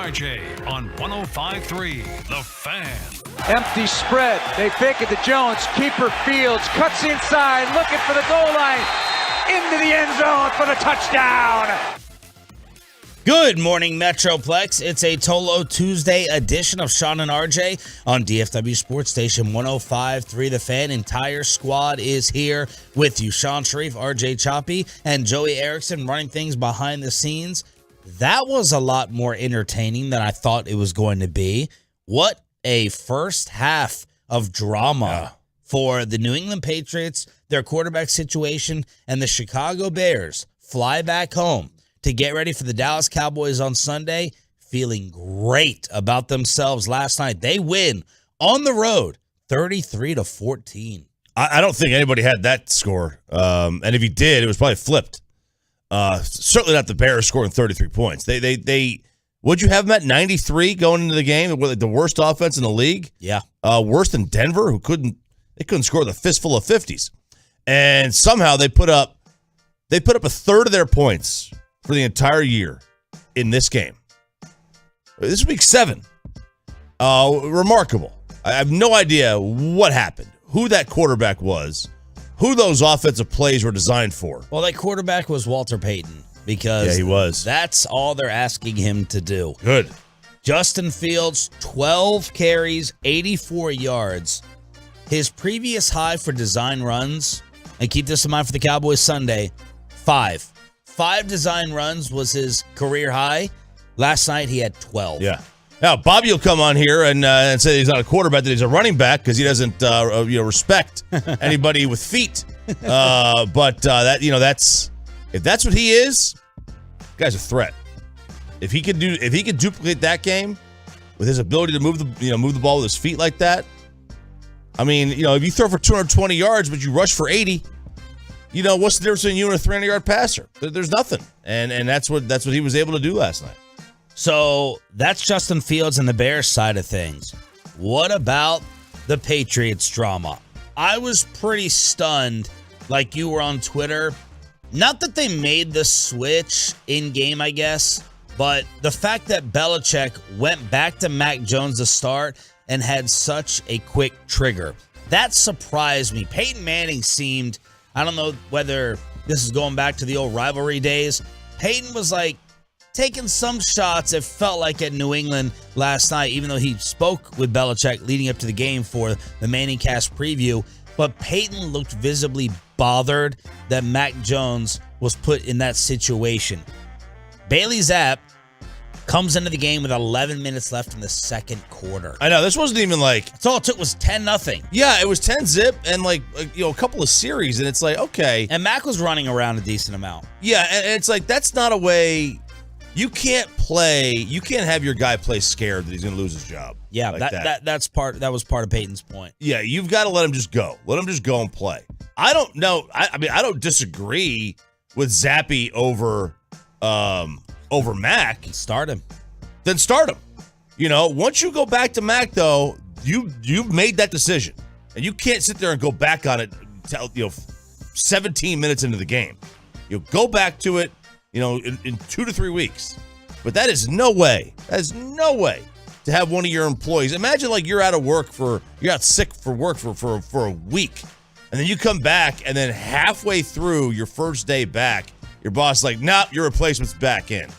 RJ on 105.3 The Fan. Empty spread. They fake it to Jones. Keeper Fields cuts inside, looking for the goal line. Into the end zone for the touchdown. Good morning, Metroplex. It's a Tolo Tuesday edition of Sean and RJ on DFW Sports Station 105.3 The Fan. Entire squad is here with you. Sean Sharif, RJ Choppy, and Joey Erickson running things behind the scenes. That was a lot more entertaining than I thought it was going to be. What a first half of drama for the New England Patriots, their quarterback situation, and the Chicago Bears fly back home to get ready for the Dallas Cowboys on Sunday, feeling great about themselves last night. They win on the road, 33-14. I don't think anybody had that score. And if you did, it was probably flipped. Certainly not the Bears scoring 33 points. They would you have them at 93 going into the game? The worst offense in the league? Yeah. Worse than Denver, who couldn't score the fistful of 50s. And somehow they put up a third of their points for the entire year in this game. This is week 7. Remarkable. I have no idea what happened, who that quarterback was, who those offensive plays were designed for. Well, that quarterback was Walter Payton because he was. That's all they're asking him to do. Good. Justin Fields, 12 carries, 84 yards. His previous high for design runs, and keep this in mind for the Cowboys Sunday, 5. 5 design runs was his career high. Last night, he had 12. Yeah. Now, Bobby will come on here and say he's not a quarterback, that he's a running back because he doesn't respect anybody with feet. That's if that's what he is, the guy's a threat. If he could duplicate that game with his ability to move the ball with his feet like that. I mean, if you throw for 220 yards but you rush for 80. What's the difference between you and a 300-yard passer? There's nothing. And that's what he was able to do last night. So that's Justin Fields and the Bears side of things. What about the Patriots drama? I was pretty stunned, like you were on Twitter. Not that they made the switch in-game, I guess, but the fact that Belichick went back to Mac Jones to start and had such a quick trigger. That surprised me. Peyton Manning seemed... I don't know whether this is going back to the old rivalry days. Peyton was taking some shots, it felt like, at New England last night, even though he spoke with Belichick leading up to the game for the Manningcast preview. But Peyton looked visibly bothered that Mac Jones was put in that situation. Bailey Zapp comes into the game with 11 minutes left in the second quarter. I know, this wasn't even That's all it took was 10-0. Yeah, it was 10-zip and a couple of series, and it's okay. And Mac was running around a decent amount. Yeah, and it's that's not a way. You can't have your guy play scared that he's going to lose his job. Yeah, that was part of Peyton's point. Yeah, you've got to let him just go. Let him just go and play. I don't know. I don't disagree with Zappy over Mac. Start him. Then start him. Once you go back to Mac, though, you've made that decision. And you can't sit there and go back on it 17 minutes into the game. You'll go back to it, in 2 to 3 weeks. But that is no way. That is no way to have one of your employees. Imagine you're out of work you're out sick for work for a week. And then you come back, and then halfway through your first day back, your boss is nope, your replacement's back in.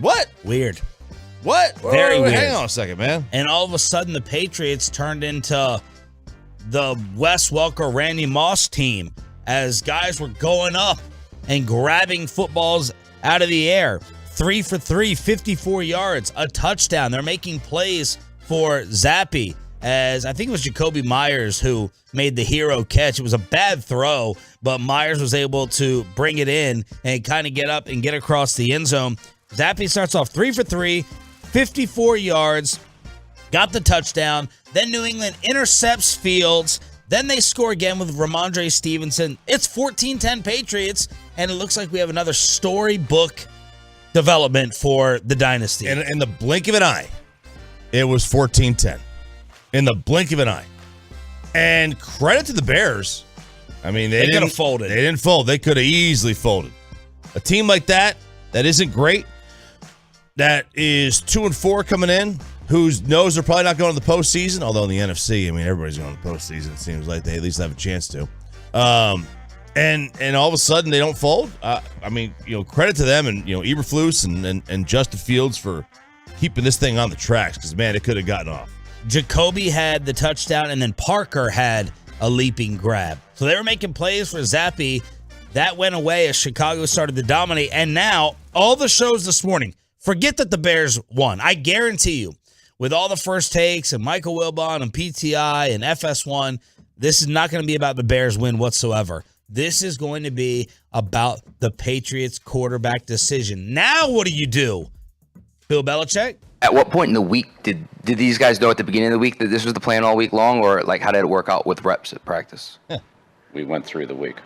What? Weird. What? Very weird. Hang on a second, man. And all of a sudden, the Patriots turned into the Wes Welker, Randy Moss team as guys were going up and grabbing footballs out of the air. 3 for 3, 54 yards, a touchdown. They're making plays for Zappy, as I think it was Jacoby Myers who made the hero catch. It was a bad throw, but Myers was able to bring it in and kind of get up and get across the end zone. Zappy starts off 3 for 3, 54 yards, got the touchdown. Then New England intercepts Fields. Then they score again with Ramondre Stevenson. It's 14-10 Patriots, and it looks like we have another storybook development for the dynasty. And in the blink of an eye, it was 14-10. In the blink of an eye. And credit to the Bears. I mean, they could have folded. They didn't fold. They could have easily folded. A team like that isn't great. that is 2-4 coming in, who knows they're probably not going to the postseason, although in the NFC, I mean, everybody's going to the postseason. It seems like they at least have a chance to. And all of a sudden they don't fold. I mean, credit to them and, Eberflus and Justin Fields for keeping this thing on the tracks because, man, it could have gotten off. Jacoby had the touchdown, and then Parker had a leaping grab. So they were making plays for Zappe. That went away as Chicago started to dominate. And now, all the shows this morning, forget that the Bears won. I guarantee you, with all the first takes and Michael Wilbon and PTI and FS1, this is not going to be about the Bears win whatsoever. This is going to be about the Patriots quarterback decision. Now what do? Bill Belichick? At what point in the week did these guys know at the beginning of the week that this was the plan all week long, or like how did it work out with reps at practice? We went through the week.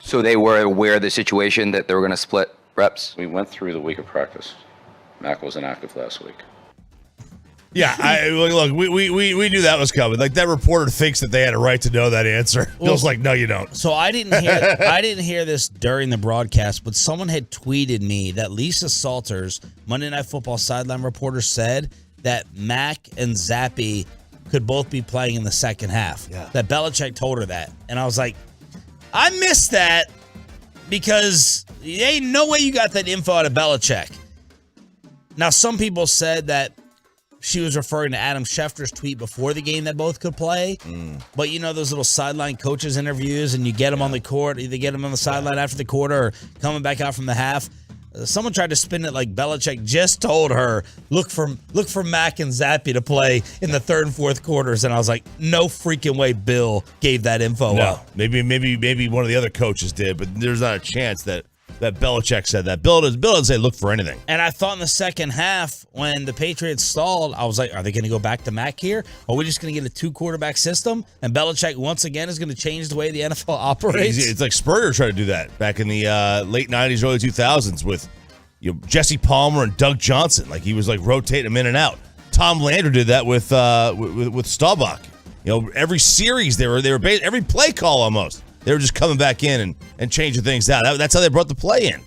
So they were aware of the situation that they were going to split reps? We went through the week of practice. Mac was inactive last week. Yeah, look, we knew that was coming. Like, that reporter thinks that they had a right to know that answer. Bill's like, no, you don't. So I didn't hear this during the broadcast, but someone had tweeted me that Lisa Salters, Monday Night Football sideline reporter, said that Mac and Zappe could both be playing in the second half. Yeah. That Belichick told her that. And I was like, I missed that because there ain't no way you got that info out of Belichick. Now, some people said that she was referring to Adam Schefter's tweet before the game that both could play. But those little sideline coaches interviews, and you get them on the court, either get them on the sideline after the quarter or coming back out from the half. Someone tried to spin it like Belichick just told her, look for Mac and Zappe to play in the third and fourth quarters. And I was like, no freaking way Bill gave that info up. Maybe one of the other coaches did, but there's not a chance that Belichick said that. Bill doesn't say look for anything. And I thought in the second half, when the Patriots stalled, I was like, are they going to go back to Mac here? Or are we just going to get a two-quarterback system? And Belichick, once again, is going to change the way the NFL operates? It's like Spurrier tried to do that back in the late 90s, early 2000s with Jesse Palmer and Doug Johnson. Like, he was like rotating them in and out. Tom Landry did that with Staubach. Every series they were every play call almost. They were just coming back in and changing things out. That's how they brought the play in.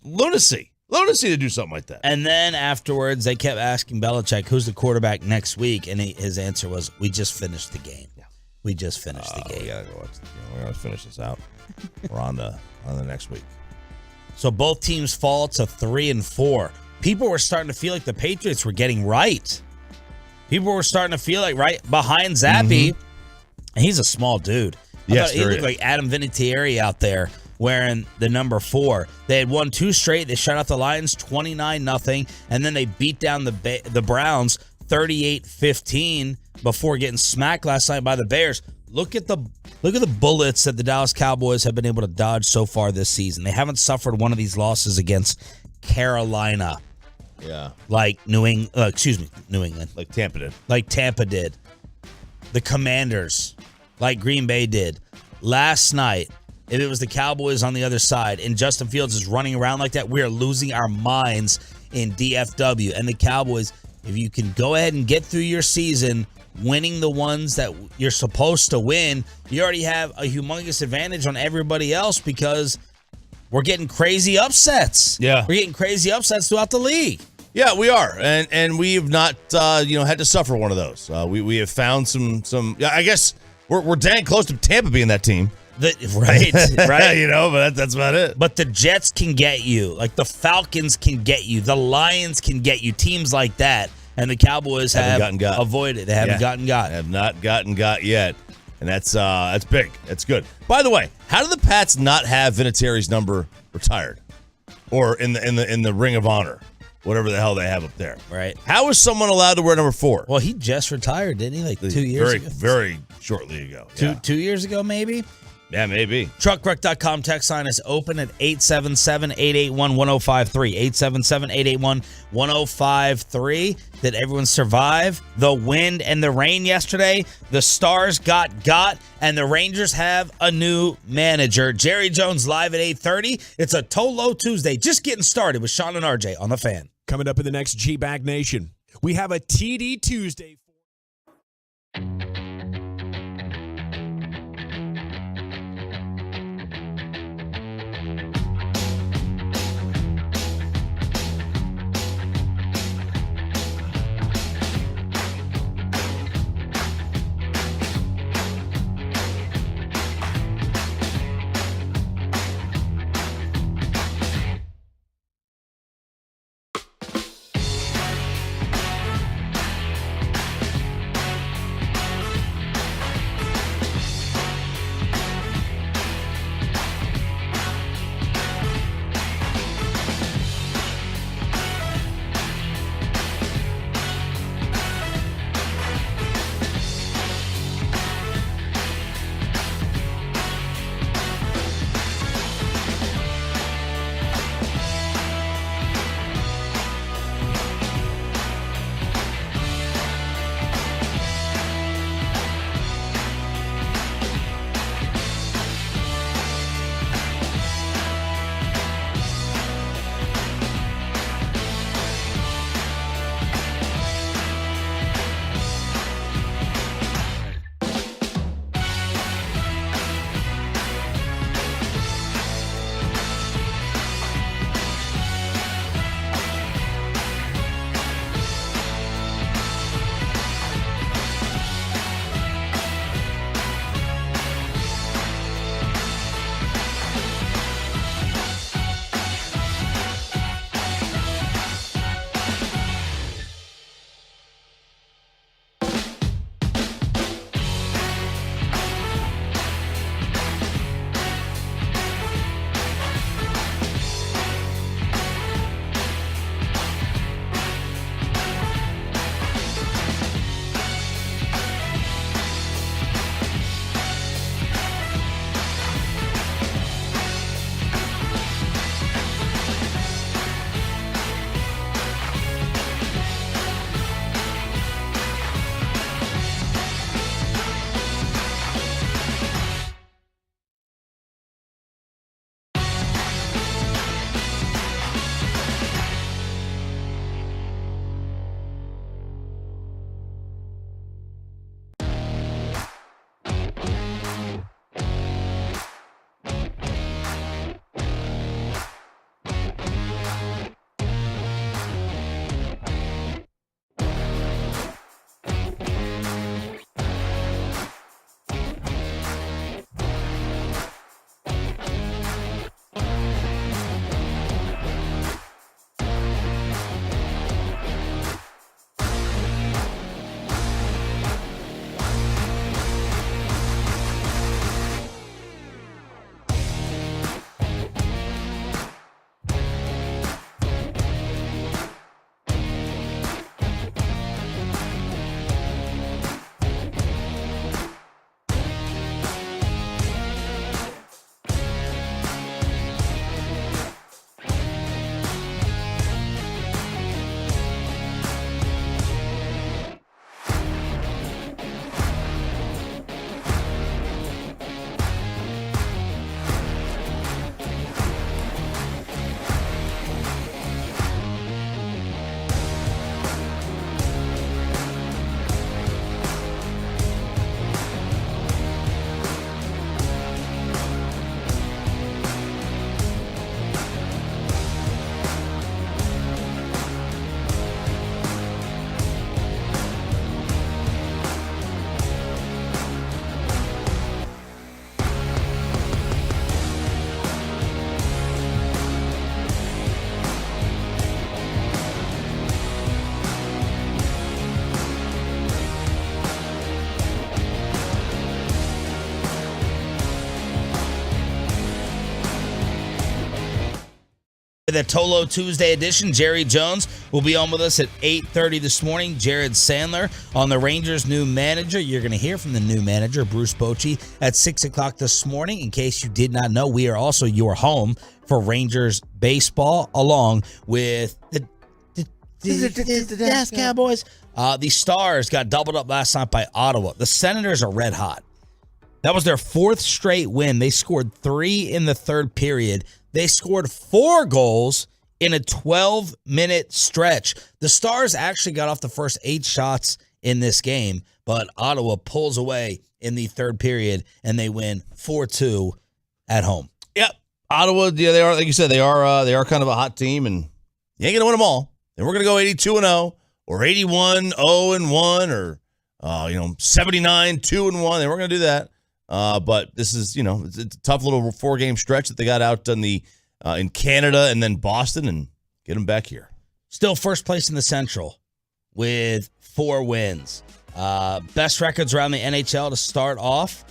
Lunacy to do something like that. And then afterwards, they kept asking Belichick, who's the quarterback next week? And his answer was, we just finished the game. Yeah. We just finished the game. We gotta finish this out. We're on the next week. So both teams fall to 3-4. People were starting to feel like the Patriots were getting right. People were starting to feel like right behind Zappe. And he's a small dude. He looked like Adam Vinatieri out there wearing the number 4. They had won 2 straight. They shut out the Lions 29-0, and then they beat down the Browns 38-15 before getting smacked last night by the Bears. Look at the bullets that the Dallas Cowboys have been able to dodge so far this season. They haven't suffered one of these losses against Carolina. Yeah. Like New England. Like Tampa did. Like Tampa did. The Commanders. Like Green Bay did. Last night, if it was the Cowboys on the other side and Justin Fields is running around like that, we are losing our minds in DFW. And the Cowboys, if you can go ahead and get through your season winning the ones that you're supposed to win, you already have a humongous advantage on everybody else because we're getting crazy upsets. Yeah. We're getting crazy upsets throughout the league. Yeah, we are, and we have not, had to suffer one of those. We have found some. Yeah, I guess we're dang close to Tampa being that team. Right. But that's about it. But the Jets can get you, like the Falcons can get you, the Lions can get you, teams like that, and the Cowboys have avoided. They haven't gotten got. Have not gotten got yet, and that's big. That's good. By the way, how do the Pats not have Vinatieri's number retired, or in the Ring of Honor? Whatever the hell they have up there. Right. How is someone allowed to wear number 4? Well, he just retired, didn't he? Like 2 years ago? Very shortly ago. Yeah. 2 years ago, maybe? Yeah, maybe. Truckwreck.com text line is open at 877-881-1053. 877-881-1053. Did everyone survive the wind and the rain yesterday? The Stars got, and the Rangers have a new manager. Jerry Jones live at 8:30. It's a Tolo Tuesday. Just getting started with Sean and RJ on The Fan. Coming up in the next G-Bag Nation, we have a TD Tuesday. The Tolo Tuesday edition, Jerry Jones will be on with us at 8:30 this morning. Jared Sandler on the Rangers' new manager. You're going to hear from the new manager, Bruce Bochy, at 6 o'clock this morning. In case you did not know, we are also your home for Rangers baseball, along with the Dallas Cowboys. The Stars got doubled up last night by Ottawa. The Senators are red hot. That was their 4th straight win. They scored 3 in the 3rd period. They scored 4 goals in a 12-minute stretch. The Stars actually got off the first 8 shots in this game, but Ottawa pulls away in the 3rd period, and they win 4-2 at home. Yep. Ottawa, yeah, they are, like you said, they are kind of a hot team, and you ain't going to win them all. And we're going to go 82-0 or 81-0-1 or 79-2-1. And we're going to do that. But this is, it's a tough little 4-game stretch that they got out in Canada and then Boston, and get them back here. Still first place in the Central with 4 wins. Best records around the NHL to start off.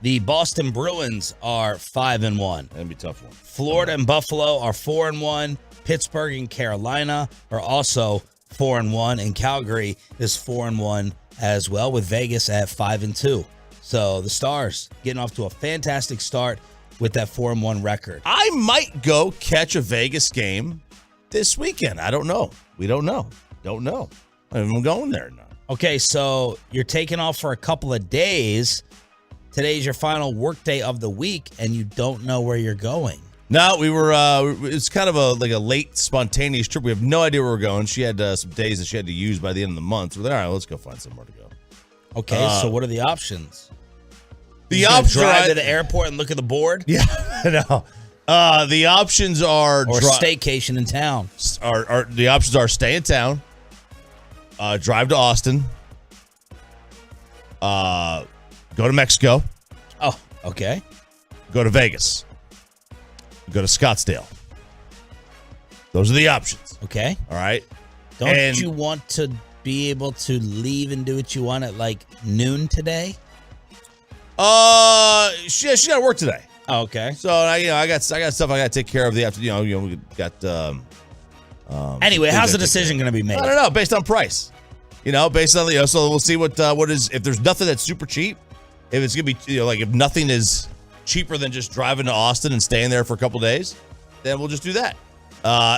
The Boston Bruins are 5-1. That'd be a tough one. Florida and Buffalo are 4-1. Pittsburgh and Carolina are also 4-1, and Calgary is 4-1 as well, with Vegas at 5-2. So the Stars getting off to a fantastic start with that 4-1 record. I might go catch a Vegas game this weekend. I don't know. We don't know. Don't know. I'm going there now. Okay, so you're taking off for a couple of days. Today's your final work day of the week, and you don't know where you're going. No, we were. It's kind of a late, spontaneous trip. We have no idea where we're going. She had some days that she had to use by the end of the month. So we're like, all right, let's go find somewhere to go. Okay, so what are the options? The options drive to the airport and look at the board. Yeah, no. The options are staycation in town. The options are stay in town, drive to Austin, go to Mexico. Oh, okay. Go to Vegas. Go to Scottsdale. Those are the options. Okay. All right. Don't you want to be able to leave and do what you want at like noon today? She got to work today. Oh, okay. So I got stuff I got to take care of the afternoon. We got. Anyway, how's the decision going to be made? I don't know. Based on price. Based on so we'll see what is, if there's nothing that's super cheap. If it's gonna be if nothing is cheaper than just driving to Austin and staying there for a couple days, then we'll just do that.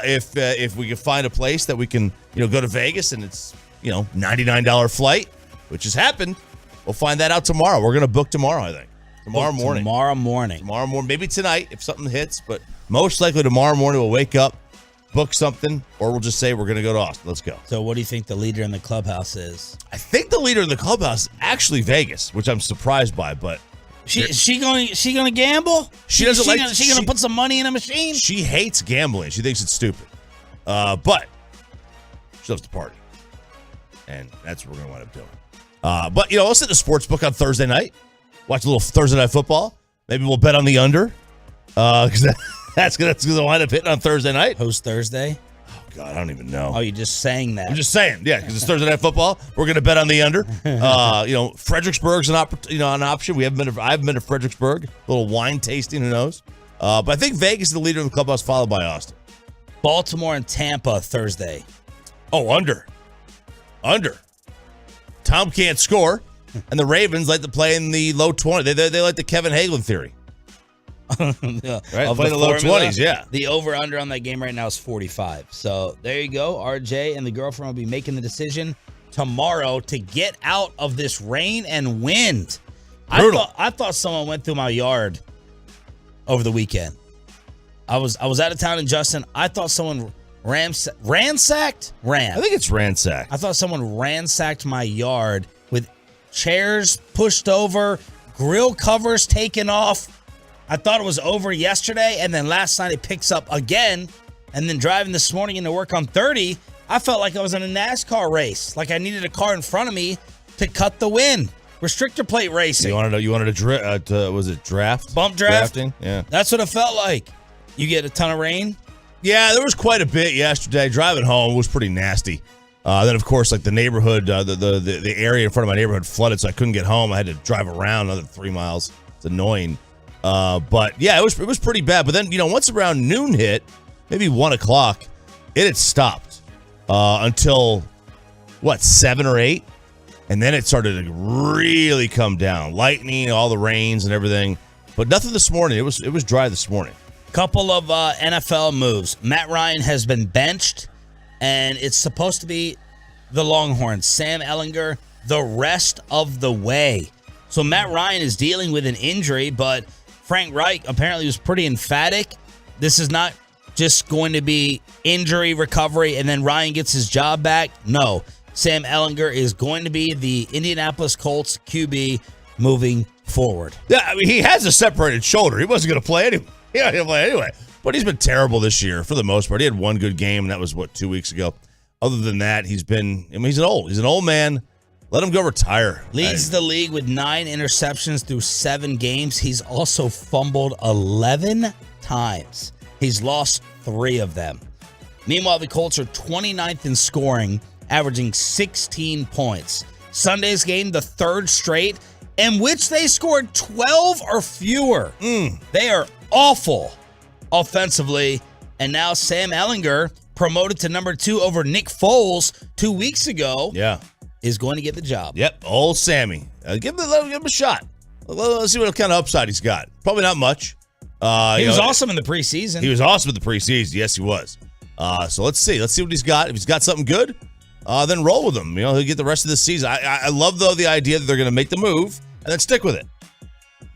If we can find a place that we can go to Vegas and it's $99 flight, which has happened, we'll find that out tomorrow. We're gonna book tomorrow, I think. Tomorrow morning. Maybe tonight if something hits, but most likely tomorrow morning we'll wake up, book something, or we'll just say we're gonna go to Austin. Let's go. So what do you think the leader in the clubhouse is? I think the leader in the clubhouse is actually Vegas, which I'm surprised by, but she gonna gamble? She doesn't She gonna put some money in a machine? She hates gambling. She thinks it's stupid. But she loves to party. And that's what we're gonna wind up doing. But let's hit the sports book on Thursday night. Watch a little Thursday night football. Maybe we'll bet on the under. Because that's gonna wind up hitting on Thursday night. Post Thursday? Oh God, I don't even know. Oh, you're just saying that. I'm just saying, yeah, because it's Thursday night football. We're gonna bet on the under. Fredericksburg's an option. I haven't been to Fredericksburg. A little wine tasting, who knows? But I think Vegas is the leader of the clubhouse, followed by Austin. Baltimore and Tampa Thursday. Oh, under. Tom can't score, and the Ravens like to play in the low 20. They like the Kevin Hagelin theory. Yeah. Right? Play the low 20s, yeah. The over-under on that game right now is 45. So there you go. RJ and the girlfriend will be making the decision tomorrow to get out of this rain and wind. I thought someone went through my yard over the weekend. I was out of town in Justin. I thought someone ransacked? I think it's ransacked. I thought someone ransacked my yard with chairs pushed over, grill covers taken off. I thought it was over yesterday, and then last night it picks up again, and then driving this morning into work on 30, I felt like I was in a NASCAR race, like I needed a car in front of me to cut the wind. Restrictor plate racing. You wanted to was it draft? Bump draft? Drafting? Yeah. That's what it felt like. You get a ton of rain? Yeah, there was quite a bit yesterday. Driving home was pretty nasty. Then, of course, like the neighborhood, the area in front of my neighborhood flooded, so I couldn't get home. I had to drive around another 3 miles. It's annoying. But yeah, it was pretty bad. But then, once around noon hit, maybe 1 o'clock, it had stopped until, 7 or 8? And then it started to really come down. Lightning, all the rains and everything. But nothing this morning. It was dry this morning. Couple of NFL moves. Matt Ryan has been benched, and it's supposed to be the Longhorns, Sam Ehlinger, the rest of the way. So Matt Ryan is dealing with an injury, but Frank Reich apparently was pretty emphatic. This is not just going to be injury recovery and then Ryan gets his job back. No, Sam Ehlinger is going to be the Indianapolis Colts QB moving forward. Yeah, I mean, he has a separated shoulder. He wasn't going to play anyway. Yeah, he'll play anyway. But he's been terrible this year for the most part. He had one good game, and that was, 2 weeks ago. Other than that, he's an old man. Let him go retire. Leads the league with 9 interceptions through 7 games. He's also fumbled 11 times. He's lost 3 of them. Meanwhile, the Colts are 29th in scoring, averaging 16 points. Sunday's game, the 3rd straight, in which they scored 12 or fewer. They are awful offensively. And now Sam Ehlinger, promoted to number 2 over Nick Foles 2 weeks ago, is going to get the job. Yep, old Sammy. Give him a shot. Let's see what kind of upside he's got. Probably not much. He was awesome in the preseason. He was awesome in the preseason. Yes, he was. So let's see. Let's see what he's got. If he's got something good, then roll with him. He'll get the rest of the season. I love, though, the idea that they're going to make the move and then stick with it.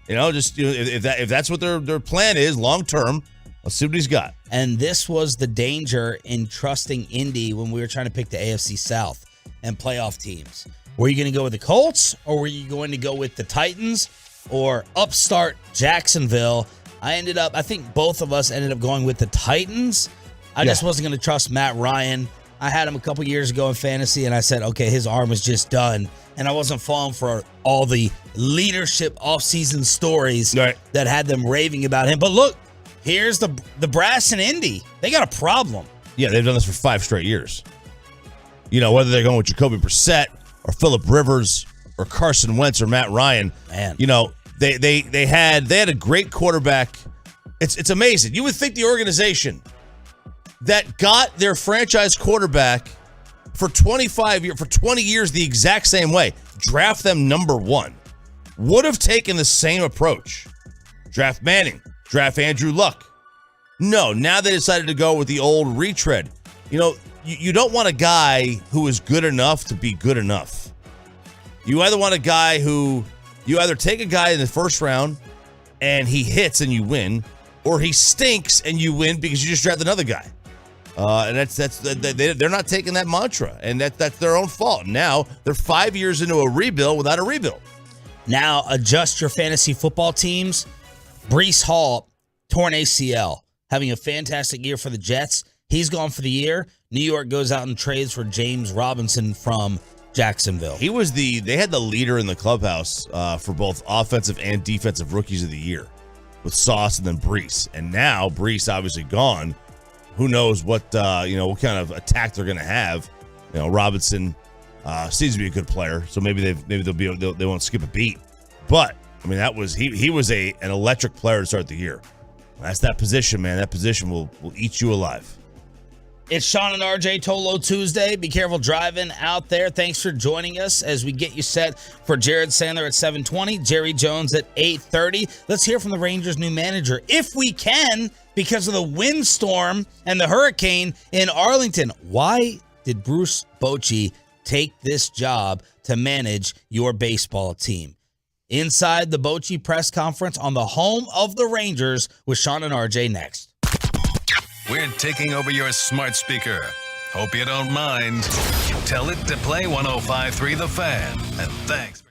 If that's what their plan is long term, let's see what he's got. And this was the danger in trusting Indy when we were trying to pick the AFC South and playoff teams. Were you going to go with the Colts, or were you going to go with the Titans or upstart Jacksonville? I think both of us ended up going with the Titans. I just wasn't going to trust Matt Ryan. I had him a couple years ago in fantasy, and I said, okay, his arm is just done. And I wasn't falling for all the leadership offseason stories that had them raving about him. But look, here's the brass in Indy. They got a problem. Yeah, they've done this for 5 straight years. Whether they're going with Jacoby Brissett or Phillip Rivers or Carson Wentz or Matt Ryan, they had a great quarterback. It's amazing. You would think the organization that got their franchise quarterback for 20 years the exact same way, draft them number 1, would have taken the same approach. Draft Manning, draft Andrew Luck. No, now they decided to go with the old retread. You don't want a guy who is good enough to be good enough. You either want a guy you either take a guy in the first round and he hits and you win, or he stinks and you win because you just draft another guy. And they're not taking that mantra, and that's their own fault. Now they're 5 years into a rebuild without a rebuild. Now adjust your fantasy football teams. Breece Hall, torn ACL, having a fantastic year for the Jets. He's gone for the year. New York goes out and trades for James Robinson from Jacksonville. They had the leader in the clubhouse for both offensive and defensive rookies of the year with Sauce and then Breece. And now Breece obviously gone. Who knows what what kind of attack they're going to have? Robinson seems to be a good player, so maybe they won't skip a beat. But I mean, he was an electric player to start the year. That's that position, man. That position will eat you alive. It's Sean and RJ Tolo Tuesday. Be careful driving out there. Thanks for joining us as we get you set for Jared Sandler at 7:20, Jerry Jones at 8:30. Let's hear from the Rangers' new manager, if we can, because of the windstorm and the hurricane in Arlington. Why did Bruce Bochy take this job to manage your baseball team? Inside the Bochy press conference on the home of the Rangers with Sean and RJ next. We're taking over your smart speaker. Hope you don't mind. Tell it to play 105.3 The Fan. And thanks.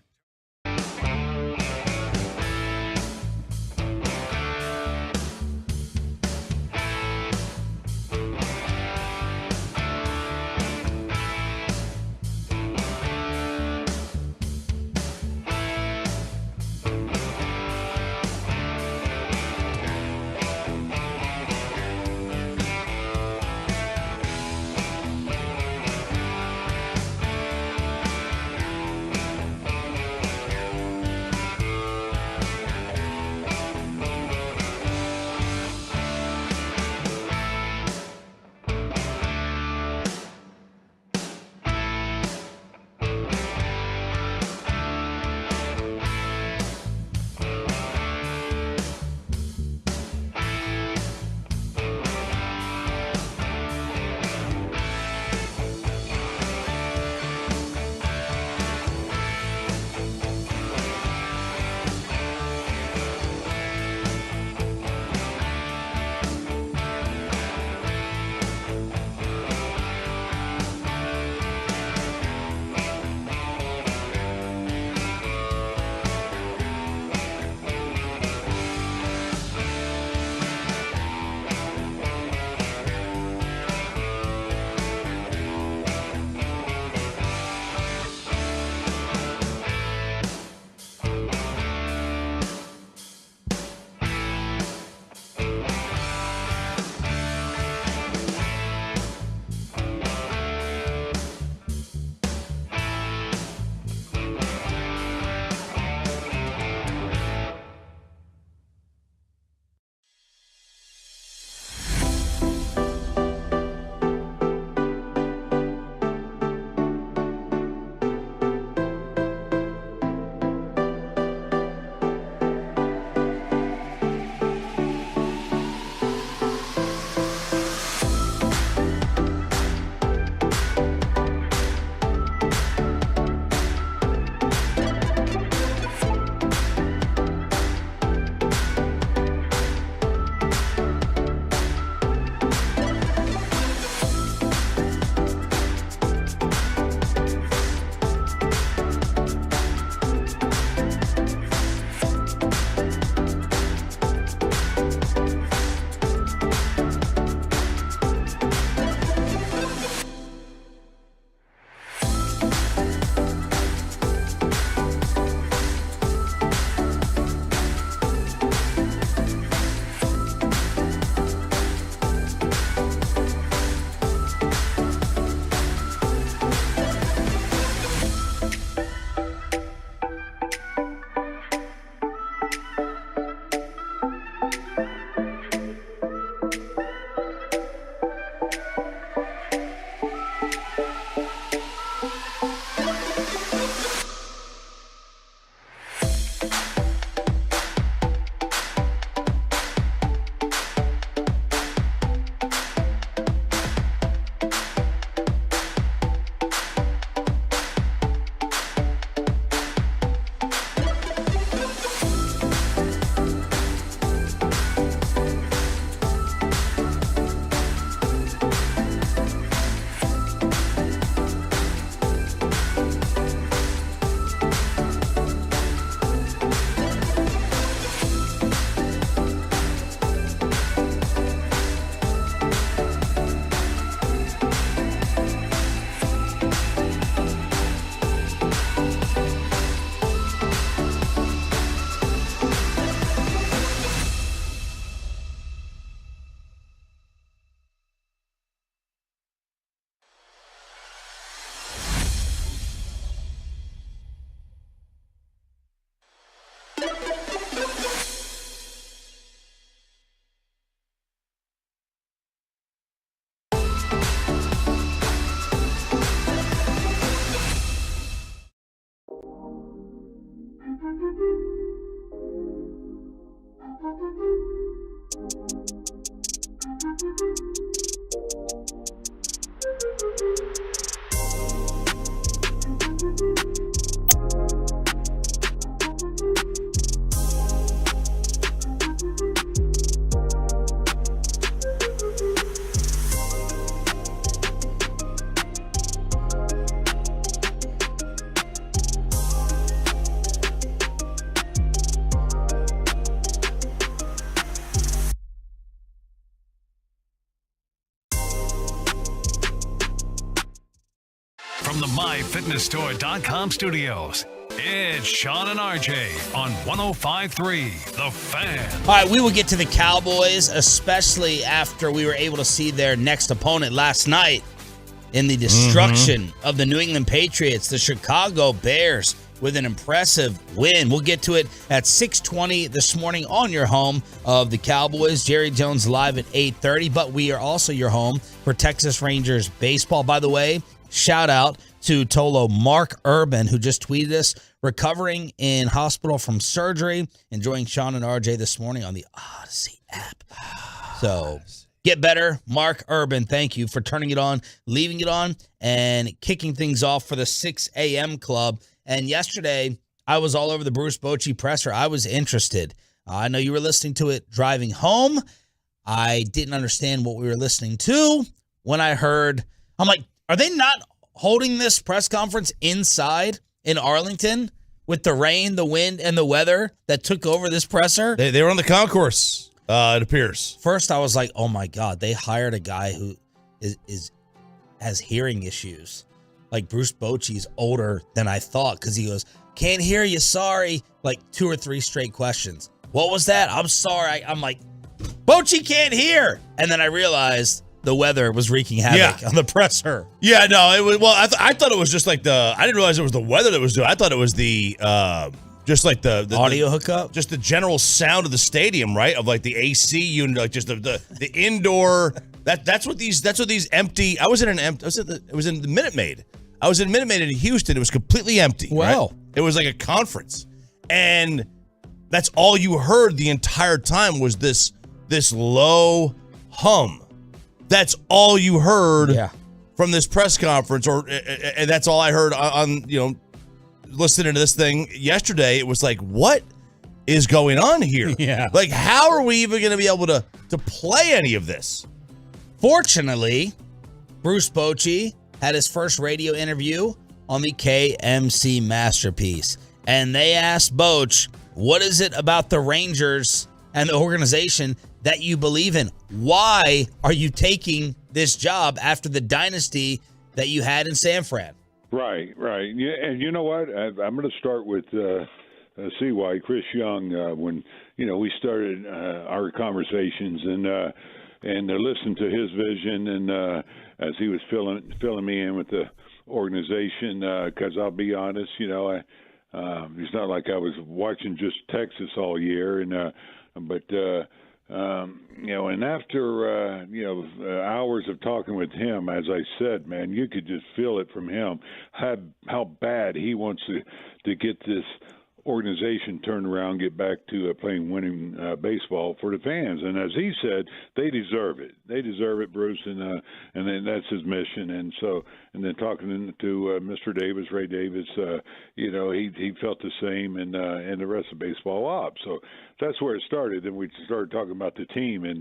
From the MyFitnessStore.com studios, it's Sean and RJ on 105.3 The Fan. All right, we will get to the Cowboys, especially after we were able to see their next opponent last night in the destruction of the New England Patriots, the Chicago Bears, with an impressive win. We'll get to it at 6:20 this morning on your home of the Cowboys. Jerry Jones live at 8:30, but we are also your home for Texas Rangers baseball. By the way, shout out to Tolo Mark Urban, who just tweeted us, recovering in hospital from surgery, enjoying Sean and RJ this morning on the Odyssey app. So get better, Mark Urban. Thank you for turning it on, leaving it on, and kicking things off for the 6 a.m. club. And yesterday, I was all over the Bruce Bochy presser. I was interested. I know you were listening to it driving home. I didn't understand what we were listening to when I heard, I'm like, are they not holding this press conference inside in Arlington with the rain, the wind, and the weather that took over this presser? They were on the concourse, it appears. First, I was like, oh, my God, they hired a guy who has hearing issues. Like, Bruce Bochy's older than I thought because he goes, can't hear you, sorry. Like 2 or 3 straight questions. What was that? I'm sorry. I'm like, Bochy can't hear. And then I realized the weather was wreaking havoc on the presser. Yeah, no, it was. Well, I thought it was just like I didn't realize it was the weather that was doing. I thought it was the just like the audio hookup, just the general sound of the stadium, right? Of like the AC unit, like just the indoor. That's what these empty. I was in the Minute Maid. I was in Minute Maid in Houston. It was completely empty. Wow. Right? It was like a conference, and that's all you heard the entire time was this low hum. That's all you heard from this press conference, and that's all I heard on listening to this thing yesterday. It was like, what is going on here? Yeah. Like, how are we even going to be able to play any of this? Fortunately, Bruce Bochy had his first radio interview on the KMC Masterpiece, and they asked Boch, what is it about the Rangers and the organization that you believe in? Why are you taking this job after the dynasty that you had in San Fran? Right. Yeah, and you know what? I'm going to start with CY, Chris Young, when we started our conversations and listened to his vision, and as he was filling me in with the organization, because I'll be honest, it's not like I was watching just Texas all year, but and after hours of talking with him, as I said, man, you could just feel it from him how bad he wants to get this organization turned around, get back to playing winning baseball for the fans. And as he said, they deserve it. They deserve it, Bruce, and then that's his mission. And then talking to Mr. Davis, Ray Davis, he felt the same, and the rest of baseball ops. So that's where it started. Then we started talking about the team, and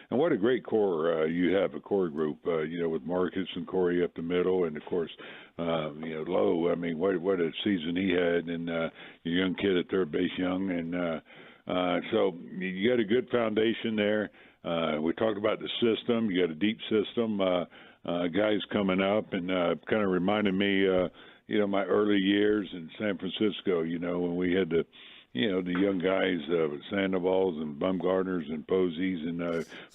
what a great core you have, a core group, with Marcus and Corey up the middle, and of course, Lowe. I mean, what a season he had, and your young kid at third base, Young, and so you got a good foundation there. We talked about the system. You got a deep system. Guys coming up, and kind of reminded me, my early years in San Francisco. When we had the young guys, Sandovals and Bumgarners and Posies,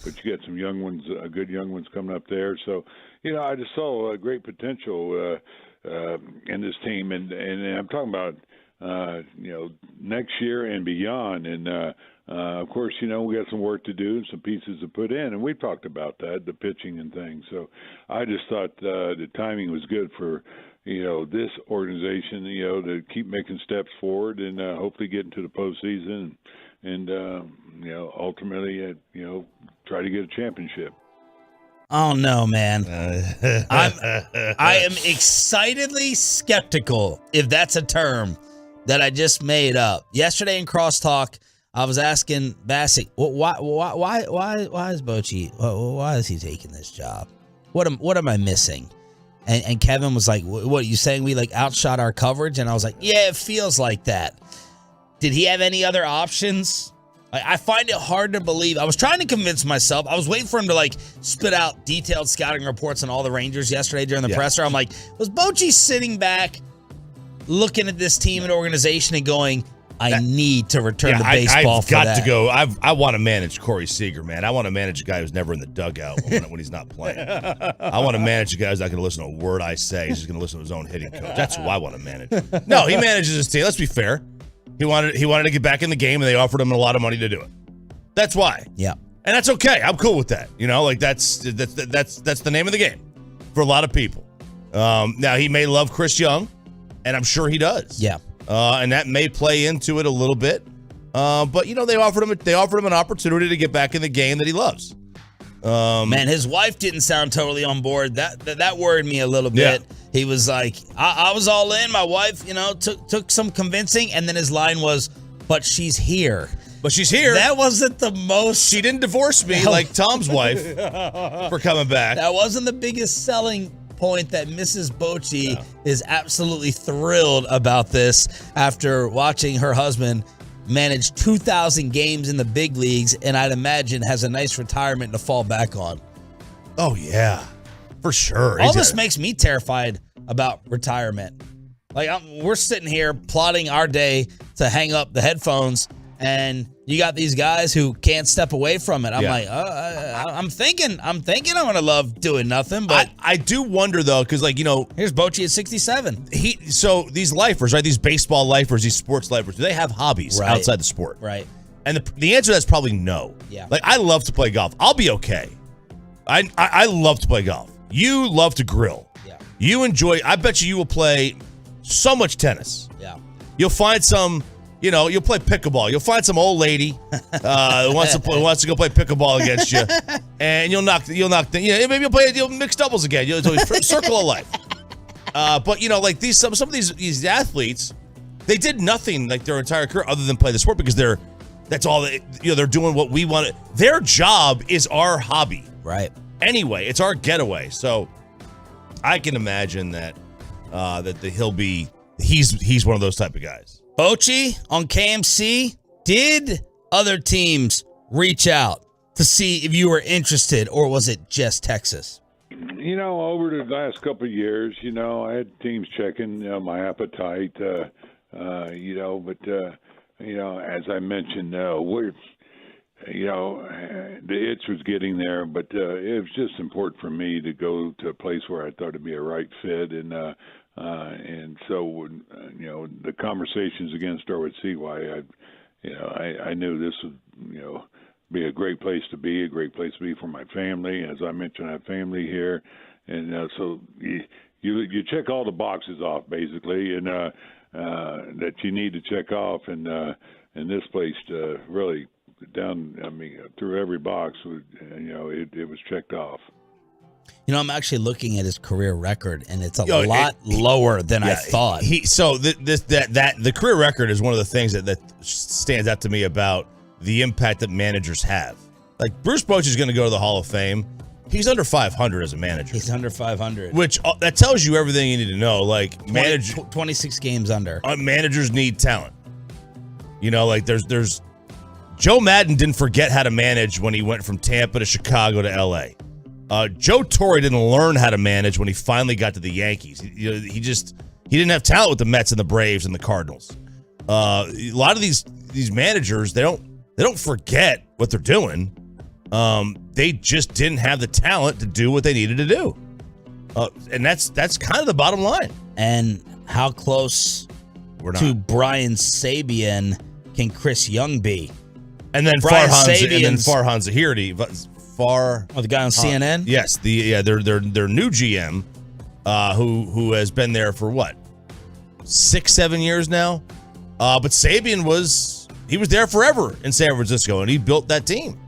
but you got some young ones, good young ones coming up there. So, I just saw great potential in this team, and I'm talking about, next year and beyond. And of course, we got some work to do and some pieces to put in, and we talked about that, the pitching and things. So I just thought the timing was good for this organization, to keep making steps forward and hopefully get into the postseason ultimately, try to get a championship. Oh no, man! I am excitedly skeptical, if that's a term that I just made up. Yesterday in Crosstalk, I was asking Bassett, why is Bochy? Why is he taking this job? What am I missing? And Kevin was like, what are you saying? We like outshot our coverage? And I was like, yeah, it feels like that. Did he have any other options? I find it hard to believe. I was trying to convince myself. I was waiting for him to like spit out detailed scouting reports on all the Rangers yesterday during the presser. I'm like, was Bochy sitting back looking at this team and organization and going, I need to return to baseball I've for got that. to go. I want to manage Corey Seager, man. I want to manage a guy who's never in the dugout when he's not playing. I want to manage a guy who's not going to listen to a word I say. He's just going to listen to his own hitting coach. That's who I want to manage. No, he manages his team. Let's be fair. He wanted to get back in the game, and they offered him a lot of money to do it. That's why. Yeah. And that's okay. I'm cool with that. That's the name of the game for a lot of people. Now, he may love Chris Young, and I'm sure he does. Yeah. And that may play into it a little bit. But they offered him an opportunity to get back in the game that he loves. Man, his wife didn't sound totally on board. That worried me a little bit. Yeah. He was like, I was all in. My wife, took some convincing, and then his line was, but she's here. But she's here. That wasn't the most. She didn't divorce me like Tom's wife for coming back. That wasn't the biggest selling point that Mrs. Bochy is absolutely thrilled about this after watching her husband manage 2,000 games in the big leagues, and I'd imagine has a nice retirement to fall back on. Oh, yeah, for sure. All this makes me terrified about retirement. Like, we're sitting here plotting our day to hang up the headphones, and you got these guys who can't step away from it. I'm like, I'm thinking I'm going to love doing nothing. But I do wonder, though, because, here's Bochy at 67. So these lifers, right, these baseball lifers, these sports lifers, do they have hobbies outside the sport? Right. And the answer to that's probably no. Yeah. Like, I love to play golf. I'll be okay. I love to play golf. You love to grill. Yeah. You enjoy, I bet you will play so much tennis. Yeah. You'll find some... you'll play pickleball. You'll find some old lady who wants to go play pickleball against you, and you'll knock. Maybe you'll mix doubles again. You'll circle of life. But some of these athletes, they did nothing like their entire career other than play the sport because that's all they're doing what we want. Their job is our hobby. Right. Anyway, it's our getaway. So I can imagine that he's one of those type of guys. Bochy on KMC, did other teams reach out to see if you were interested, or was it just Texas? Over the last couple of years, I had teams checking my appetite, but as I mentioned, we're, the itch was getting there, but it was just important for me to go to a place where I thought it'd be a right fit, and so, the conversations again start with CY. I knew this would, be a great place to be for my family. As I mentioned, I have family here, and so you check all the boxes off basically, and that you need to check off, and this place really through every box, it was checked off. I'm actually looking at his career record, and it's a lot lower than I thought. The career record is one of the things that stands out to me about the impact that managers have. Like, Bruce Bochy is going to go to the Hall of Fame. He's under 500 as a manager. He's under 500. Which, that tells you everything you need to know. Like, 26 games under. Managers need talent. There's Joe Madden didn't forget how to manage when he went from Tampa to Chicago to L.A. Joe Torre didn't learn how to manage when he finally got to the Yankees. He didn't have talent with the Mets and the Braves and the Cardinals. A lot of these managers, they don't forget what they're doing. They just didn't have the talent to do what they needed to do. And that's kind of the bottom line. And how close to Brian Sabian can Chris Young be? And then Farhan Zahiri. The guy on CNN? Yes, their new GM, who has been there for 6-7 years now. But Sabian he was there forever in San Francisco, and he built that team.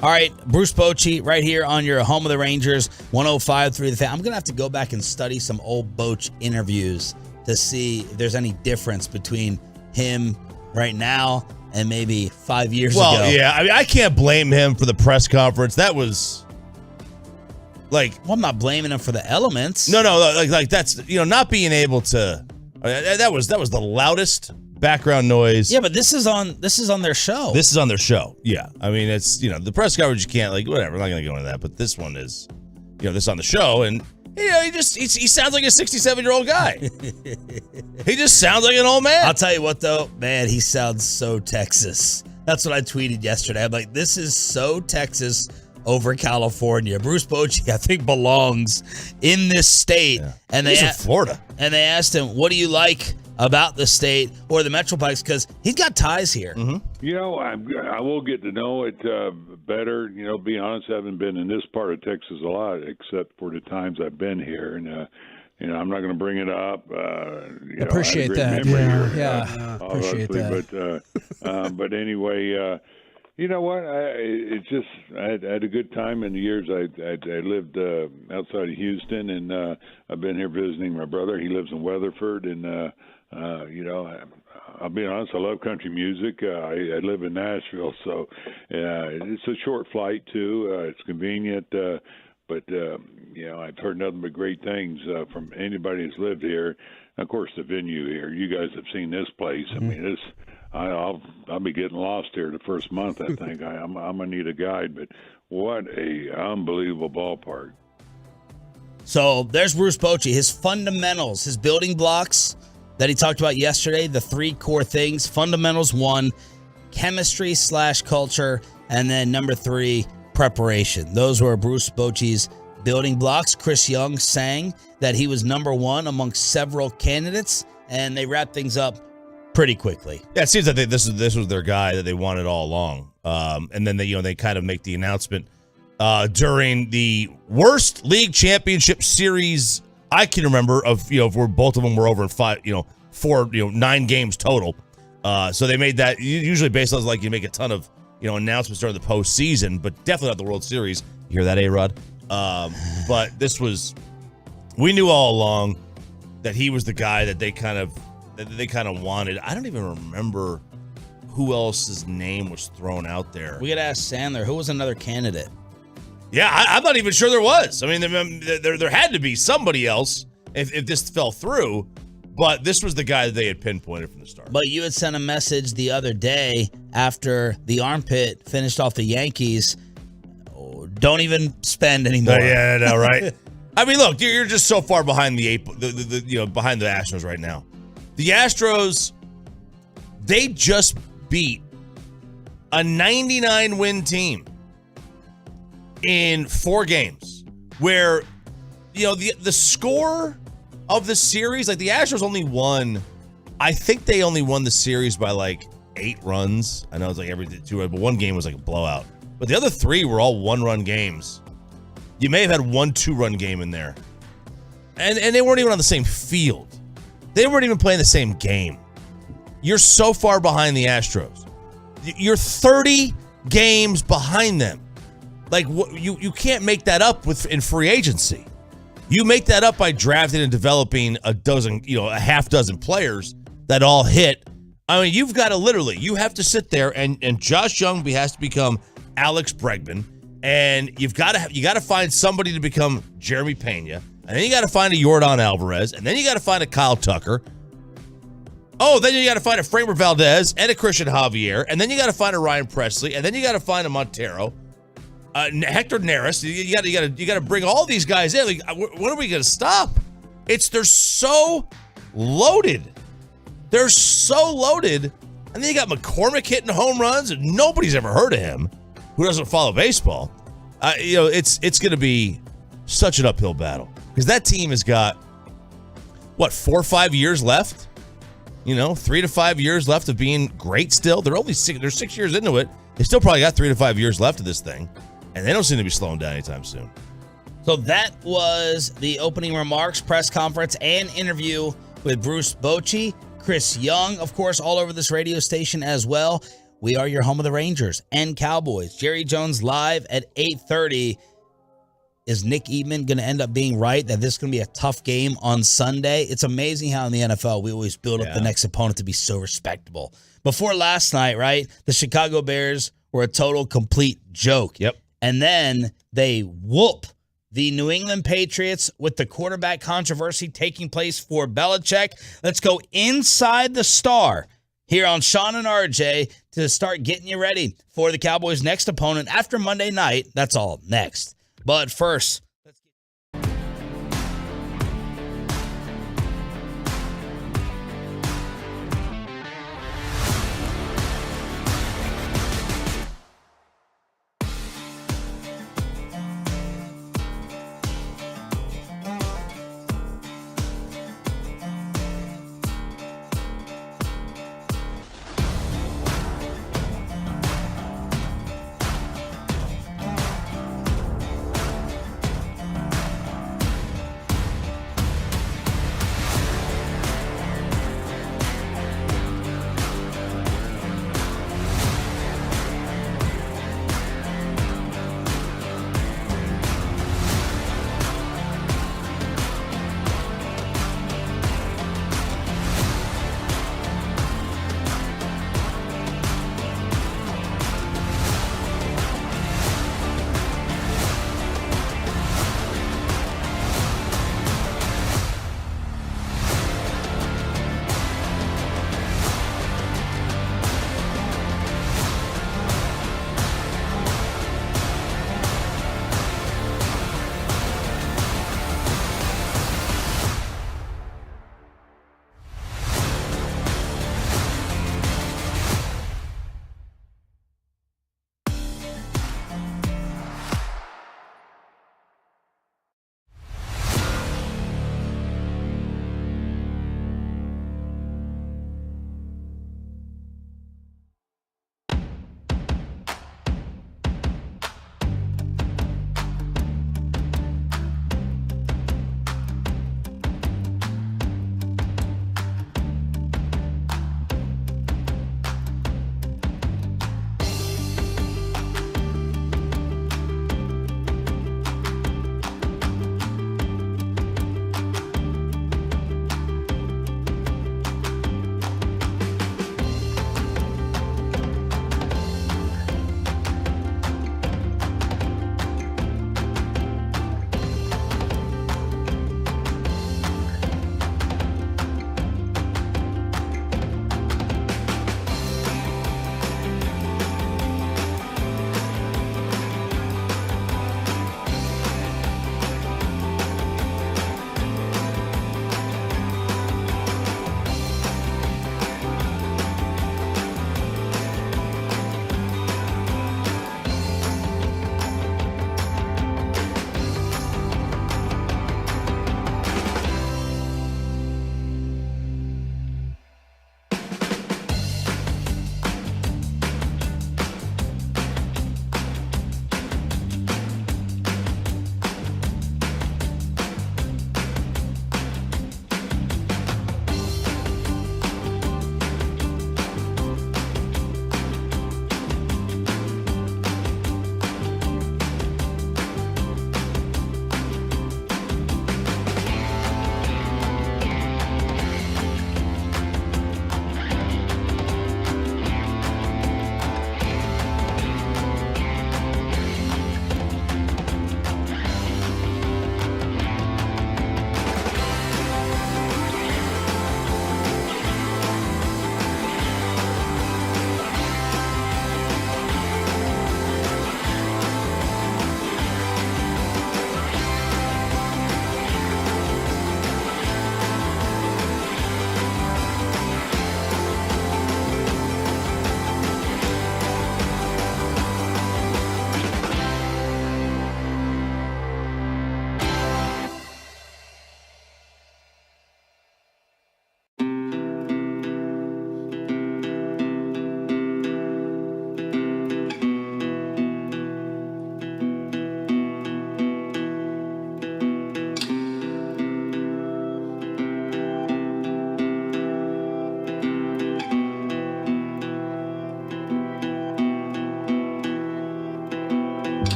All right, Bruce Bochy right here on your home of the Rangers, 105.3 The Fan. I'm going to have to go back and study some old Boch interviews to see if there's any difference between him right now and maybe 5 years ago. Well, yeah, I mean, I can't blame him for the press conference. That was like... Well, I'm not blaming him for the elements. No, like that's, not being able to... That was the loudest background noise. Yeah, but this is on their show. This is on their show. Yeah. I mean, it's, the press coverage, you can't, whatever. We're not going to go into that. But this one is, this is on the show. And, he sounds like a 67-year-old guy. He just sounds like an old man. I'll tell you what, though, man, he sounds so Texas. That's what I tweeted yesterday. I'm like, this is so Texas over California. Bruce Bochy, I think, belongs in this state. Yeah. And He's in Florida. And they asked him, what do you like about the state or the Metroplex? Because he's got ties here. Mm-hmm. I will get to know it better. Be honest, I haven't been in this part of Texas a lot, except for the times I've been here. And, I'm not going to bring it up. Appreciate that. Yeah. Appreciate that. But anyway, you know what? I had a good time in the years I lived outside of Houston, and I've been here visiting my brother. He lives in Weatherford, and I'll be honest, I love country music. I live in Nashville, so it's a short flight too. It's convenient, but I've heard nothing but great things from anybody that's lived here. Of course, the venue here. You guys have seen this place. I mean, this. I'll be getting lost here the first month, I think. I'm gonna need a guide, but what a unbelievable ballpark. So there's Bruce Bochy, his fundamentals, his building blocks that he talked about yesterday, the three core things. Fundamentals 1, chemistry / culture, and then number 3, preparation. Those were Bruce Bochy's building blocks. Chris Young sang that he was number 1 amongst several candidates, and they wrapped things up pretty quickly. Yeah, it seems like this was their guy that they wanted all along. And then they kind of make the announcement during the worst league championship series I can remember of, where both of them were over 9 games total. So they made that usually based on you make a ton of, announcements during the postseason, but definitely not the World Series. You hear that, A-Rod? But we knew all along that he was the guy that they kind of wanted. I don't even remember who else's name was thrown out there. We got to ask Sandler, who was another candidate? Yeah, I'm not even sure there was. I mean, there had to be somebody else if this fell through, but this was the guy that they had pinpointed from the start. But you had sent a message the other day after the armpit finished off the Yankees. Oh, don't even spend anymore. Yeah, I know, right? I mean, look, you're just so far behind behind the Astros right now. The Astros, they just beat a 99-win team in 4 games where, the score of the series, the Astros only won, I think they only won the series by 8 runs. I know it's every 2 runs, but one game was a blowout. But the other 3 were all 1-run games. You may have had 1 2-run game in there. And they weren't even on the same field. They weren't even playing the same game. You're so far behind the Astros. You're 30 games behind them. You can't make that up in free agency. You make that up by drafting and developing a half dozen players that all hit. I mean, you've got to you have to sit there and Josh Young has to become Alex Bregman, and you got to find somebody to become Jeremy Pena. And then you got to find a Yordan Alvarez. And then you got to find a Kyle Tucker. Oh, then you got to find a Framer Valdez and a Christian Javier. And then you got to find a Ryan Presley. And then you got to find a Montero. Hector Neris. You got to bring all these guys in. When are we going to stop? They're so loaded. They're so loaded. And then you got McCormick hitting home runs. And nobody's ever heard of him who doesn't follow baseball. It's going to be such an uphill battle. Because that team has got, 4 or 5 years left? 3 to 5 years left of being great still. They're 6 years into it. They still probably got 3 to 5 years left of this thing. And they don't seem to be slowing down anytime soon. So that was the opening remarks, press conference, and interview with Bruce Bochy. Chris Young, of course, all over this radio station as well. We are your home of the Rangers and Cowboys. Jerry Jones live at 8:30. Is Nick Eatman going to end up being right that this is going to be a tough game on Sunday? It's amazing how in the NFL we always build up the next opponent to be so respectable. Before last night, right, the Chicago Bears were a total complete joke. Yep. And then they whoop the New England Patriots with the quarterback controversy taking place for Belichick. Let's go inside the Star here on Sean and RJ to start getting you ready for the Cowboys' next opponent after Monday night. That's all next. But first,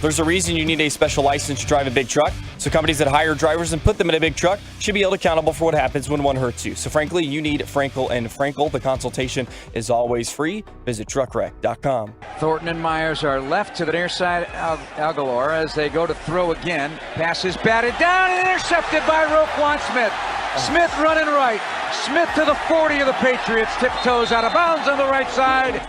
There's a reason you need a special license to drive a big truck. So companies that hire drivers and put them in a big truck should be held accountable for what happens when one hurts you. So frankly, you need Frankel and Frankel. The consultation is always free. Visit truckwreck.com. Thornton and Myers are left to the near side. Aguilar as they go to throw again. Pass is batted down and intercepted by Roquan Smith. Smith running right. Smith to the 40 of the Patriots. Tiptoes out of bounds on the right side.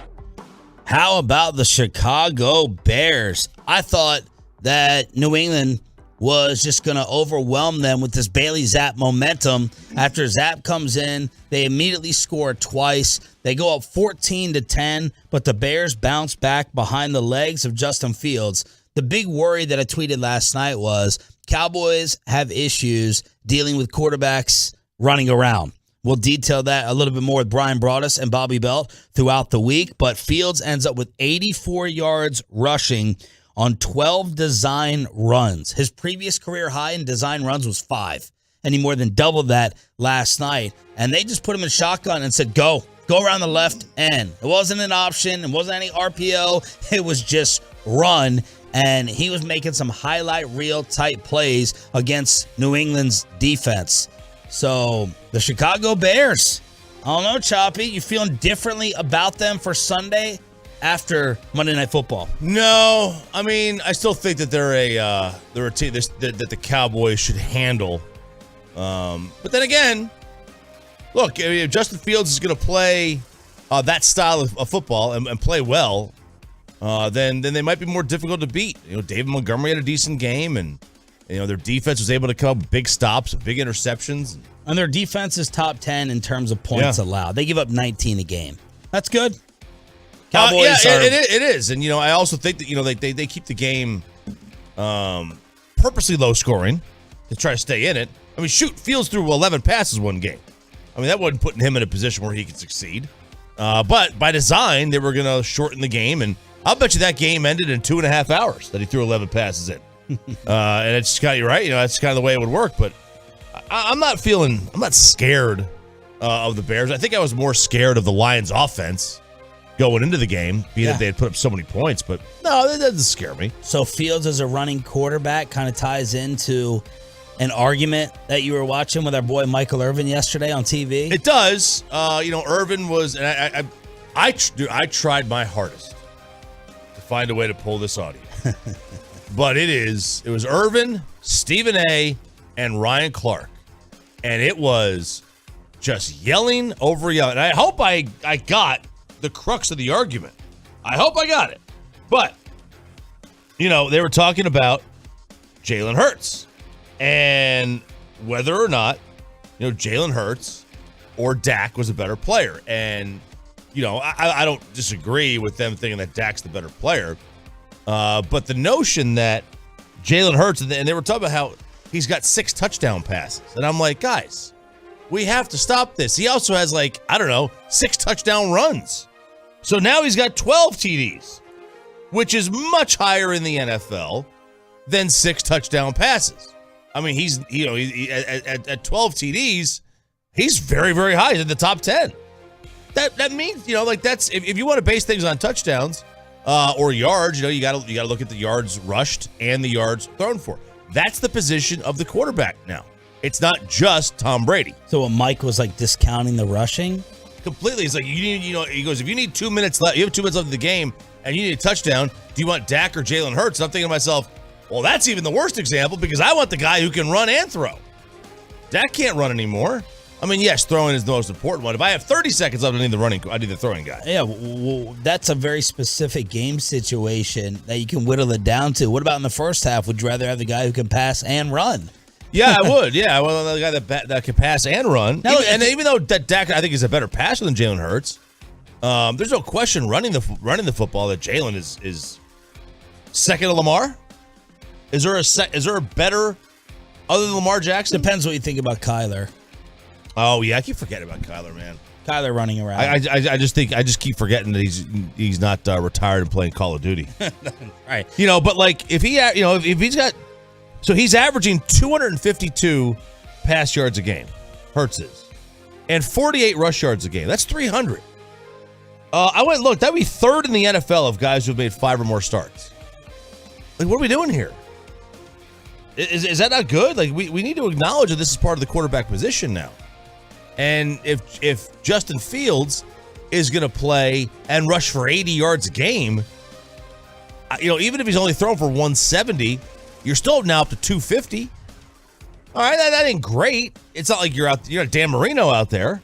How about the Chicago Bears? I thought that New England was just going to overwhelm them with this Bailey Zapp momentum. After Zapp comes in, they immediately score twice. They go up 14-10, but the Bears bounce back behind the legs of Justin Fields. The big worry that I tweeted last night was Cowboys have issues dealing with quarterbacks running around. We'll detail that a little bit more with Brian Broaddus and Bobby Belt throughout the week, but Fields ends up with 84 yards rushing on 12 design runs. His previous career high in design runs was 5, and he more than doubled that last night. And they just put him in shotgun and said, go around the left end. It wasn't an option. It wasn't any RPO. It was just run, and he was making some highlight reel type plays against New England's defense. So the Chicago Bears, I don't know, Choppy, you feeling differently about them for Sunday after Monday Night Football? No, I mean, I still think that they're a team that the Cowboys should handle. But then again, look, if Justin Fields is going to play that style of football and play well, then they might be more difficult to beat. You know, David Montgomery had a decent game, and their defense was able to come up with big stops, big interceptions. And their defense is top 10 in terms of points allowed. They give up 19 a game. That's good. Cowboys it is. And, I also think that, they keep the game purposely low scoring to try to stay in it. I mean, Fields threw 11 passes one game. I mean, that wasn't putting him in a position where he could succeed. But by design, they were going to shorten the game. And I'll bet you that game ended in 2.5 hours that he threw 11 passes in. And it's kind of, right, that's kind of the way it would work. But I'm not scared of the Bears. I think I was more scared of the Lions offense going into the game, being that they had put up so many points. But no, that doesn't scare me. So Fields as a running quarterback kind of ties into an argument that you were watching with our boy Michael Irvin yesterday on TV. It does. Irvin was, and I tried my hardest to find a way to pull this audio. But it was Irvin, Stephen A., and Ryan Clark. And it was just yelling over yelling. And I hope I got the crux of the argument. I hope I got it. But, they were talking about Jalen Hurts and whether or not, Jalen Hurts or Dak was a better player. And, I don't disagree with them thinking that Dak's the better player. But the notion that Jalen Hurts, and they were talking about how he's got 6 touchdown passes. And I'm like, guys, we have to stop this. He also has 6 touchdown runs. So now he's got 12 TDs, which is much higher in the NFL than 6 touchdown passes. I mean, he's at 12 TDs, he's very, very high. He's in the top 10. That means, that's if you want to base things on touchdowns, or yards, you got to look at the yards rushed and the yards thrown for. That's the position of the quarterback now. It's not just Tom Brady. So what Mike was discounting the rushing? Completely. It's you need, he goes, if you need 2 minutes left, you have 2 minutes left of the game and you need a touchdown, do you want Dak or Jalen Hurts? And I'm thinking to myself, well, that's even the worst example because I want the guy who can run and throw. Dak can't run anymore. I mean, yes, throwing is the most important one. If I have 30 seconds left, I need the throwing guy. Yeah, well, that's a very specific game situation that you can whittle it down to. What about in the first half? Would you rather have the guy who can pass and run? Yeah, I would. Yeah, well, the guy that can pass and run. Now, even though Dak, I think, is a better passer than Jalen Hurts, there's no question running the football that Jalen is second to Lamar. Is there a better other than Lamar Jackson? Depends what you think about Kyler. Oh yeah, I keep forgetting about Kyler, man. Kyler running around. I just keep forgetting that he's not retired and playing Call of Duty. Right. But if he's got, so he's averaging 252 pass yards a game, Hurts is, and 48 rush yards a game. That's 300. I went look. That'd be third in the NFL of guys who've made 5 or more starts. Like, what are we doing here? Is that not good? Like, we need to acknowledge that this is part of the quarterback position now. And if Justin Fields is going to play and rush for 80 yards a game, even if he's only thrown for 170, you're still now up to 250. All right, that ain't great. It's not like you're not Dan Marino out there.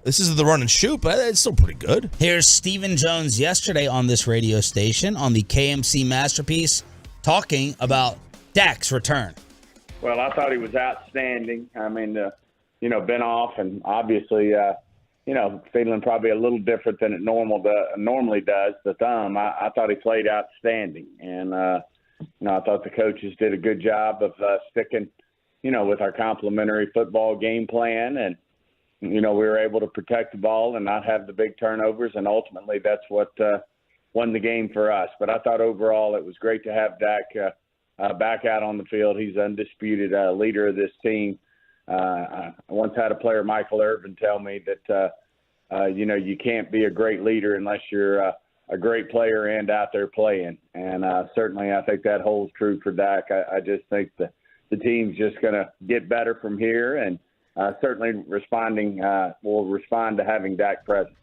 This isn't the run and shoot, but it's still pretty good. Here's Stephen Jones yesterday on this radio station on the KMC Masterpiece talking about Dak's return. Well, I thought he was outstanding. I mean, been off and obviously, feeling probably a little different than it normally does, the thumb. I thought he played outstanding. And, I thought the coaches did a good job of sticking, with our complimentary football game plan. And, we were able to protect the ball and not have the big turnovers. And ultimately, that's what won the game for us. But I thought overall it was great to have Dak back out on the field. He's undisputed leader of this team. I once had a player, Michael Irvin, tell me that, you can't be a great leader unless you're a great player and out there playing. And certainly I think that holds true for Dak. I just think the team's just going to get better from here, and certainly will respond to having Dak present.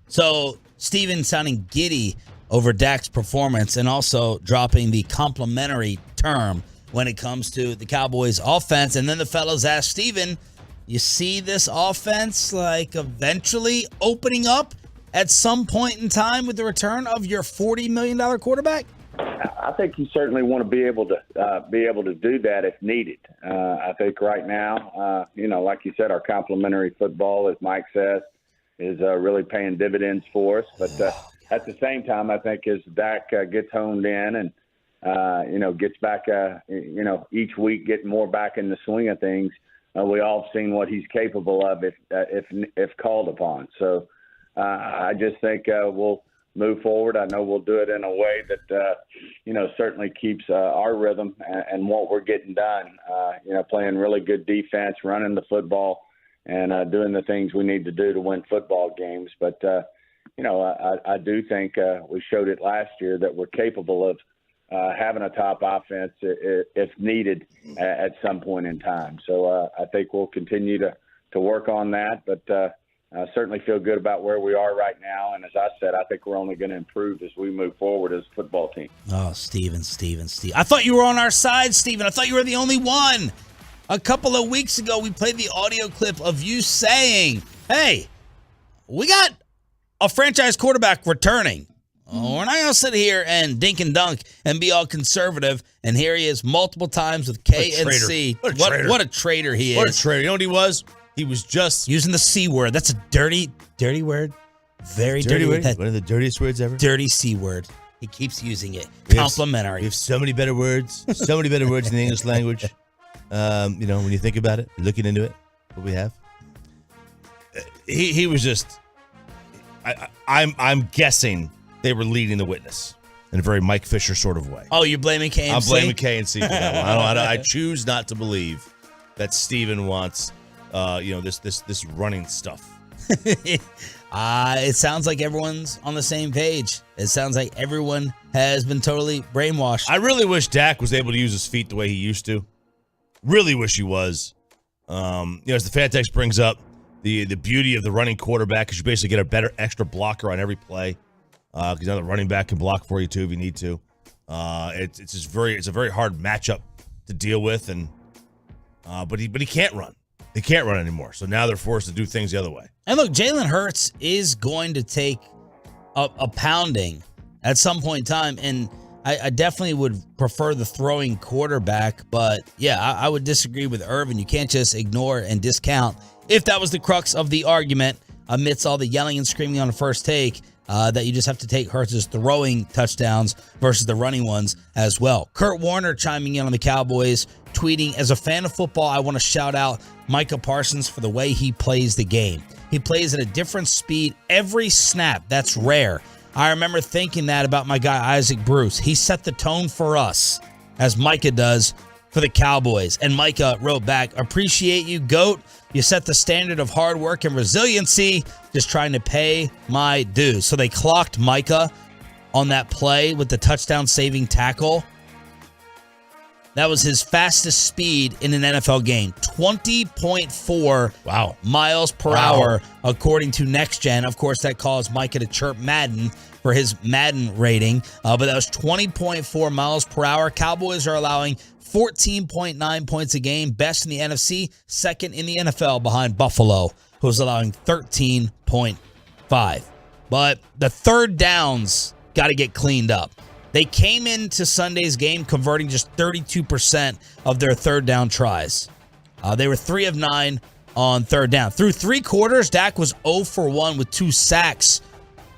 So Steven sounding giddy over Dak's performance and also dropping the complimentary term when it comes to the Cowboys offense. And then the fellows asked Steven, you see this offense like eventually opening up at some point in time with the return of your $40 million quarterback? I think you certainly want to be able to do that if needed. I think right now, like you said, our complimentary football, as Mike says, is really paying dividends for us. But at the same time, I think as Dak gets honed in and, gets back, each week getting more back in the swing of things, we all have seen what he's capable of if called upon. So I just think we'll move forward. I know we'll do it in a way that, certainly keeps our rhythm and what we're getting done, playing really good defense, running the football, and doing the things we need to do to win football games. But, I do think we showed it last year that we're capable of having a top offense if needed at some point in time. So I think we'll continue to work on that, but I certainly feel good about where we are right now. And as I said, I think we're only going to improve as we move forward as a football team. Oh, Steven. I thought you were on our side, Steven. I thought you were the only one. A couple of weeks ago, we played the audio clip of you saying, hey, we got a franchise quarterback returning. Oh, we're not going to sit here and dink and dunk and be all conservative. And here he is multiple times with K and C. What a traitor he is. What a traitor. You know what he was? He was just using the C word. That's a dirty word. Very dirty word. One of the dirtiest words ever. Dirty C word. He keeps using it. Complimentary. We have so many better words. So many better words in the English language. When you think about it, looking into it, what we have. He was just. I'm guessing they were leading the witness in a very Mike Fisher sort of way. Oh, you're blaming KMC? I'm blaming KMC for that one. I choose not to believe that Steven wants, this running stuff. It sounds like everyone's on the same page. It sounds like everyone has been totally brainwashed. I really wish Dak was able to use his feet the way he used to. Really wish he was. As the fan text brings up, the beauty of the running quarterback is you basically get a better extra blocker on every play. Because now the running back can block for you too if you need to. It's a very hard matchup to deal with, and but he can't run. He can't run anymore. So now they're forced to do things the other way. And look, Jalen Hurts is going to take a pounding at some point in time, and I definitely would prefer the throwing quarterback. But yeah, I would disagree with Irvin. You can't just ignore and discount. If that was the crux of the argument, amidst all the yelling and screaming on the first take, that you just have to take Hurts' throwing touchdowns versus the running ones as well. Kurt Warner chiming in on the Cowboys, tweeting, as a fan of football, I want to shout out Micah Parsons for the way he plays the game. He plays at a different speed every snap. That's rare. I remember thinking that about my guy Isaac Bruce. He set the tone for us, as Micah does for the Cowboys. And Micah wrote back, appreciate you, GOAT. You set the standard of hard work and resiliency, just trying to pay my dues. So they clocked Micah on that play with the touchdown-saving tackle. That was his fastest speed in an NFL game. 20.4 miles per hour, according to Next Gen. Of course, that caused Micah to chirp Madden for his Madden rating. But that was 20.4 miles per hour. Cowboys are allowing 14.9 points a game. Best in the NFC. Second in the NFL behind Buffalo, who's allowing 13.5. But the third downs got to get cleaned up. They came into Sunday's game converting just 32% of their third down tries. They were 3 of 9 on third down. Through 3 quarters, Dak was 0 for 1 with 2 sacks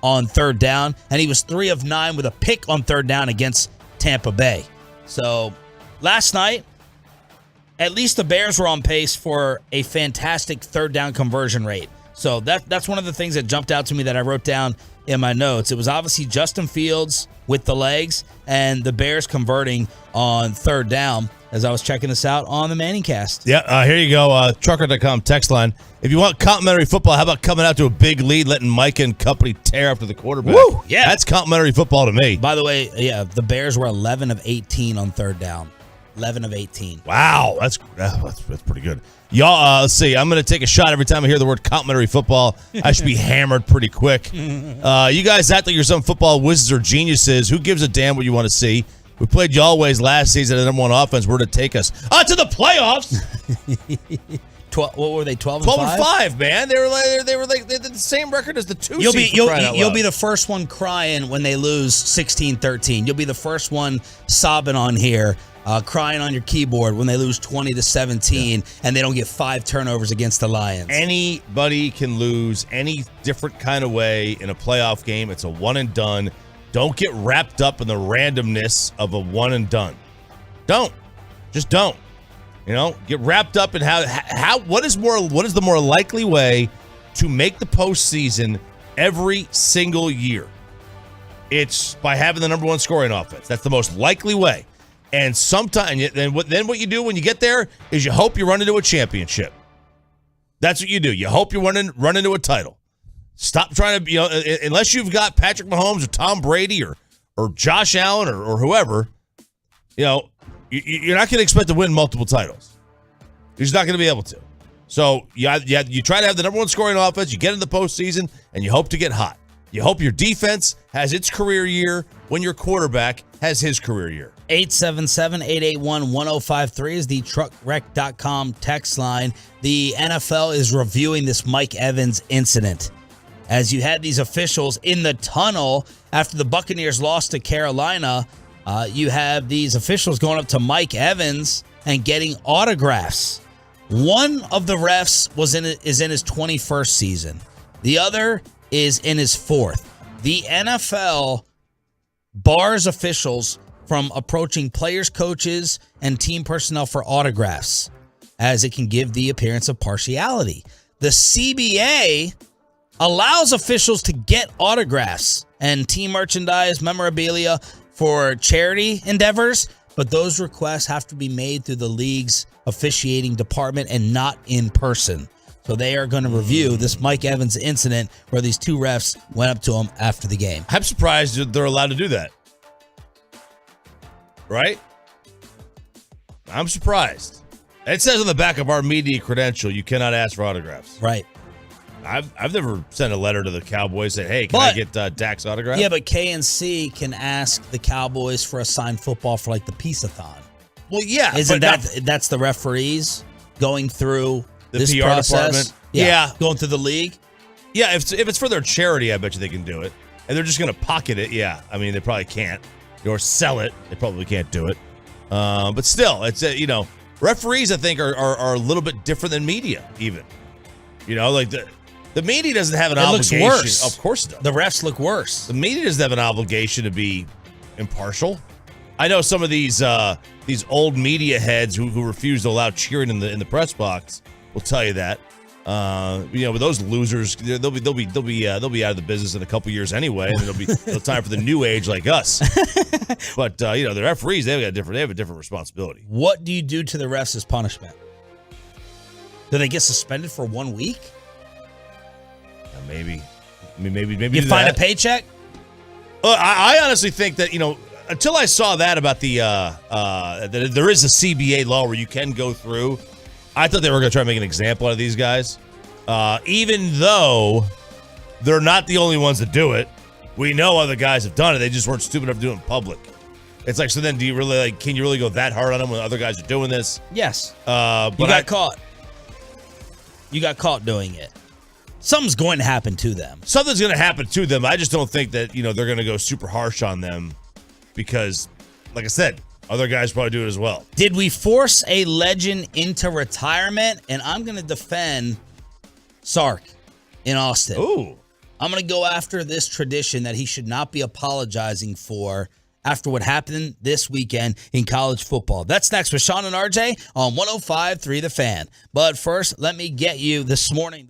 on third down, and he was 3 of 9 with a pick on third down against Tampa Bay. So last night, at least the Bears were on pace for a fantastic third down conversion rate. So that's one of the things that jumped out to me that I wrote down in my notes. It was obviously Justin Fields with the legs and the Bears converting on third down as I was checking this out on the Manningcast. Yeah, here you go. Trucker.com text line. If you want complimentary football, how about coming out to a big lead, letting Micah and company tear up to the quarterback? Woo! Yeah. That's complimentary football to me. By the way, yeah, the Bears were 11 of 18 on third down. 11 of 18. Wow, that's pretty good. Y'all, let's see. I'm going to take a shot every time I hear the word complimentary football. I should be hammered pretty quick. You guys act like you're some football wizards or geniuses. Who gives a damn what you want to see? We played you always last season at number 1 offense. Where to take us? To the playoffs. What were they? 12 and 5, man. They were like they did the same record as the 2 You'll seed. You'll be the first one crying when they lose 16-13. You'll be the first one sobbing on here. Crying on your keyboard when they lose 20-17 and they don't get 5 turnovers against the Lions. Anybody can lose any different kind of way in a playoff game. It's a one and done. Don't get wrapped up in the randomness of a one and done. Just don't. Get wrapped up in what is the more likely way to make the postseason every single year? It's by having the number 1 scoring offense. That's the most likely way. And sometimes, then what you do when you get there is you hope you run into a championship. That's what you do. You hope you run into a title. Stop trying to, unless you've got Patrick Mahomes or Tom Brady or Josh Allen or whoever, you're not going to expect to win multiple titles. You're just not going to be able to. So you try to have the number 1 scoring offense, you get in the postseason, and you hope to get hot. You hope your defense has its career year when your quarterback has his career year. 877-881-1053 is the truckwreck.com text line. The NFL is reviewing this Mike Evans incident. As you had these officials in the tunnel after the Buccaneers lost to Carolina, you have these officials going up to Mike Evans and getting autographs. One of the refs is in his 21st season. The other is in his 4th. The NFL bars officials from approaching players, coaches, and team personnel for autographs, as it can give the appearance of partiality. The CBA allows officials to get autographs and team merchandise, memorabilia for charity endeavors, but those requests have to be made through the league's officiating department and not in person. So they are going to review this Mike Evans incident where these 2 refs went up to him after the game. I'm surprised they're allowed to do that. Right? I'm surprised. It says on the back of our media credential, you cannot ask for autographs. Right. I've never sent a letter to the Cowboys saying, hey, can I get Dak's autograph? Yeah, but KNC can ask the Cowboys for a signed football for like the Peace-a-thon. Well, yeah. That's the referees going through this PR process? department? Yeah. Going through the league? Yeah, if it's for their charity, I bet you they can do it. And they're just going to pocket it. Yeah. I mean, they probably can't. Or sell it. They probably can't do it. But still, it's referees, I think, are a little bit different than media, even. Like the media doesn't have an obligation. It looks worse. Of course it does. The refs look worse. The media doesn't have an obligation to be impartial. I know some of these old media heads who refuse to allow cheering in the press box will tell you that. With those losers, they'll be out of the business in a couple years anyway, and it'll time for the new age like us. But the referees, they have a different responsibility. What do you do to the refs as punishment? Do they get suspended for 1 week? Maybe. Maybe you find a paycheck. I honestly think that, until I saw that about that there is a CBA law where you can go through, I thought they were going to try to make an example out of these guys. Even though they're not the only ones that do it. We know other guys have done it. They just weren't stupid enough to do it in public. It's like, so then do you really, can you really go that hard on them when other guys are doing this? Yes. But you got caught. You got caught doing it. Something's going to happen to them. Something's going to happen to them. I just don't think that, they're going to go super harsh on them because, like I said, other guys probably do it as well. Did we force a legend into retirement? And I'm going to defend Sark in Austin. Ooh. I'm going to go after this tradition that he should not be apologizing for after what happened this weekend in college football. That's next with Sean and RJ on 105.3 The Fan. But first, let me get you this morning.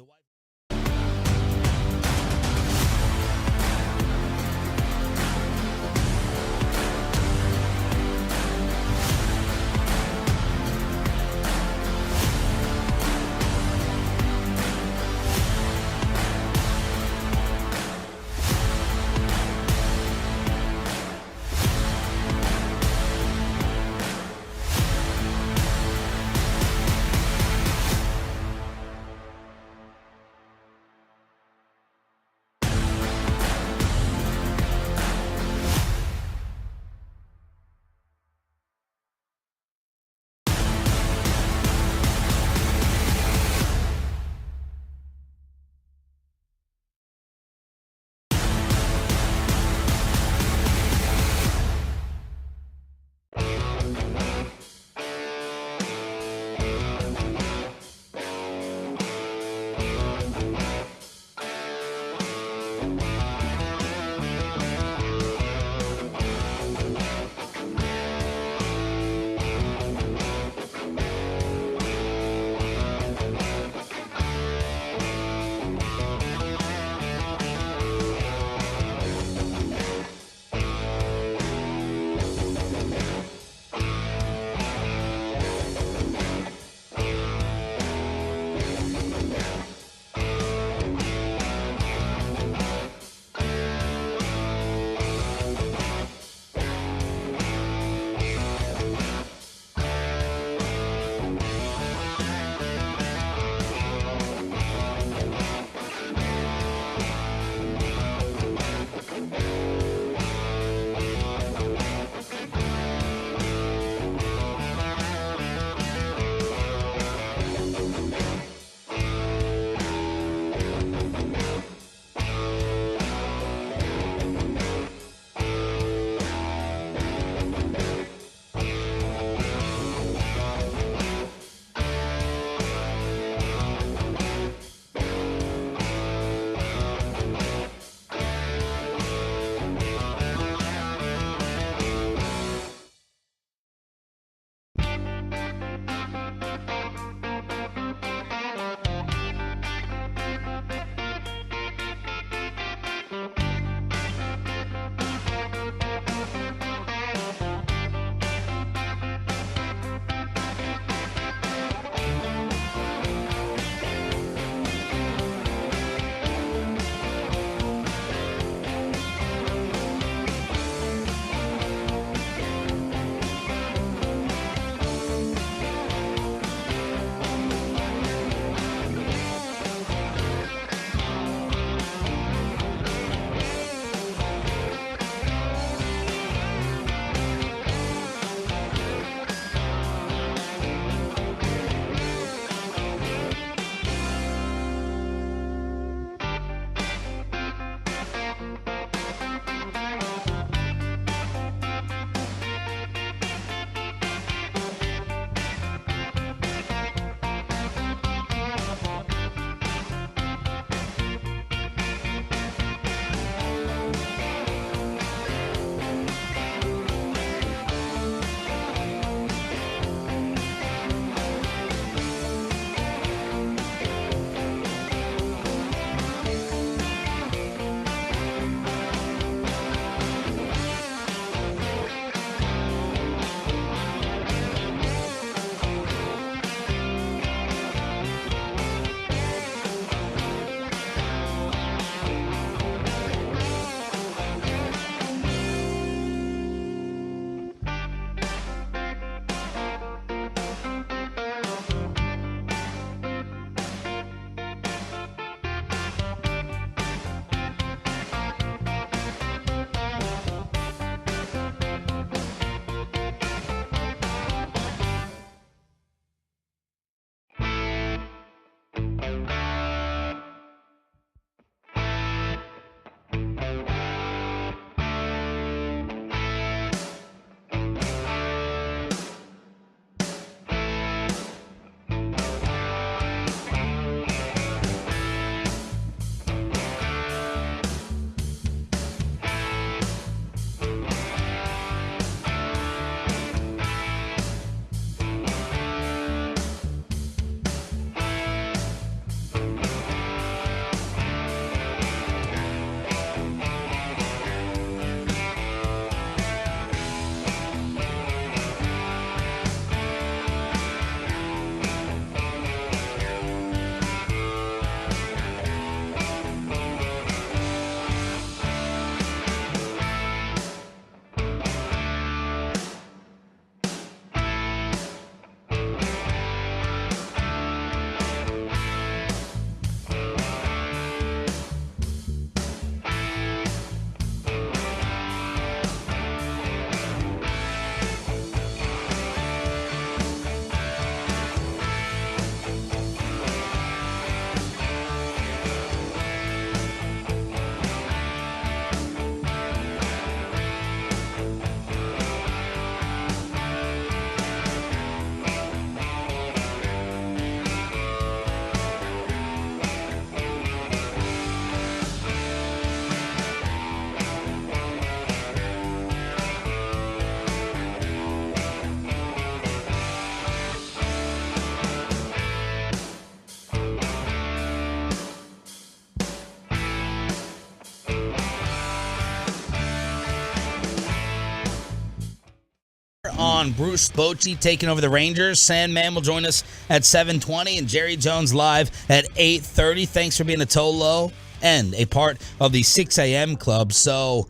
on Bruce Bochy taking over the Rangers. Sandman will join us at 7:20 and Jerry Jones live at 8:30. Thanks for being a Tolo and a part of the 6 a.m. club. So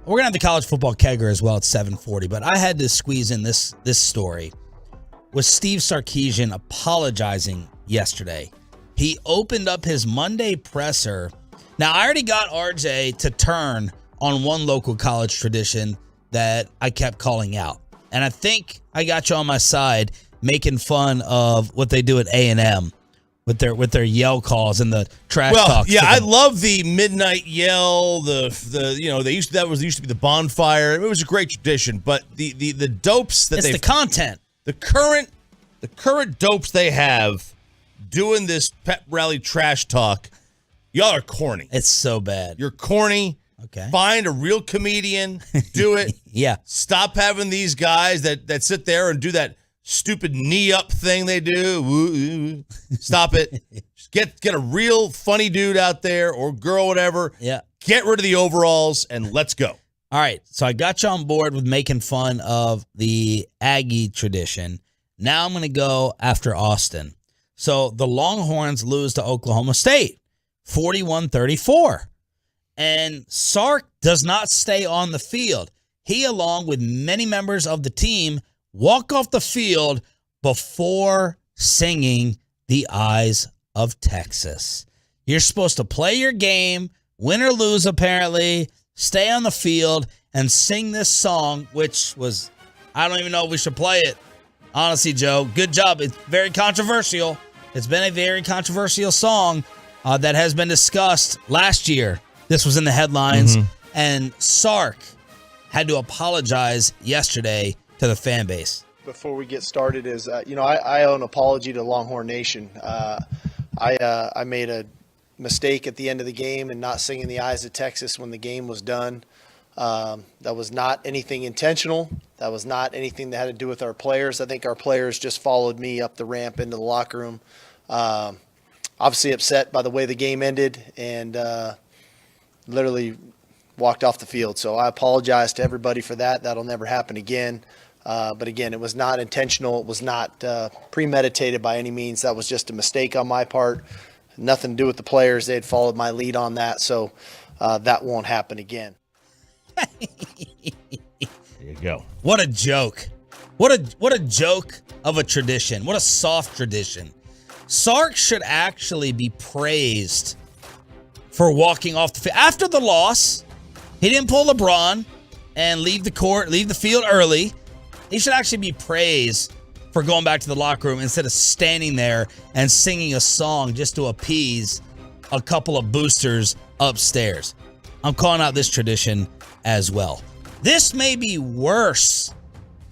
we're going to have the college football kegger as well at 7:40. But I had to squeeze in this story with Steve Sarkisian apologizing yesterday. He opened up his Monday presser. Now, I already got RJ to turn on one local college tradition that I kept calling out. And I think I got you on my side making fun of what they do at A&M with their yell calls and the trash talk. Yeah, I love the midnight yell, they used to be the bonfire. It was a great tradition, but the dopes that it's the content. The current dopes they have doing this pep rally trash talk, y'all are corny. It's so bad. You're corny. Okay. Find a real comedian. Do it. Yeah. Stop having these guys that sit there and do that stupid knee up thing they do. Stop it. Just get a real funny dude out there or girl, whatever. Yeah. Get rid of the overalls and let's go. All right. So I got you on board with making fun of the Aggie tradition. Now I'm going to go after Austin. So the Longhorns lose to Oklahoma State, 41-34. And Sark does not stay on the field. He, along with many members of the team, walk off the field before singing The Eyes of Texas. You're supposed to play your game, win or lose apparently, stay on the field, and sing this song, which was, I don't even know if we should play it. Honestly, Joe, good job. It's very controversial. It's been a very controversial song that has been discussed last year. This was in the headlines, and Sark had to apologize yesterday to the fan base. Before we get started is, I owe an apology to Longhorn Nation. I made a mistake at the end of the game and not singing The Eyes of Texas when the game was done. That was not anything intentional. That was not anything that had to do with our players. I think our players just followed me up the ramp into the locker room. Obviously upset by the way the game ended and literally walked off the field. So I apologize to everybody for that. That'll never happen again. But again, it was not intentional. It was not premeditated by any means. That was just a mistake on my part. Nothing to do with the players. They had followed my lead on that. So that won't happen again. There you go. What a joke. What a joke of a tradition. What a soft tradition. Sark should actually be praised for walking off the field. After the loss, he didn't pull LeBron and leave the field early. He should actually be praised for going back to the locker room instead of standing there and singing a song just to appease a couple of boosters upstairs. I'm calling out this tradition as well. This may be worse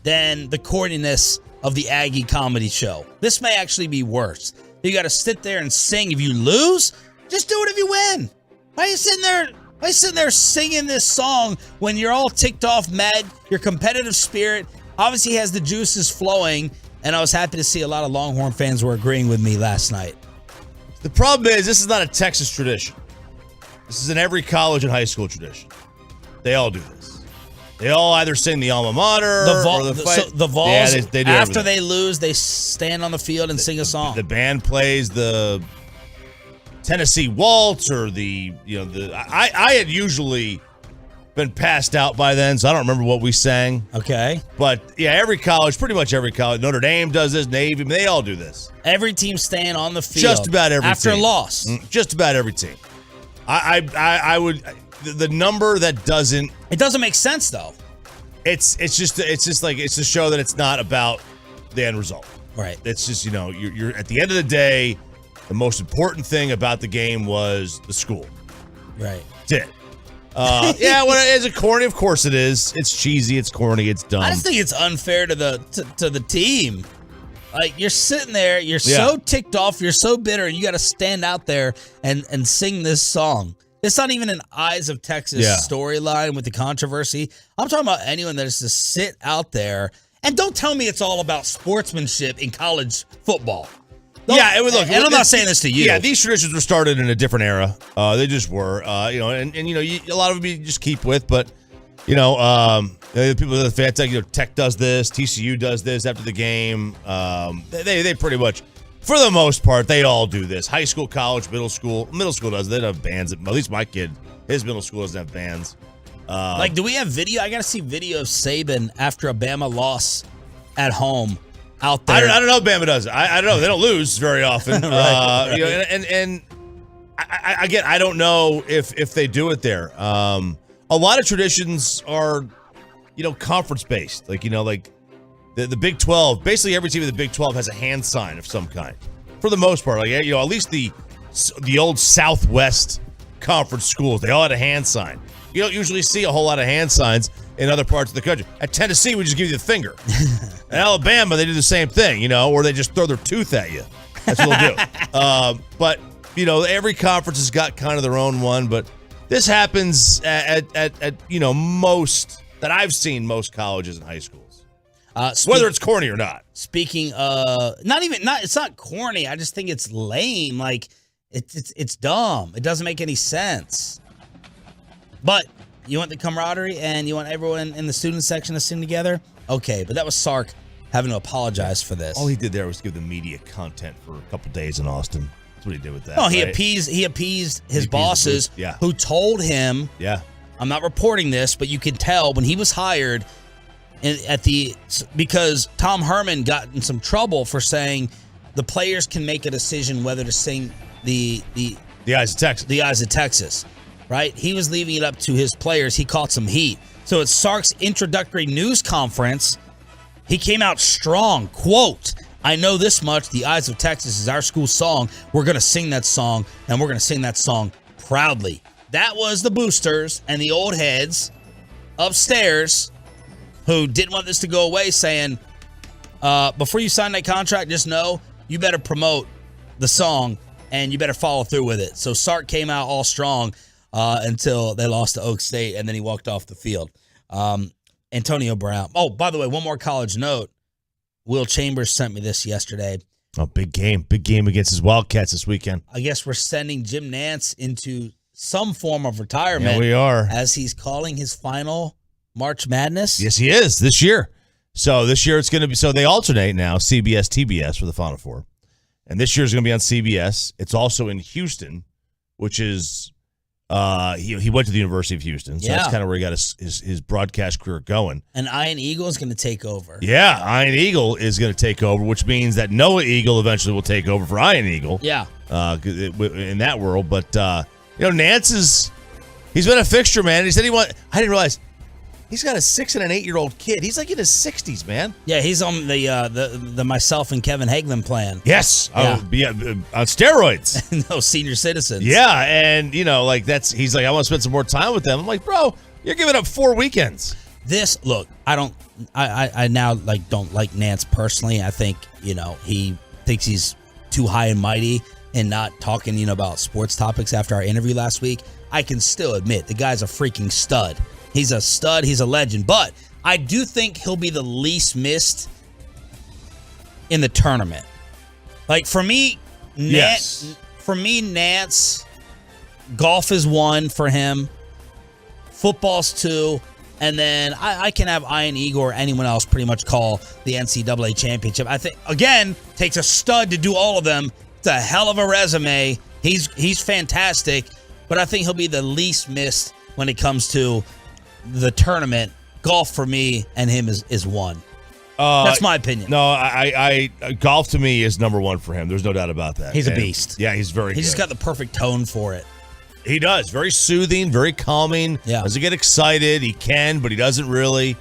than the corniness of the Aggie comedy show. This may actually be worse. You got to sit there and sing. If you lose, just do it if you win. Why are you sitting there singing this song when you're all ticked off, mad? Your competitive spirit obviously has the juices flowing, and I was happy to see a lot of Longhorn fans were agreeing with me last night. The problem is this is not a Texas tradition. This is an every college and high school tradition. They all do this. They all either sing the alma mater or the fight. So the Vols, yeah, they do after everything. they lose, they stand on the field and sing a song. The band plays the Tennessee Waltz or I had usually been passed out by then, so I don't remember what we sang. Okay. But yeah, pretty much every college. Notre Dame does this, Navy, they all do this. Every team staying on the field. Just about every after team. a loss. Just about every team. I would the number that doesn't. It doesn't make sense though. It's just like it's to show that it's not about the end result. Right. It's just you're at the end of the day, the most important thing about the game was the school. Right. Did. Yeah, is it corny? Of course it is. It's cheesy. It's corny. It's dumb. I just think it's unfair to the team. Like, you're sitting there, you're so ticked off, you're so bitter, and you got to stand out there and sing this song. It's not even an Eyes of Texas storyline with the controversy. I'm talking about anyone that is to sit out there. And don't tell me it's all about sportsmanship in college football. Look, and I'm not saying this to you. Yeah, these traditions were started in a different era. They just were, a lot of them you just keep with. But People in the fan tech, Tech does this, TCU does this after the game. They pretty much, for the most part, they all do this. High school, college, middle school. Middle school does. They don't have bands. At least my kid, his middle school doesn't have bands. Do we have video? I got to see video of Saban after a Bama loss at home out there. I don't know if Bama does it. I don't know. They don't lose very often. Right. I don't know if they do it there. A lot of traditions are, conference based. Like the Big 12. Basically, every team in the Big 12 has a hand sign of some kind, for the most part. At least the old Southwest Conference schools, they all had a hand sign. You don't usually see a whole lot of hand signs in other parts of the country. At Tennessee, we just give you the finger. At Alabama, they do the same thing, or they just throw their tooth at you. That's what they'll do. But every conference has got kind of their own one. But this happens at most that I've seen most colleges and high schools. Whether it's corny or not. Speaking it's not corny. I just think it's lame. Like it's dumb. It doesn't make any sense. But you want the camaraderie and you want everyone in the student section to sing together? Okay, but that was Sark having to apologize for this. All he did there was give the media content for a couple days in Austin. That's what he did with that. No, he appeased his bosses who told him, I'm not reporting this, but you can tell when he was hired because Tom Herman got in some trouble for saying the players can make a decision whether to sing the Eyes of Texas. The Eyes of Texas. Right? He was leaving it up to his players. He caught some heat. So at Sark's introductory news conference, he came out strong. Quote, I know this much. The Eyes of Texas is our school song. We're going to sing that song, and we're going to sing that song proudly. That was the boosters and the old heads upstairs who didn't want this to go away saying, before you sign that contract, just know you better promote the song and you better follow through with it. So Sark came out all strong until they lost to Oak State, and then he walked off the field. Antonio Brown. Oh, by the way, one more college note. Will Chambers sent me this yesterday. Oh, big game. Big game against his Wildcats this weekend. I guess we're sending Jim Nantz into some form of retirement. Yeah, we are. As he's calling his final March Madness. Yes, he is this year. So this year it's going to be, so they alternate now, CBS, TBS for the Final Four. And this year is going to be on CBS. It's also in Houston, which is, he went to the University of Houston. So that's kind of where he got his broadcast career going. And Ian Eagle is going to take over. Yeah, Ian Eagle is going to take over, which means that Noah Eagle eventually will take over for Ian Eagle. Yeah. In that world. But, Nance he's been a fixture, man. He said I didn't realize, he's got a 6 and an 8-year-old kid. He's like in his 60s, man. Yeah, he's on the myself and Kevin Hagelin plan. Yes. Yeah. On steroids. No, senior citizens. Yeah, and he's like, I want to spend some more time with them. I'm like, bro, you're giving up 4 weekends. I now don't like Nance personally. I think, he thinks he's too high and mighty and not talking, about sports topics after our interview last week. I can still admit the guy's a freaking stud. He's a stud. He's a legend. But I do think he'll be the least missed in the tournament. Like, for me, Nance, golf is 1 for him. Football's 2. And then I can have Ian Eagle or anyone else pretty much call the NCAA championship. I think, again, takes a stud to do all of them. It's a hell of a resume. He's fantastic. But I think he'll be the least missed when it comes to the tournament. Golf for me and him is 1. That's my opinion. No, I golf to me is number 1 for him. There's no doubt about that. He's a beast. Yeah, he's very good. He's just got the perfect tone for it. He does. Very soothing, very calming. Yeah. Doesn't get excited. He can, but he doesn't really.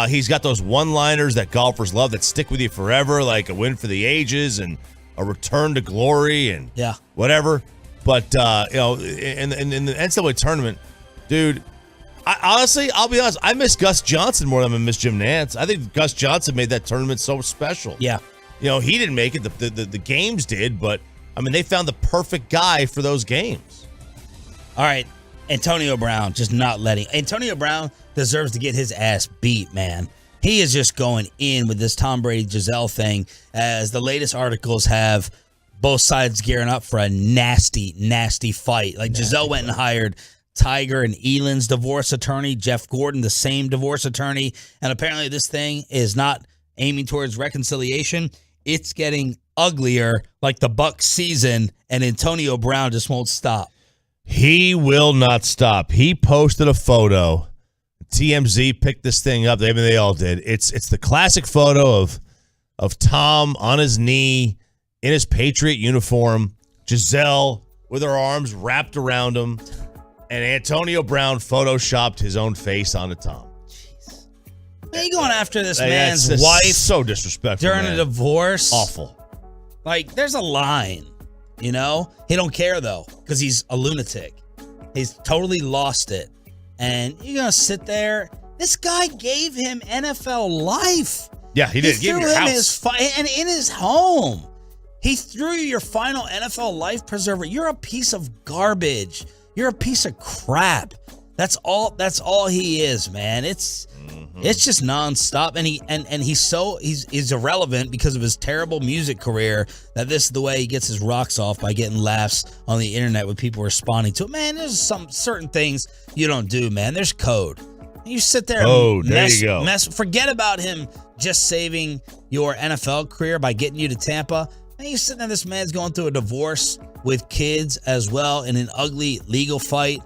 He's got those one-liners that golfers love that stick with you forever, like a win for the ages and a return to glory and whatever. But, in the NCAA tournament, dude, I'll be honest, I miss Gus Johnson more than I miss Jim Nance. I think Gus Johnson made that tournament so special. Yeah. He didn't make it. The games did, but, they found the perfect guy for those games. All right, Antonio Brown, Antonio Brown deserves to get his ass beat, man. He is just going in with this Tom Brady-Giselle thing, as the latest articles have both sides gearing up for a nasty, nasty fight. Like, Giselle went and hired Tiger and Elon's divorce attorney, Jeff Gordon, the same divorce attorney. And apparently this thing is not aiming towards reconciliation. It's getting uglier like the Bucs season, and Antonio Brown just won't stop. He will not stop. He posted a photo. TMZ picked this thing up. I mean, they all did. It's the classic photo of Tom on his knee in his Patriot uniform, Giselle with her arms wrapped around him, and Antonio Brown photoshopped his own face onto Tom. Jeez. Why are you going after this man's wife? So disrespectful during a divorce. Awful. Like, there's a line, you know? He don't care, though, because he's a lunatic. He's totally lost it. And you're going to sit there. This guy gave him NFL life. Yeah, he did. He gave him your house. And in his home. He threw you your final NFL life preserver. You're a piece of garbage. You're a piece of crap. That's all he is, man. It's just nonstop. And he's irrelevant because of his terrible music career, that this is the way he gets his rocks off, by getting laughs on the internet with people responding to it. Man, there's some certain things you don't do, man. There's code. You sit there and forget about him just saving your NFL career by getting you to Tampa. And you sitting there, this man's going through a divorce with kids as well in an ugly legal fight.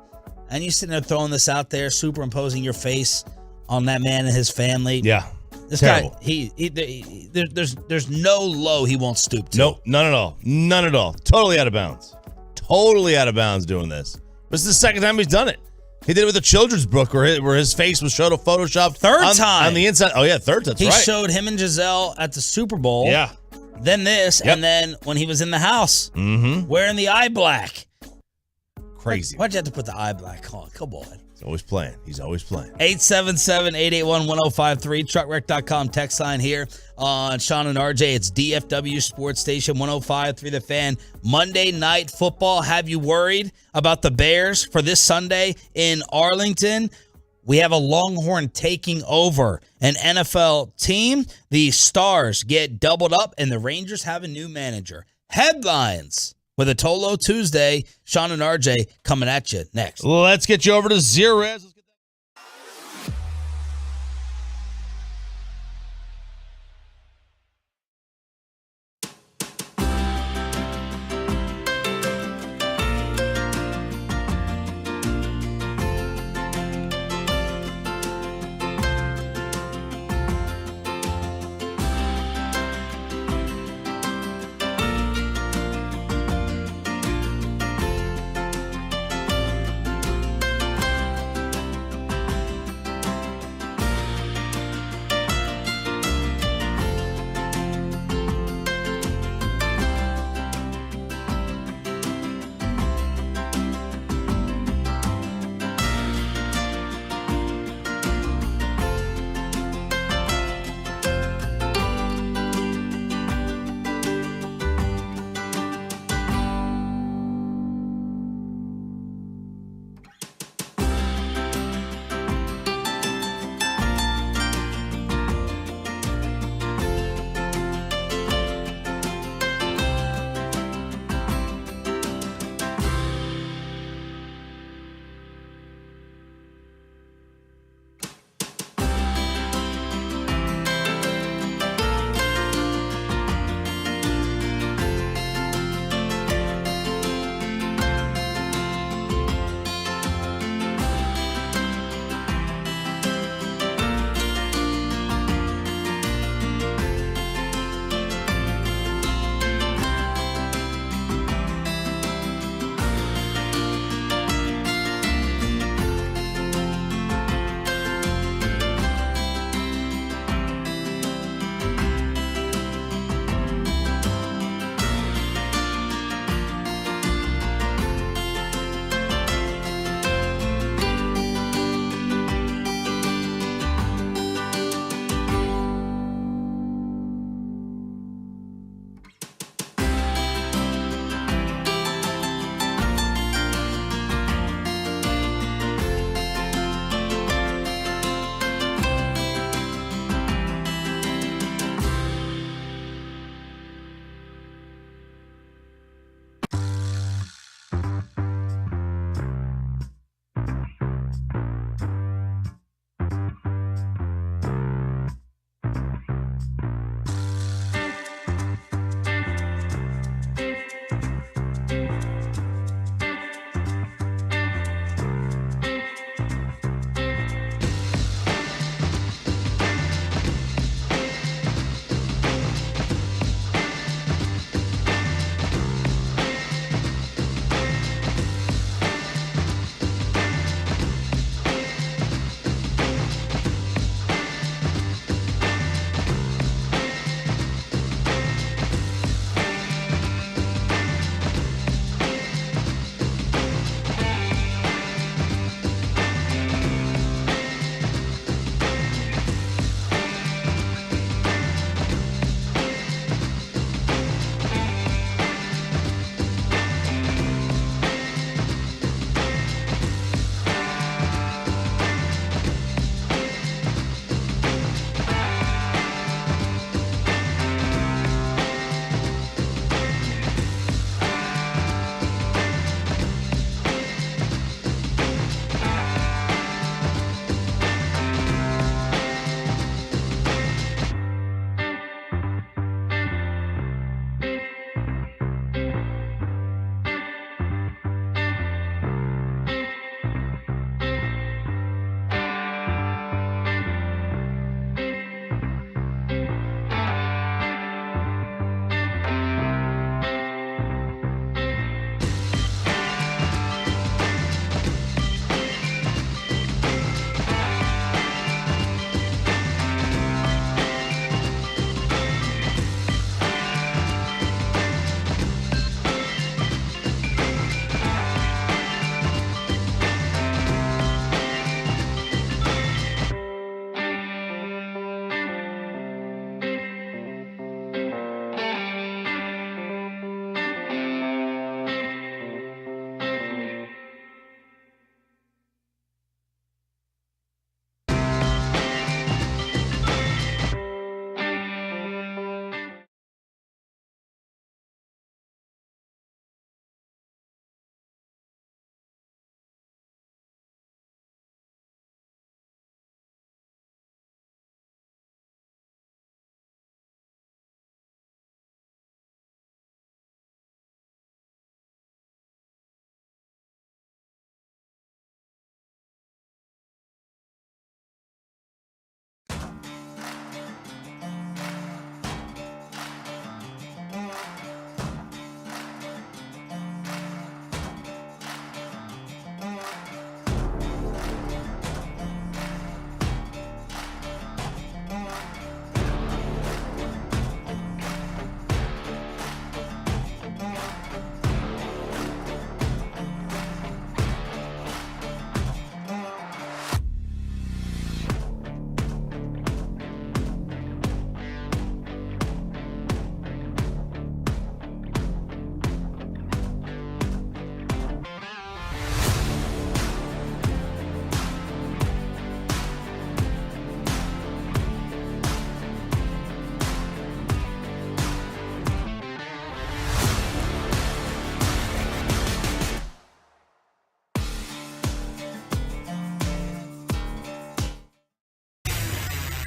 And you sitting there throwing this out there, superimposing your face on that man and his family. Yeah. This terrible guy, there's no low he won't stoop to. Nope, none at all. None at all. Totally out of bounds. Totally out of bounds doing this. This is the second time he's done it. He did it with a children's book where his face was showed a Photoshop. Third time. On the inside. Oh, yeah, third. That's right. He showed him and Giselle at the Super Bowl. Yeah. Then this, and then when he was in the house, wearing the eye black. Crazy. Why'd you have to put the eye black on? Come on. He's always playing. He's always playing. 877-881-1053. Truckwreck.com text line here on Sean and RJ. It's DFW Sports Station 105.3 The Fan. Monday Night Football. Have you worried about the Bears for this Sunday in Arlington? We have a Longhorn taking over an NFL team. The Stars get doubled up, and the Rangers have a new manager. Headlines with a Tolo Tuesday. Sean and RJ coming at you next. Let's get you over to Zerez.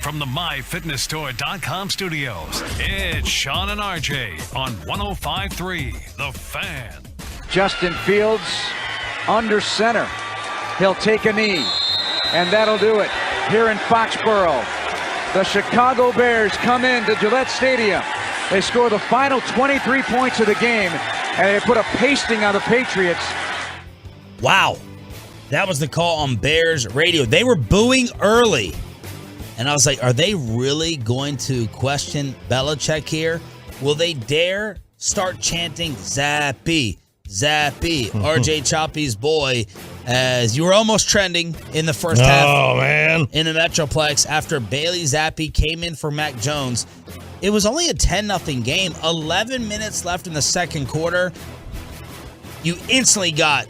From the MyFitnessStore.com studios, it's Sean and RJ on 105.3 The Fan. Justin Fields under center. He'll take a knee, and that'll do it. Here in Foxborough, the Chicago Bears come into Gillette Stadium. They score the final 23 points of the game, and they put a pasting on the Patriots. Wow. That was the call on Bears radio. They were booing early. And I was like, are they really going to question Belichick here? Will they dare start chanting Zappy, Zappy, RJ Choppy's boy, as you were almost trending in the first half. Oh, man. In the Metroplex after Bailey Zappi came in for Mac Jones. It was only a 10-0 game. 11 minutes left in the second quarter. You instantly got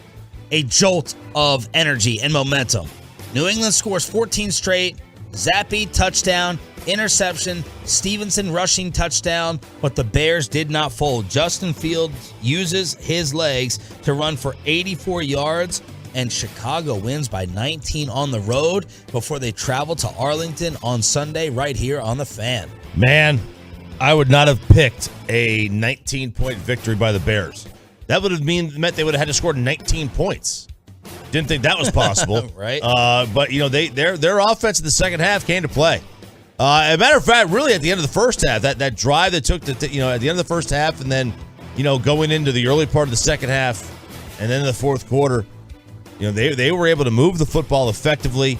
a jolt of energy and momentum. New England scores 14 straight. Zappi, touchdown, interception, Stevenson rushing touchdown, but the Bears did not fold. Justin Fields uses his legs to run for 84 yards, and Chicago wins by 19 on the road before they travel to Arlington on Sunday right here on The Fan. Man, I would not have picked a 19-point victory by the Bears. That would have meant they would have had to score 19 points. Didn't think that was possible. Right. But, you know, their offense in the second half came to play. As a matter of fact, really at the end of the first half, that drive that took, at the end of the first half and then, going into the early part of the second half and then in the fourth quarter, they were able to move the football effectively.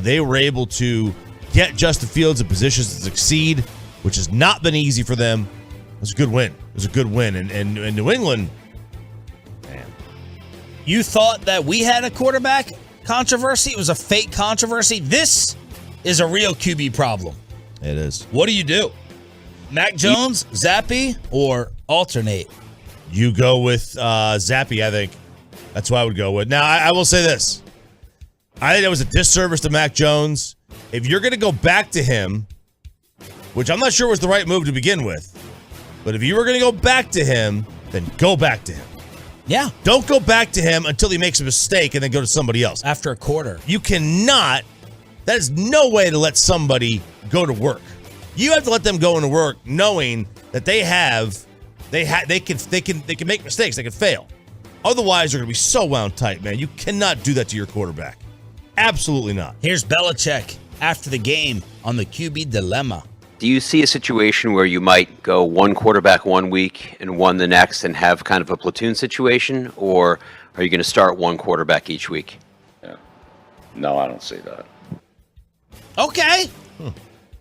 They were able to get Justin Fields in positions to succeed, which has not been easy for them. It was a good win. It was a good win. And New England, man. You thought that we had a quarterback controversy? It was a fake controversy. This is a real QB problem. It is. What do? Mac Jones, Zappy, or alternate? You go with Zappy, I think. That's what I would go with. Now, I will say this. I think that was a disservice to Mac Jones. If you're going to go back to him, which I'm not sure was the right move to begin with, but if you were going to go back to him, then go back to him. Yeah. Don't go back to him until he makes a mistake and then go to somebody else. After a quarter. You cannot. That is no way to let somebody go to work. You have to let them go into work knowing that they can make mistakes. They can fail. Otherwise, they're going to be so wound tight, man. You cannot do that to your quarterback. Absolutely not. Here's Belichick after the game on the QB dilemma. Do you see a situation where you might go one quarterback 1 week and one the next and have kind of a platoon situation? Or are you going to start one quarterback each week? Yeah. No, I don't see that. Okay.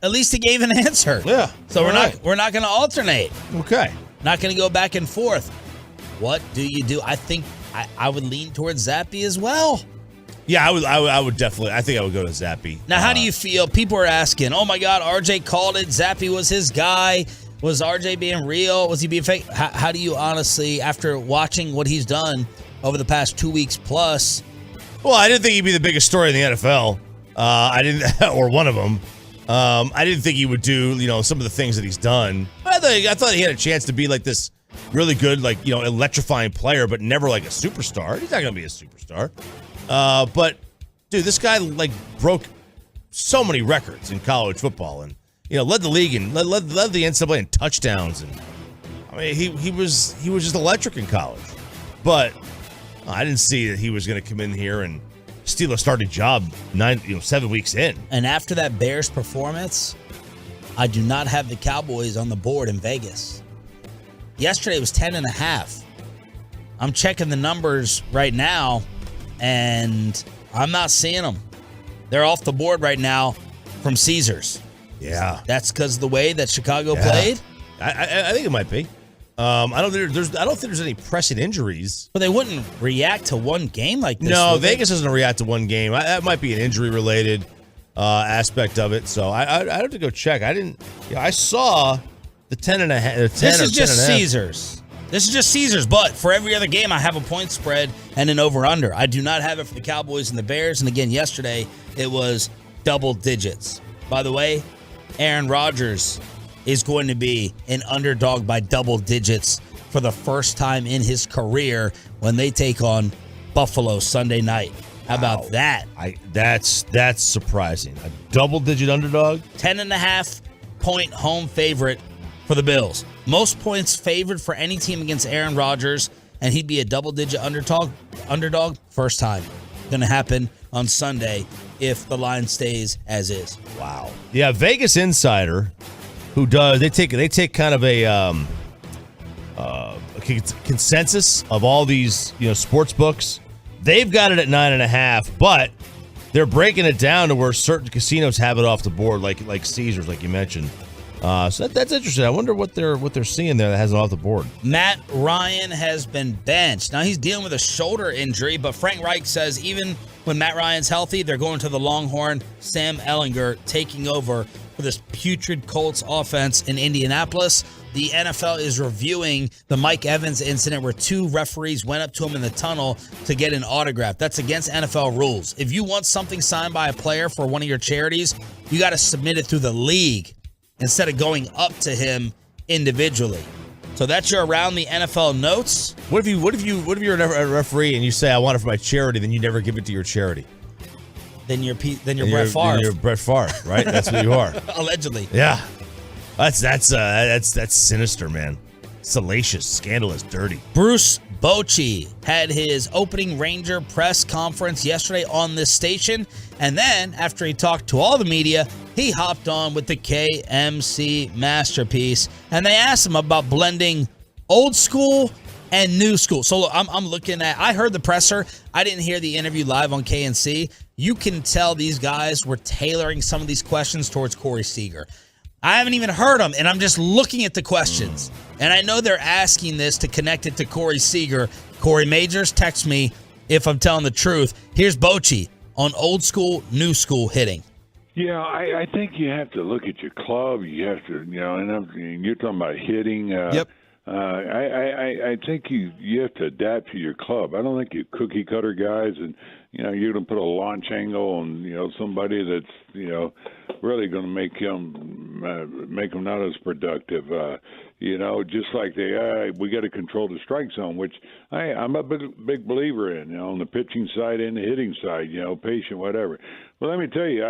At least he gave an answer. Yeah. So we're not going to alternate. Okay. Not going to go back and forth. What do you do? I think I would lean towards Zappy as well. Yeah, I would definitely. I think I would go to Zappy. Now, how do you feel? People are asking, oh my God, RJ called it. Zappy was his guy. Was RJ being real? Was he being fake? How do you honestly, after watching what he's done over the past 2 weeks plus? Well, I didn't think he'd be the biggest story in the NFL. I didn't, or one of them. I didn't think he would do, some of the things that he's done. I thought he had a chance to be like this really good, electrifying player, but never like a superstar. He's not going to be a superstar. But dude, this guy broke so many records in college football, and led the league and led the NCAA in touchdowns, and I mean he was just electric in college. But I didn't see that he was going to come in here and steal a starting job 7 weeks in. And after that Bears performance, I do not have the Cowboys on the board in Vegas. Yesterday was 10.5. I'm checking the numbers right now, and I'm not seeing them. They're off the board right now from Caesars. Yeah. That's because of the way that Chicago played? I think it might be. I don't think there's any pressing injuries. But they wouldn't react to one game like this. No, Vegas doesn't react to one game. That might be an injury-related aspect of it. So I have to go check. I saw the 10.5. This is just Caesars. This is just Caesars, but for every other game, I have a point spread and an over-under. I do not have it for the Cowboys and the Bears. And again, yesterday, it was double digits. By the way, Aaron Rodgers is going to be an underdog by double digits for the first time in his career when they take on Buffalo Sunday night. How about that? That's surprising. A double-digit underdog? 10.5-point home favorite for the Bills. Most points favored for any team against Aaron Rodgers, and he'd be a double-digit underdog first time. Going to happen on Sunday if the line stays as is. Wow. Yeah, Vegas Insider, who does they take kind of a consensus of all these sports books. They've got it at 9.5, but they're breaking it down to where certain casinos have it off the board, like Caesars, like you mentioned. So that's interesting. I wonder what they're seeing there that has it off the board. Matt Ryan has been benched. Now he's dealing with a shoulder injury, but Frank Reich says even when Matt Ryan's healthy, they're going to the Longhorn. Sam Ehlinger taking over for this putrid Colts offense in Indianapolis. The NFL is reviewing the Mike Evans incident where 2 referees went up to him in the tunnel to get an autograph. That's against NFL rules. If you want something signed by a player for one of your charities, you got to submit it through the league instead of going up to him individually. So that's your Around the NFL notes. What if you're a referee and you say, I want it for my charity, then you never give it to your charity? Then you're Brett Favre. Then you're Brett Favre, right? That's what you are. Allegedly. Yeah. That's sinister, man. Salacious, scandalous, dirty. Bruce Bochy had his opening Ranger press conference yesterday on this station, and then after he talked to all the media, he hopped on with the KMC masterpiece, and they asked him about blending old school and new school. So look, I'm looking at, I heard the presser. I didn't hear the interview live on KNC. You can tell these guys were tailoring some of these questions towards Corey Seager. I haven't even heard them, and I'm just looking at the questions. And I know they're asking this to connect it to Corey Seager. Corey Majors, text me if I'm telling the truth. Here's Bochy on old school, new school hitting. Yeah, I think you have to look at your club. You have to, and you're talking about hitting. Yep. I think you have to adapt to your club. I don't think you cookie cutter guys and you're going to put a launch angle on somebody that's really going to make them not as productive. Just like we got to control the strike zone, which I'm a big believer in. On the pitching side and the hitting side, patient, whatever. Well, let me tell you,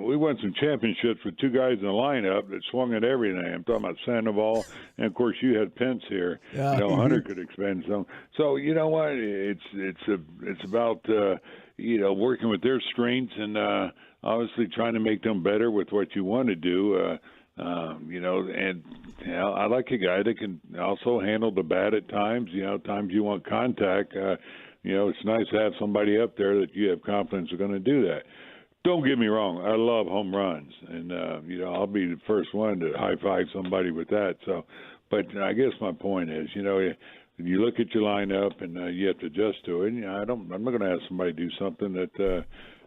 we won some championships with 2 guys in the lineup that swung at everything. I'm talking about Sandoval, and of course you had Pence here. Yeah. Hunter could expend some. So you know what? It's about working with their strengths and obviously trying to make them better with what you want to do. I like a guy that can also handle the bat at times. Times you want contact. It's nice to have somebody up there that you have confidence are going to do that. Don't get me wrong. I love home runs, and I'll be the first one to high five somebody with that. So, but I guess my point is, you look at your lineup and you have to adjust to it. I'm not going to have somebody do something that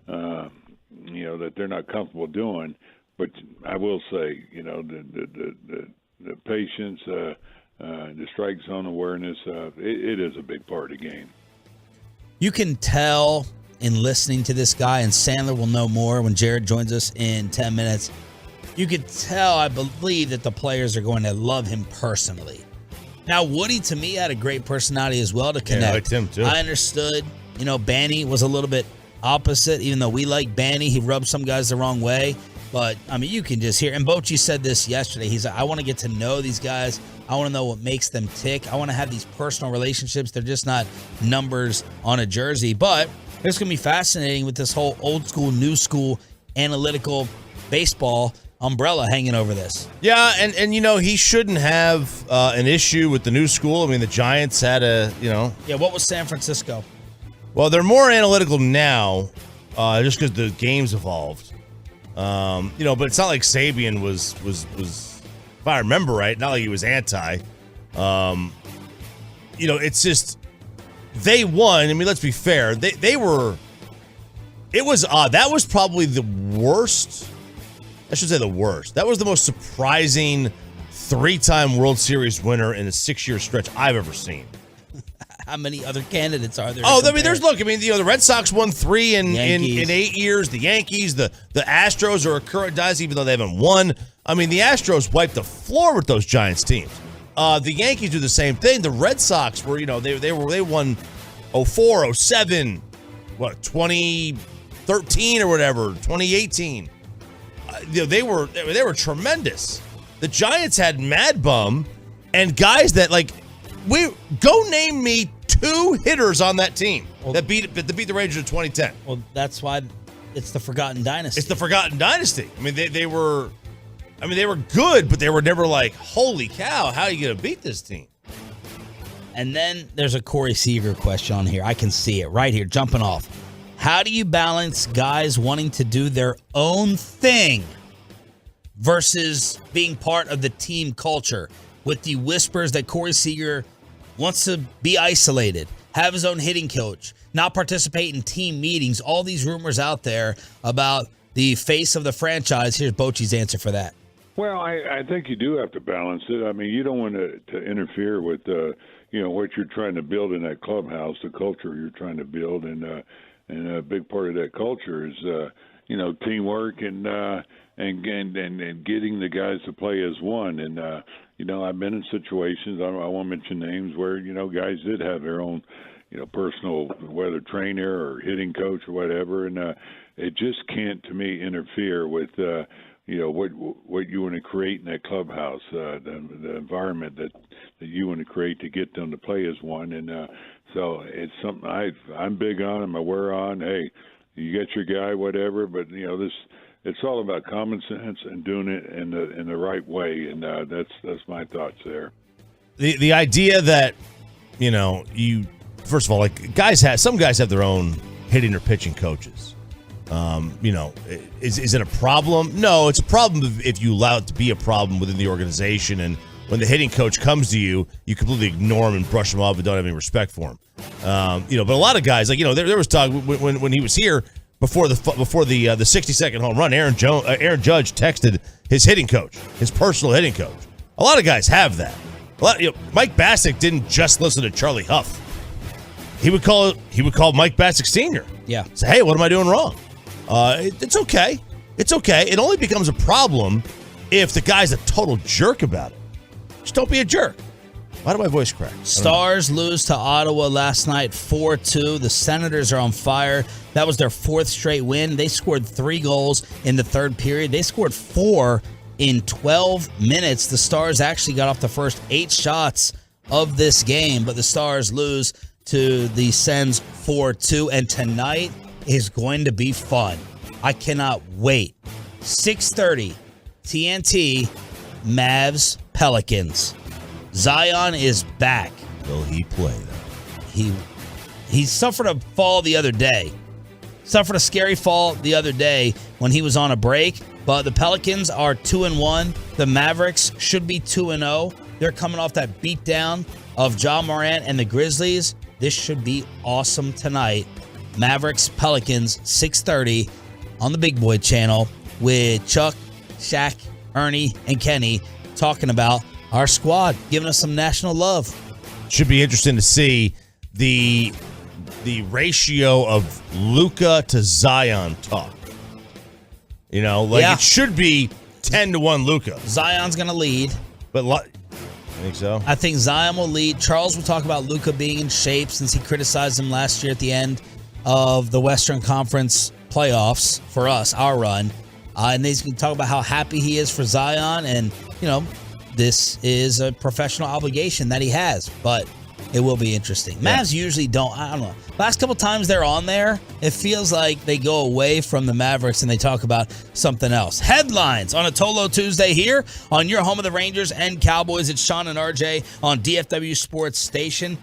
that they're not comfortable doing. But I will say, the patience, the strike zone awareness, it is a big part of the game. You can tell in listening to this guy, and Sandler will know more when Jared joins us in 10 minutes. You could tell, I believe, that the players are going to love him personally. Now, Woody, to me, had a great personality as well to connect. Yeah, I liked him, too. I understood, Banny was a little bit opposite, even though we like Banny. He rubbed some guys the wrong way. But, you can just hear. And Bochy said this yesterday. He's like, I want to get to know these guys. I want to know what makes them tick. I want to have these personal relationships. They're just not numbers on a jersey. But it's going to be fascinating with this whole old school, new school, analytical baseball umbrella hanging over this. Yeah, and he shouldn't have an issue with the new school. The Giants had Yeah, what was San Francisco? Well, they're more analytical now just because the game's evolved. But it's not like Sabian was if I remember right, not like he was anti. It's just they won. Let's be fair. They were. It was odd. That was probably the worst. I should say the worst. That was the most surprising 3-time World Series winner in a 6-year stretch I've ever seen. How many other candidates are there? The Red Sox won 3 in 8 years. The Yankees, the Astros are a current guys, even though they haven't won. The Astros wiped the floor with those Giants teams. The Yankees do the same thing. The Red Sox were, they won 04, 07, 2013 or whatever, 2018. They were tremendous. The Giants had Mad Bum and guys that name me 2 hitters on that team that beat the Rangers in 2010. Well, that's why it's the Forgotten Dynasty. It's the Forgotten Dynasty. I mean, they were good, but they were never like, holy cow, how are you going to beat this team? And then there's a Corey Seager question on here. I can see it right here, jumping off. How do you balance guys wanting to do their own thing versus being part of the team culture with the whispers that Corey Seager wants to be isolated, have his own hitting coach, not participate in team meetings, all these rumors out there about the face of the franchise? Here's Bochy's answer for that. Well, I think you do have to balance it. I mean, you don't want to interfere with, what you're trying to build in that clubhouse, the culture you're trying to build. And a big part of that culture is, teamwork and getting the guys to play as one. And, I've been in situations, I won't mention names, where, guys did have their own, personal, whether trainer or hitting coach or whatever. And it just can't, to me, interfere with, what you want to create in that clubhouse, the environment that you want to create to get them to play as one. And so it's something I'm big on, I'm aware on. Hey, you get your guy, whatever, but it's all about common sense and doing it in the right way. And that's my thoughts there. The idea that you first of all, some guys have their own hitting or pitching coaches. Is it a problem? No, it's a problem if you allow it to be a problem within the organization. And when the hitting coach comes to you, you completely ignore him and brush him off and don't have any respect for him. But a lot of guys, there was talk when he was here before the 60-second home run. Aaron Judge texted his hitting coach, his personal hitting coach. A lot of guys have that. Mike Bassick didn't just listen to Charlie Huff. He would call Mike Bassick Sr. Yeah. Say, hey, what am I doing wrong? It's okay. It's okay. It only becomes a problem if the guy's a total jerk about it. Just don't be a jerk. Why do my voice crack? Stars lose to Ottawa last night 4-2. The Senators are on fire. That was their 4th straight win. They scored 3 goals in the 3rd period. They scored 4 in 12 minutes. The Stars actually got off the first 8 shots of this game, but the Stars lose to the Sens 4-2. And tonight is going to be fun. I cannot wait. 6:30, TNT, Mavs, Pelicans. Zion is back. Will he play, though? He suffered a fall the other day. Suffered a scary fall the other day when he was on a break. But the Pelicans are 2-1. The Mavericks should be 2-0. They're coming off that beatdown of Ja Morant and the Grizzlies. This should be awesome tonight. Mavericks, Pelicans, 6:30 on the Big Boy channel with Chuck, Shaq, Ernie, and Kenny talking about our squad, giving us some national love. Should be interesting to see the ratio of Luka to Zion talk. It should be 10-1 Luka. Zion's going to lead. But I think so. I think Zion will lead. Charles will talk about Luka being in shape since he criticized him last year at the end of the Western Conference playoffs for us, our run. And he's going to talk about how happy he is for Zion. And, this is a professional obligation that he has. But it will be interesting. Yeah. Mavs usually don't. I don't know. Last couple times they're on there, it feels like they go away from the Mavericks and they talk about something else. Headlines on a Tolo Tuesday here on your home of the Rangers and Cowboys. It's Sean and RJ on DFW Sports Station.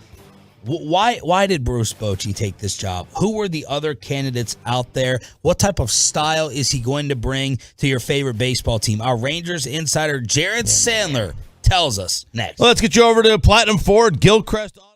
Why did Bruce Bochy take this job? Who were the other candidates out there? What type of style is he going to bring to your favorite baseball team? Our Rangers insider Jared Sandler tells us next. Well, let's get you over to Platinum Ford, Gilchrist Auto.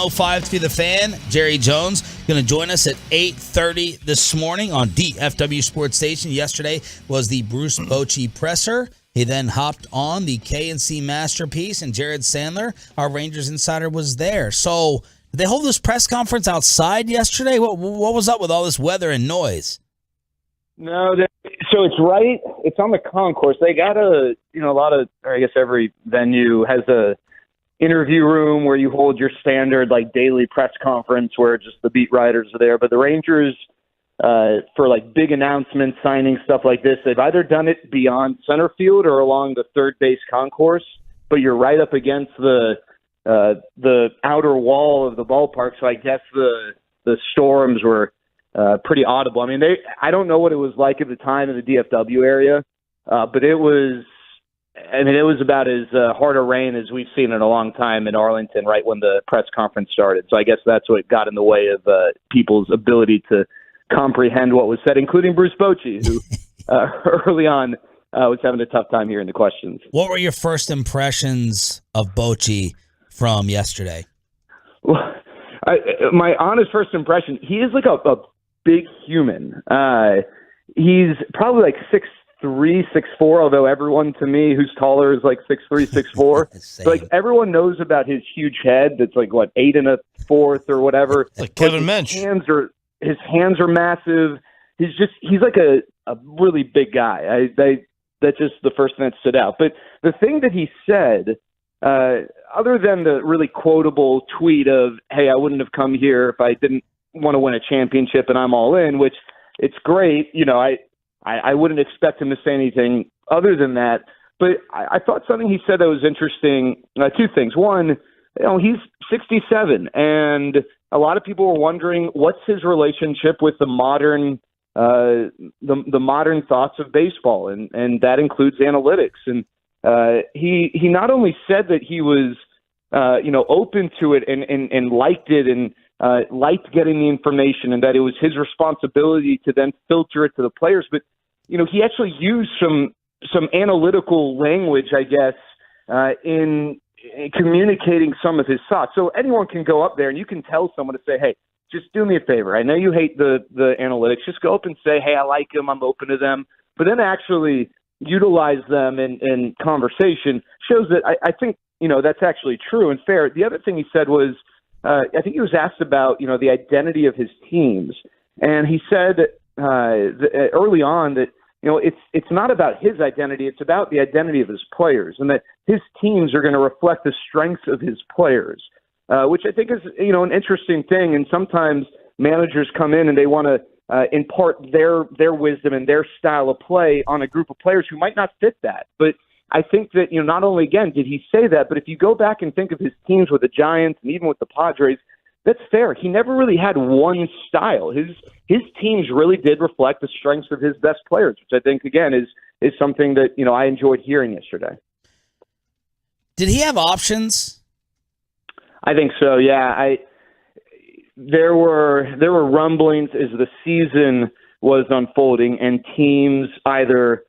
105.3 The Fan. Jerry Jones going to join us at 8:30 this morning on DFW Sports Station. Yesterday was the Bruce Bochy presser. He then hopped on the K&C Masterpiece, and Jared Sandler, our Rangers insider, was there. So did they hold this press conference outside yesterday? What was up with all this weather and noise? No, so it's on the concourse. They got a lot of, or I guess every venue has a interview room where you hold your standard like daily press conference where just the beat writers are there. But the Rangers, for like big announcements, signing, stuff like this, they've either done it beyond center field or along the third base concourse, but you're right up against the outer wall of the ballpark. So I guess the storms were pretty audible. I mean, I don't know what it was like at the time in the DFW area, but it was about as hard a rain as we've seen in a long time in Arlington right when the press conference started. So I guess that's what got in the way of people's ability to comprehend what was said, including Bruce Bochy, who early on was having a tough time hearing the questions. What were your first impressions of Bochy from yesterday? Well, my honest first impression, he is like a big human. He's probably like 6'3", 6'4", although everyone to me who's taller is like 6'3", 6'4". So like everyone knows about his huge head that's like, 8 1/4 or whatever. It's like Kevin Mensch. His hands are massive. He's like a really big guy. That's just the first thing that stood out. But the thing that he said, other than the really quotable tweet of, hey, I wouldn't have come here if I didn't want to win a championship and I'm all in, which it's great. I wouldn't expect him to say anything other than that. But I thought something he said that was interesting. Two things. One, he's 67, and a lot of people were wondering what's his relationship with the modern the modern thoughts of baseball, and that includes analytics. And he not only said that he was open to it and liked it and liked getting the information, and that it was his responsibility to then filter it to the players, but he actually used some analytical language, I guess, in communicating some of his thoughts. So anyone can go up there and you can tell someone to say, hey, just do me a favor. I know you hate the analytics. Just go up and say, hey, I like them. I'm open to them. But then actually utilize them in conversation shows that I think, that's actually true and fair. The other thing he said was, I think he was asked about, the identity of his teams. And he said early on that, it's not about his identity. It's about the identity of his players, and that his teams are going to reflect the strengths of his players, which I think is, an interesting thing. And sometimes managers come in and they want to impart their wisdom and their style of play on a group of players who might not fit that. But I think that, not only, again, did he say that, but if you go back and think of his teams with the Giants and even with the Padres, that's fair. He never really had one style. His teams really did reflect the strengths of his best players, which I think, again, is something that, I enjoyed hearing yesterday. Did he have options? I think so, yeah. There were rumblings as the season was unfolding, and teams either,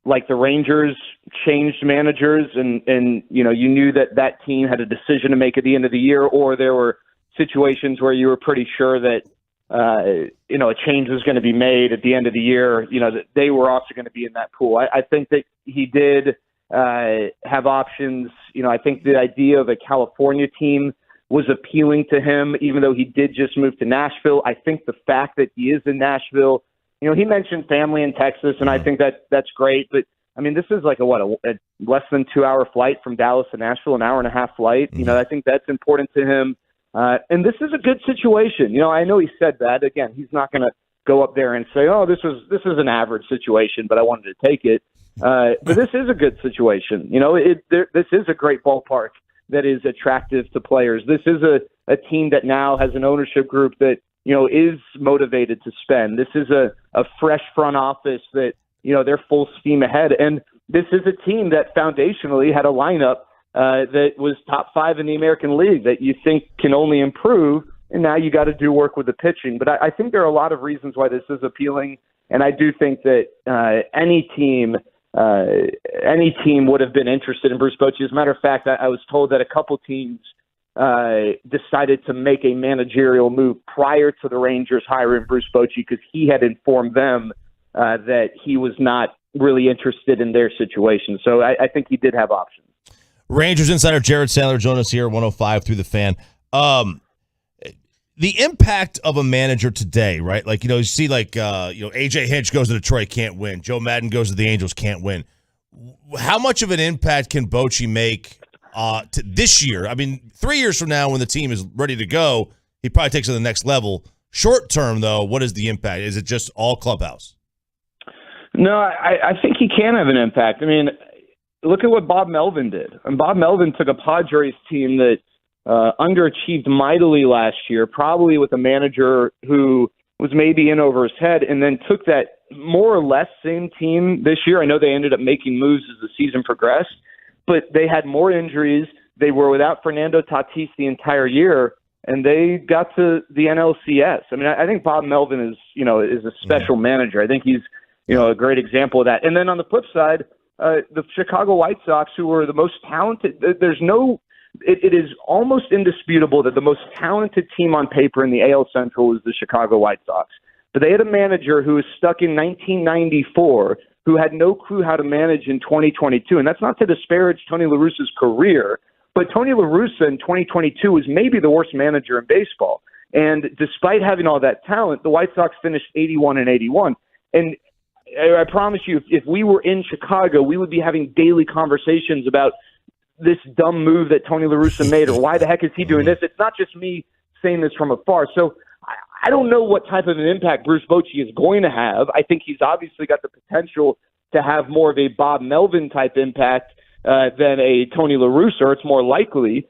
like the Rangers, changed managers, and you knew that team had a decision to make at the end of the year, or there were situations where you were pretty sure that a change was going to be made at the end of the year, that they were also going to be in that pool. I think that he did have options. I think the idea of a California team was appealing to him, even though he did just move to Nashville. I think the fact that he is in Nashville, he mentioned family in Texas, and I think that's great. But I mean, this is like a less than 2-hour flight from Dallas to Nashville, an hour and a half flight. I think that's important to him. And this is a good situation. I know he said that. Again, he's not going to go up there and say, oh, this is an average situation, but I wanted to take it. But this is a good situation. This is a great ballpark that is attractive to players. This is a team that now has an ownership group that, is motivated to spend. This is a fresh front office that, they're full steam ahead. And this is a team that foundationally had a lineup that was top 5 in the American League that you think can only improve, and now you got to do work with the pitching. But I think there are a lot of reasons why this is appealing, and I do think that any team would have been interested in Bruce Bochy. As a matter of fact, I was told that a couple teams decided to make a managerial move prior to the Rangers hiring Bruce Bochy because he had informed them that he was not really interested in their situation. So I think he did have options. Rangers insider Jared Sandler joined us here at 105 through the Fan. The impact of a manager today, right? Like, you see AJ Hinch goes to Detroit, can't win. Joe Madden goes to the Angels, can't win. How much of an impact can Bochy make to this year? I mean, 3 years from now when the team is ready to go, he probably takes it to the next level. Short term, though, what is the impact? Is it just all clubhouse? No, I think he can have an impact. I mean, look at what Bob Melvin did. And Bob Melvin took a Padres team that underachieved mightily last year, probably with a manager who was maybe in over his head, and then took that more or less same team this year. I know they ended up making moves as the season progressed, but they had more injuries. They were without Fernando Tatis the entire year, and they got to the NLCS. I mean, I think Bob Melvin is a special manager. I think he's a great example of that. And then on the flip side, the Chicago White Sox, who were the most talented, it is almost indisputable that the most talented team on paper in the AL Central is the Chicago White Sox. But they had a manager who was stuck in 1994 who had no clue how to manage in 2022. And that's not to disparage Tony La Russa's career, but Tony La Russa in 2022 was maybe the worst manager in baseball. And despite having all that talent, the White Sox finished 81-81. And I promise you, if we were in Chicago, we would be having daily conversations about this dumb move that Tony La Russa made, or why the heck is he doing this? It's not just me saying this from afar. So I don't know what type of an impact Bruce Bochy is going to have. I think he's obviously got the potential to have more of a Bob Melvin type impact than a Tony La Russa, or it's more likely.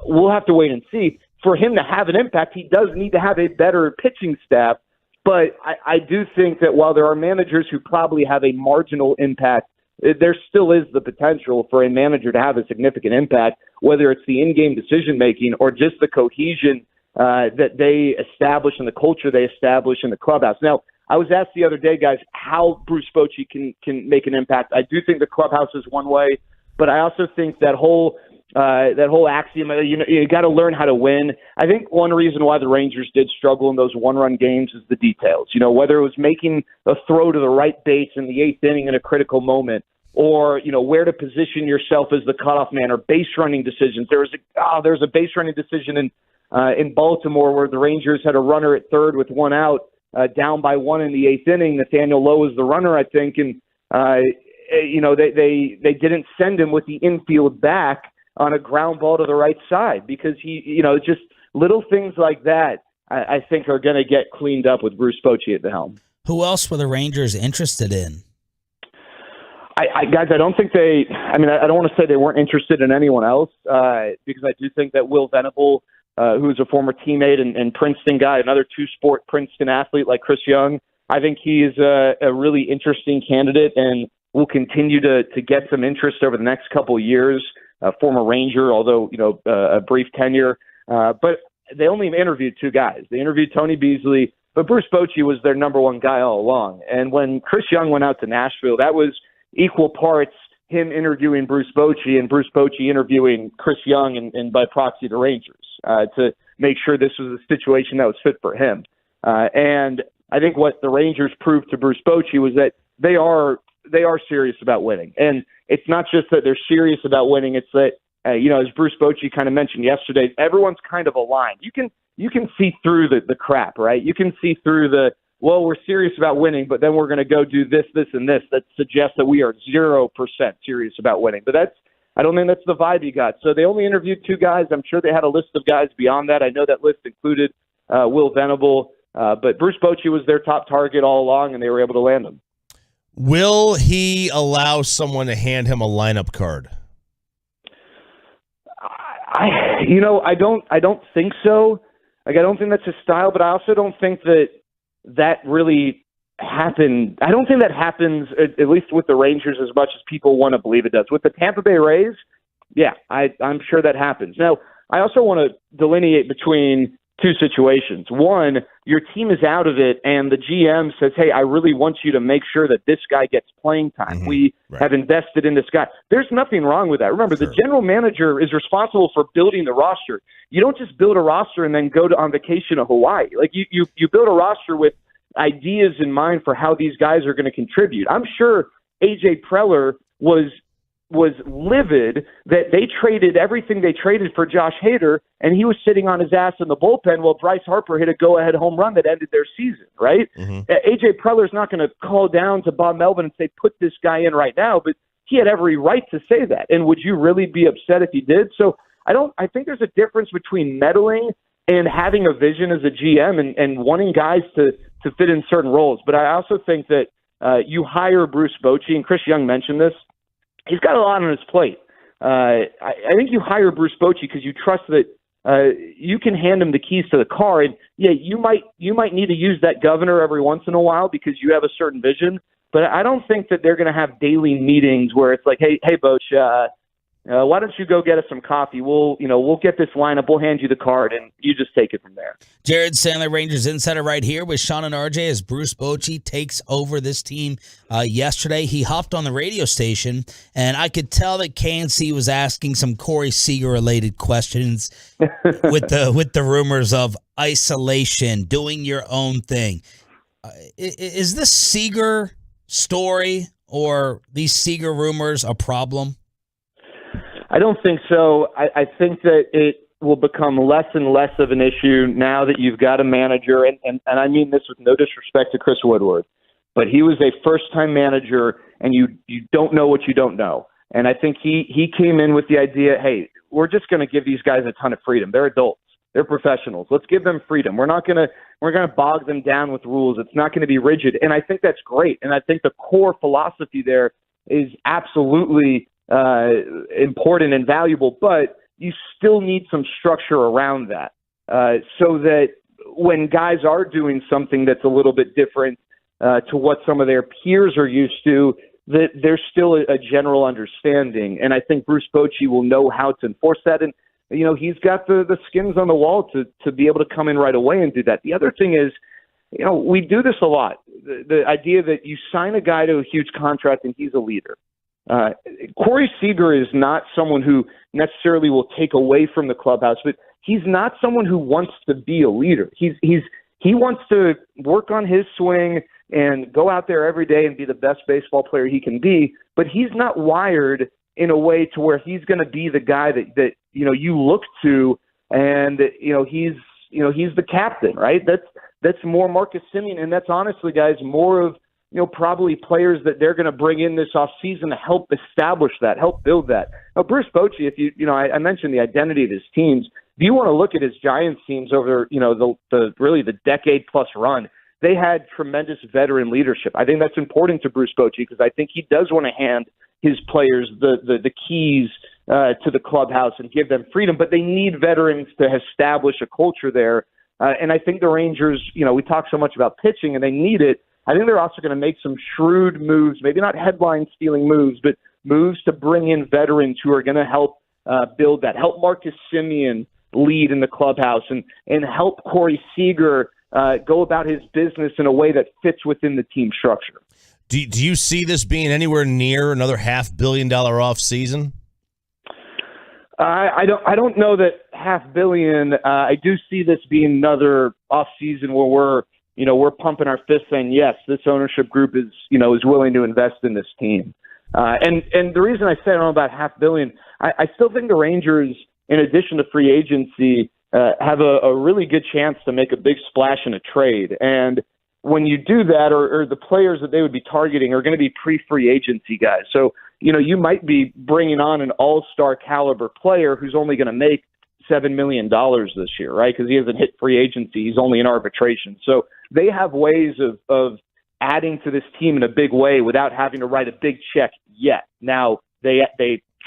We'll have to wait and see. For him to have an impact, he does need to have a better pitching staff. But I do think that while there are managers who probably have a marginal impact, there still is the potential for a manager to have a significant impact, whether it's the in-game decision-making or just the cohesion that they establish and the culture they establish in the clubhouse. Now, I was asked the other day, guys, how Bruce Bochy can make an impact. I do think the clubhouse is one way, but I also think that whole axiom, you got to learn how to win. I think one reason why the Rangers did struggle in those one-run games is the details. Whether it was making a throw to the right base in the eighth inning in a critical moment, or where to position yourself as the cutoff man, or base running decisions. There was a base running decision in Baltimore where the Rangers had a runner at third with one out, down by one in the eighth inning. Nathaniel Lowe was the runner, I think, and they didn't send him with the infield back on a ground ball to the right side because just little things like that, I think, are going to get cleaned up with Bruce Bochy at the helm. Who else were the Rangers interested in? Guys, I don't think I don't want to say they weren't interested in anyone else because I do think that Will Venable, who's a former teammate and Princeton guy, another two-sport Princeton athlete like Chris Young, I think he is a really interesting candidate and will continue to get some interest over the next couple of years. Former Ranger, although, a brief tenure. But they only interviewed two guys. They interviewed Tony Beasley, but Bruce Bochy was their number one guy all along. And when Chris Young went out to Nashville, that was equal parts him interviewing Bruce Bochy and Bruce Bochy interviewing Chris Young and by proxy the Rangers to make sure this was a situation that was fit for him. And I think what the Rangers proved to Bruce Bochy was that they are serious about winning. And it's not just that they're serious about winning. It's that, as Bruce Bochy kind of mentioned yesterday, everyone's kind of aligned. You can see through the crap, right? You can see through we're serious about winning, but then we're going to go do this, this, and this that suggests that we are 0% serious about winning. But I don't think that's the vibe you got. So they only interviewed two guys. I'm sure they had a list of guys beyond that. I know that list included Will Venable, but Bruce Bochy was their top target all along, and they were able to land him. Will he allow someone to hand him a lineup card? I don't think so. I don't think that's his style, but I also don't think that really happened. I don't think that happens, at least with the Rangers, as much as people want to believe it does. With the Tampa Bay Rays, yeah, I'm sure that happens. Now, I also want to delineate between two situations. One, your team is out of it, and the GM says, hey, I really want you to make sure that this guy gets playing time. We have invested in this guy. There's nothing wrong with that. Remember, the general manager is responsible for building the roster. You don't just build a roster and then go on vacation to Hawaii. Like you build a roster with ideas in mind for how these guys are going to contribute. I'm sure A.J. Preller was livid that they traded everything they traded for Josh Hader, and he was sitting on his ass in the bullpen while Bryce Harper hit a go-ahead home run that ended their season, right? A.J. Preller's not going to call down to Bob Melvin and say, put this guy in right now, but he had every right to say that. And would you really be upset if he did? So I think there's a difference between meddling and having a vision as a GM and wanting guys to fit in certain roles. But I also think that you hire Bruce Bochy, and Chris Young mentioned this. He's got a lot on his plate. I think you hire Bruce Bochy because you trust that you can hand him the keys to the car. And yeah, you might need to use that governor every once in a while because you have a certain vision. But I don't think that they're going to have daily meetings where it's like, hey, Boch, why don't you go get us some coffee? We'll get this lineup. We'll hand you the card, and you just take it from there. Jared Sandler, Rangers Insider, right here with Sean and RJ as Bruce Bochy takes over this team. Yesterday, he hopped on the radio station, and I could tell that KNC was asking some Corey Seager-related questions with the rumors of isolation, doing your own thing. Is this Seager story or these Seager rumors a problem? I don't think so. I think that it will become less and less of an issue now that you've got a manager, and I mean this with no disrespect to Chris Woodward, but he was a first-time manager, and you don't know what you don't know. And I think he came in with the idea, hey, we're just going to give these guys a ton of freedom. They're adults. They're professionals. Let's give them freedom. We're going to bog them down with rules. It's not going to be rigid. And I think that's great. And I think the core philosophy there is absolutely important and valuable, but you still need some structure around that so that when guys are doing something that's a little bit different to what some of their peers are used to, that there's still a general understanding. And I think Bruce Bochy will know how to enforce that. And, he's got the skins on the wall to be able to come in right away and do that. The other thing is, we do this a lot. The idea that you sign a guy to a huge contract and he's a leader. Corey Seager is not someone who necessarily will take away from the clubhouse, but he's not someone who wants to be a leader. He wants to work on his swing and go out there every day and be the best baseball player he can be, but he's not wired in a way to where he's going to be the guy that you look to, and he's the captain, right? That's more Marcus Semien, and that's honestly, guys, more of probably players that they're going to bring in this offseason to help establish that, help build that. Now, Bruce Bochy, if I mentioned the identity of his teams. If you want to look at his Giants teams over, the decade plus run, they had tremendous veteran leadership. I think that's important to Bruce Bochy because I think he does want to hand his players the keys to the clubhouse and give them freedom, but they need veterans to establish a culture there. And I think the Rangers, we talk so much about pitching and they need it. I think they're also going to make some shrewd moves, maybe not headline-stealing moves, but moves to bring in veterans who are going to help build that, help Marcus Semien lead in the clubhouse, and help Corey Seager go about his business in a way that fits within the team structure. Do you see this being anywhere near another $500 million off season? I don't know that $500 million. I do see this being another off season where we're pumping our fists saying, yes, this ownership group is willing to invest in this team. And the reason I say I don't know about $500 million, I still think the Rangers, in addition to free agency, have a really good chance to make a big splash in a trade. And when you do that, or the players that they would be targeting are going to be pre-free agency guys. So, you might be bringing on an all-star caliber player who's only going to make $7 million this year, right? Because he hasn't hit free agency. He's only in arbitration. So they have ways of adding to this team in a big way without having to write a big check yet. Now, they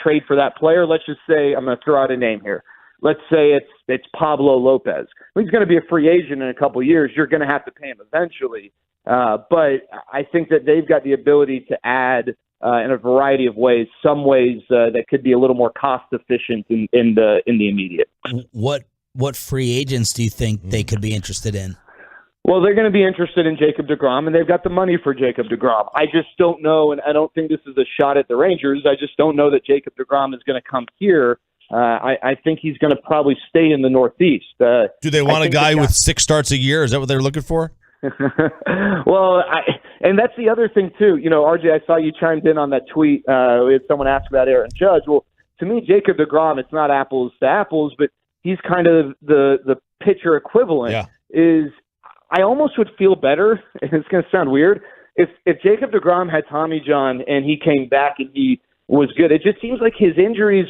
trade for that player. Let's just say, I'm going to throw out a name here. Let's say it's Pablo Lopez. He's going to be a free agent in a couple of years. You're going to have to pay him eventually. But I think that they've got the ability to add in a variety of ways, some ways that could be a little more cost efficient in the immediate. What what free agents do you think they could be interested in? Well, they're going to be interested in Jacob deGrom, and they've got the money for Jacob deGrom. I just don't know, and I don't think this is a shot at the Rangers. I just don't know that Jacob deGrom is going to come here. I think he's going to probably stay in the Northeast. Do they want a guy with 6 starts a year? Is that what they're looking for? Well, and that's the other thing, too. You know, RJ, I saw you chimed in on that tweet. Someone asked about Aaron Judge. Well, to me, Jacob deGrom, it's not apples to apples, but he's kind of the pitcher equivalent. Yeah. I almost would feel better, and it's going to sound weird, if Jacob deGrom had Tommy John and he came back and he was good. It just seems like his injuries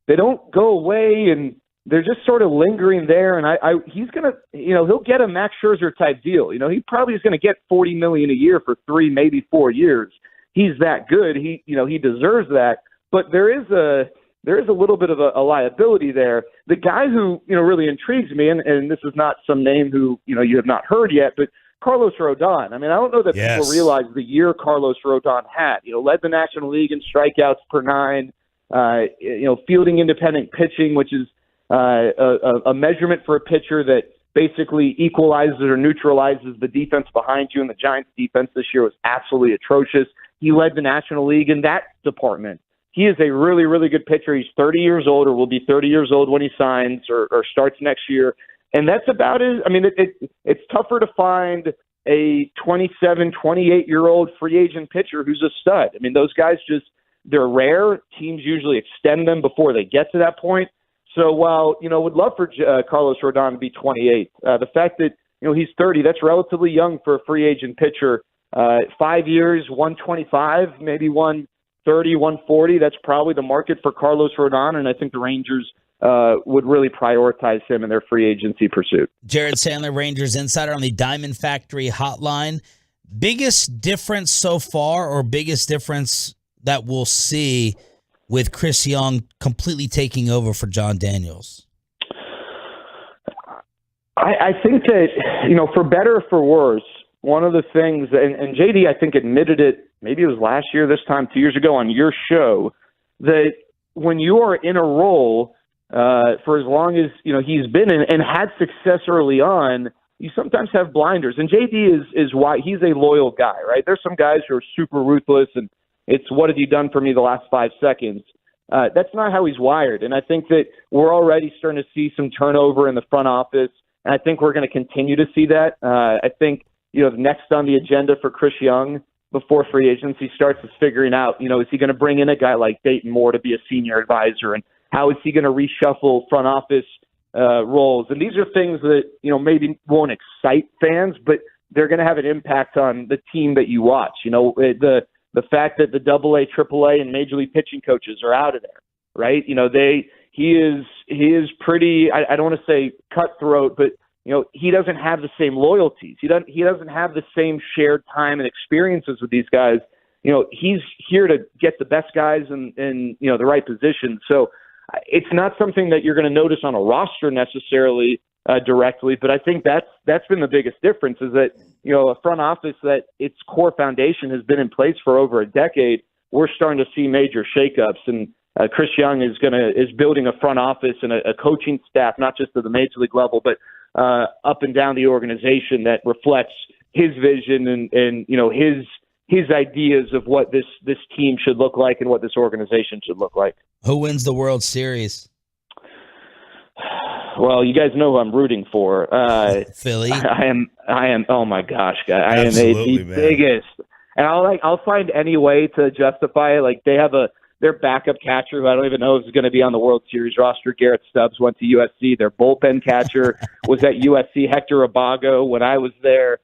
they don't go away, and they're just sort of lingering there. And he's going to, he'll get a Max Scherzer type deal. He probably is going to get $40 million a year for 3, maybe 4 years. He's that good. He deserves that. But there is a little bit of a liability there. The guy who, really intrigues me, and this is not some name who, you have not heard yet, but Carlos Rodon. I mean, I don't know that people realize the year Carlos Rodon had. Led the National League in strikeouts per 9, fielding independent pitching, which is a measurement for a pitcher that basically equalizes or neutralizes the defense behind you, and the Giants' defense this year was absolutely atrocious. He led the National League in that department. He is a really, really good pitcher. He's 30 years old, or will be 30 years old when he signs or starts next year. And that's about it. I mean, it's tougher to find a 27, 28-year-old free agent pitcher who's a stud. I mean, those guys they're rare. Teams usually extend them before they get to that point. So while, would love for Carlos Rodon to be 28, the fact that, he's 30, that's relatively young for a free agent pitcher. 5 years, 125, maybe 130, 140, that's probably the market for Carlos Rodon, and I think the Rangers would really prioritize him in their free agency pursuit. Jared Sandler, Rangers Insider on the Diamond Factory hotline. Biggest difference so far, or biggest difference that we'll see with Chris Young completely taking over for John Daniels? I think that, for better or for worse, one of the things, and JD, I think, admitted it, maybe it was last year, this time, 2 years ago on your show, that when you are in a role for as long as, he's been in and had success early on, you sometimes have blinders. And JD is why he's a loyal guy, right? There's some guys who are super ruthless, and it's what have you done for me the last 5 seconds. That's not how he's wired. And I think that we're already starting to see some turnover in the front office, and I think we're going to continue to see that. I think, next on the agenda for Chris Young before free agency starts is figuring out, is he going to bring in a guy like Dayton Moore to be a senior advisor, and how is he going to reshuffle front office roles? And these are things that, maybe won't excite fans, but they're going to have an impact on the team that you watch. The fact that the AA, AAA, and Major League pitching coaches are out of there, right? He is pretty, I don't want to say cutthroat, but he doesn't have the same loyalties. He doesn't have the same shared time and experiences with these guys. He's here to get the best guys in the right position. So it's not something that you're going to notice on a roster necessarily directly, but I think that's been the biggest difference, is that a front office that its core foundation has been in place for over a decade. We're starting to see major shakeups, and Chris Young is building a front office and a coaching staff, not just at the major league level, but up and down the organization, that reflects his vision and his ideas of what this team should look like and what this organization should look like. Who wins the World Series? Well, you guys know who I'm rooting for. Philly. I am. Oh my gosh, guy! I am Absolutely, the biggest, and I'll find any way to justify it. Like, they have their backup catcher, who I don't even know if is going to be on the World Series roster. Garrett Stubbs went to USC. Their bullpen catcher was at USC. Hector Abago when I was there.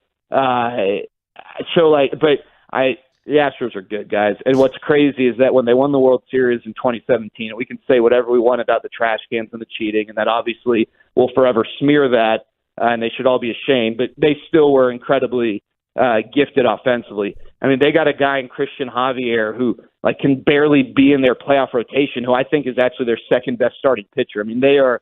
The Astros are good, guys. And what's crazy is that when they won the World Series in 2017, and we can say whatever we want about the trash cans and the cheating, and that obviously will forever smear that, and they should all be ashamed, but they still were incredibly gifted offensively. I mean, they got a guy in Christian Javier who can barely be in their playoff rotation, who I think is actually their second best starting pitcher. I mean, they are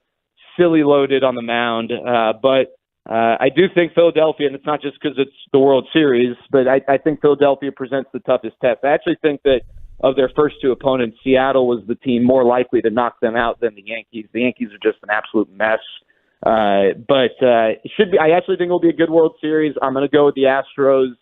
silly loaded on the mound, but I do think Philadelphia, and it's not just because it's the World Series, but I think Philadelphia presents the toughest test. I actually think that of their first 2 opponents, Seattle was the team more likely to knock them out than the Yankees. The Yankees are just an absolute mess. But it should be. I actually think it'll be a good World Series. I'm going to go with the Astros.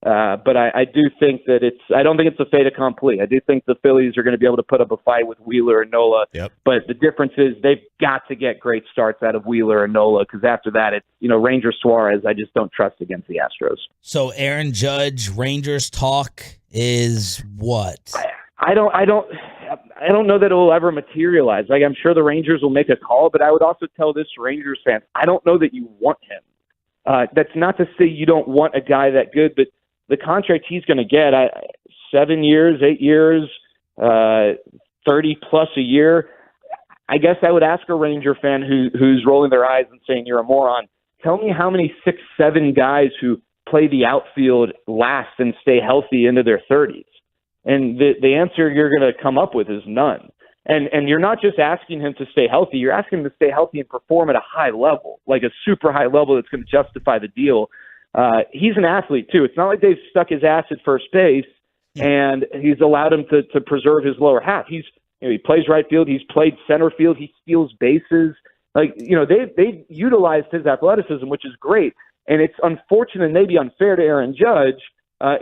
But I do think that I don't think it's a fait accompli. I do think the Phillies are going to be able to put up a fight with Wheeler and Nola. Yep. But the difference is they've got to get great starts out of Wheeler and Nola, because after that, it's, Ranger Suarez, I just don't trust against the Astros. So Aaron Judge, Rangers talk is what? I don't know that it will ever materialize. Like, I'm sure the Rangers will make a call, but I would also tell this Rangers fans, I don't know that you want him. That's not to say you don't want a guy that good, but the contract he's going to get, 7 years, 8 years, 30 plus a year. I guess I would ask a Ranger fan who's rolling their eyes and saying you're a moron, tell me how many 6'7" guys who play the outfield last and stay healthy into their 30s. And the answer you're going to come up with is none. And you're not just asking him to stay healthy, you're asking him to stay healthy and perform at a high level, like a super high level that's going to justify the deal. He's an athlete, too. It's not like they've stuck his ass at first base and he's allowed him to preserve his lower half. He plays right field. He's played center field. He steals bases. They've utilized his athleticism, which is great. And it's unfortunate and maybe unfair to Aaron Judge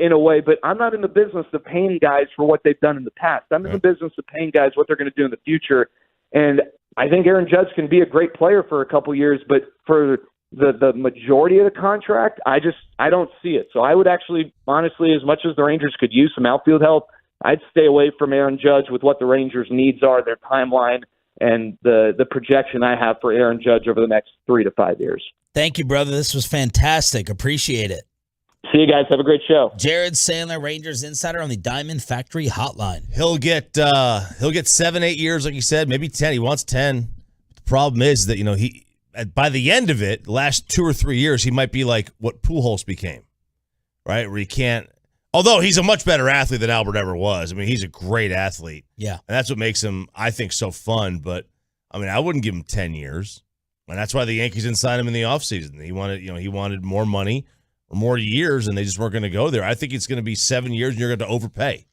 in a way, but I'm not in the business of paying guys for what they've done in the past. I'm in the business of paying guys what they're going to do in the future. And I think Aaron Judge can be a great player for a couple years, but for the majority of the contract, I don't see it. So I would actually, honestly, as much as the Rangers could use some outfield help, I'd stay away from Aaron Judge with what the Rangers' needs are, their timeline, and the projection I have for Aaron Judge over the next 3 to 5 years. Thank you, brother. This was fantastic. Appreciate it. See you guys. Have a great show. Jared Sandler, Rangers Insider on the Diamond Factory Hotline. He'll get 7, 8 years, like you said, maybe 10. He wants 10. The problem is that he by the end of it, the last 2 or 3 years, he might be like what Pujols became, right? Where he can't. Although he's a much better athlete than Albert ever was. I mean, he's a great athlete. Yeah, and that's what makes him, I think, so fun. But I mean, I wouldn't give him 10 years, and that's why the Yankees didn't sign him in the offseason. He wanted more money or more years, and they just weren't going to go there. I think it's going to be 7 years, and you're going to overpay.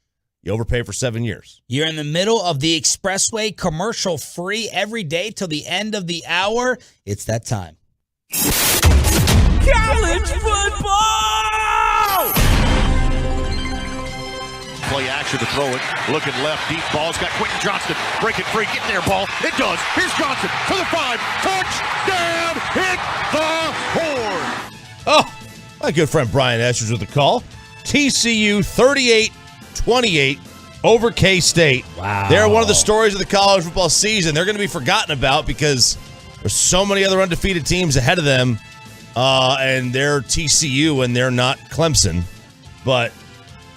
You overpay for 7 years. You're in the middle of the expressway, commercial free every day till the end of the hour. It's that time. College football! Play action to throw it. Looking left, deep ball's got Quentin Johnston. Breaking free, getting there, ball. It does. Here's Johnson for the 5. Touchdown! Hit the horn! Oh, my good friend Brian Esters with the call. TCU 38-28 over K-State. Wow. They're one of the stories of the college football season. They're going to be forgotten about because there's so many other undefeated teams ahead of them, and they're TCU and they're not Clemson. But,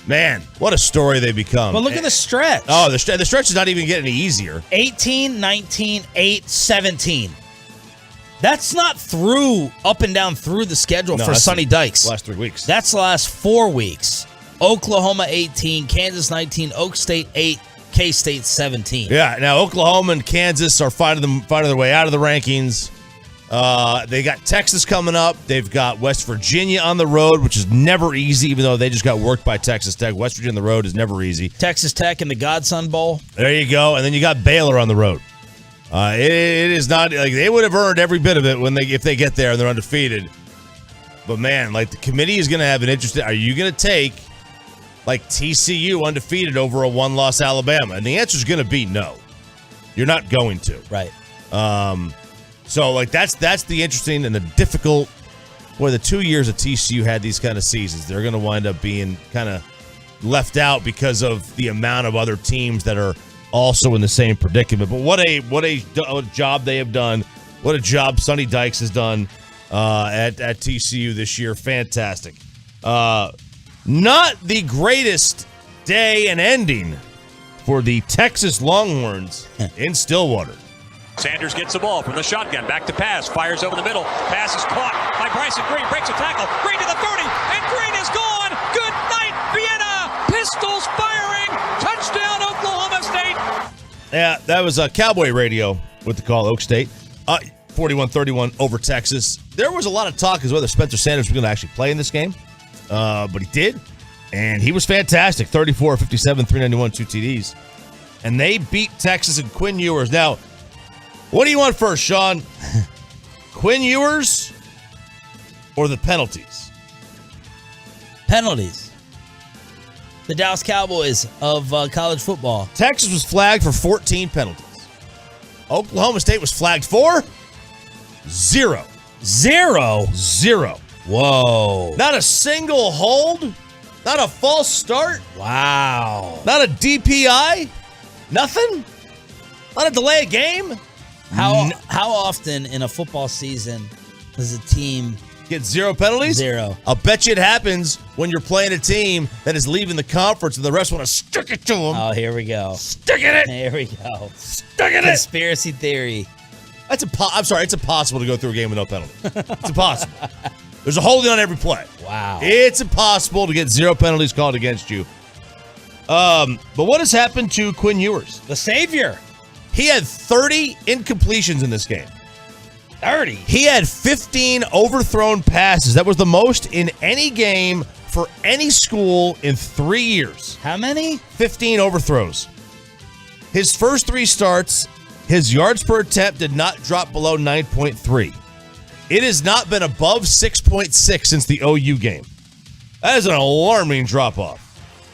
man, what a story they become. But look at the stretch. Oh, the stretch is not even getting any easier. 18, 19, 8, 17. That's not up and down through the schedule for Sonny Dykes. Last 3 weeks. That's the last 4 weeks. Oklahoma 18, Kansas 19, Oak State 8, K-State 17. Yeah, now Oklahoma and Kansas are finding their way out of the rankings. They got Texas coming up. They've got West Virginia on the road, which is never easy, even though they just got worked by Texas Tech. West Virginia on the road is never easy. Texas Tech in the Godson Bowl. There you go. And then you got Baylor on the road. It is not like they would have earned every bit of it if they get there and they're undefeated. But man, like the committee is going to have an interest. Are you going to take like TCU undefeated over a 1-loss Alabama? And the answer is going to be no. You're not going to. Right. So like that's the interesting and the difficult. Boy, the 2 years that TCU had these kind of seasons, they're going to wind up being kind of left out because of the amount of other teams that are also in the same predicament. But what a job they have done. What a job Sonny Dykes has done at TCU this year. Fantastic. Not the greatest day and ending for the Texas Longhorns in Stillwater. Sanders gets the ball from the shotgun. Back to pass. Fires over the middle. Pass is caught by Bryson Green. Breaks a tackle. Green to the 30. And Green is gone. Good night, Vienna. Pistols firing. Touchdown, Oklahoma State. Yeah, that was Cowboy Radio with the call, Oak State. 41-31 over Texas. There was a lot of talk as whether Spencer Sanders was going to actually play in this game. But he did. And he was fantastic. 34, 57, 391, 2 TDs. And they beat Texas and Quinn Ewers. Now, what do you want first, Sean? Quinn Ewers or the penalties? Penalties. The Dallas Cowboys of college football. Texas was flagged for 14 penalties. Oklahoma State was flagged for 0. 0? 0. Whoa. Not a single hold. Not a false start. Wow. Not a DPI. Nothing. Not a delay of game. How often in a football season does a team get 0 penalties? 0. I'll bet you it happens when you're playing a team that is leaving the conference and the rest want to stick it to them. Oh, here we go. Stick it. Here we go. Stick it. Conspiracy theory. I'm sorry. It's impossible to go through a game with no penalty. It's impossible. There's a holding on every play. Wow. It's impossible to get 0 penalties called against you. But what has happened to Quinn Ewers? The savior. He had 30 incompletions in this game. 30. He had 15 overthrown passes. That was the most in any game for any school in 3 years. How many? 15 overthrows. His first 3 starts, his yards per attempt did not drop below 9.3. It has not been above 6.6 since the OU game. That is an alarming drop-off.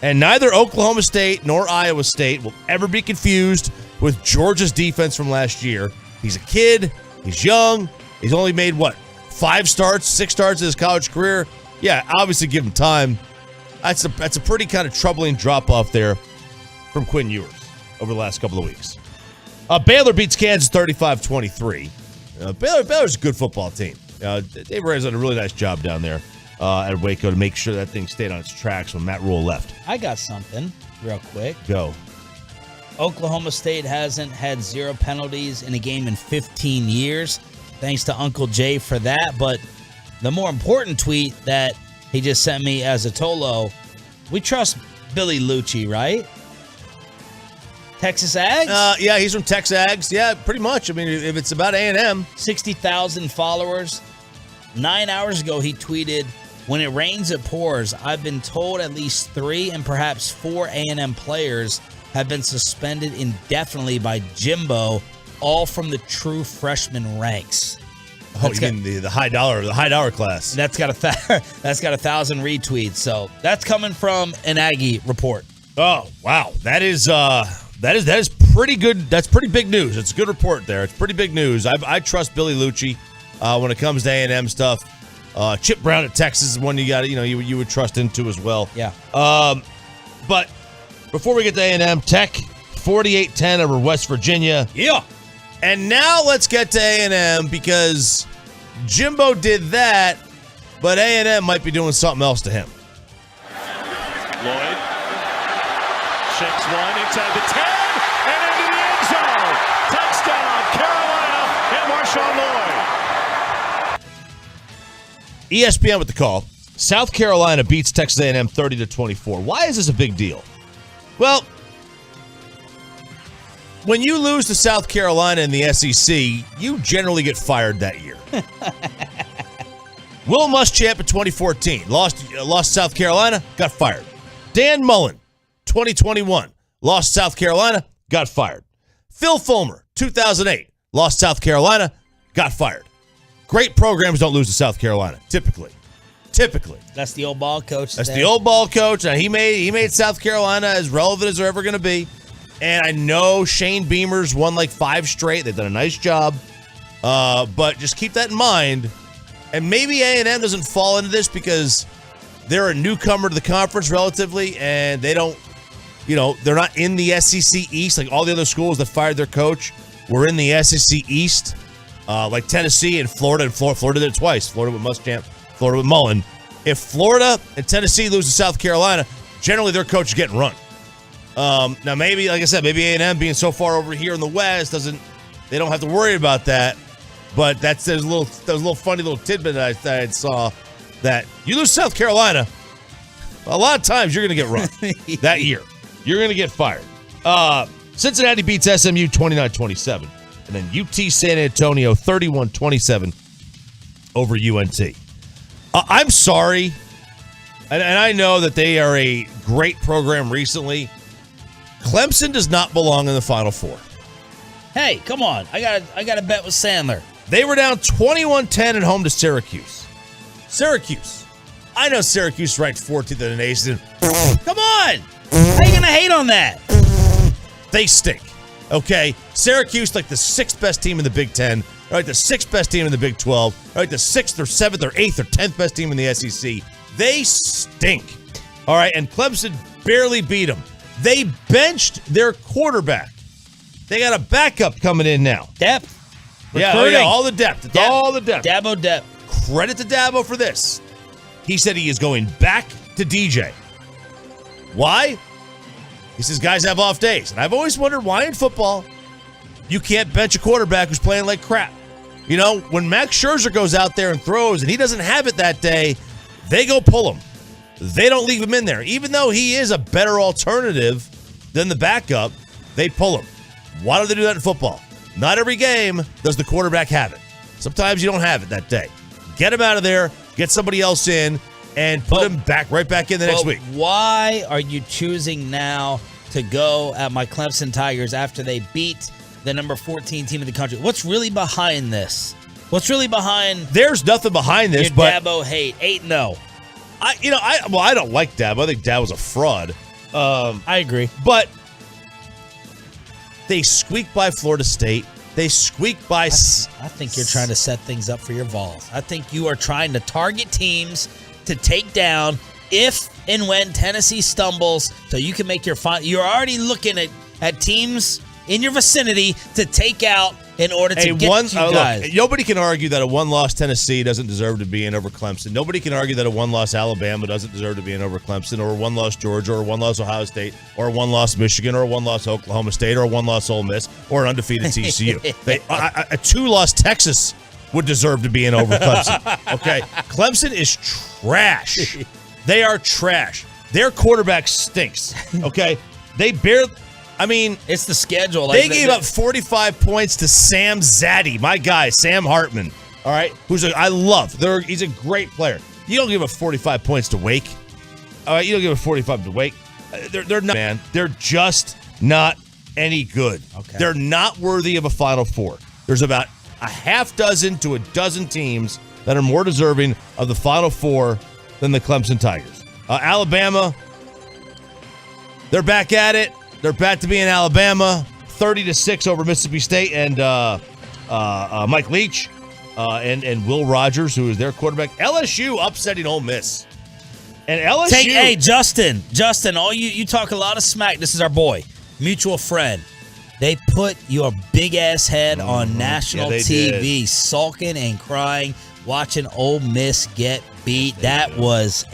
And neither Oklahoma State nor Iowa State will ever be confused with Georgia's defense from last year. He's a kid. He's young. He's only made, 6 starts in his college career? Yeah, obviously give him time. That's a pretty kind of troubling drop-off there from Quinn Ewers over the last couple of weeks. Baylor beats Kansas 35-23. Baylor's a good football team. Dave Ray's done a really nice job down there at Waco to make sure that thing stayed on its tracks when Matt Rule left. I got something real quick. Go. Oklahoma State hasn't had 0 penalties in a game in 15 years. Thanks to Uncle Jay for that. But the more important tweet that he just sent me as a Tolo, we trust Billy Lucci, right? Texas Ags? Yeah, he's from Tex Ags. Yeah, pretty much. I mean, if it's about A&M. 60,000 followers. 9 hours ago, he tweeted, "When it rains, it pours. I've been told at least 3 and perhaps 4 A&M players have been suspended indefinitely by Jimbo, all from the true freshman ranks." Oh, you mean the high dollar class? That's got 1,000 retweets. So that's coming from an Aggie report. Oh wow, that is pretty good. That's pretty big news. It's a good report there. It's pretty big news. I trust Billy Lucci when it comes to A&M stuff. Chip Brown at Texas is one you got. You would trust into as well. Yeah. But before we get to A&M, Tech 48-10 over West Virginia. Yeah. And now let's get to A&M because Jimbo did that, but A&M might be doing something else to him. Lloyd shakes one inside the 10 and into the end zone. Touchdown, Carolina and Marshawn Lloyd. ESPN with the call. South Carolina beats Texas A&M 30-24. Why is this a big deal? Well, when you lose to South Carolina in the SEC, you generally get fired that year. Will Muschamp in 2014 lost South Carolina, got fired. Dan Mullen, 2021, lost South Carolina, got fired. Phil Fulmer, 2008, lost South Carolina, got fired. Great programs don't lose to South Carolina, typically. That's the old ball coach. That's the old ball coach. Now, he made South Carolina as relevant as they're ever going to be. And I know Shane Beamer's won 5 straight. They've done a nice job. But just keep that in mind. And maybe A&M doesn't fall into this because they're a newcomer to the conference relatively, and they don't, they're not in the SEC East. Like all the other schools that fired their coach were in the SEC East, like Tennessee and Florida. And Florida did it twice. Florida with Muschamp, Florida with Mullen. If Florida and Tennessee lose to South Carolina, generally their coach is getting run. Now maybe, like I said, maybe A&M being so far over here in the West they don't have to worry about that. But there's a little funny little tidbit that I saw that you lose South Carolina, a lot of times you're going to get run that year. You're going to get fired. Cincinnati beats SMU 29-27. And then UT San Antonio 31-27 over UNT. I'm sorry. And I know that they are a great program recently. Clemson does not belong in the Final Four. Hey, come on. I got a bet with Sandler. They were down 21-10 at home to Syracuse. Syracuse. I know Syracuse ranked 14th in the nation. Come on! How you going to hate on that? They stink. Okay? Syracuse, like the 6th best team in the Big Ten. Right, the 6th best team in the Big 12. Right, the 6th or 7th or 8th or 10th best team in the SEC. They stink. All right, and Clemson barely beat them. They benched their quarterback. They got a backup coming in now. Depth. Yeah, all the depth. It's all the depth. Dabo depth. Credit to Dabo for this. He said he is going back to DJ. Why? He says guys have off days. And I've always wondered why in football you can't bench a quarterback who's playing like crap. You know, when Max Scherzer goes out there and throws and he doesn't have it that day, they go pull him. They don't leave him in there. Even though he is a better alternative than the backup, they pull him. Why do they do that in football? Not every game does the quarterback have it. Sometimes you don't have it that day. Get him out of there, get somebody else in, and put him right back in the next week. Why are you choosing now to go at my Clemson Tigers after they beat the number 14 team in the country? What's really behind this? What's really behind? There's nothing behind this, your but Dabo hate 8-0. I don't like Dabo. I think Dabo's a fraud. I agree, but they squeaked by Florida State. They squeaked by. I think you're trying to set things up for your Vols. I think you are trying to target teams to take down if and when Tennessee stumbles, so you can make your final. You're already looking at teams in your vicinity to take out in order to get you guys. Look, nobody can argue that a one-loss Tennessee doesn't deserve to be in over Clemson. Nobody can argue that a one-loss Alabama doesn't deserve to be in over Clemson, or a one-loss Georgia, or a one-loss Ohio State, or a one-loss Michigan, or a one-loss Oklahoma State, or a one-loss Ole Miss, or an undefeated TCU. A two-loss Texas would deserve to be in over Clemson. Okay, Clemson is trash. They are trash. Their quarterback stinks. Okay, they barely. I mean, it's the schedule. They gave up 45 points to Sam Zaddy, my guy, Sam Hartman. All right, I love. He's a great player. You don't give up 45 points to Wake. All right, you don't give up 45 to Wake. They're not, man. They're just not any good. Okay. They're not worthy of a Final Four. There's about a half dozen to a dozen teams that are more deserving of the Final Four than the Clemson Tigers. Alabama, they're back at it. They're back to being Alabama, 30-6 over Mississippi State, and Mike Leach and Will Rogers, who is their quarterback. LSU upsetting Ole Miss, and LSU. Hey, Justin, all you talk a lot of smack. This is our boy, mutual friend. They put your big ass head on national TV, sulking and crying, watching Ole Miss get beat. That was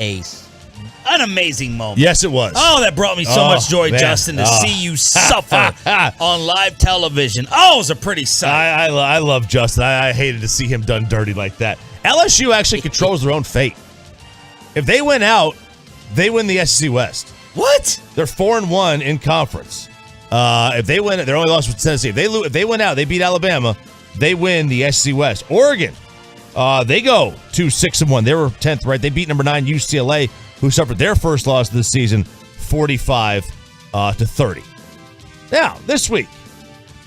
an amazing moment. Yes, it was. Oh, that brought me so much joy, man. Justin, to see you suffer on live television. Oh, it was a pretty sight. I love Justin. I hated to see him done dirty like that. LSU actually controls their own fate. If they win out, they win the SEC West. What? They're 4-1 in conference. If they win, their only loss was Tennessee. If they win out, they beat Alabama, they win the SEC West. Oregon, they go to 6-1. They were 10th, right? They beat number 9 UCLA, who suffered their first loss of the season, 45-30. Now, this week,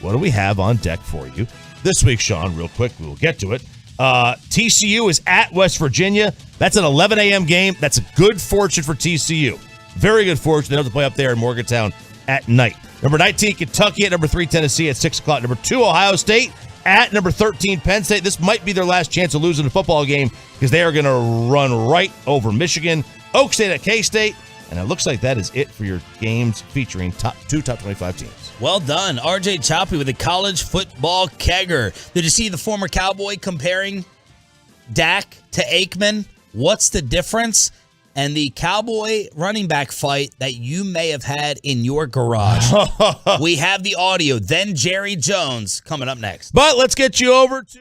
what do we have on deck for you? This week, Sean, real quick, we will get to it. TCU is at West Virginia. That's an 11 a.m. game. That's a good fortune for TCU. Very good fortune. They have to play up there in Morgantown at night. Number 19, Kentucky at number 3, Tennessee at 6 o'clock. Number 2, Ohio State at number 13, Penn State. This might be their last chance of losing a football game because they are going to run right over Michigan. Oak State at K-State. And it looks like that is it for your games featuring two top 25 teams. Well done. RJ Choppy with the college football kegger. Did you see the former Cowboy comparing Dak to Aikman? What's the difference? And the Cowboy running back fight that you may have had in your garage. We have the audio. Then Jerry Jones coming up next. But let's get you over to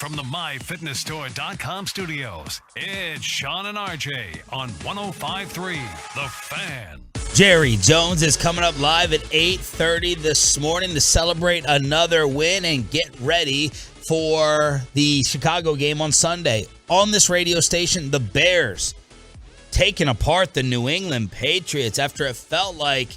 From the MyFitnessStore.com studios, it's Sean and RJ on 105.3 The Fan. Jerry Jones is coming up live at 8:30 this morning to celebrate another win and get ready for the Chicago game on Sunday. On this radio station, the Bears taking apart the New England Patriots after it felt like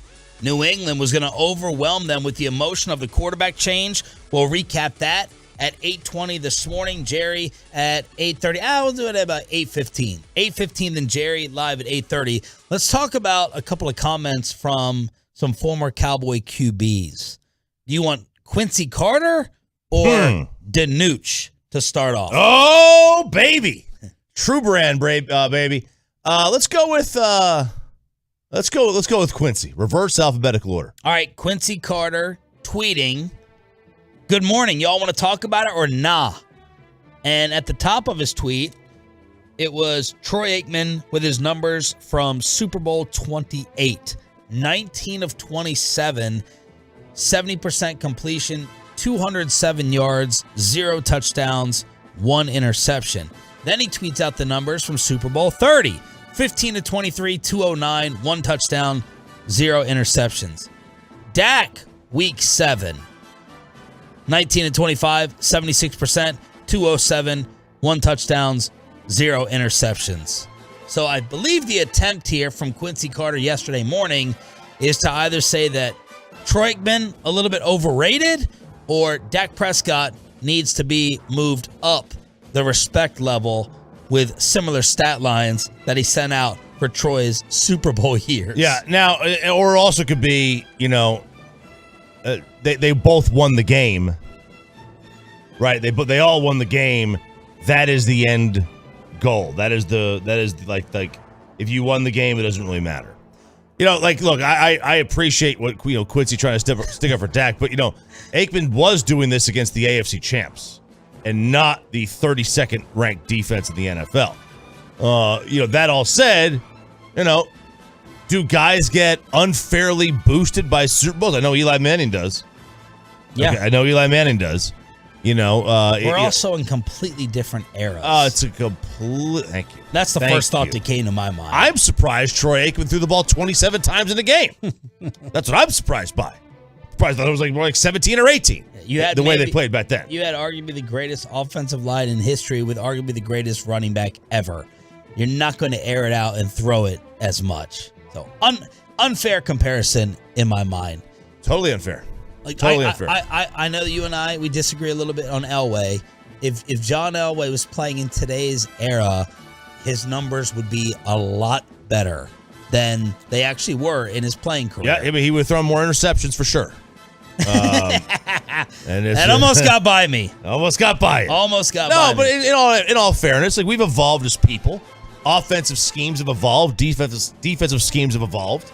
New England was going to overwhelm them with the emotion of the quarterback change. We'll recap that at 8:20 this morning. Jerry at 8:30. We'll do it at about 8:15. 8:15 then Jerry live at 8:30. Let's talk about a couple of comments from some former Cowboy QBs. Do you want Quincy Carter or Danucci to start off? Oh, baby. True brand, baby. Let's go with Quincy. Reverse alphabetical order. All right, Quincy Carter tweeting, "Good morning. Y'all want to talk about it or nah?" And at the top of his tweet, it was Troy Aikman with his numbers from Super Bowl 28. 19 of 27, 70% completion, 207 yards, 0 touchdowns, 1 interception. Then he tweets out the numbers from Super Bowl 30. 15 of 23, 209, 1 touchdown, 0 interceptions. Dak, week 7. 19 of 25, 76%, 207, 1 touchdowns, 0 interceptions. So I believe the attempt here from Quincy Carter yesterday morning is to either say that Troy Aikman a little bit overrated or Dak Prescott needs to be moved up the respect level with similar stat lines that he sent out for Troy's Super Bowl years. Yeah, now, or it also could be, they both won the game, right? They all won the game. That is the end goal. That is like if you won the game, it doesn't really matter. Look, I appreciate what Quincy trying to stick up for Dak, but Aikman was doing this against the AFC champs and not the 32nd ranked defense in the NFL. That all said, do guys get unfairly boosted by Super Bowls? I know Eli Manning does. Yeah, okay, I know Eli Manning does. We're also in completely different eras. It's a complete. Thank you. That's the first thought that came to my mind. I'm surprised Troy Aikman threw the ball 27 times in a game. That's what I'm surprised by. Surprised that it was more like 17 or 18. The way they played back then. You had arguably the greatest offensive line in history with arguably the greatest running back ever. You're not going to air it out and throw it as much. So unfair comparison in my mind. Totally unfair. Totally unfair. I know that you and I, we disagree a little bit on Elway. If John Elway was playing in today's era, his numbers would be a lot better than they actually were in his playing career. Yeah, I mean, he would have thrown more interceptions for sure. That almost got by me. Almost got by it. Almost got by me. No, but in all fairness, we've evolved as people. Offensive schemes have evolved. Defensive schemes have evolved.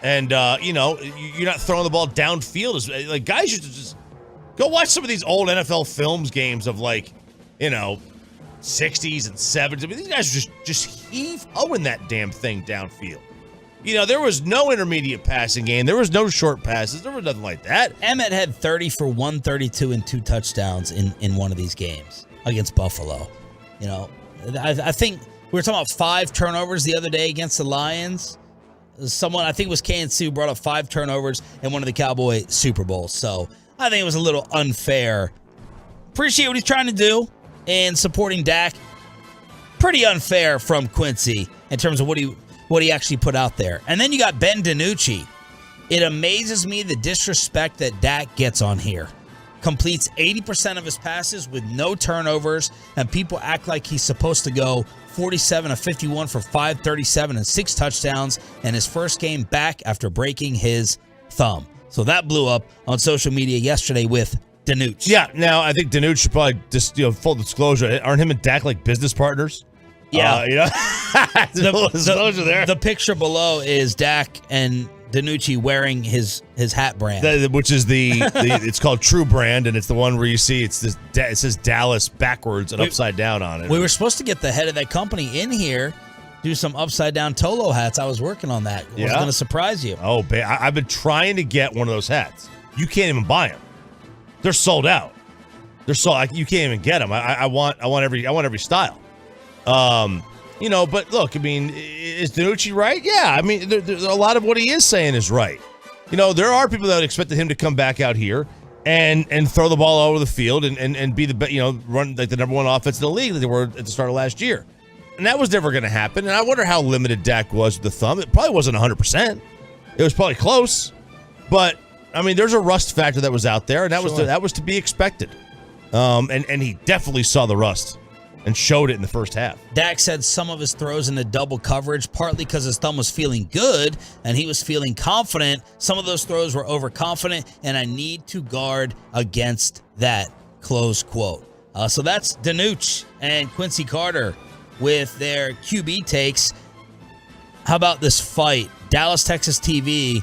And, you're not throwing the ball downfield. Like, guys should just go watch some of these old NFL films games of, 60s and 70s. I mean, these guys are just heave-hoeing that damn thing downfield. There was no intermediate passing game. There was no short passes. There was nothing like that. Emmett had 30 for 132 and 2 touchdowns in one of these games against Buffalo. I think we were talking about 5 turnovers the other day against the Lions. Someone, I think it was KNC, brought up 5 turnovers in one of the Cowboy Super Bowls. So I think it was a little unfair. Appreciate what he's trying to do and supporting Dak. Pretty unfair from Quincy in terms of what he actually put out there. And then you got Ben DiNucci. It amazes me the disrespect that Dak gets on here. Completes 80% of his passes with no turnovers, and people act like he's supposed to go 47 of 51 for 537 and 6 touchdowns in his first game back after breaking his thumb. So that blew up on social media yesterday with DiNucci. Yeah, now I think DiNucci should probably just, full disclosure, aren't him and Dak like business partners? Yeah. Full disclosure there. The picture below is Dak and DiNucci wearing his hat brand, which is it's called True Brand, and it's the one where you see it says Dallas backwards and upside down on it. We were supposed to get the head of that company in here, do some upside down Tolo hats. I was working on that. I was going to surprise you. Oh, I've been trying to get one of those hats. You can't even buy them. They're sold out. They're sold. You can't even get them. I want every style. But look, I mean, is DiNucci right? Yeah, I mean, there's a lot of what he is saying is right. There are people that expected him to come back out here and throw the ball all over the field and be run like the number 1 offense in the league that they were at the start of last year. And that was never going to happen. And I wonder how limited Dak was with the thumb. It probably wasn't 100%. It was probably close. But, I mean, there's a rust factor that was out there, and that was to be expected. And he definitely saw the rust and showed it in the first half. Dak said some of his throws into double coverage, partly because his thumb was feeling good and he was feeling confident. Some of those throws were overconfident, and I need to guard against that, close quote. So that's DiNucci and Quincy Carter with their QB takes. How about this fight? Dallas, Texas TV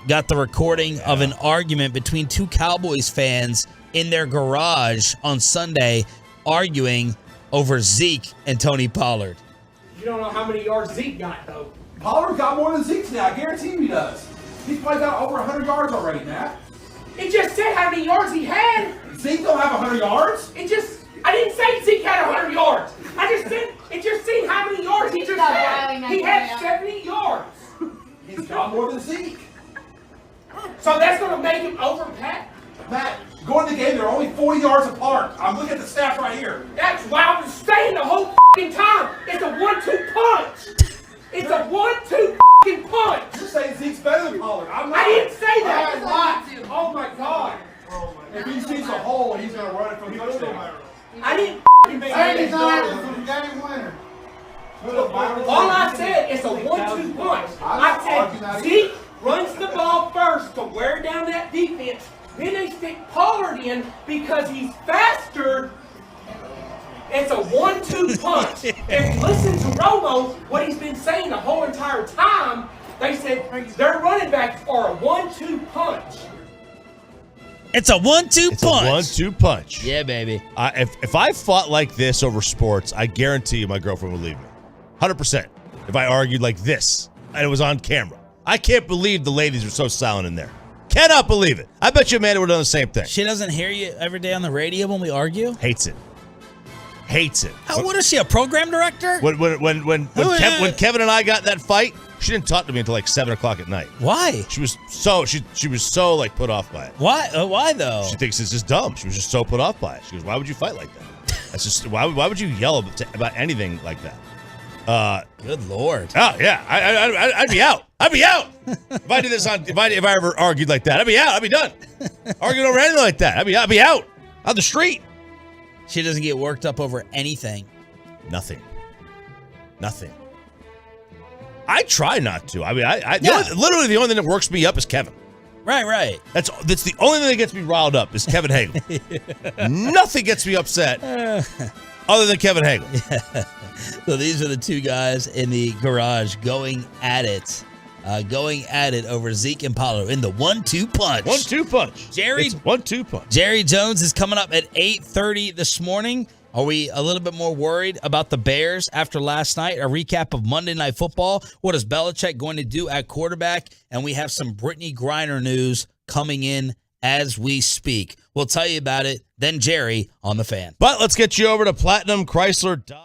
got the recording of an argument between 2 Cowboys fans in their garage on Sunday, arguing over Zeke and Tony Pollard. You don't know how many yards Zeke got, though. Pollard got more than Zeke today. I guarantee he does. He's probably got over 100 yards already, Matt. It just said how many yards he had. Zeke don't have 100 yards. I didn't say Zeke had 100 yards. I just said, it just said how many yards he just had. He had 70 yards. He's got more than Zeke. So that's going to make him over Pat? Matt, going to the game, they're only 40 yards apart. I'm looking at the stats right here. That's why I was saying the whole time. It's a 1-2 punch. It's a 1-2 punch. You're saying Zeke's better than Pollard. I'm not. I didn't say that. I'm not. Oh my God. If he sees a hole, he's going to run it from the touchdown. I didn't say he's not from game winner. All I said is a 1-2 punch. I said Zeke runs the ball first to wear down that defense. Then they stick Pollard in because he's faster. It's a 1-2 punch. If you listen to Romo, what he's been saying the whole entire time, they said their running backs are a 1-2 punch. It's a 1-2 punch. It's a 1-2 punch. Yeah, baby. If I fought like this over sports, I guarantee you my girlfriend would leave me. 100%. If I argued like this and it was on camera. I can't believe the ladies were so silent in there. Cannot believe it. I bet you Amanda would have done the same thing. She doesn't hear you every day on the radio when we argue? Hates it. Hates it. What is she, a program director? When Kevin and I got in that fight, she didn't talk to me until like 7 o'clock at night. Why? She was so like put off by it. Why? Why though? She thinks it's just dumb. She was just so put off by it. She goes, "Why would you fight like that? That's just why would you yell about anything like that?" Good Lord. Oh yeah, I'd be out. I'd be out if I did this on. If I ever argued like that, I'd be out. I'd be done. Arguing over anything like that, I'd be out on the street. She doesn't get worked up over anything. Nothing. I try not to. I mean, literally the only thing that works me up is Kevin. Right. That's the only thing that gets me riled up is Kevin Hagel. Nothing gets me upset other than Kevin Hagel. Yeah. So these are the two guys in the garage going at it over Zeke and Pollard in the 1-2 punch. 1-2 punch. It's 1-2 punch. Jerry Jones is coming up at 8:30 this morning. Are we a little bit more worried about the Bears after last night? A recap of Monday Night Football. What is Belichick going to do at quarterback? And we have some Brittney Griner news coming in as we speak. We'll tell you about it. Then Jerry on the Fan. But let's get you over to Platinum Chrysler Dodge.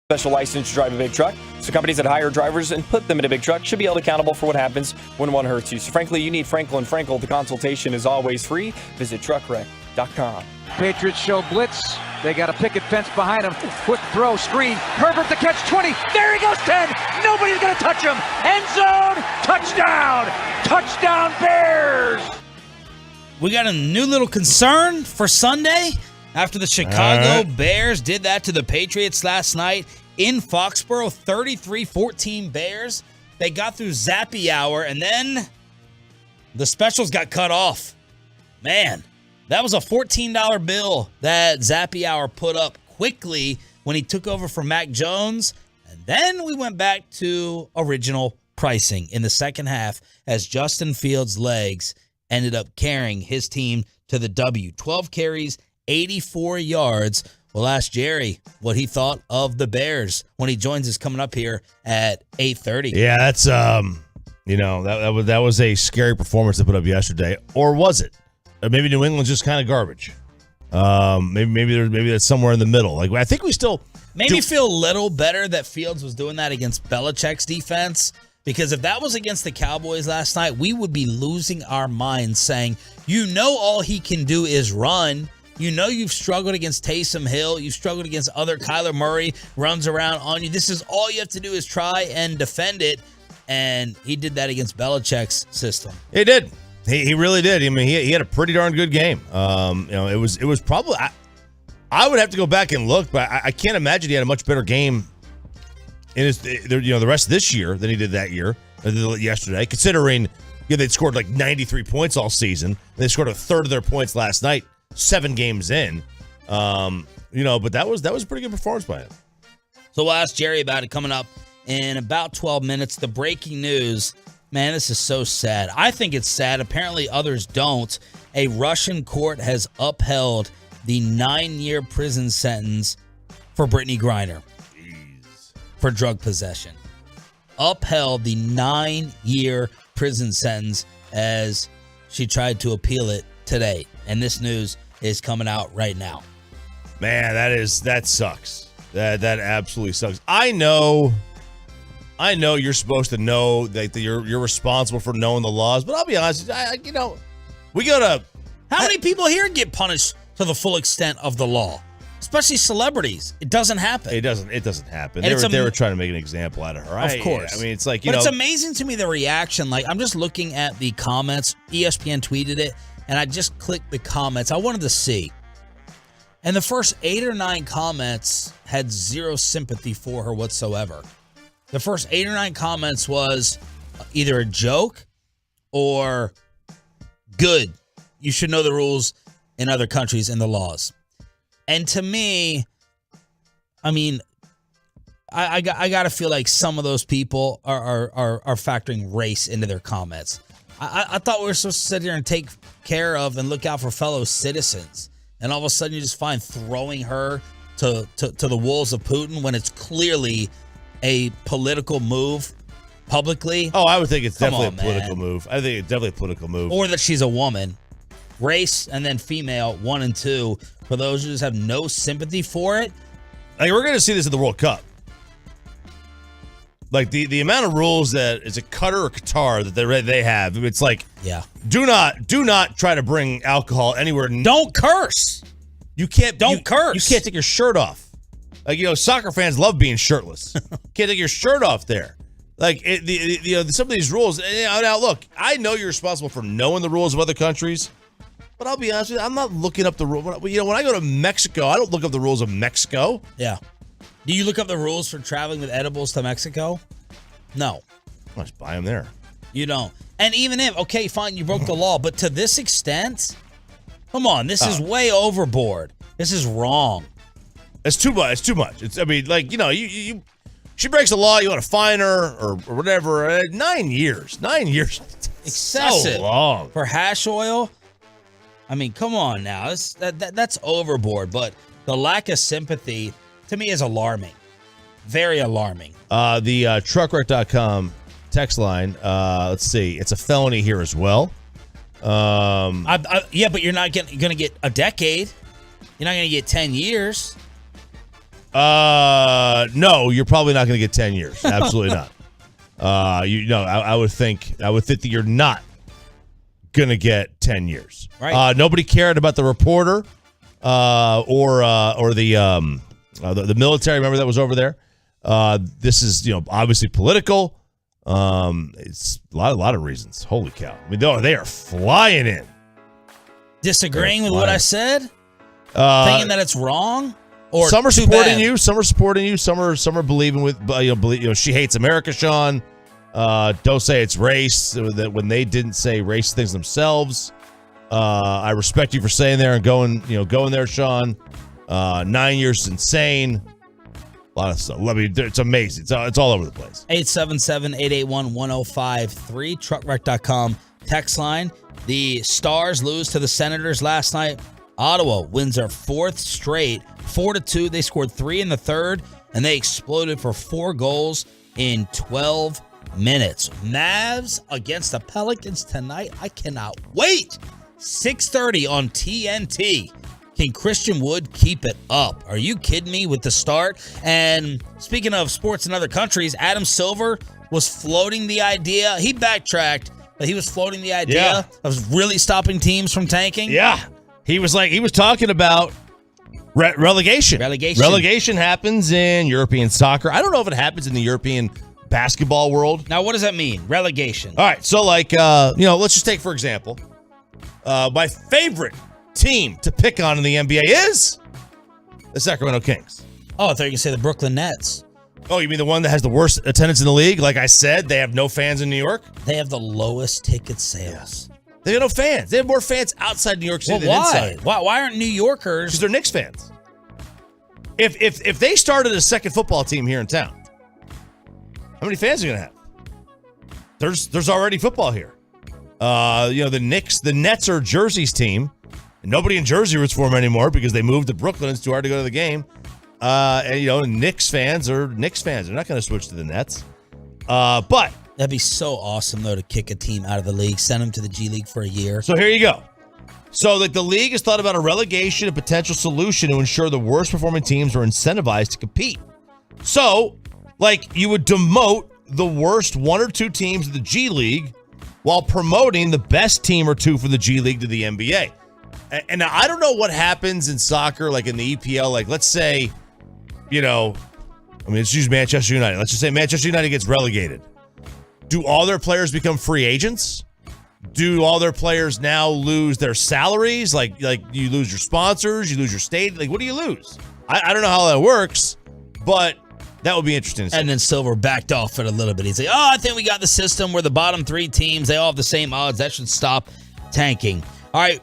Special license to drive a big truck. So companies that hire drivers and put them in a big truck should be held accountable for what happens when one hurts you. So frankly, you need Frankel and Frankel. The consultation is always free. Visit truckwreck.com. Patriots show blitz. They got a picket fence behind them. Quick throw, screen. Herbert to catch 20. There he goes, 10. Nobody's going to touch him. End zone. Touchdown. Touchdown, Bears. We got a new little concern for Sunday after the Chicago Bears did that to the Patriots last night in Foxborough. 33-14 Bears. They got through Zappy Hour, and then the specials got cut off. Man, that was a $14 bill that Zappy Hour put up quickly when he took over for Mac Jones. And then we went back to original pricing in the second half as Justin Fields' legs ended up carrying his team to the W. 12 carries, 84 yards. We'll ask Jerry what he thought of the Bears when he joins us coming up here at 8:30. Yeah, that's that was a scary performance to put up yesterday, or was it? Or maybe New England's just kind of garbage. Maybe that's somewhere in the middle. Like I think we still feel a little better that Fields was doing that against Belichick's defense. Because if that was against the Cowboys last night, we would be losing our minds saying, all he can do is run. You've struggled against Taysom Hill. You've struggled against other Kyler Murray runs around on you. This is all you have to do is try and defend it. And he did that against Belichick's system. He did. He really did. I mean, he had a pretty darn good game. It was probably I would have to go back and look, but I can't imagine he had a much better game in the rest of this year than he did that year, yesterday, considering they'd scored like 93 points all season. They scored a third of their points last night, 7 games in. But that was a pretty good performance by him. So we'll ask Jerry about it coming up in about 12 minutes. The breaking news, man, this is so sad. I think it's sad. Apparently others don't. A Russian court has upheld the 9-year prison sentence for Brittney Griner. For drug possession. Upheld the 9-year prison sentence as she tried to appeal it today. And this news is coming out right now. Man, that sucks. That absolutely sucks. I know you're supposed to know that you're responsible for knowing the laws, but I'll be honest, we gotta. How many people here get punished to the full extent of the law? Especially celebrities. It doesn't happen. It doesn't happen. They were trying to make an example out of her. Of course. I mean, it's like, but it's amazing to me the reaction. Like, I'm just looking at the comments. ESPN tweeted it, and I just clicked the comments. I wanted to see. And the first 8 or 9 comments had zero sympathy for her whatsoever. The first 8 or 9 comments was either a joke or good. You should know the rules in other countries and the laws. And to me, I mean, I got to feel like some of those people are factoring race into their comments. I thought we were supposed to sit here and take care of and look out for fellow citizens. And all of a sudden you just find throwing her to the wolves of Putin when it's clearly a political move publicly. Oh, I would think it's definitely a political move. I think it's definitely a political move. Or that she's a woman. Race and then female, 1 and 2. For those who just have no sympathy for it. Like, we're going to see this at the World Cup. Like, the amount of rules that is it Qatar or Qatar that they have. It's like, yeah, do not try to bring alcohol anywhere. Don't curse. You can't. Don't curse. You can't take your shirt off. Like, soccer fans love being shirtless. Can't take your shirt off there. Like, some of these rules. Now, look, I know you're responsible for knowing the rules of other countries. But I'll be honest with you, I'm not looking up the rules. When I go to Mexico, I don't look up the rules of Mexico. Yeah. Do you look up the rules for traveling with edibles to Mexico? No. I just buy them there. You don't. And even if, okay, fine, you broke the law, but to this extent, come on, this is way overboard. This is wrong. It's too much. It's too much. She breaks the law, you want to fine her or whatever. 9 years. 9 years. Excessive. So long. For hash oil? I mean, come on now. That's overboard, but the lack of sympathy, to me, is alarming. Very alarming. The truckwreck.com text line, let's see. It's a felony here as well. Yeah, but you're not going to get a decade. You're not going to get 10 years. No, you're probably not going to get 10 years. Absolutely not. I would think that you're not going to get 10 years. Right. Nobody cared about the reporter or the military. Remember that was over there. This is obviously political. It's a lot of reasons. Holy cow! I mean, they are flying in. Disagreeing with what I said, thinking that it's wrong. Or some are too supporting bad. you, some are supporting you, some are believing with she hates America, Sean. Don't say it's race that when they didn't say race things themselves. I respect you for saying there and going there, Sean. 9 years is insane. A lot of stuff. I mean, it's amazing. It's all over the place. 877-881-1053, truckwreck.com text line. The Stars lose to the Senators last night. Ottawa wins their fourth straight, 4-2. They scored 3 in the third, and they exploded for 4 goals in 12 minutes. Mavs against the Pelicans tonight. I cannot wait. 6:30 on TNT. Can Christian Wood keep it up? Are you kidding me with the start? And speaking of sports in other countries, Adam Silver was floating the idea. He backtracked, but he was floating the idea of really stopping teams from tanking. Yeah. He was talking about relegation. Relegation happens in European soccer. I don't know if it happens in the European basketball world. Now, what does that mean? Relegation. All right. So, let's just take, for example, my favorite team to pick on in the NBA is the Sacramento Kings. Oh, I thought you were going to say the Brooklyn Nets. Oh, you mean the one that has the worst attendance in the league? Like I said, they have no fans in New York? They have the lowest ticket sales. They have no fans. They have more fans outside New York City than inside. Why aren't New Yorkers? Because they're Knicks fans. If they started a second football team here in town, how many fans are going to have? There's already football here. The Nets are Jersey's team. And nobody in Jersey roots for them anymore because they moved to Brooklyn. It's too hard to go to the game. Knicks fans are Knicks fans. They're not going to switch to the Nets. But that'd be so awesome, though, to kick a team out of the league, send them to the G League for a year. So here you go. So the league has thought about a relegation, a potential solution to ensure the worst performing teams are incentivized to compete. So, you would demote the worst 1 or 2 teams of the G League while promoting the best team or 2 for the G League to the NBA. And now I don't know what happens in soccer, like in the EPL. Let's say, let's use Manchester United. Let's just say Manchester United gets relegated. Do all their players become free agents? Do all their players now lose their salaries? Like you lose your sponsors, you lose your state. What do you lose? I don't know how that works, but that would be interesting to see. And then Silver backed off it a little bit. He's like, I think we got the system where the bottom 3 teams, they all have the same odds. That should stop tanking. All right.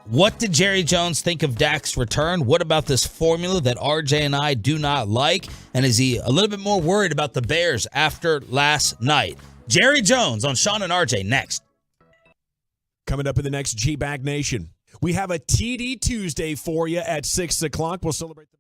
What did Jerry Jones think of Dak's return? What about this formula that RJ and I do not like? And is he a little bit more worried about the Bears after last night? Jerry Jones on Sean and RJ next. Coming up in the next G-Bag Nation, we have a TD Tuesday for you at 6 o'clock. We'll celebrate the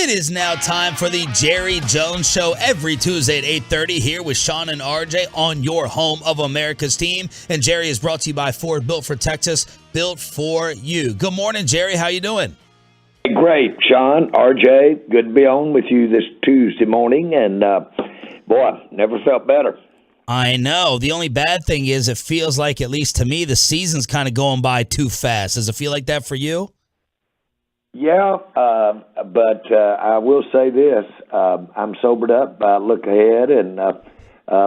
It is now time for the Jerry Jones Show every Tuesday at 8:30 here with Sean and RJ on your home of America's team. And Jerry is brought to you by Ford, built for Texas, built for you. Good morning, Jerry. How you doing? Great, Sean, RJ. Good to be on with you this Tuesday morning. And, boy, never felt better. I know. The only bad thing is it feels like, at least to me, the season's kind of going by too fast. Does it feel like that for you? Yeah, but I will say this. I'm sobered up. I look ahead and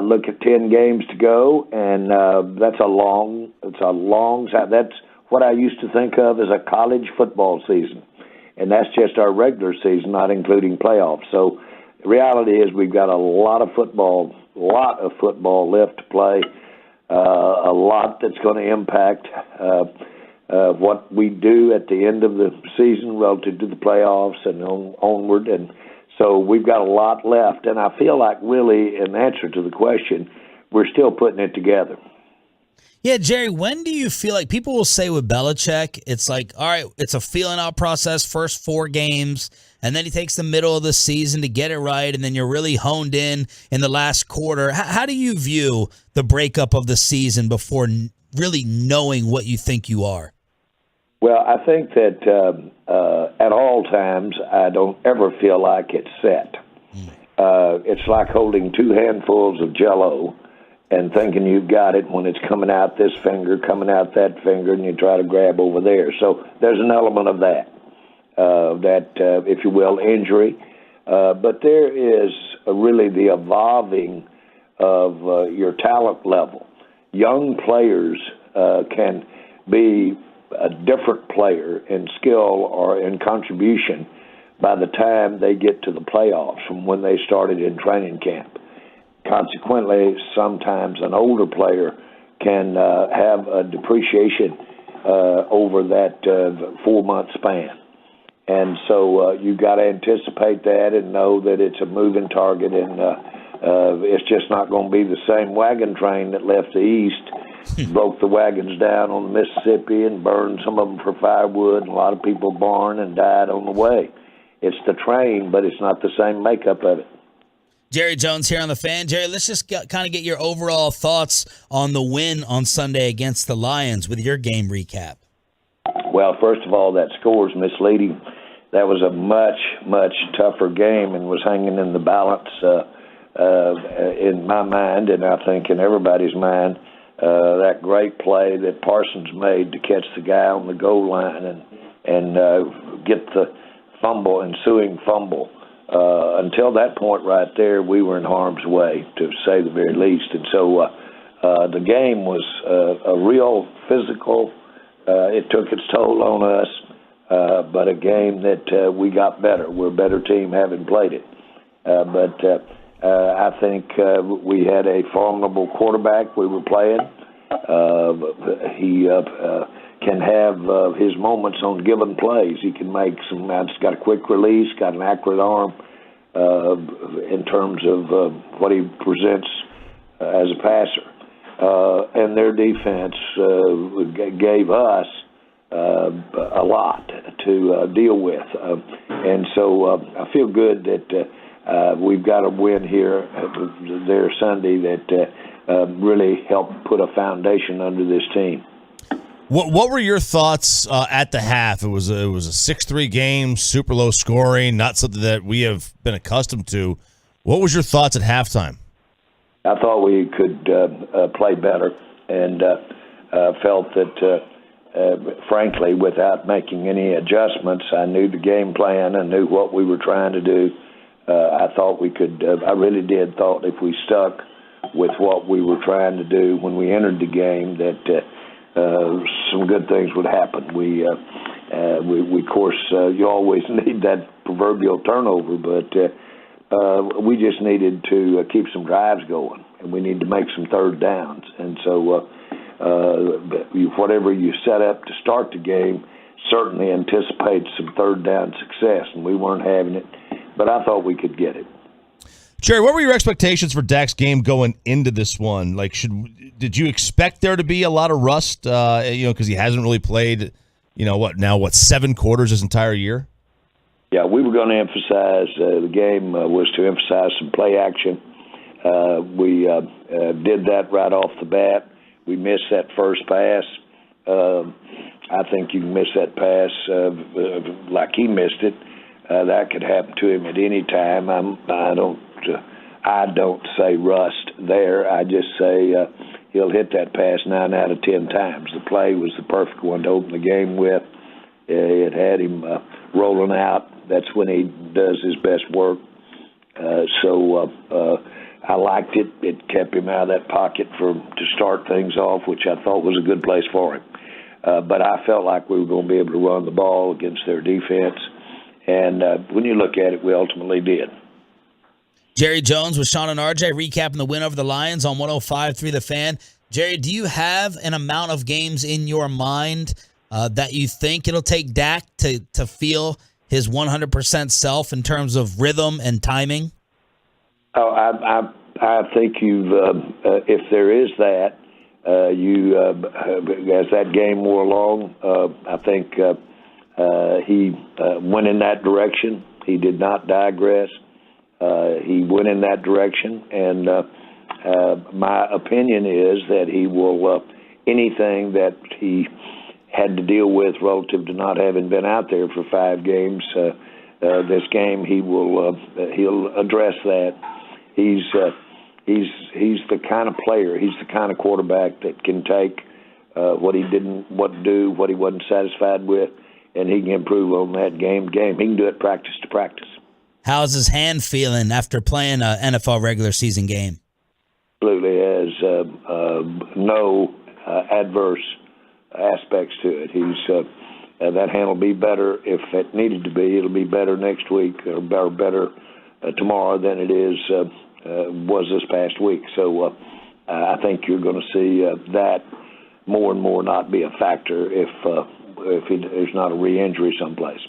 look at 10 games to go, and it's a long time. That's what I used to think of as a college football season, and that's just our regular season, not including playoffs. So the reality is we've got a lot of football left to play, a lot that's going to impact what we do at the end of the season relative to the playoffs and onward. And so we've got a lot left. And I feel like really, in answer to the question, we're still putting it together. Yeah, Jerry, when do you feel like people will say with Belichick, it's like, all right, it's a feeling out process, first 4 games, and then he takes the middle of the season to get it right, and then you're really honed in the last quarter. How do you view the breakup of the season before really knowing what you think you are? Well, I think that at all times, I don't ever feel like it's set. It's like holding 2 handfuls of Jell-O and thinking you've got it when it's coming out this finger, coming out that finger, and you try to grab over there. So there's an element of that, if you will, injury. But there is really the evolving of your talent level. Young players can be a different player in skill or in contribution by the time they get to the playoffs from when they started in training camp. Consequently, sometimes an older player can have a depreciation over that 4-month span. And so you've got to anticipate that and know that it's a moving target, and it's just not going to be the same wagon train that left the east, broke the wagons down on the Mississippi and burned some of them for firewood, and a lot of people born and died on the way. It's the train, but it's not the same makeup of it. Jerry Jones here on The Fan. Jerry, let's just kind of get your overall thoughts on the win on Sunday against the Lions with your game recap. Well, first of all, that score is misleading. That was a much, much tougher game and was hanging in the balance in my mind, and I think in everybody's mind. That great play that Parsons made to catch the guy on the goal line and get the ensuing fumble. Until that point right there, we were in harm's way, to say the very least. And so the game was a real physical. It took its toll on us, but a game that we got better. We're a better team having played it. But I think we had a formidable quarterback we were playing. He can have his moments on given plays. He can make some. He's got a quick release, got an accurate arm in terms of what he presents as a passer. And their defense gave us a lot to deal with. And so I feel good that we've got a win here there Sunday that really helped put a foundation under this team. What were your thoughts at the half? It was a 6-3 game, super low scoring, not something that we have been accustomed to. What was your thoughts at halftime? I thought we could play better, and felt that, frankly, without making any adjustments, I knew the game plan. I knew what we were trying to do. I thought we could. I really did thought if we stuck with what we were trying to do when we entered the game, that some good things would happen. We of course, you always need that proverbial turnover, but we just needed to keep some drives going, and we need to make some third downs. And so whatever you set up to start the game certainly anticipates some third down success, and we weren't having it, but I thought we could get it. Jerry, what were your expectations for Dak's game going into this one? Like, did you expect there to be a lot of rust? Because he hasn't really played, 7 quarters his entire year? Yeah, we were going to emphasize the game was to emphasize some play action. We did that right off the bat. We missed that first pass. I think you can miss that pass like he missed it. That could happen to him at any time. I don't say rust there. I just say he'll hit that pass 9 out of 10 times. The play was the perfect one to open the game with. It had him rolling out. That's when he does his best work. So I liked it. It kept him out of that pocket to start things off, which I thought was a good place for him. But I felt like we were going to be able to run the ball against their defense. And when you look at it, we ultimately did. Jerry Jones with Sean and RJ recapping the win over the Lions on 105.3 The Fan. Jerry, do you have an amount of games in your mind that you think it'll take Dak to feel his 100% self in terms of rhythm and timing? Oh, I think you've if there is that, as that game wore along, I think he went in that direction. He did not digress. He went in that direction, and my opinion is that he will anything that he had to deal with relative to not having been out there for 5 games. This game, he'll address that. He's the kind of player. He's the kind of quarterback that can take what he wasn't satisfied with, and he can improve on that game. He can do it practice to practice. How's his hand feeling after playing an NFL regular season game? Absolutely has no adverse aspects to it. That hand will be better if it needed to be. It'll be better next week or better tomorrow than it was this past week. So I think you're going to see that more and more not be a factor if there's not a re-injury someplace.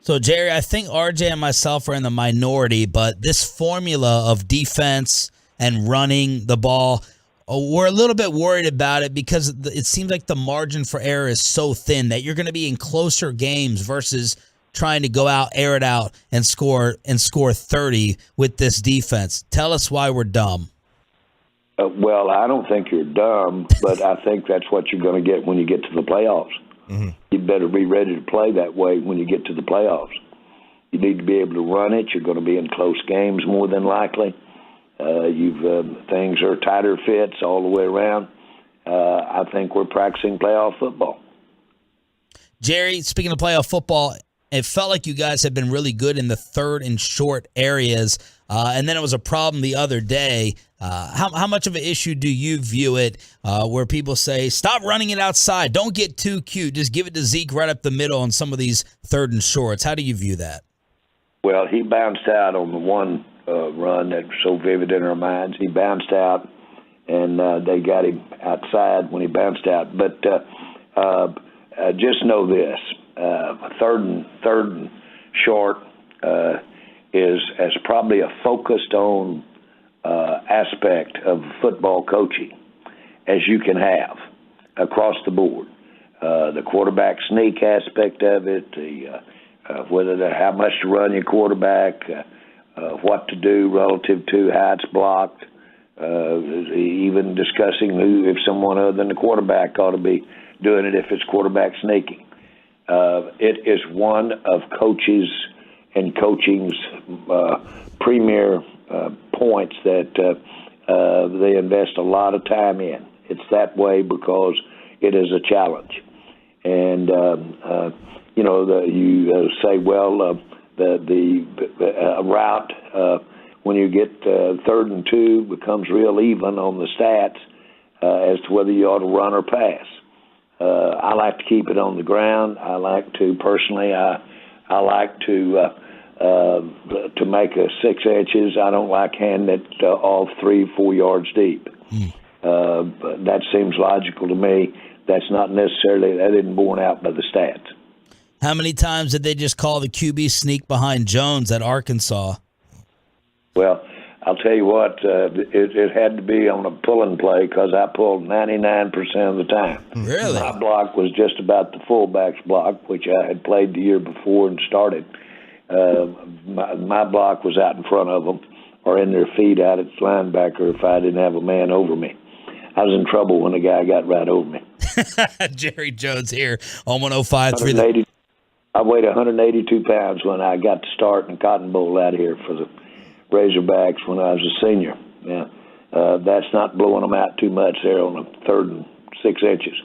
So, Jerry, I think RJ and myself are in the minority, but this formula of defense and running the ball, we're a little bit worried about it because it seems like the margin for error is so thin that you're going to be in closer games versus trying to go out, air it out, and score 30 with this defense. Tell us why we're dumb. Well, I don't think you're dumb, but I think that's what you're going to get when you get to the playoffs. Mm-hmm. You better be ready to play that way when you get to the playoffs. You need to be able to run it. You're going to be in close games more than likely. Things are tighter fits all the way around. I think we're practicing playoff football. Jerry, speaking of playoff football, it felt like you guys had been really good in the third and short areas, and then it was a problem the other day. How much of an issue do you view it where people say, stop running it outside, don't get too cute, just give it to Zeke right up the middle on some of these third and shorts? How do you view that? Well, he bounced out on the one run that's so vivid in our minds. He bounced out, and they got him outside when he bounced out. But just know this. Third and short is as probably a focused on aspect of football coaching as you can have across the board. The quarterback sneak aspect of it, how much to run your quarterback, what to do relative to how it's blocked, even discussing if someone other than the quarterback ought to be doing it if it's quarterback sneaking. It is one of coaches and coaching's premier points that they invest a lot of time in. It's that way because it is a challenge. And, you say, well, the route, when you get 3rd and 2, becomes real even on the stats as to whether you ought to run or pass. I like to keep it on the ground. I like to, personally, I like to make a 6 inches. I don't like handing it off 3-4 yards deep. But that seems logical to me. That isn't borne out by the stats. How many times did they just call the QB sneak behind Jones at Arkansas? Well, I'll tell you what, it had to be on a pulling play because I pulled 99% of the time. Really? My block was just about the fullback's block, which I had played the year before and started. my block was out in front of them or in their feet out at linebacker if I didn't have a man over me. I was in trouble when the guy got right over me. Jerry Jones here on 105.3. I weighed 182 pounds when I got to start in the Cotton Bowl out here for the Razorbacks when I was a senior. Yeah, that's not blowing them out too much there on the 3rd and 6 inches.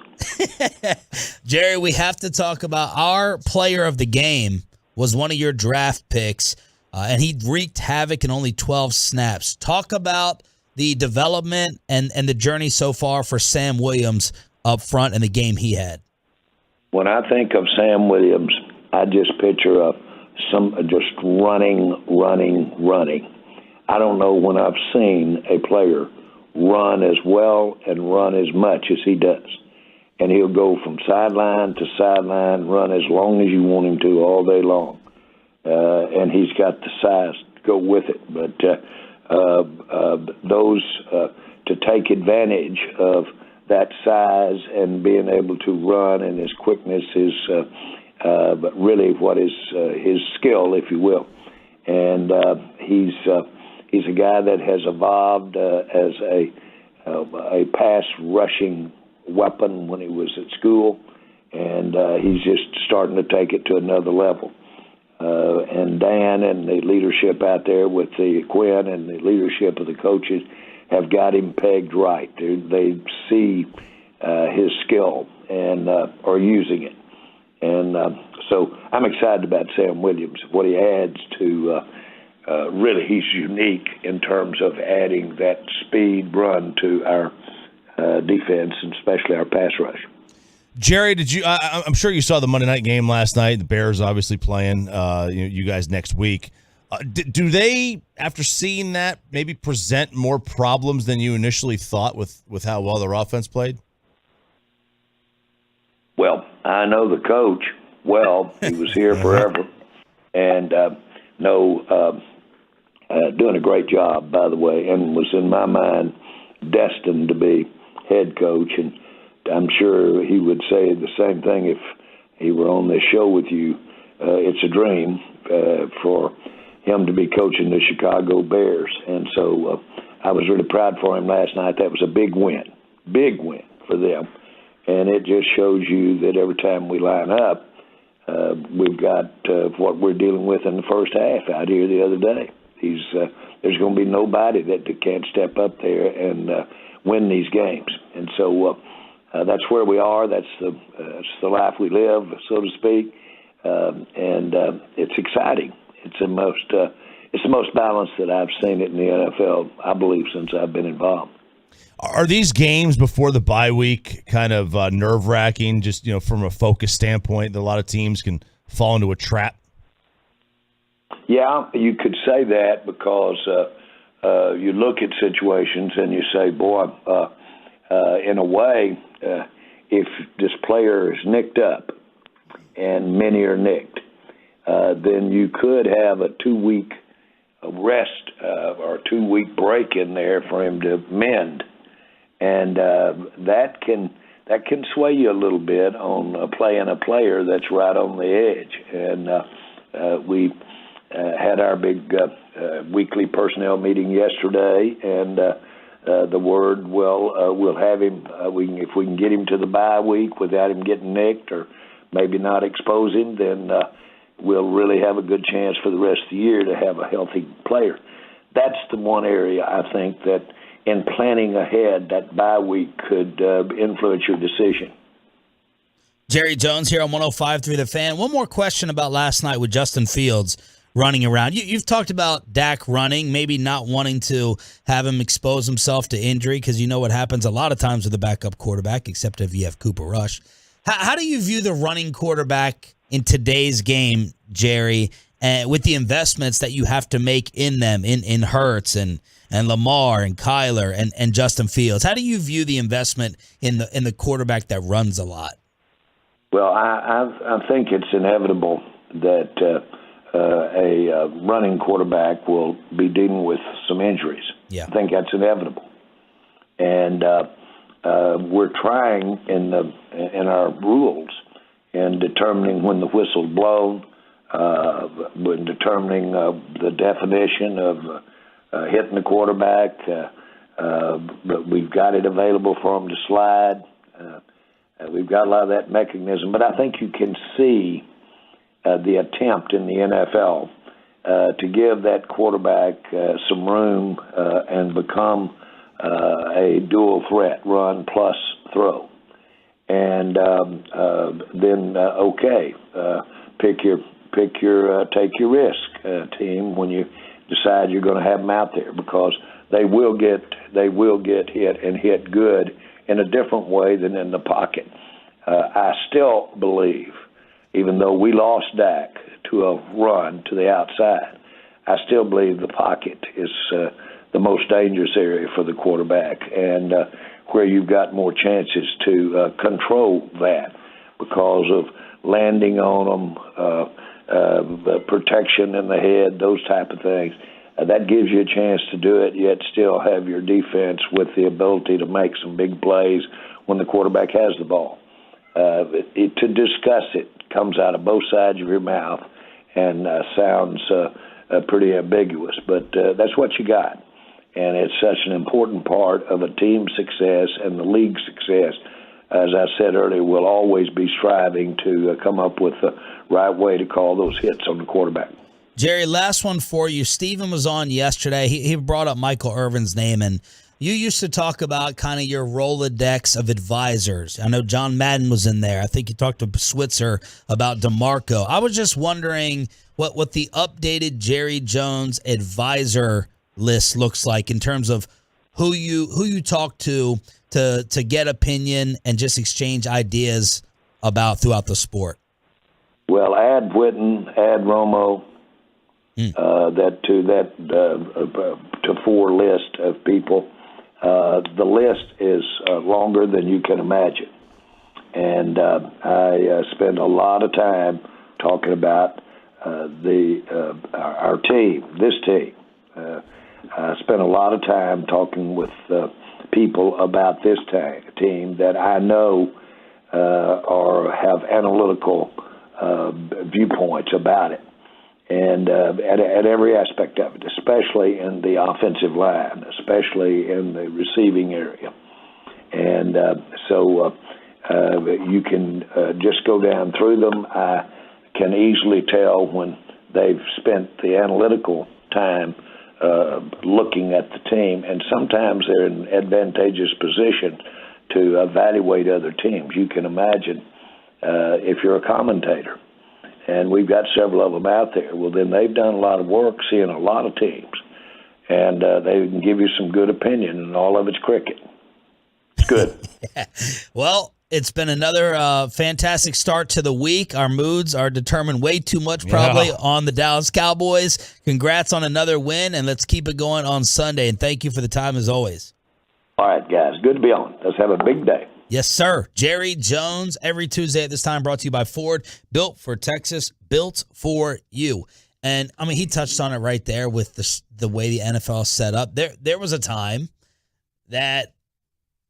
Jerry, we have to talk about our player of the game was one of your draft picks, and he wreaked havoc in only 12 snaps. Talk about the development and the journey so far for Sam Williams up front and the game he had. When I think of Sam Williams, I just picture just running. I don't know when I've seen a player run as well and run as much as he does. And he'll go from sideline to sideline, run as long as you want him to all day long. And he's got the size to go with it. But to take advantage of that size and being able to run and his quickness is really what is his skill, if you will. And he's a guy that has evolved as a pass rushing weapon when he was at school, and he's just starting to take it to another level. And Dan and the leadership out there with the Quinn and the leadership of the coaches have got him pegged right. They see his skill and are using it. And so I'm excited about Sam Williams, what he adds to really he's unique in terms of adding that speed run to our defense and especially our pass rush. Jerry, did you? I'm sure you saw the Monday night game last night. The Bears obviously playing you guys next week. Do they, after seeing that, maybe present more problems than you initially thought with how well their offense played? Well, I know the coach well. He was here forever, and doing a great job, by the way, and was in my mind destined to be head coach. And I'm sure he would say the same thing if he were on this show with you. It's a dream for him to be coaching the Chicago Bears. And so I was really proud for him last night. That was a big win for them. And it just shows you that every time we line up, we've got what we're dealing with in the first half out here the other day. There's going to be nobody that can't step up there and win these games. And so that's where we are. That's the life we live, so to speak. And it's exciting. It's the most balanced that I've seen it in the NFL, I believe, since I've been involved. Are these games before the bye week kind of nerve-wracking, just from a focus standpoint, that a lot of teams can fall into a trap? Yeah, you could say that because you look at situations and you say, boy, in a way, if this player is nicked up, and many are nicked, then you could have a 2-week rest or a 2-week break in there for him to mend. And that can sway you a little bit on playing a player that's right on the edge. And we had our big weekly personnel meeting yesterday, and the word, we'll have him. If we can get him to the bye week without him getting nicked or maybe not expose him, then we'll really have a good chance for the rest of the year to have a healthy player. That's the one area I think that in planning ahead, that bye week could influence your decision. Jerry Jones here on 105.3 The Fan. One more question about last night with Justin Fields running around. You've talked about Dak running, maybe not wanting to have him expose himself to injury because you know what happens a lot of times with a backup quarterback, except if you have Cooper Rush. How do you view the running quarterback in today's game, Jerry, with the investments that you have to make in them, in Hurts and Lamar and Kyler and Justin Fields? How do you view the investment in the quarterback that runs a lot? Well, I think it's inevitable that a running quarterback will be dealing with some injuries. Yeah. I think that's inevitable. And we're trying in our rules in determining when the whistle's blown, when determining the definition of hitting the quarterback. But we've got it available for them to slide. We've got a lot of that mechanism. But I think you can see the attempt in the NFL to give that quarterback some room and become a dual threat, run plus throw. And then take your risk, team, when you decide you're going to have them out there, because they will get hit and hit good in a different way than in the pocket. I still believe, even though we lost Dak to a run to the outside, I still believe the pocket is the most dangerous area for the quarterback, and where you've got more chances to control that because of landing on them, the protection in the head, those type of things. That gives you a chance to do it, yet still have your defense with the ability to make some big plays when the quarterback has the ball. To discuss it comes out of both sides of your mouth and sounds pretty ambiguous, but that's what you got. And it's such an important part of a team's success and the league's success. As I said earlier, we'll always be striving to come up with the right way to call those hits on the quarterback. Jerry, last one for you. Steven was on yesterday. He brought up Michael Irvin's name, and you used to talk about kind of your Rolodex of advisors. I know John Madden was in there. I think you talked to Switzer about DeMarco. I was just wondering what the updated Jerry Jones advisor list looks like in terms of who you talk to get opinion and just exchange ideas about throughout the sport. Well, add Witten, add Romo, to 4 list of people. The list is longer than you can imagine, and I spend a lot of time talking about our team, this team. I spent a lot of time talking with people about this team that I know or have analytical viewpoints about it, and at every aspect of it, especially in the offensive line, especially in the receiving area. And so you can just go down through them. I can easily tell when they've spent the analytical time looking at the team, and sometimes they're in an advantageous position to evaluate other teams. You can imagine if you're a commentator, and we've got several of them out there, well, then they've done a lot of work seeing a lot of teams, and they can give you some good opinion, and all of it's cricket. It's good. Yeah. Well, it's been another fantastic start to the week. Our moods are determined way too much probably on the Dallas Cowboys. Congrats on another win, and let's keep it going on Sunday. And thank you for the time as always. All right, guys. Good to be on. Let's have a big day. Yes, sir. Jerry Jones, every Tuesday at this time, brought to you by Ford. Built for Texas, built for you. And, I mean, he touched on it right there with the way the NFL is set up. There was a time that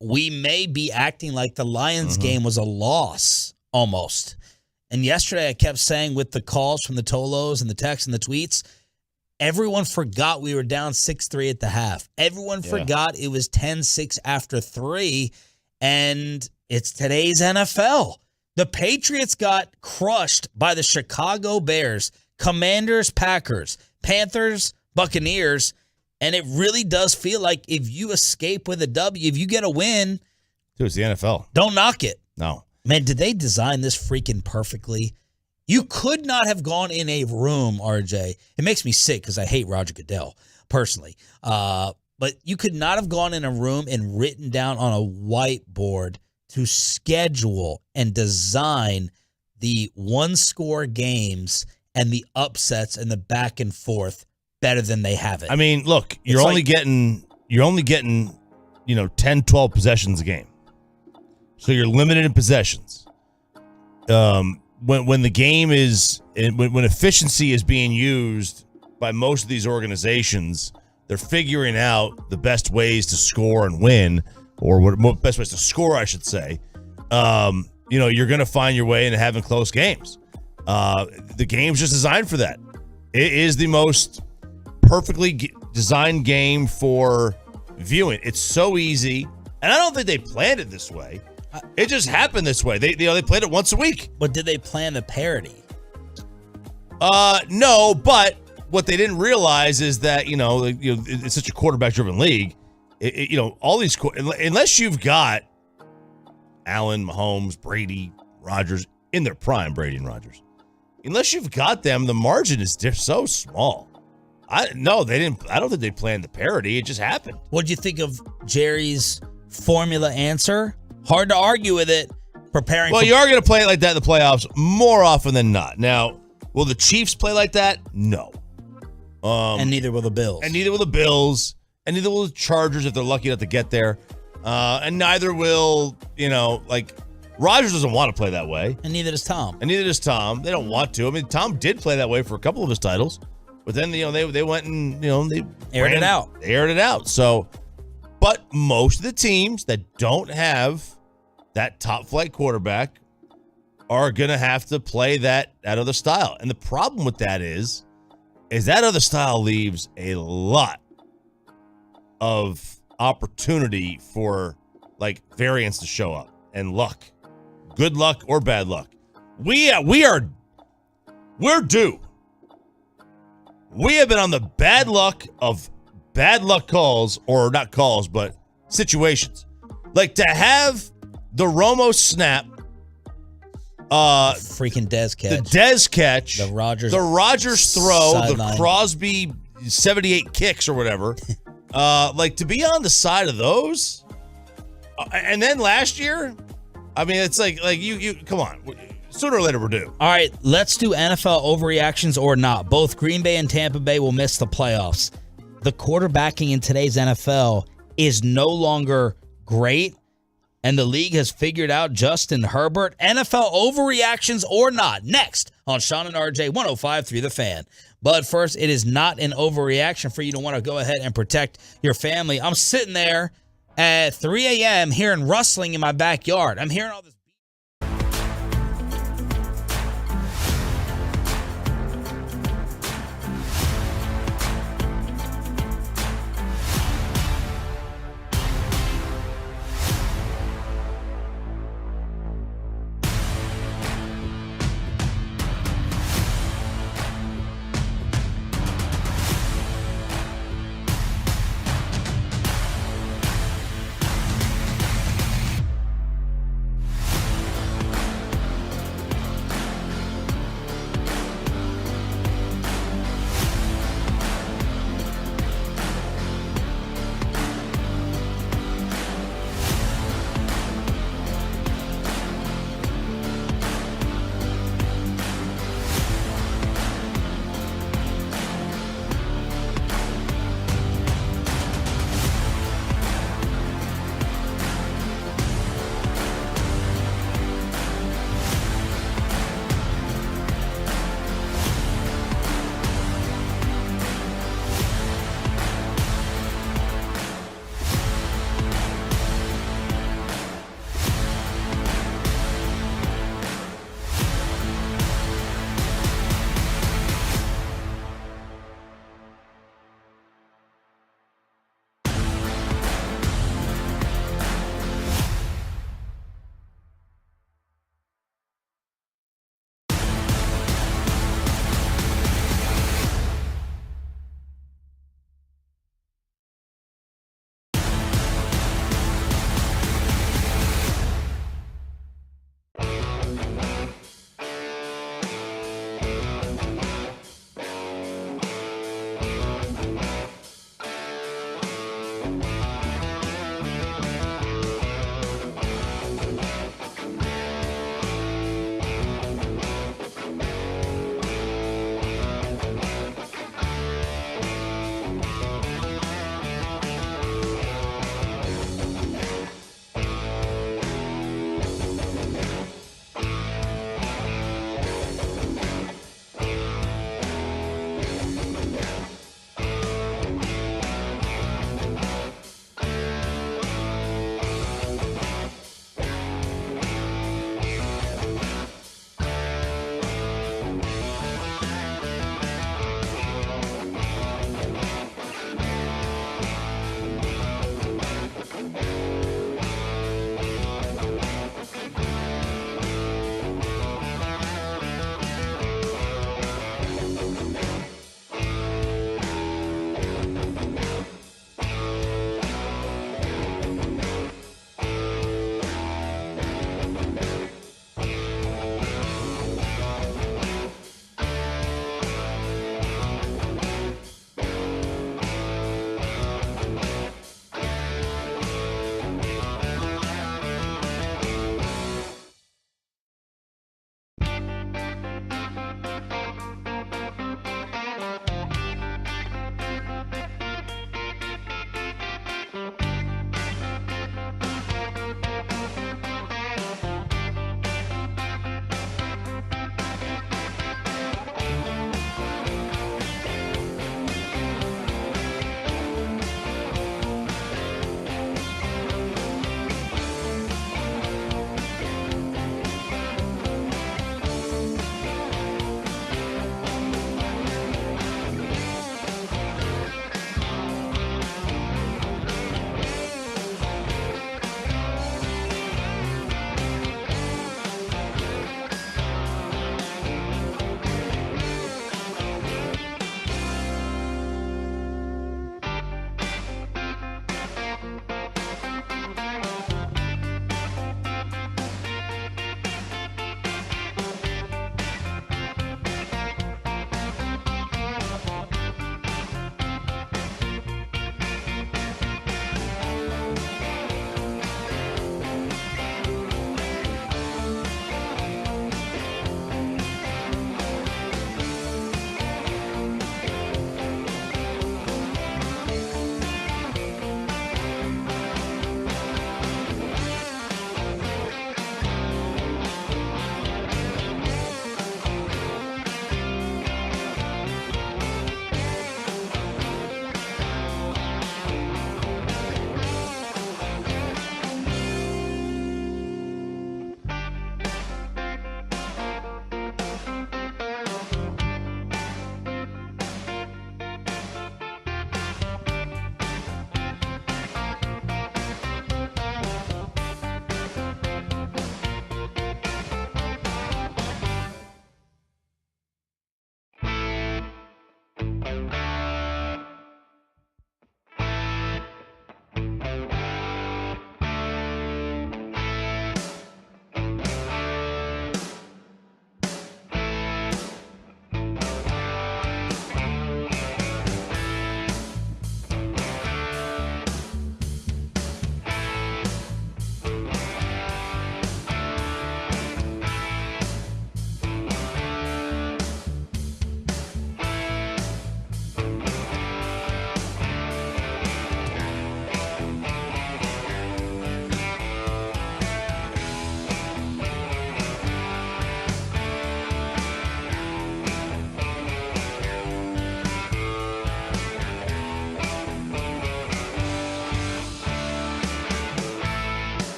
we may be acting like the Lions game was a loss almost. And yesterday I kept saying with the calls from the Tolos and the texts and the tweets, everyone forgot we were down 6-3 at the half. Everyone forgot it was 10-6 after 3, and it's today's NFL. The Patriots got crushed by the Chicago Bears, Commanders, Packers, Panthers, Buccaneers. And it really does feel like if you escape with a W, if you get a win, it's the NFL. Don't knock it. No. Man, did they design this freaking perfectly? You could not have gone in a room, RJ. It makes me sick because I hate Roger Goodell personally. But you could not have gone in a room and written down on a whiteboard to schedule and design the one-score games and the upsets and the back and forth better than they have it. I mean, look, you're only getting 10, 12 possessions a game. So you're limited in possessions. When the game is when efficiency is being used by most of these organizations, they're figuring out the best ways to score and win, or best ways to score, I should say. You're going to find your way into having close games. The game's just designed for that. It is the most perfectly designed game for viewing. It's so easy, and I don't think they planned it this way. It just happened this way. They played it once a week. But did they plan the parity? No, but what they didn't realize is that it's such a quarterback-driven league. All these unless you've got Allen, Mahomes, Brady, Rodgers in their prime, Brady and Rodgers. Unless you've got them, the margin is so small. They didn't. I don't think they planned the parity. It just happened. What do you think of Jerry's formula answer? Hard to argue with it. Well, you are going to play it like that in the playoffs more often than not. Now, will the Chiefs play like that? No. And neither will the Bills. And neither will the Chargers if they're lucky enough to get there. And neither will, Rodgers doesn't want to play that way. And neither does Tom. They don't want to. I mean, Tom did play that way for a couple of his titles. But then, they went and, they aired it out. They aired it out. So, but most of the teams that don't have that top flight quarterback are going to have to play that other style. And the problem with that is that other style leaves a lot of opportunity for variance to show up and luck, good luck or bad luck. We're due. We have been on the bad luck of bad luck calls, or not calls, but situations. Like to have the Romo snap, freaking Dez catch, the Dez catch, the Rodgers throw, sideline. the Crosby 78 kicks or whatever. To be on the side of those, and then last year, I mean, it's like you come on. Sooner or later, we're due. All right, let's do NFL overreactions or not. Both Green Bay and Tampa Bay will miss the playoffs. The quarterbacking in today's NFL is no longer great, and the league has figured out Justin Herbert. NFL overreactions or not. Next on Sean and RJ 105.3 The Fan. But first, it is not an overreaction for you to want to go ahead and protect your family. I'm sitting there at 3 a.m. hearing rustling in my backyard. I'm hearing all this.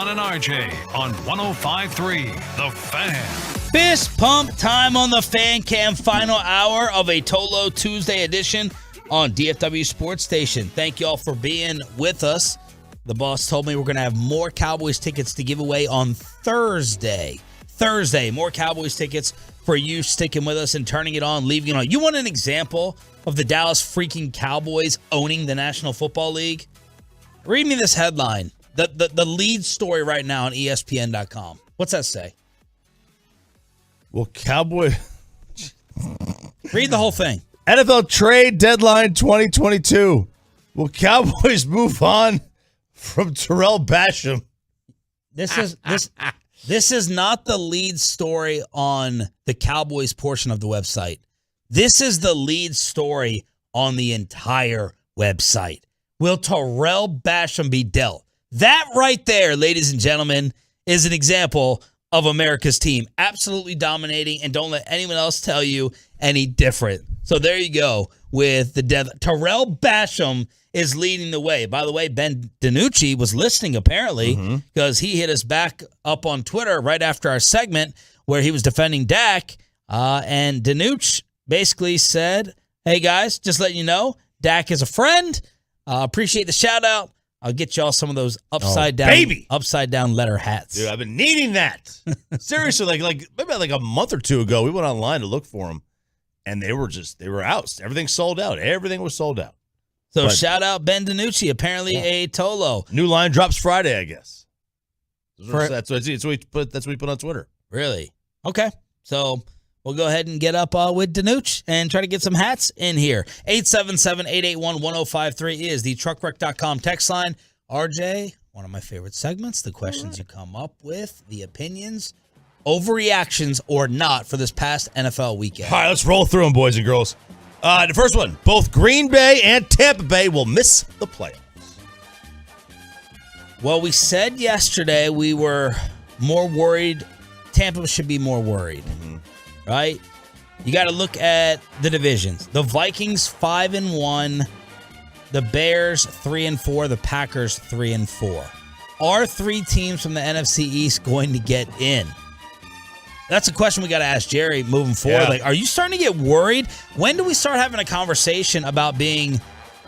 Sean and RJ on 105.3 The Fan. Fist pump time on the Fan Cam, final hour of a Tolo Tuesday edition on DFW Sports Station. Thank you all for being with us. The boss told me we're going to have more Cowboys tickets to give away on Thursday. More Cowboys tickets for you sticking with us and turning it on, leaving it on. You want an example of the Dallas freaking Cowboys owning the National Football League? Read me this headline. The lead story right now on ESPN.com. What's that say? Well, Cowboy. Read the whole thing. NFL trade deadline 2022. Will Cowboys move on from Terrell Basham? This is not the lead story on the Cowboys portion of the website. This is the lead story on the entire website. Will Terrell Basham be dealt? That right there, ladies and gentlemen, is an example of America's team absolutely dominating, and don't let anyone else tell you any different. So there you go with the death. Terrell Basham is leading the way. By the way, Ben DiNucci was listening apparently because he hit us back up on Twitter right after our segment where he was defending Dak, and DiNucci basically said, hey guys, just letting you know, Dak is a friend. Appreciate the shout out. I'll get y'all some of those upside down letter hats. Dude, I've been needing that. Seriously, like maybe a month or two ago, we went online to look for them, and they were out. Everything sold out. Everything was sold out. So shout out Ben DiNucci, apparently a Tolo. New line drops Friday, I guess. That's what we put on Twitter. Really? Okay. So we'll go ahead and get up with DiNucci and try to get some hats in here. 877-881-1053 is the truckwreck.com text line. RJ, one of my favorite segments, the questions you come up with, the opinions, overreactions or not for this past NFL weekend. All right, let's roll through them, boys and girls. The first one, both Green Bay and Tampa Bay will miss the playoffs. Well, we said yesterday we were more worried. Tampa should be more worried. Right? You got to look at the divisions. The Vikings 5-1, the Bears 3-4, the Packers 3-4. Are three teams from the NFC East going to get in? That's a question we got to ask Jerry moving forward. Yeah. Like, are you starting to get worried? When do we start having a conversation about being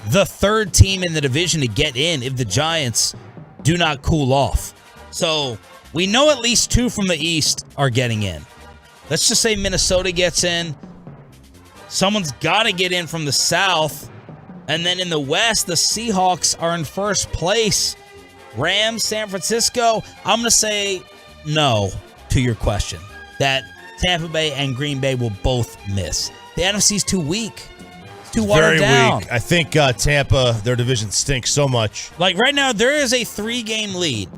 the third team in the division to get in if the Giants do not cool off? So we know at least two from the East are getting in. Let's just say Minnesota gets in. Someone's got to get in from the South. And then in the West, the Seahawks are in first place. Rams, San Francisco. I'm going to say no to your question. That Tampa Bay and Green Bay will both miss. The NFC's too weak. It's too watered down. Weak. I think Tampa, their division stinks so much. Like right now, there is a 3-game lead.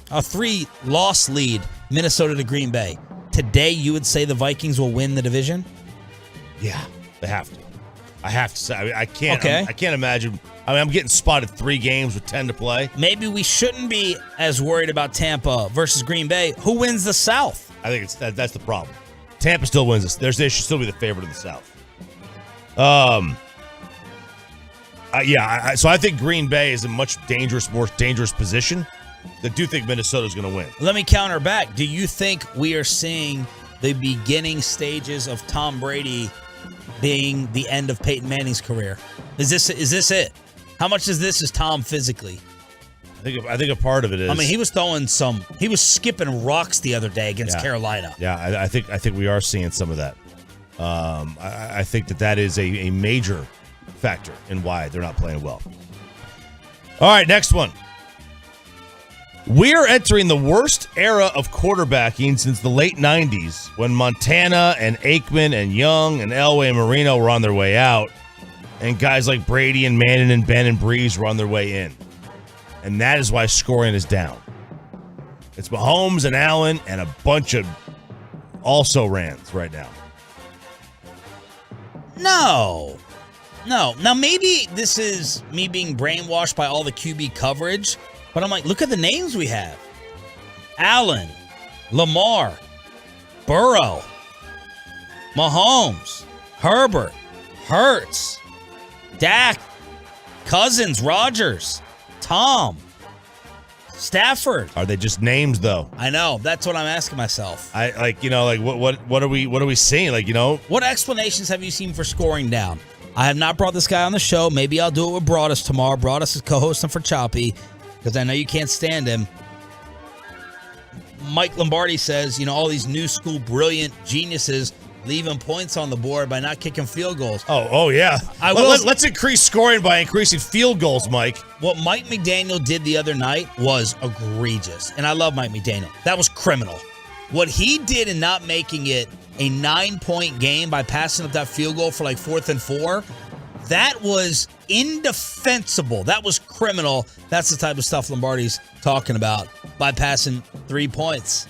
A 3-loss lead, Minnesota to Green Bay. Today, you would say the Vikings will win the division? Yeah, they have to. I have to say. I can't. Okay. I can't imagine. I'm getting spotted 3 games with 10 to play. Maybe we shouldn't be as worried about Tampa versus Green Bay. Who wins the South? I think that's the problem. Tampa still wins this. They should still be the favorite of the South. So I think Green Bay is in more dangerous position. I do think Minnesota's going to win. Let me counter back. Do you think we are seeing the beginning stages of Tom Brady being the end of Peyton Manning's career? Is this it? How much is this Tom physically? I think a part of it is. I mean, he was skipping rocks the other day against Carolina. Yeah, I think we are seeing some of that. I think that is a major factor in why they're not playing well. All right, next one. We're entering the worst era of quarterbacking since the late 90s when Montana and Aikman and Young and Elway and Marino were on their way out and guys like Brady and Manning and Ben and Breeze were on their way in. And that is why scoring is down. It's Mahomes and Allen and a bunch of also-rans right now. No. Now, maybe this is me being brainwashed by all the QB coverage, but I'm like, look at the names we have. Allen, Lamar, Burrow, Mahomes, Herbert, Hurts, Dak, Cousins, Rodgers, Tom. Stafford. Are they just names though? I know. That's what I'm asking myself. What are we seeing? What explanations have you seen for scoring down? I have not brought this guy on the show. Maybe I'll do it with Broadus tomorrow. Broadus is co-hosting for Choppy because I know you can't stand him. Mike Lombardi says, all these new school brilliant geniuses leaving points on the board by not kicking field goals. Oh yeah. Let's increase scoring by increasing field goals, Mike. What Mike McDaniel did the other night was egregious, and I love Mike McDaniel. That was criminal. What he did in not making it a 9-point game by passing up that field goal for 4th and 4, that was indefensible. That was criminal. That's the type of stuff Lombardi's talking about by passing 3 points.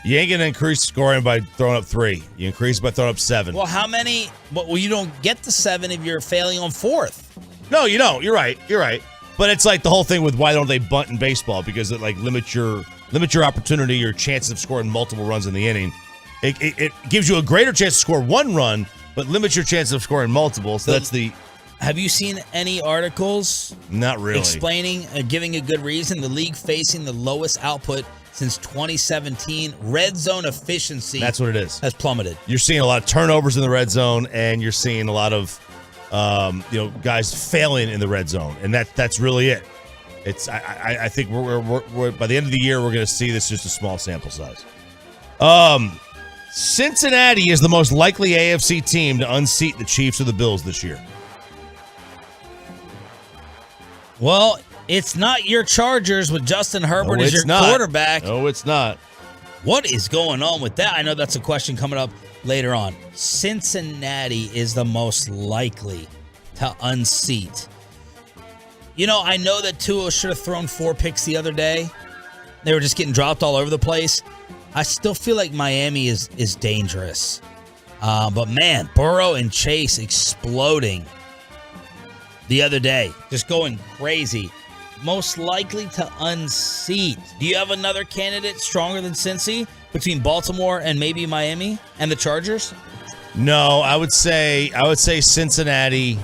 You ain't going to increase scoring by throwing up 3. You increase by throwing up 7. Well, how many? Well, you don't get to 7 if you're failing on 4th. No, you don't. You're right. But it's like the whole thing with why don't they bunt in baseball? Because it limits your opportunity, your chances of scoring multiple runs in the inning. It gives you a greater chance to score 1 run, but limits your chances of scoring multiple. So that's the... Have you seen any articles? Not really. Explaining, giving a good reason, the league facing the lowest output since 2017. Red zone efficiency. That's what it is. Has plummeted. You're seeing a lot of turnovers in the red zone, and you're seeing a lot of guys failing in the red zone, and that's really it. It's I think we're by the end of the year we're going to see this just a small sample size. Cincinnati is the most likely AFC team to unseat the Chiefs or the Bills this year. Well, it's not your Chargers with Justin Herbert as your quarterback. No, it's not. What is going on with that? I know that's a question coming up later on. Cincinnati is the most likely to unseat. I know that Tua should have thrown 4 picks the other day. They were just getting dropped all over the place. I still feel like Miami is dangerous. But man, Burrow and Chase exploding the other day. Just going crazy. Most likely to unseat. Do you have another candidate stronger than Cincy between Baltimore and maybe Miami and the Chargers? No, I would say Cincinnati.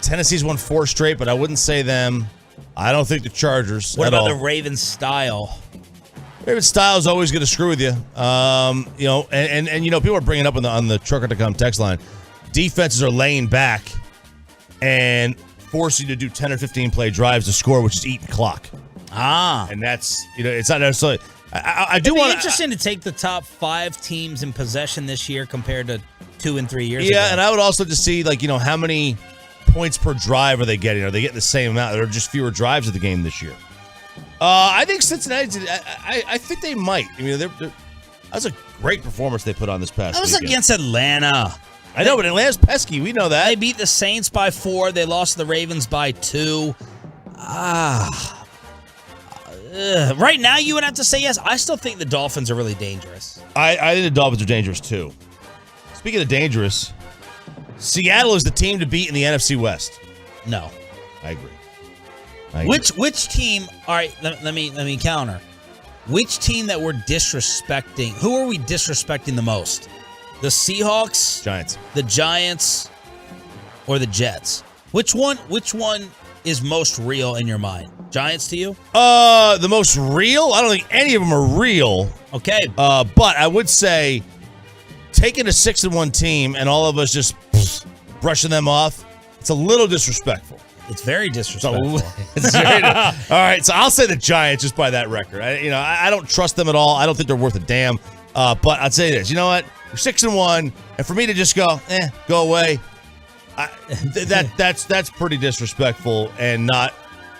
Tennessee's won 4 straight, but I wouldn't say them. I don't think the Chargers. What at about all. the Ravens style? Ravens style is always going to screw with you. And people are bringing up on the Trucker.com text line. Defenses are laying back and force you to do 10 or 15 play drives to score, which is eating clock. And that's, it's not necessarily. I do want interesting to take the top 5 teams in possession this year compared to 2 and 3 years ago. Yeah, and I would also just see, how many points per drive are they getting? Are they getting the same amount? There are just fewer drives of the game this year. I think Cincinnati, I think they might. That was a great performance they put on this past weekend. That was against Atlanta. I know, but Atlanta's pesky. We know that. They beat the Saints by 4. They lost to the Ravens by 2. Right now, you would have to say yes. I still think the Dolphins are really dangerous. I think the Dolphins are dangerous, too. Speaking of dangerous, Seattle is the team to beat in the NFC West. No. I agree. Which team? All right, let me counter. Which team that we're disrespecting? Who are we disrespecting the most? The Seahawks, Giants, the Giants, or the Jets? Which one is most real in your mind? Giants to you? The most real? I don't think any of them are real. Okay. But I would say taking a 6-1 team and all of us just brushing them off, it's a little disrespectful. It's very disrespectful. All right, so I'll say the Giants just by that record. I don't trust them at all. I don't think they're worth a damn. But I'd say this. You know what? We're 6-1, and for me to just go away, that's pretty disrespectful and not.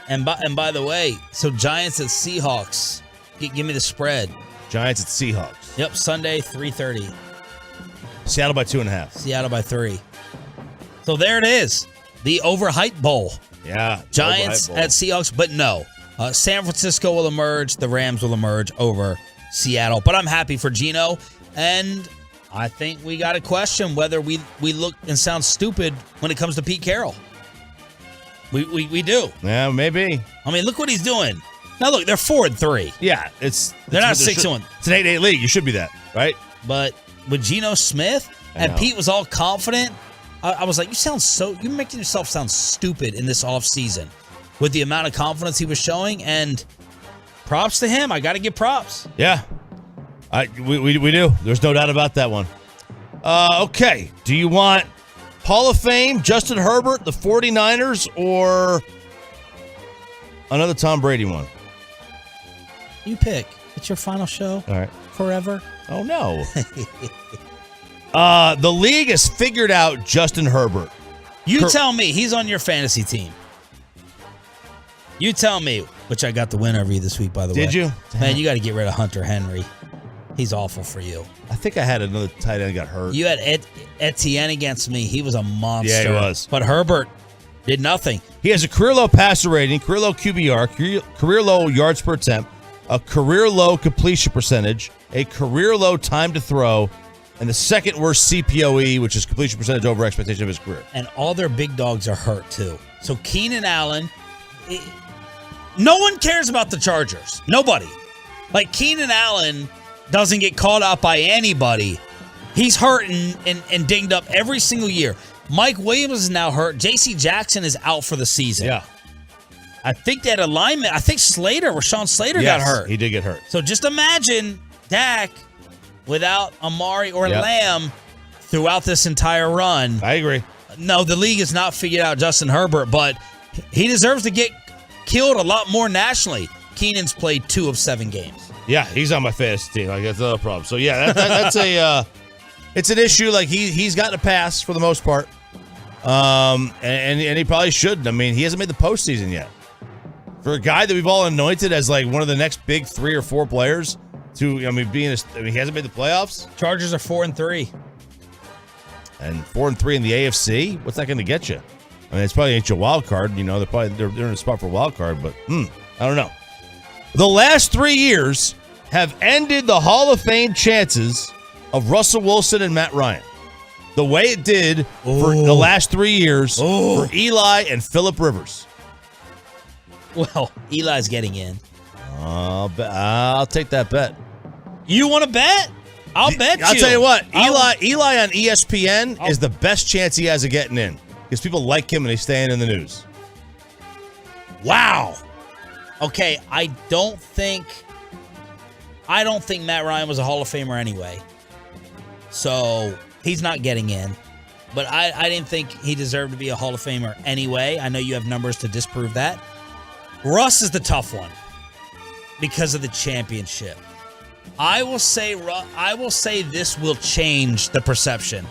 And by the way, so Giants at Seahawks. Give me the spread. Giants at Seahawks. Yep, Sunday 3:30. Seattle by 2.5. Seattle by 3. So there it is. The overhyped bowl. Yeah. Giants at Seahawks, but no. San Francisco will emerge. The Rams will emerge over Seattle. But I'm happy for Geno. And I think we got to question whether we look and sound stupid when it comes to Pete Carroll. We do. Yeah, maybe. I mean, look what he's doing. Now, look, they're 4-3. Yeah. They're not 6-1. It's an 8-8 league. You should be that, right? But with Geno Smith, and Pete was all confident, I was like, you're making yourself sound stupid in this offseason. with the amount of confidence he was showing, and props to him. I got to give props. Yeah, we do. There's no doubt about that one. Okay, do you want Hall of Fame, Justin Herbert, the 49ers, or another Tom Brady one? You pick. It's your final show. All right. Forever. Oh, no. The league has figured out Justin Herbert. You tell me. He's on your fantasy team. You tell me. Which I got the win over you this week, by the way. Did you? Man, you got to get rid of Hunter Henry. He's awful for you. I think I had another tight end got hurt. You had Etienne against me. He was a monster. Yeah, he was. But Herbert did nothing. He has a career low passer rating, career low QBR, career low yards per attempt, a career low completion percentage, a career low time to throw, and the second worst CPOE, which is completion percentage over expectation of his career. And all their big dogs are hurt, too. So Keenan Allen, no one cares about the Chargers. Nobody. Like, Keenan Allen doesn't get called out by anybody. He's hurt and dinged up every single year. Mike Williams is now hurt. J.C. Jackson is out for the season. Yeah. I think that alignment, I think Rashawn Slater got hurt. He did get hurt. So just imagine Dak without Amari or Lamb throughout this entire run. I agree. No, the league has not figured out Justin Herbert, but he deserves to get killed a lot more nationally. Keenan's played 2 of 7 games. Yeah, he's on my fantasy team. Like, that's another problem. So, yeah, that's it's an issue. Like, he's gotten a pass for the most part. And he probably shouldn't. I mean, he hasn't made the postseason yet. For a guy that we've all anointed as, like, one of the next big 3 or 4 players to, he hasn't made the playoffs. Chargers are 4-3. And 4-3 in the AFC? What's that going to get you? I mean, it's probably ain't your wild card. You know, they're in a spot for a wild card, but I don't know. The last 3 years have ended the Hall of Fame chances of Russell Wilson and Matt Ryan. The way it did for the last 3 years for Eli and Phillip Rivers. Well, Eli's getting in. I'll take that bet. You want to bet? I'll bet you. I'll tell you what. Eli on ESPN is the best chance he has of getting in because people like him and he's staying in the news. Wow. Okay, I don't think Matt Ryan was a Hall of Famer anyway. So he's not getting in. But I didn't think he deserved to be a Hall of Famer anyway. I know you have numbers to disprove that. Russ is the tough one because of the championship. I will say this will change the perception.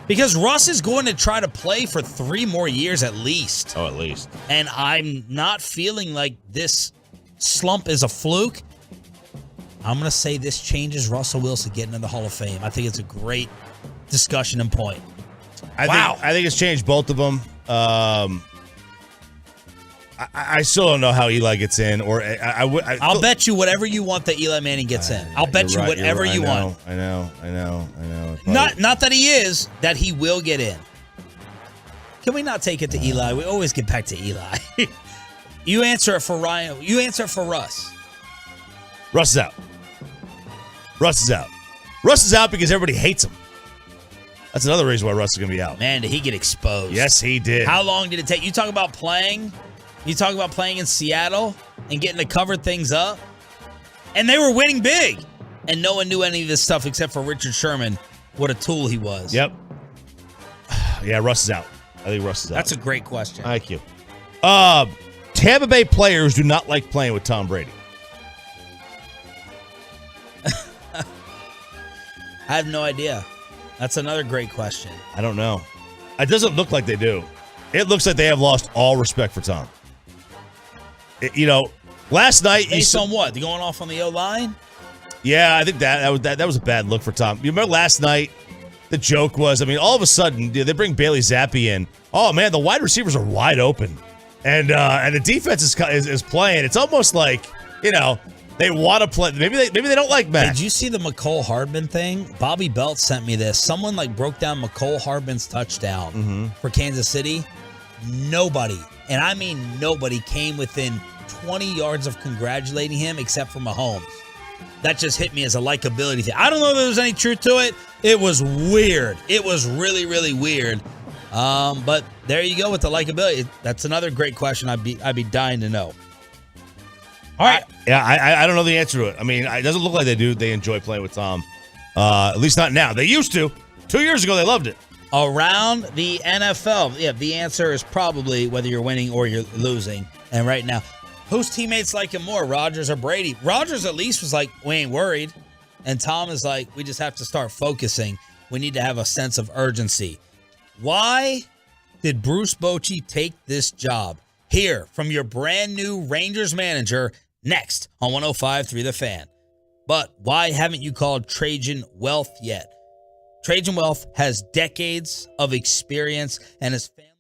Because Russ is going to try to play for 3 more years at least. Oh, at least. And I'm not feeling like this slump is a fluke. I'm going to say this changes Russell Wilson getting in the Hall of Fame. I think it's a great discussion and point. I think it's changed both of them. I still don't know how Eli gets in. I'll bet you whatever you want that Eli Manning gets in. I'll bet you whatever you want. I know. Not that he is, that he will get in. Can we not take it to Eli? We always get back to Eli. You answer it for Ryan. You answer it for Russ. Russ is out. Russ is out because everybody hates him. That's another reason why Russ is going to be out. Man, did he get exposed? Yes, he did. How long did it take? You talk about playing in Seattle and getting to cover things up. And they were winning big. And no one knew any of this stuff except for Richard Sherman. What a tool he was. Yep. Yeah, Russ is out. I think Russ is out. That's a great question. Thank you. Tampa Bay players do not like playing with Tom Brady. I have no idea. That's another great question. I don't know. It doesn't look like they do. It looks like they have lost all respect for Tom. Last night... Based on what? They going off on the O-line? Yeah, I think that was a bad look for Tom. You remember last night, the joke was, all of a sudden, they bring Bailey Zappi in. Oh, man, the wide receivers are wide open. And the defense is playing. It's almost like, they want to play. Maybe they don't like Mac. Did you see the McCole Hardman thing? Bobby Belt sent me this. Someone broke down McCole Hardman's touchdown for Kansas City. Nobody, and I mean nobody, came within 20 yards of congratulating him except for Mahomes. That just hit me as a likability thing. I don't know if there was any truth to it. It was weird. It was really, really weird. But there you go with the likability. That's another great question. I'd be dying to know. All right. I don't know the answer to it. I mean, it doesn't look like they do. They enjoy playing with Tom. At least not now. They used to. 2 years ago, they loved it. Around the NFL, yeah, the answer is probably whether you're winning or you're losing. And right now, whose teammates like him more, Rodgers or Brady? Rodgers at least was like, we ain't worried. And Tom is like, we just have to start focusing. We need to have a sense of urgency. Why did Bruce Bochy take this job? Hear from your brand new Rangers manager next on 105.3 The Fan. But why haven't you called Trajan Wealth yet? Trajan Wealth has decades of experience and his family.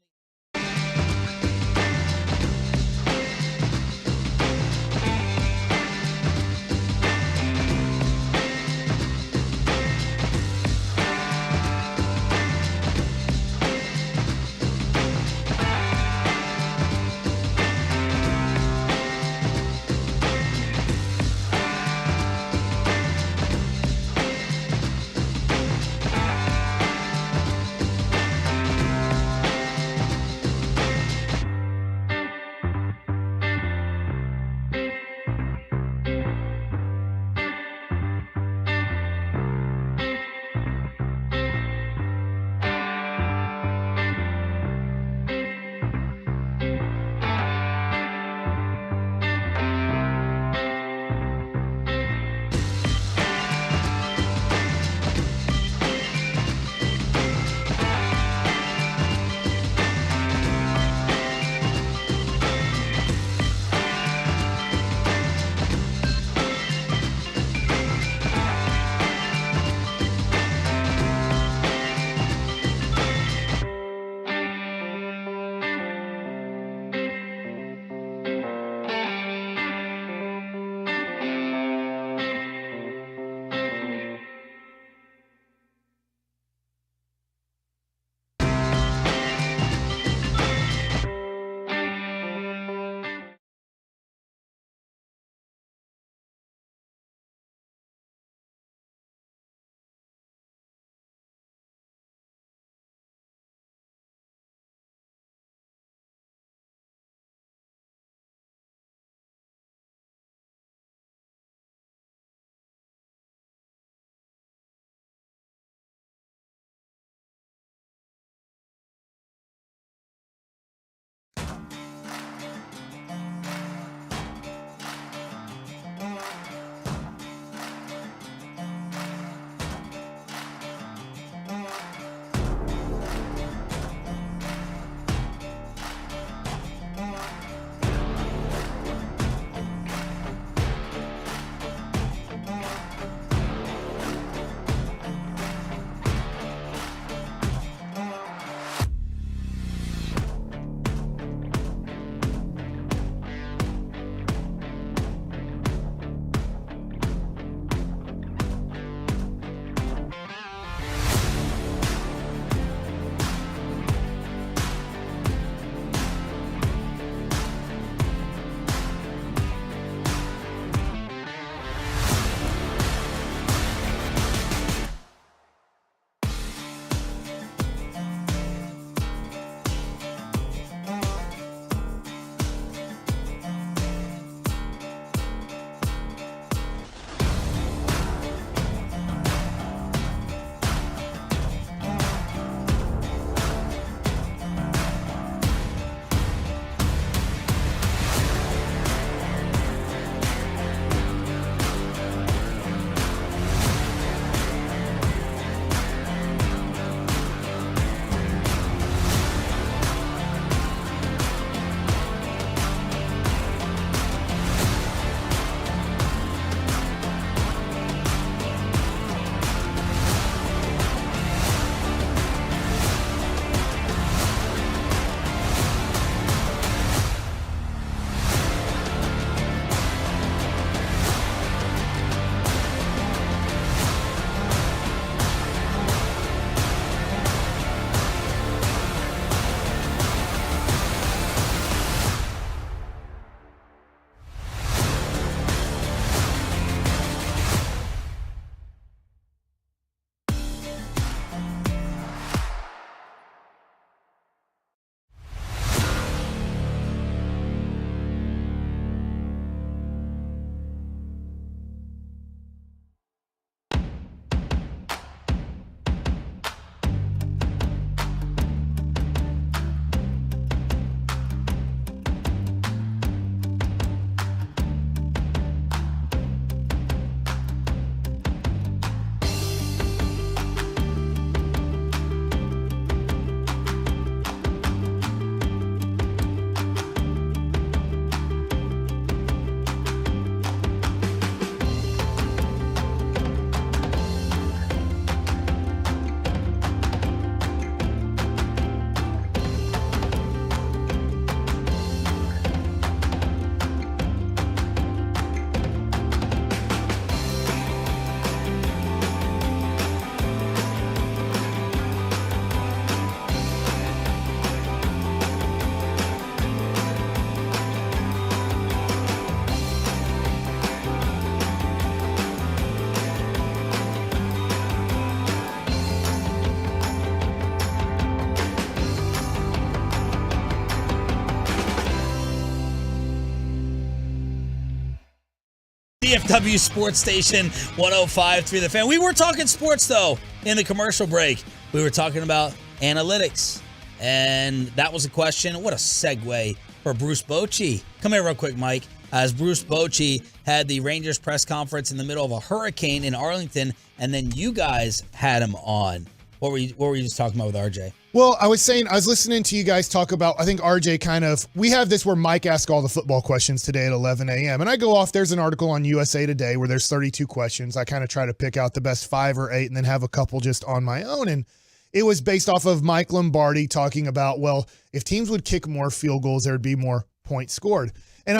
DFW Sports Station 105.3 The Fan. We were talking sports, though, in the commercial break. We were talking about analytics, and that was a question. What a segue for Bruce Bochy. Come here real quick, Mike. As Bruce Bochy had the Rangers press conference in the middle of a hurricane in Arlington, and then you guys had him on. What were you just talking about with RJ? Well, I was listening to you guys talk about, I think RJ we have this where Mike asks all the football questions today at 11 a.m. And I go off, there's an article on USA Today where there's 32 questions. I kind of try to pick out the best 5 or 8 and then have a couple just on my own. And it was based off of Mike Lombardi talking about, well, if teams would kick more field goals, there would be more points scored. And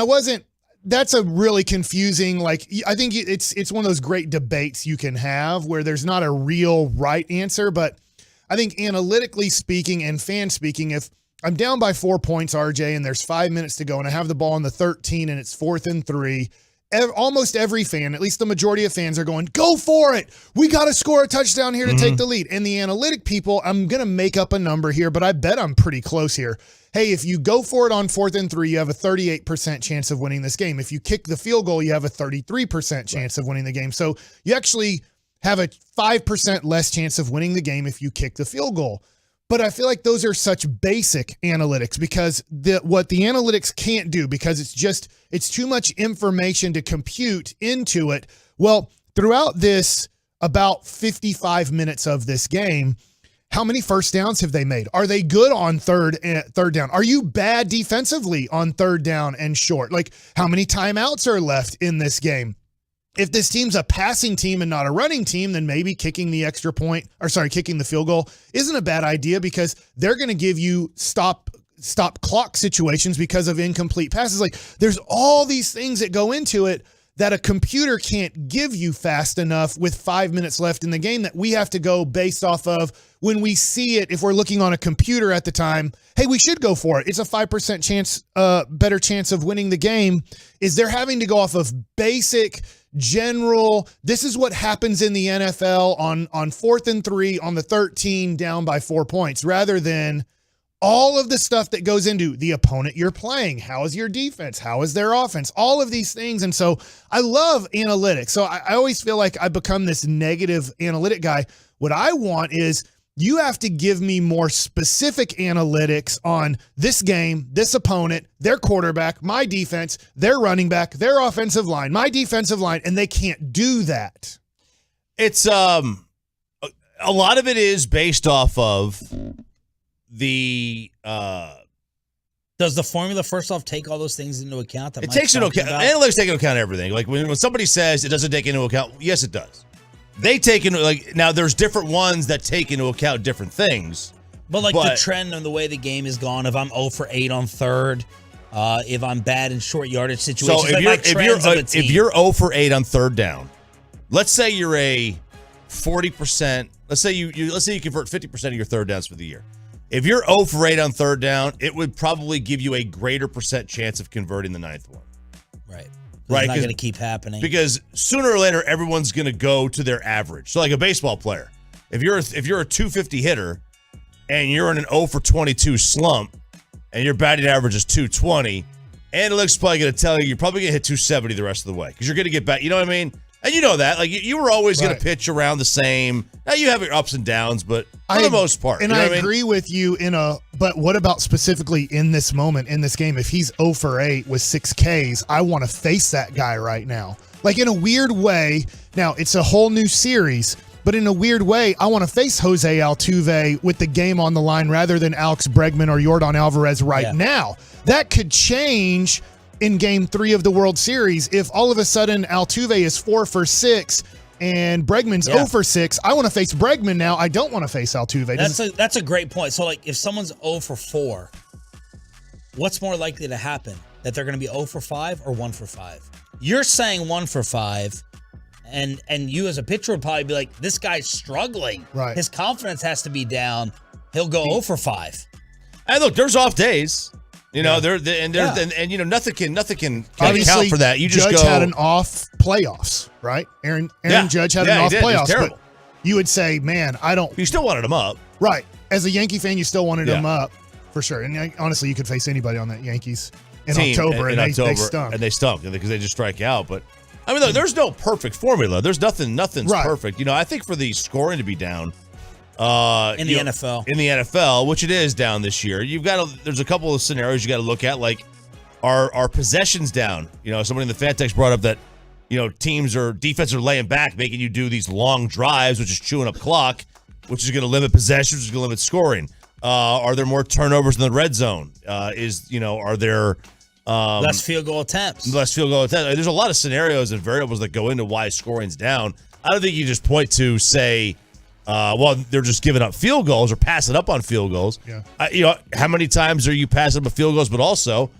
that's a really confusing, I think it's one of those great debates you can have where there's not a real right answer, but I think analytically speaking and fan speaking, if I'm down by 4 points, RJ, and there's 5 minutes to go and I have the ball on the 13 and it's 4th and 3, almost every fan, at least the majority of fans, are going, go for it. We got to score a touchdown here to take the lead. And the analytic people, I'm going to make up a number here, but I bet I'm pretty close here. Hey, if you go for it on 4th and 3, you have a 38% chance of winning this game. If you kick the field goal, you have a 33% chance of winning the game. So you actually have a 5% less chance of winning the game if you kick the field goal. But I feel like those are such basic analytics because what the analytics can't do, because it's too much information to compute into it. Well, throughout this about 55 minutes of this game, how many first downs have they made? Are they good on third down? Are you bad defensively on 3rd down and short? How many timeouts are left in this game? If this team's a passing team and not a running team, then maybe kicking the field goal isn't a bad idea because they're going to give you stop clock situations because of incomplete passes. There's all these things that go into it that a computer can't give you fast enough with 5 minutes left in the game that we have to go based off of when we see it. If we're looking on a computer at the time, hey, we should go for it. It's a 5% chance, better chance of winning the game. Is they're having to go off of basic general, this is what happens in the NFL on 4th and 3 on the 13 down by 4 points, rather than all of the stuff that goes into the opponent you're playing. How is your defense? How is their offense? All of these things. And so I love analytics. So I always feel like I become this negative analytic guy. What I want is you have to give me more specific analytics on this game, this opponent, their quarterback, my defense, their running back, their offensive line, my defensive line, and they can't do that. It's a lot of it is based off of the does the formula first off take all those things into account? It takes into account. Analytics take into account everything. When somebody says it doesn't take into account, yes, it does. They take into now. There's different ones that take into account different things. But the trend and the way the game is gone. If I'm 0 for 8 on 3rd, if I'm bad in short yardage situations, so if you're 0 for 8 on 3rd down, let's say you're a 40%. Let's say you convert 50% of your 3rd downs for the year. If you're 0 for 8 on 3rd down, it would probably give you a greater percent chance of converting the 9th one. Right. It's not going to keep happening. Because sooner or later, everyone's going to go to their average. So like a baseball player, if you're a 250 hitter and you're in an 0 for 22 slump and your batting average is 220, analytics probably going to tell you you're probably going to hit 270 the rest of the way because you're going to get back. You know what I mean? And you know that. You were always going to pitch around the same. Now you have your ups and downs, but for the most part. And I agree with you but what about specifically in this moment, in this game? If he's 0 for 8 with 6 Ks, I want to face that guy right now. In a weird way, now it's a whole new series, but in a weird way, I want to face Jose Altuve with the game on the line rather than Alex Bregman or Yordan Alvarez now. That could change in Game 3 of the World Series. If all of a sudden Altuve is 4 for 6 and Bregman's 0 for 6, I want to face Bregman now. I don't want to face Altuve. That's a great point. So, if someone's 0 for 4, what's more likely to happen? That they're going to be 0 for 5 or 1 for 5? You're saying 1 for 5, and you as a pitcher would probably be like, this guy's struggling. Right. His confidence has to be down. He'll go 0 for 5. And look, there's off days. Nothing can account for that. You just Judge had an off playoffs, right? Aaron Judge had an off playoffs. But you would say, man, you still wanted him up. Right. As a Yankee fan, you still wanted him up for sure. And honestly, you could face anybody on that Yankees in October, and they stunk. And they stunk because they just strike out. But I mean, look, there's no perfect formula. There's nothing's Right. perfect. I think for the scoring to be down In the NFL. In the NFL, which it is down this year, there's a couple of scenarios you got to look at, like are possessions down? Somebody in the fan text brought up that teams or defense are laying back, making you do these long drives, which is chewing up clock, which is going to limit possessions, which is going to limit scoring. Are there more turnovers in the red zone? Are there less field goal attempts? There's a lot of scenarios and variables that go into why scoring's down. I don't think you just point to say, they're just giving up field goals or passing up on field goals. Yeah. How many times are you passing up on field goals, but also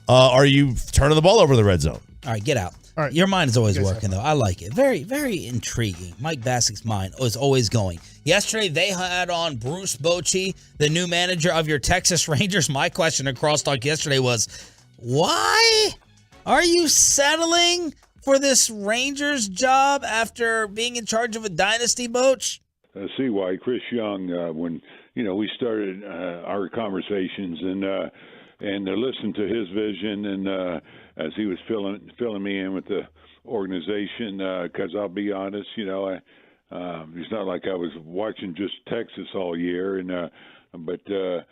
are you turning the ball over in the red zone? All right, get out. All right. Your mind is always working, though. I like it. Very, very intriguing. Mike Bassick's mind is always going. Yesterday, they had on Bruce Bochy, the new manager of your Texas Rangers. My question to Crosstalk yesterday was, why are you settling for this Rangers job after being in charge of a dynasty, Boch? See why Chris Young, when we started our conversations and listened to his vision, and as he was filling me in with the organization, because I'll be honest, it's not like I was watching just Texas all year, and after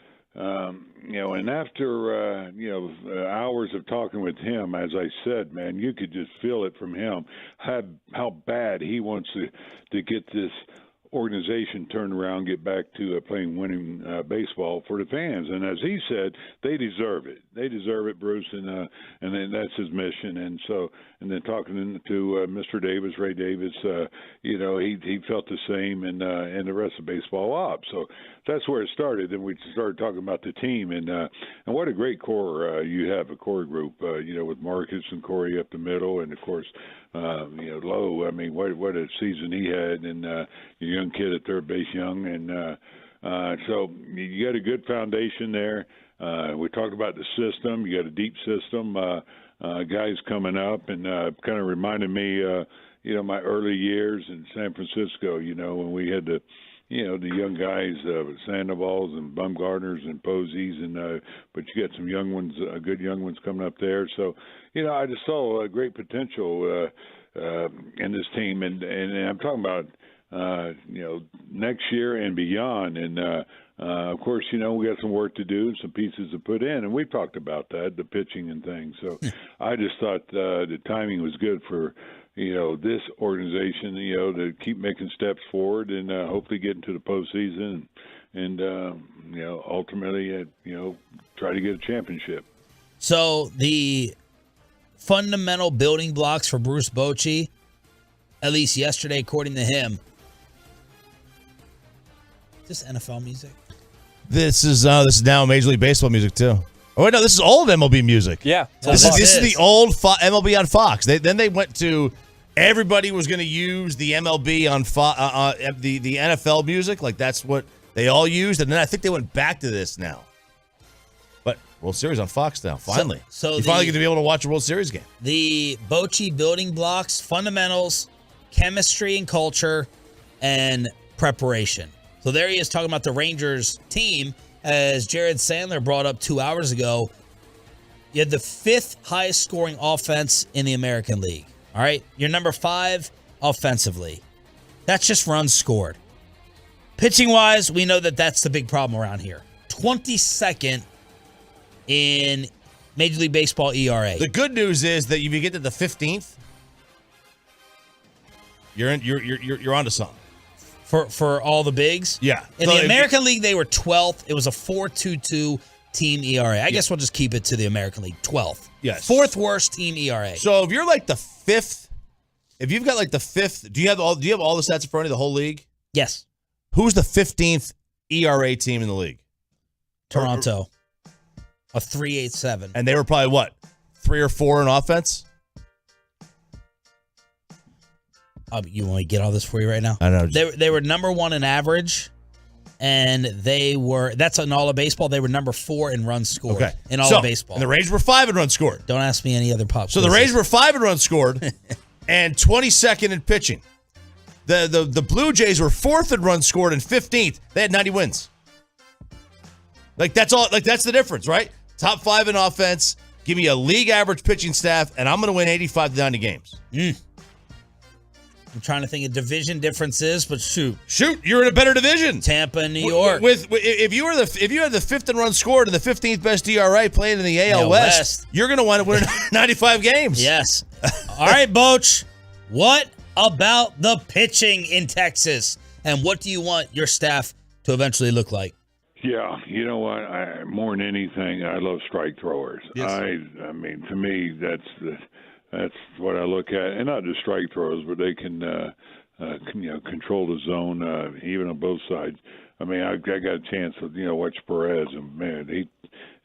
hours of talking with him, as I said, man, you could just feel it from him how bad he wants to get this organization turned around, get back to playing winning baseball for the fans. And as he said, they deserve it. They deserve it, Bruce, and then that's his mission. And then talking to Mr. Davis, Ray Davis, he felt the same, and the rest of baseball ops. So that's where it started. Then we started talking about the team, and what a great core you have, a core group, with Marcus and Corey up the middle, and of course, Lowe. I mean, what a season he had, and your young kid at third base, Young, and so you got a good foundation there. We talked about the system. You got a deep system. Guys coming up, and kind of reminded me, my early years in San Francisco. When we had the young guys, Sandovals and Bumgarners and Posies, but you got some young ones, good young ones coming up there. So, I just saw a great potential in this team, and I'm talking about next year and beyond. And of course, we got some work to do, some pieces to put in, and we talked about that, the pitching and things. So I just thought the timing was good for this organization, to keep making steps forward and hopefully get into the postseason and ultimately, try to get a championship. So the fundamental building blocks for Bruce Bochy, at least yesterday, according to him, is this NFL music? This is now Major League Baseball music too. Oh wait, no, this is old MLB music. Yeah, this is the old MLB on Fox. Then they went to. Everybody was going to use the MLB on the NFL music, like that's what they all used, and then I think they went back to this now. But World Series on Fox now, finally. So you finally get to be able to watch a World Series game. The Bochy building blocks, fundamentals, chemistry and culture, and preparation. So there he is talking about the Rangers team, as Jared Sandler brought up 2 hours ago. You had the 5th highest scoring offense in the American League. All right, you're number 5 offensively. That's just runs scored. Pitching-wise, we know that that's the big problem around here. 22nd in Major League Baseball ERA. The good news is that if you get to the 15th, you're onto something. For all the bigs? Yeah. In the American League, they were 12th. It was a 4.22 team ERA. I guess we'll just keep it to the American League. 12th. Yes. 4th worst team ERA. So if you're like the 5th, if you've got like the 5th, do you have all the stats in front of you, the whole league? Yes. Who's the 15th ERA team in the league? Toronto. A 3.87. And they were probably what? 3 or 4 in offense? You want me to get all this for you right now? I know. They were number 1 in average, and that's in all of baseball. They were number 4 in runs scored in all of baseball. And the Rangers were 5 in runs scored. Don't ask me any other pop. So the Rangers were 5 in runs scored and 22nd in pitching. The Blue Jays were 4th in runs scored and 15th. They had 90 wins. Like that's all. Like that's the difference, right? Top 5 in offense. Give me a league average pitching staff, and I'm going to win 85 to 90 games. I'm trying to think of division differences, but shoot, you're in a better division. Tampa and New York. If you had the fifth in runs scored and the 15th best DRA playing in the AL West, you're going to wind up winning 95 games. Yes. All right, Boch. What about the pitching in Texas, and what do you want your staff to eventually look like? Yeah, you know what? More than anything, I love strike throwers. Yes. I mean, to me, that's what I look at, and not just strike throwers, but they can control the zone even on both sides. I mean, I got a chance to watch Perez, and man,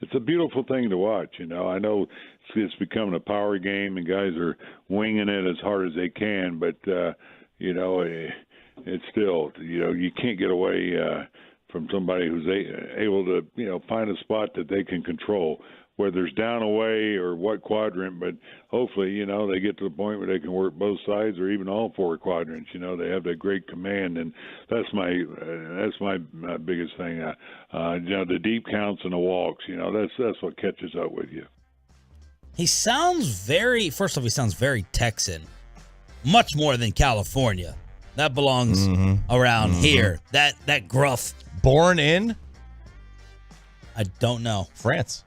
it's a beautiful thing to watch. I know it's becoming a power game, and guys are winging it as hard as they can, but it's still you can't get away from somebody who's able to find a spot that they can control, whether it's down away or what quadrant, but hopefully, they get to the point where they can work both sides or even all four quadrants. They have that great command, and that's my biggest thing. The deep counts and the walks, that's what catches up with you. He sounds very Texan, much more than California. That belongs around here. That gruff. Born in? I don't know. France.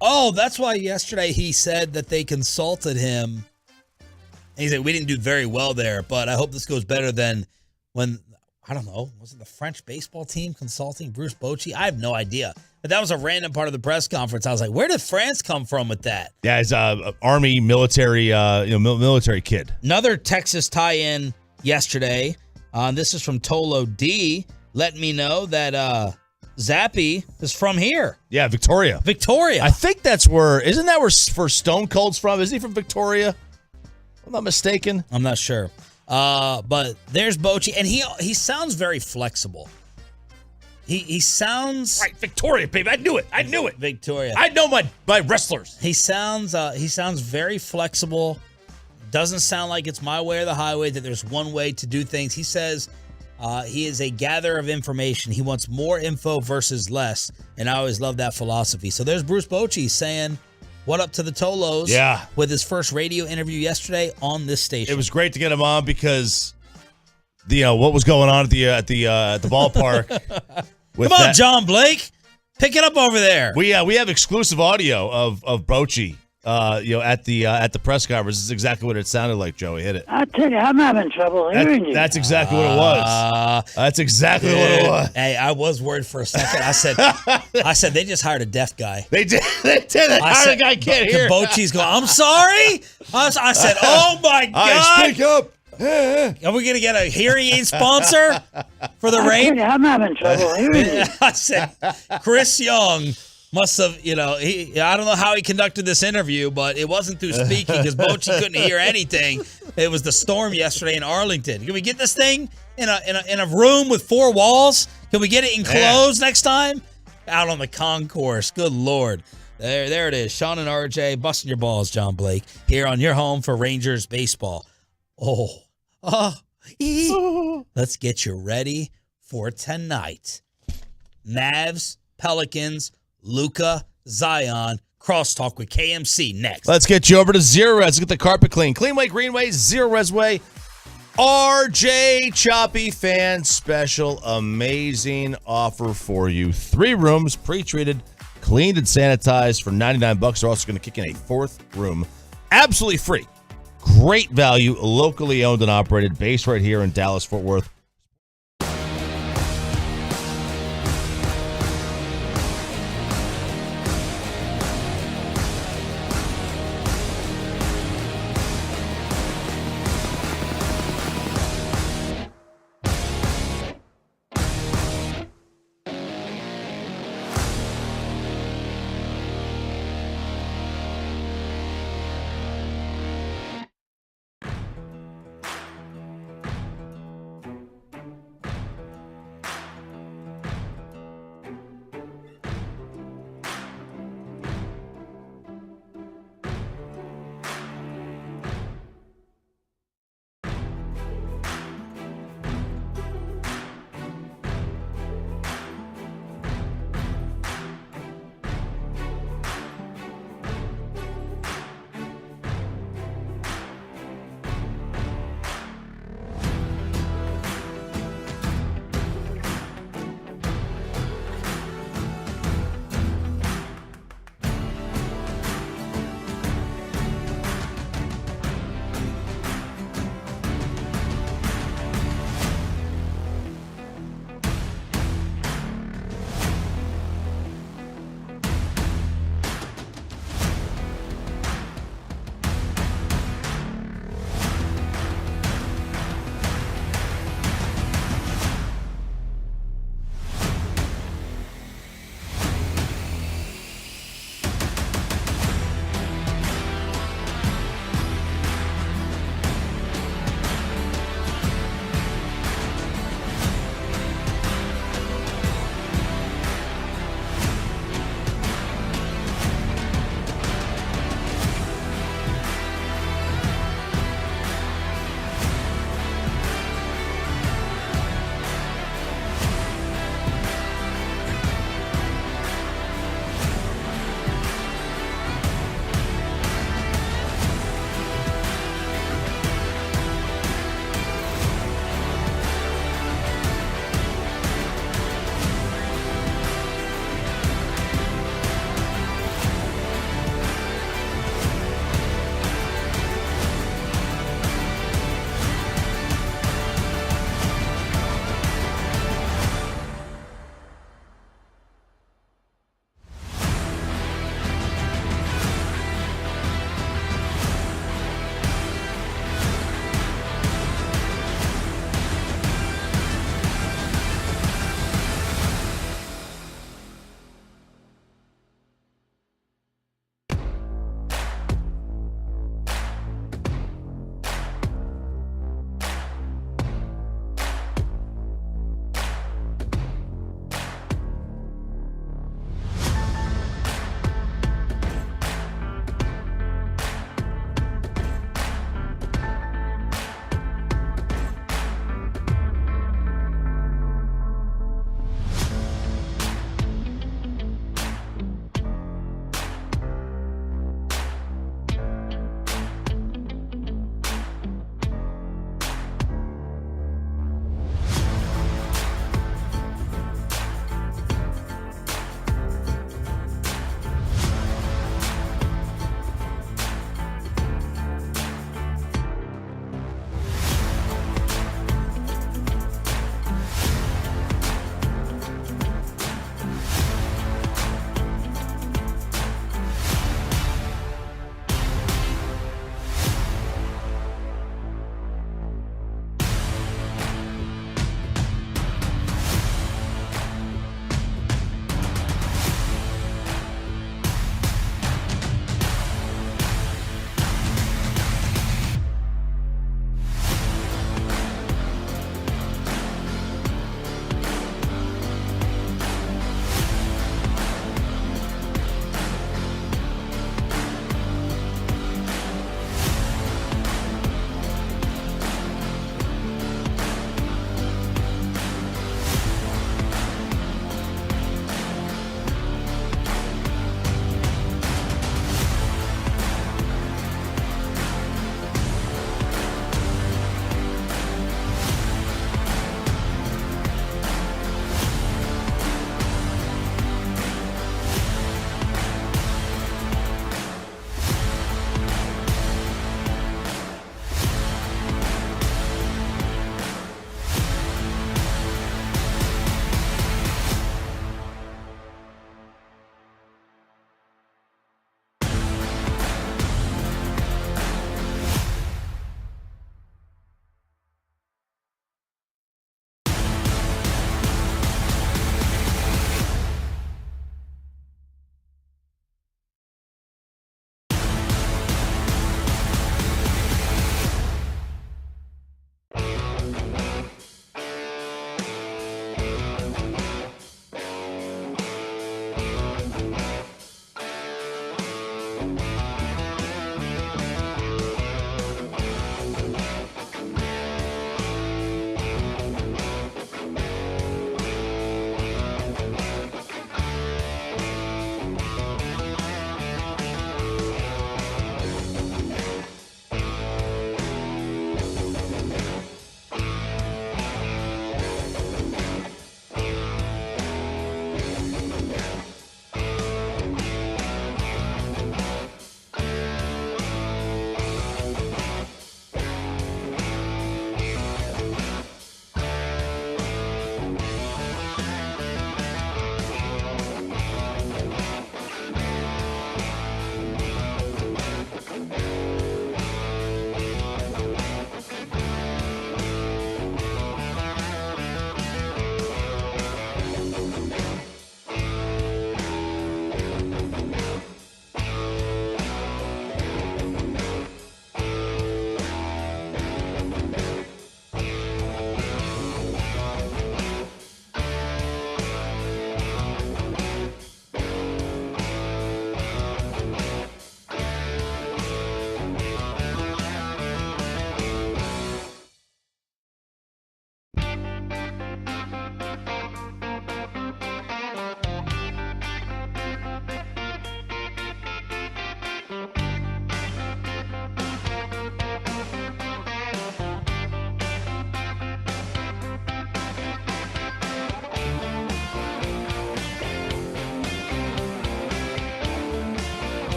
Oh, that's why yesterday he said that they consulted him. And he said, we didn't do very well there, but I hope this goes better than when, I don't know, was it the French baseball team consulting Bruce Bochy? I have no idea. But that was a random part of the press conference. I was like, where did France come from with that? Yeah, he's an Army military, military kid. Another Texas tie-in yesterday. This is from Tolo D. Let me know that Zappy is from here. Yeah, Victoria. Victoria. I think that's isn't that where Stone Cold's from? Isn't he from Victoria? If I'm not mistaken. I'm not sure. But there's Bochy, and he sounds very flexible. He sounds right. Victoria, baby. I knew it. Victoria. I know my wrestlers. He sounds very flexible. Doesn't sound like it's my way or the highway, that there's one way to do things. He says he is a gatherer of information. He wants more info versus less, and I always love that philosophy. So there's Bruce Bochy saying what up to the Tolos with his first radio interview yesterday on this station. It was great to get him on because what was going on at the ballpark. Come on, John Blake. Pick it up over there. We have exclusive audio of Bochy at the press conference. This is exactly what it sounded like, Joey. Hit it. I tell you, I'm having trouble hearing you. That's exactly what it was. That's exactly what it was. Hey, I was worried for a second. I said they just hired a deaf guy. They did. They hired a guy can't hear. Bochy's going, I'm sorry. I said, oh my God. Speak up. Are we going to get a hearing aid sponsor for the rain? I'm having trouble hearing you. I said, Chris Young must have, I don't know how he conducted this interview, but it wasn't through speaking because Bochy couldn't hear anything. It was the storm yesterday in Arlington. Can we get this thing in a room with 4 walls? Can we get it enclosed next time? Out on the concourse. Good Lord. There it is. Sean and RJ busting your balls, John Blake, here on your home for Rangers baseball. Let's get you ready for tonight. Mavs, Pelicans, Luka, Zion, crosstalk with KMC next. Let's get you over to Zero Res. Let's get the carpet clean. Cleanway, Greenway, Zero Res Way. RJ Choppy Fan Special. Amazing offer for you. 3 rooms, pre-treated, cleaned and sanitized for $99. They're also going to kick in a 4th room. Absolutely free. Great value, locally owned and operated, based right here in Dallas, Fort Worth.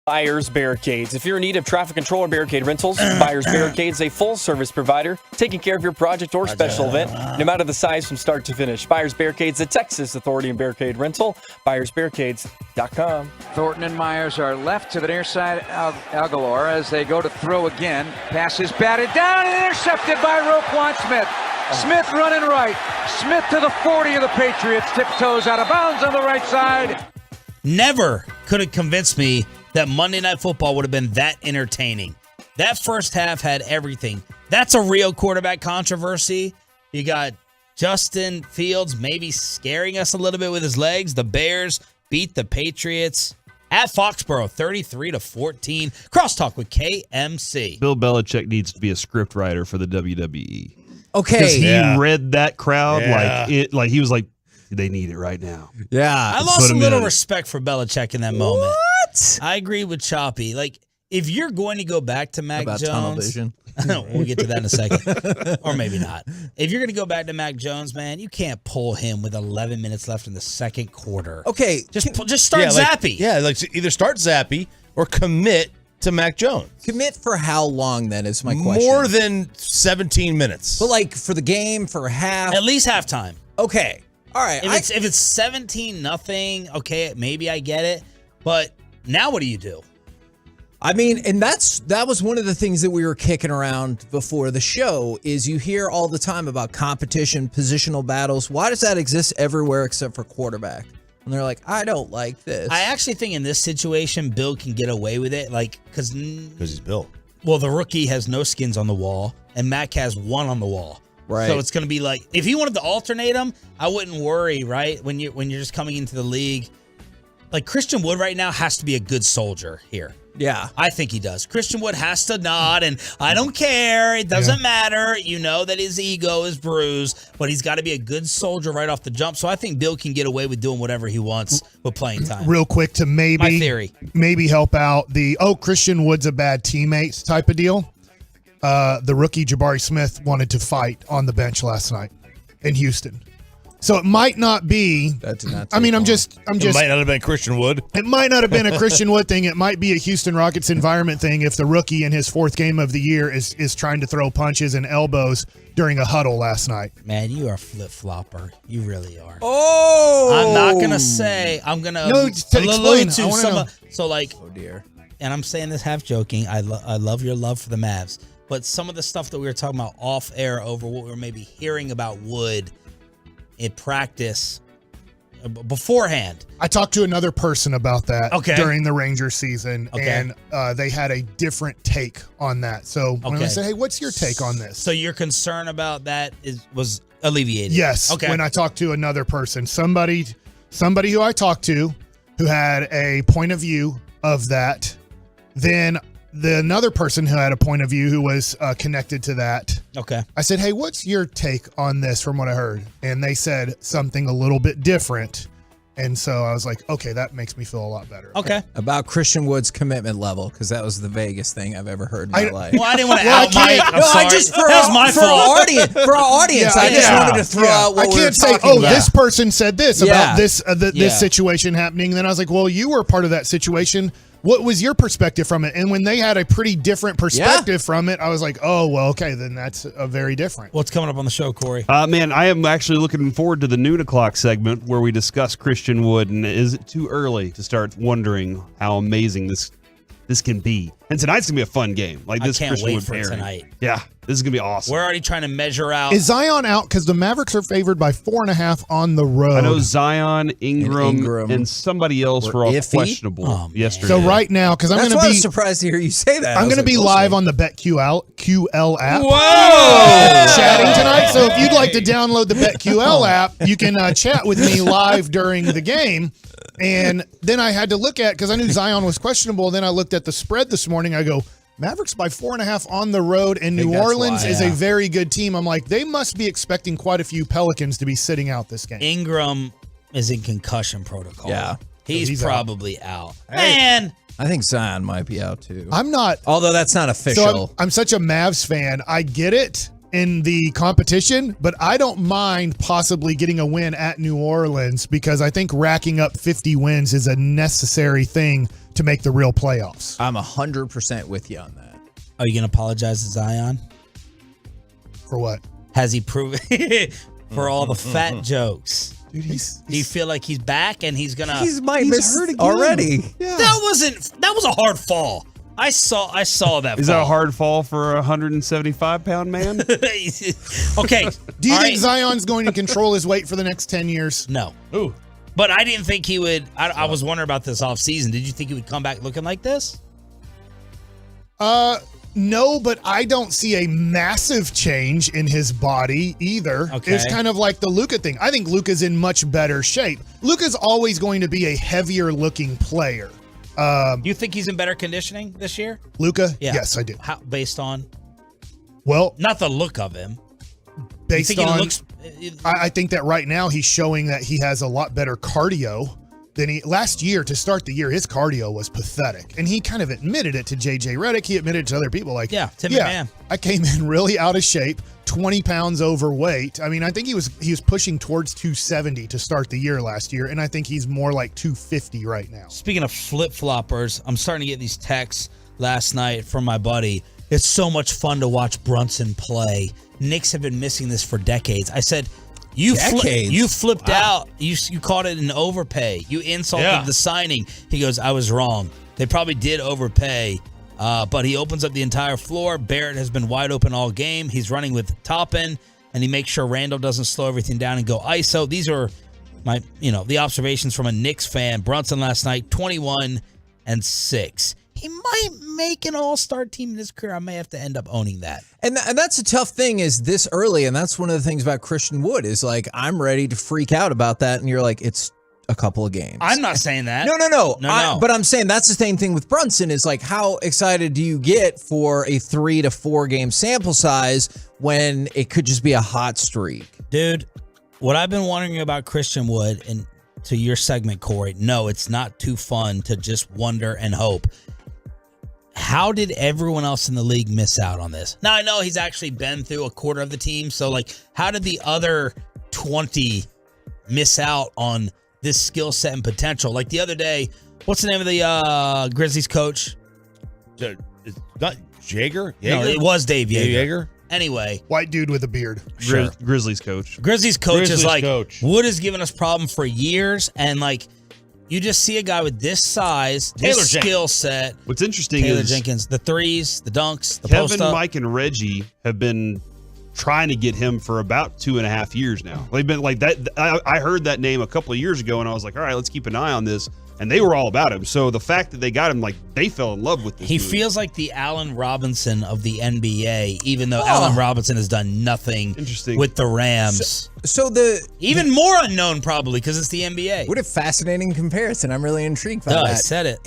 Buyers Barricades. If you're in need of traffic control or barricade rentals, Buyers Barricades is a full-service provider taking care of your project or special event, no matter the size from start to finish. Buyers Barricades, the Texas authority in barricade rental. BuyersBarricades.com. Thornton and Myers are left to the near side. Aguilar as they go to throw again. Pass is batted down and intercepted by Roquan Smith. Smith running right. Smith to the 40 of the Patriots. Tiptoes out of bounds on the right side. Never could have convinced me that Monday Night Football would have been that entertaining. That first half had everything. That's a real quarterback controversy. You got Justin Fields maybe scaring us a little bit with his legs. The Bears beat the Patriots at Foxborough 33-14. Crosstalk with KMC. Bill Belichick needs to be a script writer for the WWE. Okay. Because he read that crowd like he was like, they need it right now. Yeah. I lost a little respect for Belichick in that moment. What? I agree with Choppy. Like, if you're going to go back to Mac Jones. Tunnel vision. We'll get to that in a second. Or maybe not. If you're going to go back to Mac Jones, man, you can't pull him with 11 minutes left in the second quarter. Okay. Just start Zappy. Either start Zappy or commit to Mac Jones. Commit for how long, then, is my question. More than 17 minutes. But, like, for the game, for half? At least halftime. Okay. All right. If it's 17-0, okay, maybe I get it. But now what do you do? I mean, and that was one of the things that we were kicking around before the show is you hear all the time about competition, positional battles. Why does that exist everywhere except for quarterback? And they're like, I don't like this. I actually think in this situation, Bill can get away with it, like because he's Bill. Well, the rookie has no skins on the wall, and Mac has one on the wall. Right. So it's going to be like, if he wanted to alternate them, I wouldn't worry, right? When you're just coming into the league. Like Christian Wood right now has to be a good soldier here. Yeah. I think he does. Christian Wood has to nod, and I don't care. It doesn't matter. You know that his ego is bruised, but he's got to be a good soldier right off the jump. So I think Bill can get away with doing whatever he wants with playing time. Real quick to My theory. maybe help out the, Christian Wood's a bad teammate type of deal. The rookie Jabari Smith wanted to fight on the bench last night in Houston. So it might not be. That did not. I mean, I'm just. It might not have been Christian Wood. It might not have been a Christian Wood thing. It might be a Houston Rockets environment thing. If the rookie in his fourth game of the year is trying to throw punches and elbows during a huddle last night. Man, you are a flip-flopper. You really are. Oh! I'm not going to say. I'm going to explain. So, like, oh, dear. And I'm saying this half joking. I love your love for the Mavs. But some of the stuff that we were talking about off air over what we were maybe hearing about Wood in practice beforehand. I talked to another person about that during the Rangers season, and they had a different take on that. So when I said, hey, what's your take on this? So your concern about that was alleviated? Yes. Okay. When I talked to another person, somebody who I talked to who had a point of view of that, then another person who had a point of view who was connected to that. Okay. I said, hey, what's your take on this from what I heard? And they said something a little bit different. And so I was like, okay, that makes me feel a lot better. Okay. About Christian Wood's commitment level, because that was the vaguest thing I've ever heard in my life. Well, I didn't want to out Mike. That was my fault. For our audience, I just wanted to throw out what we were talking about. I can't say, this person said this about this situation happening. And then I was like, well, you were part of that situation. What was your perspective from it? And when they had a pretty different perspective from it, I was like, oh, well, okay, then that's a very different. What's coming up on the show, Corey? Man, I am actually looking forward to the noon o'clock segment where we discuss Christian Wood. And is it too early to start wondering how amazing this can be? And tonight's going to be a fun game. Like this I can't Christian wait Wood for pairing. tonight. Yeah, this is going to be awesome. We're already trying to measure out. Is Zion out? Because the Mavericks are favored by 4.5 on the road. I know Zion, Ingram, and somebody else were all questionable yesterday. So right now, because I'm going to be I was surprised to hear you say that. I'm going to be live on the BetQL app. Whoa! Chatting tonight. So if you'd like to download the BetQL app, you can chat with me live during the game. And then I had to look at, because I knew Zion was questionable. Then I looked at the spread this morning. I go, Mavericks by 4.5 on the road, and New Orleans is a very good team. I'm like, they must be expecting quite a few Pelicans to be sitting out this game. Ingram is in concussion protocol. Yeah. He's probably out. Man. I think Zion might be out too. I'm not. Although that's not official. So I'm such a Mavs fan. I get it in the competition, but I don't mind possibly getting a win at New Orleans because I think racking up 50 wins is a necessary thing to make the real playoffs. I'm 100% with you on that. Are you going to apologize to Zion? For what? Has he proven for all the fat jokes? Dude, do you feel like he's back and he's gonna? He's hurt again. Already. Yeah. That was a hard fall. I saw that. Is that a hard fall for a 175-pound man? Okay. Do you think Zion's going to control his weight for the next 10 years? No. Ooh. But I didn't think he would. I was wondering about this offseason. Did you think he would come back looking like this? No, but I don't see a massive change in his body either. Okay. It's kind of like the Luka thing. I think Luka's in much better shape. Luka's always going to be a heavier looking player. You think he's in better conditioning this year? Luka? Yeah. Yes, I do. How, based on? Well, not the look of him. Based on, I think that right now he's showing that he has a lot better cardio than he last year. To start the year, his cardio was pathetic, and he kind of admitted it to JJ Redick. He admitted it to other people, like, Tim McMahon. I came in really out of shape, 20 pounds overweight. I mean, I think he was pushing towards 270 to start the year last year, and I think he's more like 250 right now. Speaking of flip-floppers, I'm starting to get these texts last night from my buddy. It's so much fun to watch Brunson play. Knicks have been missing this for decades. I said, you flipped out. You called it an overpay. You insulted the signing. He goes, I was wrong. They probably did overpay, but he opens up the entire floor. Barrett has been wide open all game. He's running with Toppin, and he makes sure Randall doesn't slow everything down and go ISO. These are the observations from a Knicks fan. Brunson last night, 21-6. He might make an all-star team in his career. I may have to end up owning that. And that's a tough thing is this early, and that's one of the things about Christian Wood is like, I'm ready to freak out about that, and you're like, it's a couple of games. I'm not saying that. No. But I'm saying that's the same thing with Brunson is like, how excited do you get for a 3 to 4 game sample size when it could just be a hot streak? Dude, what I've been wondering about Christian Wood, and to your segment, Corey, no, it's not too fun to just wonder and hope. How did everyone else in the league miss out on this? Now, I know he's actually been through a quarter of the team, so, like, how did the other 20 miss out on this skill set and potential? Like, the other day, what's the name of the Grizzlies coach? It's not Jaeger? No, it was Dave Yeager. Yeager? Anyway. White dude with a beard. Sure. Grizzlies coach. Grizzlies coach is like, Wood has given us problem for years, and, like, you just see a guy with this size, this skill set. What's interesting Taylor is Jenkins, the threes, the dunks, the Kevin, post-up. Mike, and Reggie have been trying to get him for about 2.5 years now. They've been like that. I heard that name a couple of years ago, and I was like, all right, let's keep an eye on this. And they were all about him. So the fact that they got him, like, they fell in love with this He dude. feels like the Allen Robinson of the NBA, even though Allen Robinson has done nothing with the Rams. So even more unknown probably because it's the NBA. What a fascinating comparison. I'm really intrigued by that. I said it.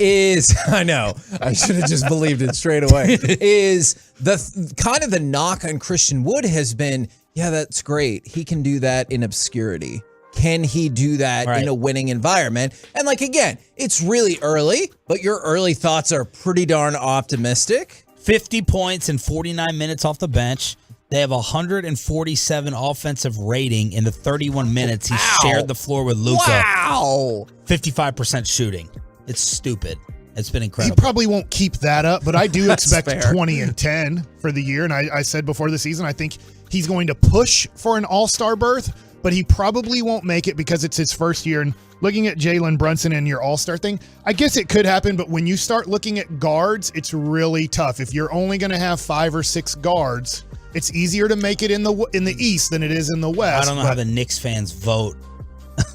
I know. I should have just believed it straight away. Is the kind of the knock on Christian Wood has been, yeah, that's great. He can do that in obscurity. Can he do that in a winning environment? And like, again, it's really early, but your early thoughts are pretty darn optimistic. 50 points in 49 minutes off the bench. They have 147 offensive rating in the 31 minutes he shared the floor with Luka. Wow. 55% shooting. It's stupid. It's been incredible. He probably won't keep that up, but I do expect 20 and 10 for the year. And I said before the season, I think he's going to push for an all-star berth, but he probably won't make it because it's his first year. And looking at Jalen Brunson and your all-star thing, I guess it could happen, but when you start looking at guards, it's really tough. If you're only going to have 5 or 6 guards, it's easier to make it in the East than it is in the West. I don't know how the Knicks fans vote.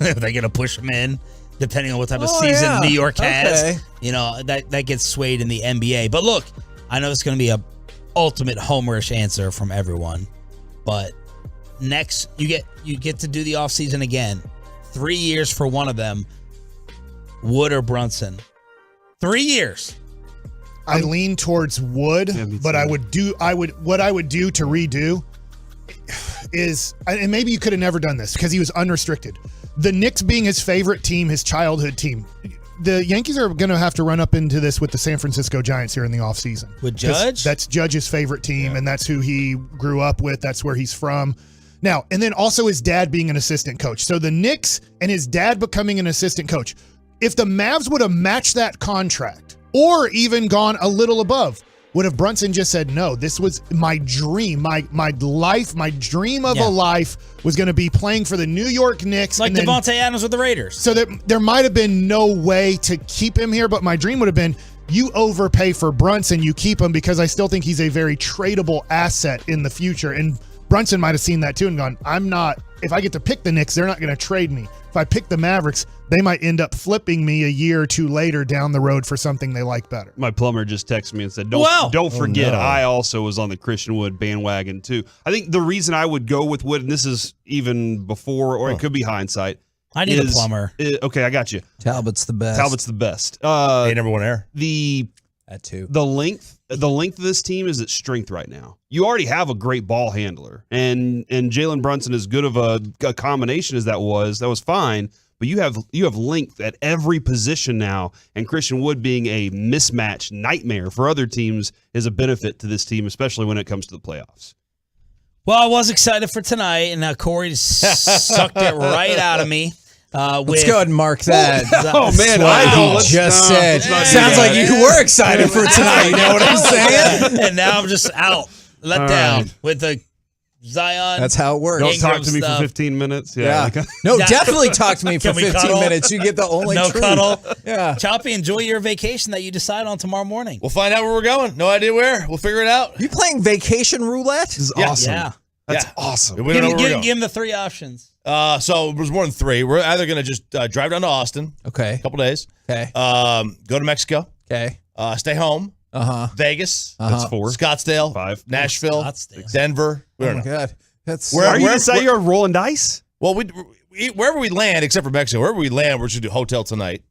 Are they going to push him in? Depending on what type of season New York has. You know, that gets swayed in the NBA. But look, I know it's going to be a ultimate homerish answer from everyone, but next, you get to do the offseason again. 3 years for one of them. Wood or Brunson? 3 years. I lean towards Wood, but what I would do to redo is, and maybe you could have never done this because he was unrestricted. The Knicks being his favorite team, his childhood team. The Yankees are going to have to run up into this with the San Francisco Giants here in the offseason. With Judge? That's Judge's favorite team, and that's who he grew up with. That's where he's from. Now, and then also his dad being an assistant coach. So the Knicks and his dad becoming an assistant coach. if the Mavs would have matched that contract or even gone a little above, would have Brunson just said, no, this was my dream, my life, my dream of a life was going to be playing for the New York Knicks. Like Devontae Adams with the Raiders. So there might have been no way to keep him here, but my dream would have been, you overpay for Brunson, you keep him, because I still think he's a very tradable asset in the future. And Brunson might have seen that too and gone, if I get to pick the Knicks, they're not going to trade me. If I pick the Mavericks, they might end up flipping me a year or two later down the road for something they like better. My plumber just texted me and said, don't forget, I also was on the Christian Wood bandwagon too. I think the reason I would go with Wood, and this is even before, or it could be hindsight. I need a plumber. Okay, I got you. Talbot's the best. Hey, number one air. That too. The length of this team is its strength right now. You already have a great ball handler, and Jalen Brunson, as good of a combination as that was fine. But you have length at every position now, and Christian Wood being a mismatch nightmare for other teams is a benefit to this team, especially when it comes to the playoffs. Well, I was excited for tonight, and now Corey sucked it right out of me. Let's go ahead and mark that. Oh, man. He just said. Sounds like you were excited for tonight. You know what I'm saying? And now I'm just out, let down with the Zion. That's how it works. Don't talk to me for 15 minutes. Yeah. No, definitely talk to me for 15 minutes. You get the only no truth. cuddle. Yeah. Choppy, enjoy your vacation that you decide on tomorrow morning. We'll find out where we're going. No idea where. We'll figure it out. You playing vacation roulette? This is awesome. Yeah. That's awesome. We don't know where we're going. Give him the three options. So there's more than three. We're either going to just drive down to Austin. Okay. A couple days. Okay. Go to Mexico. Okay. Stay home. Vegas. That's 4. Scottsdale. 5. Nashville. Oh Denver. my God. That's Are you going to say you're rolling dice? Well, wherever we land, except for Mexico, wherever we land, we're just going to do hotel tonight.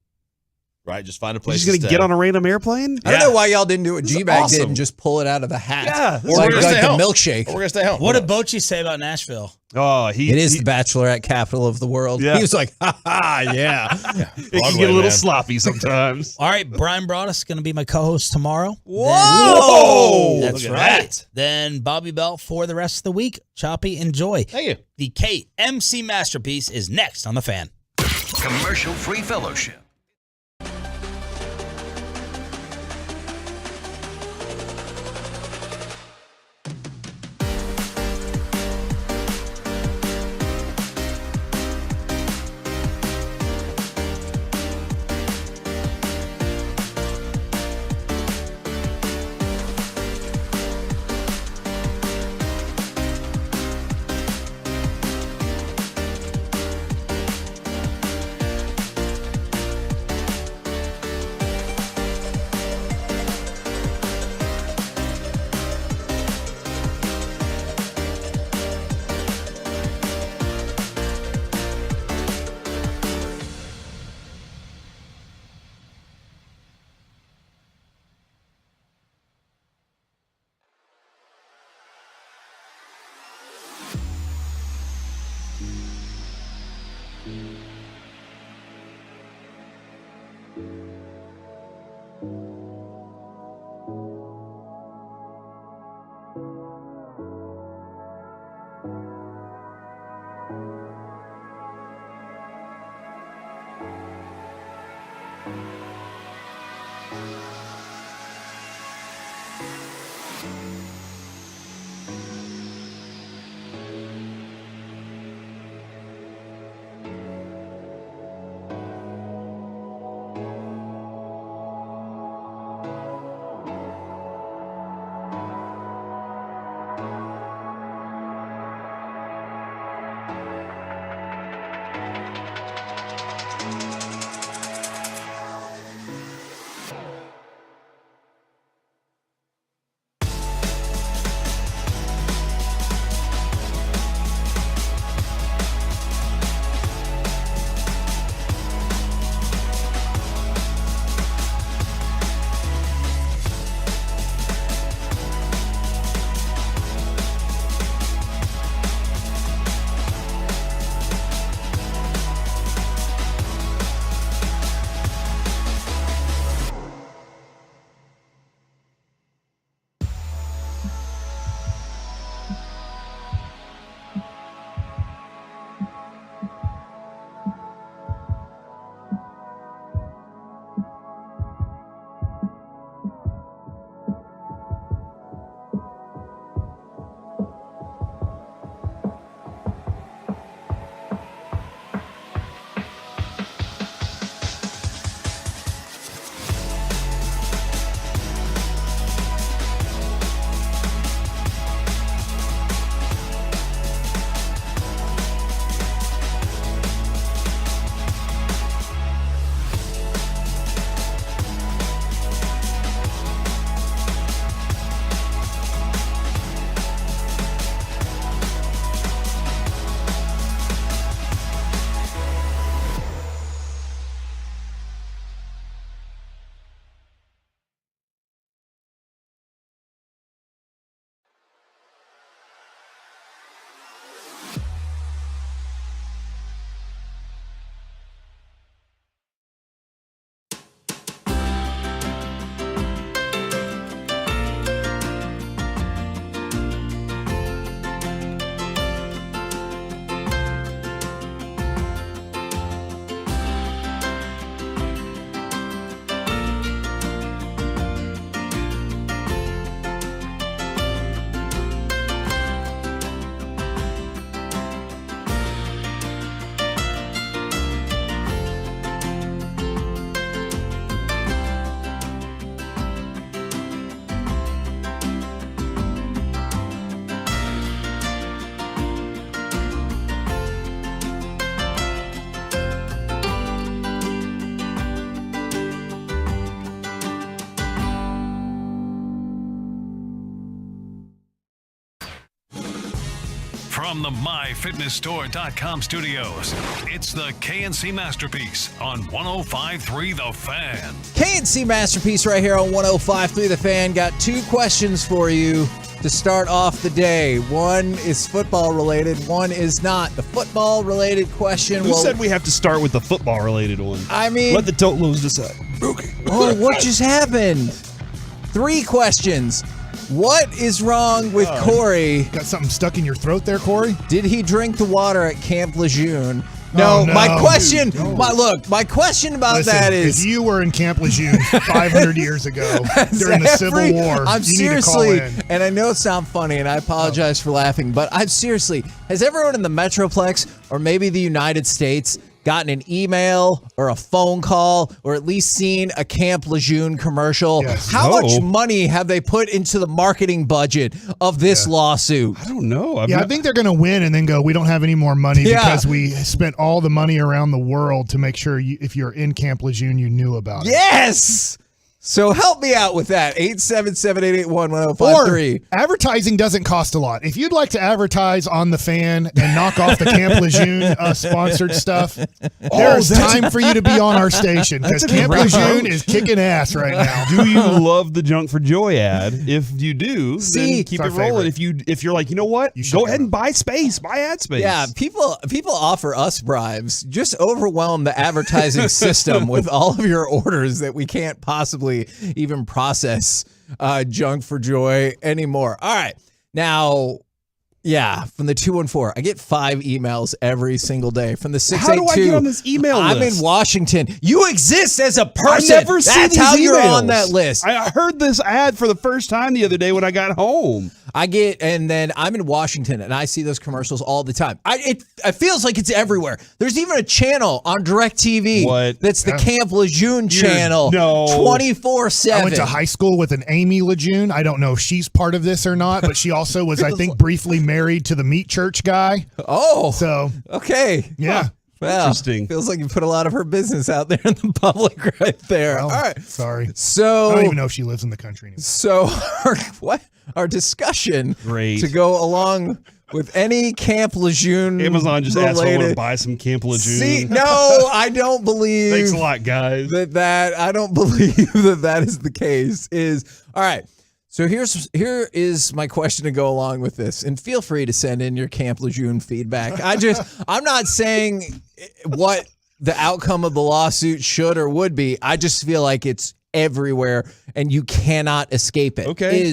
Right? Just find a place. You're just going to get on a random airplane? I don't know why y'all didn't do what G-Bag did and just pull it out of the hat. Yeah. Or we're going to stay home. The milkshake. Or we're going to stay home. What did Bochy say about Nashville? Oh, it is the bachelorette capital of the world. Yeah. He was like, yeah. It can get a little sloppy sometimes. All right, Brian Broaddus is going to be my co-host tomorrow. Whoa! That's right. Then Bobby Belt for the rest of the week. Choppy, enjoy. Thank you. The KMC Masterpiece is next on The Fan. Commercial-free fellowship. From the MyFitnessStore.com studios, it's the KNC Masterpiece on 105.3 The Fan. KNC Masterpiece right here on 105.3 The Fan. Got two questions for you to start off the day. One is football related, one is not. The football related question. Who said we have to start with the football related one? I mean, let the Tolos decide. Okay. Oh, what just happened? 3 questions. What is wrong with Corey? Got something stuck in your throat there, Corey? Did he drink the water at Camp Lejeune? No, my question, my question about that is, if you were in Camp Lejeune 500 years ago during the Civil War, I'm you seriously, need to call in. and I know it sounds funny, and I apologize for laughing, but I'm seriously, has everyone in the Metroplex or maybe the United States gotten an email or a phone call or at least seen a Camp Lejeune commercial? Yes. How much money have they put into the marketing budget of this lawsuit? I don't know. I think they're going to win and then go, we don't have any more money because we spent all the money around the world to make sure if you're in Camp Lejeune, you knew about it. Yes! So help me out with that. 877-881-1053. Or advertising doesn't cost a lot. If you'd like to advertise on The Fan and knock off the Camp Lejeune sponsored stuff, there's time for you to be on our station because Camp Lejeune is kicking ass right now. Do you love the Junk for Joy ad? If you do, then keep it rolling. If you're like, you know what, go ahead and buy space, buy ad space. Yeah, people offer us bribes. Just overwhelm the advertising system with all of your orders that we can't possibly even process Junk for Joy anymore. All right. Now, from the 214, I get 5 emails every single day. From the 682, how do I get on this email list? I'm in Washington. You exist as a person. I never see That's these how emails. you're on that list. I heard this ad for the first time the other day when I got home. And then I'm in Washington, and I see those commercials all the time. It feels like it's everywhere. There's even a channel on DirecTV that's the Camp Lejeune channel. No. 24/7. I went to high school with an Amy Lejeune. I don't know if she's part of this or not, but she also was, I think, briefly married to the meat church guy. Oh. So. Okay. Yeah. Huh. Well, interesting. Feels like you put a lot of her business out there in the public right there. Well, all right. Sorry. So I don't even know if she lives in the country anymore. So our discussion to go along with any Camp Lejeune Amazon just related. asked if I want to buy some Camp Lejeune. See, no, I don't believe. Thanks a lot, guys. I don't believe that is the case. All right. So here is my question to go along with this, and feel free to send in your Camp Lejeune feedback. I'm not saying what the outcome of the lawsuit should or would be. I just feel like it's everywhere, and you cannot escape it. Okay.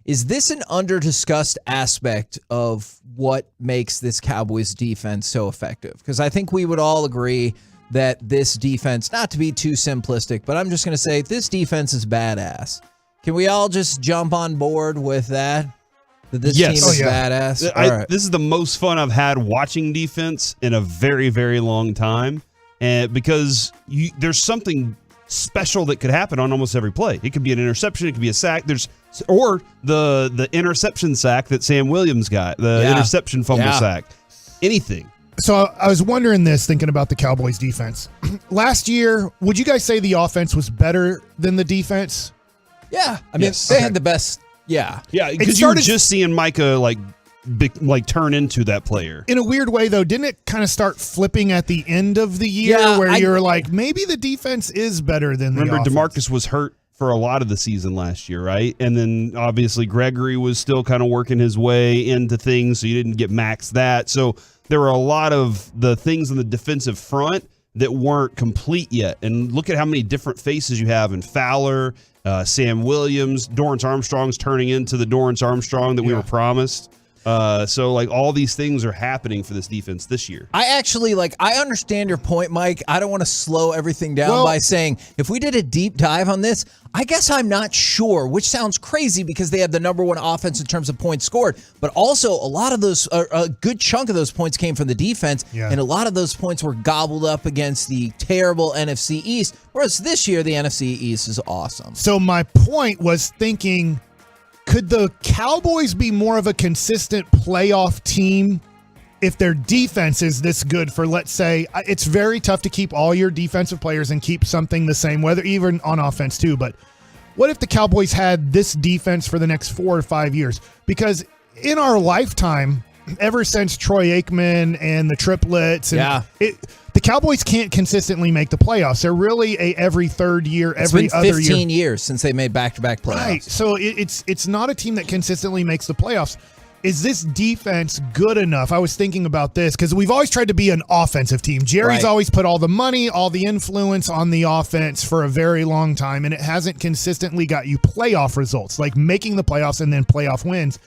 Is this an under-discussed aspect of what makes this Cowboys defense so effective? Because I think we would all agree that this defense, not to be too simplistic, but I'm just going to say this defense is badass. Can we all just jump on board with that? That this team is badass? All right. This is the most fun I've had watching defense in a very, very long time. And because there's something special that could happen on almost every play. It could be an interception. It could be a sack. Or the interception sack that Sam Williams got, the interception fumble sack, anything. So I was wondering this, thinking about the Cowboys defense. Last year, would you guys say the offense was better than the defense? Yeah. I mean, they had the best. Yeah. Yeah, because you were just seeing Micah turn into that player. In a weird way, though, didn't it kind of start flipping at the end of the year where you're like, maybe the defense is better than the offense? Remember, DeMarcus was hurt for a lot of the season last year, right? And then obviously Gregory was still kind of working his way into things, so you didn't get max that. So there were a lot of the things on the defensive front that weren't complete yet. And look at how many different faces you have in Fowler, Sam Williams, Dorrance Armstrong's turning into the Dorrance Armstrong that we were promised. So all these things are happening for this defense this year. I actually I understand your point, Mike. I don't want to slow everything down by saying if we did a deep dive on this, I guess I'm not sure, which sounds crazy because they have the number 1 offense in terms of points scored, but also a lot of those, a good chunk of those points came from the defense, and a lot of those points were gobbled up against the terrible NFC East, whereas this year the NFC East is awesome. So my point was thinking, could the Cowboys be more of a consistent playoff team if their defense is this good for, let's say, it's very tough to keep all your defensive players and keep something the same, whether even on offense too, but what if the Cowboys had this defense for the next 4 or 5 years? Because in our lifetime, ever since Troy Aikman and the triplets, and the Cowboys can't consistently make the playoffs. They're really a every third year, every other year. It's been 15 years since they made back-to-back playoffs. Right. So it's not a team that consistently makes the playoffs. Is this defense good enough? I was thinking about this because we've always tried to be an offensive team. Jerry's always put all the money, all the influence on the offense for a very long time, and it hasn't consistently got you playoff results, like making the playoffs and then playoff wins.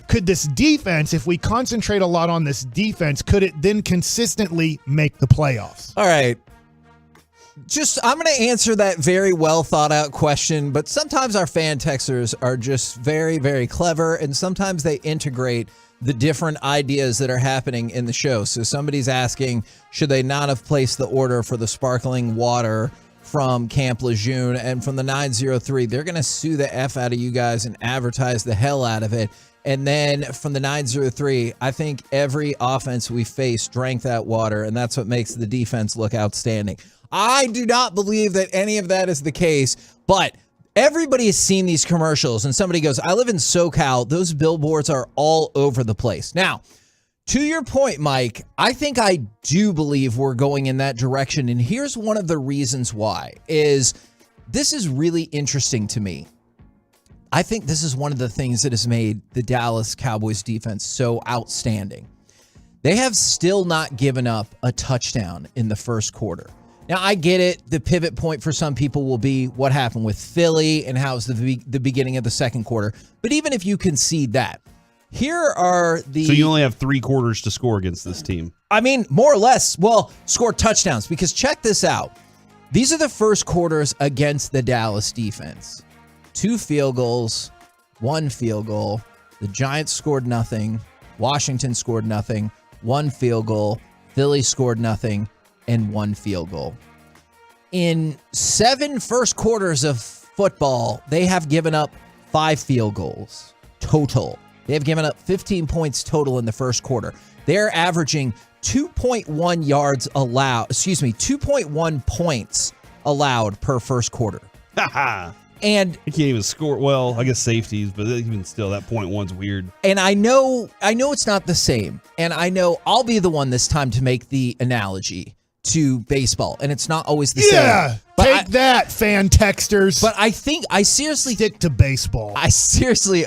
Could this defense, if we concentrate a lot on this defense, could it then consistently make the playoffs? All right. I'm going to answer that very well thought out question, but sometimes our fan texters are just very, very clever, and sometimes they integrate the different ideas that are happening in the show. So somebody's asking, should they not have placed the order for the sparkling water from Camp Lejeune? And from the 903, they're going to sue the F out of you guys and advertise the hell out of it. And then from the 903, I think every offense we face drank that water, and that's what makes the defense look outstanding. I do not believe that any of that is the case, but everybody has seen these commercials, and somebody goes, I live in SoCal. Those billboards are all over the place. Now, to your point, Mike, I think I do believe we're going in that direction, and here's one of the reasons why. Is this is really interesting to me. I think this is one of the things that has made the Dallas Cowboys defense so outstanding. They have still not given up a touchdown in the first quarter. Now, I get it. The pivot point for some people will be what happened with Philly and how's the beginning of the second quarter. But even if you concede that, here are the... So you only have 3 quarters to score against this team. I mean, more or less, score touchdowns. Because check this out. These are the first quarters against the Dallas defense. 2 field goals, 1 field goal. The Giants scored nothing. Washington scored nothing. 1 field goal. Philly scored nothing. And 1 field goal. In 7 first quarters of football, they have given up 5 field goals total. They have given up 15 points total in the first quarter. They're averaging 2.1 yards allowed, 2.1 points allowed per first quarter. And you can't even score. Well, I guess safeties, but even still, that 0.1's weird. And I know it's not the same. And I know I'll be the one this time to make the analogy to baseball, and it's not always the same. Yeah, take that, fan texters. But I think I seriously stick to baseball. I seriously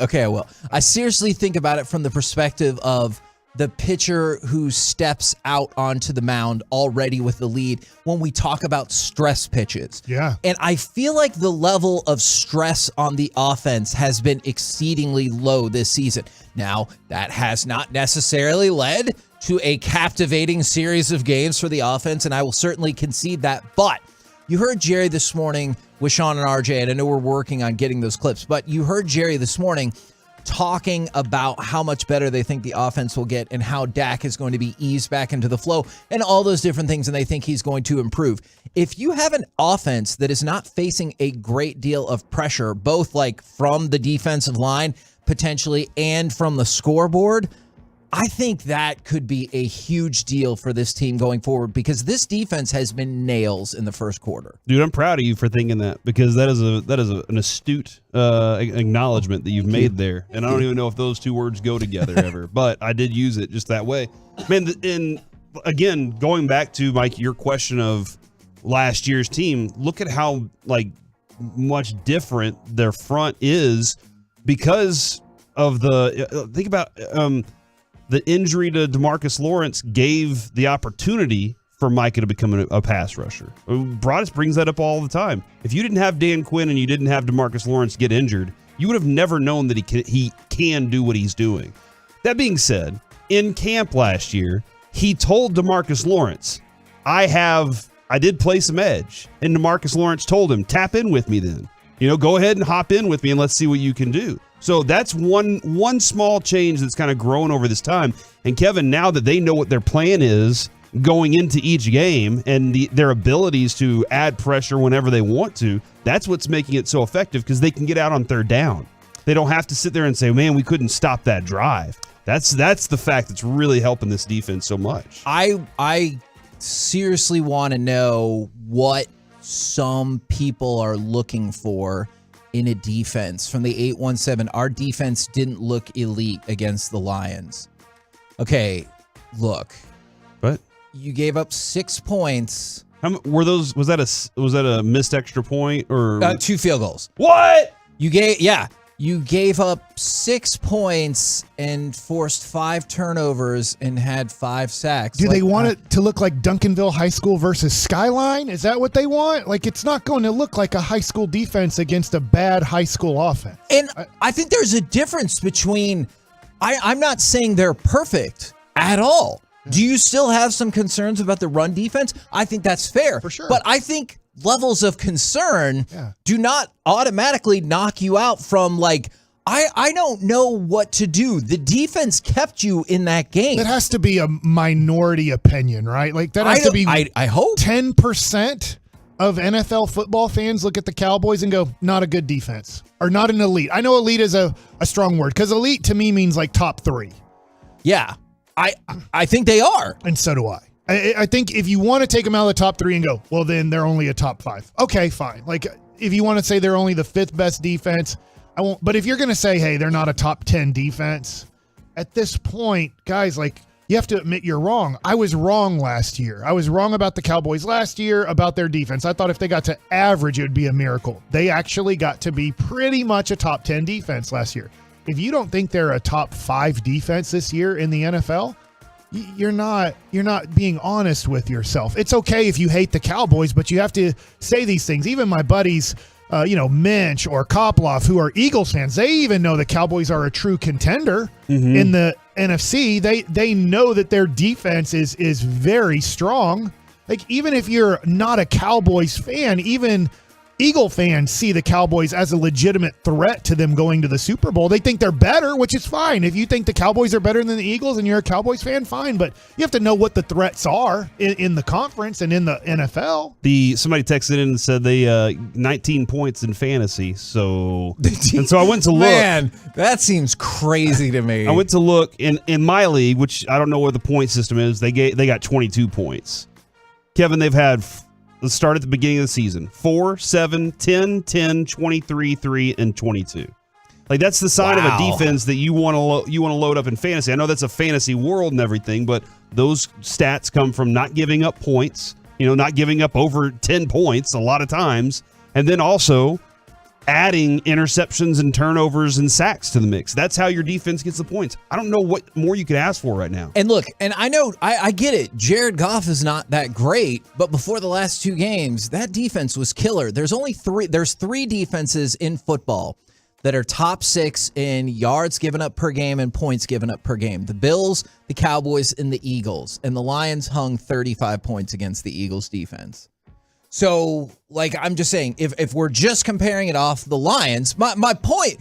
think about it from the perspective of the pitcher who steps out onto the mound already with the lead when we talk about stress pitches. Yeah. And I feel like the level of stress on the offense has been exceedingly low this season. Now, that has not necessarily led to a captivating series of games for the offense, and I will certainly concede that. But you heard Jerry this morning with Sean and RJ, and I know we're working on getting those clips, but you heard Jerry this morning talking about how much better they think the offense will get and how Dak is going to be eased back into the flow and all those different things, and they think he's going to improve. If you have an offense that is not facing a great deal of pressure, both like from the defensive line potentially and from the scoreboard, I think that could be a huge deal for this team going forward because this defense has been nails in the first quarter. Dude, I'm proud of you for thinking that because that is an astute acknowledgement that you've made there. And I don't even know if those 2 words go together ever, but I did use it just that way. Man, and again, going back to, Mike, your question of last year's team, look at how much different their front is because of think about the injury to DeMarcus Lawrence gave the opportunity for Micah to become a pass rusher. Broadus brings that up all the time. If you didn't have Dan Quinn and you didn't have DeMarcus Lawrence get injured, you would have never known that he can do what he's doing. That being said, in camp last year, he told DeMarcus Lawrence, I did play some edge. And DeMarcus Lawrence told him, tap in with me then. Go ahead and hop in with me and let's see what you can do. So that's one small change that's kind of grown over this time. And Kevin, now that they know what their plan is going into each game and their abilities to add pressure whenever they want to, that's what's making it so effective because they can get out on 3rd down. They don't have to sit there and say, man, we couldn't stop that drive. That's the fact that's really helping this defense so much. I seriously want to know what some people are looking for in a defense. From the 817, our defense didn't look elite against the Lions. Okay, look. What? You gave up 6 points. Were those? Was that a missed extra point or 2 field goals? What? You gave up 6 points and forced 5 turnovers and had 5 sacks. Do they want it to look like Duncanville High School versus Skyline? Is that what they want? Like, it's not going to look like a high school defense against a bad high school offense. And I think there's a difference between. I'm not saying they're perfect at all. Do you still have some concerns about the run defense? I think that's fair. For sure. But I think levels of concern do not automatically knock you out from, like, I don't know what to do. The defense kept you in that game. That has to be a minority opinion, right? Like, that has to be I hope 10% of NFL football fans look at the Cowboys and go, not a good defense, or not an elite. I know elite is a strong word, because elite to me means like top 3. Yeah. I think they are. And so do I. I think if you want to take them out of the top 3 and go, well, then they're only a top 5. Okay, fine. Like, if you want to say they're only the 5th best defense, I won't. But if you're going to say, hey, they're not a top 10 defense, at this point, guys, like, you have to admit you're wrong. I was wrong last year. I was wrong about the Cowboys last year, about their defense. I thought if they got to average, it would be a miracle. They actually got to be pretty much a top 10 defense last year. If you don't think they're a top 5 defense this year in the NFL, you're not being honest with yourself. It's okay if you hate the Cowboys, but you have to say these things. Even my buddies, Minch or Koploff, who are Eagles fans, they even know the Cowboys are a true contender in the NFC. They know that their defense is very strong. Like, even if you're not a Cowboys fan, even Eagle fans see the Cowboys as a legitimate threat to them going to the Super Bowl. They think they're better, which is fine. If you think the Cowboys are better than the Eagles and you're a Cowboys fan, fine. But you have to know what the threats are in the conference and in the NFL. Somebody texted in and said they 19 points in fantasy. So I went to look. Man, that seems crazy to me. I went to look in my league, which I don't know what the point system is. They got 22 points. Kevin, they've had. Let's start at the beginning of the season. 4, 7, 10, 10, 23, 3, and 22. Like, that's the sign of a defense that you want to load up in fantasy. I know that's a fantasy world and everything, but those stats come from not giving up points, not giving up over 10 points a lot of times, and then also adding interceptions and turnovers and sacks to the mix. That's how your defense gets the points. I don't know what more you could ask for right now. And look, and I know, I get it. Jared Goff is not that great, but before the last 2 games, that defense was killer. There's 3 defenses in football that are top 6 in yards given up per game and points given up per game. The Bills, the Cowboys, and the Eagles. And the Lions hung 35 points against the Eagles defense. So, like, I'm just saying, if we're just comparing it off the Lions, my point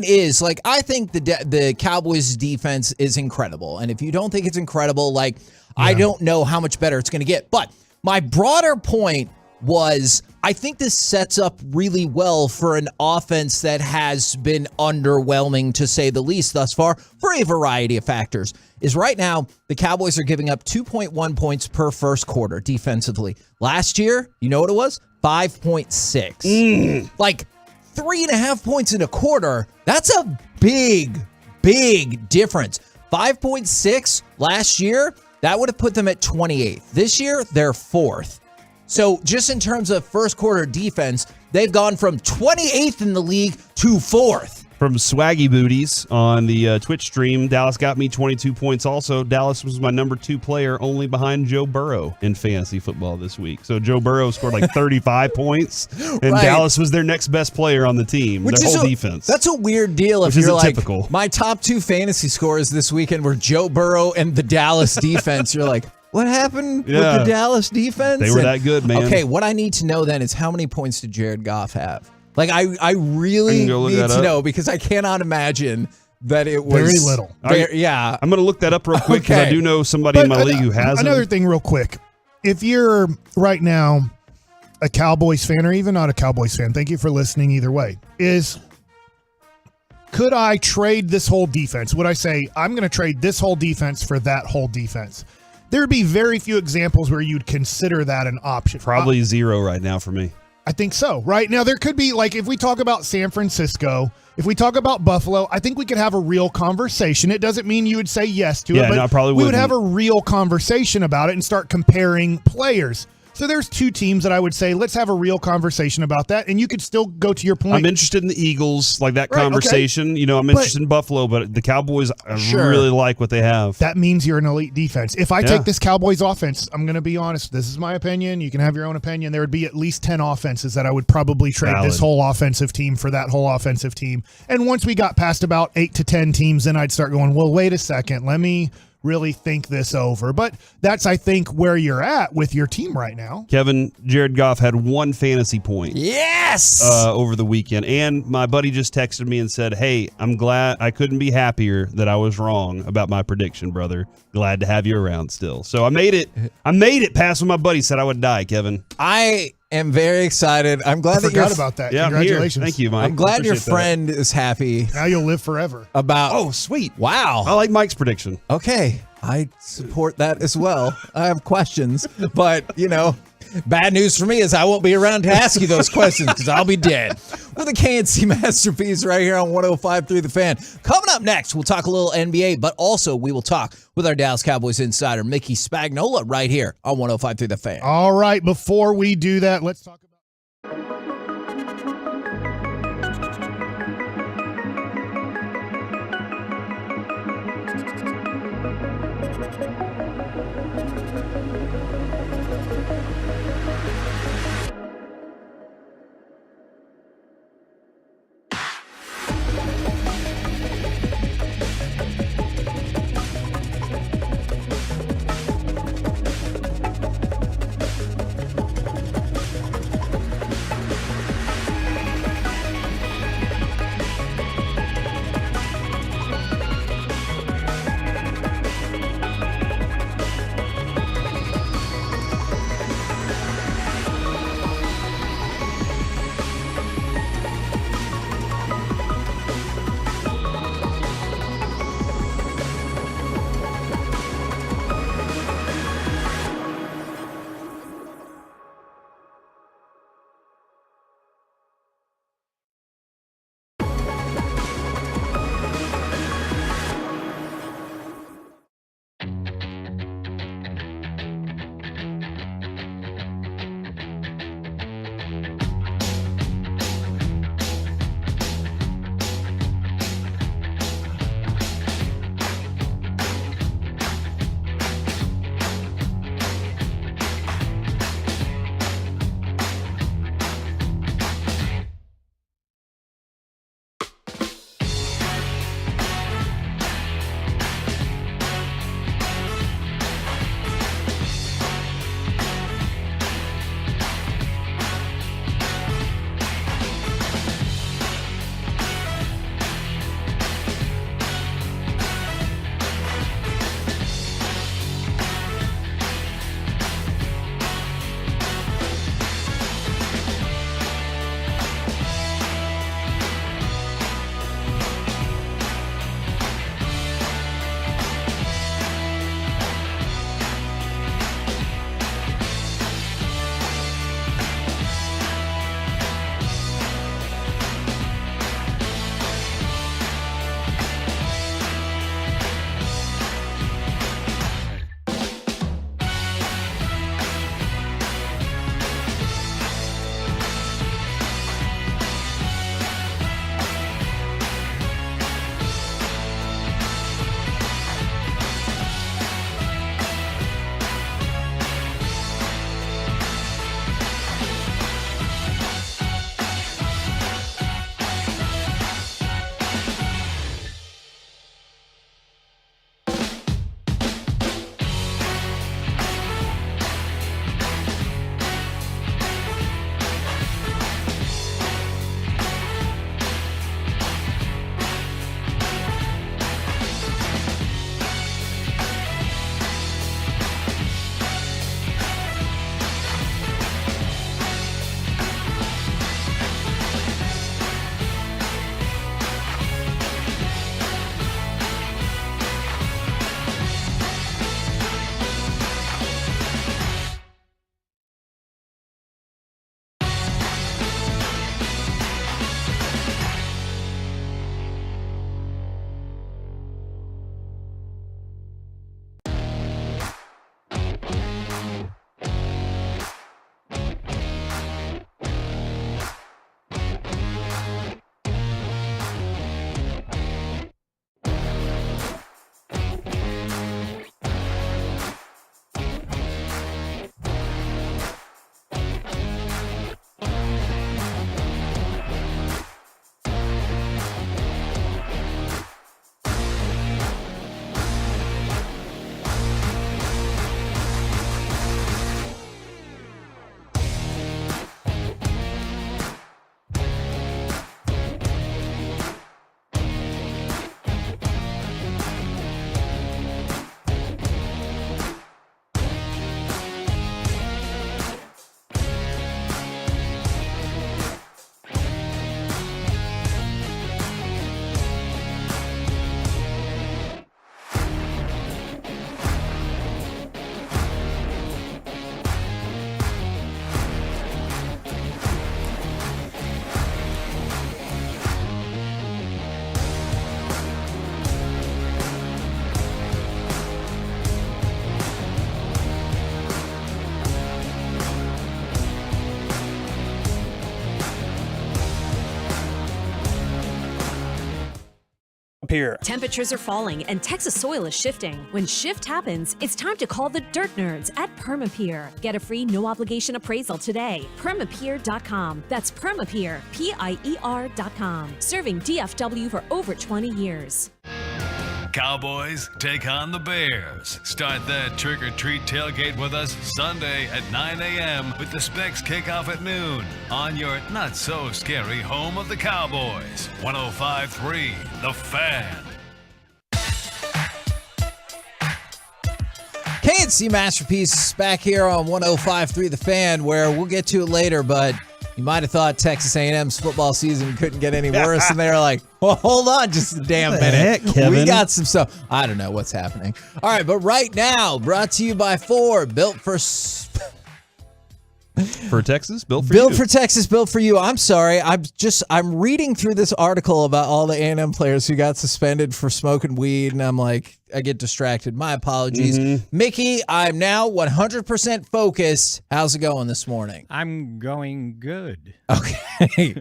is, like, I think the Cowboys defense is incredible. And if you don't think it's incredible, like, I don't know how much better it's going to get. But my broader point was, I think this sets up really well for an offense that has been underwhelming, to say the least, thus far, for a variety of factors. Is right now, the Cowboys are giving up 2.1 points per first quarter defensively. Last year, you know what it was? 5.6. Like, 3.5 points in a quarter, that's a big, big difference. 5.6 last year, that would have put them at 28th. This year, they're 4th. So just in terms of first quarter defense, they've gone from 28th in the league to 4th. From Swaggy Booties on the Twitch stream, Dallas got me 22 points also. Dallas was my number 2 player, only behind Joe Burrow in fantasy football this week. So Joe Burrow scored like 35 points, and Dallas was their next best player on the team, their whole defense. That's a weird deal if you're like, typical. My top 2 fantasy scores this weekend were Joe Burrow and the Dallas defense. You're like, what happened with the Dallas defense? They were that good, man. Okay, what I need to know then is how many points did Jared Goff have? Like, I really need to know, because I cannot imagine that it was very little. Yeah. I'm going to look that up real quick, because I do know somebody in my league who has another thing real quick. If you're right now a Cowboys fan, or even not a Cowboys fan, thank you for listening either way, could I trade this whole defense? Would I say, I'm going to trade this whole defense for that whole defense? There would be very few examples where you'd consider that an option. Probably 0 right now for me. I think so. Right now, there could be, like, if we talk about San Francisco, if we talk about Buffalo, I think we could have a real conversation. It doesn't mean you would say yes to it, but no, probably we would wouldn't. have a real conversation about it and start comparing players. So there's two teams that I would say, let's have a real conversation about that. And you could still go to your point. I'm interested in the Eagles, like that Right, conversation. okay. You know, I'm interested in Buffalo, but the Cowboys, I Sure. really like what they have. That means you're an elite defense. If I Yeah. take this Cowboys offense, I'm going to be honest. This is my opinion. You can have your own opinion. There would be at least 10 offenses that I would probably trade this whole offensive team for that whole offensive team. And once we got past about 8 to 10 teams, then I'd start going, well, wait a second. Let me really think this over. But that's, I think, where you're at with your team right now. Kevin, Jared Goff had 1 fantasy point. Yes! Over the weekend. And my buddy just texted me and said, hey, I'm glad I couldn't be happier that I was wrong about my prediction, brother. Glad to have you around still. So I made it past when my buddy said I would die, Kevin. I am very excited. I'm glad I that forgot about that. Yeah, I'm here. Congratulations. Thank you, Mike. I'm glad your Appreciate friend is happy. Now you'll live forever. About Oh, sweet. Wow. I like Mike's prediction. Okay. I support that as well. I have questions, but bad news for me is I won't be around to ask you those questions because I'll be dead. With a KNC masterpiece right here on 105.3 The Fan. Coming up next, we'll talk a little NBA, but also we will talk with our Dallas Cowboys insider, Mickey Spagnola, right here on 105.3 The Fan. All right. Before we do that, let's talk about. Pier. Temperatures are falling and Texas soil is shifting. When shift happens, it's time to call the dirt nerds at Permapier. Get a free no-obligation appraisal today. Permapier.com. That's Permapier, Pier.com. Serving DFW for over 20 years. Cowboys take on the Bears. Start that trick-or-treat tailgate with us Sunday at 9 a.m. with the Specs kickoff at noon on your not-so-scary home of the Cowboys. 105.3 The Fan. KNC Masterpiece back here on 105.3 The Fan, where we'll get to it later, but you might have thought Texas A&M's football season couldn't get any worse, and they're like, well, hold on just a damn minute. Heck, Kevin? We got some stuff. I don't know what's happening. All right, but right now, brought to you by Ford, built for Texas, built for Texas, built for you. I'm sorry. I'm reading through this article about all the A&M players who got suspended for smoking weed, and I'm like, I get distracted. My apologies. Mickey, I'm now 100% focused. How's it going this morning? I'm going good. Okay.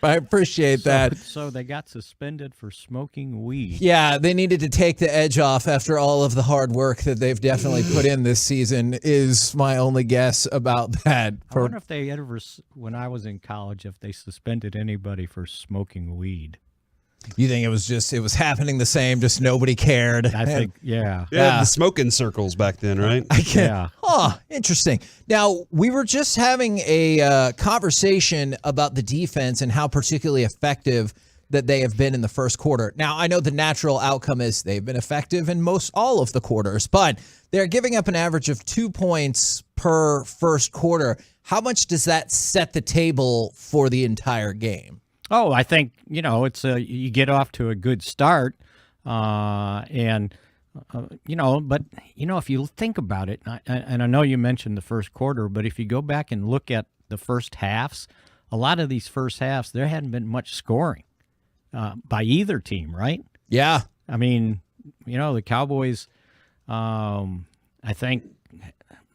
I appreciate that. So they got suspended for smoking weed. Yeah, they needed to take the edge off after all of the hard work that they've definitely put in this season is my only guess about that. I wonder if they ever, when I was in college, if they suspended anybody for smoking weed. You think it was happening the same, just nobody cared? I think, yeah. Yeah, the smoking circles back then, right? Yeah. Oh, interesting. Now, we were just having a conversation about the defense and how particularly effective that they have been in the first quarter. Now, I know the natural outcome is they've been effective in all of the quarters, but they're giving up an average of 2 points per first quarter. How much does that set the table for the entire game? Oh, I think, it's you get off to a good start, but if you think about it, and I know you mentioned the first quarter, but if you go back and look at the first halves, a lot of these first halves, there hadn't been much scoring by either team, right? Yeah. I mean, the Cowboys, I think,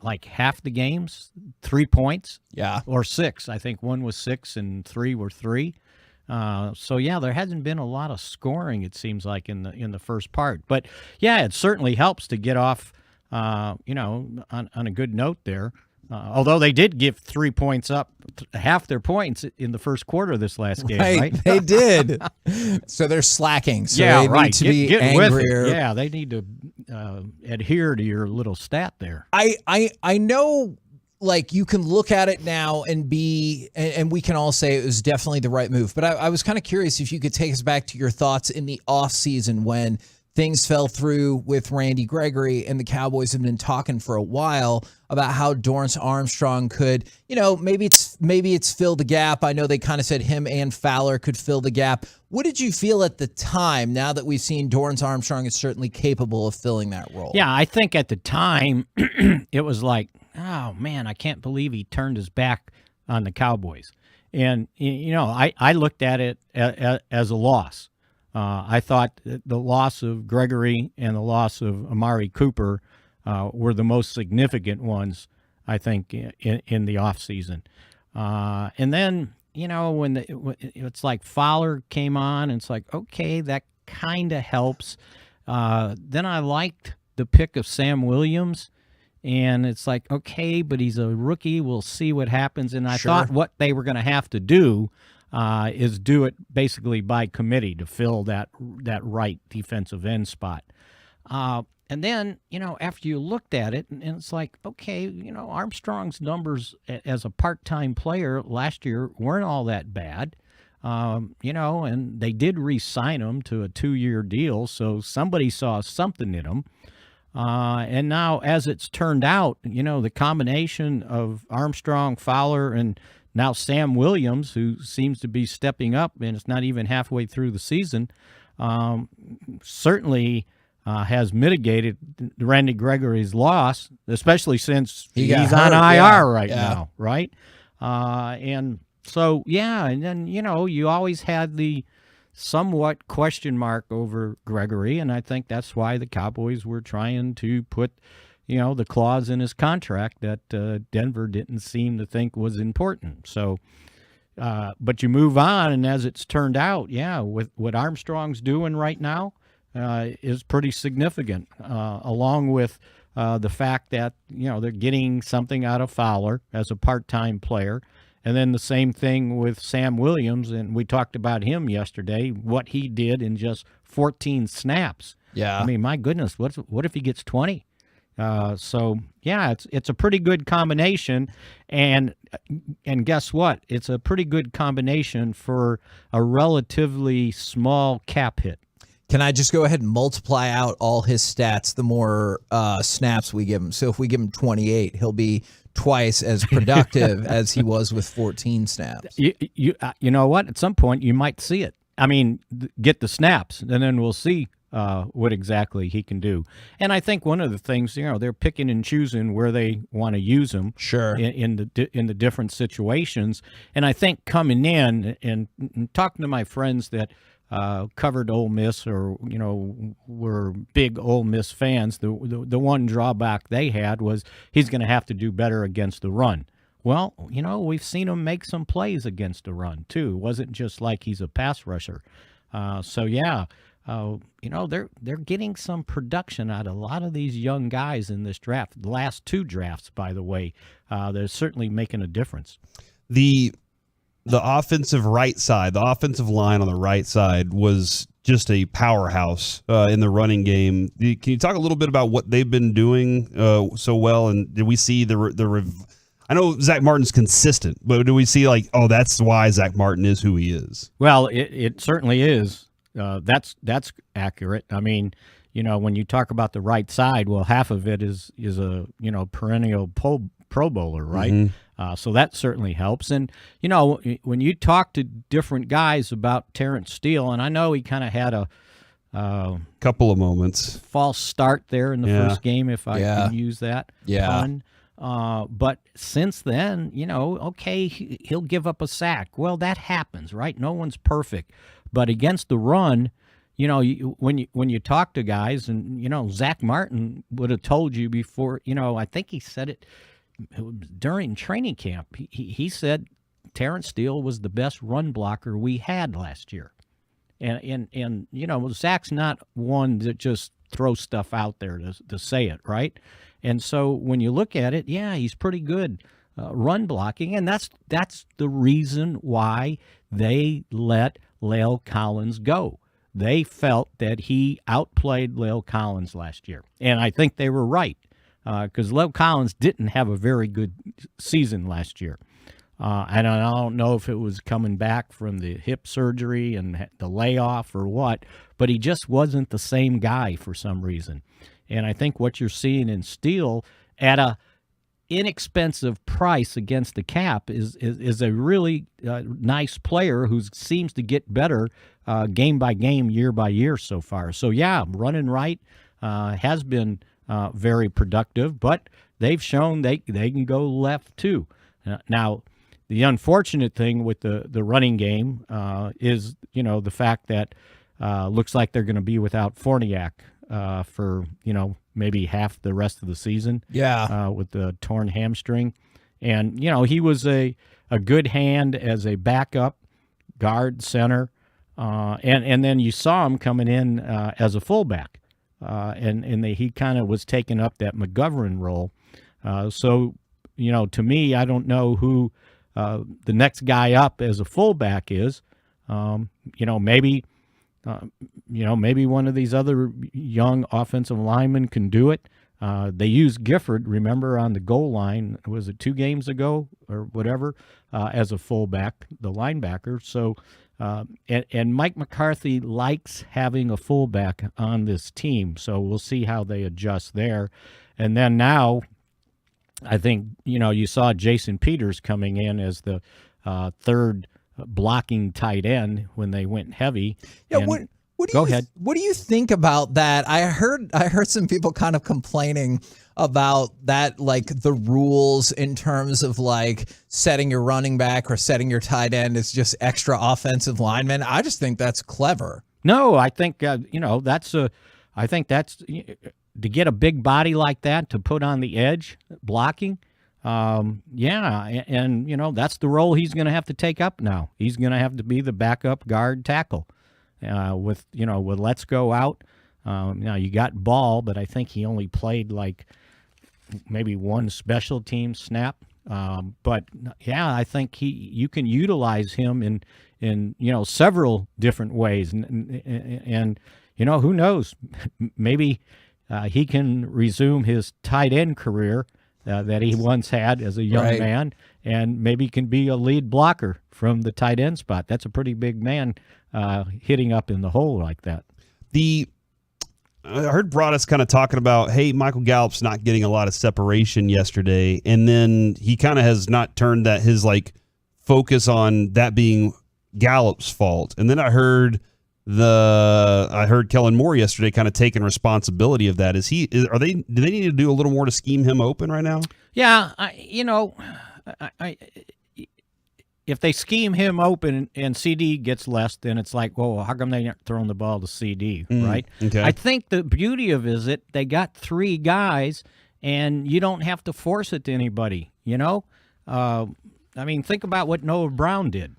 like half the games, 3 points. Yeah. Or 6. I think one was 6 and 3 were 3. So yeah, there hasn't been a lot of scoring, it seems like, in the first part. But yeah, it certainly helps to get off, on a good note there. Although they did give 3 points up, half their points in the first quarter of this last game, right? They did. So they're slacking. So yeah, they need to be get angrier. with it. Yeah, they need to adhere to your little stat there. I know. Like, you can look at it now and we can all say it was definitely the right move. But I was kind of curious if you could take us back to your thoughts in the offseason when things fell through with Randy Gregory and the Cowboys have been talking for a while about how Dorrance Armstrong could, maybe it's fill the gap. I know they kind of said him and Fowler could fill the gap. What did you feel at the time, now that we've seen Dorrance Armstrong is certainly capable of filling that role? Yeah, I think at the time it was like, oh, man, I can't believe he turned his back on the Cowboys. And, I looked at it as a loss. I thought the loss of Gregory and the loss of Amari Cooper were the most significant ones, I think, in the offseason. And then, when it's like Fowler came on, and it's like, okay, that kind of helps. Then I liked the pick of Sam Williams. And it's like, okay, but he's a rookie. We'll see what happens. And I thought what they were going to have to do is do it basically by committee to fill that right defensive end spot. And then, after you looked at it, and it's like, okay, Armstrong's numbers as a part-time player last year weren't all that bad. And they did re-sign him to a 2-year deal, so somebody saw something in him. And now, as it's turned out, the combination of Armstrong, Fowler, and now Sam Williams, who seems to be stepping up, and it's not even halfway through the season, certainly has mitigated Randy Gregory's loss, especially since he's on IR right now, right? And so, and then, you always had the somewhat question mark over Gregory, and I think that's why the Cowboys were trying to put, the clause in his contract that Denver didn't seem to think was important. So, But you move on, and as it's turned out, with what Armstrong's doing right now is pretty significant, along with the fact that, they're getting something out of Fowler as a part-time player. And then the same thing with Sam Williams, and we talked about him yesterday, what he did in just 14 snaps. Yeah. I mean, my goodness, what if he gets 20? It's a pretty good combination, and guess what? It's a pretty good combination for a relatively small cap hit. Can I just go ahead and multiply out all his stats the more snaps we give him? So if we give him 28, he'll be twice as productive as he was with 14 snaps. You know what? At some point, you might see it. I mean, get the snaps, and then we'll see what exactly he can do. And I think one of the things, they're picking and choosing where they want to use him. Sure. In the different situations. And I think coming in and talking to my friends that covered Ole Miss or were big Ole Miss fans, the one drawback they had was he's going to have to do better against the run. Well, we've seen him make some plays against the run too. It wasn't just like he's a pass rusher. They're getting some production out of a lot of these young guys in this draft. The last two drafts, by the way, they're certainly making a difference. The offensive right side, the offensive line on the right side was just a powerhouse in the running game. Can you talk a little bit about what they've been doing so well? And did we see I know Zach Martin's consistent, but do we see that's why Zach Martin is who he is? Well, it certainly is. That's accurate. I mean, when you talk about the right side, well, half of it is a perennial Pro Bowler, right? Mm-hmm. So that certainly helps. And when you talk to different guys about Terrence Steele, and I know he kind of had a couple of moments false start there in the first game, if I can use that pun. But since then, okay, he'll give up a sack. Well, that happens, right? No one's perfect. But against the run, when you talk to guys, and Zach Martin would have told you before. I think he said it during training camp. He said Terrence Steele was the best run blocker we had last year, and Zach's not one that just throws stuff out there to say it, right? And so when you look at it, he's pretty good run blocking, and that's the reason why they let La'el Collins go. They felt that he outplayed La'el Collins last year, and I think they were right because La'el Collins didn't have a very good season last year. And I don't know if it was coming back from the hip surgery and the layoff or what, but he just wasn't the same guy for some reason. And I think what you're seeing in Steele at a inexpensive price against the cap is a really nice player who seems to get better game by game, year by year so far. So, running right has been very productive, but they've shown they can go left too. Now, the unfortunate thing with the running game is, the fact that looks like they're going to be without Forniak for, maybe half the rest of the season. With the torn hamstring. And, he was a good hand as a backup guard center. And then you saw him coming in as a fullback. And he kind of was taking up that McGovern role. So, to me, I don't know who the next guy up as a fullback is. Maybe one of these other young offensive linemen can do it. They used Gifford, remember, on the goal line, was it 2 games ago or whatever, as a fullback, the linebacker. So, and Mike McCarthy likes having a fullback on this team. So we'll see how they adjust there. And then now, I think, you saw Jason Peters coming in as the third blocking tight end when they went heavy. Go ahead. What do you think about that? I heard some people kind of complaining about that, like the rules in terms of like setting your running back or setting your tight end as just extra offensive linemen. I just think that's clever. No, I think I think that's to get a big body like that to put on the edge blocking. and that's the role he's going to have to take up now. He's going to have to be the backup guard tackle with Let's Go out. Now you got Ball, but I think he only played like maybe one special team snap. But yeah, I think you can utilize him in several different ways, and who knows, maybe he can resume his tight end career that he once had as a young man, and maybe can be a lead blocker from the tight end spot. That's a pretty big man hitting up in the hole like that. I heard Broadus kind of talking about, hey, Michael Gallup's not getting a lot of separation yesterday, and then he kind of has not turned his focus on that being Gallup's fault. And then I heard Kellen Moore yesterday kind of taking responsibility of that. Do they need to do a little more to scheme him open right now? Yeah, if they scheme him open and CD gets less, then it's like, well, how come they aren't throwing the ball to CD, right? Okay. I think the beauty of it is that they got 3 guys, and you don't have to force it to anybody, think about what Noah Brown did.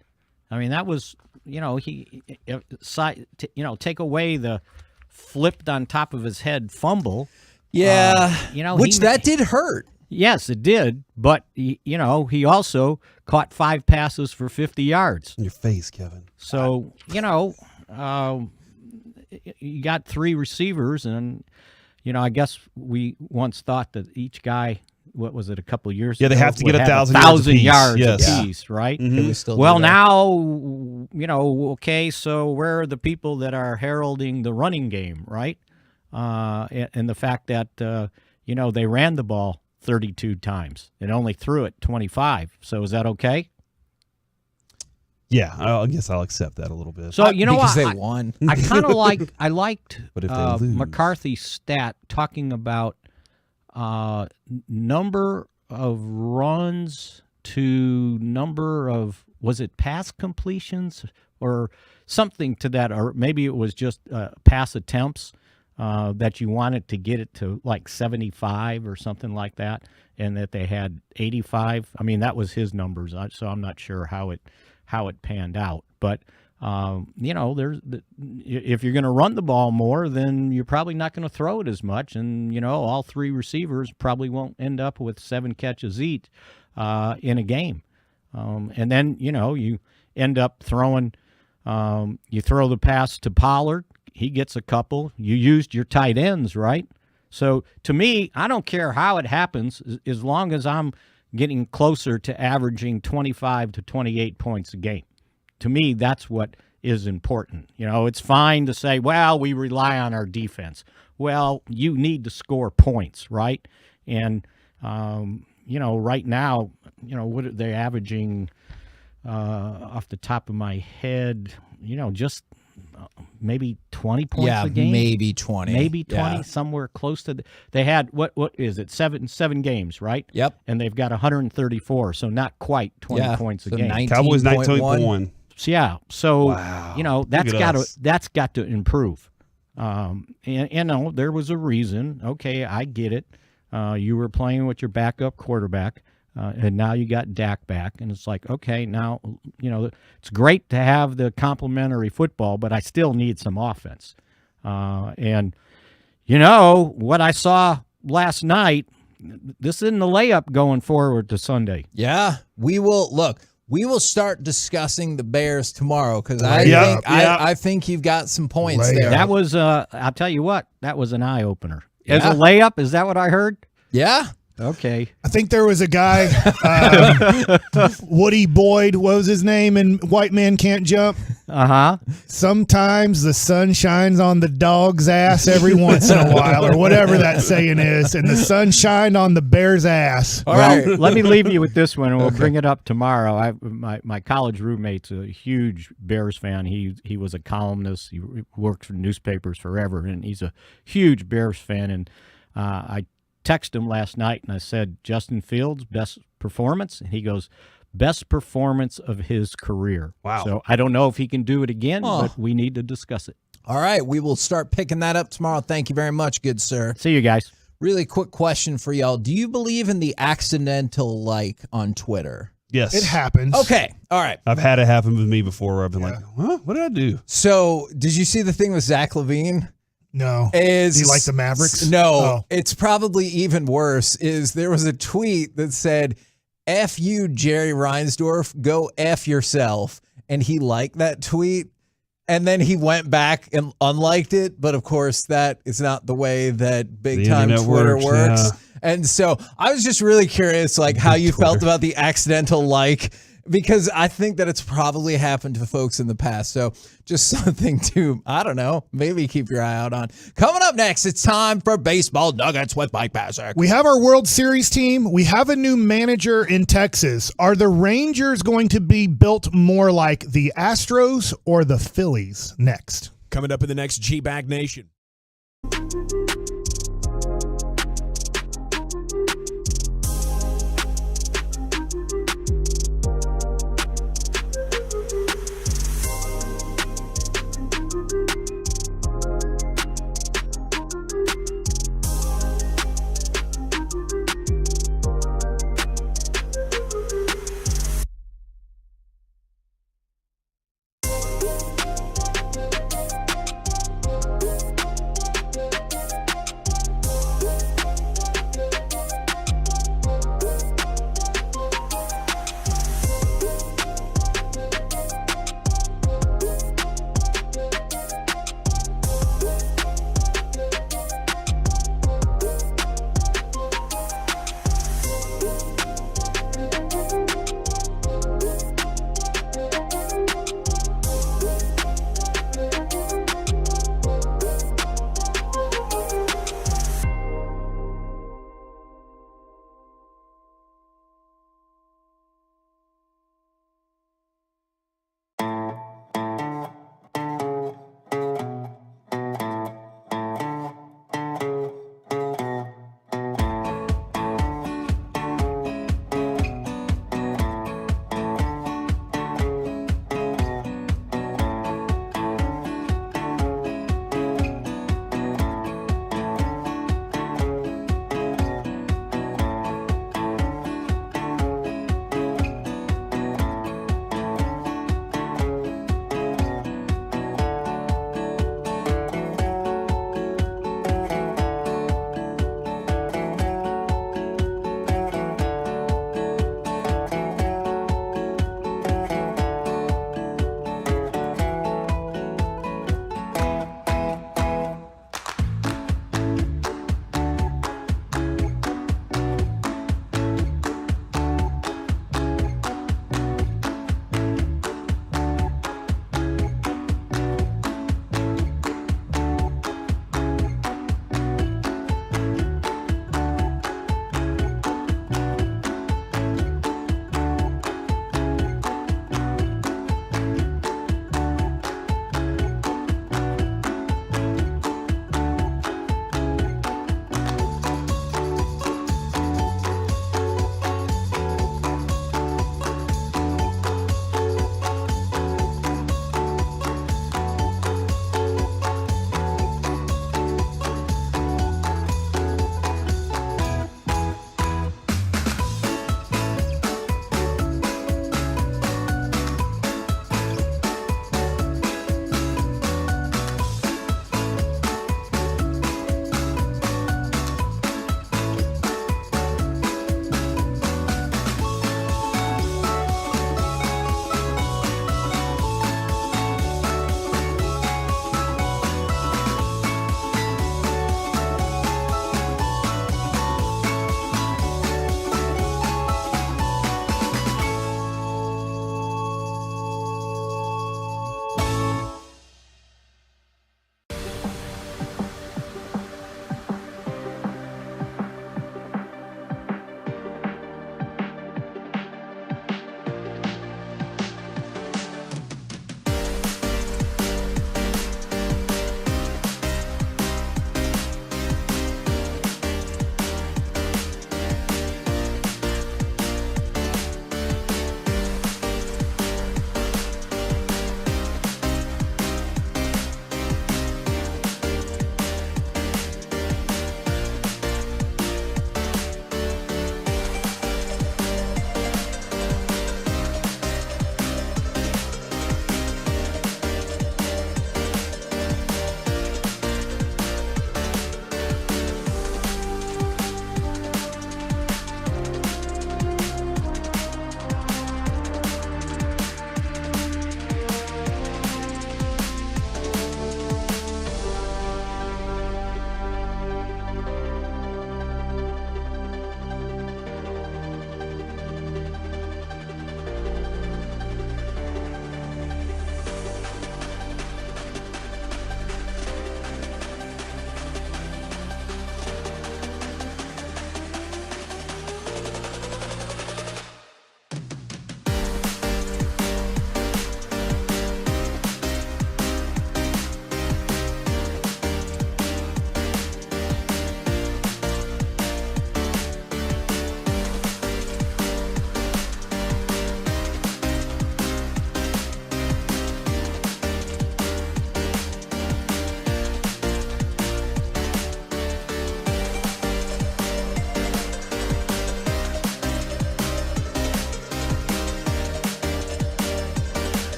That was, take away the flipped on top of his head fumble. Yeah, which that did hurt. Yes, it did, but he also caught 5 passes for 50 yards. In your face, Kevin. So, you got 3 receivers, and I guess we once thought that each guy, what was it, a couple of years ago? Yeah, they have to get 1,000 yards yes. apiece, right? Mm-hmm. Well, now, okay, so where are the people that are heralding the running game, right? And the fact that, they ran the ball 32 times and only threw it 25. So is that okay? Yeah, I guess I'll accept that a little bit. So because they won. I kind of liked but if they lose. McCarthy's stat talking about number of runs to number of, was it pass completions or something to that, or maybe it was just pass attempts. That you wanted to get it to like 75 or something like that, and that they had 85. That was his numbers, so I'm not sure how it panned out. But if you're going to run the ball more, then you're probably not going to throw it as much, and all 3 receivers probably won't end up with 7 catches each in a game, and then you end up throwing. You throw the pass to Pollard. He gets a couple. You used your tight ends, right? So to me, I don't care how it happens, as long as I'm getting closer to averaging 25 to 28 points a game. To me, that's what is important. It's fine to say, well, we rely on our defense. Well, you need to score points, right? And, right now, what are they averaging off the top of my head, just maybe 20 points a game. Maybe 20, somewhere close to. They had what is it? Seven games, right? Yep. And they've got 134, so not quite 20 points a game. Cowboys 19.1. Yeah. So wow. that's got to improve. And there was a reason. Okay, I get it. You were playing with your backup quarterback. And now you got Dak back, and it's like, okay, now, it's great to have the complimentary football, but I still need some offense. And, what I saw last night, this isn't a layup going forward to Sunday. Yeah, we will start discussing the Bears tomorrow, because I think you've got some points there. That was, I'll tell you what, that was an eye-opener. As a layup, is that what I heard? Yeah. Okay. I think there was a guy, Woody Boyd, what was his name, in White Man Can't Jump? Uh-huh. Sometimes the sun shines on the dog's ass every once in a while, or whatever that saying is, and the sun shined on the bear's ass. All right. Let me leave you with this one, and we'll bring it up tomorrow. My college roommate's a huge Bears fan. He was a columnist. He worked for newspapers forever, and he's a huge Bears fan, and I texted him last night, and I said, Justin Fields, best performance? And he goes, best performance of his career. Wow. So I don't know if he can do it again, but we need to discuss it. All right. We will start picking that up tomorrow. Thank you very much, good sir. See you guys. Really quick question for y'all. Do you believe in the accidental like on Twitter? Yes. It happens. Okay. All right. I've had it happen with me before where I've been like, huh? What did I do? So, did you see the thing with Zach LaVine? No. Do you like the Mavericks? No. Oh. It's probably even worse. There was a tweet that said, F you, Jerry Reinsdorf, go F yourself. And he liked that tweet. And then he went back and unliked it. But of course, that is not the way that big time Twitter works. Yeah. And so I was just really curious, like how you felt about the accidental like, because I think that it's probably happened to folks in the past. So just something to, I don't know, maybe keep your eye out on. Coming up next, it's time for Baseball Nuggets with Mike Parsons. We have our World Series team. We have a new manager in Texas. Are the Rangers going to be built more like the Astros or the Phillies next? Coming up in the next G-Bag Nation.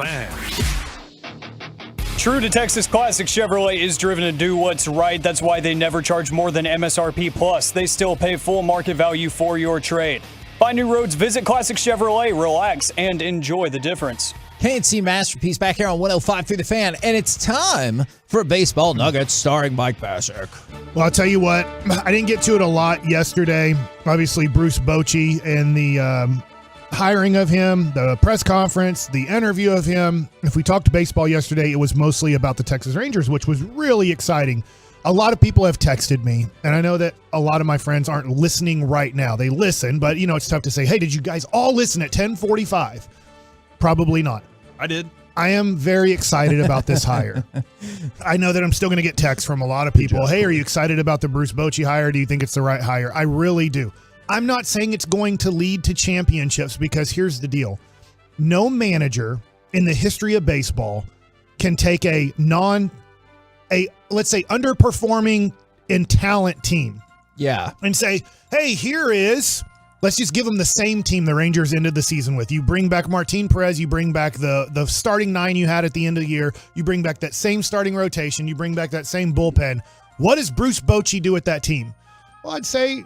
Fan. True to Texas Classic, Chevrolet is driven to do what's right. That's why they never charge more than MSRP plus. They still pay full market value for your trade. Find new roads, visit Classic Chevrolet, relax, and enjoy the difference. KNC Masterpiece back here on 105 through the Fan, and it's time for Baseball Nuggets starring Mike Bassick. Well, I'll tell you what, I didn't get to it a lot yesterday. Obviously, Bruce Bochy and the hiring of him, the press conference, the interview of him. If we talked baseball yesterday, it was mostly about the Texas Rangers, which was really exciting. A lot of people have texted me, and I know that a lot of my friends aren't listening right now. They listen, but, it's tough to say, hey, did you guys all listen at 10:45? Probably not. I did. I am very excited about this hire. I know that I'm still going to get texts from a lot of people. Hey, are you excited about the Bruce Bochy hire? Do you think it's the right hire? I really do. I'm not saying it's going to lead to championships, because here's the deal. No manager in the history of baseball can take a let's say, underperforming in talent team. Yeah. And say, hey, let's just give them the same team the Rangers ended the season with. You bring back Martin Perez, you bring back the starting 9 you had at the end of the year, you bring back that same starting rotation, you bring back that same bullpen. What does Bruce Bochy do with that team? Well, I'd say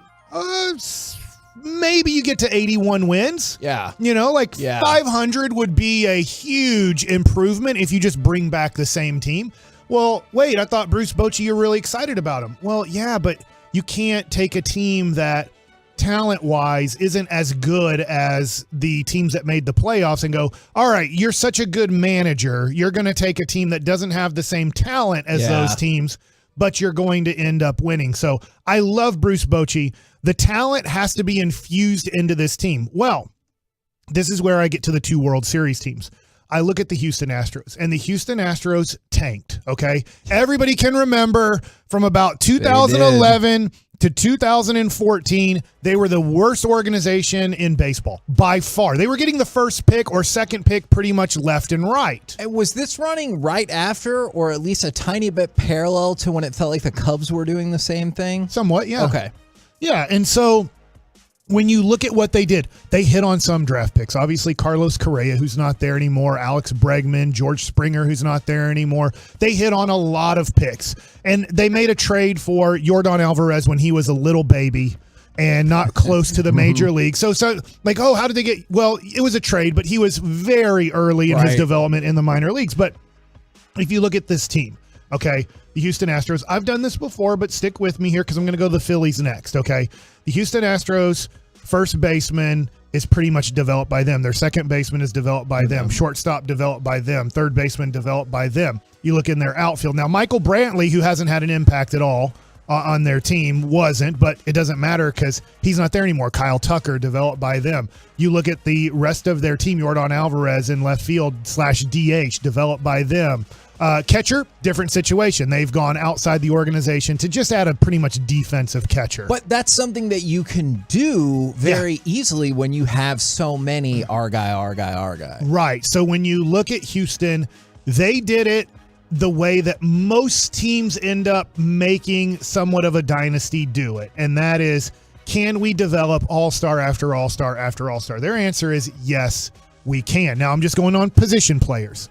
maybe you get to 81 wins. Yeah. 500 would be a huge improvement if you just bring back the same team. Well, wait, I thought Bruce Bochy, you're really excited about him. Well, yeah, but you can't take a team that talent-wise isn't as good as the teams that made the playoffs and go, all right, you're such a good manager. You're going to take a team that doesn't have the same talent as those teams, but you're going to end up winning. So I love Bruce Bochy. The talent has to be infused into this team. Well, this is where I get to the 2 World Series teams. I look at the Houston Astros, and the Houston Astros tanked, okay? Everybody can remember from about 2011 to 2014, they were the worst organization in baseball by far. They were getting the first pick or second pick pretty much left and right. And was this running right after, or at least a tiny bit parallel to when it felt like the Cubs were doing the same thing? Somewhat, yeah. Okay. Yeah, and so when you look at what they did, they hit on some draft picks. Obviously, Carlos Correa, who's not there anymore, Alex Bregman, George Springer, who's not there anymore. They hit on a lot of picks. And they made a trade for Yordan Alvarez when he was a little baby and not close to the major league. So how did they get – well, it was a trade, but he was very early in his development in the minor leagues. But if you look at this team, okay, the Houston Astros, I've done this before, but stick with me here because I'm going to go to the Phillies next, okay? The Houston Astros first baseman is pretty much developed by them. Their second baseman is developed by them. Shortstop developed by them. Third baseman developed by them. You look in their outfield. Now, Michael Brantley, who hasn't had an impact at all on their team, wasn't, but it doesn't matter because he's not there anymore. Kyle Tucker developed by them. You look at the rest of their team, Yordan Alvarez in left field /DH developed by them. Catcher, different situation. They've gone outside the organization to just add a pretty much defensive catcher. But that's something that you can do very easily when you have so many our guy. Right. So when you look at Houston, they did it the way that most teams end up making somewhat of a dynasty do it. And that is, can we develop all-star after all-star after all-star? Their answer is yes, we can. Now I'm just going on position players.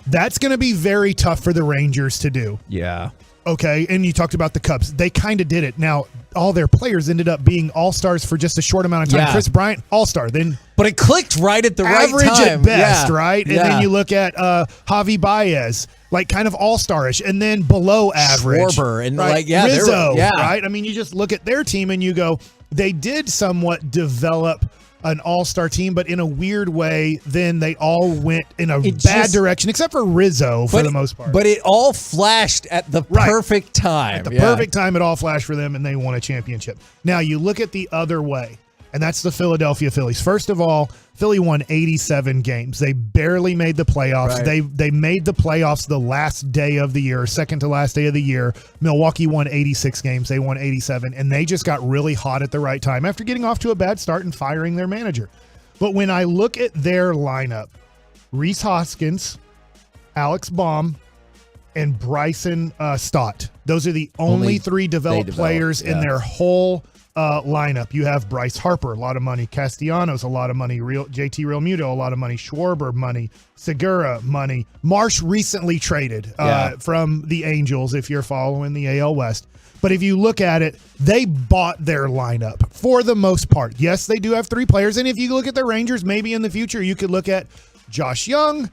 That's going to be very tough for the Rangers to do. Yeah. Okay, and you talked about the Cubs. They kind of did it. Now, all their players ended up being all-stars for just a short amount of time. Yeah. Chris Bryant, all-star. But it clicked right at the right time. Average at best, right? And Yeah. then you look at Javi Baez, like kind of all-starish, and then below average. Schwarber and right? Rizzo, right? I mean, you just look at their team and you go, they did somewhat develop an all-star team, but in a weird way, then they all went in a bad direction, except for Rizzo for the most part. But it all flashed at the perfect time. At the perfect time, it all flashed for them, and they won a championship. Now, you look at the other way, and that's the Philadelphia Phillies. First of all, Philly won 87 games. They barely made the playoffs. Right. They made the playoffs the last day of the year, second to last day of the year. Milwaukee won 86 games. They won 87, and they just got really hot at the right time after getting off to a bad start and firing their manager. But when I look at their lineup, Rhys Hoskins, Alex Baum, and Bryson Stott, those are the only three developed players in their whole lineup, you have Bryce Harper, a lot of money. Castellanos, a lot of money. JT Realmuto, a lot of money. Schwarber, money. Segura, money. Marsh recently traded from the Angels, if you're following the AL West. But if you look at it, they bought their lineup for the most part. Yes, they do have 3 players. And if you look at the Rangers, maybe in the future, you could look at Josh Young.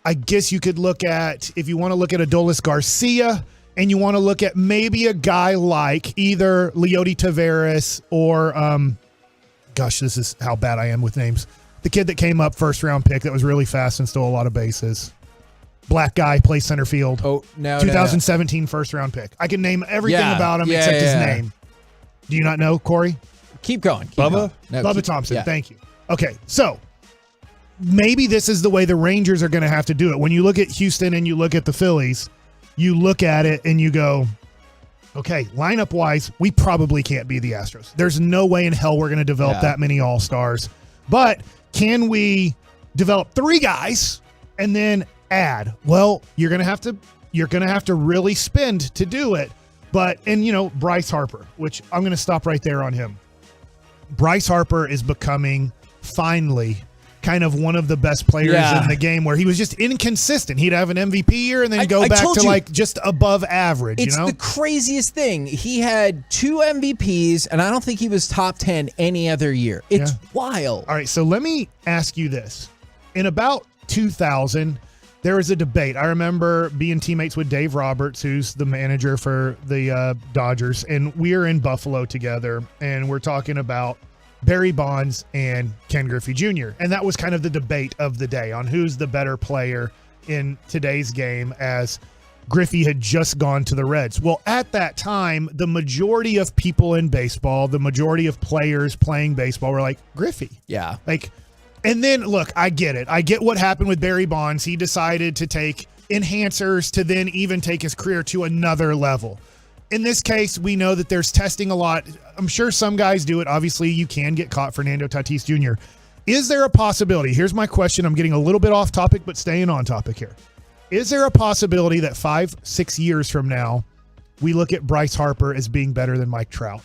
I guess you could look at, if you want to look at Adolis Garcia, and you want to look at maybe a guy like either Leody Taveras or, gosh, this is how bad I am with names. The kid that came up first-round pick that was really fast and stole a lot of bases. Black guy, plays center field. 2017 first-round pick. I can name everything about him except his name. Do you not know, Corey? Keep going. Bubba? No, Bubba Thompson, thank you. Okay, so maybe this is the way the Rangers are going to have to do it. When you look at Houston and you look at the Phillies, you look at it and you go, okay, lineup-wise, we probably can't be the Astros. There's no way in hell we're going to develop that many all-stars. But can we develop 3 guys and then add? Well, you're going to have to really spend to do it. But, and you know, Bryce Harper, which I'm going to stop right there on him. Bryce Harper is becoming finally kind of one of the best players in the game, where he was just inconsistent. He'd have an MVP year and then go back to like just above average. It's you know, the craziest thing. He had 2 MVPs, and I don't think he was top 10 any other year. It's wild. All right, so let me ask you this. In about 2000, there was a debate. I remember being teammates with Dave Roberts, who's the manager for the Dodgers, and we are in Buffalo together, and we're talking about Barry Bonds and Ken Griffey Jr. And that was kind of the debate of the day on who's the better player in today's game, as Griffey had just gone to the Reds. Well, at that time, the majority of people in baseball, the majority of players playing baseball were like, Griffey. Yeah. Like, and then look, I get it. I get what happened with Barry Bonds. He decided to take enhancers to then even take his career to another level. In this case, we know that there's testing a lot. I'm sure some guys do it. Obviously, you can get caught. Fernando Tatis Jr. Is there a possibility? Here's my question. I'm getting a little bit off topic, but staying on topic here. Is there a possibility that 5-6 years from now, we look at Bryce Harper as being better than Mike Trout?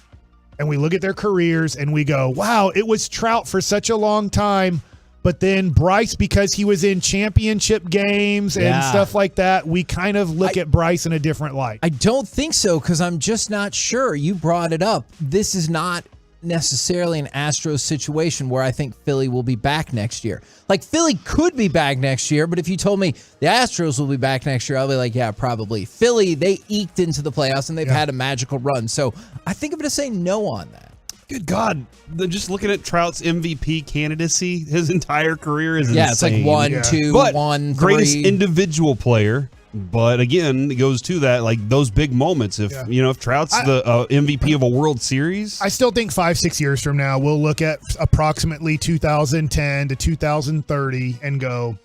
And we look at their careers and we go, wow, it was Trout for such a long time. But then Bryce, because he was in championship games and stuff like that, we kind of look at Bryce in a different light. I don't think so, because I'm just not sure. You brought it up. This is not necessarily an Astros situation where I think Philly will be back next year. Like, Philly could be back next year, but if you told me the Astros will be back next year, I'll be like, yeah, probably. Philly, they eked into the playoffs, and they've had a magical run. So I think I'm going to say no on that. Good God. Just looking at Trout's MVP candidacy, his entire career is insane. Yeah, it's like 1, 2, but 1, 3. Greatest individual player. But again, it goes to that, like those big moments. If if Trout's the MVP of a World Series, I still think 5-6 years from now we'll look at approximately 2010 to 2030 and go,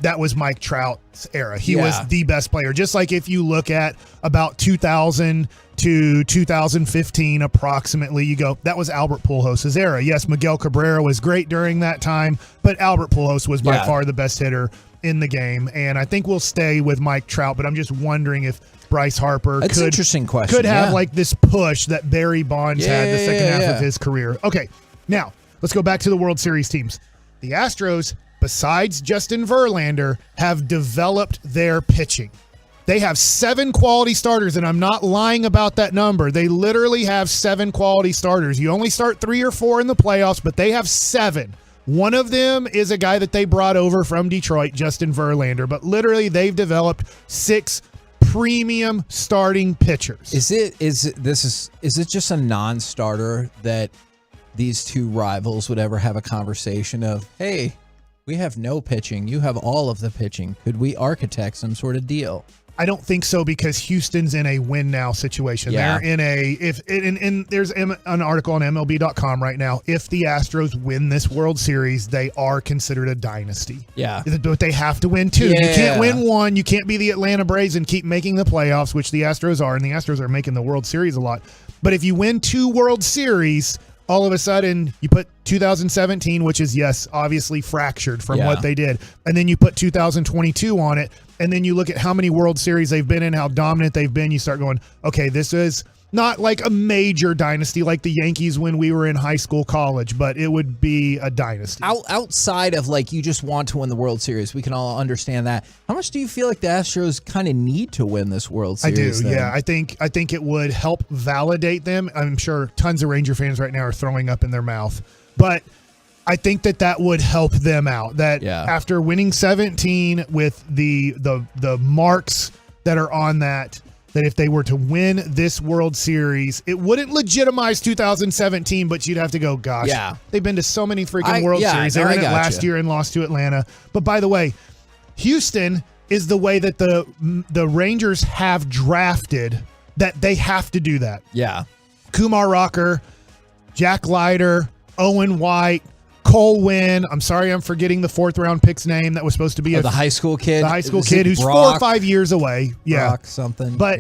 that was Mike Trout's era. He was the best player. Just like if you look at about 2000 to 2015 approximately, you go, that was Albert Pujols' era. Yes, Miguel Cabrera was great during that time, but Albert Pujols was by far the best hitter in the game. And I think we'll stay with Mike Trout, but I'm just wondering if Bryce Harper That's an interesting question. could have like this push that Barry Bonds had the second half of his career. Okay, now let's go back to the World Series teams. The Astros, besides Justin Verlander, have developed their pitching. They have 7 quality starters, and I'm not lying about that number. They literally have 7 quality starters. You only start 3 or 4 in the playoffs, but they have 7. One of them is a guy that they brought over from Detroit, Justin Verlander, but literally they've developed 6 premium starting pitchers. Is it just a non-starter that these two rivals would ever have a conversation of, hey, we have no pitching, you have all of the pitching, could we architect some sort of deal? I don't think so, because Houston's in a win now situation. Yeah. They're in a there's an article on MLB.com right now. If the Astros win this World Series, they are considered a dynasty. Yeah. But they have to win 2. You can't win 1. You can't be the Atlanta Braves and keep making the playoffs, which the Astros are, and the Astros are making the World Series a lot. But if you win 2 World Series, all of a sudden you put 2017, which is, yes, obviously fractured from what they did, and then you put 2022 on it, and then you look at how many World Series they've been in, how dominant they've been, you start going, okay, this is Not like a major dynasty like the Yankees when we were in high school, college, but it would be a dynasty. Outside of like you just want to win the World Series, we can all understand that. How much do you feel like the Astros kind of need to win this World Series? I do, then? yeah. I think it would help validate them. I'm sure tons of Ranger fans right now are throwing up in their mouth, but I think that would help them out. That after winning 17 with the marks that are on that if they were to win this World Series, it wouldn't legitimize 2017, but you'd have to go, gosh, they've been to so many freaking World Series. They were in it last year and lost to Atlanta. But by the way, Houston is the way that the Rangers have drafted that they have to do that. Yeah. Kumar Rocker, Jack Leiter, Owen White, Cole Winn. I'm sorry, I'm forgetting the 4th round pick's name. That was supposed to be the high school kid. The high school kid who's Brock, 4 or 5 years away. Yeah, Brock something. But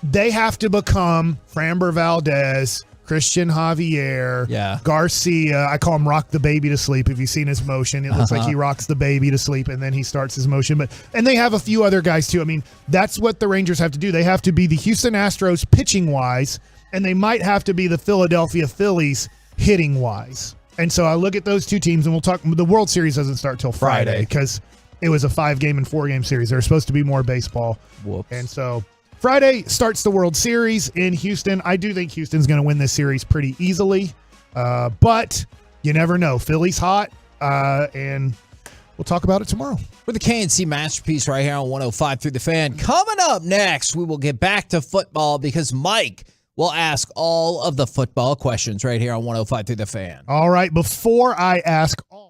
they have to become Framber Valdez, Christian Javier, Garcia. I call him rock the baby to sleep. If you've seen his motion, it looks like he rocks the baby to sleep and then he starts his motion. And they have a few other guys too. I mean, that's what the Rangers have to do. They have to be the Houston Astros pitching wise, and they might have to be the Philadelphia Phillies hitting wise. And so I look at those two teams, and we'll talk. The World Series doesn't start till Friday because it was a 5-game and 4-game series. There's supposed to be more baseball. Whoops. And so Friday starts the World Series in Houston. I do think Houston's going to win this series pretty easily, but you never know. Philly's hot, and we'll talk about it tomorrow. We're the KNC Masterpiece right here on 105 Through the Fan. Coming up next, we will get back to football because Mike will ask all of the football questions right here on 105 Through the Fan. All right, before I ask all.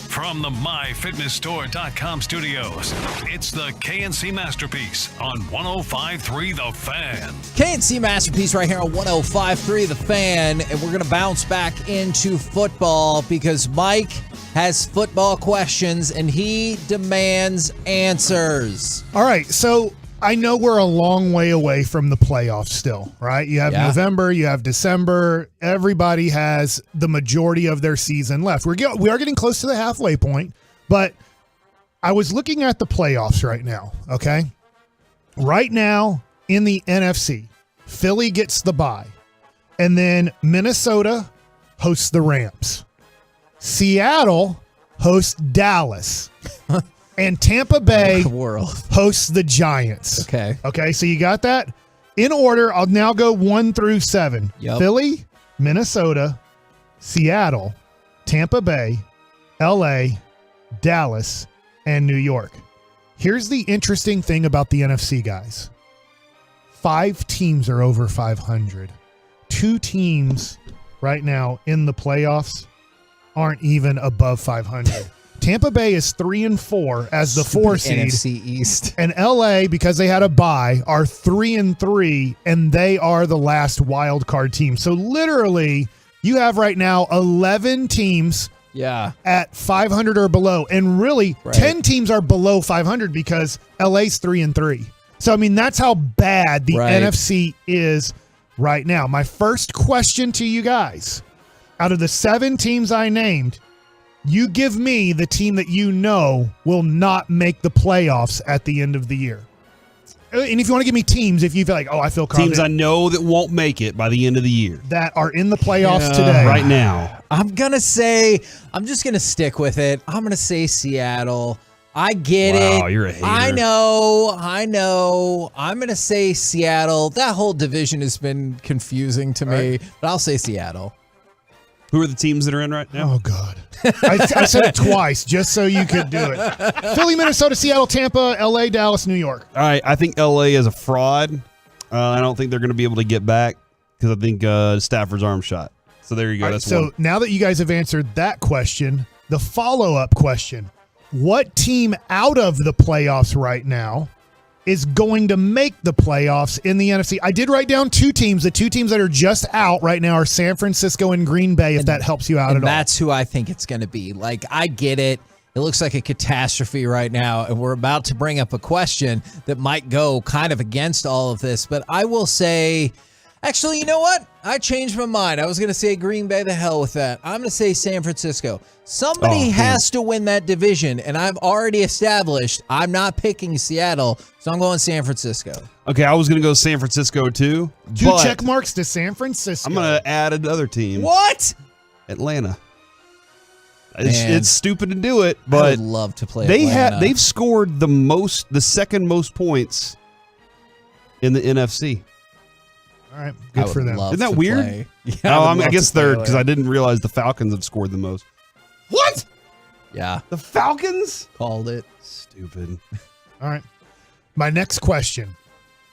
From the MyFitnessStore.com studios, it's the KNC Masterpiece on 105.3 The Fan. KNC Masterpiece right here on 105.3 The Fan, and we're going to bounce back into football because Mike has football questions and he demands answers. All right, so I know we're a long way away from the playoffs still, right? You have November, you have December. Everybody has the majority of their season left. We are getting close to the halfway point, but I was looking at the playoffs right now, okay? Right now in the NFC, Philly gets the bye, and then Minnesota hosts the Rams. Seattle hosts Dallas. And Tampa Bay hosts the Giants. Okay, so you got that? In order, I'll now go 1 through 7. Yep. Philly, Minnesota, Seattle, Tampa Bay, LA, Dallas, and New York. Here's the interesting thing about the NFC, guys. 5 teams are over 500. 2 teams right now in the playoffs aren't even above 500. Tampa Bay is 3-4 as the 4 seed. NFC East. And LA, because they had a bye, are 3-3, and they are the last wild card team. So literally, you have right now 11 teams at 500 or below. And really, 10 teams are below 500 because LA's 3-3. So, I mean, that's how bad the NFC is right now. My first question to you guys, out of the 7 teams I named, you give me the team that you know will not make the playoffs at the end of the year. And if you want to give me teams, if you feel like, oh, I feel confident. Teams I know that won't make it by the end of the year. That are in the playoffs today. Right now. I'm just going to stick with it. I'm going to say Seattle. I get it. Wow, you're a hater. I know. I'm going to say Seattle. That whole division has been confusing to me, but I'll say Seattle. Who are the teams that are in right now? Oh, God. I said it twice just so you could do it. Philly, Minnesota, Seattle, Tampa, LA, Dallas, New York. All right. I think LA is a fraud. I don't think they're going to be able to get back because I think Stafford's arm shot. So there you go. Right, That's so one. now that you guys have answered that question, the follow-up question, what team out of the playoffs right now is going to make the playoffs in the NFC? I did write down 2 teams. The 2 teams that are just out right now are San Francisco and Green Bay, if that helps you out at all. That's who I think it's going to be. Like, I get it. It looks like a catastrophe right now, and we're about to bring up a question that might go kind of against all of this, but I will say, actually, you know what? I changed my mind. I was going to say Green Bay, the hell with that. I'm going to say San Francisco. Somebody has to win that division, and I've already established I'm not picking Seattle, so I'm going San Francisco. Okay, I was going to go San Francisco too. 2 check marks to San Francisco. I'm going to add another team. What? Atlanta. It's stupid to do it, but I would love to play Atlanta. They've scored the second most points in the NFC. All right, good for them. Isn't that weird? Yeah, I guess third because I didn't realize the Falcons have scored the most. What? Yeah. The Falcons? Called it. Stupid. All right. My next question.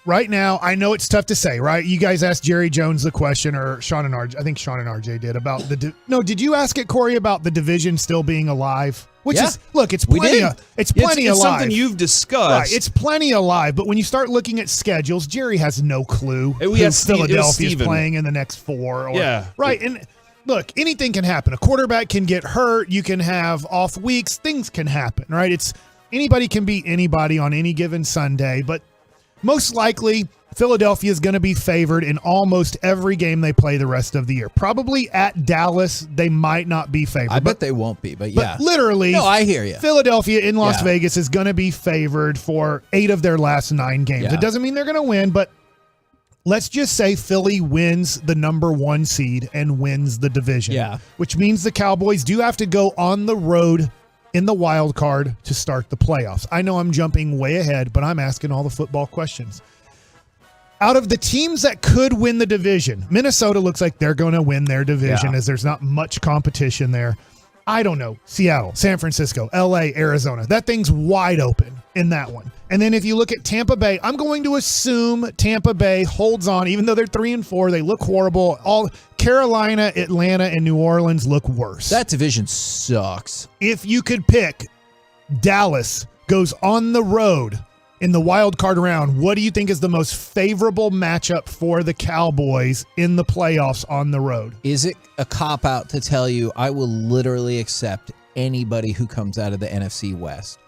Right now, I know it's tough to say, right? You guys asked Jerry Jones the question, or Sean and RJ. I think Sean and RJ did about did you ask it, Corey, about the division still being alive? Which is, look, it's plenty alive. It's something you've discussed. Right, it's plenty alive. But when you start looking at schedules, Jerry has no clue who Philadelphia is playing in the next 4. Right, and look, anything can happen. A quarterback can get hurt. You can have off weeks. Things can happen, right? It's anybody can beat anybody on any given Sunday. But most likely, Philadelphia is going to be favored in almost every game they play the rest of the year. Probably at Dallas, they might not be favored. I bet they won't be, but yeah. But literally, no, I hear you. Philadelphia in Las Vegas is going to be favored for 8 of their last 9 games. Yeah. It doesn't mean they're going to win, but let's just say Philly wins the number 1 seed and wins the division. Yeah. Which means the Cowboys do have to go on the road in the wild card to start the playoffs. I know I'm jumping way ahead, but I'm asking all the football questions. Out of the teams that could win the division, Minnesota looks like they're going to win their division as there's not much competition there. I don't know. Seattle, San Francisco, LA, Arizona. That thing's wide open in that one. And then if you look at Tampa Bay, I'm going to assume Tampa Bay holds on, even though they're 3-4. They look horrible. All Carolina, Atlanta, and New Orleans look worse. That division sucks. If you could pick, Dallas goes on the road in the wild card round. What do you think is the most favorable matchup for the Cowboys in the playoffs on the road? Is it a cop-out to tell you I will literally accept anybody who comes out of the NFC West?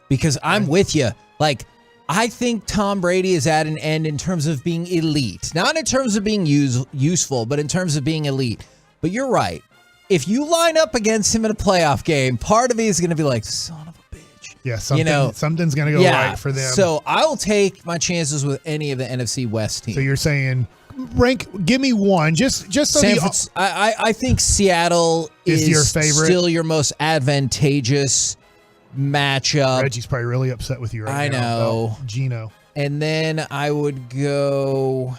Because I'm with you. Like, I think Tom Brady is at an end in terms of being elite. Not in terms of being useful, but in terms of being elite. But you're right. If you line up against him in a playoff game, part of me is going to be like, son of a bitch. Yeah, something's going to go right for them. So I'll take my chances with any of the NFC West teams. So you're saying, give me one, just so I think Seattle is your favorite, still your most advantageous matchup. Reggie's probably really upset with you right now. I know. Gino. And then I would go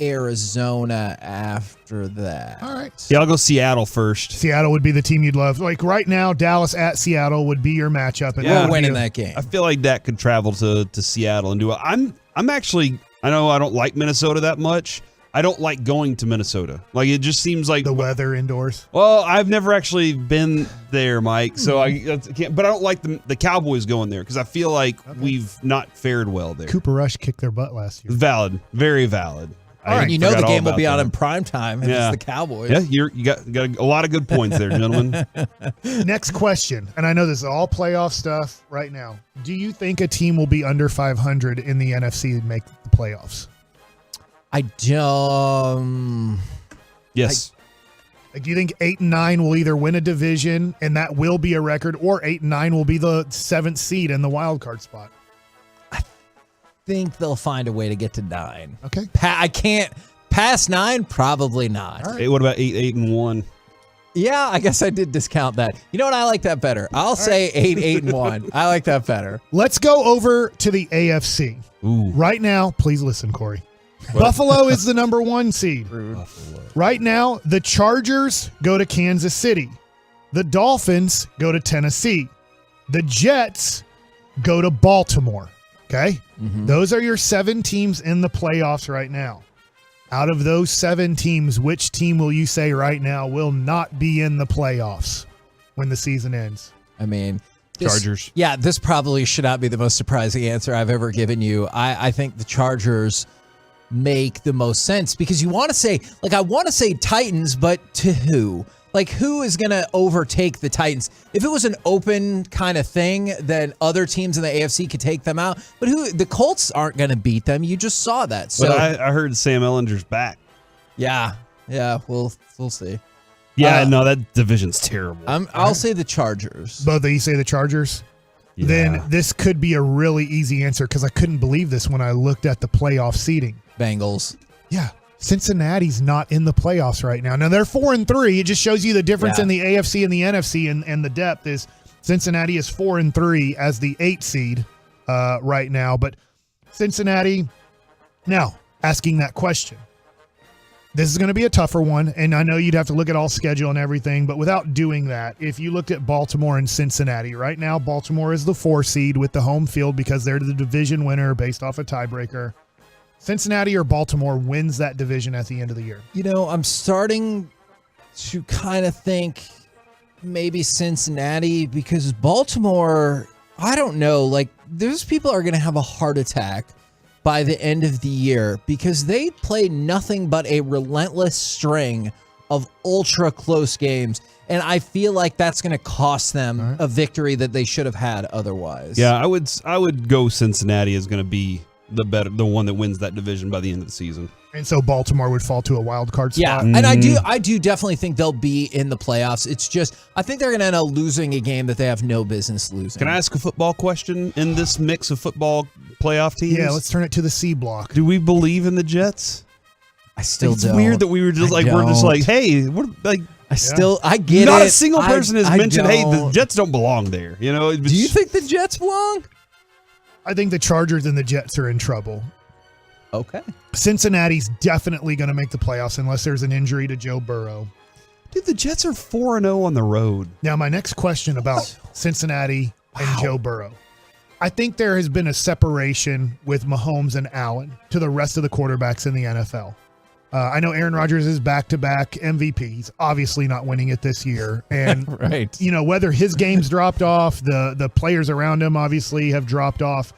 Arizona after that. All right. Yeah, I'll go Seattle first. Seattle would be the team you'd love. Like right now, Dallas at Seattle would be your matchup. And we're winning that game. I feel like Dak could travel to Seattle and do it. I'm actually, I know I don't like Minnesota that much. I don't like going to Minnesota. Like, it just seems like the weather indoors. Well, I've never actually been there, Mike. So I can't. But I don't like the Cowboys going there because I feel like we've not fared well there. Cooper Rush kicked their butt last year. Valid, very valid. All right, you know the game will be out in prime time. If it's the Cowboys. Yeah, you got a lot of good points there, gentlemen. Next question, and I know this is all playoff stuff right now. Do you think a team will be under 500 in the NFC and make the playoffs? I don't. Yes. Do you think 8-9 will either win a division and that will be a record, or 8-9 will be the 7th seed in the wild card spot? I think they'll find a way to get to 9. Okay. I can't pass 9. Probably not. All right. Hey, what about 8-1? Yeah, I guess I did discount that. You know what? I like that better. I'll say 8-1. I like that better. Let's go over to the AFC. Ooh. Right now, please listen, Corey. Buffalo is the number 1 seed. Right now, the Chargers go to Kansas City. The Dolphins go to Tennessee. The Jets go to Baltimore. Okay? Mm-hmm. Those are your 7 teams in the playoffs right now. Out of those 7 teams, which team will you say right now will not be in the playoffs when the season ends? I mean, Chargers. Yeah, this probably should not be the most surprising answer I've ever given you. I think the Chargers make the most sense because you want to say, like, I want to say Titans, but to who? Like, who is going to overtake the Titans? If it was an open kind of thing, then other teams in the AFC could take them out. But the Colts aren't going to beat them. You just saw that. So but I heard Sam Ellinger's back. Yeah, we'll see. Yeah, no, that division's terrible. I'll say the Chargers. Both of you say the Chargers? Yeah. Then this could be a really easy answer because I couldn't believe this when I looked at the playoff seeding. Bengals. Yeah. Cincinnati's not in the playoffs right now. Now, they're 4-3. It just shows you the difference in the AFC and the NFC, and the depth is Cincinnati is 4-3 as the 8th seed right now. But Cincinnati, now, asking that question. This is going to be a tougher one, and I know you'd have to look at all schedule and everything, but without doing that, if you looked at Baltimore and Cincinnati, right now Baltimore is the 4 seed with the home field because they're the division winner based off a tiebreaker. Cincinnati or Baltimore wins that division at the end of the year? You know, I'm starting to kind of think maybe Cincinnati, because Baltimore, I don't know. Like, those people are going to have a heart attack by the end of the year because they played nothing but a relentless string of ultra close games. And I feel like that's going to cost them a victory that they should have had otherwise. Yeah, I would go Cincinnati is going to be the one that wins that division by the end of the season. And so Baltimore would fall to a wild card spot. Yeah, and I do definitely think they'll be in the playoffs. It's just I think they're going to end up losing a game that they have no business losing. Can I ask a football question in this mix of football playoff teams? Yeah, let's turn it to the C block. Do we believe in the Jets? I still it's don't. Weird that we were just we're just like, hey, what like. I get Not it. a single person has mentioned, hey, the don't. Jets don't belong there. You know? Do you think the Jets belong? I think the Chargers and the Jets are in trouble. Okay. Cincinnati's definitely going to make the playoffs unless there's an injury to Joe Burrow. Dude, the Jets are 4-0 on the road. Now, my next question about Cincinnati and Joe Burrow. I think there has been a separation with Mahomes and Allen to the rest of the quarterbacks in the NFL. I know Aaron Rodgers is back-to-back MVPs, obviously not winning it this year. And, right. you know, whether his game's dropped off, the players around him obviously have dropped off.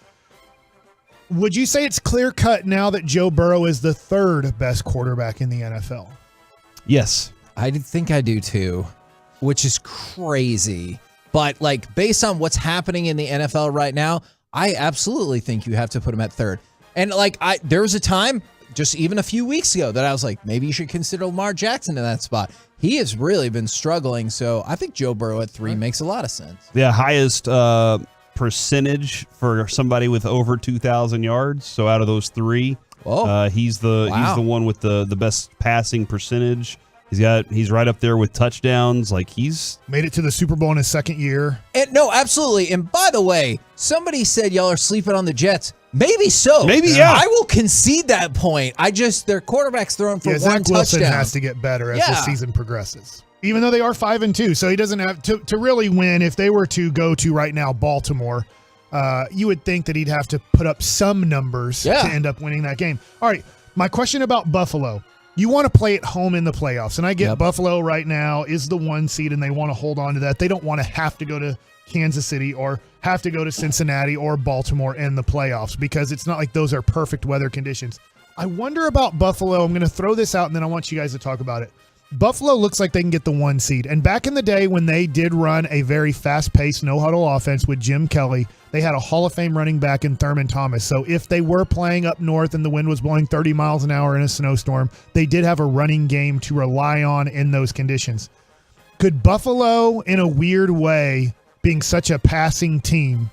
Would you say it's clear-cut now that Joe Burrow is the third best quarterback in the NFL? Yes. I think I do too, which is crazy. But, like, based on what's happening in the NFL right now, I absolutely think you have to put him at third. And, like, there was a time just even a few weeks ago that I was like, maybe you should consider Lamar Jackson in that spot. He has really been struggling, so I think Joe Burrow at 3 makes a lot of sense. Yeah, highest percentage for somebody with over 2,000 yards. So out of those 3, he's the one with the best passing percentage. He's right up there with touchdowns. Like he's made it to the Super Bowl in his second year. And no, absolutely. And by the way, somebody said y'all are sleeping on the Jets. Maybe so. Maybe, yeah. I will concede that point. Their quarterback's throwing for one Zach Wilson touchdown. has to get better as the season progresses. Even though they are 5-2, so he doesn't have to really win. If they were to go to right now Baltimore, you would think that he'd have to put up some numbers to end up winning that game. All right, my question about Buffalo. You want to play at home in the playoffs, and I get Buffalo right now is the 1 seed, and they want to hold on to that. They don't want to have to go to Kansas City or have to go to Cincinnati or Baltimore in the playoffs because it's not like those are perfect weather conditions. I wonder about Buffalo. I'm going to throw this out, and then I want you guys to talk about it. Buffalo looks like they can get the 1 seed. And back in the day when they did run a very fast-paced no-huddle offense with Jim Kelly, they had a Hall of Fame running back in Thurman Thomas. So if they were playing up north and the wind was blowing 30 miles an hour in a snowstorm, they did have a running game to rely on in those conditions. Could Buffalo, in a weird way, being such a passing team,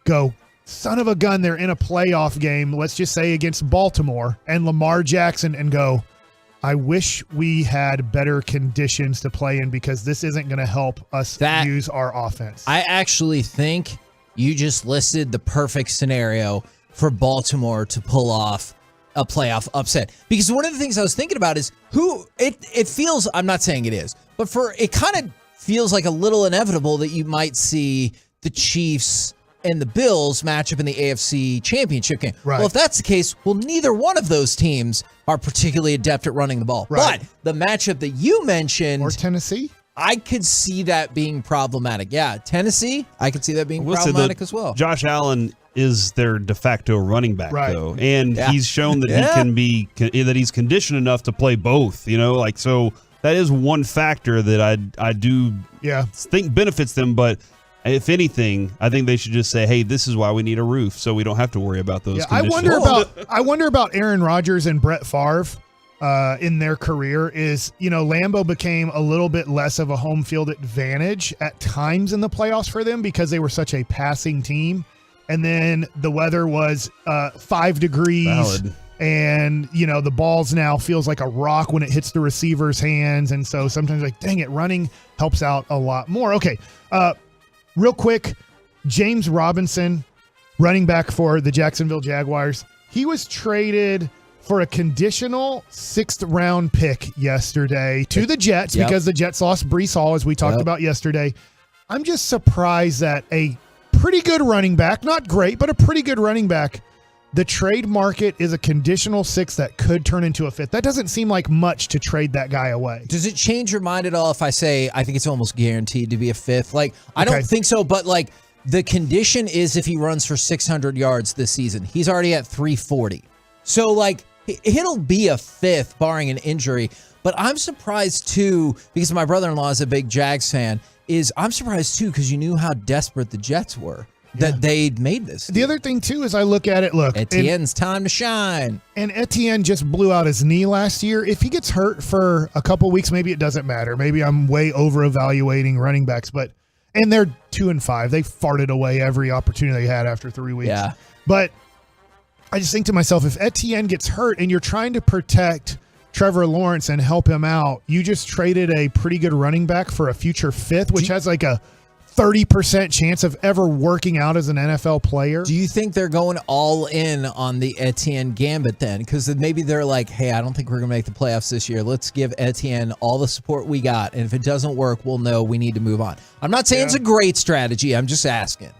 go, son of a gun, they're in a playoff game, let's just say against Baltimore and Lamar Jackson, and go, I wish we had better conditions to play in because this isn't going to help us use our offense. I actually think you just listed the perfect scenario for Baltimore to pull off a playoff upset. Because one of the things I was thinking about is it feels, I'm not saying it is, but it kind of feels like a little inevitable that you might see the Chiefs and the Bills match up in the AFC Championship game. Right. Well, if that's the case, neither one of those teams are particularly adept at running the ball. Right. But the matchup that you mentioned, or Tennessee, I could see that being problematic. Yeah, Tennessee, I could see that being problematic as well. Josh Allen is their de facto running back, though, and he's shown that he's conditioned enough to play both. You know, like so that is one factor that I do think benefits them, but. If anything, I think they should just say, "Hey, this is why we need a roof, so we don't have to worry about those." I wonder about Aaron Rodgers and Brett Favre in their career. Lambeau became a little bit less of a home field advantage at times in the playoffs for them because they were such a passing team, and then the weather was 5 degrees. Valid. And, the balls now feels like a rock when it hits the receiver's hands, and so sometimes dang it, running helps out a lot more. Okay. Real quick, James Robinson, running back for the Jacksonville Jaguars, he was traded for a conditional 6th-round pick yesterday to the Jets because the Jets lost Breece Hall, as we talked about yesterday. I'm just surprised that a pretty good running back, not great, but a pretty good running back, The trade market is a conditional 6 that could turn into a 5th. That doesn't seem like much to trade that guy away. Does it change your mind at all if I say I think it's almost guaranteed to be a 5th? Like, I don't think so, but like the condition is if he runs for 600 yards this season. He's already at 340. So like it'll be a 5th barring an injury. But I'm surprised too, because my brother-in-law is a big Jags fan, I'm surprised too because you knew how desperate the Jets were. That they'd made this. The other thing, too, is I look at it, Etienne's time to shine. And Etienne just blew out his knee last year. If he gets hurt for a couple weeks, maybe it doesn't matter. Maybe I'm way over-evaluating running backs. And they're 2-5. They farted away every opportunity they had after 3 weeks. Yeah. But I just think to myself, if Etienne gets hurt and you're trying to protect Trevor Lawrence and help him out, you just traded a pretty good running back for a future 5th, which has like a 30% chance of ever working out as an NFL player. Do you think they're going all in on the Etienne gambit then? Because maybe they're like, hey, I don't think we're going to make the playoffs this year. Let's give Etienne all the support we got. And if it doesn't work, we'll know we need to move on. I'm not saying it's a great strategy. I'm just asking.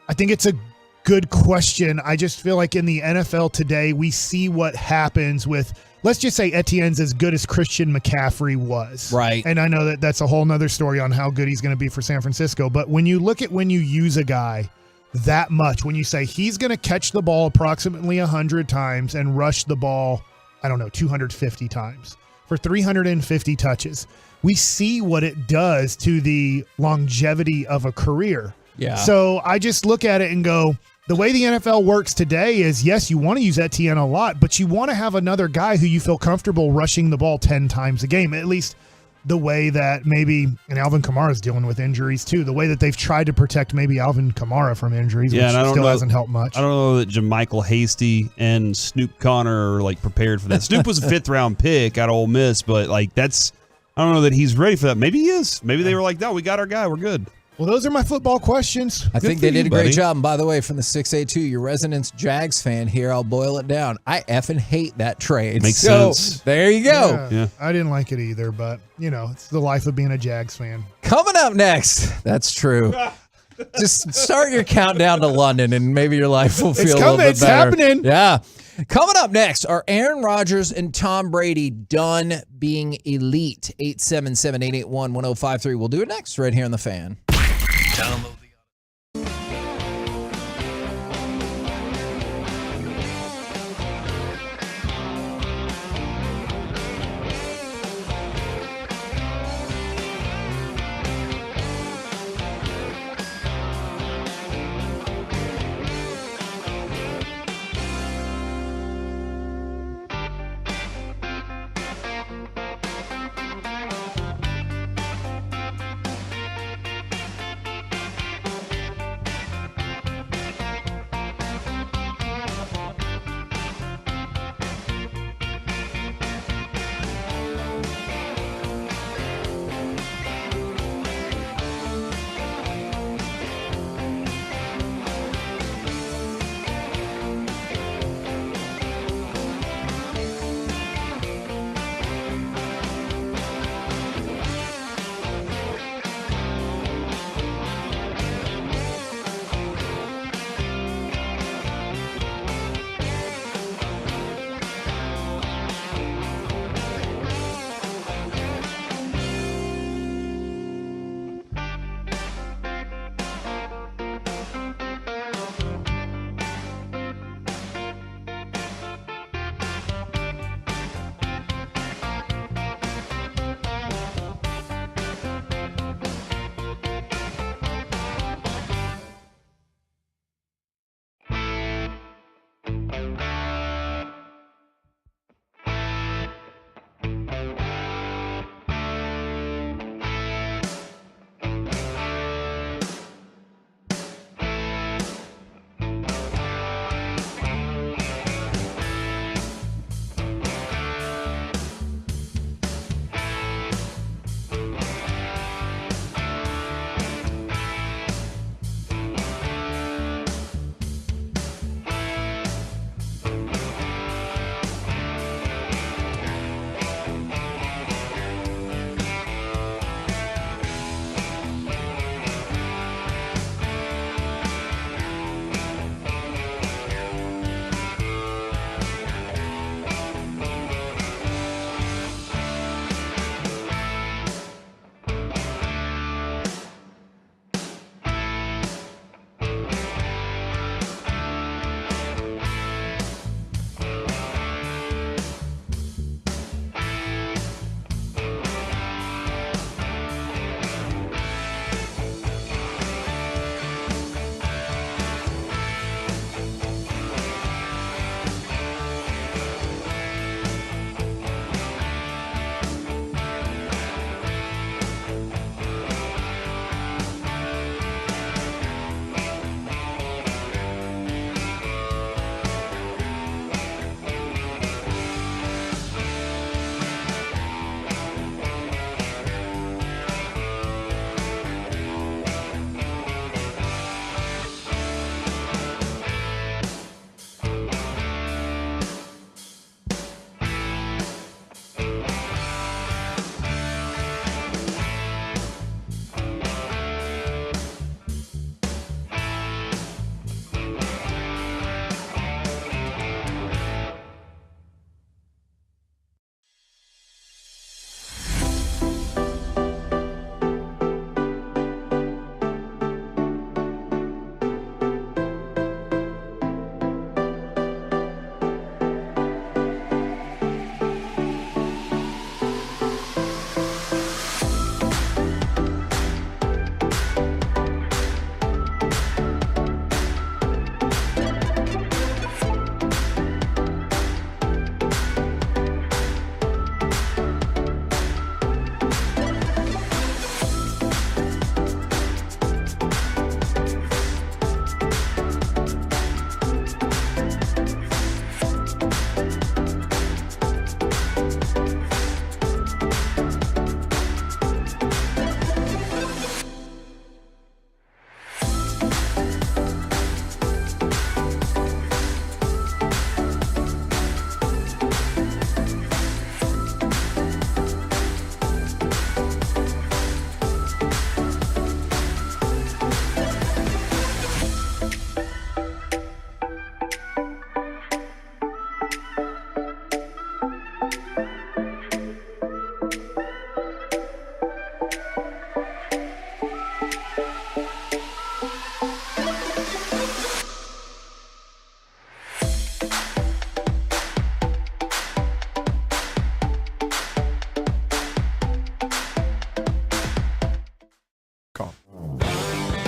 I think it's a good question. I just feel like in the NFL today, we see what happens with, let's just say Etienne's as good as Christian McCaffrey was. Right. And I know that that's a whole nother story on how good he's going to be for San Francisco. But when you look at when you use a guy that much, when you say he's going to catch the ball approximately 100 times and rush the ball, 250 times for 350 touches, we see what it does to the longevity of a career. Yeah. So I just look at it and go, the way the NFL works today is, yes, you want to use Etienne a lot, but you want to have another guy who you feel comfortable rushing the ball 10 times a game, at least the way that maybe, and Alvin Kamara is dealing with injuries too, the way that they've tried to protect maybe Alvin Kamara from injuries, which still hasn't helped much. I don't know that JaMychal Hasty and Snoop Connor are like prepared for that. Snoop was a 5th-round pick out of Ole Miss, but like I don't know that he's ready for that. Maybe he is. Maybe they were like, no, we got our guy. We're good. Well, those are my football questions. I think they did a great job. And by the way, from the 682, your resident Jags fan here, I'll boil it down. I effing hate that trade. Makes sense. There you go. Yeah, I didn't like it either, but, it's the life of being a Jags fan. Coming up next. That's true. Just start your countdown to London, and maybe your life will feel a little bit better. It's happening. Yeah. Coming up next, are Aaron Rodgers and Tom Brady done being elite? 877-881-1053. We'll do it next right here on The Fan. Download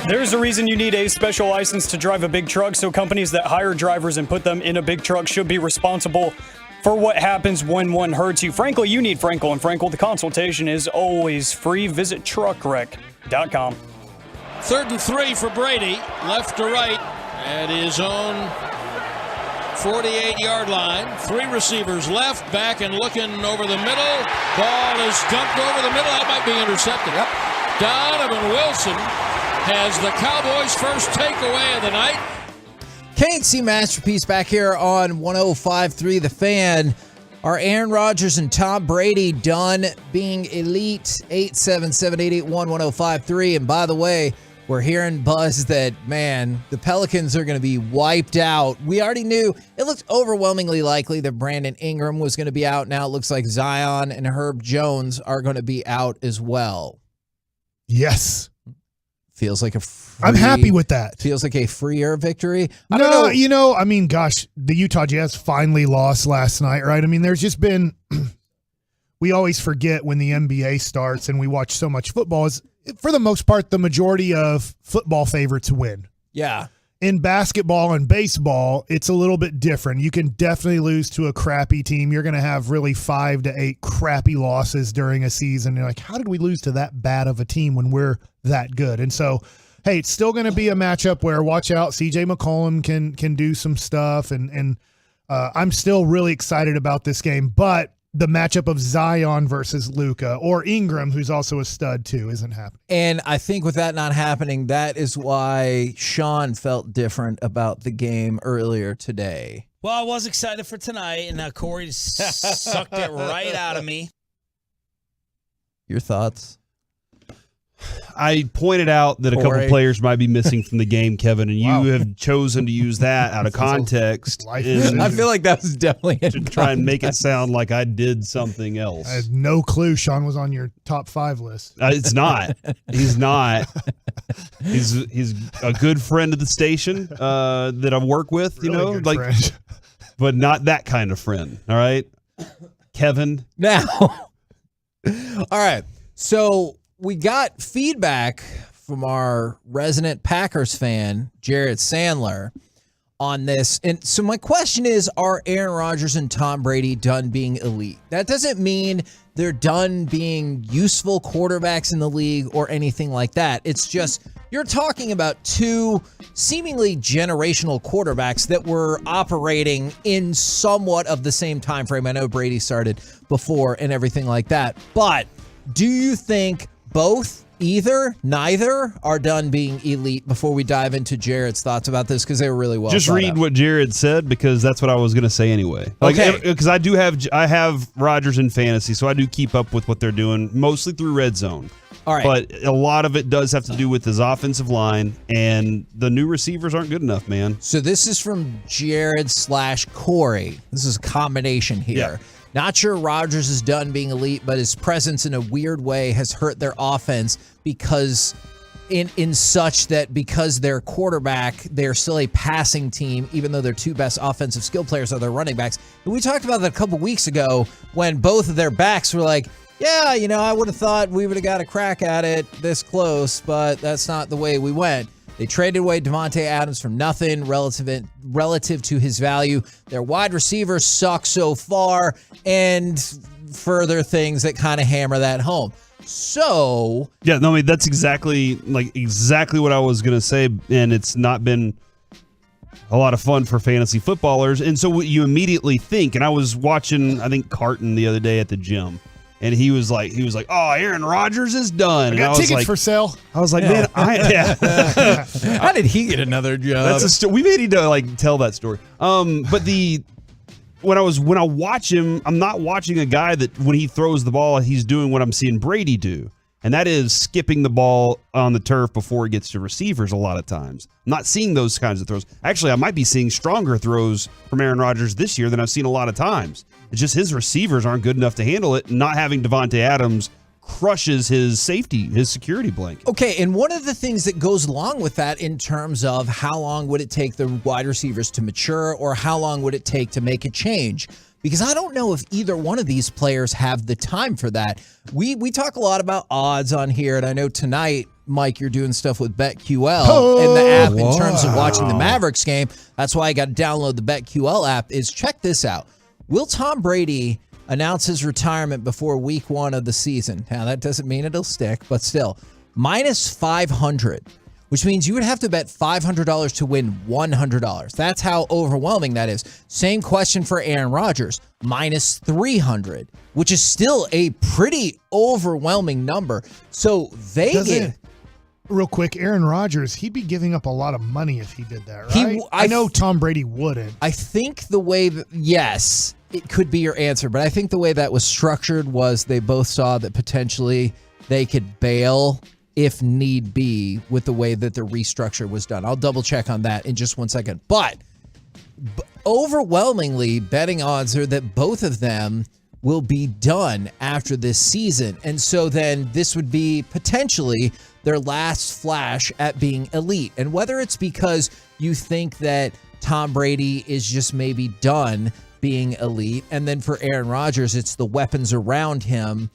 There's a reason you need a special license to drive a big truck, so companies that hire drivers and put them in a big truck should be responsible for what happens when one hurts you. Frankly, you need Frankel and Frankel. The consultation is always free. Visit truckwreck.com. 3rd and 3 for Brady, left to right at his own 48-yard line. 3 receivers left, back and looking over the middle. Ball is dumped over the middle. That might be intercepted. Yep. Donovan Wilson has the Cowboys' first takeaway of the night. KNC Masterpiece back here on 105.3 The Fan. Are Aaron Rodgers and Tom Brady done being elite? 877-881-1053. And by the way, we're hearing buzz that, man, the Pelicans are going to be wiped out. We already knew. It looked overwhelmingly likely that Brandon Ingram was going to be out. Now it looks like Zion and Herb Jones are going to be out as well. Yes. Feels like I'm happy with that. Feels like a freer victory. I don't know. I mean, gosh, the Utah Jazz finally lost last night, right? I mean, there's just been we always forget when the NBA starts and we watch so much football is, for the most part, the majority of football favorites win. Yeah. In basketball and baseball, it's a little bit different. You can definitely lose to a crappy team. You're going to have really 5 to 8 crappy losses during a season. You're like, how did we lose to that bad of a team when we're that good? And so, hey, it's still going to be a matchup where, watch out, CJ McCollum can do some stuff. And I'm still really excited about this game. But the matchup of Zion versus Luka or Ingram, who's also a stud too, isn't happening. And I think with that not happening, that is why Sean felt different about the game earlier today. Well, I was excited for tonight, and now Corey sucked it right out of me. Your thoughts? I pointed out that a couple players might be missing from the game, Kevin, and you have chosen to use that out of context. I feel like that was definitely to try and make it sound like I did something else. I had no clue Sean was on your top 5 list. It's not. He's not. He's a good friend of the station that I work with, Really like, friend. But not that kind of friend. All right, Kevin. Now, all right. So we got feedback from our resident Packers fan, Jared Sandler, on this. And so my question is, are Aaron Rodgers and Tom Brady done being elite? That doesn't mean they're done being useful quarterbacks in the league or anything like that. It's just you're talking about 2 seemingly generational quarterbacks that were operating in somewhat of the same time frame. I know Brady started before and everything like that. But do you think both, either, neither are done being elite before we dive into Jared's thoughts about this? Because they were really well Just read out. what Jared said, because that's what I was going to say anyway. Okay. Because I have Rodgers in fantasy, so I do keep up with what they're doing, mostly through Red Zone. All right. But a lot of it does have to do with his offensive line, and the new receivers aren't good enough, man. So this is from Jared/Corey. This is a combination here. Yeah. Not sure Rodgers is done being elite, but his presence in a weird way has hurt their offense because in such that because their quarterback, they're still a passing team, even though their 2 best offensive skill players are their running backs. And we talked about that a couple weeks ago when both of their backs were like, yeah, I would have thought we would have got a crack at it this close, but that's not the way we went. They traded away Devontae Adams for nothing relative to his value. Their wide receivers suck so far, and further things that kind of hammer that home. So yeah, no, I mean that's exactly what I was gonna say, and it's not been a lot of fun for fantasy footballers. And so what you immediately think, and I was watching, I think Carton the other day at the gym. And he was like, oh, Aaron Rodgers is done. I got tickets for sale. I was like, man, how did he get another job? We may need to tell that story. But when I watch him, I'm not watching a guy that when he throws the ball, he's doing what I'm seeing Brady do. And that is skipping the ball on the turf before it gets to receivers a lot of times. I'm not seeing those kinds of throws. Actually, I might be seeing stronger throws from Aaron Rodgers this year than I've seen a lot of times. It's just his receivers aren't good enough to handle it. Not having Devontae Adams crushes his safety, his security blanket. Okay, and one of the things that goes along with that in terms of how long would it take the wide receivers to mature or how long would it take to make a change? Because I don't know if either one of these players have the time for that. We talk a lot about odds on here, and I know tonight Mike, you're doing stuff with BetQL and the app in terms of watching the Mavericks game. That's why I got to download the BetQL app. Is check this out. Will Tom Brady announce his retirement before week 1 of the season? Now, that doesn't mean it'll stick, but still. Minus 500, which means you would have to bet $500 to win $100. That's how overwhelming that is. Same question for Aaron Rodgers. Minus 300, which is still a pretty overwhelming number. So Vegas... Real quick, Aaron Rodgers, he'd be giving up a lot of money if he did that, right? I know Tom Brady wouldn't. I think the way that, yes, it could be your answer, but I think the way that was structured was they both saw that potentially they could bail if need be with the way that the restructure was done. I'll double check on that in just 1 second. But overwhelmingly, betting odds are that both of them will be done after this season. And so then this would be potentially their last flash at being elite. And whether it's because you think that Tom Brady is just maybe done being elite, and then for Aaron Rodgers, it's the weapons around him.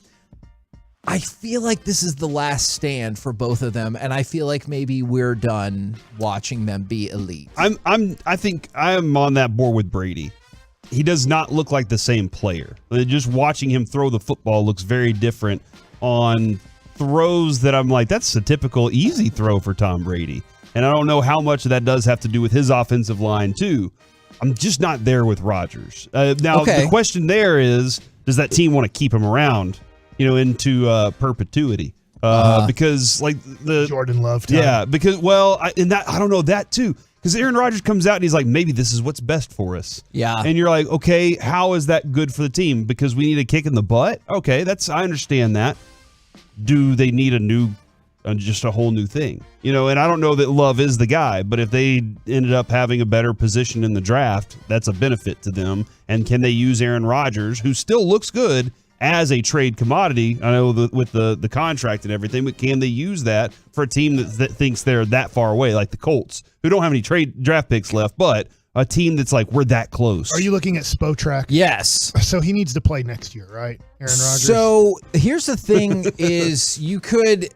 I feel like this is the last stand for both of them, and I feel like maybe we're done watching them be elite. I think I am on that board with Brady. He does not look like the same player. Just watching him throw the football looks very different on throws that I'm like, that's a typical easy throw for Tom Brady. And I don't know how much of that does have to do with his offensive line too. I'm just not there with Rodgers. Now, The question there is, does that team want to keep him around, into perpetuity? Because like the Jordan Love time. Yeah, because I don't know that too. Because Aaron Rodgers comes out and he's like, maybe this is what's best for us. Yeah. And you're like, okay, how is that good for the team? Because we need a kick in the butt? Okay, I understand that. Do they need just a whole new thing? And I don't know that Love is the guy, but if they ended up having a better position in the draft, that's a benefit to them. And can they use Aaron Rodgers, who still looks good, as a trade commodity? I know with the contract and everything, but can they use that for a team that thinks they're that far away, like the Colts, who don't have any draft picks left, but a team that's like, we're that close? Are you looking at Spotrac? Yes. So he needs to play next year, right, Aaron Rodgers? So here's the thing is you could,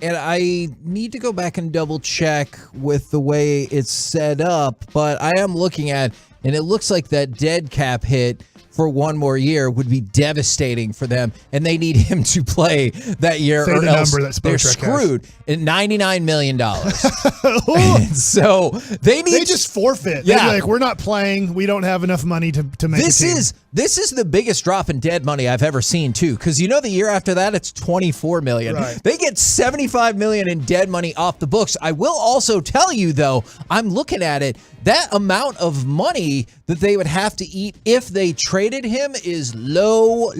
and I need to go back and double check with the way it's set up, but I am looking at, and it looks like that dead cap hit for one more year would be devastating for them, and they need him to play that year, Say or the else number that they're Spotrac screwed at $99 million. And so they just forfeit. Yeah, they'd be like, we're not playing. We don't have enough money to make a team. This is the biggest drop in dead money I've ever seen too, because the year after that it's $24 million. Right. They get $75 million in dead money off the books. I will also tell you though, I'm looking at it, that amount of money that they would have to eat if they traded him is low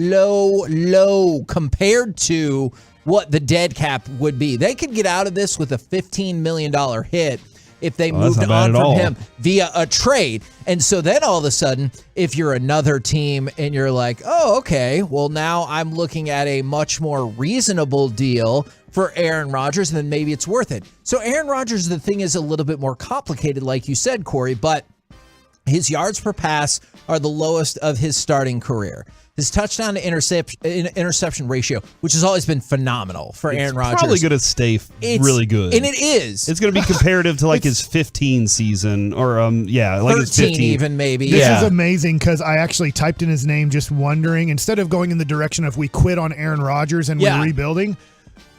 compared to what the dead cap would be. They could get out of this with a $15 million hit if they moved on from him via a trade. And so then all of a sudden, if you're another team and you're like, oh, okay, well, now I'm looking at a much more reasonable deal for Aaron Rodgers, and then maybe it's worth it. So Aaron Rodgers, the thing is a little bit more complicated, like you said, Corey, but his yards per pass are the lowest of his starting career. His touchdown to interception ratio, which has always been phenomenal for Aaron Rodgers. It's probably going to stay really good. And it is. It's going to be comparative to like his 15 season or like his 13 15 even maybe. This is amazing because I actually typed in his name just wondering, instead of going in the direction of we quit on Aaron Rodgers and we're rebuilding,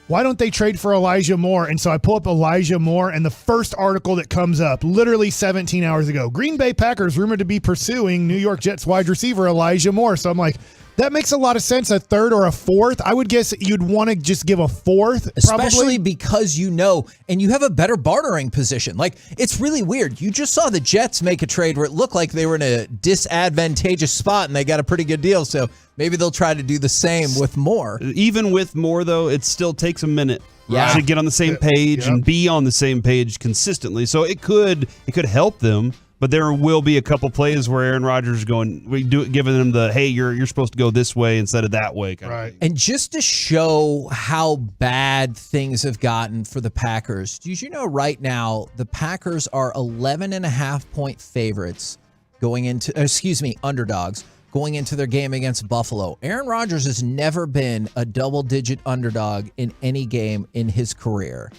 why don't they trade for Elijah Moore? And so I pull up Elijah Moore, and the first article that comes up, literally 17 hours ago, Green Bay Packers rumored to be pursuing New York Jets wide receiver Elijah Moore. So I'm like, that makes a lot of sense, a third or a fourth. I would guess you'd want to just give a fourth, especially because and you have a better bartering position. Like, it's really weird. You just saw the Jets make a trade where it looked like they were in a disadvantageous spot, and they got a pretty good deal. So maybe they'll try to do the same with Moore. Even with Moore, though, it still takes a minute to get on the same page and be on the same page consistently. So it could help them. But there will be a couple plays where Aaron Rodgers is giving them the, hey, you're supposed to go this way instead of that way. Right. And just to show how bad things have gotten for the Packers, did you know right now the Packers are 11.5-point favorites underdogs going into their game against Buffalo. Aaron Rodgers has never been a double-digit underdog in any game in his career.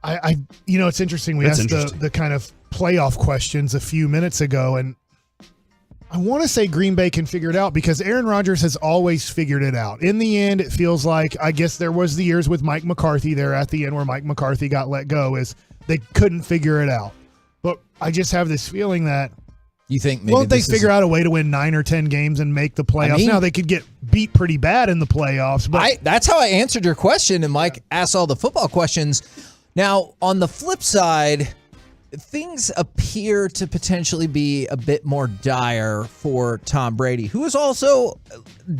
It's interesting. We asked the kind of playoff questions a few minutes ago, and I want to say Green Bay can figure it out because Aaron Rodgers has always figured it out. In the end, it feels like, I guess there was the years with Mike McCarthy there at the end where Mike McCarthy got let go, is they couldn't figure it out. But I just have this feeling that you think maybe won't they figure out a way to win 9 or 10 games and make the playoffs? Now they could get beat pretty bad in the playoffs, but that's how I answered your question, and Mike asked all the football questions. Now, on the flip side, things appear to potentially be a bit more dire for Tom Brady, who has also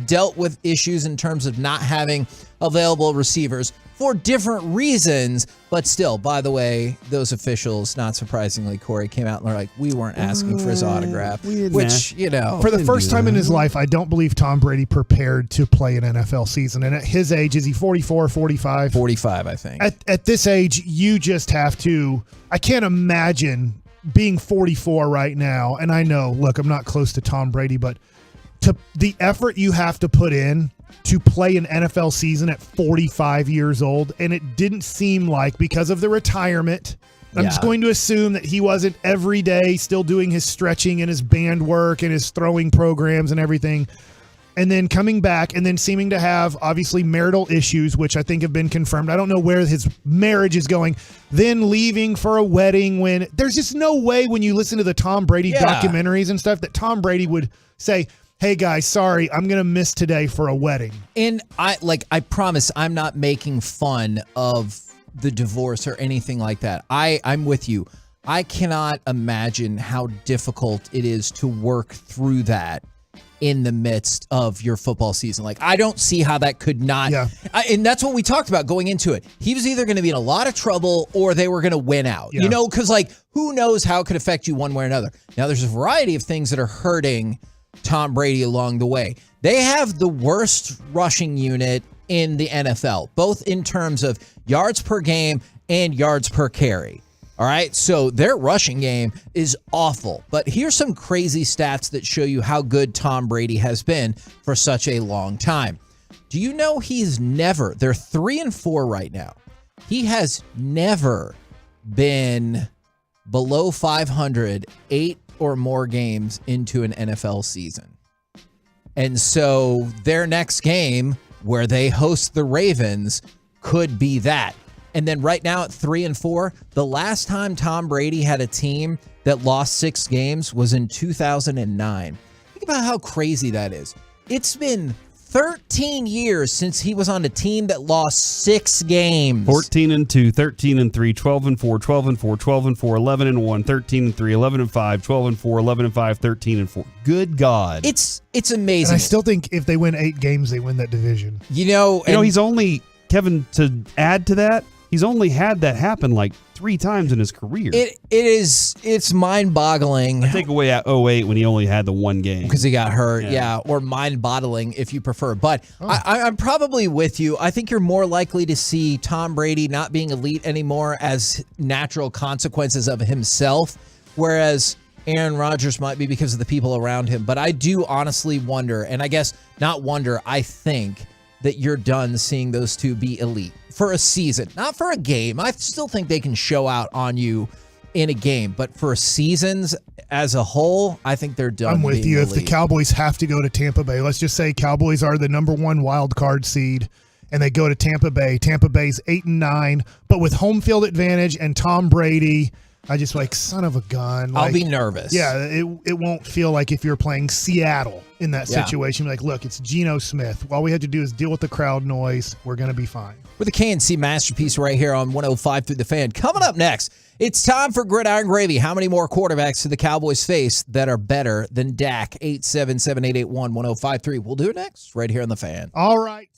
dealt with issues in terms of not having available receivers for different reasons. But still, by the way, those officials, not surprisingly, Corey, came out and were like, we weren't asking for his autograph, which, for the first time in his life, I don't believe Tom Brady prepared to play an NFL season. And at his age, is he 44, 45? 45, I think. At this age, you just have to, I can't imagine being 44 right now. And I know, look, I'm not close to Tom Brady, but the effort you have to put in to play an NFL season at 45 years old, and it didn't seem like, because of the retirement, I'm just going to assume that he wasn't every day still doing his stretching and his band work and his throwing programs and everything, and then coming back and then seeming to have, obviously, marital issues, which I think have been confirmed. I don't know where his marriage is going. Then leaving for a wedding when there's just no way when you listen to the Tom Brady documentaries and stuff that Tom Brady would say, hey guys, sorry, I'm going to miss today for a wedding. And I promise I'm not making fun of the divorce or anything like that. I'm with you. I cannot imagine how difficult it is to work through that in the midst of your football season. Like, I don't see how that could not. Yeah. And that's what we talked about going into it. He was either going to be in a lot of trouble or they were going to win out, because who knows how it could affect you one way or another. Now, there's a variety of things that are hurting Tom Brady along the way. They have the worst rushing unit in the NFL, both in terms of yards per game and yards per carry. All right, so their rushing game is awful. But here's some crazy stats that show you how good Tom Brady has been for such a long time. Do you know they're 3-4 right now. He has never been below 500 8 or more games into an NFL season. And so their next game, where they host the Ravens, could be that. And then right now at 3-4, the last time Tom Brady had a team that lost 6 games was in 2009. Think about how crazy that is. It's been 13 years since he was on a team that lost 6 games. 14-2, 13-3, 12-4, 12-4, 12-4, 11-1, 13-3, 11-5, 12-4, 11-5, 13-4. Good God. It's amazing. And I still think if they win 8 games, they win that division. He's only, Kevin, to add to that, he's only had that happen like 3 times in his career. It's mind-boggling. I take away at 08 when he only had the 1 game. Because he got hurt, or mind-boggling if you prefer. But I'm probably with you. I think you're more likely to see Tom Brady not being elite anymore as natural consequences of himself, whereas Aaron Rodgers might be because of the people around him. But I do honestly wonder, and I guess not wonder, I think that you're done seeing those two be elite for a season, not for a game. I still think they can show out on you in a game, but for seasons as a whole, I think they're done. I'm with you. Elite. If the Cowboys have to go to Tampa Bay, let's just say Cowboys are the number 1 wild card seed and they go to Tampa Bay. Tampa Bay's 8-9, but with home field advantage and Tom Brady, I just son of a gun. I'll be nervous. Yeah, it won't feel like if you're playing Seattle in that situation. Look, it's Geno Smith. All we have to do is deal with the crowd noise. We're going to be fine. With the KNC Masterpiece right here on 105 through the Fan. Coming up next, it's time for Gridiron Gravy. How many more quarterbacks do the Cowboys face that are better than Dak? 877-881-1053. We'll do it next right here on the Fan. All right.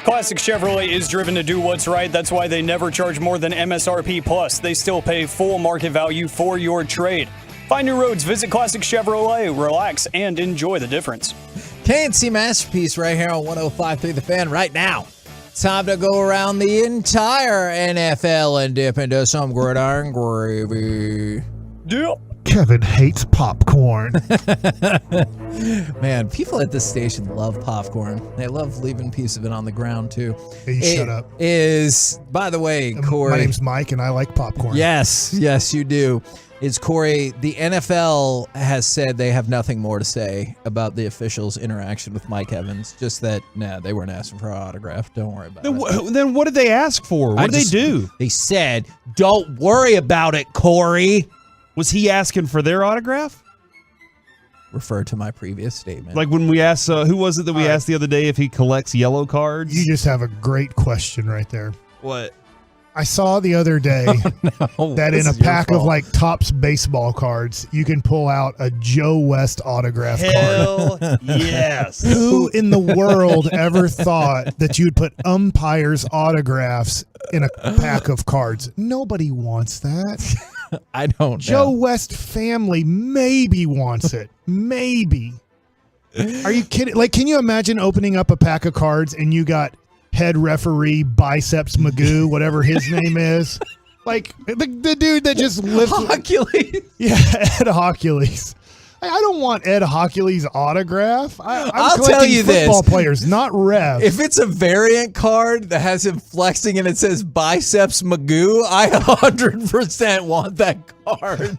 Classic Chevrolet is driven to do what's right. That's why they never charge more than MSRP plus. They still pay full market value for your trade. Find new roads, visit Classic Chevrolet, relax, and enjoy the difference. KNC Masterpiece right here on 105.3 The Fan right now. Time to go around the entire NFL and dip into some gridiron gravy. Dip. Kevin hates popcorn. Man, people at this station love popcorn. They love leaving a piece of it on the ground, too. Hey, shut up. Is, by the way, Corey. My name's Mike, and I like popcorn. Yes, you do. It's Corey. The NFL has said they have nothing more to say about the officials' interaction with Mike Evans. Just that, they weren't asking for an autograph. Don't worry about it. Then what did they ask for? What did they do? They said, don't worry about it, Corey. Was he asking for their autograph? Refer to my previous statement. Like when we asked, who was it that we asked the other day if he collects yellow cards? You just have a great question right there. What? I saw the other day that in a pack of like Topps baseball cards, you can pull out a Joe West autograph Hell card. Yes. Who in the world ever thought that you'd put umpires' autographs in a pack of cards? Nobody wants that. I don't know. Joe West family maybe wants it. Maybe. Are you kidding? Like, can you imagine opening up a pack of cards and you got head referee Biceps Magoo, whatever his name is? Like, the dude that just lifts... Hockules. Yeah, Ed Hockules. I don't want Ed Hockules' autograph. I'll tell you football this. players, not Rev. If it's a variant card that has him flexing and it says Biceps Magoo, I 100% want that card.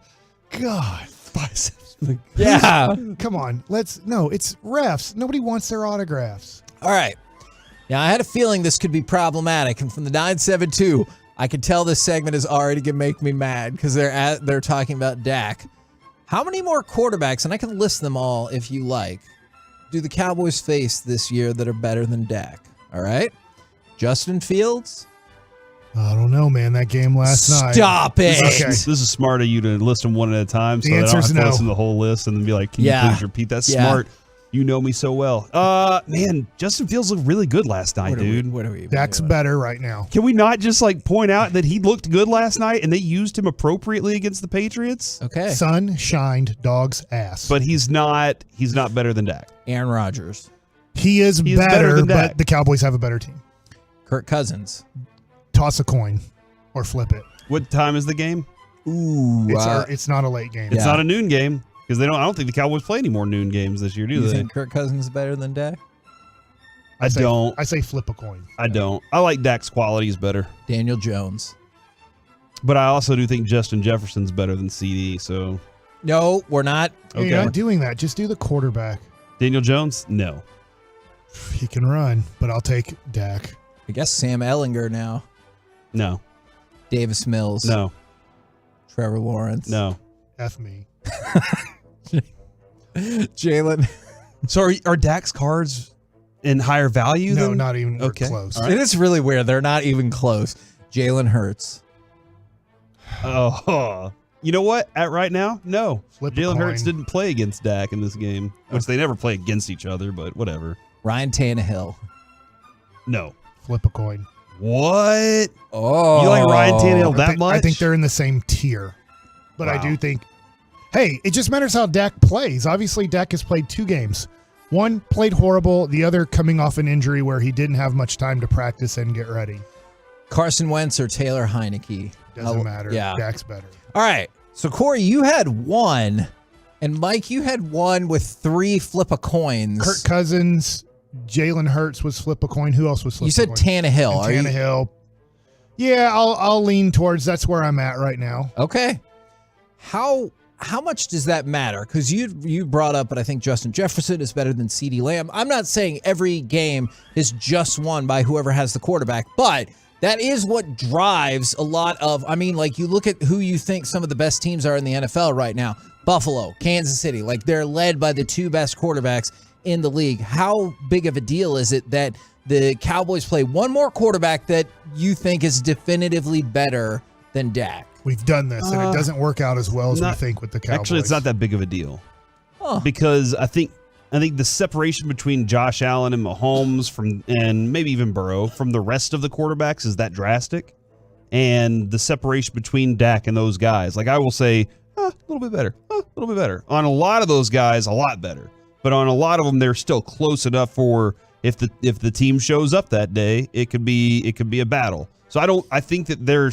God, Biceps Magoo. Yeah. Come on. It's refs. Nobody wants their autographs. All right. Now, I had a feeling this could be problematic, and from the 972, I could tell this segment is already going to make me mad because they're talking about Dak. How many more quarterbacks, and I can list them all if you like, do the Cowboys face this year that are better than Dak? All right? Justin Fields? I don't know, man. That game last night. Stop it. Okay. This is smart of you to list them one at a time so that I don't have to listen to the whole list and then be like, can you please repeat that? Smart. You know me so well. Man, Justin Fields looked really good last night, dude. What are we? Dak's better right now. Can we not just point out that he looked good last night and they used him appropriately against the Patriots? Okay. Sun shined dog's ass. But he's not better than Dak. Aaron Rodgers. He is better than Dak. But the Cowboys have a better team. Kirk Cousins. Toss a coin or flip it. What time is the game? Ooh. It's not a late game. It's not a noon game. Because I don't think the Cowboys play any more noon games this year, do you they? think Kirk Cousins is better than Dak? I don't. I say flip a coin. I don't. I like Dak's qualities better. Daniel Jones. But I also do think Justin Jefferson's better than CD, so. No, we're not. Okay. You're not doing that. Just do the quarterback. Daniel Jones? No. He can run, but I'll take Dak. I guess Sam Ehlinger now. No. Davis Mills. No. Trevor Lawrence. No. F me. Jalen. So are Dak's cards in higher value? No, not even close. Right. It is really weird. They're not even close. Jalen Hurts. Oh, you know what? At right now, no. Jalen Hurts didn't play against Dak in this game, which they never play against each other, but whatever. Ryan Tannehill. No. Flip a coin. What? Oh. You like Ryan Tannehill that much? I think they're in the same tier. But I do think, hey, it just matters how Dak plays. Obviously, Dak has played 2 games. One played horrible, the other coming off an injury where he didn't have much time to practice and get ready. Carson Wentz or Taylor Heineke? Doesn't matter. Yeah. Dak's better. All right. So, Corey, you had 1. And, Mike, you had 1 with 3 flip-a-coins. Kirk Cousins, Jalen Hurts was flip-a-coin. Who else was flip-a-coin? You said Tannehill. Tannehill. Yeah, I'll lean towards that's where I'm at right now. Okay. How much does that matter? Because you brought up, but I think Justin Jefferson is better than CeeDee Lamb. I'm not saying every game is just won by whoever has the quarterback, but that is what drives a lot of, you look at who you think some of the best teams are in the NFL right now. Buffalo, Kansas City, they're led by the 2 best quarterbacks in the league. How big of a deal is it that the Cowboys play one more quarterback that you think is definitively better than Dak? We've done this, and it doesn't work out as well as we think with the Cowboys. Actually, it's not that big of a deal. Because I think I think the separation between Josh Allen and Mahomes and maybe even Burrow from the rest of the quarterbacks is that drastic. And the separation between Dak and those guys, like I will say, a little bit better, a little bit better. On a lot of those guys, a lot better. But on a lot of them, they're still close enough for if the team shows up that day, it could be a battle. So I think that they're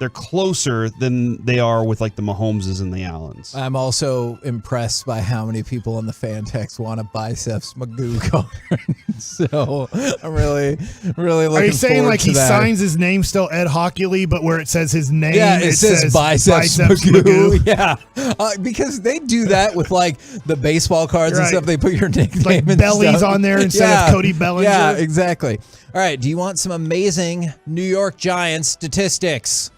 closer than they are with like the Mahomeses and the Allens. I'm also impressed by how many people in the fan text want a biceps Magoo card. So I'm really looking. Are you saying like he that. signs his name still Ed Hockley, but where it says his name, Yeah, it says biceps Magoo. Yeah, because they do that with like the baseball cards and stuff. They put your nickname like and Belly's stuff. on there instead of Cody Bellinger. Yeah, exactly. All right, do you want some amazing New York Giants statistics?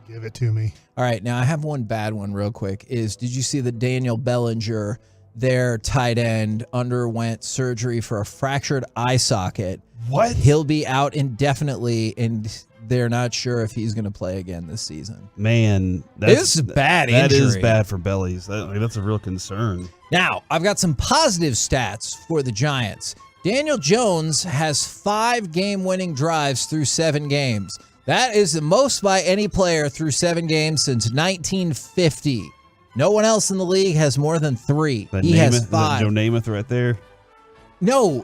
Give it to me. All right, now I have one bad one real quick. Did you see that Daniel Bellinger, their tight end, underwent surgery for a fractured eye socket? What? He'll be out indefinitely, and they're not sure if he's going to play again this season. Man, this is a bad injury. That is bad for bellies. That's a real concern. Now, I've got some positive stats for the Giants. Daniel Jones has 5 game-winning drives through 7 games. That is the most by any player through 7 games since 1950. No one else in the league has more than 3. He has 5. Is that Joe Namath right there? No,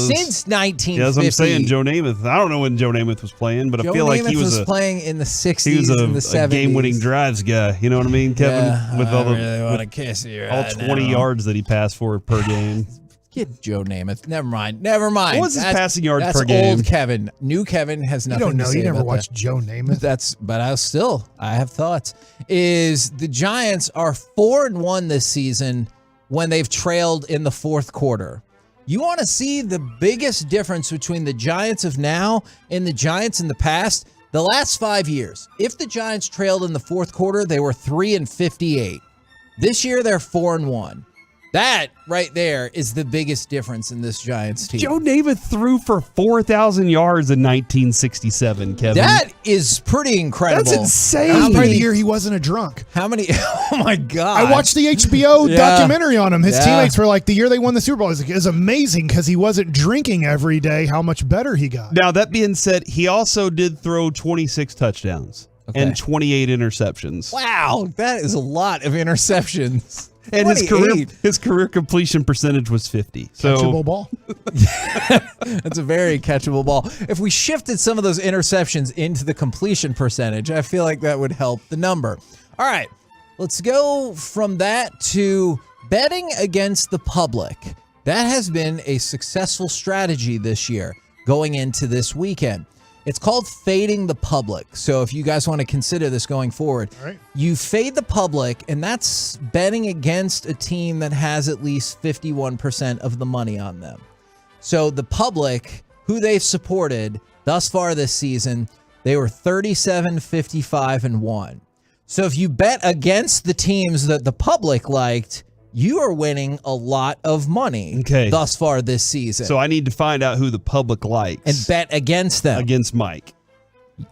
since 1950. Yeah, that's what I'm saying. Joe Namath. I don't know when Joe Namath was playing, but I feel like he was playing in the 60s. He was and the 70s. a game-winning drives guy. You know what I mean, Kevin? Yeah, with all I really want to kiss you. all right 20 now. yards that he passed for per game. Get Joe Namath. Never mind. What was his passing yard per game? That's old Kevin. New Kevin has nothing You don't know. to say You never about watched that. Joe Namath. But I have thoughts. Is the Giants are 4-1 this season when they've trailed in the fourth quarter. You want to see the biggest difference between the Giants of now and the Giants in the past? The last 5 years. If the Giants trailed in the fourth quarter, they were 3-58. This year they're 4-1. That right there is the biggest difference in this Giants team. Joe Namath threw for 4,000 yards in 1967, Kevin. That is pretty incredible. That's insane. That was probably the year he wasn't a drunk. How many? Oh, my God. I watched the HBO documentary on him. His Yeah. teammates were like, the year they won the Super Bowl, it was amazing because he wasn't drinking every day, how much better he got. Now, that being said, he also did throw 26 touchdowns and 28 interceptions. Wow, that is a lot of interceptions. And his career completion percentage was 50. So Catchable ball. That's a very catchable ball. If we shifted some of those interceptions into the completion percentage, I feel like that would help the number. All right, let's go from that to betting against the public. That has been a successful strategy this year going into this weekend. It's called fading the public. So if you guys want to consider this going forward, All right. you fade the public, and that's betting against a team that has at least 51% of the money on them. So the public, who they've supported thus far this season, they were 37, 55, and 1. So if you bet against the teams that the public liked, you are winning a lot of money thus far this season. So I need to find out who the public likes. And bet against them. Against Mike.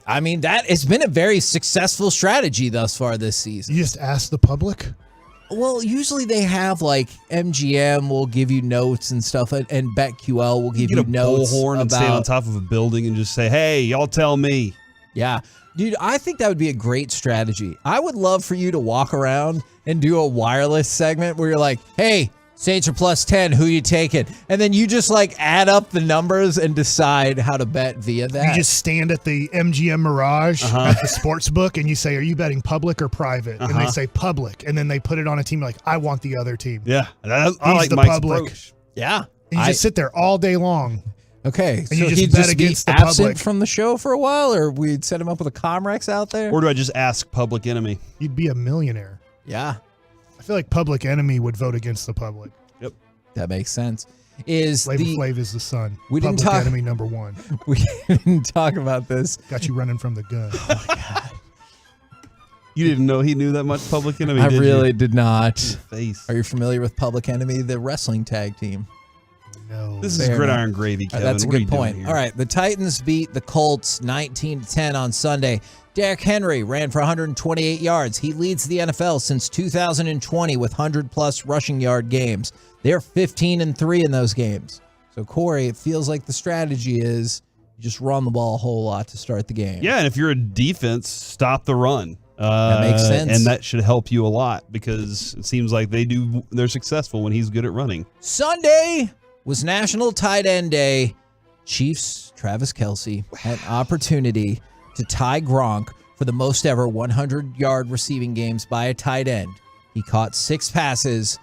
I mean, it's been a very successful strategy thus far this season. You just ask the public? Well, usually they have like MGM will give you notes and stuff, and BetQL will give you notes. Bullhorn and stand on top of a building and just say, hey, y'all tell me. Yeah. Dude, I think that would be a great strategy. I would love for you to walk around and do a wireless segment where you're like, hey, Saints are plus 10, who you taking? And then you just like add up the numbers and decide how to bet via that. You just stand at the MGM Mirage at the sports book and you say, are you betting public or private? And they say public. And then they put it on a team like, I want the other team. Yeah. I He's like the Mike's public. approach. Yeah. And you just sit there all day long. Okay, And you so just he'd bet just be against the absent public. from the show for a while, or we'd set him up with a Comrex out there? Or do I just ask Public Enemy? You'd be a millionaire. Yeah. I feel like Public Enemy would vote against the public. Yep. That makes sense. Flavor Flav is the son. We didn't Public talk- Enemy number 1. We didn't talk about this. Got you running from the gun. Oh, my God. You didn't know he knew that much Public Enemy, I did really you? did not. Face. Are you familiar with Public Enemy, the wrestling tag team? No. This is Fair gridiron enough. gravy, Kevin. That's a What are good you doing point. here? All right, the Titans beat the Colts 19-10 on Sunday. Derrick Henry ran for 128 yards. He leads the NFL since 2020 with 100-plus rushing yard games. They're 15-3 in those games. So, Corey, it feels like the strategy is you just run the ball a whole lot to start the game. Yeah, and if you're a defense, stop the run. That makes sense. And that should help you a lot because it seems like they're successful when he's good at running. Sunday was National Tight End Day. Chiefs Travis Kelce had an opportunity to tie Gronk for the most ever 100-yard receiving games by a tight end. He caught 6 passes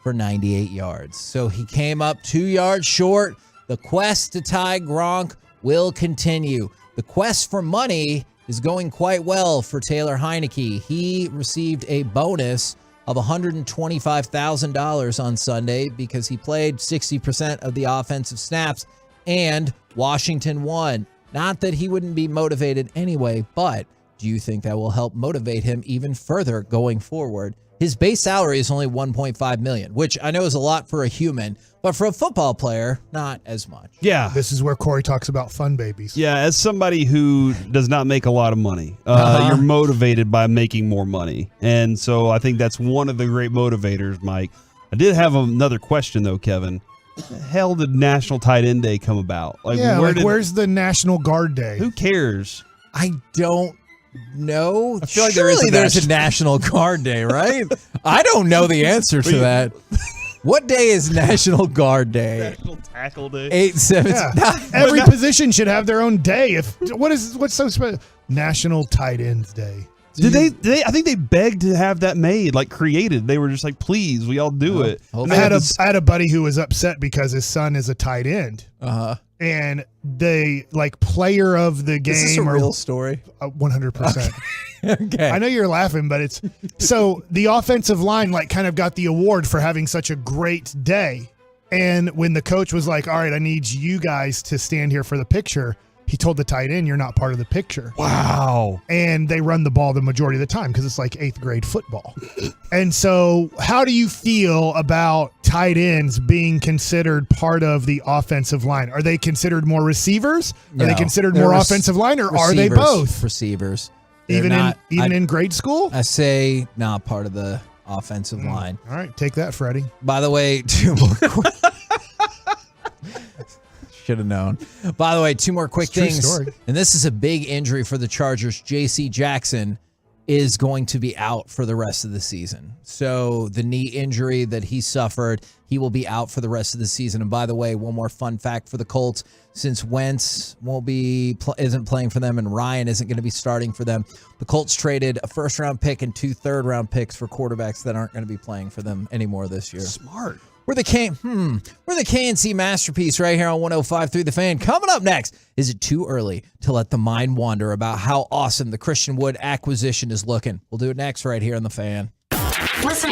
for 98 yards. So he came up 2 yards short. The quest to tie Gronk will continue. The quest for money is going quite well for Taylor Heineke. He received a bonus of $125,000 on Sunday because he played 60% of the offensive snaps and Washington won. Not that he wouldn't be motivated anyway, but do you think that will help motivate him even further going forward? His base salary is only $1.5 million, which I know is a lot for a human, but for a football player, not as much. Yeah. This is where Corey talks about fun babies. Yeah, as somebody who does not make a lot of money, you're motivated by making more money. And so I think that's one of the great motivators, Mike. I did have another question, though, Kevin. How the hell did National Tight End Day come about? Where's the National Guard Day? Who cares? I don't know. I feel like there's a National Guard Day, right? I don't know the answer to that. What day is National Guard Day? National Tackle Day. 8/7. Every position should have their own day. What's so special? National Tight Ends Day. Did they? I think they begged to have that made, like created. They were just like, "Please, we all do it." I had a buddy who was upset because his son is a tight end. And they player of the game. Is this a real story? 100%. Okay. I know you're laughing, but it's so the offensive line kind of got the award for having such a great day. And when the coach was like, "All right, I need you guys to stand here for the picture," he told the tight end, "You're not part of the picture." Wow. And they run the ball the majority of the time because it's like 8th grade football. And so how do you feel about tight ends being considered part of the offensive line? Are they considered more receivers? No, are they considered more offensive line, or are they both? Receivers. Even in grade school? I say not part of the offensive line. All right, take that, Freddie. By the way, 2 more should have known. By the way, 2 more quick things. Story. And this is a big injury for the Chargers. J.C. Jackson is going to be out for the rest of the season. So the knee injury that he suffered, he will be out for the rest of the season. And by the way, one more fun fact for the Colts, since Wentz isn't playing for them and Ryan isn't going to be starting for them, the Colts traded a first-round pick and 2 third-round picks for quarterbacks that aren't going to be playing for them anymore this year. Smart. We're the KNC Masterpiece right here on 105.3 The Fan. Coming up next, is it too early to let the mind wander about how awesome the Christian Wood acquisition is looking? We'll do it next right here on The Fan. Listen.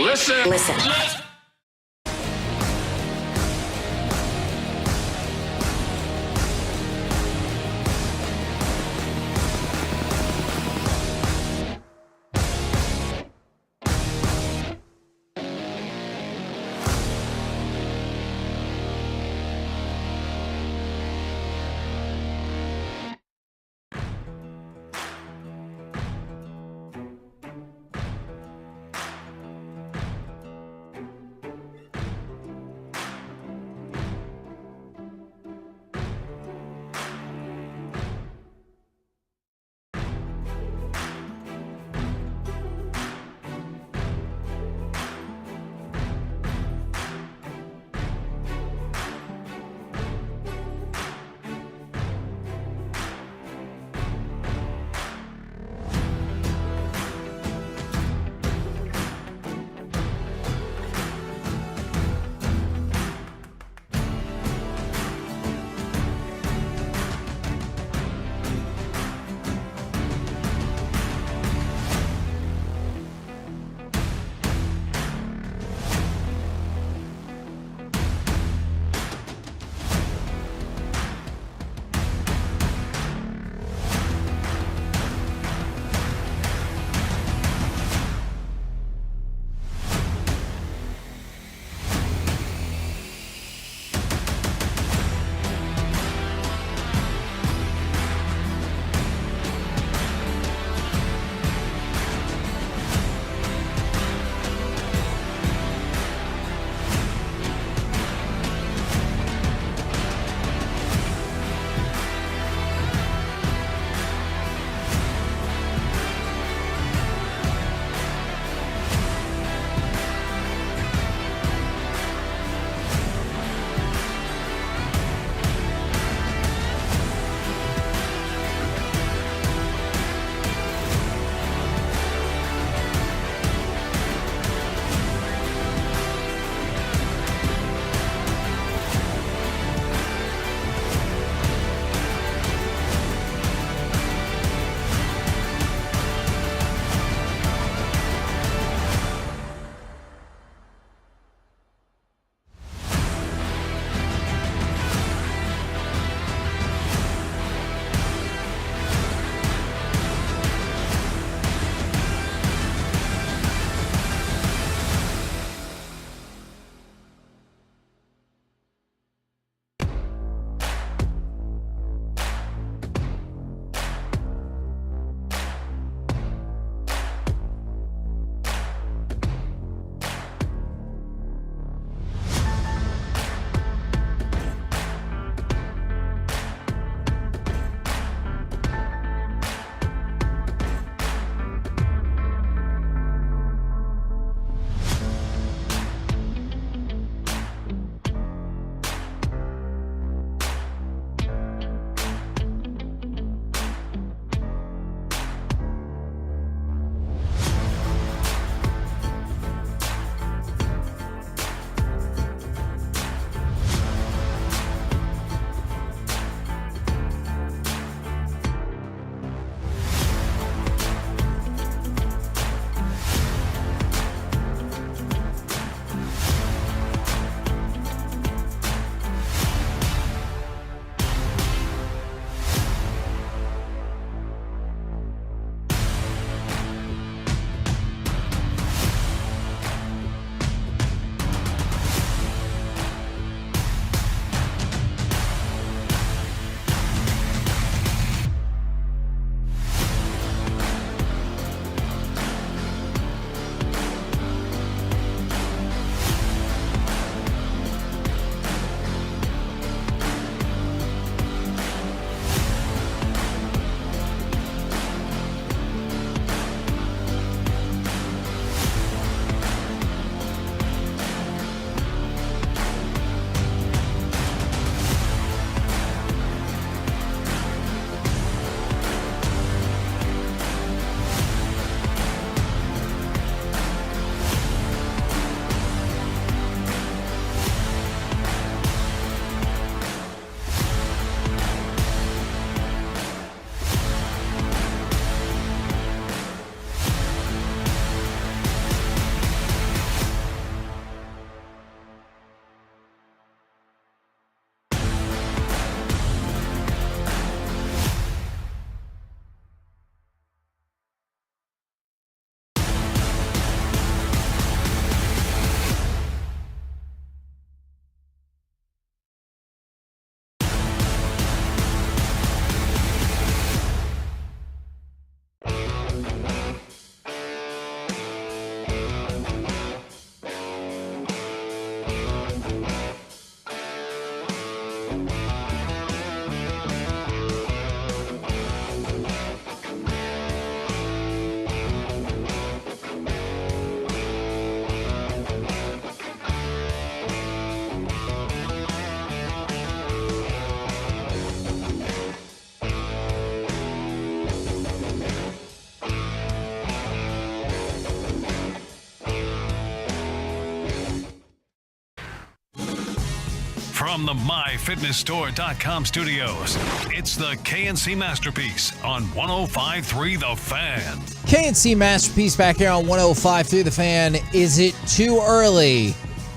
From the MyFitnessStore.com studios, it's the KNC Masterpiece on 105.3 The Fan. KNC Masterpiece back here on 105.3 The Fan. Is it too early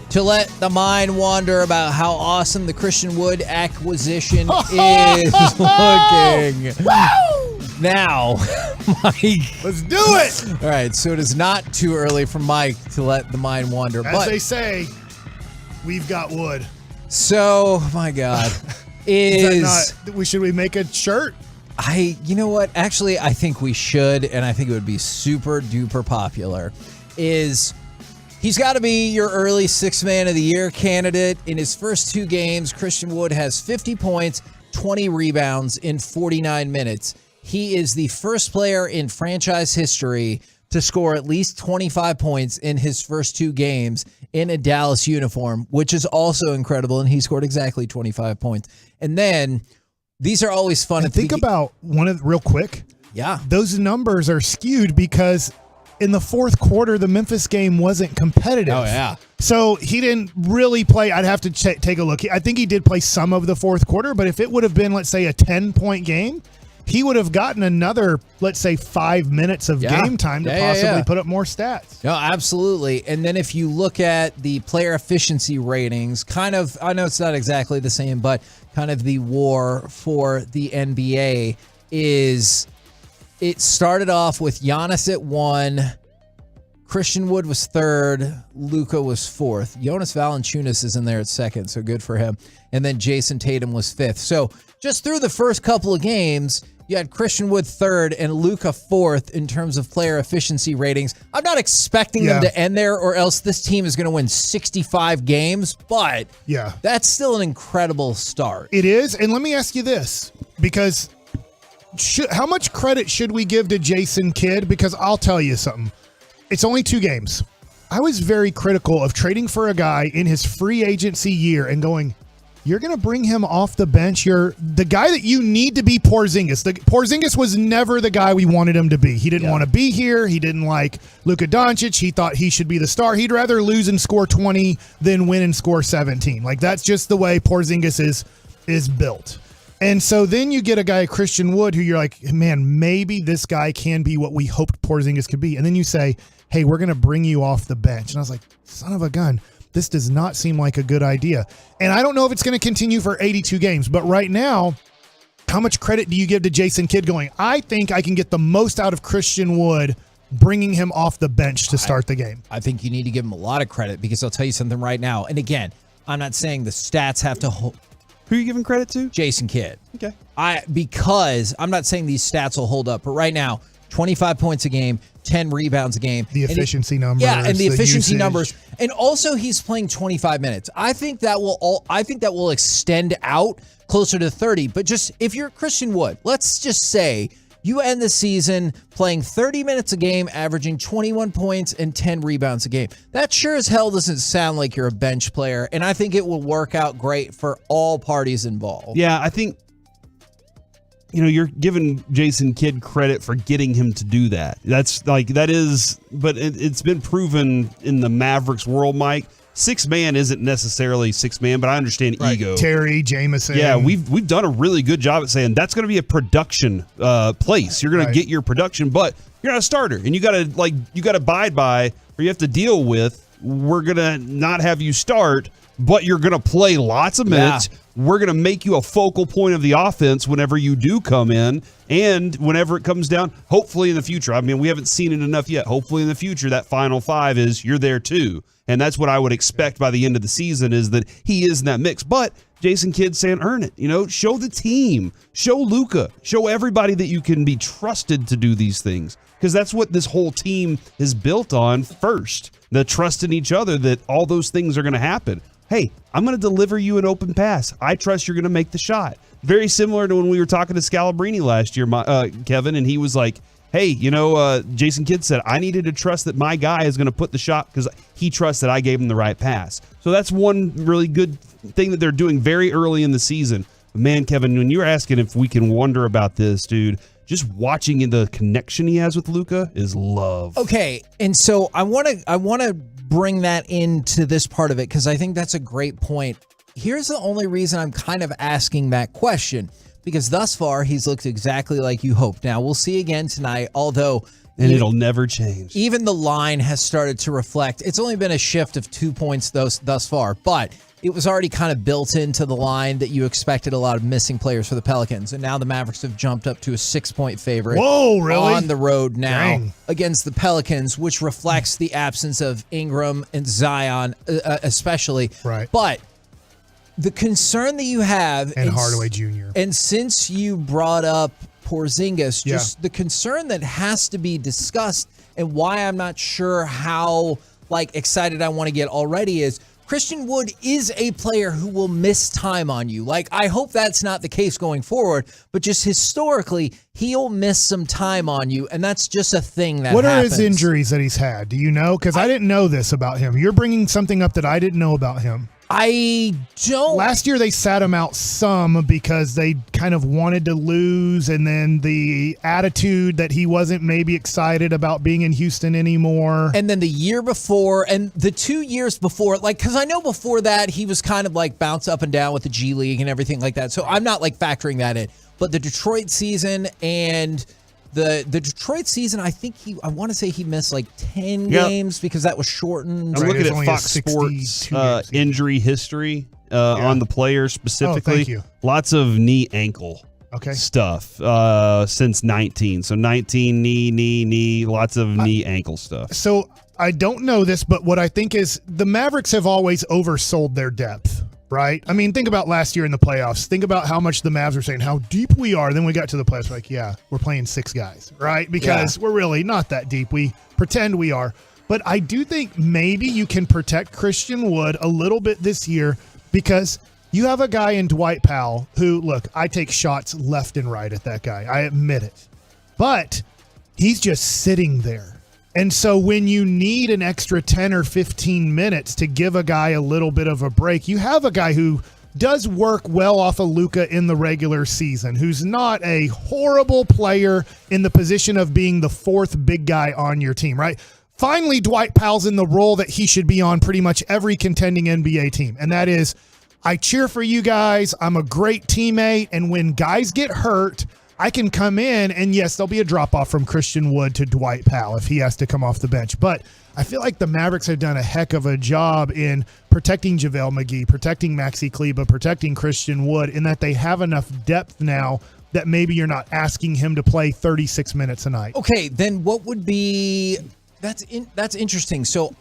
to let the mind wander about how awesome the Christian Wood acquisition is looking? Now, Mike. Let's do it. All right, so it is not too early for Mike to let the mind wander. As they say, we've got wood. So, my God, should we make a shirt? You know what? Actually, I think we should, and I think it would be super duper popular. He's got to be your early Sixth Man of the Year candidate. In his first 2 games, Christian Wood has 50 points, 20 rebounds in 49 minutes. He is the first player in franchise history to score at least 25 points in his first 2 games in a Dallas uniform, which is also incredible, and he scored exactly 25 points. And then, these are always fun. And think about real quick. Yeah. Those numbers are skewed because in the fourth quarter, the Memphis game wasn't competitive. Oh, yeah. So he didn't really play. I'd have to take a look. I think he did play some of the fourth quarter, but if it would have been, let's say, a 10-point game, he would have gotten another, let's say, 5 minutes of game time to possibly put up more stats. No, absolutely. And then if you look at the player efficiency ratings, kind of, I know it's not exactly the same, but kind of the war for the NBA is, it started off with Giannis at 1, Christian Wood was 3rd, Luka was 4th. Jonas Valanciunas is in there at 2nd, so good for him. And then Jason Tatum was 5th. So just through the first couple of games, you had Christian Wood 3rd and Luka 4th in terms of player efficiency ratings. I'm not expecting them to end there, or else this team is going to win 65 games, but that's still an incredible start. It is, and let me ask you this, because how much credit should we give to Jason Kidd? Because I'll tell you something. It's only 2 games. I was very critical of trading for a guy in his free agency year and going, you're going to bring him off the bench. You're the guy that you need to be Porzingis. Porzingis was never the guy we wanted him to be. He didn't want to be here. He didn't like Luka Doncic. He thought he should be the star. He'd rather lose and score 20 than win and score 17. Like, that's just the way Porzingis is built. And so then you get a guy, Christian Wood, who you're like, man, maybe this guy can be what we hoped Porzingis could be. And then you say, hey, we're going to bring you off the bench. And I was like, son of a gun. This does not seem like a good idea. And I don't know if it's going to continue for 82 games, but right now, how much credit do you give to Jason Kidd going, I think I can get the most out of Christian Wood bringing him off the bench to start the game? I think you need to give him a lot of credit, because I'll tell you something right now. And again, I'm not saying the stats have to hold. Who are you giving credit to? Jason Kidd. Okay. Because I'm not saying these stats will hold up, but right now, 25 points a game, 10 rebounds a game. The efficiency numbers. Yeah, and the efficiency usage. numbers. And also he's playing 25 minutes. I think that will extend out closer to 30. But just if you're Christian Wood, let's just say you end the season playing 30 minutes a game, averaging 21 points and 10 rebounds a game. That sure as hell doesn't sound like you're a bench player, and I think it will work out great for all parties involved. Yeah, I think you're giving Jason Kidd credit for getting him to do that. But it's been proven in the Mavericks world, Mike. 6-man isn't necessarily 6-man, but I understand ego. Terry, Jameson. Yeah, we've done a really good job at saying that's going to be a production place. You're going to get your production, but you're not a starter, and you got to abide by, or you have to deal with. We're going to not have you start, but you're going to play lots of minutes. Yeah. We're going to make you a focal point of the offense whenever you do come in, and whenever it comes down, hopefully in the future. I mean, we haven't seen it enough yet. Hopefully in the future, that final 5 is you're there too. And that's what I would expect by the end of the season, is that he is in that mix. But Jason Kidd saying, earn it. Show the team. Show Luka. Show everybody that you can be trusted to do these things. Because that's what this whole team is built on first. The trust in each other, that all those things are going to happen. Hey, I'm going to deliver you an open pass. I trust you're going to make the shot. Very similar to when we were talking to Scalabrine last year, Kevin, and he was like, hey, Jason Kidd said, I needed to trust that my guy is going to put the shot because he trusts that I gave him the right pass. So that's one really good thing that they're doing very early in the season. But man, Kevin, when you're asking if we can wonder about this, dude, just watching the connection he has with Luka is love. Okay, and so I want to bring that into this part of it, because I think that's a great point. here's the only reason I'm kind of asking that question, because thus far he's looked exactly like you hoped. Now, we'll see again tonight, although... And it'll never change. Even the line has started to reflect. It's only been a shift of 2 points thus far, but it was already kind of built into the line that you expected a lot of missing players for the Pelicans. And now the Mavericks have jumped up to a 6-point favorite. Whoa, really? On the road now. Dang. Against the Pelicans, which reflects the absence of Ingram and Zion, especially. Right. But the concern that you have... And Hardaway Jr. And since you brought up Porzingis, just the concern that has to be discussed and why I'm not sure how excited I want to get already is Christian Wood is a player who will miss time on you. I hope that's not the case going forward, but just historically, he'll miss some time on you, and that's just a thing that What happens. are his injuries that he's had? Do you know? Because I didn't know this about him. You're bringing something up that I didn't know about him. I don't. Last year they sat him out some because they kind of wanted to lose, and then the attitude that he wasn't maybe excited about being in Houston anymore. And then the year before, and the 2 years before, because I know before that he was kind of bounce up and down with the G League and everything like that. So I'm not factoring that in. But the Detroit season and the Detroit season, I want to say he missed 10 games because that was shortened. I'm looking at Fox Sports injury history on the players specifically. Oh, thank you. Lots of knee-ankle stuff since 19. So 19, knee, lots of knee-ankle stuff. So I don't know this, but what I think is the Mavericks have always oversold their depth. Right? I mean, think about last year in the playoffs. Think about how much the Mavs were saying how deep we are. Then we got to the playoffs, we're playing 6 guys, right? Because we're really not that deep. We pretend we are. But I do think maybe you can protect Christian Wood a little bit this year because you have a guy in Dwight Powell who, look, I take shots left and right at that guy. I admit it. But he's just sitting there. And so when you need an extra 10 or 15 minutes to give a guy a little bit of a break, you have a guy who does work well off of Luka in the regular season, who's not a horrible player in the position of being the 4th big guy on your team, right? Finally, Dwight Powell's in the role that he should be on pretty much every contending NBA team. And that is, I cheer for you guys. I'm a great teammate. And when guys get hurt, I can come in and yes, there'll be a drop off from Christian Wood to Dwight Powell if he has to come off the bench. But I feel like the Mavericks have done a heck of a job in protecting JaVale McGee, protecting Maxi Kleber, protecting Christian Wood, in that they have enough depth now that maybe you're not asking him to play 36 minutes a night. Okay, then what would be that's interesting. So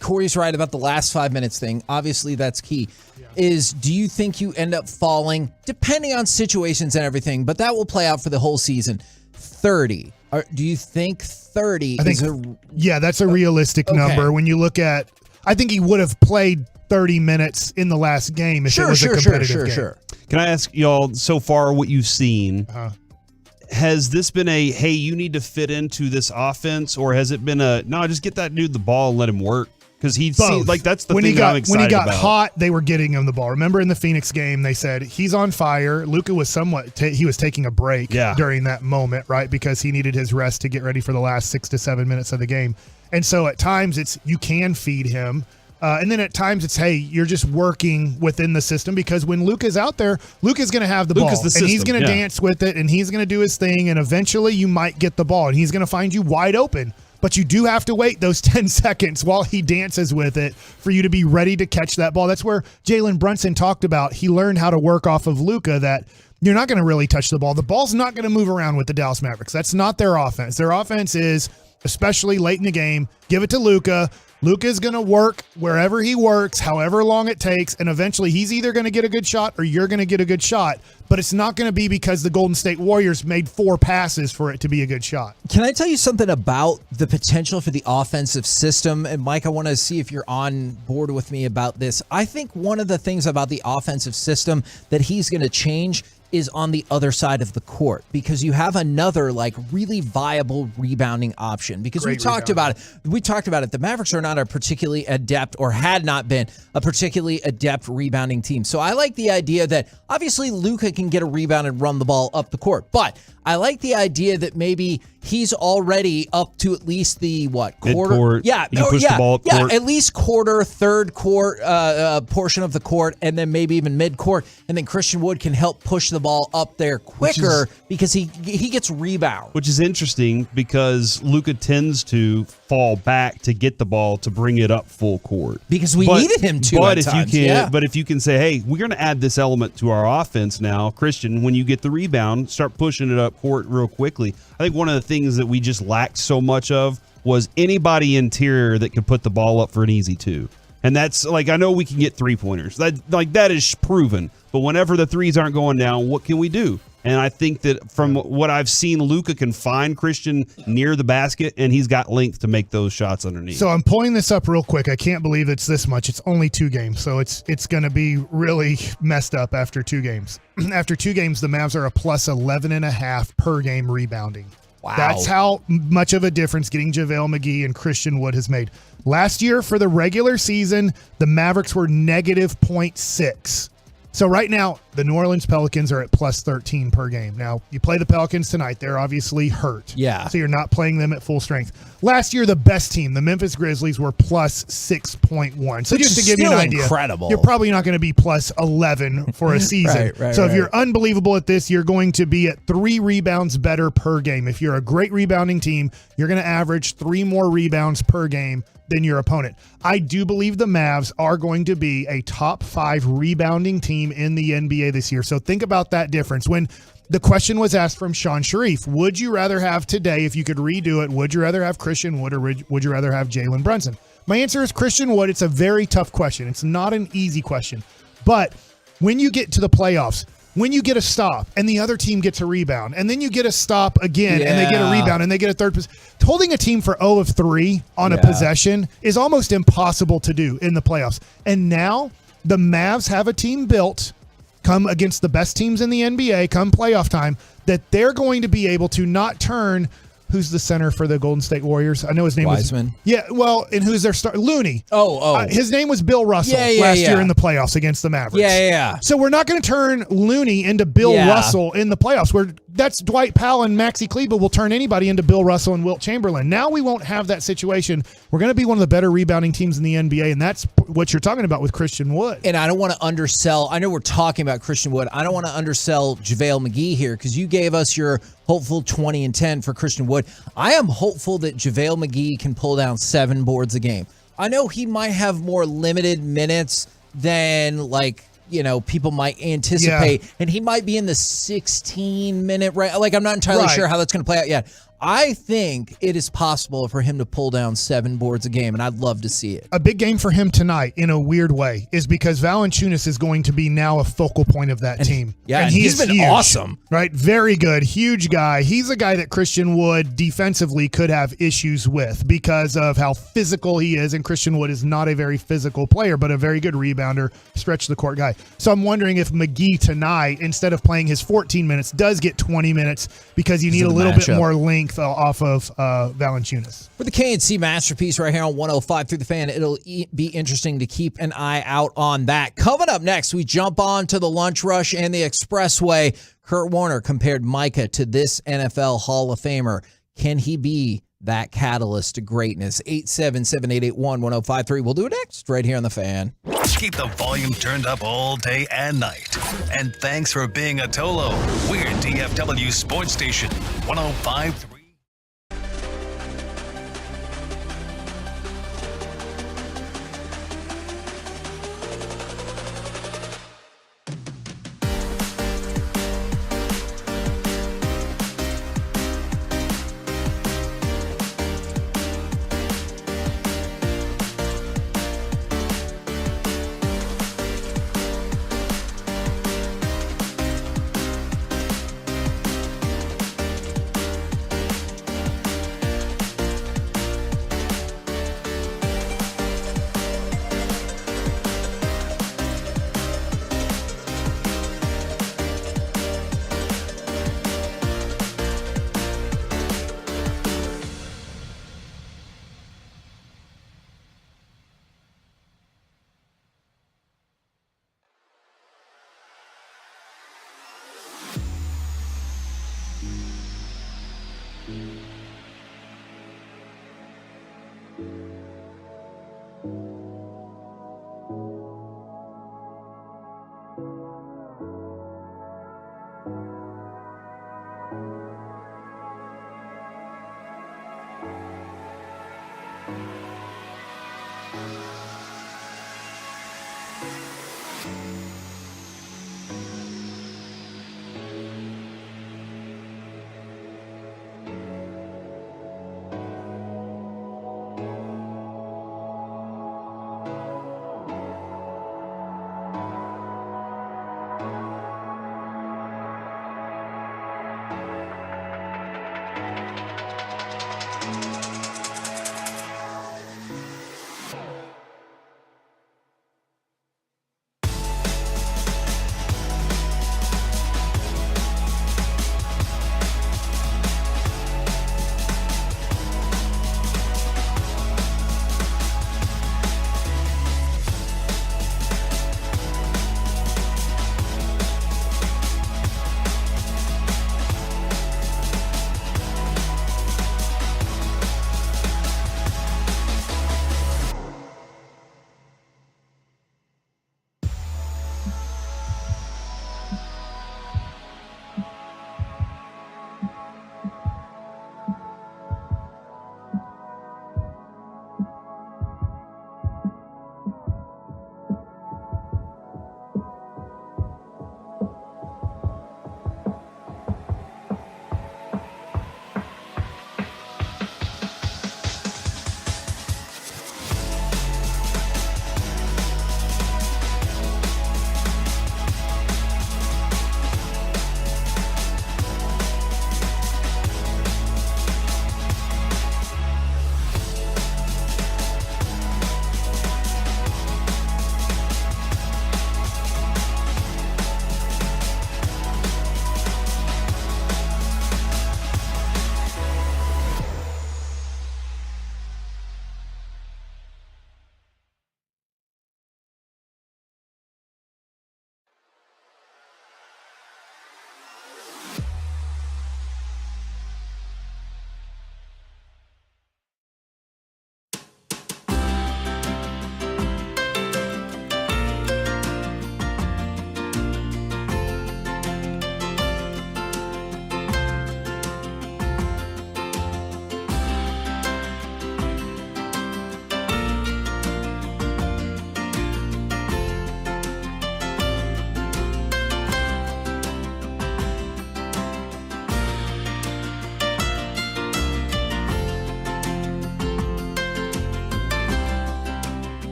Corey's right about the last 5 minutes thing. Obviously, that's key. Do you think you end up falling, depending on situations and everything, but that will play out for the whole season, 30? Or do you think 30 that's a realistic number. When you look at, I think he would have played 30 minutes in the last game if it was a competitive game. Sure. Can I ask y'all, so far what you've seen, has this been a, hey, you need to fit into this offense, or has it been a, no, just get that dude the ball and let him work? Because he seems like that's the thing that I'm excited about. When he got hot, they were getting him the ball. Remember in the Phoenix game, they said he's on fire. Luka was he was taking a break during that moment, right? Because he needed his rest to get ready for the last 6 to 7 minutes of the game. And so at times it's, you can feed him. And then at times it's, hey, you're just working within the system, because when Luka's out there, Luka's going to have the ball. And he's going to dance with it, and he's going to do his thing, and eventually you might get the ball, and he's going to find you wide open. But you do have to wait those 10 seconds while he dances with it for you to be ready to catch that ball. That's where Jalen Brunson talked about he learned how to work off of Luka, that you're not going to really touch the ball. The ball's not going to move around with the Dallas Mavericks. That's not their offense. Their offense is, especially late in the game, give it to Luka. Luka's going to work wherever he works, however long it takes, and eventually he's either going to get a good shot or you're going to get a good shot. But it's not going to be because the Golden State Warriors made 4 passes for it to be a good shot. Can I tell you something about the potential for the offensive system? And Mike, I want to see if you're on board with me about this. I think one of the things about the offensive system that he's going to change is on the other side of the court, because you have another like really viable rebounding option. Because we talked about it. The Mavericks are not a particularly adept, or had not been a particularly adept rebounding team. So I like the idea that obviously Luka can get a rebound and run the ball up the court, but I like the idea that maybe he's already up to at least the quarter? Mid-court. Yeah, You can push the ball up court. at least quarter, third court portion of the court, and then maybe even mid-court, and then Christian Wood can help push the ball up there quicker because he gets rebound. Which is interesting because Luka tends to fall back to get the ball to bring it up full court. Because we needed him to But at if times, you can, yeah. but if you can say, hey, we're going to add this element to our offense now, Christian, when you get the rebound, start pushing it up court real quickly. I think one of the things that we just lacked so much of was anybody interior that could put the ball up for an easy two. And that's like, I know we can get 3-pointers. That is proven. But whenever the threes aren't going down, what can we do? And I think that from what I've seen, Luka can find Christian near the basket, and he's got length to make those shots underneath. So I'm pulling this up real quick. I can't believe it's this much. It's only 2 games, so it's going to be really messed up after 2 games. After 2 games, the Mavs are a plus 11.5 per game rebounding. Wow. That's how much of a difference getting JaVale McGee and Christian Wood has made. Last year, for the regular season, the Mavericks were negative 0.6. So right now, the New Orleans Pelicans are at plus 13 per game. Now, you play the Pelicans tonight. They're obviously hurt. Yeah. So you're not playing them at full strength. Last year, the best team, the Memphis Grizzlies, were plus 6.1. So Which just to is give you an still idea, incredible. you're probably not going to be plus 11 for a season. Right, so if you're unbelievable at this, you're going to be at 3 rebounds better per game. If you're a great rebounding team, you're going to average 3 more rebounds per game than your opponent. I do believe the Mavs are going to be a top 5 rebounding team in the NBA this year. So think about that difference. When the question was asked from Sean Sharif, would you rather have today, if you could redo it, would you rather have Christian Wood or would you rather have Jalen Brunson? My answer is Christian Wood. It's a very tough question. It's not an easy question. But when you get to the playoffs, when you get a stop and the other team gets a rebound, and then you get a stop again and they get a rebound and they get a third possession, holding a team for 0 of 3 on a possession is almost impossible to do in the playoffs. And now the Mavs have a team built, come against the best teams in the NBA, come playoff time, that they're going to be able to not turn. Who's the center for the Golden State Warriors? I know his name Wiseman. was... Yeah, well, and who's their star? Looney. Oh. His name was Bill Russell last year in the playoffs against the Mavericks. Yeah. So we're not going to turn Looney into Bill Russell in the playoffs. That's Dwight Powell and Maxi Kleber will turn anybody into Bill Russell and Wilt Chamberlain. Now we won't have that situation. We're going to be one of the better rebounding teams in the NBA, and that's what you're talking about with Christian Wood. And I don't want to undersell. I know we're talking about Christian Wood. I don't want to undersell JaVale McGee here, because you gave us your hopeful 20 and 10 for Christian Wood. I am hopeful that JaVale McGee can pull down 7 boards a game. I know he might have more limited minutes than people might anticipate, and he might be in the 16-minute range. I'm not entirely sure how that's going to play out yet. I think it is possible for him to pull down 7 boards a game, and I'd love to see it. A big game for him tonight, in a weird way, is because Valanciunas is going to be now a focal point of that team. Yeah, and he's been huge, awesome. Right? Very good. Huge guy. He's a guy that Christian Wood defensively could have issues with because of how physical he is, and Christian Wood is not a very physical player, but a very good rebounder, stretch the court guy. So I'm wondering if McGee tonight, instead of playing his 14 minutes, does get 20 minutes because you need a little bit more length off of Valanciunas. For the KNC Masterpiece right here on 105 through the Fan, it'll be interesting to keep an eye out on that. Coming up next, we jump on to the lunch rush and the expressway. Kurt Warner compared Micah to this NFL Hall of Famer. Can he be that catalyst to greatness? 877-881-1053. We'll do it next right here on the Fan. Keep the volume turned up all day and night. And thanks for being a Tolo. We're DFW Sports Station 105.3.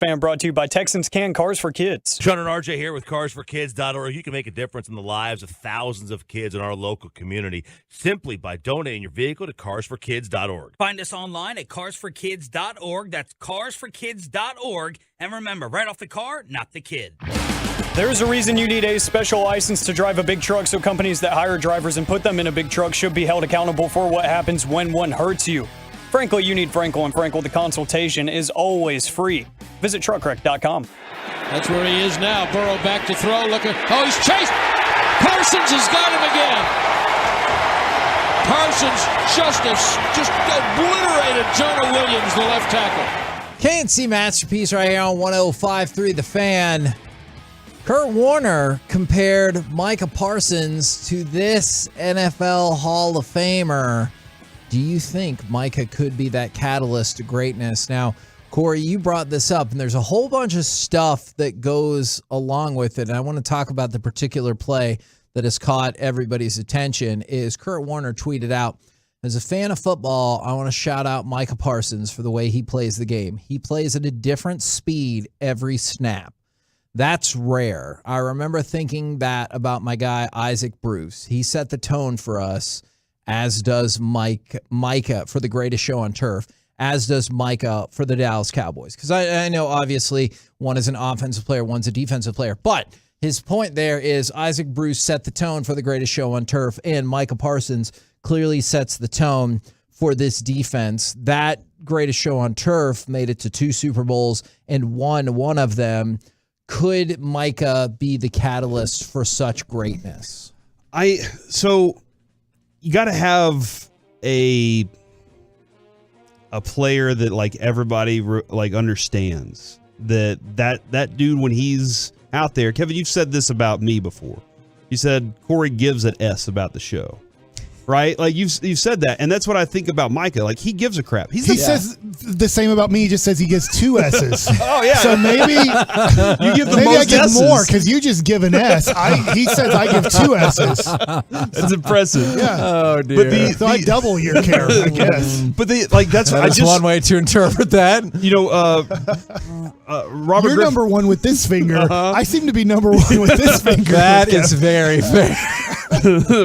Fan brought to you by Texans Can Cars for Kids. Sean and RJ here with carsforkids.org. You can make a difference in the lives of thousands of kids in our local community simply by donating your vehicle to carsforkids.org. Find us online at carsforkids.org. That's carsforkids.org. And remember, right off the car, not the kid. There's a reason you need a special license to drive a big truck, so companies that hire drivers and put them in a big truck should be held accountable for what happens when one hurts you. Frankly, you need Frankel and Frankel. The consultation is always free. Visit truckwreck.com. That's where he is now. Burrow back to throw. Look at, oh, he's chased. Parsons has got him again. Parsons just obliterated Jonah Williams, the left tackle. K&C Masterpiece right here on 105.3 The Fan. Kurt Warner compared Micah Parsons to this NFL Hall of Famer. Do you think Micah could be that catalyst to greatness? Now, Corey, you brought this up, and there's a whole bunch of stuff that goes along with it. And I want to talk about the particular play that has caught everybody's attention. Is Kurt Warner tweeted out, as a fan of football, I want to shout out Micah Parsons for the way he plays the game. He plays at a different speed every snap. That's rare. I remember thinking that about my guy, Isaac Bruce. He set the tone for us, as does Micah for the greatest show on turf, as does Micah for the Dallas Cowboys. Because I know, obviously, one is an offensive player, one's a defensive player. But his point there is Isaac Bruce set the tone for the greatest show on turf, and Micah Parsons clearly sets the tone for this defense. That greatest show on turf made it to 2 Super Bowls and won one of them. Could Micah be the catalyst for such greatness? So you got to have a player that like everybody like understands that dude when he's out there. Kevin, you've said this about me before. You said Corey gives an S about the show. Right? Like you've said that, and that's what I think about Micah. Like he gives a crap. He says the same about me. He just says he gives 2 S's. Oh yeah. So maybe you give the maybe most I give S's. more because you just give an S. He says I give 2 S's. That's impressive. Yeah. Oh dear. So I double your care, I guess. But that's That's one way to interpret that. You know, Robert. You're number 1 with this finger. I seem to be number 1 with this finger. That is very fair.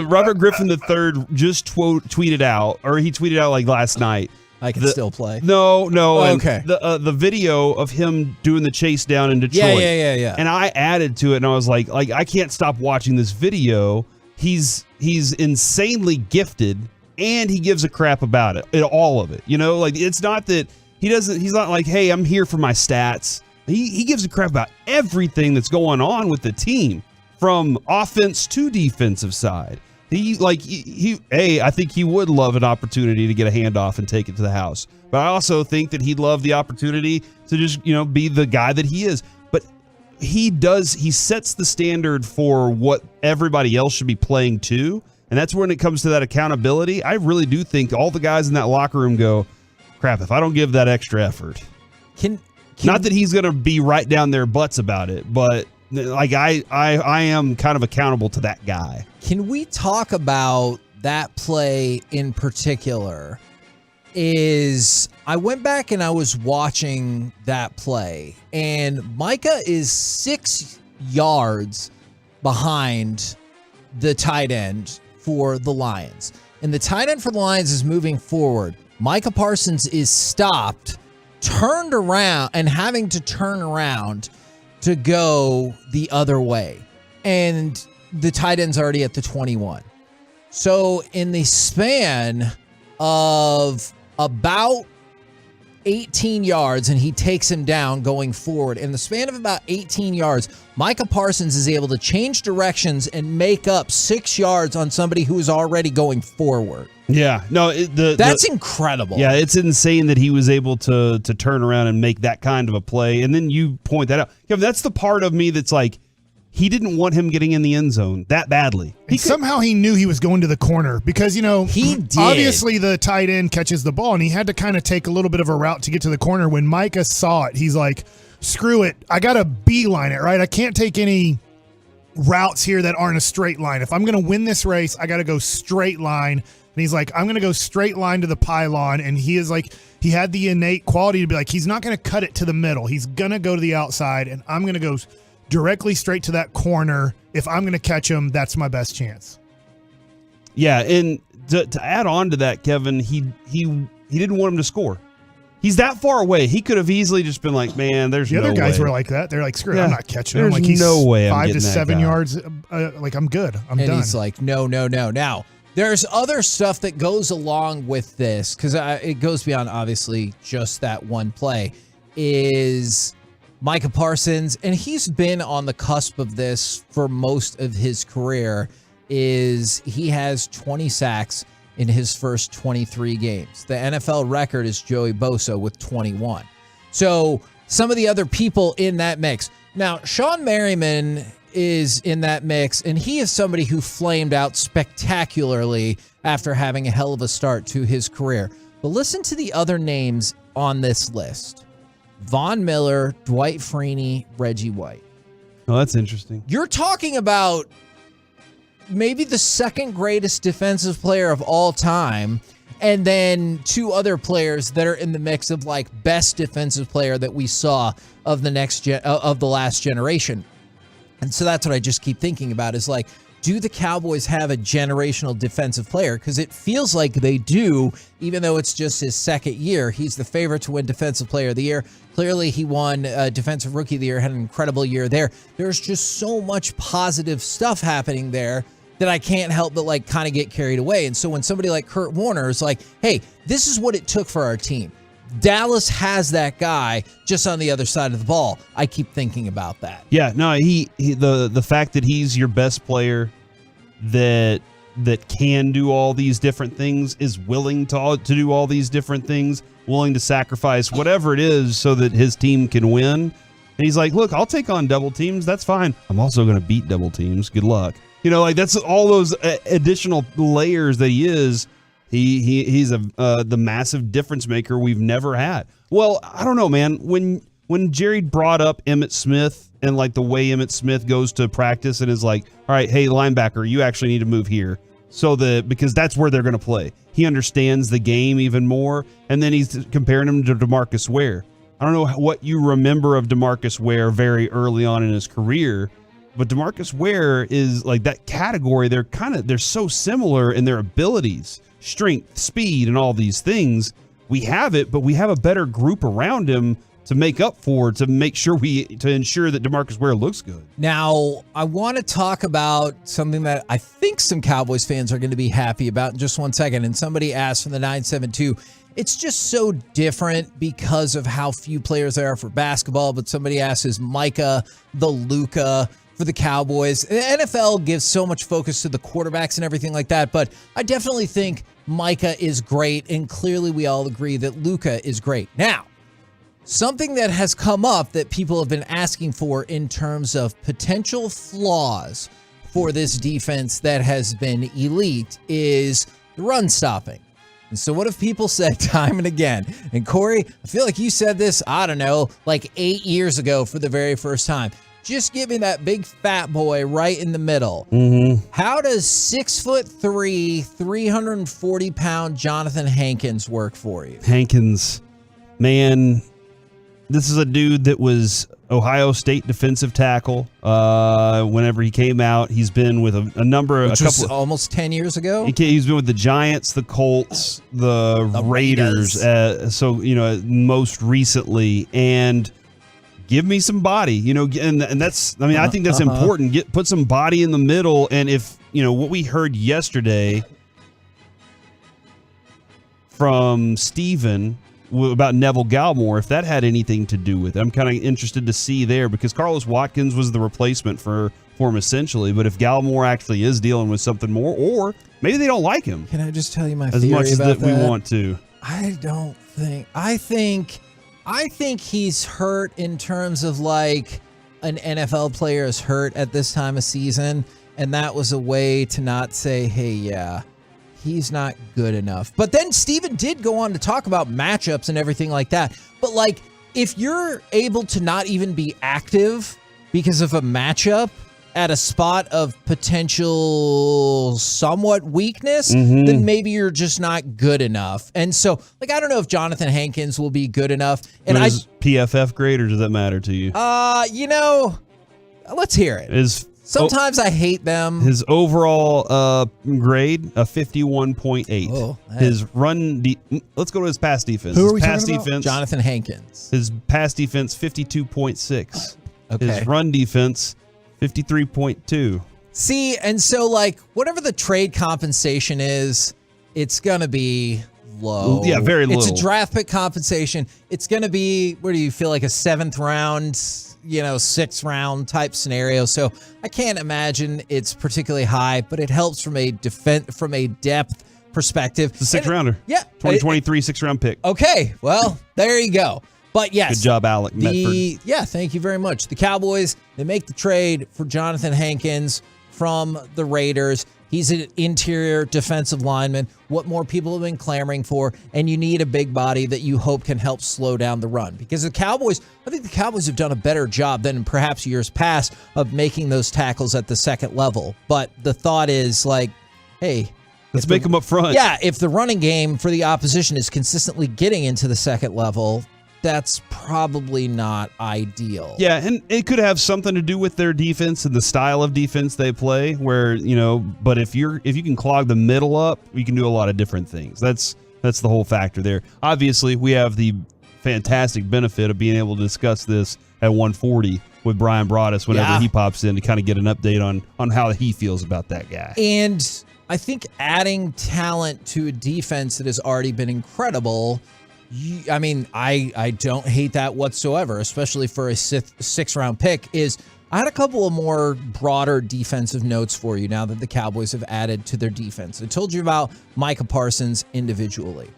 Robert Griffin III just tweeted out, or he tweeted out like last night. I can still play. No. Okay. The video of him doing the chase down in Detroit. Yeah. And I added to it, and I was like I can't stop watching this video. He's insanely gifted, and he gives a crap about it, all of it. You know, like it's not that he's not like, hey, I'm here for my stats. He gives a crap about everything that's going on with the team, from offense to defensive side. I think he would love an opportunity to get a handoff and take it to the house. But I also think that he'd love the opportunity to just, be the guy that he is. But he sets the standard for what everybody else should be playing to. And that's when it comes to that accountability. I really do think all the guys in that locker room go, crap, if I don't give that extra effort. Not that he's going to be right down their butts about it, but like I am kind of accountable to that guy. Can we talk about that play in particular? I went back and I was watching that play, and Micah is 6 yards behind the tight end for the Lions. And the tight end for the Lions is moving forward. Micah Parsons is stopped, turned around, and having to turn around to go the other way. And the tight end's already at the 21. So in the span of about 18 yards, and he takes him down going forward. In the span of about 18 yards, Micah Parsons is able to change directions and make up 6 yards on somebody who is already going forward. Yeah, no, that's incredible. Yeah, it's insane that he was able to turn around and make that kind of a play. And then you point that out. Kevin, that's the part of me that's like, he didn't want him getting in the end zone that badly. Somehow he knew he was going to the corner because, he did. Obviously the tight end catches the ball, and he had to kind of take a little bit of a route to get to the corner. When Micah saw it, he's like, screw it. I got to beeline it, right? I can't take any routes here that aren't a straight line. If I'm going to win this race, I got to go straight line. And he's like, I'm going to go straight line to the pylon. And he is like, he had the innate quality to be like, he's not going to cut it to the middle. He's going to go to the outside, and I'm going to go directly straight to that corner. If I'm going to catch him, that's my best chance. Yeah, and to add on to that, Kevin, he didn't want him to score. He's that far away. He could have easily just been like, man, there's no way. The other guys were like that. They're like, screw it, I'm not catching him. There's Like, he's no way I'm 5 to getting that 7 guy. yards. Like, I'm good. I'm and done. he's like, no. Now, there's other stuff that goes along with this, because it goes beyond, obviously, just that one play, is Micah Parsons, and he's been on the cusp of this for most of his career, is he has 20 sacks in his first 23 games. The NFL record is Joey Bosa with 21. So some of the other people in that mix. Now, Sean Merriman is in that mix, and he is somebody who flamed out spectacularly after having a hell of a start to his career. But listen to the other names on this list. Von Miller, Dwight Freeney, Reggie White. Oh, that's interesting. You're talking about maybe the second greatest defensive player of all time, and then two other players that are in the mix of like best defensive player that we saw of the last generation. And so that's what I just keep thinking about is like, do the Cowboys have a generational defensive player? Because it feels like they do, even though it's just his second year. He's the favorite to win Defensive Player of the Year. Clearly, he won Defensive Rookie of the Year, had an incredible year there. There's just so much positive stuff happening there that I can't help but like kind of get carried away. And so when somebody like Kurt Warner is like, hey, this is what it took for our team. Dallas has that guy just on the other side of the ball. I keep thinking about that. Yeah, no, the fact that he's your best player that can do all these different things, is willing to do all these different things, willing to sacrifice whatever it is so that his team can win. And he's like, look, I'll take on double teams. That's fine. I'm also going to beat double teams. Good luck. You know, like that's all those additional layers that he is. He's the massive difference maker we've never had. Well, I don't know, man. When Jerry brought up Emmitt Smith and like the way Emmitt Smith goes to practice and is like, all right, hey, linebacker, you actually need to move here. Because that's where they're going to play. He understands the game even more. And then he's comparing him to DeMarcus Ware. I don't know what you remember of DeMarcus Ware very early on in his career, but DeMarcus Ware is like that category. They're so similar in their abilities, strength, speed, and all these things. We have it, but we have a better group around him to make up for, to ensure that DeMarcus Ware looks good. Now, I want to talk about something that I think some Cowboys fans are going to be happy about in just 1 second. And somebody asked from the 972, it's just so different because of how few players there are for basketball. But somebody asked, is Micah the Luka for the Cowboys? The NFL gives so much focus to the quarterbacks and everything like that. But I definitely think Micah is great. And clearly we all agree that Luka is great. Now, something that has come up that people have been asking for in terms of potential flaws for this defense that has been elite is the run stopping. And so what have people said time and again? And Corey, I feel like you said this, I don't know, like 8 years ago for the very first time. Just give me that big fat boy right in the middle. Mm-hmm. How does 6'3", 340-pound Jonathan Hankins work for you? Hankins, man, this is a dude that was Ohio State defensive tackle. Whenever he came out, he's been with a number of... Which was almost 10 years ago? He's been with the Giants, the Colts, the Raiders. Most recently. And give me some body, and that's... I think that's important. Put some body in the middle. And if, what we heard yesterday from Steven about Neville Gallimore, if that had anything to do with it. I'm kind of interested to see there, because Carlos Watkins was the replacement for him essentially. But if Gallimore actually is dealing with something more, or maybe they don't like him. Can I just tell you my as theory much as about that we want to? I think he's hurt in terms of like an NFL player is hurt at this time of season, and that was a way to not say, hey, yeah, he's not good enough. But then Steven did go on to talk about matchups and everything like that. But like, if you're able to not even be active because of a matchup, at a spot of potential somewhat weakness, then maybe you're just not good enough. And so, like, I don't know if Jonathan Hankins will be good enough. And is PFF grade, or does that matter to you? Let's hear it. Sometimes I hate them. His overall grade, a 51.8. Oh, his run, let's go to his pass defense. Who are we pass talking about? defense, Jonathan Hankins. His pass defense, 52.6. Okay. His run defense, 53.2. See, and so, like, whatever the trade compensation is, it's going to be low. Yeah, very low. It's a draft pick compensation. It's going to be, where do you feel like a 7th round, 6th round type scenario. So I can't imagine it's particularly high, but it helps from a depth perspective. It's a 6th rounder. Yeah. 2023 6th round pick. Okay, well, there you go. But yes. Good job, Alec Medford. Yeah, thank you very much. The Cowboys, they make the trade for Jonathan Hankins from the Raiders. He's an interior defensive lineman, what more people have been clamoring for, and you need a big body that you hope can help slow down the run. Because I think the Cowboys have done a better job than in perhaps years past of making those tackles at the second level. But the thought is like, hey, let's make them up front. Yeah, if the running game for the opposition is consistently getting into the second level, that's probably not ideal. Yeah, and it could have something to do with their defense and the style of defense they play, where, but if you can clog the middle up, you can do a lot of different things. That's the whole factor there. Obviously, we have the fantastic benefit of being able to discuss this at 140 with Brian Broaddus whenever he pops in to kind of get an update on how he feels about that guy. And I think adding talent to a defense that has already been incredible, I don't hate that whatsoever, especially for a 6th round pick. I had a couple of more broader defensive notes for you now that the Cowboys have added to their defense. I told you about Micah Parsons individually.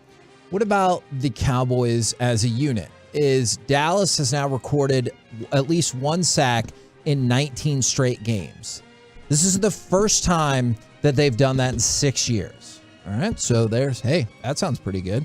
What about the Cowboys as a unit? Dallas has now recorded at least 1 sack in 19 straight games. This is the first time that they've done that in 6 years. All right, so that sounds pretty good.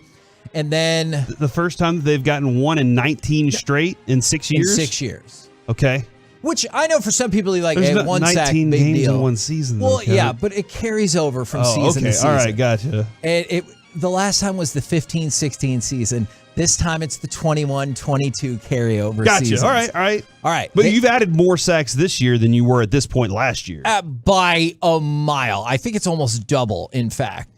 And then the first time that they've gotten 1 in 19 straight in 6 years? In 6 years. Okay. Which I know for some people, like, There's hey, 1 sack, big games deal. in one season. Well, yeah, but it carries over from season to season. All right, gotcha. And the last time was the 15-16 season. This time it's the 21-22 carryover season. Gotcha. All right. But you've added more sacks this year than you were at this point last year. By a mile. I think it's almost double, in fact.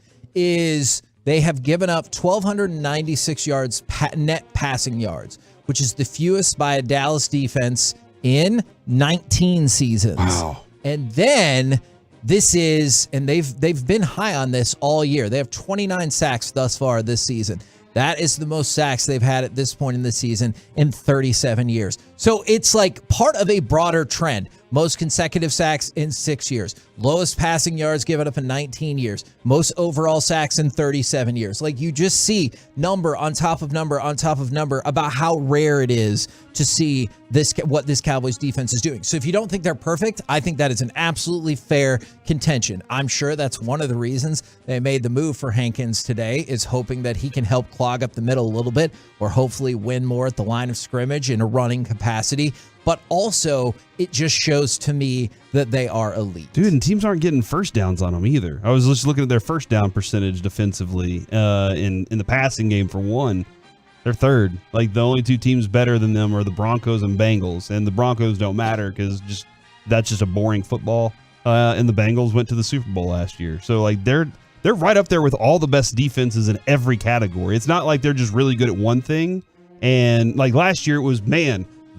They have given up 1,296 yards net passing yards, which is the fewest by a Dallas defense in 19 seasons. Wow. And then they've been high on this all year. They have 29 sacks thus far this season. That is the most sacks they've had at this point in the season in 37 years. So it's like part of a broader trend. Most consecutive sacks in 6 years. Lowest passing yards given up in 19 years. Most overall sacks in 37 years. Like, you just see number on top of number on top of number about how rare it is to see what this Cowboys defense is doing. So if you don't think they're perfect, I think that is an absolutely fair contention. I'm sure that's one of the reasons they made the move for Hankins today, is hoping that he can help clog up the middle a little bit, or hopefully win more at the line of scrimmage in a running capacity. But also, it just shows to me that they are elite. Dude, and teams aren't getting first downs on them either. I was just looking at their first down percentage defensively in the passing game for one. They're third. Like, the only 2 teams better than them are the Broncos and Bengals. And the Broncos don't matter because that's just a boring football. And the Bengals went to the Super Bowl last year. So, like, they're right up there with all the best defenses in every category. It's not like they're just really good at one thing. And, like, last year it was,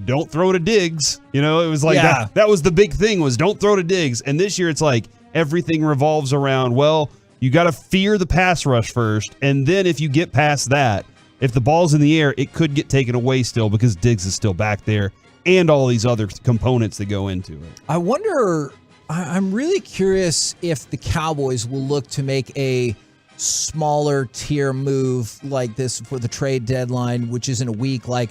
don't throw to Diggs. It was like that was the big thing, was don't throw to Diggs. And this year it's like everything revolves around, well, you got to fear the pass rush first. And then if you get past that, if the ball's in the air, it could get taken away still because Diggs is still back there and all these other components that go into it. I wonder, I'm really curious if the Cowboys will look to make a smaller tier move like this for the trade deadline, which is in a week, like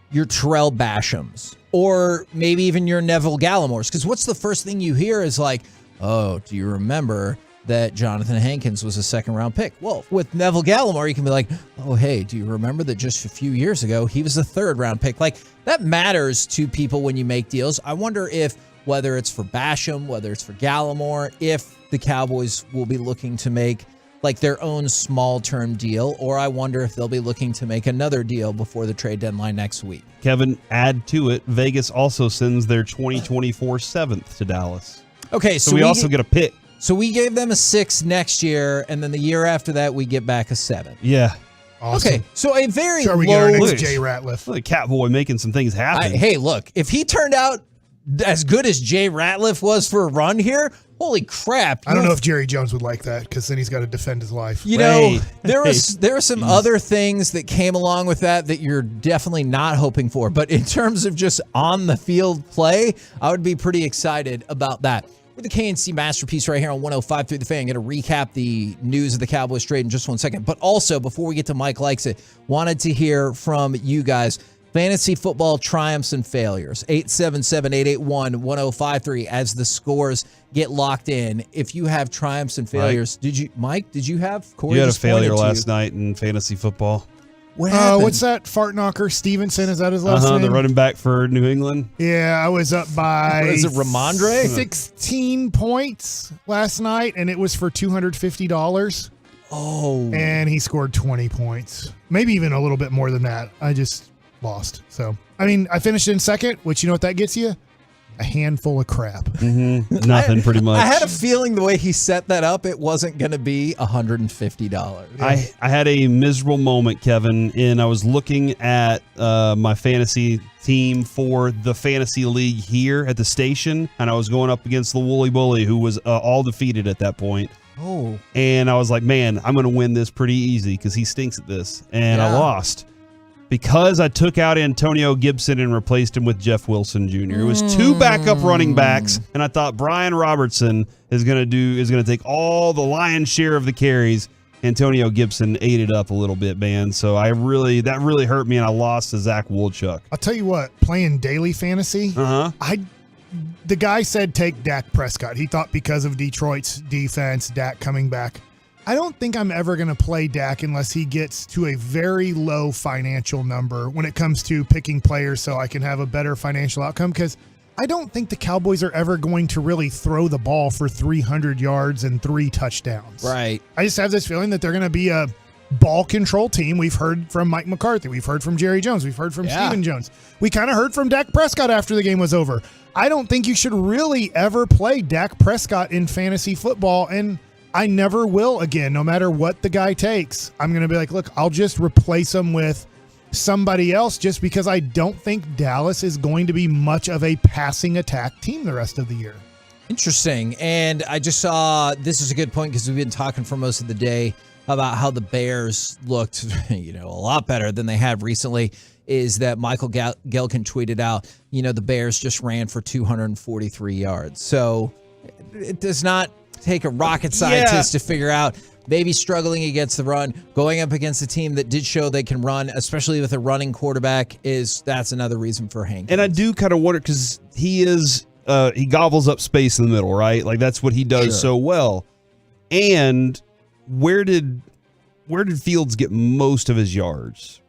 your Terrell Bashams, or maybe even your Neville Gallimores. Because what's the first thing you hear is like, oh, do you remember that Jonathan Hankins was a 2nd-round pick? Well, with Neville Gallimore, you can be like, oh, hey, do you remember that just a few years ago, he was a 3rd-round pick? Like, that matters to people when you make deals. I wonder if whether it's for Basham, whether it's for Gallimore, if the Cowboys will be looking to make like their own small-term deal, or I wonder if they'll be looking to make another deal before the trade deadline next week. Kevin, add to it, Vegas also sends their 2024 7th to Dallas. Okay, so we also get a pick. So we gave them a 6 next year, and then the year after that, we get back a 7. Yeah. Awesome. Okay, so a very Sure, we low. get our next Jay Ratliff. Look at Catboy making some things happen. Hey, look, if he turned out as good as Jay Ratliff was for a run here, holy crap! I don't know if Jerry Jones would like that because then he's got to defend his life. You know, there were some other things that came along with that you're definitely not hoping for. But in terms of just on the field play, I would be pretty excited about that. We're the KNC Masterpiece right here on 105 through the Fan. I'm going to recap the news of the Cowboys trade in just 1 second. But also, before we get to Mike Likes It, wanted to hear from you guys. Fantasy football triumphs and failures. 877-881-1053 as the scores get locked in. If you have triumphs and failures, Mike, did you have? Corey you had a just pointed failure to last night in fantasy football. What happened? What's that? Fart knocker Stevenson, is that his last name? The running back for New England. Yeah, I was up by Is it Ramondre? 16 points last night, and it was for $250. Oh. And he scored 20 points. Maybe even a little bit more than that. I just lost. So, I mean, I finished in second, which you know what that gets you? A handful of crap. Mm-hmm. Nothing, pretty much. I had a feeling the way he set that up, it wasn't going to be $150. I had a miserable moment, Kevin, and I was looking at my fantasy team for the fantasy league here at the station, and I was going up against the Wooly Bully, who was all defeated at that point. Oh. And I was like, man, I'm going to win this pretty easy because he stinks at this. And I lost. Because I took out Antonio Gibson and replaced him with Jeff Wilson Jr. It was 2 backup running backs, and I thought Brian Robertson is going to take all the lion's share of the carries. Antonio Gibson ate it up a little bit, man. So that really hurt me, and I lost to Zach Woolchuck. I'll tell you what, playing daily fantasy, the guy said take Dak Prescott. He thought because of Detroit's defense, Dak coming back. I don't think I'm ever going to play Dak unless he gets to a very low financial number when it comes to picking players so I can have a better financial outcome, because I don't think the Cowboys are ever going to really throw the ball for 300 yards and 3 touchdowns. Right. I just have this feeling that they're going to be a ball control team. We've heard from Mike McCarthy. We've heard from Jerry Jones. We've heard from Stephen Jones. We kind of heard from Dak Prescott after the game was over. I don't think you should really ever play Dak Prescott in fantasy football, and I never will again, no matter what the guy takes. I'm going to be like, look, I'll just replace him with somebody else just because I don't think Dallas is going to be much of a passing attack team the rest of the year. Interesting. And I just saw, this is a good point because we've been talking for most of the day about how the Bears looked, a lot better than they have recently, is that Michael Gelkin tweeted out, the Bears just ran for 243 yards. So it does not take a rocket scientist to figure out maybe struggling against the run, going up against a team that did show they can run, especially with a running quarterback, that's another reason for Hankins. And I do kind of wonder because he gobbles up space in the middle, right? Like that's what he does so well. And where did Fields get most of his yards?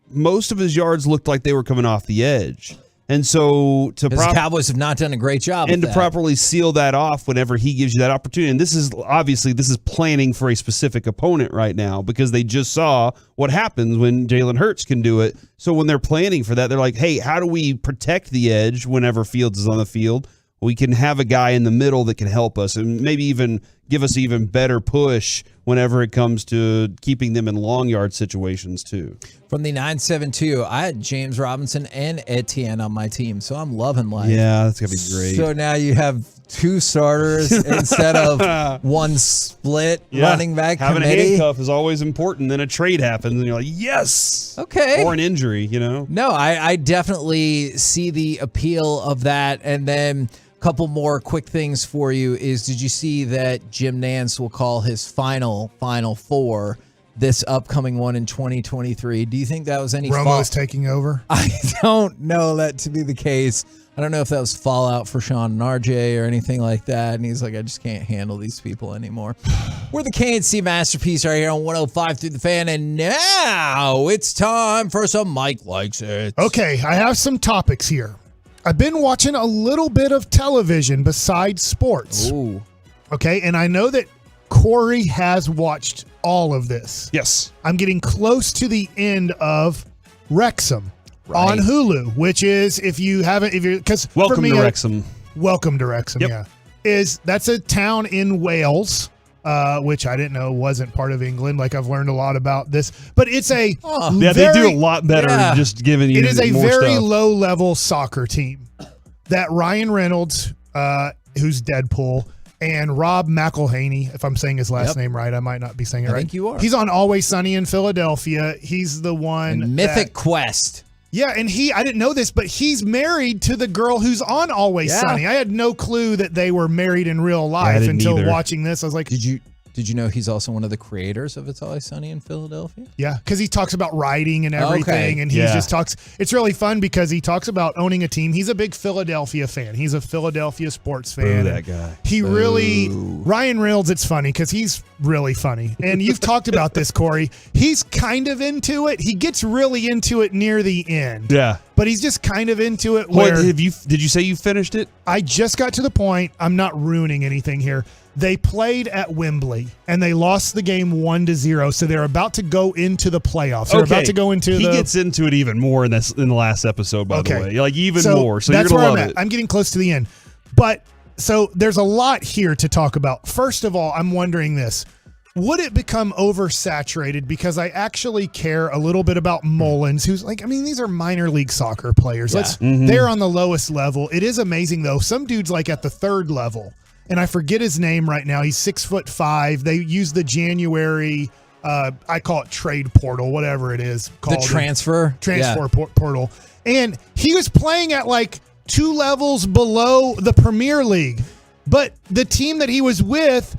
Most of his yards looked like they were coming off the edge. And so the Cowboys have not done a great job. And to properly seal that off whenever he gives you that opportunity. And this is planning for a specific opponent right now because they just saw what happens when Jalen Hurts can do it. So when they're planning for that, they're like, hey, how do we protect the edge whenever Fields is on the field? We can have a guy in the middle that can help us and maybe even give us even better push whenever it comes to keeping them in long yard situations too. From the 972, I had James Robinson and Etienne on my team, so I'm loving life. Yeah, that's going to be great. So now you have 2 starters instead of 1 split running back Having committee. a handcuff is always important. Then a trade happens and you're like, yes. Okay. Or an injury, No, I definitely see the appeal of that. And then couple more quick things for you is, did you see that Jim Nantz will call his final four this upcoming one in 2023? Do you think that was any Romo's taking over? I don't know that to be the case. I don't know if that was fallout for Sean and RJ or anything like that. And he's like, I just can't handle these people anymore. We're the KNC Masterpiece right here on 105 through the Fan. And now it's time for some Mike Likes It. Okay, I have some topics here. I've been watching a little bit of television besides sports. Ooh. Okay, and I know that Corey has watched all of this. Yes. I'm getting close to the end of Wrexham on Hulu, which is, if you're because Welcome to Wrexham. Welcome to Wrexham, Yep. yeah. That's a town in Wales, which I didn't know wasn't part of England. Like, I've learned a lot about this, but it's a they do a lot better just giving you. It is a more very stuff. low level soccer team that Ryan Reynolds, who's Deadpool, and Rob McElhaney, if I'm saying his last name right, I might not be saying it right. I think you are. He's on Always Sunny in Philadelphia. He's the one. And Mythic Quest. Yeah, and I didn't know this, but he's married to the girl who's on Always Sunny. I had no clue that they were married in real life until watching this. I was like, Did you know he's also one of the creators of It's Always Sunny in Philadelphia? yeah, because he talks about writing and everything, and he just talks. It's really fun because he talks about owning a team. He's a big Philadelphia fan. He's a Philadelphia sports fan. Boo that guy. He really, Ryan Reynolds, it's funny because he's really funny. And you've talked about this, Corey. He's kind of into it. He gets really into it near the end. Yeah. But he's just kind of into it. Did you say you finished it? I just got to the point. I'm not ruining anything here. They played at Wembley and they lost the game 1-0. So they're about to go into the playoffs. They're about to go into He gets into it even more in the last episode, by the way. Like, even more. So that's you're going where to I'm love at. it. I'm getting close to the end. But so there's a lot here to talk about. First of all, I'm wondering this. Would it become oversaturated? Because I actually care a little bit about Mullins, who's like, I mean, these are minor league soccer players. They're on the lowest level. It is amazing, though. Some dude's like at the third level, and I forget his name right now. He's 6'5". They use the January, I call it trade portal, whatever it is called. The transfer portal. And he was playing at like 2 levels below the Premier League. But the team that he was with,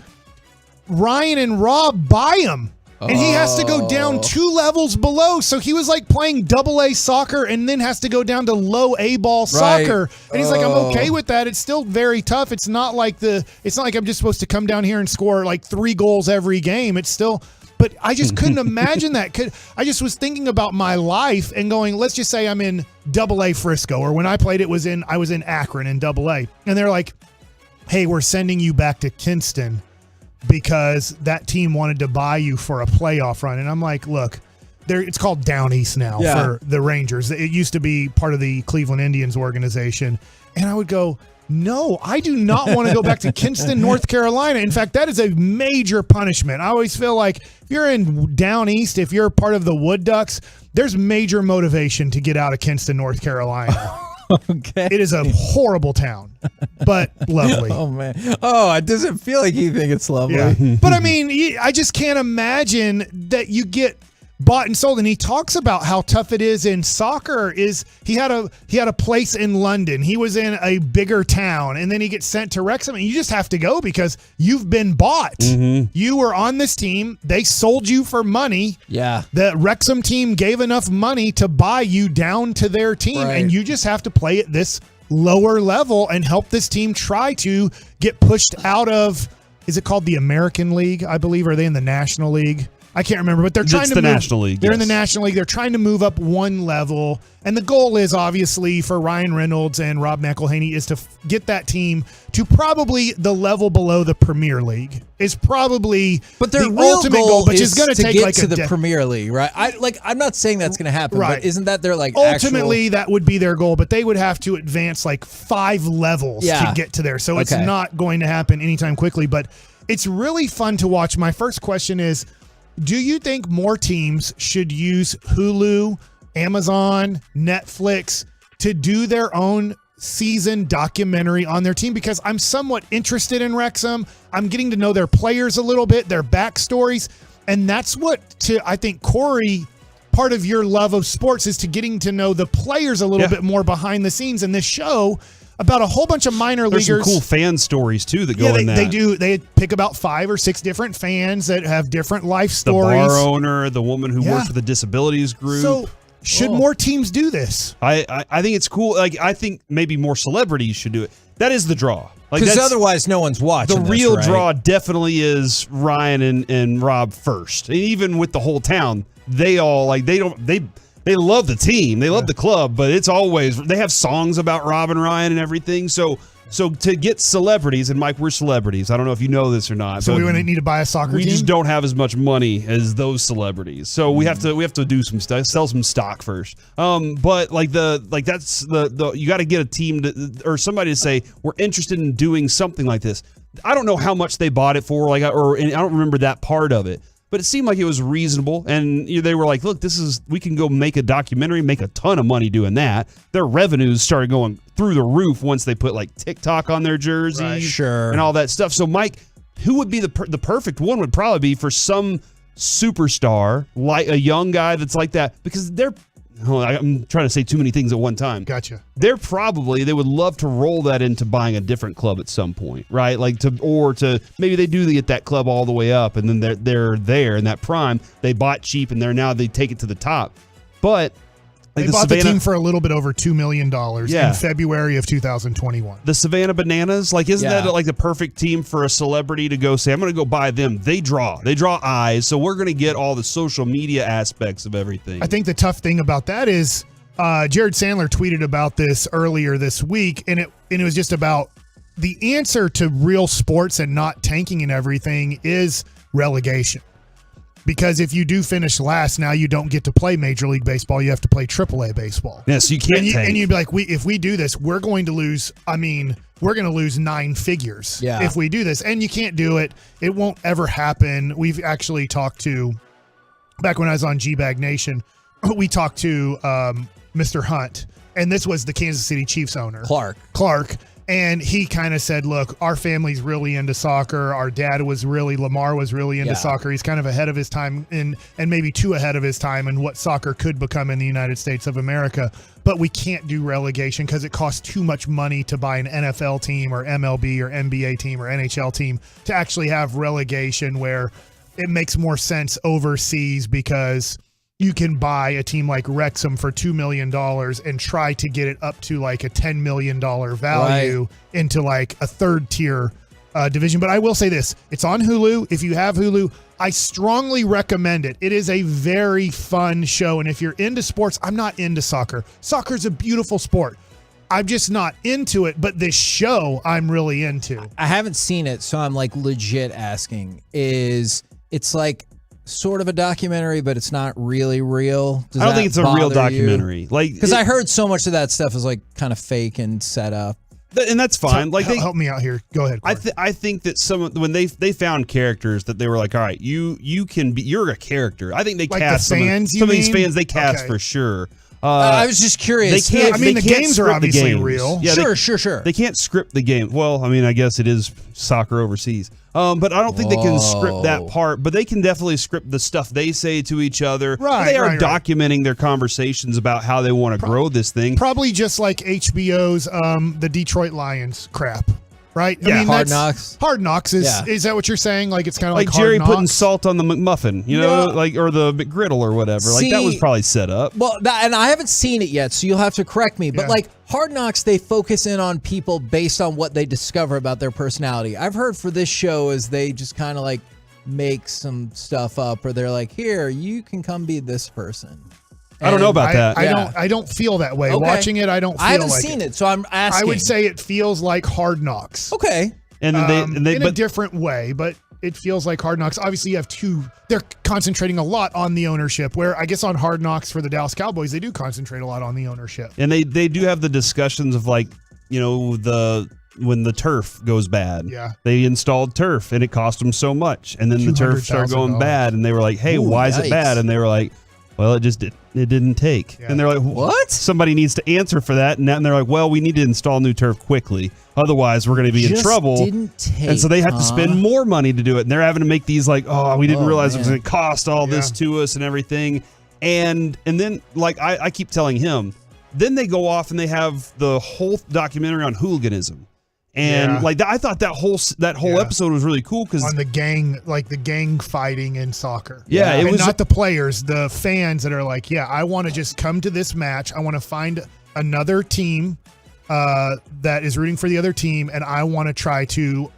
Ryan and Rob buy him, and he has to go down 2 levels below. So he was like playing AA soccer and then has to go down to low A ball soccer. And he's like, I'm okay with that. It's still very tough. It's not like I'm just supposed to come down here and score like 3 goals every game. It's still, but I just couldn't imagine that. I just was thinking about my life and going, let's just say I'm in AA Frisco, or when I played I was in Akron in AA, and they're like, hey, we're sending you back to Kinston because that team wanted to buy you for a playoff run. And I'm like, look, it's called Down East now for the Rangers. It used to be part of the Cleveland Indians organization. And I would go, no, I do not want to go back to Kinston, North Carolina. In fact, that is a major punishment. I always feel like if you're in Down East, if you're part of the Wood Ducks, there's major motivation to get out of Kinston, North Carolina. Okay. It is a horrible town, but lovely. Oh, man. Oh, it doesn't feel like you think it's lovely. Yeah. But I mean, I just can't imagine that you get bought and sold. And he talks about how tough it is in soccer. He had a place in London. He was in a bigger town, and then he gets sent to Wrexham, and you just have to go because you've been bought. You were on this team. They sold you for money. Yeah. The Wrexham team gave enough money to buy you down to their team, and you just have to play at this lower level and help this team try to get pushed out of, is it called the American League, I believe? Are they in the National League? I can't remember, but they're trying to move. National League. They're in the National League. They're trying to move up 1 level. And the goal is obviously for Ryan Reynolds and Rob McElhaney is to get that team to probably the level below the Premier League. Is probably but their the real ultimate goal, but it's going to take get like to the Premier League, right? I'm not saying that's going to happen, Right. but isn't that their like ultimately that would be their goal, but they would have to advance like 5 levels to get to there. So it's not going to happen anytime quickly, but it's really fun to watch. My first question is, do you think more teams should use Hulu, Amazon, Netflix to do their own season documentary on their team? Because I'm somewhat interested in Wrexham. I'm getting to know their players a little bit, their backstories. And that's I think, Corey, part of your love of sports is to getting to know the players a little bit more behind the scenes. And this show about a whole bunch of minor There's leaguers. some cool fan stories too that go in that. They do. They pick about 5 or 6 different fans that have different life stories. The bar owner, the woman who worked for the disabilities group. So should more teams do this? I think it's cool. Like, I think maybe more celebrities should do it. That is the draw. Because otherwise no one's watching. The real draw definitely is Ryan and Rob first. And even with the whole town, they all they love the team, they love the club, but it's always they have songs about Rob and Ryan and everything. So to get celebrities, and Mike, we're celebrities. I don't know if you know this or not. So we wouldn't need to buy a soccer team? We just don't have as much money as those celebrities. So we have to do some stuff, sell some stock first. But that's the you got to get a team or somebody to say we're interested in doing something like this. I don't know how much they bought it for, and I don't remember that part of it. But it seemed like it was reasonable, and they were like, look, we can go make a documentary, make a ton of money doing that. Their revenues started going through the roof once they put like TikTok on their jerseys and all that stuff. So, Mike, who would be the perfect one would probably be for some superstar, like a young guy that's like that, because I'm trying to say too many things at one time. Gotcha. They would love to roll that into buying a different club at some point, right? Maybe they do get that club all the way up, and then they're there in that prime. They bought cheap, and they take it to the top. But they bought the team for a little bit over $2 million in February of 2021. The Savannah Bananas, isn't that like the perfect team for a celebrity to go say, I'm going to go buy them? They draw eyes, so we're going to get all the social media aspects of everything. I think the tough thing about that is Jared Sandler tweeted about this earlier this week, and it was just about the answer to real sports and not tanking and everything is relegation. Because if you do finish last, now you don't get to play Major League Baseball. You have to play AAA baseball. Yes, you can't tank. And you'd be like, if we do this, we're going to lose. We're going to lose 9 figures if we do this. And you can't do it. It won't ever happen. We've actually talked to, back when I was on G-Bag Nation, we talked to Mr. Hunt. And this was the Kansas City Chiefs owner. Clark. And he kind of said, look, our family's really into soccer. Our dad Lamar was really into soccer. He's kind of ahead of his time and maybe too ahead of his time in what soccer could become in the United States of America. But we can't do relegation because it costs too much money to buy an NFL team or MLB or NBA team or NHL team to actually have relegation, where it makes more sense overseas because you can buy a team like Wrexham for $2 million and try to get it up to like a $10 million value into like a third tier division. But I will say this, it's on Hulu. If you have Hulu, I strongly recommend it. It is a very fun show. And if you're into sports, I'm not into soccer. Soccer's a beautiful sport. I'm just not into it. But this show I'm really into. I haven't seen it, so I'm like legit asking. It's like sort of a documentary, but it's not really real. I don't think it's a real documentary. Because I heard so much of that stuff is like kind of fake and set up. And that's fine. Help me out here. Go ahead. I think that when they found characters that they were like, all right, you're a character. I think they cast the fans, some of these fans they cast for sure. I was just curious. The games are obviously real. Yeah, sure. They can't script the game. Well, I guess it is soccer overseas. But I don't think they can script that part. But they can definitely script the stuff they say to each other. They are documenting their conversations about how they want to grow this thing. Probably just like HBO's The Detroit Lions crap. Right? Yeah, Hard Knocks. Hard Knocks is that what you're saying? Like it's kind of like Jerry Hard Knocks? putting salt on the McMuffin, or the McGriddle or whatever. That was probably set up. Well, and I haven't seen it yet, so you'll have to correct me. But Hard Knocks, they focus in on people based on what they discover about their personality. I've heard for this show is they just kind of like make some stuff up, or they're like, here, you can come be this person. I don't know about that. I don't feel that way. Okay. Watching it, I don't feel like it. I haven't seen it, so I'm asking. I would say it feels like Hard Knocks. Okay. And in a different way, but it feels like Hard Knocks. Obviously, you have they're concentrating a lot on the ownership, where I guess on Hard Knocks for the Dallas Cowboys, they do concentrate a lot on the ownership. And they do have the discussions of when the turf goes bad. Yeah. They installed turf and it cost them so much. And then the turf started going bad and they were like, hey, why is it bad? And they were like, well, it didn't take. Yeah. And they're like, what? Somebody needs to answer for that. And they're like, well, we need to install new turf quickly. Otherwise, we're going to be in trouble. Didn't take, and so they have to spend more money to do it. And they're having to make these we didn't realize it was going to cost all this to us and everything. And then, I keep telling him, then they go off and they have the whole documentary on hooliganism. And I thought that whole episode was really cool because on the gang fighting in soccer. Yeah, it was not the players, the fans that are like, I want to just come to this match. I want to find another team that is rooting for the other team, and I want to try to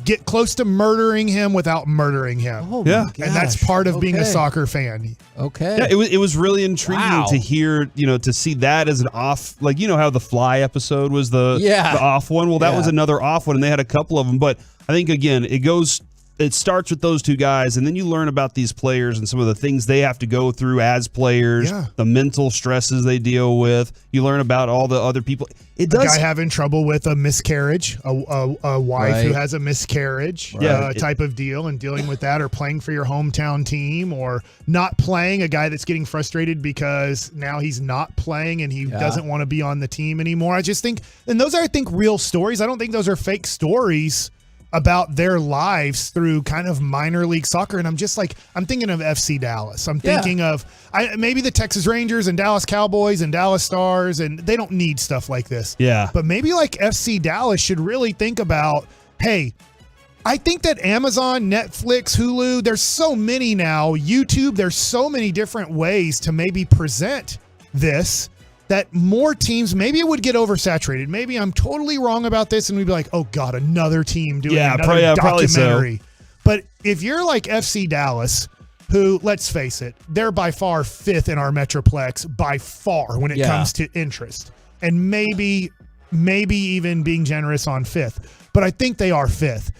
get close to murdering him without murdering him. Oh, Yeah. And that's part of being a Okay. soccer fan. Okay. Yeah, it was really intriguing to hear, to see that as an off, like, how the Fly episode was the off one. Well, that was another off one, and they had a couple of them. But I think, again, it starts with those two guys, and then you learn about these players and some of the things they have to go through as players, the mental stresses they deal with. You learn about all the other people. It does. A guy having trouble with a miscarriage, a wife who has a miscarriage type of deal, and dealing with that, or playing for your hometown team, or not playing, a guy that's getting frustrated because now he's not playing and he doesn't want to be on the team anymore. I just think, and those are, I think, real stories. I don't think those are fake stories about their lives through kind of minor league soccer. And I'm just like, I'm thinking of FC Dallas. I'm thinking of maybe the Texas Rangers and Dallas Cowboys and Dallas Stars, and they don't need stuff like this. Yeah. But maybe like FC Dallas should really think about, hey, I think that Amazon, Netflix, Hulu, there's so many now, YouTube, there's so many different ways to maybe present this, that more teams, maybe it would get oversaturated. Maybe I'm totally wrong about this, and we'd be like, oh, God, another team doing another documentary. So. But if you're like FC Dallas, who, let's face it, they're by far fifth in our Metroplex, by far, when it comes to interest. And maybe even being generous on fifth. But I think they are fifth.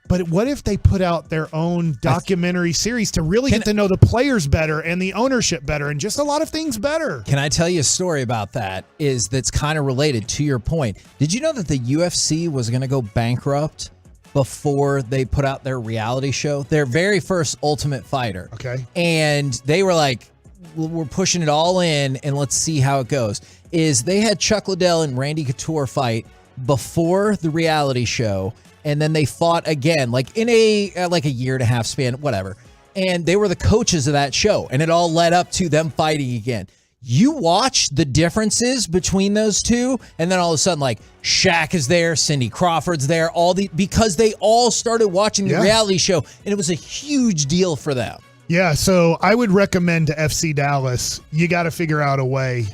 But what if they put out their own documentary series to really get to know the players better and the ownership better and just a lot of things better? Can I tell you a story about that? That's kind of related to your point. Did you know that the UFC was going to go bankrupt before they put out their reality show? Their very first Ultimate Fighter. Okay. And they were like, we're pushing it all in and let's see how it goes. They had Chuck Liddell and Randy Couture fight before the reality show. And then they fought again, like in a year and a half span, whatever. And they were the coaches of that show, and it all led up to them fighting again. You watch the differences between those two, and then all of a sudden, like, Shaq is there, Cindy Crawford's there, because they all started watching the reality show, and it was a huge deal for them. Yeah, so I would recommend to FC Dallas, you got to figure out a way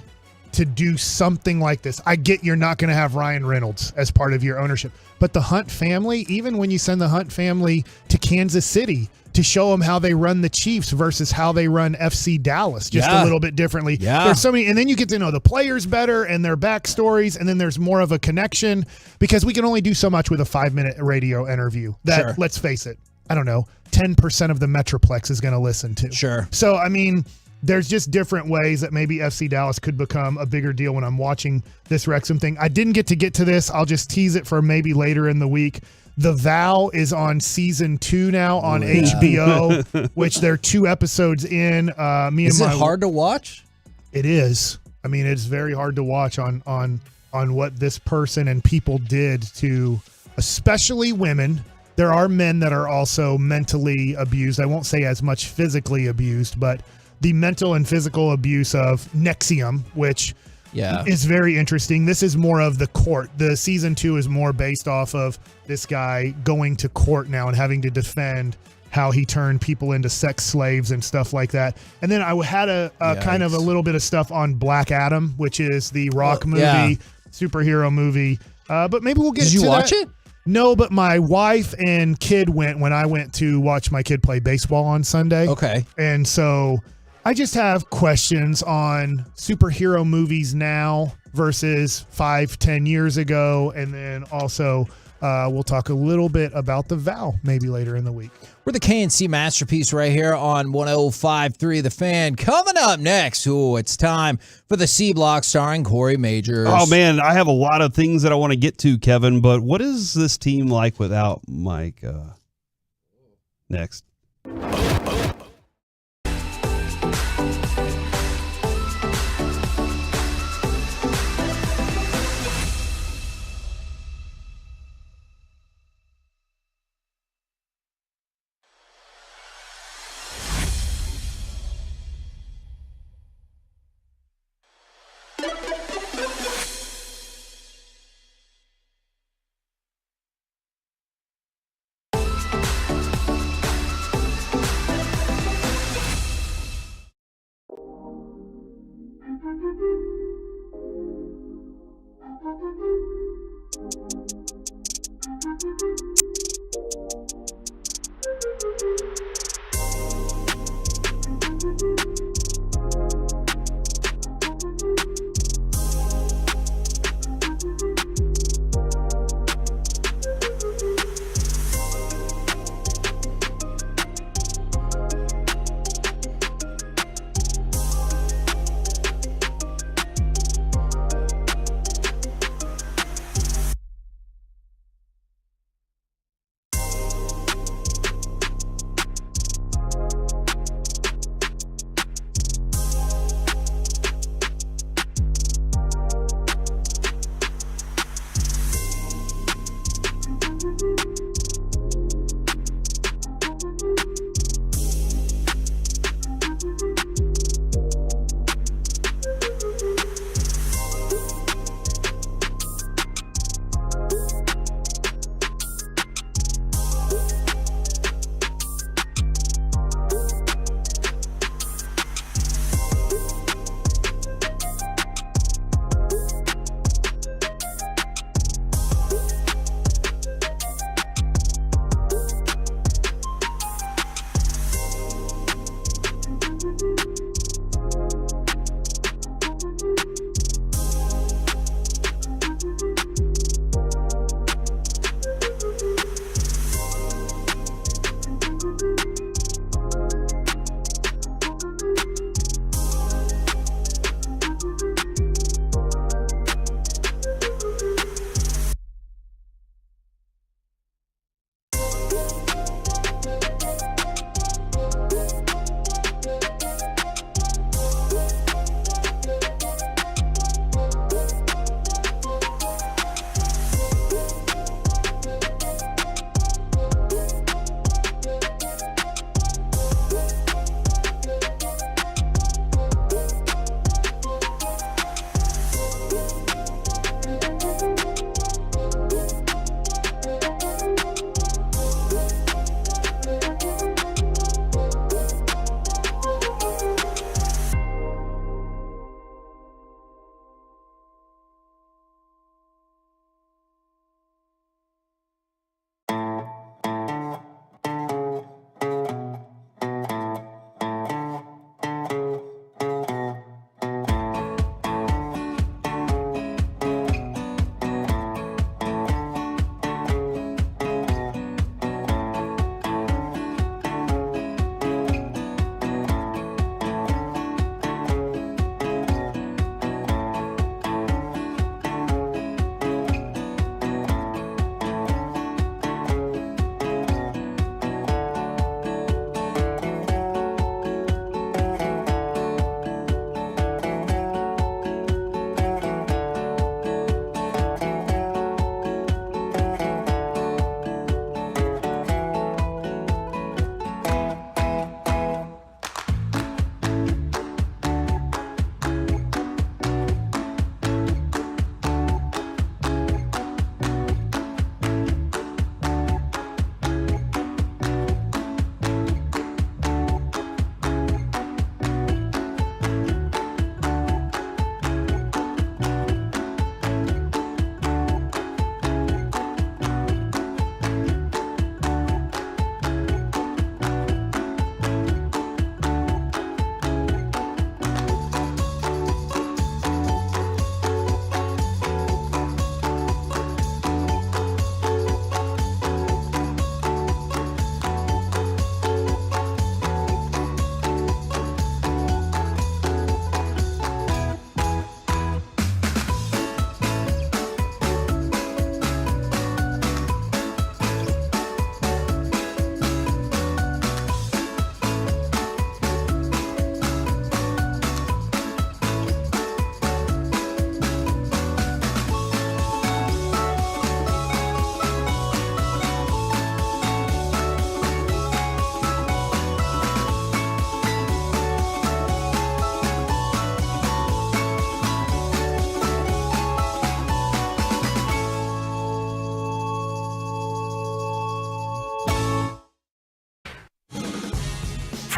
to do something like this. I get you're not going to have Ryan Reynolds as part of your ownership, but the Hunt family, even when you send the Hunt family to Kansas City to show them how they run the Chiefs versus how they run FC Dallas, just a little bit differently. Yeah. There's so many, and then you get to know the players better and their backstories, and then there's more of a connection, because we can only do so much with a 5-minute radio interview that, let's face it, I don't know, 10% of the Metroplex is going to listen to. Sure. So, I mean, there's just different ways that maybe FC Dallas could become a bigger deal when I'm watching this Wrexham thing. I didn't get to this. I'll just tease it for maybe later in the week. The Vow is on season 2 now on HBO, which they're 2 episodes in. Is it hard to watch? It is. I mean, it's very hard to watch on what this person and people did to, especially women. There are men that are also mentally abused. I won't say as much physically abused, but the mental and physical abuse of Nexium, which is very interesting. This is more of the court. The season 2 is more based off of this guy going to court now and having to defend how he turned people into sex slaves and stuff like that. And then I had a kind of a little bit of stuff on Black Adam, which is the Rock movie, superhero movie. But maybe we'll get to that. Did you watch it? No, but my wife and kid went when I went to watch my kid play baseball on Sunday. Okay. And so I just have questions on superhero movies now versus 5-10 years ago. And then also we'll talk a little bit about The Vow maybe later in the week. We're the KNC Masterpiece right here on 105.3 The Fan. Coming up next, it's time for the C Block starring Corey Majors. Oh, man, I have a lot of things that I want to get to, Kevin, but what is this team like without Micah? Next.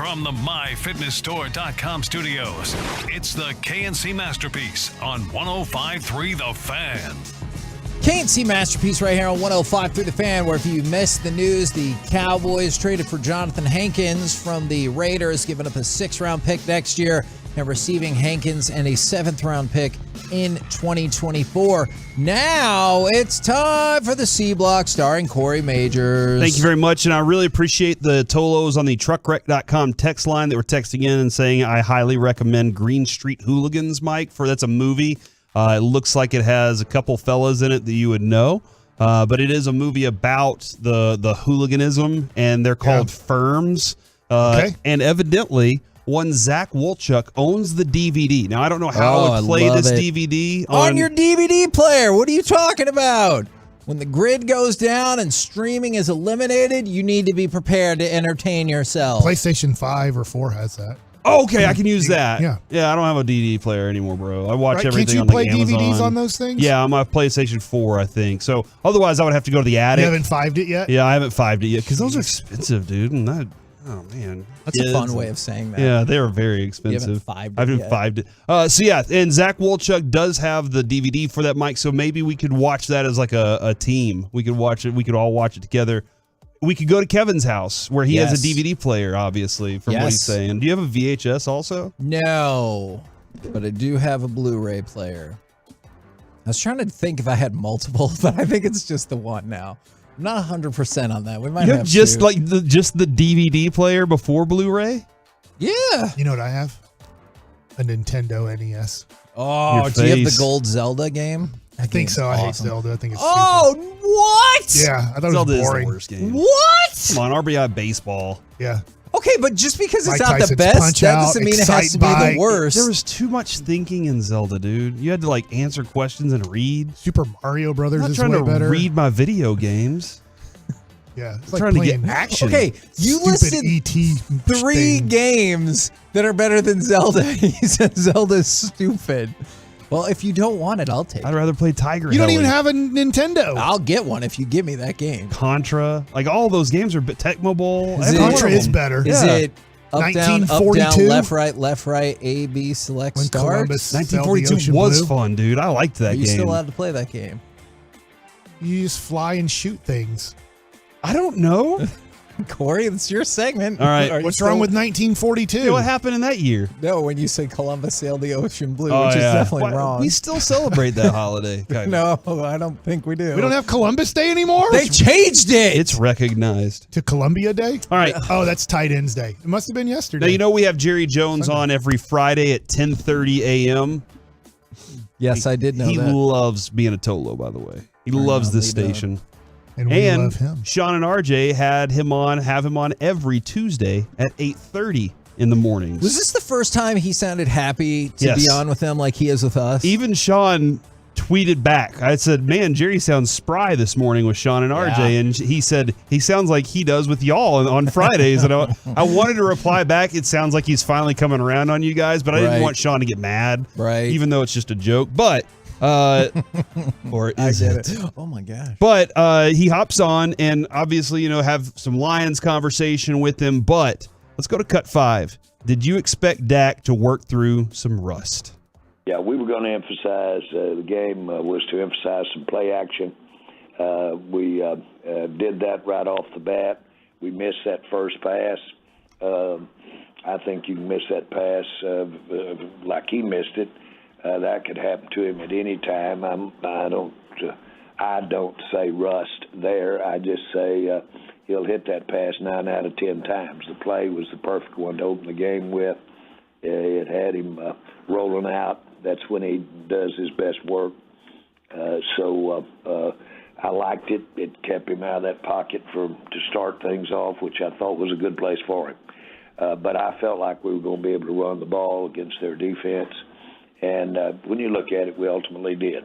From the MyFitnessStore.com studios, it's the KNC Masterpiece on 105.3 The Fan. KNC Masterpiece right here on 105.3 The Fan, where if you missed the news, the Cowboys traded for Jonathan Hankins from the Raiders, giving up a 6th-round pick next year and receiving Hankins and a 7th-round pick in 2024. Now it's time for the C Block starring Corey Majors. Thank you very much, and I really appreciate the Tolos on the truckwreck.com text line that were texting in and saying I highly recommend Green Street Hooligans, Mike, that's a movie. It looks like it has a couple fellas in it that you would know, but it is a movie about the hooliganism, and they're called Firms. Okay. And evidently, one Zach Wolchuk owns the DVD. Now, I don't know how I would play this DVD. On your DVD player. What are you talking about? When the grid goes down and streaming is eliminated, you need to be prepared to entertain yourself. PlayStation 5 or 4 has that. Okay, I can use that. Yeah. I don't have a DVD player anymore, bro. I watch everything Can't on you play Amazon. DVDs on those things? Yeah, on my PlayStation 4, I think. So otherwise, I would have to go to the attic. You haven't 5'd it yet? Yeah, I haven't 5'd it yet because those are expensive, dude. And oh man, That's a fun way of saying that. Yeah, they are very expensive. You haven't 5'd it I haven't yet. 5'd it. So yeah, and Zach Wolchuk does have the DVD for that, Mike. So maybe we could watch that as like a team. We could watch it. We could all watch it together. We could go to Kevin's house where he has a DVD player, obviously, from what he's saying. Do you have a VHS also? No, but I do have a Blu-ray player. I was trying to think if I had multiple, but I think it's just the one now. I'm not 100% on that. We might You have have just two. like the DVD player before Blu-ray? Yeah. You know what I have? A Nintendo NES. Oh, do you have the Gold Zelda game? I think so. I hate Zelda. I think it's stupid. What? Yeah, I thought Zelda it was is boring. the worst game. What? Come on, RBI baseball. Yeah. Okay, but just because it's Mike not the Tyson's best, Punch that Out, doesn't mean it has Excite to be Bike. the worst. There was too much thinking in Zelda, dude. You had to like answer questions and read. Super Mario Brothers I'm not is trying way to better. read my video games. Yeah, it's I'm like trying to get playing action. Okay, you listed E.T. 3 games that are better than Zelda. He said Zelda's stupid. Well, if you don't want it, I'll take it. I'd rather play Tiger. You don't Heli. even have a Nintendo. I'll get one if you give me that game. Contra. Like all those games are Tecmo Bowl. Is it- Contra is better. Is it up, down, 1942? left, right, A, B, select, When start? Columbus sailed the 1942 ocean was blue? fun, dude. I liked that Are you game. still allowed to play that game? You just fly and shoot things. I don't know. Corey, it's your segment. All right. Are you What's wrong with 1942? Hey, what happened in that year? No, when you say Columbus sailed the ocean blue, Oh, which is yeah. definitely Why- wrong. We still celebrate that holiday. kind of. No, I don't think we do. We don't have Columbus Day anymore? They changed it. It's recognized. To Columbia Day? All right. Oh, that's Tight Ends Day. It must have been yesterday. Now, you know we have Jerry Jones on every Friday at 10:30 a.m. Yes, I did know He that. loves being a Tolo, by the way. He loves this lead up. station. And we love him. Sean and RJ have him on every Tuesday at 8:30 in the mornings. Was this the first time he sounded happy to Yes. be on with them like he is with us? Even Sean tweeted back. I said, man, Jerry sounds spry this morning with Sean and RJ. Yeah. And he said, he sounds like he does with y'all on Fridays. And I wanted to reply back. It sounds like he's finally coming around on you guys, but I didn't Right. want Sean to get mad. Right. Even though it's just a joke. But, or I is get it? it. Oh my gosh. But he hops on and obviously, have some Lions conversation with him. But let's go to cut 5. Did you expect Dak to work through some rust? Yeah, we were going to emphasize the game was to emphasize some play action. We did that right off the bat. We missed that first pass. I think you can miss that pass like he missed it. That could happen to him at any time. I don't say rust there. I just say he'll hit that pass 9 out of 10 times. The play was the perfect one to open the game with. It had him rolling out. That's when he does his best work. So I liked it. It kept him out of that pocket to start things off, which I thought was a good place for him. But I felt like we were going to be able to run the ball against their defense. And when you look at it, we ultimately did.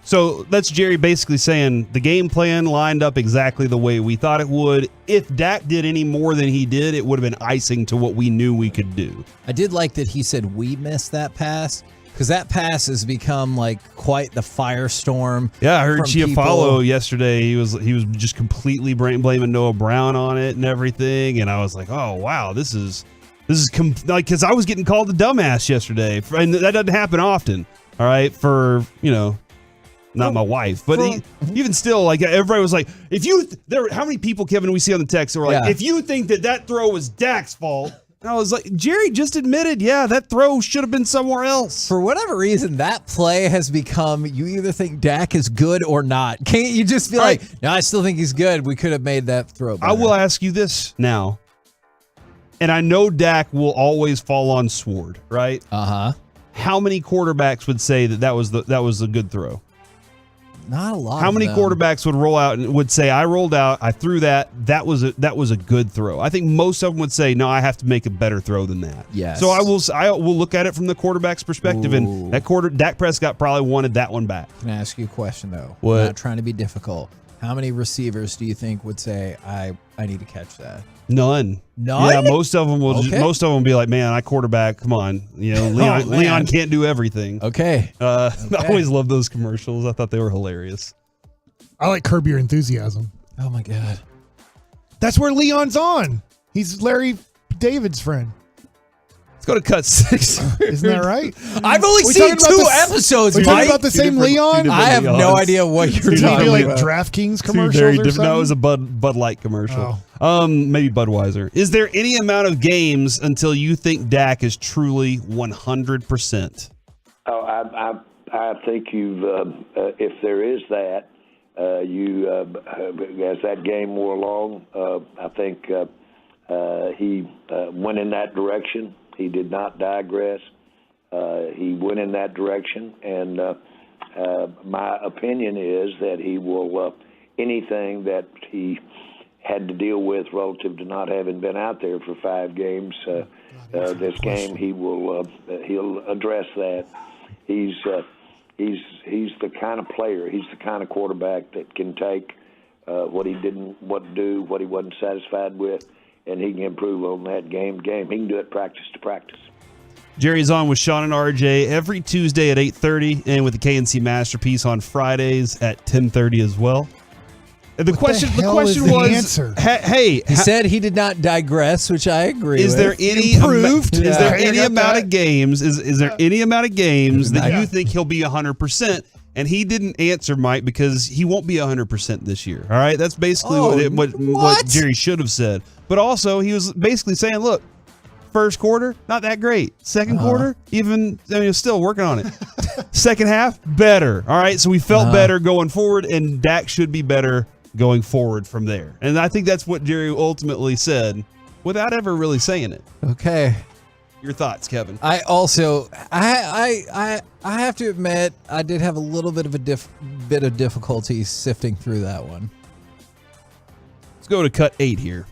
So that's Jerry basically saying the game plan lined up exactly the way we thought it would. If Dak did any more than he did, it would have been icing to what we knew we could do. I did like that he said we missed that pass Because that pass has become like quite the firestorm. Yeah, I heard from Chiafalo people. yesterday. He was just completely blaming Noah Brown on it and everything, and I was like, oh wow, this is like, because I was getting called a dumbass yesterday, and that doesn't happen often. All right, for not my wife, but even still, like everybody was like, how many people, Kevin, we see on the text that were like, if you think that throw was Dak's fault. And I was like, Jerry just admitted, that throw should have been somewhere else. For whatever reason, that play has become, you either think Dak is good or not. Can't you just be like, no, I still think he's good. We could have made that throw better. I will ask you this now, and I know Dak will always fall on sword, right? Uh-huh. How many quarterbacks would say that was a good throw? Not a lot. How many quarterbacks would roll out and would say, I rolled out, I threw that was a good throw? I think most of them would say, no, I have to make a better throw than that. Yes. So I will look at it from the quarterback's perspective, and Dak Prescott probably wanted that one back. Can I ask you a question, though? What? I'm not trying to be difficult. How many receivers do you think would say, I need to catch that? None. None? Yeah, most of them will. Okay. Most of them will be like, man, I quarterback. Come on, Leon can't do everything. Okay. I always love those commercials. I thought they were hilarious. I like Curb Your Enthusiasm. Oh my God. That's where Leon's on. He's Larry David's friend. Let's go to cut 6. Isn't that right? I've only seen 2 episodes, We're Mike. talking about the same Leon? I have no idea what you're talking like about. DraftKings Two commercials very or different. something? No, it was a Bud Light commercial. Maybe Budweiser. Is there any amount of games until you think Dak is truly 100%? Oh, I think you've. If there is that, as that game wore along, I think he went in that direction. He did not digress. He went in that direction, and my opinion is that he will anything that he had to deal with relative to not having been out there for 5 games. This game, he'll address that. He's the kind of player. He's the kind of quarterback that can take what he wasn't satisfied with, and he can improve on that game. He can do it practice to practice. Jerry's on with Sean and RJ every Tuesday at 8:30, and with the KNC Masterpiece on Fridays at 10:30 as well. The question was, answer? Hey, he said he did not digress, which I agree. Is with. there any improved? Is there any amount of games? Is there any amount of games that you think he'll be 100%? And he didn't answer, Mike, because he won't be 100% this year. All right, that's basically what Jerry should have said. But also, he was basically saying, look, first quarter, not that great. Second quarter, still working on it. Second half, better. All right, so we felt better going forward, and Dak should be better going forward from there. And I think that's what Jerry ultimately said without ever really saying it. Okay. Your thoughts, Kevin? I also, I have to admit, I did have a little bit of bit of difficulty sifting through that one. Let's go to cut 8 here,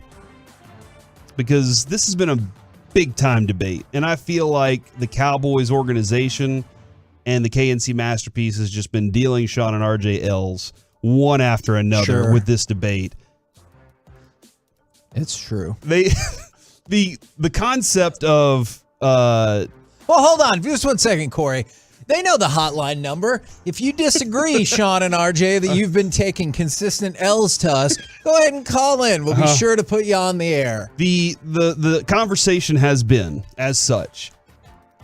because this has been a big time debate, and I feel like the Cowboys organization and the KNC Masterpiece has just been dealing Sean and RJ L's one after another with this debate. It's true. The concept of well, hold on just 1 second, Corey. They know the hotline number. If you disagree, Sean and RJ, that you've been taking consistent L's to us, go ahead and call in. We'll be sure to put you on the air. The conversation has been as such.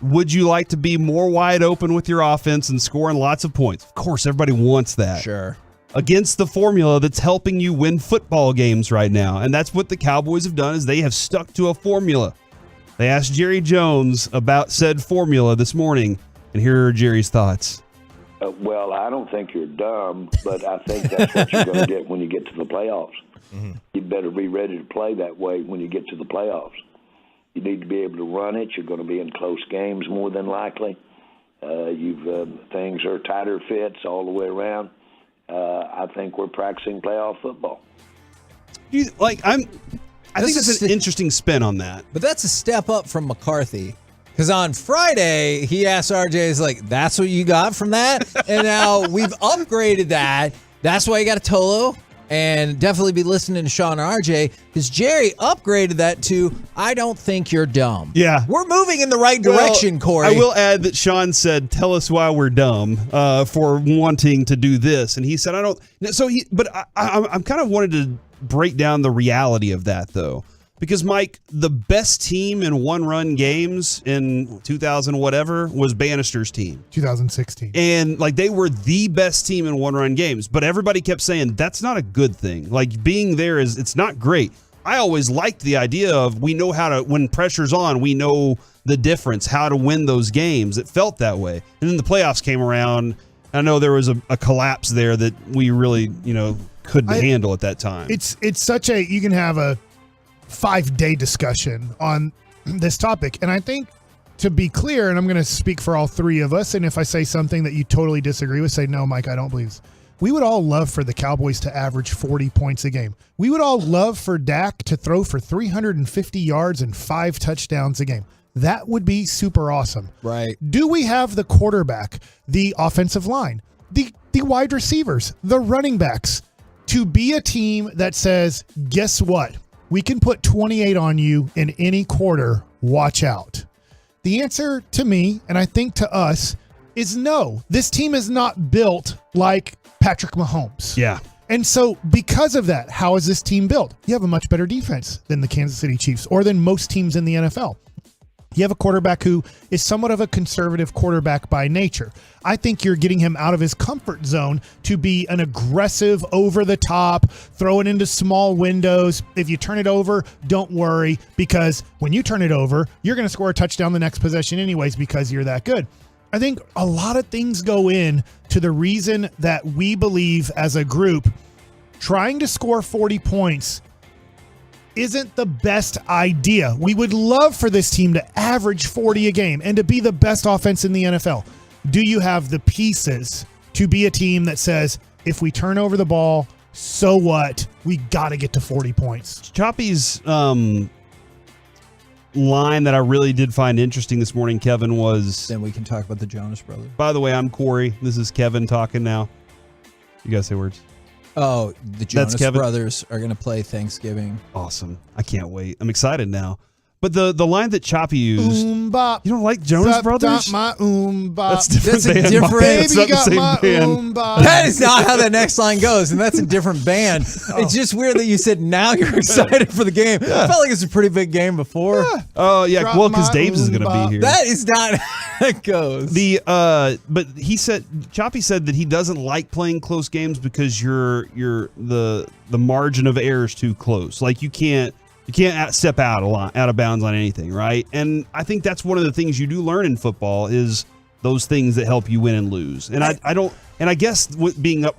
Would you like to be more wide open with your offense and scoring lots of points? Of course, everybody wants that. Sure. Against the formula that's helping you win football games right now. And that's what the Cowboys have done, is they have stuck to a formula. They asked Jerry Jones about said formula this morning, and here are Jerry's thoughts. Well, I don't think you're dumb, but I think that's what you're going to get when you get to the playoffs. Mm-hmm. You better be ready to play that way when you get to the playoffs. You need to be able to run it. You're going to be in close games more than likely. Things are tighter fits all the way around. I think we're practicing playoff football. I think that's an interesting spin on that. But that's a step up from McCarthy. Because on Friday, he asked RJ, he's like, that's what you got from that? And now we've upgraded that. That's why you got a Tolo. And definitely be listening to Sean and RJ because Jerry upgraded that to, I don't think you're dumb. Yeah. We're moving in the right direction, Corey. I will add that Sean said, tell us why we're dumb for wanting to do this. And he said, I don't. So I'm kind of wanted to break down the reality of that, though. Because, Mike, the best team in one-run games in 2000 whatever was Bannister's team. 2016. And, like, they were the best team in one-run games. But everybody kept saying, that's not a good thing. Like, being there it's not great. I always liked the idea of we know how to, when pressure's on, we know the difference, how to win those games. It felt that way. And then the playoffs came around. I know there was a collapse there that we really, couldn't handle at that time. It's such you can have a 5-day discussion on this topic. And I think, to be clear, and I'm going to speak for all three of us, and if I say something that you totally disagree with, say, no, Mike, I don't believe this. We would all love for the Cowboys to average 40 points a game. We would all love for Dak to throw for 350 yards and 5 touchdowns a game. That would be super awesome. Right. Do we have the quarterback, the offensive line, the wide receivers, the running backs to be a team that says, guess what? We can put 28 on you in any quarter. Watch out. The answer to me, and I think to us, is no. This team is not built like Patrick Mahomes. Yeah. And so because of that, how is this team built? You have a much better defense than the Kansas City Chiefs or than most teams in the NFL. You have a quarterback who is somewhat of a conservative quarterback by nature. I think you're getting him out of his comfort zone to be an aggressive, over-the-top, throw it into small windows. If you turn it over, don't worry, because when you turn it over, you're going to score a touchdown the next possession anyways because you're that good. I think a lot of things go in to the reason that we believe as a group trying to score 40 points isn't the best idea. We would love for this team to average 40 a game and to be the best offense in the NFL. Do you have the pieces to be a team that says, if we turn over the ball, so what? We got to get to 40 points. Choppy's line that I really did find interesting this morning, Kevin, was... Then we can talk about the Jonas Brothers. By the way, I'm Corey. This is Kevin talking now. You guys say words. Oh, the Jonas Brothers are going to play Thanksgiving. Awesome. I can't wait. I'm excited now. But the line that Choppy used, you don't like Jonas Brothers? My That's different. That's a different. Baby, you got my oomba. That is not how the next line goes, and that's a different band. It's just weird that you said now you're excited for the game. I felt like it's a pretty big game before. Oh yeah, well, because Davis is going to be here. That is not how it goes. But he said, Choppy said that he doesn't like playing close games because the margin of error is too close. Like you can't step out of bounds on anything, right? And I think that's one of the things you do learn in football is those things that help you win and lose. And I guess with being up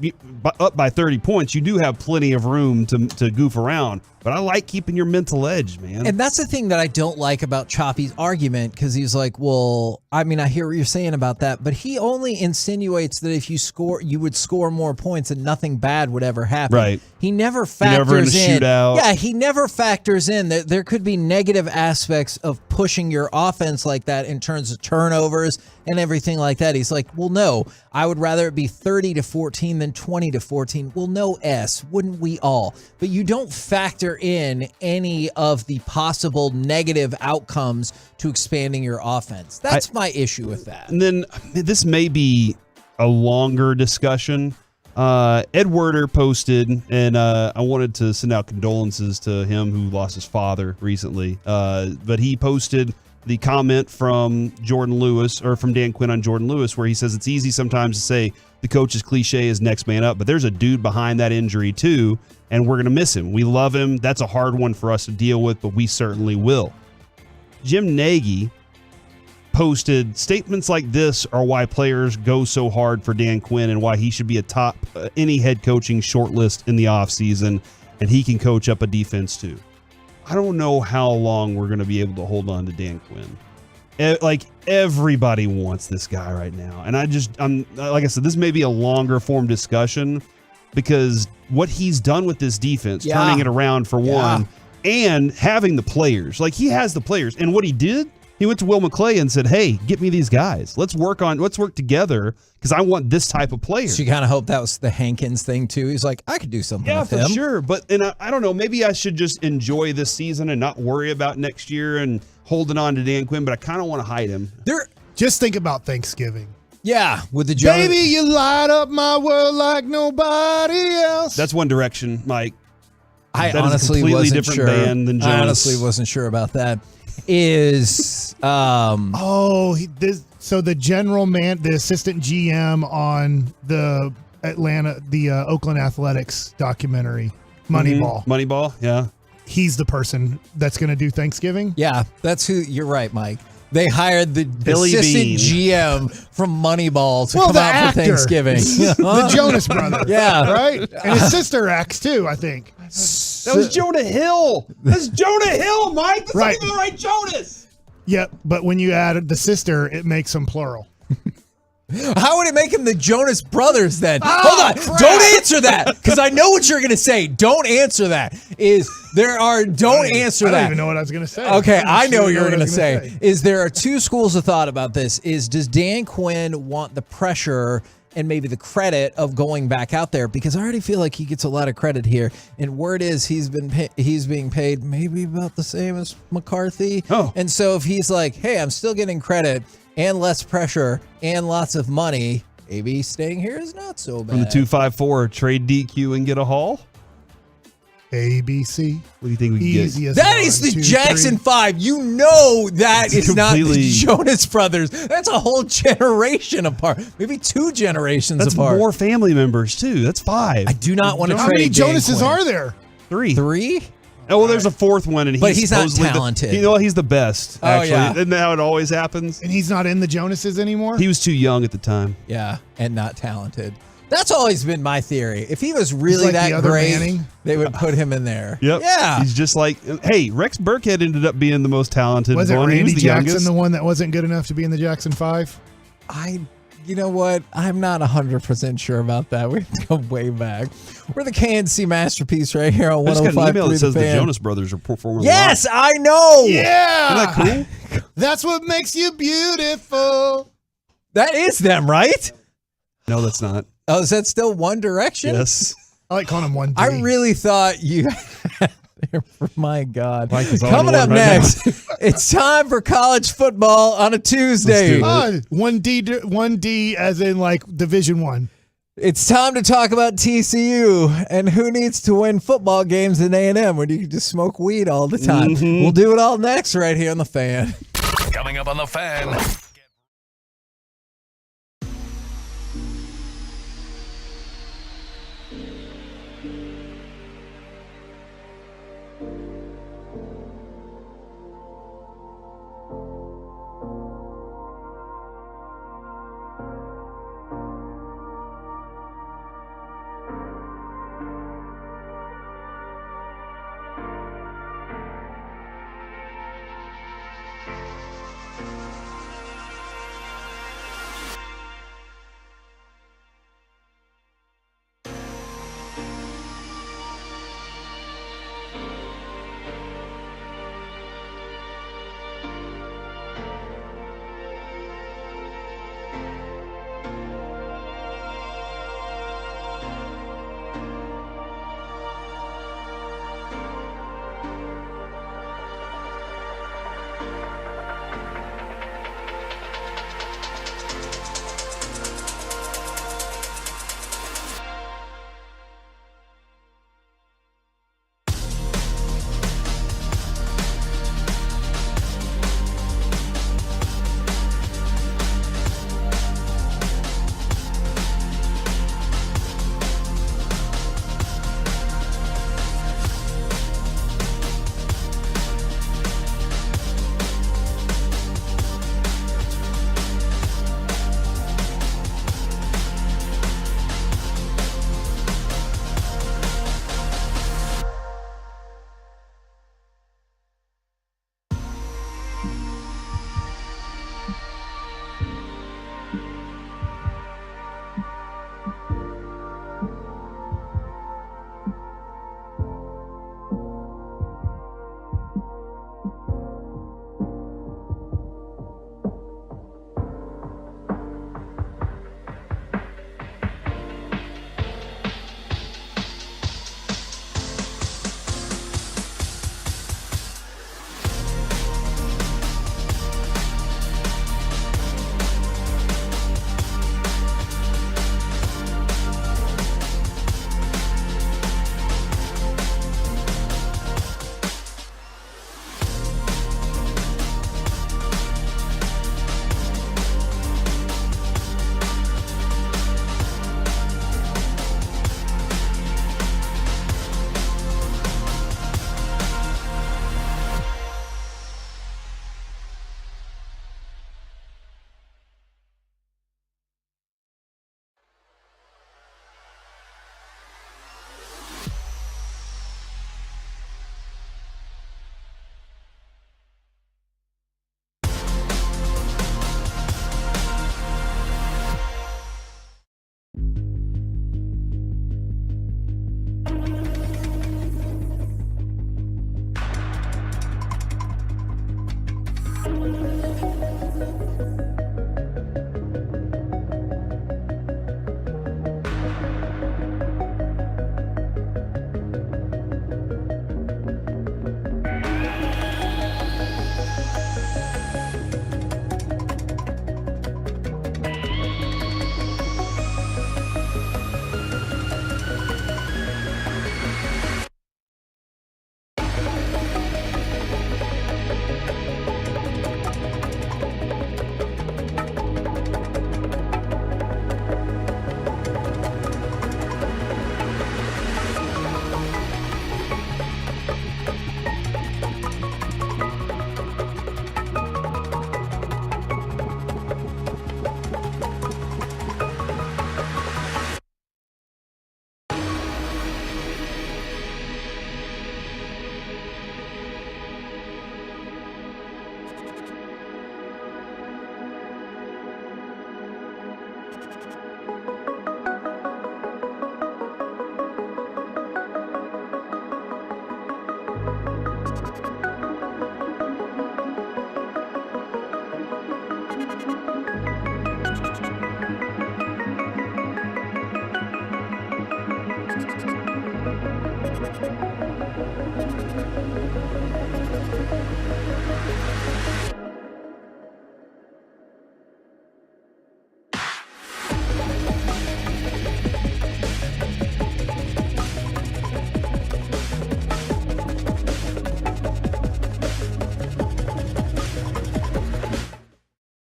by 30 points, you do have plenty of room to goof around. But I like keeping your mental edge, man. And that's the thing that I don't like about Choppy's argument, because he's like, well, I mean, I hear what you're saying about that, but he only insinuates that if you would score more points and nothing bad would ever happen. Right. He never factors in. Shootout. Yeah, he never factors in that there could be negative aspects of pushing your offense like that in terms of turnovers and everything like that. He's like, well, no, I would rather it be 30-14 than 20-14. Well, no S, wouldn't we all? But you don't factor in any of the possible negative outcomes to expanding your offense. That's my issue with that. And then this may be a longer discussion. Ed Werder posted, and I wanted to send out condolences to him who lost his father recently. But he posted the comment from Jordan Lewis, or from Dan Quinn on Jordan Lewis, where he says it's easy sometimes to say the coach's cliche is next man up, but there's a dude behind that injury too, and we're going to miss him. We love him. That's a hard one for us to deal with, but we certainly will. Jim Nagy posted, statements like this are why players go so hard for Dan Quinn and why he should be a top any head coaching shortlist in the offseason, and he can coach up a defense too. I don't know how long we're going to be able to hold on to Dan Quinn. Like, everybody wants this guy right now. And I'm like I said, this may be a longer form discussion because what he's done with this defense, turning it around for one, and having the players. Like, he has the players. And what he did He went to Will McClay and said, "Hey, get me these guys. Let's work together because I want this type of player." So you kind of hope that was the Hankins thing too. He's like, I could do something with him. Yeah, for sure. But I don't know. Maybe I should just enjoy this season and not worry about next year and holding on to Dan Quinn. But I kind of want to hide him. Just think about Thanksgiving. Yeah, with the Baby, you light up my world like nobody else. That's One Direction, Mike. I That is a honestly completely wasn't different sure. band than Jonas. I honestly wasn't sure about that. So the the assistant GM on the Oakland Athletics documentary, Moneyball. Moneyball, yeah. He's the person that's going to do Thanksgiving. Yeah, that's who. You're right, Mike. They hired the Billy assistant Bean. GM from Moneyball to Well, come the out actor. for Thanksgiving. The Jonas Brothers. Yeah. Right? And his sister acts too, I think. That was Jonah Hill. That's Jonah Hill, Mike. That's Right. not even the right Jonas. Yep, but when you add the sister, it makes them plural. How would it make him the Jonas Brothers then? Oh, Hold on. crap. Don't answer that because I know what you're going to say. Don't answer that. Don't answer I that. don't even know what I was going to say. Okay, I know sure what you're what going I to was gonna say. There are two schools of thought about this. Does Dan Quinn want the pressure and maybe the credit of going back out there? Because I already feel like he gets a lot of credit here. And word is he's being paid maybe about the same as McCarthy. Oh. And so if he's like, hey, I'm still getting credit and less pressure and lots of money, maybe staying here is not so bad. From the 254, trade DQ and get a haul. ABC. What do you think we can get? Easiest. That is the Jackson 5. You know that is not the completely- Jonas Brothers. That's a whole generation apart. Maybe 2 generations That's apart. more family members too. That's 5. I do not want to How trade many Dan Jonases Quinn. are there? 3. 3? Oh, well, there's a 4th one, and But he's not supposedly talented. he's the best. Oh, Actually, yeah. Isn't that how it always happens? And he's not in the Jonases anymore? He was too young at the time. Yeah, and not talented. That's always been my theory. If he was really like the that other great, Manning? they would put him in there. Yep. Yeah. He's just like, hey, Rex Burkhead ended up being the most talented Was it one. He Randy was the Jackson youngest. the one that wasn't good enough to be in the Jackson 5? You know what? I'm not 100% sure about that. We have to go way back. We're the KNC Masterpiece right here on I just got an 105.3 email that says the Fan. Jonas Brothers are performing Yes, live. I know. Yeah. Isn't that cool? That's what makes you beautiful. That is them, right? No, that's not. Oh, is that still One Direction? Yes. I like calling him 1D. I really thought you. My God. Mike is on Coming one up right next, it's time for college football on a Tuesday. Let's 1D as in like Division 1. It's time to talk about TCU and who needs to win football games in A&M when you can just smoke weed all the time. Mm-hmm. We'll do it all next right here on The Fan. Coming up on The Fan.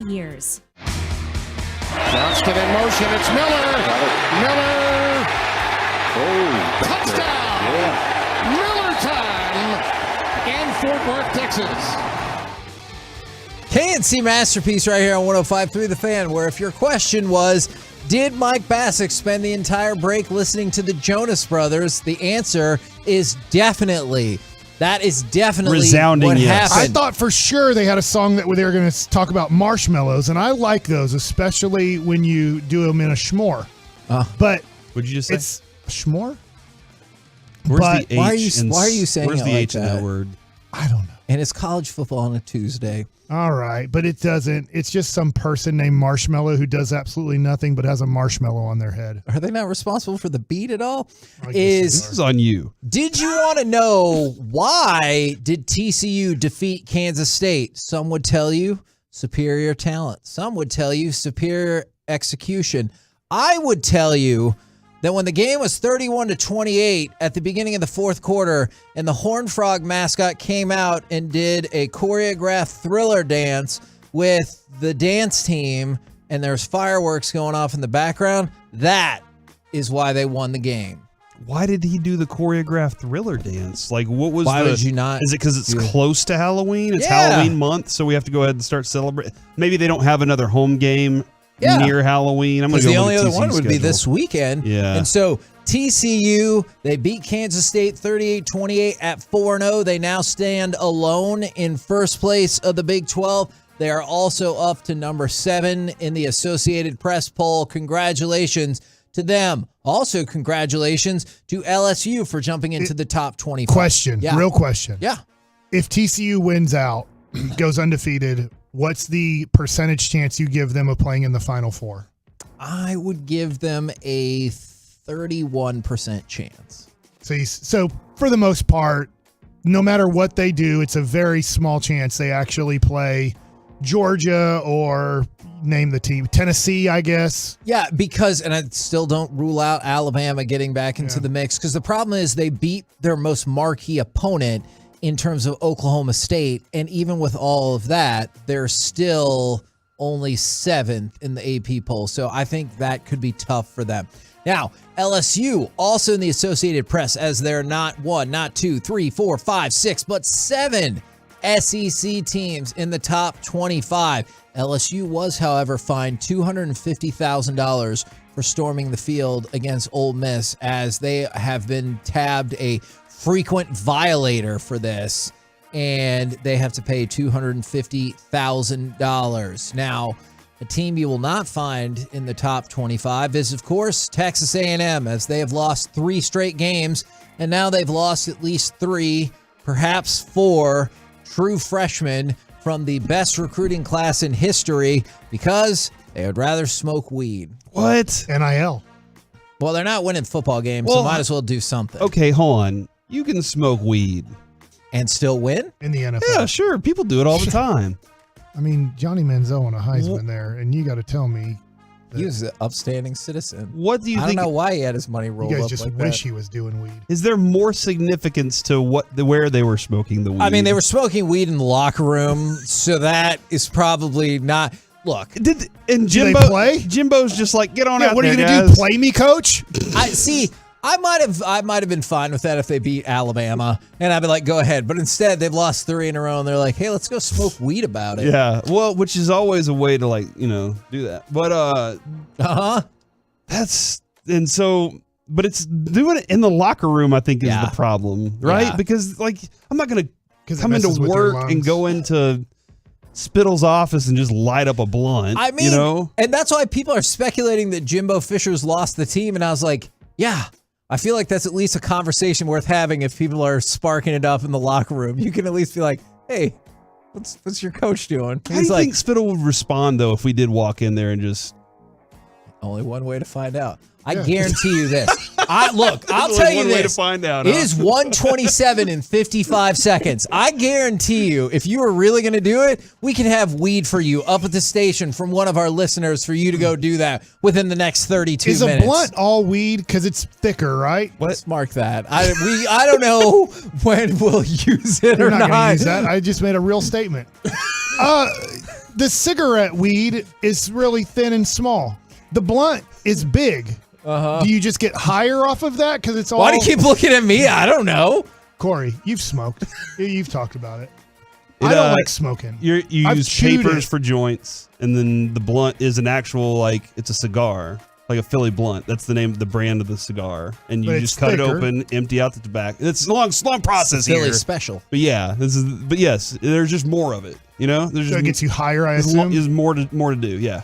Years. Johnston in motion. It's Miller. Miller. Oh, touchdown. Yeah. Miller time in Fort Worth, Texas. KNC Masterpiece right here on 105.3 The Fan, where if your question was, did Mike Bassick spend the entire break listening to the Jonas Brothers? The answer is definitely. That is definitely resounding what yes. happened. I thought for sure they had a song that they were going to talk about marshmallows, and I like those, especially when you do them in a schmore. But what'd you just say? It's a schmore? Where's But the H? Why are you saying where's it the like H in that? that word? I don't know. And it's college football on a Tuesday. All right, but it doesn't. It's just some person named Marshmallow who does absolutely nothing but has a marshmallow on their head. Are they not responsible for the beat at all? This is on you. Did you want to know why did TCU defeat Kansas State? Some would tell you superior talent. Some would tell you superior execution. I would tell you that when the game was 31-28 at the beginning of the fourth quarter and the Horned Frog mascot came out and did a choreographed Thriller dance with the dance team and there's fireworks going off in the background, that is why they won the game. Why did he do the choreographed Thriller dance? Like, what was Why would you not Is it because it's do it? close to Halloween? It's Yeah. Halloween month, so we have to go ahead and start celebrating. Maybe they don't have another home game near Halloween. I'm going to go the look only at other TCU's one would be schedule. this weekend. Yeah. And so TCU, they beat Kansas State 38-28 at 4-0. They now stand alone in first place of the Big 12. They are also up to number 7 in the Associated Press poll. Congratulations to them. Also, congratulations to LSU for jumping into the top 25. Question, real question. Yeah. If TCU wins out, goes undefeated, what's the percentage chance you give them of playing in the Final Four? I would give them a 31% chance. So for the most part, no matter what they do, it's a very small chance they actually play Georgia or name the team, Tennessee, I guess. Yeah, because, and I still don't rule out Alabama getting back into the mix, because the problem is they beat their most marquee opponent in terms of Oklahoma State, and even with all of that, they're still only 7th in the AP poll, so I think that could be tough for them. Now, LSU, also in the Associated Press, as they're not 1, not 2, 3, 4, 5, 6, but 7 SEC teams in the top 25. LSU was, however, fined $250,000 for storming the field against Ole Miss, as they have been tabbed a frequent violator for this, and they have to pay $250,000. Now, a team you will not find in the top 25 is, of course, Texas A&M, as they have lost 3 straight games, and now they've lost at least 3, perhaps 4 true freshmen from the best recruiting class in history because they would rather smoke weed. What? NIL. Well, they're not winning football games, so might as well do something. Okay, hold on. You can smoke weed and still win? In the NFL. Yeah, sure. People do it all the time. I mean, Johnny Manziel and a Heisman there, and you got to tell me. He was an upstanding citizen. What do you I think? don't know why he had his money rolled You guys up just like wish that. he was doing weed. Is there more significance to where they were smoking the weed? I mean, they were smoking weed in the locker room, so that is probably not. Look, and Do they Jimbo, play? Jimbo's just like, get on out what are there, you gonna guys. do? Play me, coach? I see. I might have been fine with that if they beat Alabama, and I'd be like, go ahead. But instead, they've lost 3 in a row, and they're like, hey, let's go smoke weed about it. Yeah, well, which is always a way to do that. But but it's doing it in the locker room, I think, is the problem, right? Yeah. Because I'm not gonna it come into messes with your work and lungs. go into Spittle's office and just light up a blunt. I mean, you know? and that's why people are speculating that Jimbo Fisher's lost the team. And I was like, yeah, I feel like that's at least a conversation worth having if people are sparking it up in the locker room. You can at least be like, hey, what's your coach doing? How do you think Spittle would respond, though, if we did walk in there and just... Only one way to find out. I guarantee you this. I'll tell you one this. way to find out. It is 1:27 in 55 seconds. I guarantee you, if you were really going to do it, we can have weed for you up at the station from one of our listeners for you to go do that within the next 32 minutes. Is a blunt all weed because it's thicker, right? Let's mark that. I don't know when we'll use it You're or not not. going to use that. I just made a real statement. The cigarette weed is really thin and small. The blunt is big. Do you just get higher off of that? Because it's all. Why do you keep looking at me? I don't know. Corey, you've smoked. You've talked about it. I don't like smoking. You I've use chewed papers it. for joints, and then the blunt is an actual, like, it's a cigar, like a Philly blunt. That's the name of the brand of the cigar. And you But just it's cut it thicker. open, empty out the tobacco. It's a long process Philly here. special. But yeah, but yes, there's just more of it. You know, there's So just it gets you higher, I there's assume? There's more to do. Yeah,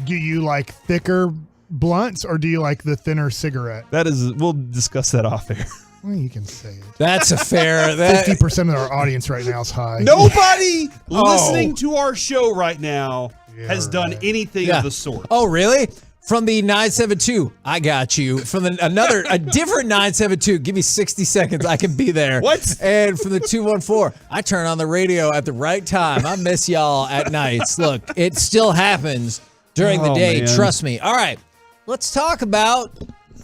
Do you like thicker blunts or do you like the thinner cigarette? that is. We'll discuss that off air. Well, you can say it. That's a fair. 50% of our audience right now is high. Nobody Oh. listening to our show right now has done anything Yeah. of the sort. Oh, really? From the 972, I got you. From a different 972, give me 60 seconds, I can be there. What? And from the 214, I turn on the radio at the right time. I miss y'all at nights. Look, it still happens during the Oh, day. man. Trust me. All right, let's talk about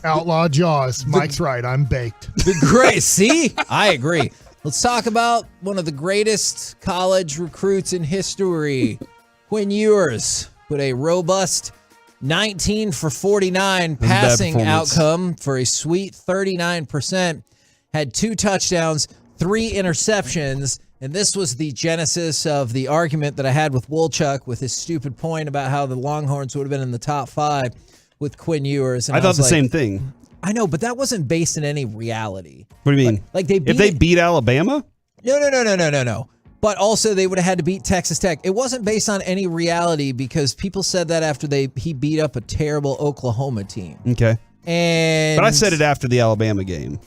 Outlaw Jaws. Mike's right. I'm baked. the great. See, I agree. Let's talk about one of the greatest college recruits in history, Quinn Ewers, with a robust 19 for 49 was a bad passing performance. outcome for a sweet 39%. Had 2 touchdowns, 3 interceptions. And this was the genesis of the argument that I had with Wolchuk with his stupid point about how the Longhorns would have been in the top 5 with Quinn Ewers. And I thought was the like, same thing. I know, but that wasn't based in any reality. What do you mean? Like they beat if they beat Alabama? No. But also they would have had to beat Texas Tech. It wasn't based on any reality because people said that after he beat up a terrible Oklahoma team. Okay. And But I said it after the Alabama game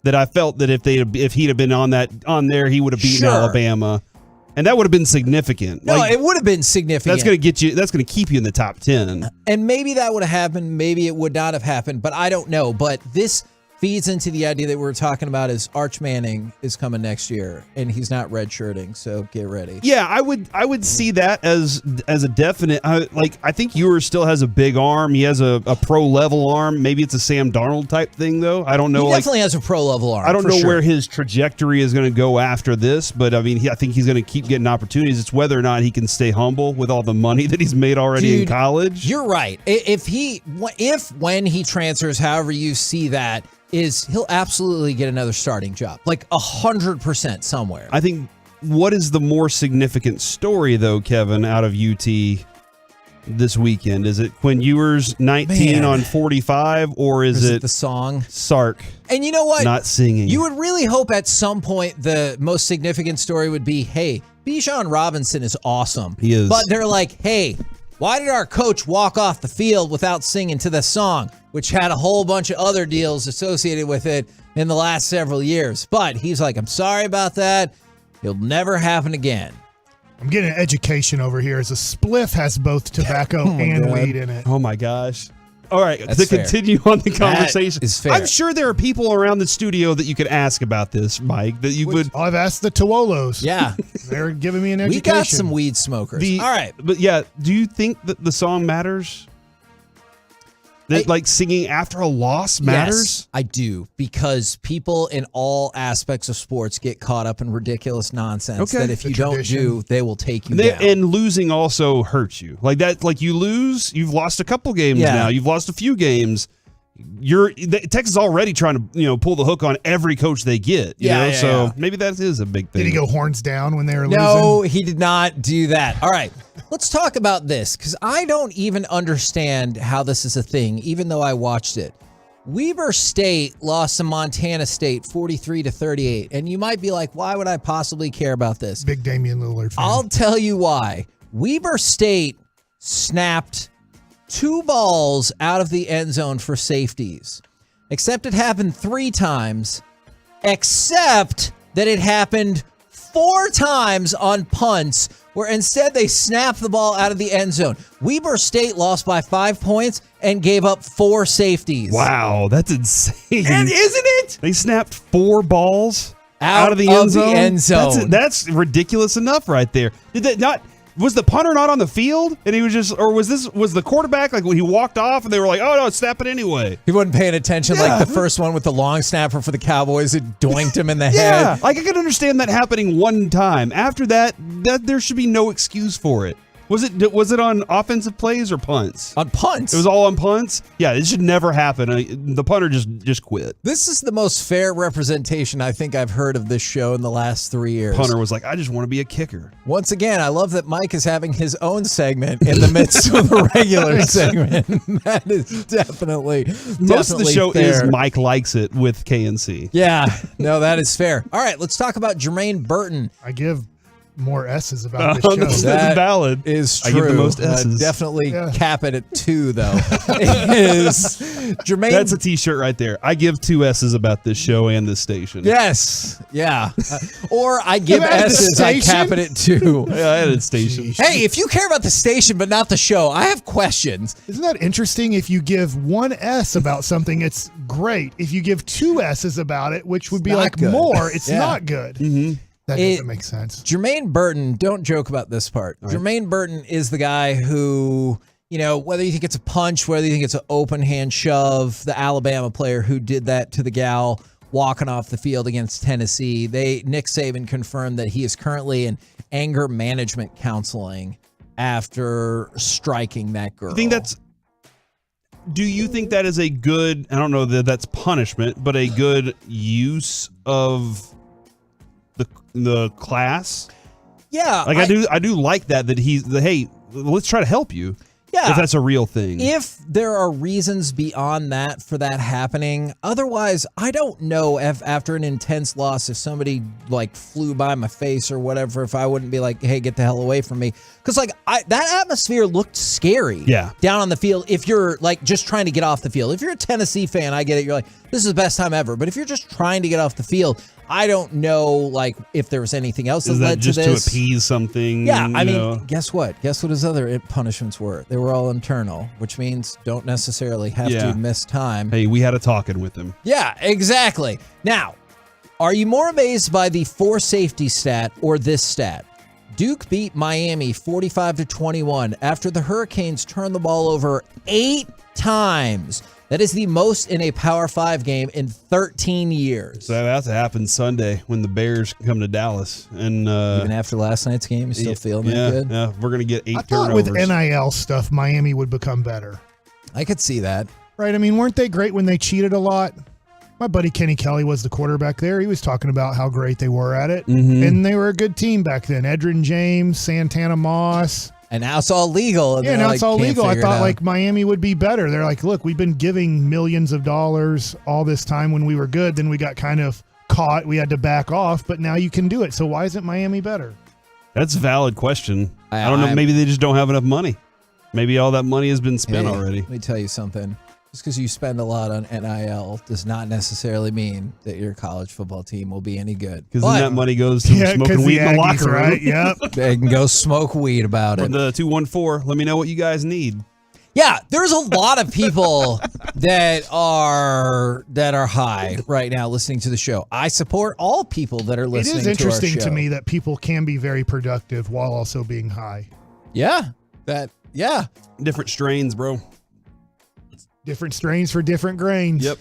that I felt that if he'd have been on there, he would have beaten Sure. Alabama, and that would have been significant. No, Like, it would have been significant. that's going to get you. That's going to keep you in the top 10. And maybe that would have happened. Maybe it would not have happened. But I don't know. But this feeds into the idea that we were talking about is Arch Manning is coming next year, and he's not redshirting. So get ready. Yeah, I would see that as a definite. I think Ewers still has a big arm. He has a pro level arm. Maybe it's a Sam Darnold type thing though. I don't know. He definitely has a pro level arm. I don't for know sure. where his trajectory is going to go after this, but I mean, I think he's going to keep getting opportunities. It's whether or not he can stay humble with all the money that he's made already in Dude, college. You're right. If when he transfers, however you see that, he'll absolutely get another starting job, like 100% somewhere. I think what is the more significant story, though, Kevin, out of UT this weekend? Is it Quinn Ewers 19 Man. on 45, or is it the song Sark? And you know what? Not singing. You would really hope at some point the most significant story would be, hey, Bijan Robinson is awesome. He is. But they're like, hey, why did our coach walk off the field without singing to the song, which had a whole bunch of other deals associated with it in the last several years? But he's like, I'm sorry about that. It'll never happen again. I'm getting an education over here as a spliff has both tobacco and God. weed in it. Oh my gosh. All right, That's to fair. continue on the conversation. That is fair. I'm sure there are people around the studio that you could ask about this, Mike, that you would. I've asked the Tuolos. Yeah. They're giving me an education. We got some weed smokers. All right. But yeah, do you think that the song matters? That like singing after a loss matters? Yes, I do, because people in all aspects of sports get caught up in ridiculous nonsense that if you don't do, they will take you down. And losing also hurts you. Like that, like you lose, you've lost a couple games now. You've lost a few games. Texas is already trying to, pull the hook on every coach they get. You know? So maybe that is a big thing. Did he go horns down when they were losing? No, he did not do that. All right, let's talk about this, because I don't even understand how this is a thing, even though I watched it. Weber State lost to Montana State 43-38, and you might be like, why would I possibly care about this? Big Damian Lillard fan. I'll tell you why. Weber State snapped 2 balls out of the end zone for safeties, except it happened 3 times, except that it happened 4 times on punts, where instead they snapped the ball out of the end zone. Weber State lost by 5 points, and gave up 4 safeties. Wow, that's insane. And isn't it? They snapped 4 balls out of the end zone. That's ridiculous enough right there. Did that not? Was the punter not on the field? And he was just, or was the quarterback like when he walked off and they were like, oh no, snap it anyway? He wasn't paying attention like the first one with the long snapper for the Cowboys. It doinked him in the Yeah, head. like I can understand that happening one time. After that there should be no excuse for it. Was it on offensive plays or punts? On punts. It was all on punts? Yeah, it should never happen. The punter just quit. This is the most fair representation I think I've heard of this show in the last 3 years. Punter was like, I just want to be a kicker. Once again, I love that Mike is having his own segment in the midst of the regular segment. That is definitely Most of the show fair. is Mike likes it with KNC. Yeah, no, that is fair. All right, let's talk about Jermaine Burton. I give more S's about this show. That's valid. Is true. I give the most S's. Definitely cap it at 2, though. Is Jermaine? That's a T-shirt right there. I give 2 S's about this show and this station. Yes. Yeah. Or I give S's, I cap it at 2. Yeah, I added station. Hey, if you care about the station but not the show, I have questions. Isn't that interesting? If you give 1 S about something, it's great. If you give 2 S's about it, which would be like good. more, it's Yeah. not good. Mm-hmm. That doesn't make sense. Jermaine Burton, don't joke about this part. All right. Jermaine Burton is the guy who, whether you think it's a punch, whether you think it's an open hand shove, the Alabama player who did that to the gal walking off the field against Tennessee, Nick Saban confirmed that he is currently in anger management counseling after striking that girl. Do you think that is a good, I don't know that that's punishment, but a good use of the class? Yeah. Like I do like that he's hey, let's try to help you. Yeah. If that's a real thing. If there are reasons beyond that for that happening, otherwise, I don't know if after an intense loss, if somebody like flew by my face or whatever, if I wouldn't be like, hey, get the hell away from me. Because that atmosphere looked scary down on the field if you're like just trying to get off the field. If you're a Tennessee fan, I get it. You're like, this is the best time ever. But if you're just trying to get off the field, I don't know like if there was anything else that led to this. Just to appease something? Yeah, I mean, guess what? Guess what his other punishments were? They were all internal, which means don't necessarily have to miss time. Hey, we had a talking with him. Yeah, exactly. Now, are you more amazed by the 4 safety stat or this stat? Duke beat Miami 45-21 after the Hurricanes turned the ball over 8 times. That is the most in a Power 5 game in 13 years. So that's to happen Sunday when the Bears come to Dallas. And even after last night's game, you still feeling that good? Yeah, we're going to get 8 I turnovers. thought with NIL stuff, Miami would become better. I could see that. Right? I mean, weren't they great when they cheated a lot? My buddy Kenny Kelly was the quarterback there. He was talking about how great they were at it. Mm-hmm. And they were a good team back then. Edrin James, Santana Moss. And now it's all legal. And now it's all legal. I thought like Miami would be better. They're like, look, we've been giving millions of dollars all this time when we were good. Then we got kind of caught. We had to back off, but now you can do it. So why isn't Miami better? That's a valid question. I don't know. Maybe they just don't have enough money. Maybe all that money has been spent already. Let me tell you something. Just because you spend a lot on NIL does not necessarily mean that your college football team will be any good. Because then that money goes to smoking weed in the locker room. Right? Yep. They can go smoke weed about it. The 214, let me know what you guys need. Yeah, there's a lot of people that are high right now listening to the show. I support all people that are listening to our show. It is interesting to me that people can be very productive while also being high. Yeah. Different strains, bro. Different strains for different grains. Yep.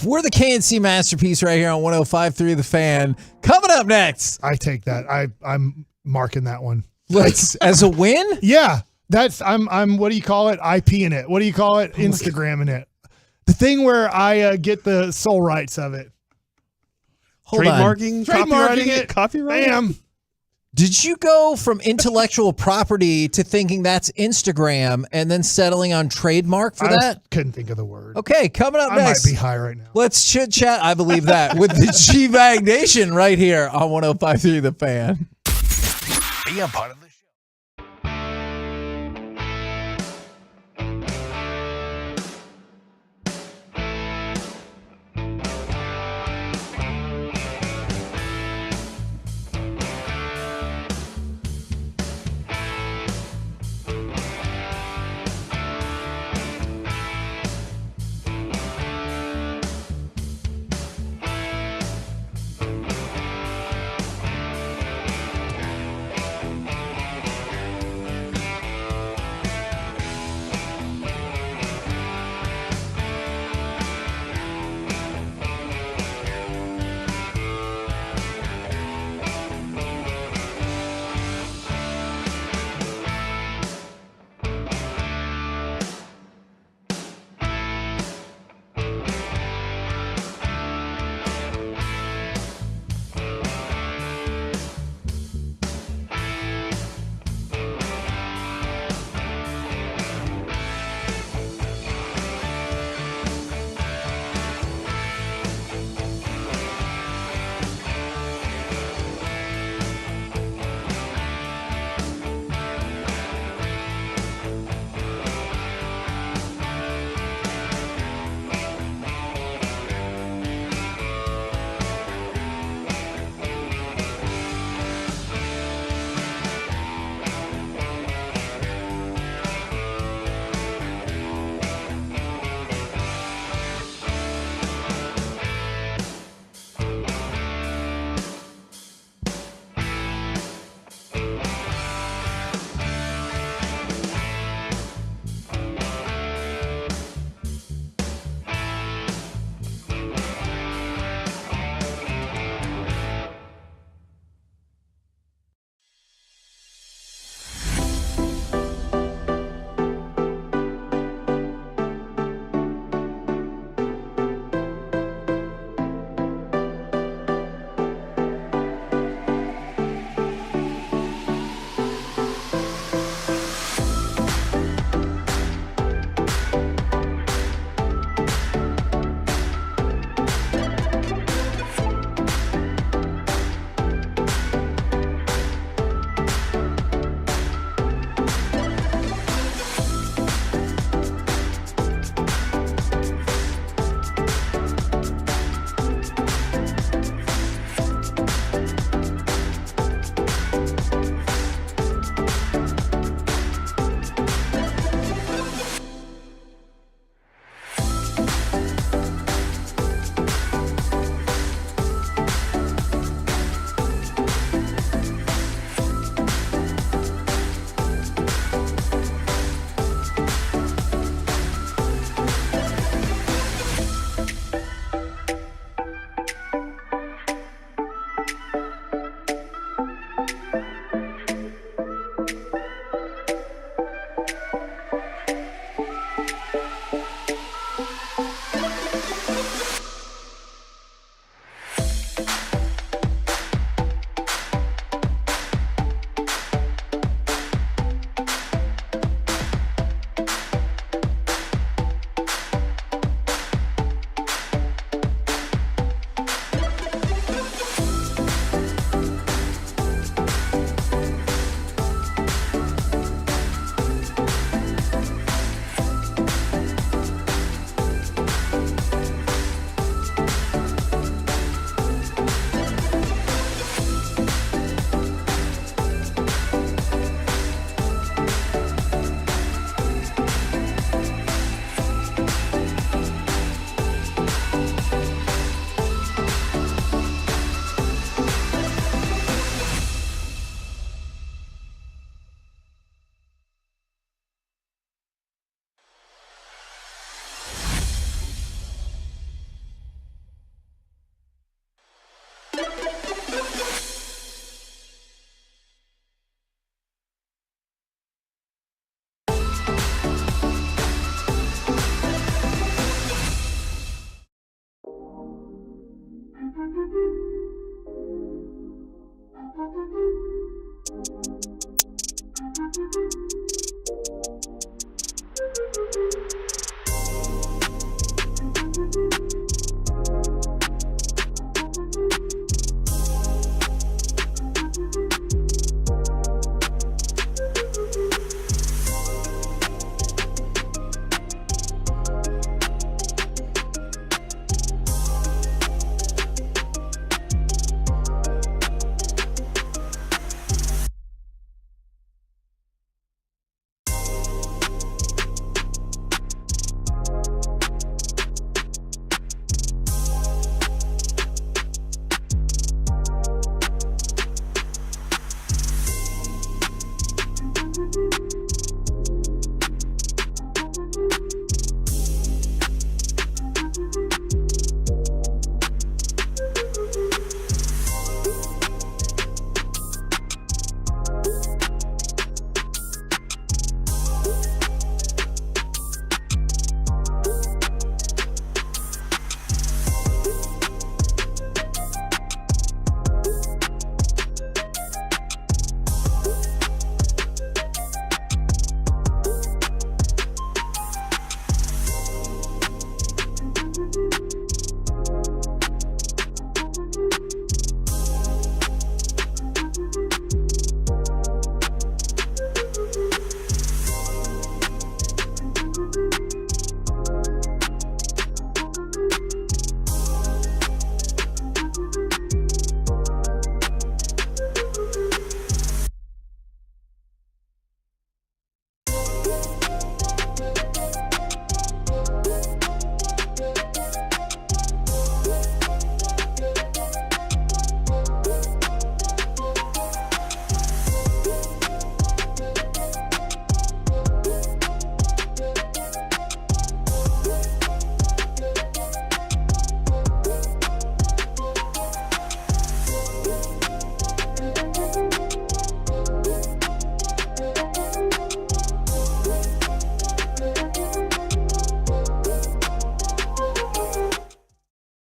We're the KNC Masterpiece right here on 105.3 The Fan. Coming up next. I take that. I'm marking that one. As a win? Yeah. I'm what do you call it? IP-ing it. What do you call it? Instagramming it. The thing where I get the sole rights of it. Trademarking it. Copyright. Bam. Did you go from intellectual property to thinking that's Instagram and then settling on trademark for that? Couldn't think of the word. Okay, coming up next. I might be high right now. Let's chit chat. I believe that with the G-Bag Nation right here on 105.3 The Fan. Be a part of the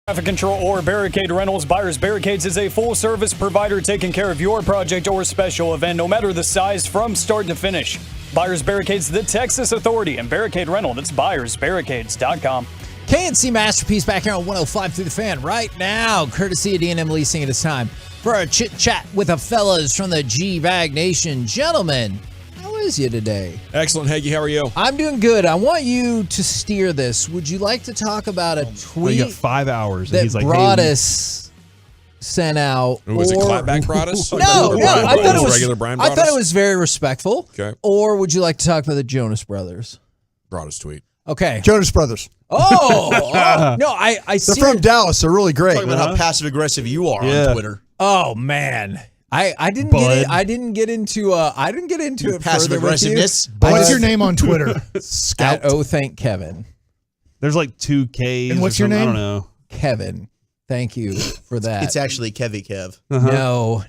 Traffic control or barricade rentals. Byers Barricades is a full-service provider taking care of your project or special event, no matter the size, from start to finish. Byers Barricades, the Texas Authority, and Barricade Rental. That's ByersBarricades.com. KNC Masterpiece back here on 105 through the Fan right now, courtesy of D&M Leasing. It is time for our chit-chat with the fellas from the G-Bag Nation. Gentlemen, how is you today? Excellent, Hagee. How are you? I'm doing good. I want you to steer this. Would you like to talk about a tweet you got 5 hours, that and he's like, Broadus sent out? Was it clapback Broadus? No, I thought it was regular Brian I Broadus? thought it was very respectful. Okay. Or would you like to talk about the Jonas Brothers? Broadus tweet. Okay. Jonas Brothers. Oh, no, I They're see. from Dallas. They're really great. Talking about how passive aggressive you are on Twitter. Oh man, I didn't get it. I didn't get into it passive further with you. aggressiveness. What's your name on Twitter? At thank Kevin. There's like 2 Ks. And what's your name? I don't know. Kevin. Thank you for that. It's actually Kevy Kev. No.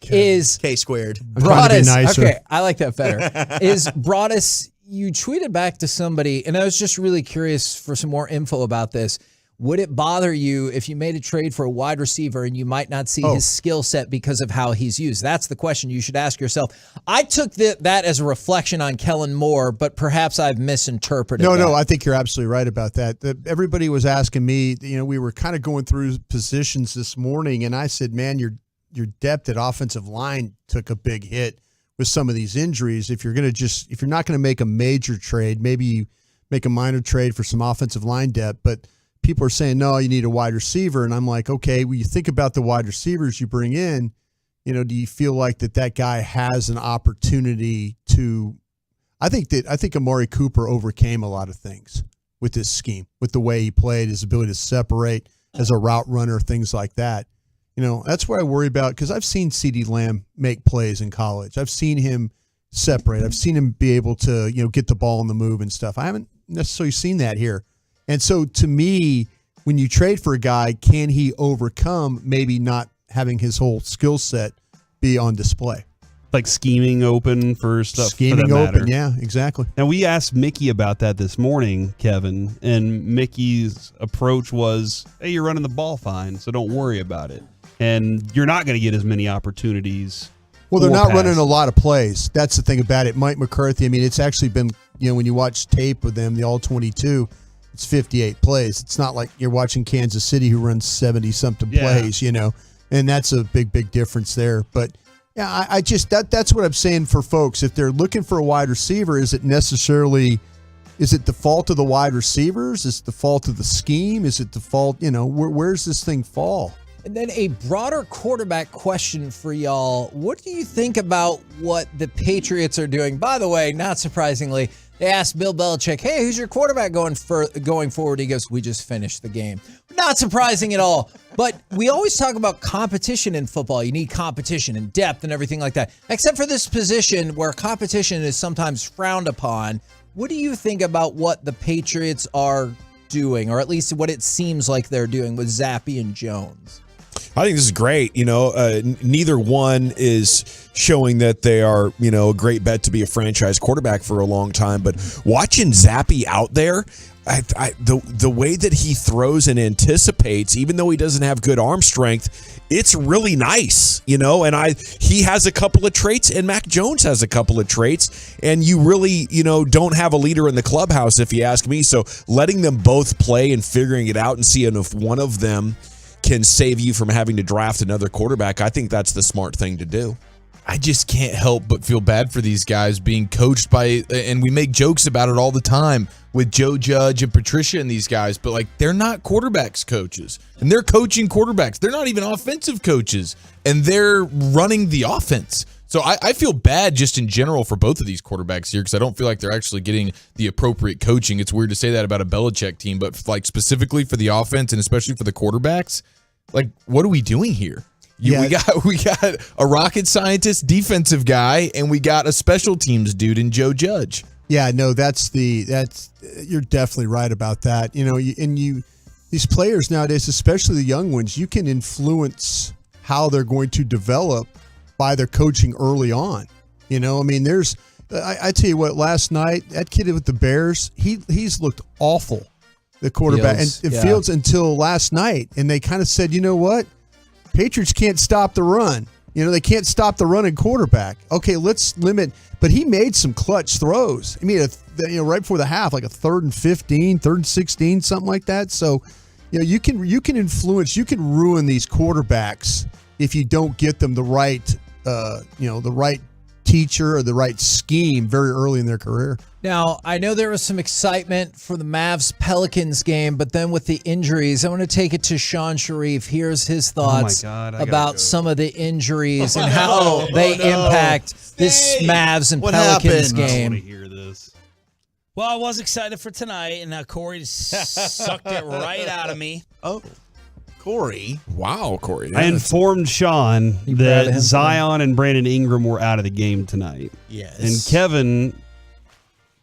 Is K squared. Broadus? nicer. Okay, I like that better. Is Broadus? You tweeted back to somebody, and I was just really curious for some more info about this. Would it bother you if you made a trade for a wide receiver and you might not see his skill set because of how he's used? That's the question you should ask yourself. I took that as a reflection on Kellen Moore, but perhaps I've misinterpreted that. No, I think you're absolutely right about that. Everybody was asking me, we were kind of going through positions this morning, and I said, man, your depth at offensive line took a big hit with some of these injuries. If you're not going to make a major trade, maybe you make a minor trade for some offensive line depth, but people are saying, no, you need a wide receiver. And I'm like, okay, when you think about the wide receivers you bring in, do you feel like that guy has an opportunity to, I think Amari Cooper overcame a lot of things with this scheme, with the way he played, his ability to separate as a route runner, things like that. That's what I worry about, because I've seen CeeDee Lamb make plays in college. I've seen him separate. I've seen him be able to, get the ball on the move and stuff. I haven't necessarily seen that here. And so to me, when you trade for a guy, can he overcome maybe not having his whole skill set be on display? like scheming open for stuff. Scheming for that open, matter. yeah, exactly. And we asked Mickey about that this morning, Kevin, and Mickey's approach was, hey, you're running the ball fine, so don't worry about it. And you're not going to get as many opportunities. Well, they're not running a lot of plays. That's the thing about it. Mike McCarthy, I mean, it's actually been, when you watch tape with them, the all-22, it's 58 plays. It's not like you're watching Kansas City who runs 70-something plays, and that's a big, big difference there. But, yeah, I just that's what I'm saying for folks. If they're looking for a wide receiver, is it the fault of the wide receivers? Is it the fault of the scheme? Is it the fault, where's this thing fall? And then a broader quarterback question for y'all. What do you think about what the Patriots are doing? By the way, not surprisingly, they asked Bill Belichick, hey, who's your quarterback going forward? He goes, we just finished the game. Not surprising at all. But we always talk about competition in football. You need competition and depth and everything like that. Except for this position where competition is sometimes frowned upon. What do you think about what the Patriots are doing, or at least what it seems like they're doing with Zappe and Jones? I think this is great. Neither one is showing that they are, a great bet to be a franchise quarterback for a long time. But watching Zappe out there, the way that he throws and anticipates, even though he doesn't have good arm strength, it's really nice, And he has a couple of traits, and Mac Jones has a couple of traits, and you really, don't have a leader in the clubhouse, if you ask me. So letting them both play and figuring it out and seeing if one of them can save you from having to draft another quarterback, I think that's the smart thing to do. I just can't help but feel bad for these guys being coached by, and we make jokes about it all the time with Joe Judge and Patricia and these guys, but they're not quarterbacks coaches, and they're coaching quarterbacks. They're not even offensive coaches, and they're running the offense. So I feel bad just in general for both of these quarterbacks here because I don't feel like they're actually getting the appropriate coaching. It's weird to say that about a Belichick team, but specifically for the offense and especially for the quarterbacks, what are we doing here? We got a rocket scientist, defensive guy, and we got a special teams dude in Joe Judge. Yeah, no, you're definitely right about that. These players nowadays, especially the young ones, you can influence how they're going to develop by their coaching early on. I tell you what, last night, that kid with the Bears, he's looked awful, the quarterback. Fields until last night. And they kind of said, you know what? Patriots can't stop the run. They can't stop the running quarterback. Okay, let's limit. But he made some clutch throws. I mean, right before the half, like a 3rd and 15, 3rd and 16, something like that. So, you can influence, you can ruin these quarterbacks if you don't get them the right, the right teacher or the right scheme very early in their career. Now, I know there was some excitement for the Mavs-Pelicans game, but then with the injuries, I want to take it to Sean Sharif. Here's his thoughts about some of the injuries and how they impact this Mavs and Pelicans game. I want to hear this. Well, I was excited for tonight, and Corey sucked it right out of me. Oh, Corey. Wow, Corey. I informed Sean that Zion and Brandon Ingram were out of the game tonight. Yes. And Kevin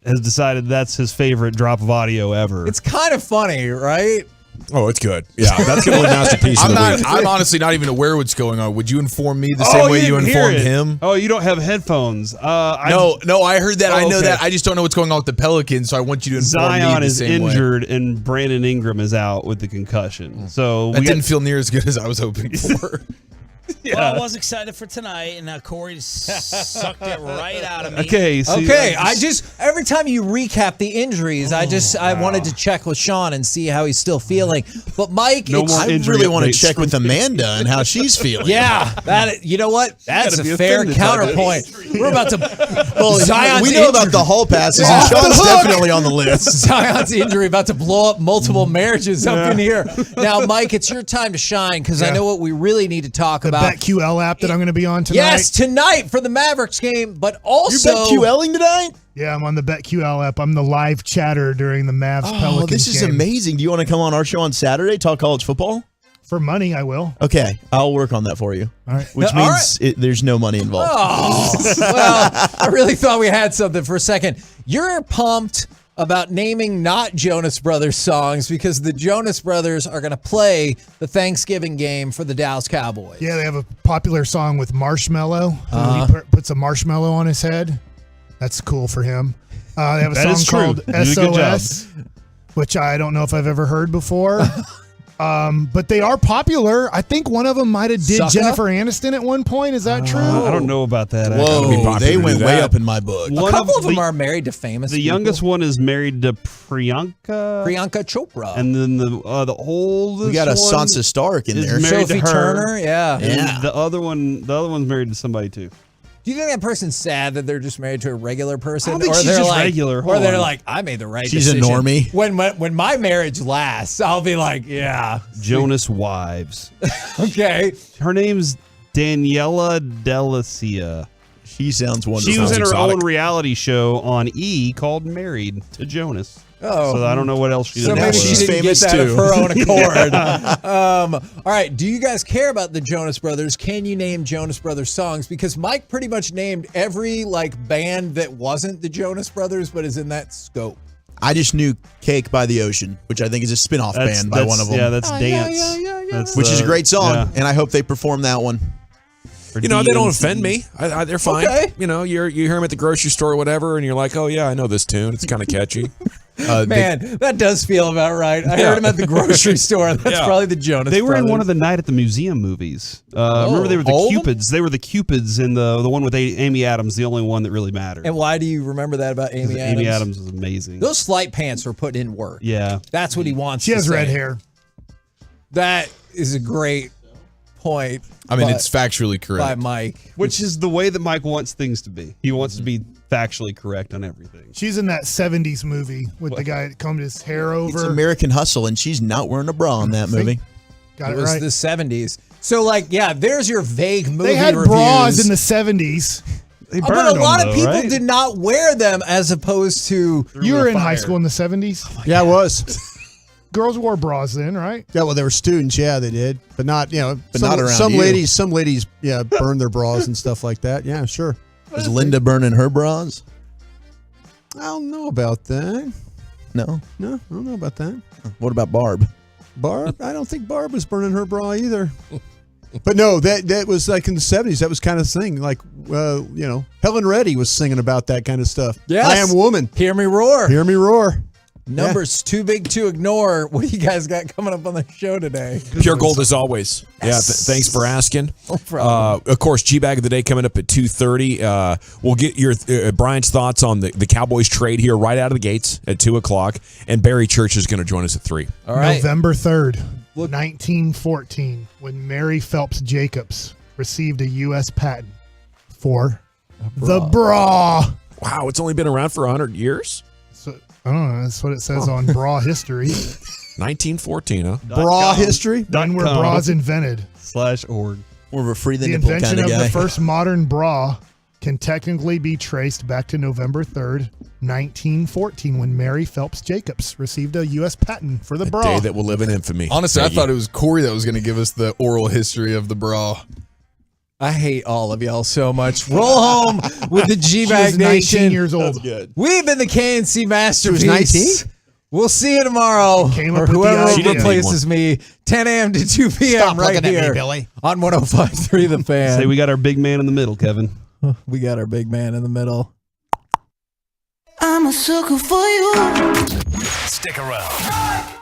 has decided that's his favorite drop of audio ever. It's kind of funny, right? Oh, it's good. Yeah, that's going to be a masterpiece of the week. I'm honestly not even aware what's going on. Would you inform me the same way you informed him? Oh, you don't have headphones. No, I heard that. I know that. I just don't know what's going on with the Pelicans, so I want you to inform me the same way. Zion is injured, and Brandon Ingram is out with the concussion. So that didn't feel near as good as I was hoping for. Yeah. Well, I was excited for tonight, and Corey sucked it right out of me. Okay. Every time you recap the injuries, I wanted to check with Sean and see how he's still feeling. But Mike, I really want to check with Amanda and how she's feeling. Yeah, you know what? That's a fair counterpoint. We're about to. We know about the hall passes, and Sean's definitely on the list. Zion's injury about to blow up multiple marriages up in here. Now, Mike, it's your time to shine because I know what we really need to talk about. BetQL app that I'm going to be on tonight. Yes, tonight for the Mavericks game, but also you're BetQLing tonight? Yeah, I'm on the BetQL app. I'm the live chatter during the Mavs-Pelicans game. This is amazing. Do you want to come on our show on Saturday, talk college football? For money, I will. Okay, I'll work on that for you. All right. Which means there's no money involved. Oh, well, I really thought we had something for a second. You're pumped about naming not Jonas Brothers songs because the Jonas Brothers are going to play the Thanksgiving game for the Dallas Cowboys. Yeah, they have a popular song with Marshmello. He puts a marshmallow on his head. That's cool for him. They have a song called SOS, which I don't know if I've ever heard before. But they are popular. I think one of them might have did Jennifer Aniston at one point. Is that true? I don't know about that. Whoa, they went way up in my book. A couple of them are married to famous The people. youngest one is married to Priyanka Chopra. And then the oldest We got a one Sansa Stark in is there. married Sophie to her. Turner, yeah. And the other one's married to somebody too. Do you think that person's sad that they're just married to a regular person? I don't think or she's they're just like, regular. Or Hold they're on. like, I made the right She's a decision. normie. When my marriage lasts, I'll be like, yeah. Jonas Wives. Okay. Her name's Daniela Delicia. She sounds wonderful. She was in her own reality show on E called Married to Jonas. Oh. So I don't know what else she did. So maybe she she's didn't get famous that too. of her own accord. All right. Do you guys care about the Jonas Brothers? Can you name Jonas Brothers songs? Because Mike pretty much named every band that wasn't the Jonas Brothers, but is in that scope. I just knew Cake by the Ocean, which I think is a spin-off band by one of them. Yeah, that's Dance. Which is a great song, and I hope they perform that one. You know, they don't offend me. They're fine. Okay. You know, you hear them at the grocery store or whatever, and you're like, oh, yeah, I know this tune. It's kind of catchy. Man, that does feel about right. I heard him at the grocery store. That's probably the Jonas They were Brothers. in one of the Night at the Museum movies. Remember, they were the all of them? Cupids. They were the Cupids in the one with Amy Adams, the only one that really mattered. And why do you remember that about Amy Adams? Amy Adams is amazing. Those flight pants are put in work. Yeah. That's what he wants. She to has say. red hair. That is a great point. I mean, but- it's factually by correct. Mike. Which is the way that Mike wants things to be. He wants to be factually correct on everything. She's in that 70s movie with the guy that combed his hair over. It's American Hustle, and she's not wearing a bra in that movie. Got It it was right. the 70s. So, there's your vague movie They had reviews. bras in the 70s. But a lot of people did not wear them as opposed to... You were in high school in the 70s? Yeah, I was. Girls wore bras then, right? Yeah, well, they were students. Yeah, they did, but not But not around some you. ladies. Some ladies, burn their bras and stuff like that. Yeah, sure. Was Linda burning her bras? I don't know about that. No. I don't know about that. What about Barb? Barb? I don't think Barb was burning her bra either. But no, that was like in the 70s. That was kind of thing. Like, Helen Reddy was singing about that kind of stuff. Yes. I am woman. Hear me roar. Hear me roar. Numbers too big to ignore. What do you guys got coming up on the show today? Pure gold as always. Yes. Yeah, thanks for asking. No problem. Of course, G-Bag of the Day coming up at 2:30. We'll get your Brian's thoughts on the Cowboys trade here right out of the gates at 2 o'clock. And Barry Church is going to join us at 3. All right. November 3rd, 1914, when Mary Phelps Jacobs received a U.S. patent for the bra. Wow, it's only been around for 100 years? So, I don't know. That's what it says on bra history. 1914, huh? Bra history? When were bras invented? /org. More of a free the The nipple invention kind of of guy. the first modern bra can technically be traced back to November 3rd, 1914, when Mary Phelps Jacobs received a U.S. patent for the bra. Day that will live in infamy. Honestly, Thank I thought you. it was Corey that was going to give us the oral history of the bra. I hate all of y'all so much. Roll home with the She G-Bag was Nation. 19 years old. We've been the KNC Masterpiece. 19? We'll see you tomorrow. Came Or up with the whoever idea. replaces me, 10 a.m. to 2 p.m. Stop right looking at me, here Billy. on 105.3 The Fan. Say we got our big man in the middle, Kevin. We got our big man in the middle. I'm a sucker for you. Stick around.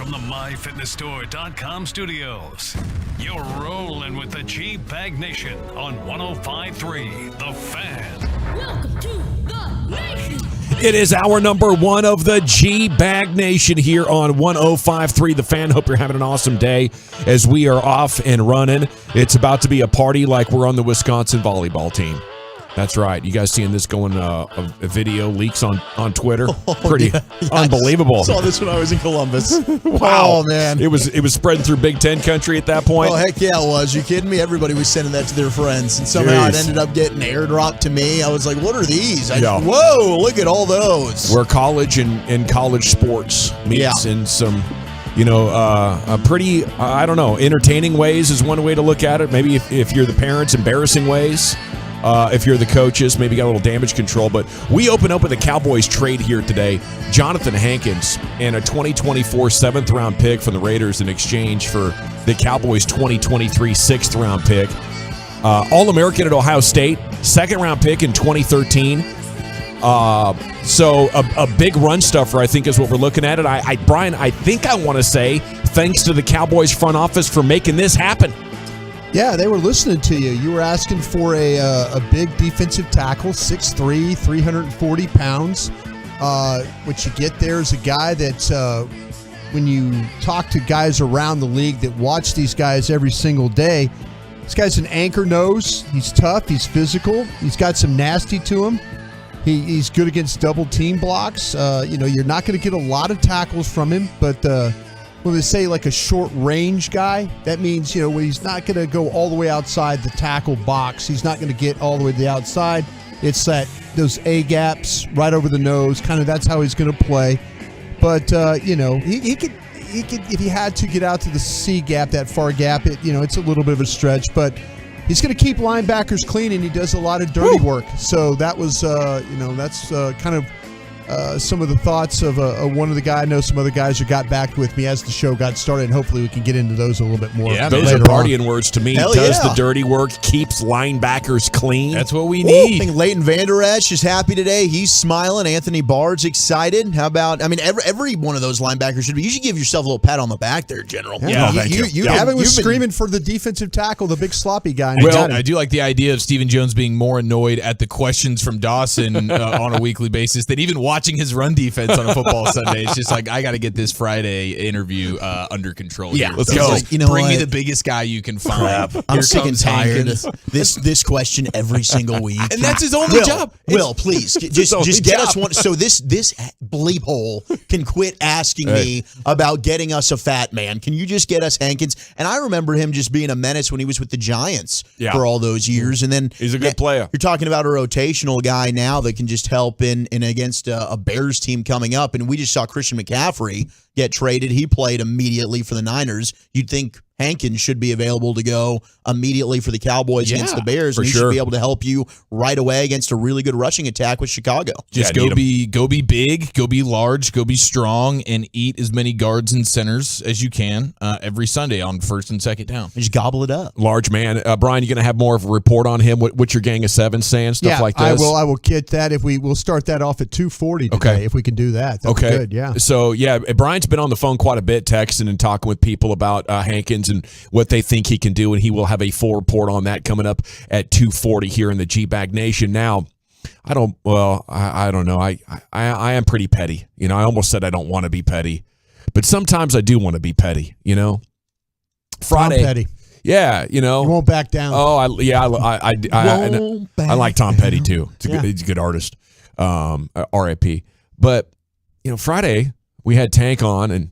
from the MyFitnessStore.com studios. You're rolling with the G-Bag Nation on 105.3 The Fan. Welcome to the nation. It is hour number one of the G-Bag Nation here on 105.3 The Fan. Hope you're having an awesome day as we are off and running. It's about to be a party like we're on the Wisconsin volleyball team. That's right. You guys seeing this going, a video leaks on Twitter? Pretty unbelievable. I saw this when I was in Columbus. Wow. Oh, man. It was spreading through Big Ten country at that point. Oh, heck yeah, it was. You kidding me? Everybody was sending that to their friends. And somehow Jeez. it ended up getting airdropped to me. I was like, what are these? Yeah. Whoa, look at all those. Where college and college sports meets in some, a pretty, I don't know, entertaining ways is one way to look at it. Maybe if you're the parents, embarrassing ways. If you're the coaches, maybe got a little damage control. But we open up with a Cowboys trade here today. Jonathan Hankins and a 2024 7th-round pick from the Raiders in exchange for the Cowboys 2023 6th-round pick. All-American at Ohio State, 2nd-round pick in 2013. So a big run stuffer, I think, is what we're looking at. And Brian, I think I want to say thanks to the Cowboys front office for making this happen. Yeah, they were listening to you. You were asking for a big defensive tackle, 6'3", 340 pounds. What you get there is a guy that, when you talk to guys around the league that watch these guys every single day, this guy's an anchor nose. He's tough. He's physical. He's got some nasty to him. He's good against double team blocks. You're not going to get a lot of tackles from him, but when they say like a short range guy, that means, when he's not going to go all the way outside the tackle box. He's not going to get all the way to the outside. It's those A gaps right over the nose. Kind of that's how he's going to play. But, he could, if he had to get out to the C gap, that far gap, it's a little bit of a stretch, but he's going to keep linebackers clean, and he does a lot of dirty work. So that was, that's kind of some of the thoughts of one of the guys. I know some other guys who got back with me as the show got started, and hopefully we can get into those a little bit more. Yeah, those are partying words to me. Hell does yeah. the dirty work, keeps linebackers clean. That's what we I need. think Leighton Vander Esch is happy today. He's smiling. Anthony Bard's excited. How about, every one of those linebackers should be. You should give yourself a little pat on the back there, General. Yeah, thank you. Gavin was screaming for the defensive tackle, the big sloppy guy. and he Well, got him. I do like the idea of Stephen Jones being more annoyed at the questions from Dawson on a weekly basis than even watching his run defense on a football Sunday. It's just like, I got to get this Friday interview under control. Yeah, here. let's So go. it's like, bring me the biggest guy you can find. I'm Here sick and comes tired Hankins. of this question every single week. And that's his only job. Will, please just get us one. So this bleep hole can quit asking me about getting us a fat man. Can you just get us Hankins? And I remember him just being a menace when he was with the Giants for all those years. And then He's a good player. You're talking about a rotational guy now that can just help in against a Bears team coming up. And we just saw Christian McCaffrey get traded. He played immediately for the Niners. You'd think Hankins should be available to go immediately for the Cowboys against the Bears, for and he sure. should be able to help you right away against a really good rushing attack with Chicago. Just go be big, go be large, go be strong, and eat as many guards and centers as you can every Sunday on 1st and 2nd down. Just gobble it up. Large man. Brian, you going to have more of a report on him? What your gang of seven saying? Stuff like this? I will get that. We'll start that off at 2:40 today, if we can do that. That'd be good, yeah. So, Brian's been on the phone quite a bit, texting and talking with people about Hankins and what they think he can do, and he will have a full report on that coming up at 2:40 here in the G-Bag Nation. Now, I don't know. I am pretty petty. I almost said I don't want to be petty, but sometimes I do want to be petty, Friday. Tom Petty. Yeah, You won't back down. Oh, I like Tom Petty too. He's a good artist. R.I.P. But Friday we had Tank on, and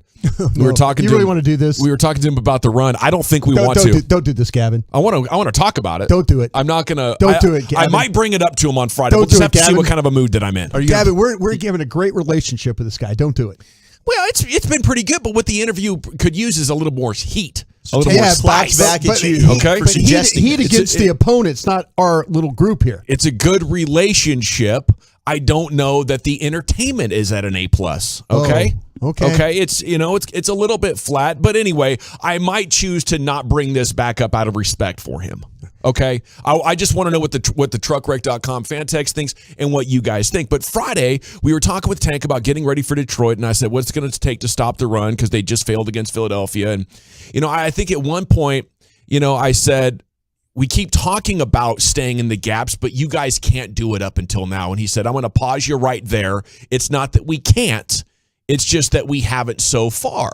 we were talking. You to really him. want to do this? We were talking to him about the run. I don't think we want to. Don't do this, Gavin. I want to talk about it. Don't do it. I'm not gonna. Don't do it, Gavin. I might bring it up to him on Friday. Don't We'll just do have it, to see Gavin. what kind of a mood that I'm in. Gavin, we're given a great relationship with this guy. Don't do it. Well, it's been pretty good, but what the interview could use is a little more heat. A little more spice. Back at you. Okay. For suggesting Heat it. against the opponents, not our little group here. It's a good relationship. I don't know that the entertainment is at an A+. Okay. Okay. It's it's a little bit flat, but anyway, I might choose to not bring this back up out of respect for him. Okay, I just want to know what the truckwreck.com fan text thinks and what you guys think. But Friday, we were talking with Tank about getting ready for Detroit, and I said, what's it going to take to stop the run, because they just failed against Philadelphia. And, I think at one point, I said, we keep talking about staying in the gaps, but you guys can't do it up until now. And he said, I'm going to pause you right there. It's not that we can't. It's just that we haven't so far.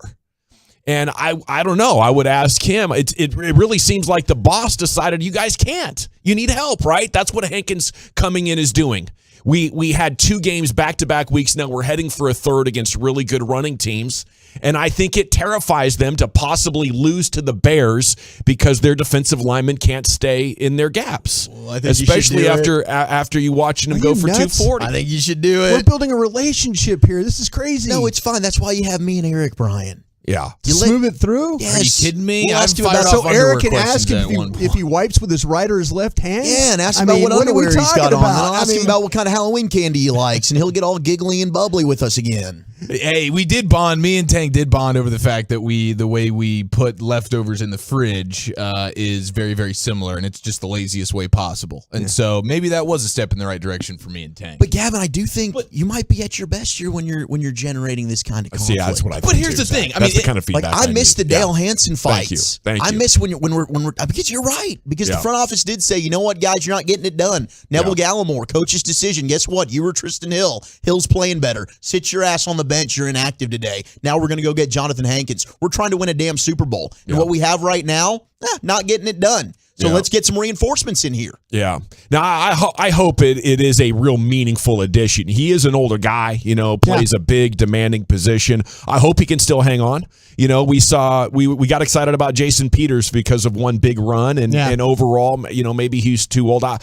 And I don't know. I would ask him. It really seems like the boss decided you guys can't. You need help, right? That's what Hankins coming in is doing. We had 2 games back-to-back weeks. Now we're heading for a third against really good running teams. And I think it terrifies them to possibly lose to the Bears because their defensive linemen can't stay in their gaps. Well, I think especially after you watching them go for 240. I think you should do it. We're building a relationship here. This is crazy. No, it's fine. That's why you have me and Eric, Brian. Yeah. You smooth it through? Yes. Are you kidding me? We'll ask him about so Eric can ask him if he wipes with his right or his left hand? Yeah, and ask him about what underwear he's got on. And I'll ask him mean, about what kind of Halloween candy he likes, and he'll get all giggly and bubbly with us again. Hey, we did bond. Me and Tank did bond over the fact that the way we put leftovers in the fridge is very, very similar, and it's just the laziest way possible. And so maybe that was a step in the right direction for me and Tank. But Gavin, I do think you might be at your best here when you're generating this kind of conflict. See, that's what I think. But here's the thing. That's the kind of feedback I miss the Dale Hansen fights. Thank you. I miss when we're because you're right. Because the front office did say, you know what, guys, you're not getting it done. Neville Gallimore, coach's decision. Guess what? You were Tristan Hill. Hill's playing better. Sit your ass on the bench. You're inactive today. Now we're going to go get Jonathan Hankins. We're trying to win a damn Super Bowl. And what we have right now, not getting it done. So let's get some reinforcements in here. Yeah. Now, I hope it is a real meaningful addition. He is an older guy, plays a big, demanding position. I hope he can still hang on. We got excited about Jason Peters because of one big run, and overall, maybe he's too old. I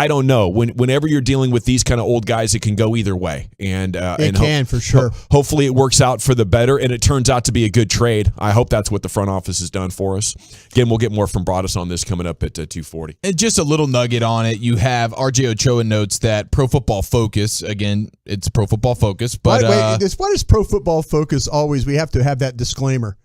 don't know. Whenever you're dealing with these kind of old guys, it can go either way, and it can for sure. Hopefully, it works out for the better, and it turns out to be a good trade. I hope that's what the front office has done for us. Again, we'll get more from Broadus on this coming up at 2:40. And just a little nugget on it. You have RJ Ochoa notes that Pro Football Focus, again, it's Pro Football Focus, but why does Pro Football Focus always? We have to have that disclaimer.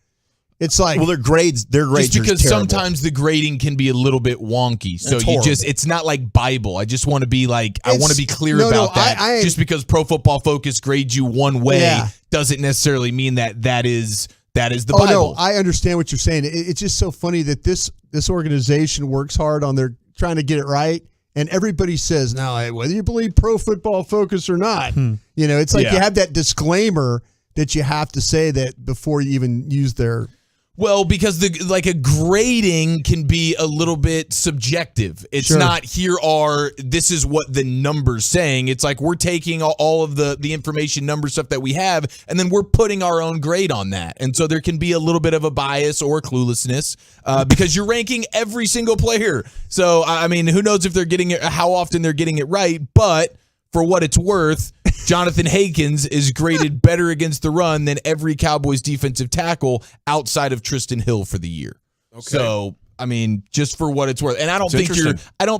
It's like, well, their grades just because are sometimes the grading can be a little bit wonky. So it's not like Bible. I just want to be I want to be clear about that. Just because Pro Football Focus grades you one way doesn't necessarily mean that is the Bible. No, I understand what you're saying. It's just so funny that this organization works hard on their trying to get it right, and everybody says, now, whether you believe Pro Football Focus or not, it's like you have that disclaimer that you have to say that before you even use their. Well, because a grading can be a little bit subjective. It's not this is what the number's saying. It's like we're taking all of the information, number stuff that we have, and then we're putting our own grade on that. And so there can be a little bit of a bias or cluelessness because you're ranking every single player. So, I mean, who knows if they're getting it, how often they're getting it right, but for what it's worth, Jonathan Hankins is graded better against the run than every Cowboys defensive tackle outside of Tristan Hill for the year. Okay. So, I mean, just for what it's worth. And I don't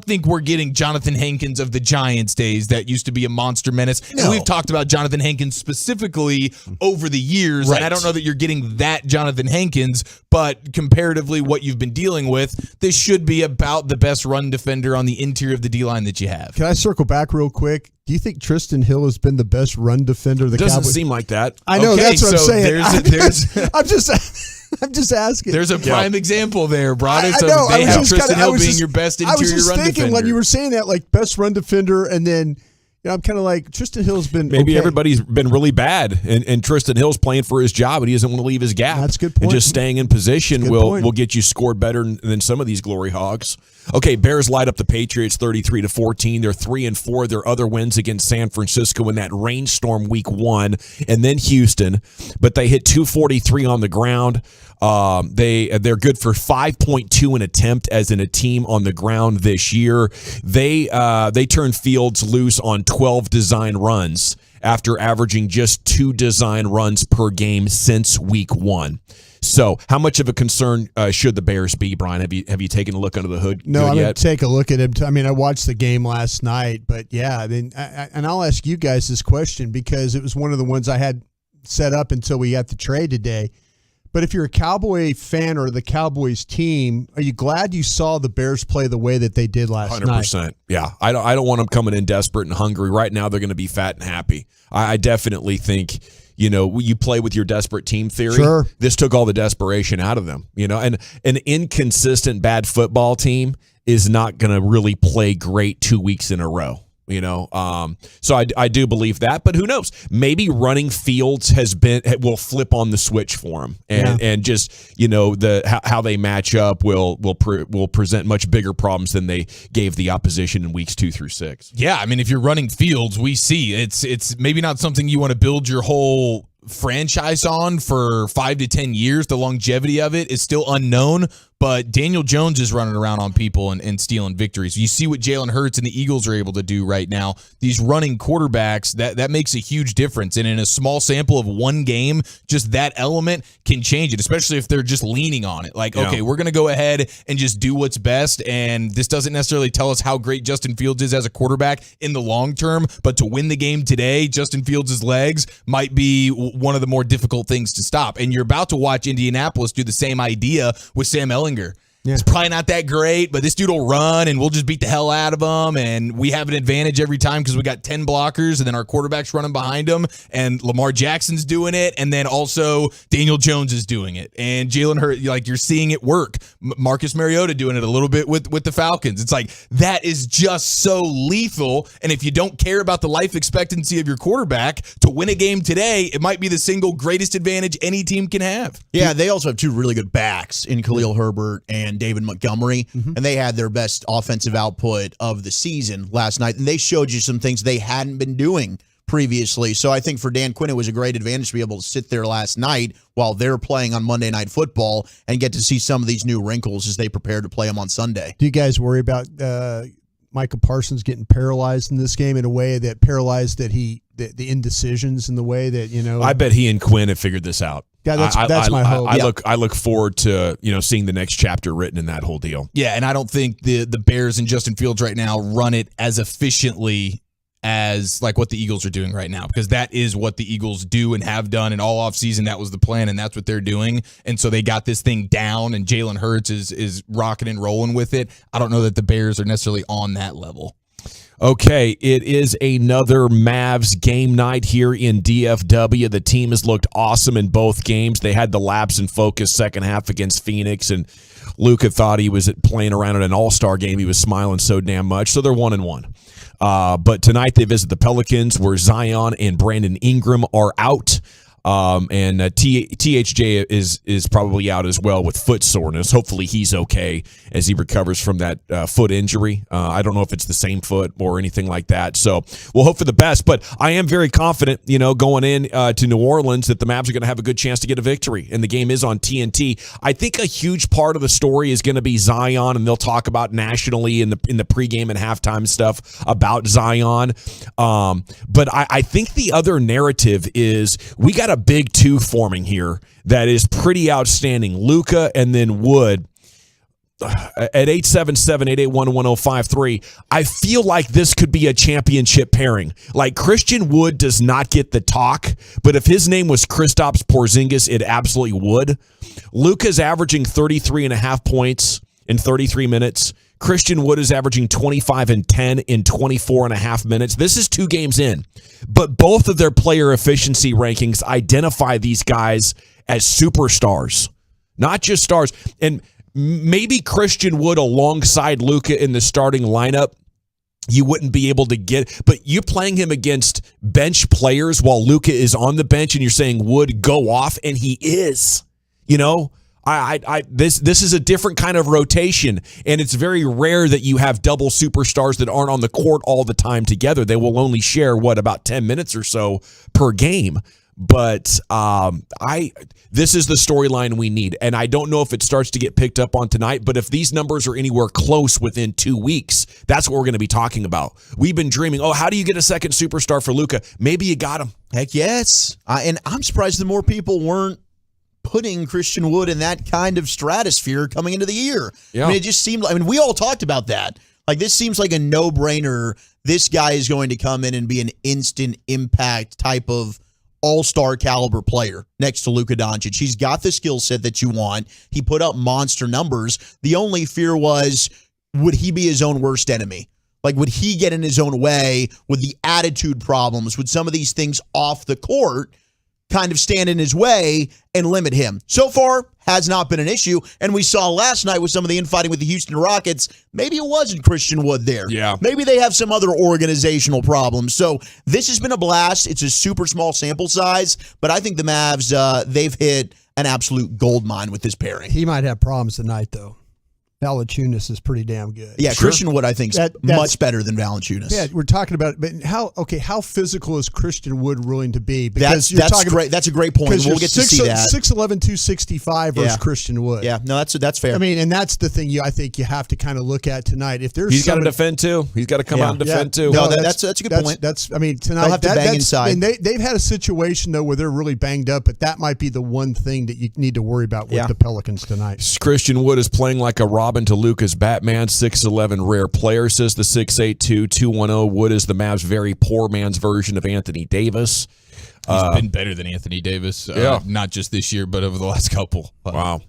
think we're getting Jonathan Hankins of the Giants days that used to be a monster menace. No. And we've talked about Jonathan Hankins specifically over the years. Right. And I don't know that you're getting that Jonathan Hankins, but comparatively what you've been dealing with, this should be about the best run defender on the interior of the D-line that you have. Can I circle back real quick? Do you think Tristan Hill has been the best run defender of the Cowboys? Doesn't seem like that. I know, that's what I'm saying. I'm just asking. There's a prime example there, Broadus. They have Tristan Hill being your best interior run defender. I was just thinking when you were saying that, like best run defender, and then I'm kind of like Tristan Hill's been maybe everybody's been really bad, and Tristan Hill's playing for his job, and he doesn't want to leave his gap. That's a good point. And just staying in position will get you scored better than some of these glory hogs. Okay, Bears light up the Patriots 33-14. They're 3-4. Their other wins against San Francisco in that rainstorm week 1, and then Houston. But they hit 243 on the ground. They're good for 5.2 an attempt as in a team on the ground this year. They turned Fields loose on 12 design runs after averaging just 2 design runs per game since week 1. So, how much of a concern should the Bears be, Brian? Have you taken a look under the hood? No, I'm going to take a look at him. I mean, I watched the game last night, but yeah, I mean, and I'll ask you guys this question because it was one of the ones I had set up until we got the trade today. But if you're a Cowboy fan or the Cowboys team, are you glad you saw the Bears play the way that they did last 100%. night? Yeah. I don't want them coming in desperate and hungry. Right now, they're going to be fat and happy. I definitely think, you play with your desperate team theory. Sure. This took all the desperation out of them, and an inconsistent bad football team is not going to really play great 2 weeks in a row. So I do believe that, but who knows? Maybe running Fields will flip on the switch for him, and just how they match up will present much bigger problems than they gave the opposition in weeks 2 through 6. Yeah, I mean, if you're running Fields, we see it's maybe not something you want to build your whole franchise on for 5 to 10 years. The longevity of it is still unknown, but Daniel Jones is running around on people and stealing victories. You see what Jalen Hurts and the Eagles are able to do right now. These running quarterbacks, that makes a huge difference. And in a small sample of one game, just that element can change it, especially if they're just leaning on it. Okay, we're going to go ahead and just do what's best. And this doesn't necessarily tell us how great Justin Fields is as a quarterback in the long term, but to win the game today, Justin Fields' legs might be one of the more difficult things to stop. And you're about to watch Indianapolis do the same idea with Sam Ellinger. Yeah. It's probably not that great, but this dude will run, and we'll just beat the hell out of him, and we have an advantage every time because we got 10 blockers, and then our quarterback's running behind him, and Lamar Jackson's doing it, and then also Daniel Jones is doing it, and Jalen Hurts, you're seeing it work. Marcus Mariota doing it a little bit with the Falcons. It's like, that is just so lethal, and if you don't care about the life expectancy of your quarterback, to win a game today, it might be the single greatest advantage any team can have. Yeah, they also have two really good backs in Khalil Herbert and David Montgomery, and they had their best offensive output of the season last night, and they showed you some things they hadn't been doing previously. So I think for Dan Quinn, it was a great advantage to be able to sit there last night while they're playing on Monday Night Football and get to see some of these new wrinkles as they prepare to play them on Sunday. Do you guys worry about Micah Parsons getting paralyzed in this game in a way that paralyzed the indecisions in the way that, I bet he and Quinn have figured this out. Yeah, that's my hope. I look forward to seeing the next chapter written in that whole deal. Yeah, and I don't think the Bears and Justin Fields right now run it as efficiently as what the Eagles are doing right now, because that is what the Eagles do and have done, and all offseason that was the plan, and that's what they're doing. And so they got this thing down, and Jalen Hurts is rocking and rolling with it. I don't know that the Bears are necessarily on that level. Okay, it is another Mavs game night here in DFW. The team has looked awesome in both games. They had the lapse in focus second half against Phoenix, and Luka thought he was playing around in an all-star game. He was smiling so damn much, so they're 1-1. But tonight they visit the Pelicans, where Zion and Brandon Ingram are out. And THJ is probably out as well with foot soreness. Hopefully he's okay as he recovers from that foot injury. I don't know if it's the same foot or anything like that. So we'll hope for the best. But I am very confident, going in to New Orleans, that the Mavs are going to have a good chance to get a victory. And the game is on TNT. I think a huge part of the story is going to be Zion, and they'll talk about nationally in the pregame and halftime stuff about Zion. But I think the other narrative is we got a big two forming here that is pretty outstanding. Luka and then Wood at 877-881-1053. I feel like this could be a championship pairing. Christian Wood does not get the talk, but if his name was Kristaps Porzingis, it absolutely would. Luka's averaging 33.5 points in 33 minutes. Christian Wood is averaging 25 and 10 in 24.5 minutes. This is 2 games in, but both of their player efficiency rankings identify these guys as superstars, not just stars. And maybe Christian Wood alongside Luka in the starting lineup, you wouldn't be able to get, but you're playing him against bench players while Luka is on the bench, and you're saying Wood go off, and he is, This is a different kind of rotation, and it's very rare that you have double superstars that aren't on the court all the time together. They will only share about 10 minutes or so per game. But this is the storyline we need, and I don't know if it starts to get picked up on tonight, but if these numbers are anywhere close within 2 weeks, that's what we're going to be talking about. We've been dreaming, how do you get a second superstar for Luka? Maybe you got him. Heck yes. And I'm surprised that more people weren't putting Christian Wood in that kind of stratosphere coming into the year. Yeah. I mean, it just seemed we all talked about that. This seems like a no-brainer. This guy is going to come in and be an instant impact type of all-star caliber player next to Luka Doncic. He's got the skill set that you want. He put up monster numbers. The only fear was, would he be his own worst enemy? Like, would he get in his own way with the attitude problems? Would some of these things off the court kind of stand in his way and limit him? So far, has not been an issue. And we saw last night with some of the infighting with the Houston Rockets, maybe it wasn't Christian Wood there. Yeah. Maybe they have some other organizational problems. So this has been a blast. It's a super small sample size, but I think the Mavs, they've hit an absolute gold mine with this pairing. He might have problems tonight, though. Valanciunas is pretty damn good. Yeah, sure. Christian Wood, I think, is much better than Valanciunas. Yeah, we're talking about, but how physical is Christian Wood willing to be? Because that's great. That's a great point. We'll get to see that. 6'11", 265 versus Christian Wood. Yeah, no, that's fair. I mean, and that's the thing I think you have to kind of look at tonight. If there's he's got to defend too. He's got to come out and defend too. No, that's a good point. I mean, tonight they'll have to bang inside. And they've had a situation though where they're really banged up, but that might be the one thing that you need to worry about with the Pelicans tonight. Christian Wood is playing like a Robin to Luka's Batman, 6'11", rare player, says the 6'8", 210. Wood is the Mavs' very poor man's version of Anthony Davis. He's been better than Anthony Davis, not just this year, but over the last couple. Wow.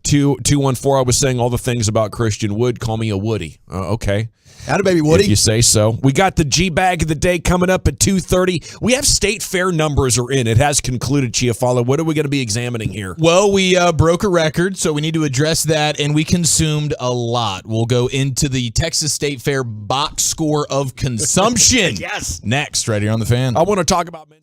214, I was saying all the things about Christian Wood. Call me a Woody. Okay. Atta baby Woody. If you say so. We got the G-Bag of the day coming up at 2:30. We have state fair numbers are in. It has concluded, Chiafalo. What are we going to be examining here? Well, we broke a record, so we need to address that, and we consumed a lot. We'll go into the Texas State Fair box score of consumption. Yes. Next, right here on The Fan. I want to talk about men's.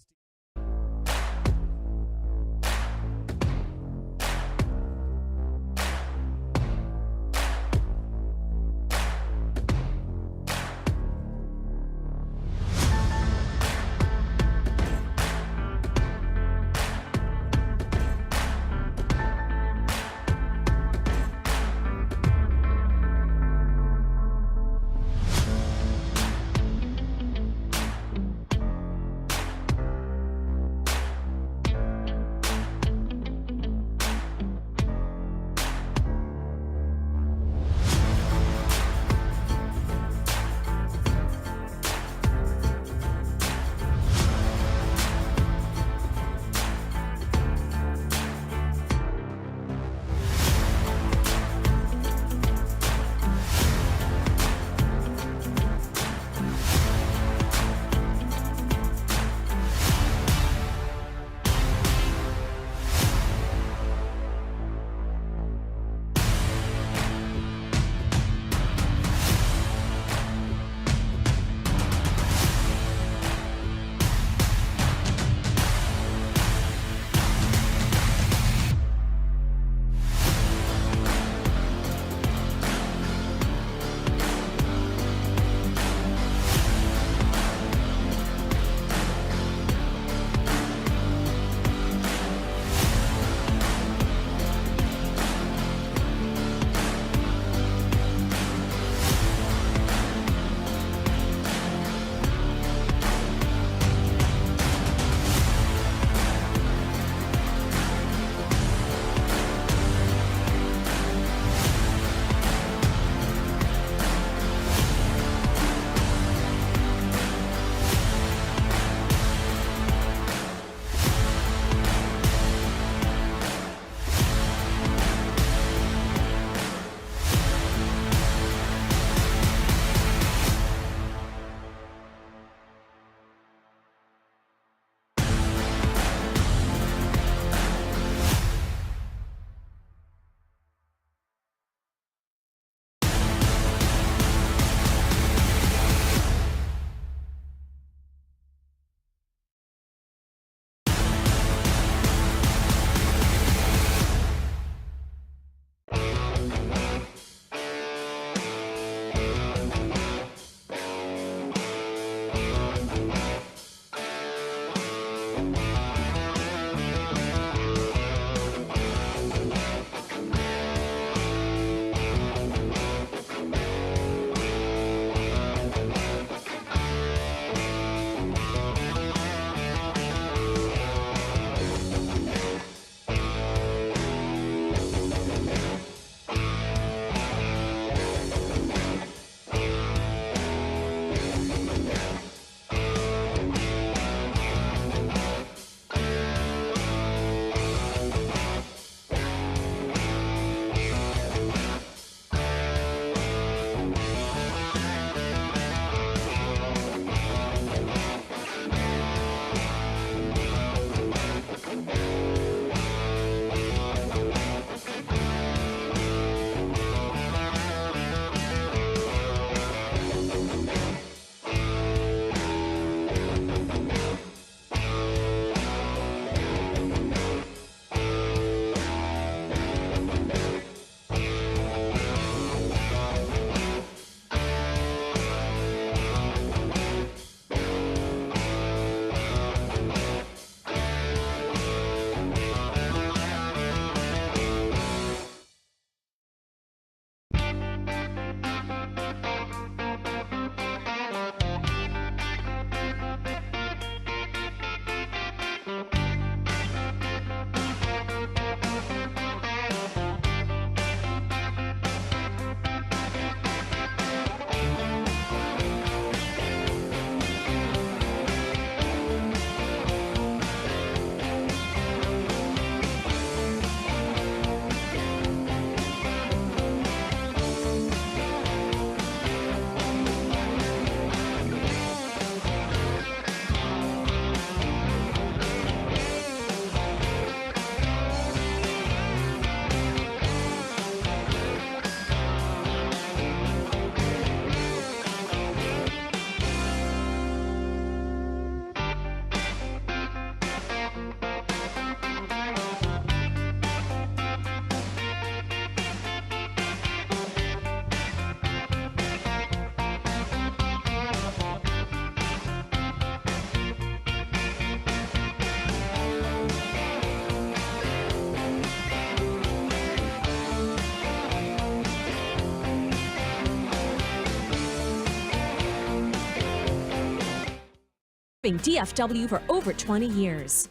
DFW for over 20 years.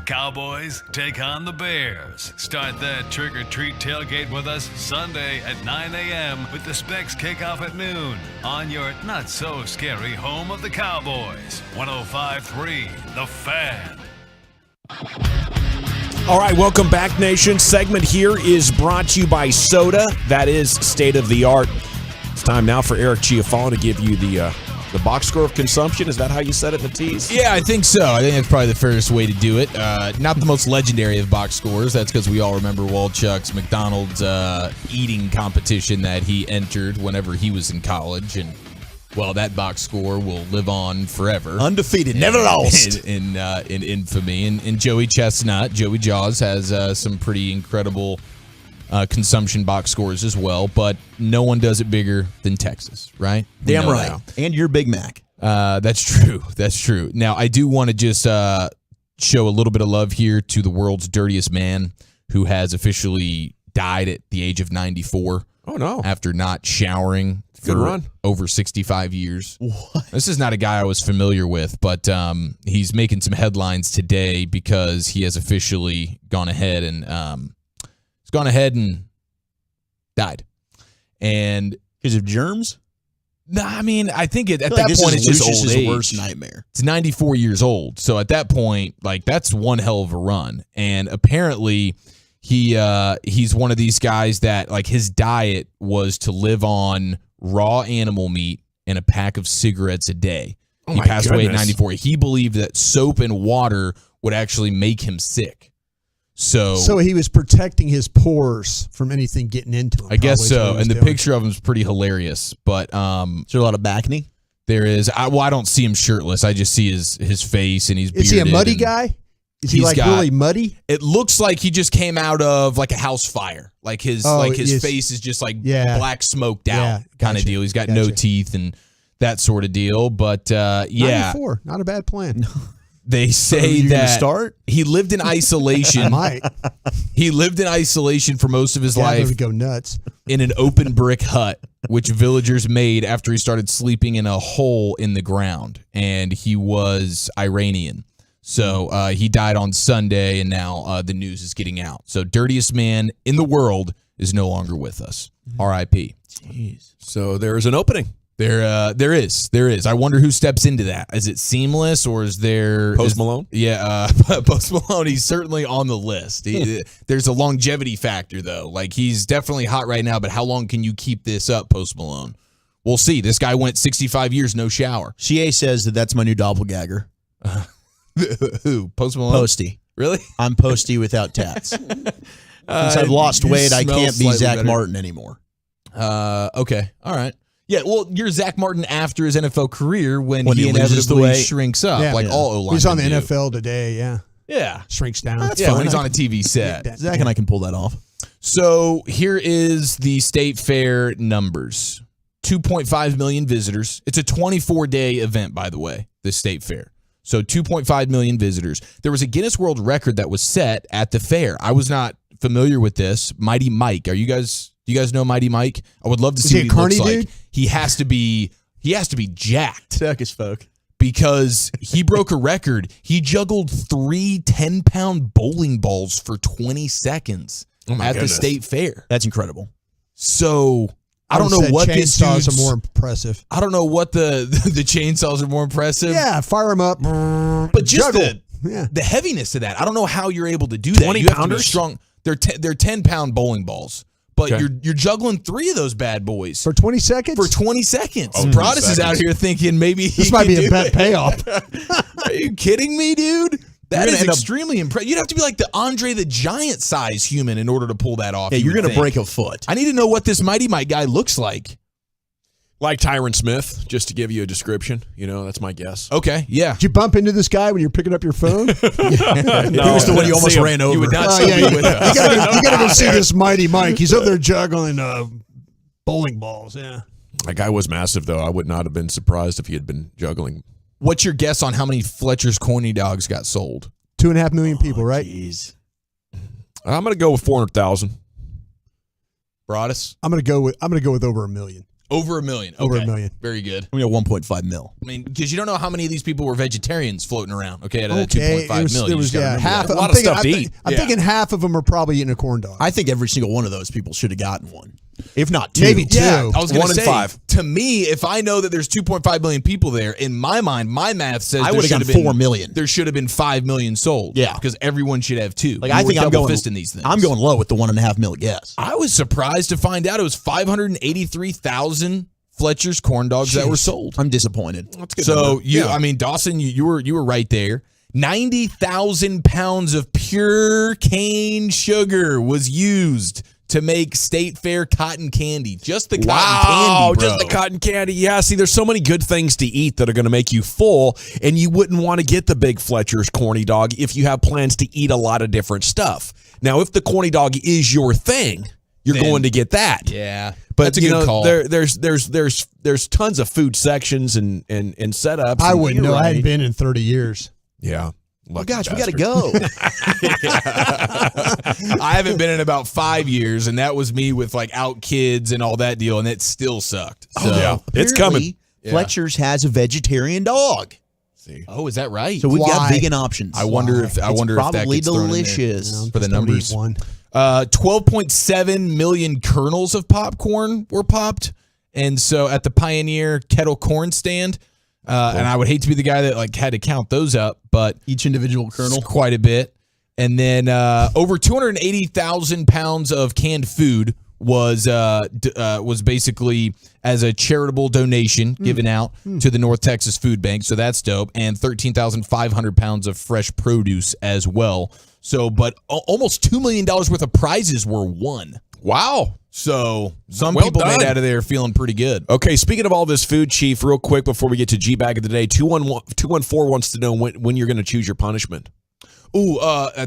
Cowboys take on the Bears. Start that trick-or-treat tailgate with us Sunday at 9 a.m. with the Specs kickoff at noon on your not-so-scary home of the Cowboys. 105.3 The Fan. All right, welcome back, Nation. Segment here is brought to you by Soda. That is state of the art. It's time now for Eric Chiafalo to give you the box score of consumption. Is that how you said it in the tease? Yeah, I think so. I think that's probably the fairest way to do it. Not the most legendary of box scores. That's because we all remember Walchuk's McDonald's eating competition that he entered whenever he was in college. And, well, that box score will live on forever. Undefeated, never lost. In infamy. And Joey Chestnut, Joey Jaws, has some pretty incredible consumption box scores as well, but no one does it bigger than Texas, right? Damn right. Now. And your Big Mac. That's true. That's true. Now, I do want to just show a little bit of love here to the world's dirtiest man who has officially died at the age of 94. Oh, no. After not showering for over 65 years. What? This is not a guy I was familiar with, but he's making some headlines today because he has officially gone ahead and died. And because of germs? No, I mean, I think at that like point it's just Lucius's old age. worst nightmare. It's 94 years old. So at that point, like, that's one hell of a run. And apparently he's one of these guys that, like, his diet was to live on raw animal meat and a pack of cigarettes a day. Oh, he my passed away at goodness. 94. He believed that soap and water would actually make him sick. So he was protecting his pores from anything getting into him. I guess probably is what so. he was And the doing. picture of him is pretty hilarious. But is there a lot of backing? There is. I don't see him shirtless. I just see his face, and he's bearded. Is he a muddy guy? Is he like really muddy? It looks like he just came out of like a house fire. Like his face is just like black smoked out kind of deal. He's got no teeth and that sort of deal. But 94, not a bad plan. They say that he lived in isolation. I might. He lived in isolation for most of his I life. would go nuts. In an open brick hut, which villagers made after he started sleeping in a hole in the ground. And he was Iranian. So he died on Sunday, and now the news is getting out. So dirtiest man in the world is no longer with us. R.I.P. Jeez. So there is an opening. There is. I wonder who steps into that. Is it seamless, or is there Post Malone? Yeah, Post Malone. He's certainly on the list. There's a longevity factor, though. Like, he's definitely hot right now, but how long can you keep this up, Post Malone? We'll see. This guy went 65 years no shower. CA says that's my new doppelganger. Who? Post Malone? Posty. Really? I'm Posty without tats. Since I've lost weight, I can't be Zach Martin anymore. Okay. All right. Yeah, well, you're Zach Martin after his NFL career when he loses the inevitably weight. shrinks up, all O-linemen He's on the do. NFL today, Yeah. Shrinks down. That's fine. When he's on a TV set. Zach and I can pull that off. So here is the State Fair numbers. 2.5 million visitors. It's a 24-day event, by the way, the State Fair. So 2.5 million visitors. There was a Guinness World Record that was set at the fair. I was not familiar with this. Mighty Mike. Do you guys know Mighty Mike? I would love to see what he looks like. He has to be jacked. Circus folk. Because he broke a record. He juggled 3 10-pound bowling balls for 20 seconds at the State Fair. That's incredible. So I don't know what this chainsaws dude's are more impressive. I don't know what the chainsaws are more impressive. Yeah, fire them up. But just juggle. the heaviness of that. I don't know how you're able to do that. 20 You have to be pounders? strong. They're 10-pound bowling balls. But Okay. you're juggling 3 of those bad boys For 20 seconds? for 20 seconds. Oh, Broadus 20 is out seconds. here thinking maybe This might be a bet payoff. Are you kidding me, dude? That gonna is end up- extremely impressive. You'd have to be like the Andre the Giant size human in order to pull that off. Yeah, you you're would going to think. break a foot. I need to know what this Mighty Mike guy looks like. Like Tyron Smith, just to give you a description. That's my guess. Okay, yeah. Did you bump into this guy when you're picking up your phone? He was the one you almost ran over. You would not Oh, see yeah, me with us. You gotta go see this Mighty Mike. He's up there juggling bowling balls. Yeah. That guy was massive, though. I would not have been surprised if he had been juggling. What's your guess on how many Fletcher's Corny Dogs got sold? 2.5 million people, right? Jeez. I'm going to go with 400,000. Broadus? I'm gonna go with over 1 million. Over $1 million. Over Okay. $1 million. Very good. We got 1.5 mil. I mean, because you don't know how many of these people were vegetarians floating around. Okay, out of that Okay, 2.5 million. there was half. A lot of stuff to I'm eat. thinking half of them are probably eating a corn dog. I think every single one of those people should have gotten one, if not two. Maybe two. Yeah, I was going 1 to in say, 5. to me, if I know that there's 2.5 million people there, in my mind, my math says I there would have should gotten been 4 million. There should have been 5 million sold. Yeah, because everyone should have 2. Like I think I'm going fisting these things. I'm going low with the 1.5 mil guess. I was surprised to find out it was 583,000 Fletcher's corn dogs that were sold. I'm disappointed. That's good. So I mean, Dawson, you were right there. 90,000 pounds of pure cane sugar was used to make State Fair cotton candy. Just the cotton candy, bro. Just the cotton candy. Yeah, see, there's so many good things to eat that are going to make you full, and you wouldn't want to get the big Fletcher's corny dog if you have plans to eat a lot of different stuff. Now, if the corny dog is your thing, you're going to get that. Yeah, but that's a good call. There's tons of food sections and setups. I and wouldn't know. I hadn't been in 30 years. Yeah. Oh gosh, we got to go. I haven't been in about 5 years, and that was me with like out kids and all that deal, and it still sucked. So, yeah, it's coming. Fletcher's has a vegetarian dog. See. Oh, is that right? So we've got vegan options. I wonder if that probably gets thrown in there delicious for the numbers. 12.7 million kernels of popcorn were popped, and so at the Pioneer Kettle Corn stand. And I would hate to be the guy that like had to count those up, but each individual kernel quite a bit. And then over 280,000 pounds of canned food was basically as a charitable donation given out to the North Texas Food Bank. So that's dope. And 13,500 pounds of fresh produce as well. So, but almost $2 million worth of prizes were won. Wow. So some Well people made done. out of there feeling pretty good. Okay, speaking of all this food, Chief, real quick before we get to G-Bag of the Day, 214 wants to know when you're going to choose your punishment. Ooh, I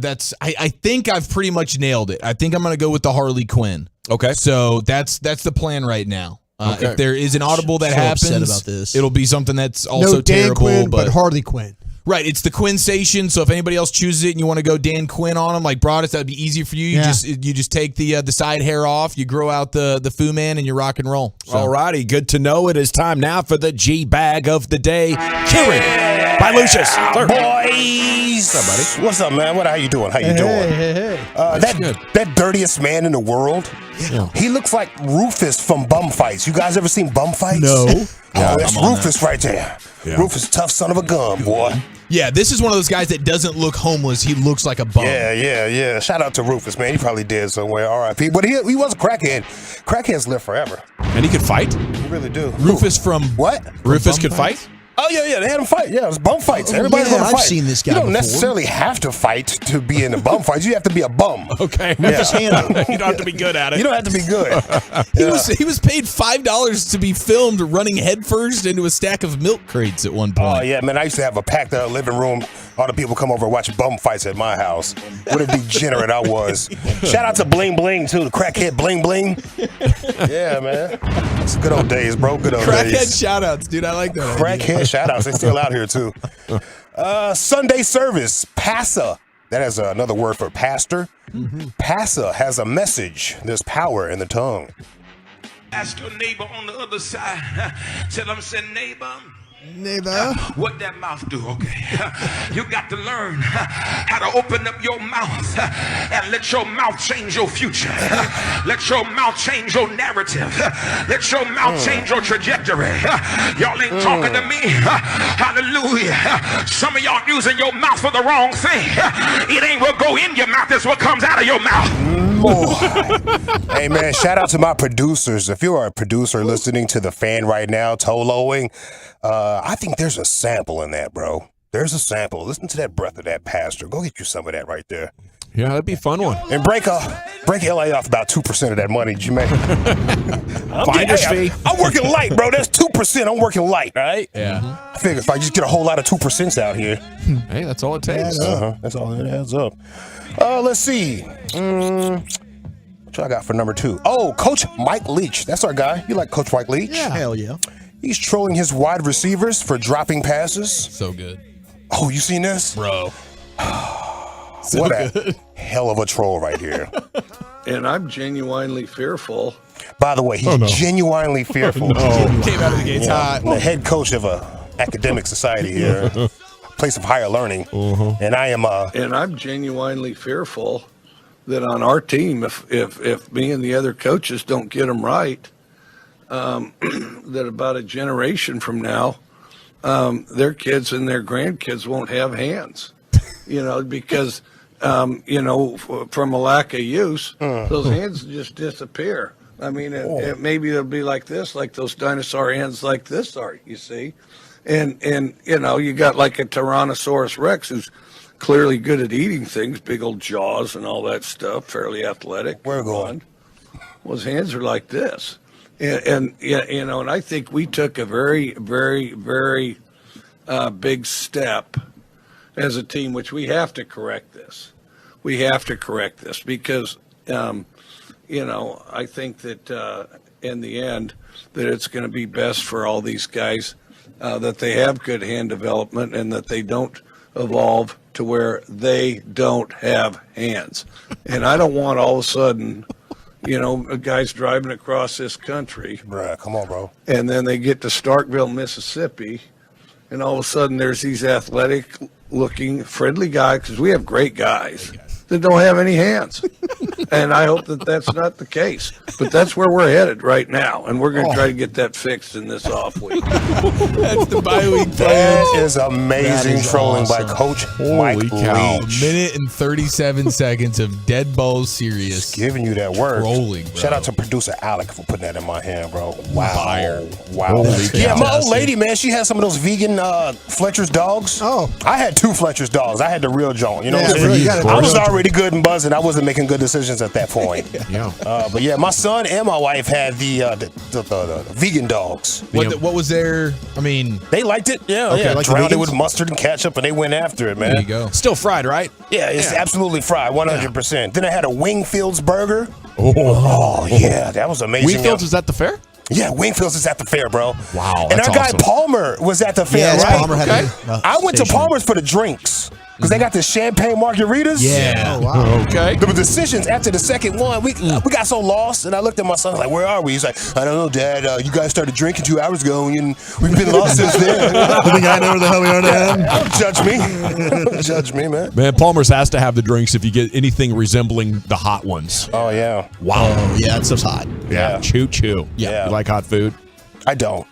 think I've pretty much nailed it. I think I'm going to go with the Harley Quinn. Okay. So that's the plan right now. Okay. If there is an audible that So happens, upset about this. It'll be something that's also No Dan terrible. Quinn, but Harley Quinn. Right, it's the Quinn station. So if anybody else chooses it and you want to go Dan Quinn on them, like Broadus, that'd be easy for you. You just take the side hair off, you grow out the Fu Man, and you rock and roll. So. All righty, good to know. It is time now for the G-Bag of the Day. Cured by Lucius. Boys! What's up, buddy? What's up, man? How you doing? How you doing? Hey. That dirtiest man in the world, he looks like Rufus from Bum Fights. You guys ever seen Bum Fights? No. Oh, that's Rufus right there. Yeah. Rufus, tough son of a gun, boy. Yeah, this is one of those guys that doesn't look homeless. He looks like a bum. Yeah. Shout out to Rufus, man. He probably dead somewhere. R.I.P. But he was a crackhead. Crackheads live forever. And he could fight? He really do. Rufus from what? Rufus could fight? Oh, yeah, they had him fight. Yeah, it was bum fights. Everybody's yeah, going to fight. I've seen this guy You don't before. necessarily have to fight to be in the bum fights. You have to be a bum. Okay. Rufus Hanna. You don't have to be good at it. You don't have to be good. He was paid $5 to be filmed running headfirst into a stack of milk crates at one point. Oh, yeah, man. I used to have a packed living room. All the people come over and watch bum fights at my house. What a degenerate I was. Shout out to Bling Bling, too. The crackhead Bling Bling. Yeah, man. It's good old days, bro. Good old Crackhead days. shout-outs, dude. I like that. Crackhead shout-outs. They still out here, too. Sunday service. PASA. That is another word for pastor. PASA has a message. There's power in the tongue. Ask your neighbor on the other side. Tell them, say, neighbor. What that mouth do, okay? You got to learn how to open up your mouth and let your mouth change your future. Let your mouth change your narrative. Let your mouth change your trajectory. Y'all ain't talking to me. Hallelujah. Some of y'all using your mouth for the wrong thing. It ain't what go in your mouth, it's what comes out of your mouth. Hey, man, shout out to my producers. If you are a producer listening to the fan right now, Toloing, I think there's a sample in that, bro. There's a sample. Listen to that breath of that pastor. Go get you some of that right there. Yeah, that'd be a fun one. And break LA off about 2% of that money, Jermaine. Finder's fee. I'm working light, bro. That's 2%. I'm working light, all right? Yeah. I figure if I just get a whole lot of 2% out here. Hey, that's all it takes. That's all it adds up. Let's see. What I got for number 2? Oh, Coach Mike Leach. That's our guy. You like Coach Mike Leach? Yeah. Hell yeah. He's trolling his wide receivers for dropping passes. So good. Oh, you seen this? Bro. What a hell of a troll right here. And I'm genuinely fearful. By the way, he's genuinely fearful. Came out of the gates hot. I'm the head coach of a academic society here, a place of higher learning, and I am. And I'm genuinely fearful that on our team, if me and the other coaches don't get them right, that about a generation from now, their kids and their grandkids won't have hands, because, from a lack of use, those hands just disappear. I mean, maybe it'll be like this, like those dinosaur hands like this are, you see? And you got like a Tyrannosaurus Rex who's clearly good at eating things, big old jaws and all that stuff, fairly athletic. We're going. Well, his hands are like this. And I think we took a very, very, very big step as a team, which we have to correct this. We have to correct this because, I think that in the end that it's going to be best for all these guys that they have good hand development and that they don't evolve to where they don't have hands. And I don't want all of a sudden, guys driving across this country. Bruh, come on, bro. And then they get to Starkville, Mississippi, and all of a sudden there's these athletic-looking, friendly guys, because we have great guys that don't have any hands. And I hope that that's not the case. But that's where we're headed right now, and we're going to try to get that fixed in this off week. That's the bye week plan. That is amazing trolling by Coach Mike Leach. Minute and 37 seconds of dead balls serious. Just giving you that word. Trolling, bro. Shout out to producer Alec for putting that in my hand, bro. Wow. Fire. Wow. Yeah, my old lady, man, she had some of those vegan Fletcher's dogs. Oh. I had 2 Fletcher's dogs. I had the real John. You know Yeah, what I'm saying? you got it. I was already good and buzzing. I wasn't making good decisions at that point. Yeah. But yeah, my son and my wife had the vegan dogs. What was their, they liked it. Yeah, Okay, yeah. like the Drowned it vegans? with mustard and ketchup, and they went after it, man. There you go. Still fried, right? Yeah, it's absolutely fried, 100%. Then I had a Wingfield's burger. Oh, yeah, that was amazing. Wingfields is at the fair? Yeah, Wingfield's is at the fair, bro. Wow, And that's our guy awesome. Palmer was at the fair, Yes, right? Palmer had I went to Palmer's for the drinks. Because they got the champagne margaritas. Yeah. Oh, wow. Okay. The decisions after the second one, we got so lost, and I looked at my son like, "Where are we?" He's like, "I don't know, Dad. You guys started drinking 2 hours ago, and we've been lost since then." You think I know where the hell we are now? Don't judge me. Don't judge me, man. Man, Palmer's has to have the drinks if you get anything resembling the hot ones. Oh yeah. Wow. Oh, yeah, that stuff's hot. Yeah. Choo. Yeah. You like hot food? I don't.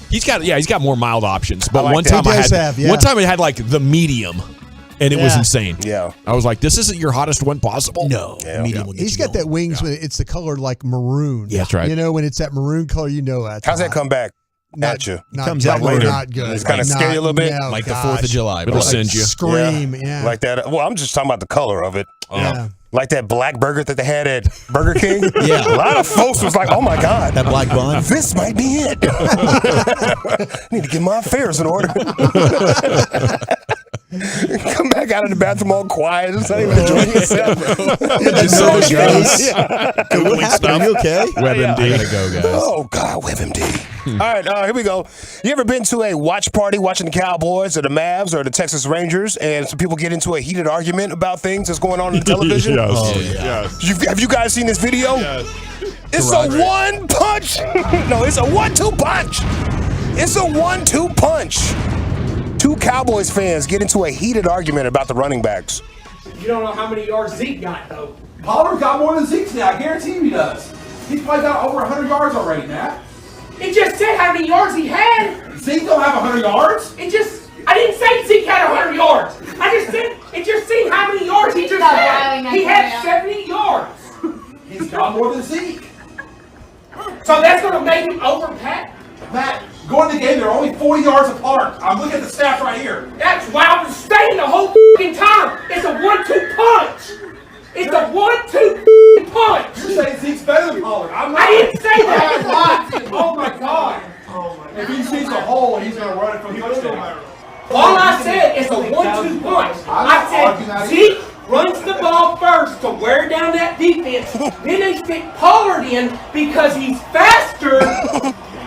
He's got more mild options. But like one that. time He I does had have, yeah. one time I had like the medium, and it was Yeah. insane. Yeah. I was like, this isn't your hottest one possible. No. Yeah. Medium will get He's you got going. that wings when it's the color like maroon. Yeah, that's right. When it's that maroon color, that's How's that hot. come back Not, at you? Not Comes good. out later. Not good. It's kinda scary a little bit? No, Like the gosh. 4th of July. It'll bro. send you. Scream, yeah. Like that. Well, I'm just talking about the color of it. Yeah. Like that black burger that they had at Burger King. Yeah. A lot of folks was like, "Oh my God, That black bun. this might be it." Need to get my affairs in order. Come back out of the bathroom all quiet. It's not even enjoying yourself. Just so gross. What happened? Are you okay? WebMD. I gotta go, guys. Oh God, WebMD. All right, here we go. You ever been to a watch party watching the Cowboys or the Mavs or the Texas Rangers, and some people get into a heated argument about things that's going on television? Yes. Oh, yeah. Yes. Have you guys seen this video? Yes. It's a one punch. No, it's a 1-2 punch. It's a 1-2 punch. 2 Cowboys fans get into a heated argument about the running backs. You don't know how many yards Zeke got, though. Pollard got more than Zeke now. I guarantee you he does. He's probably got over 100 yards already, Matt. It just said how many yards he had. Zeke don't have 100 yards. I didn't say Zeke had 100 yards. It just said how many yards he just had. He had 70 yards. He's got more than Zeke. So that's going to make him over Pat? Matt, going to the game, they're only 40 yards apart. I'm looking at the stats right here. That's why I was saying the whole time. It's a 1-2 punch. It's a 1-2 punch. You're saying Zeke's better than Pollard. I'm not. I didn't say that. Oh my God. If he sees a hole, he's going to run it from touchdown. All I said is a 1-2 punch. I said Zeke runs the ball first to wear down that defense. Then they stick Pollard in because he's faster.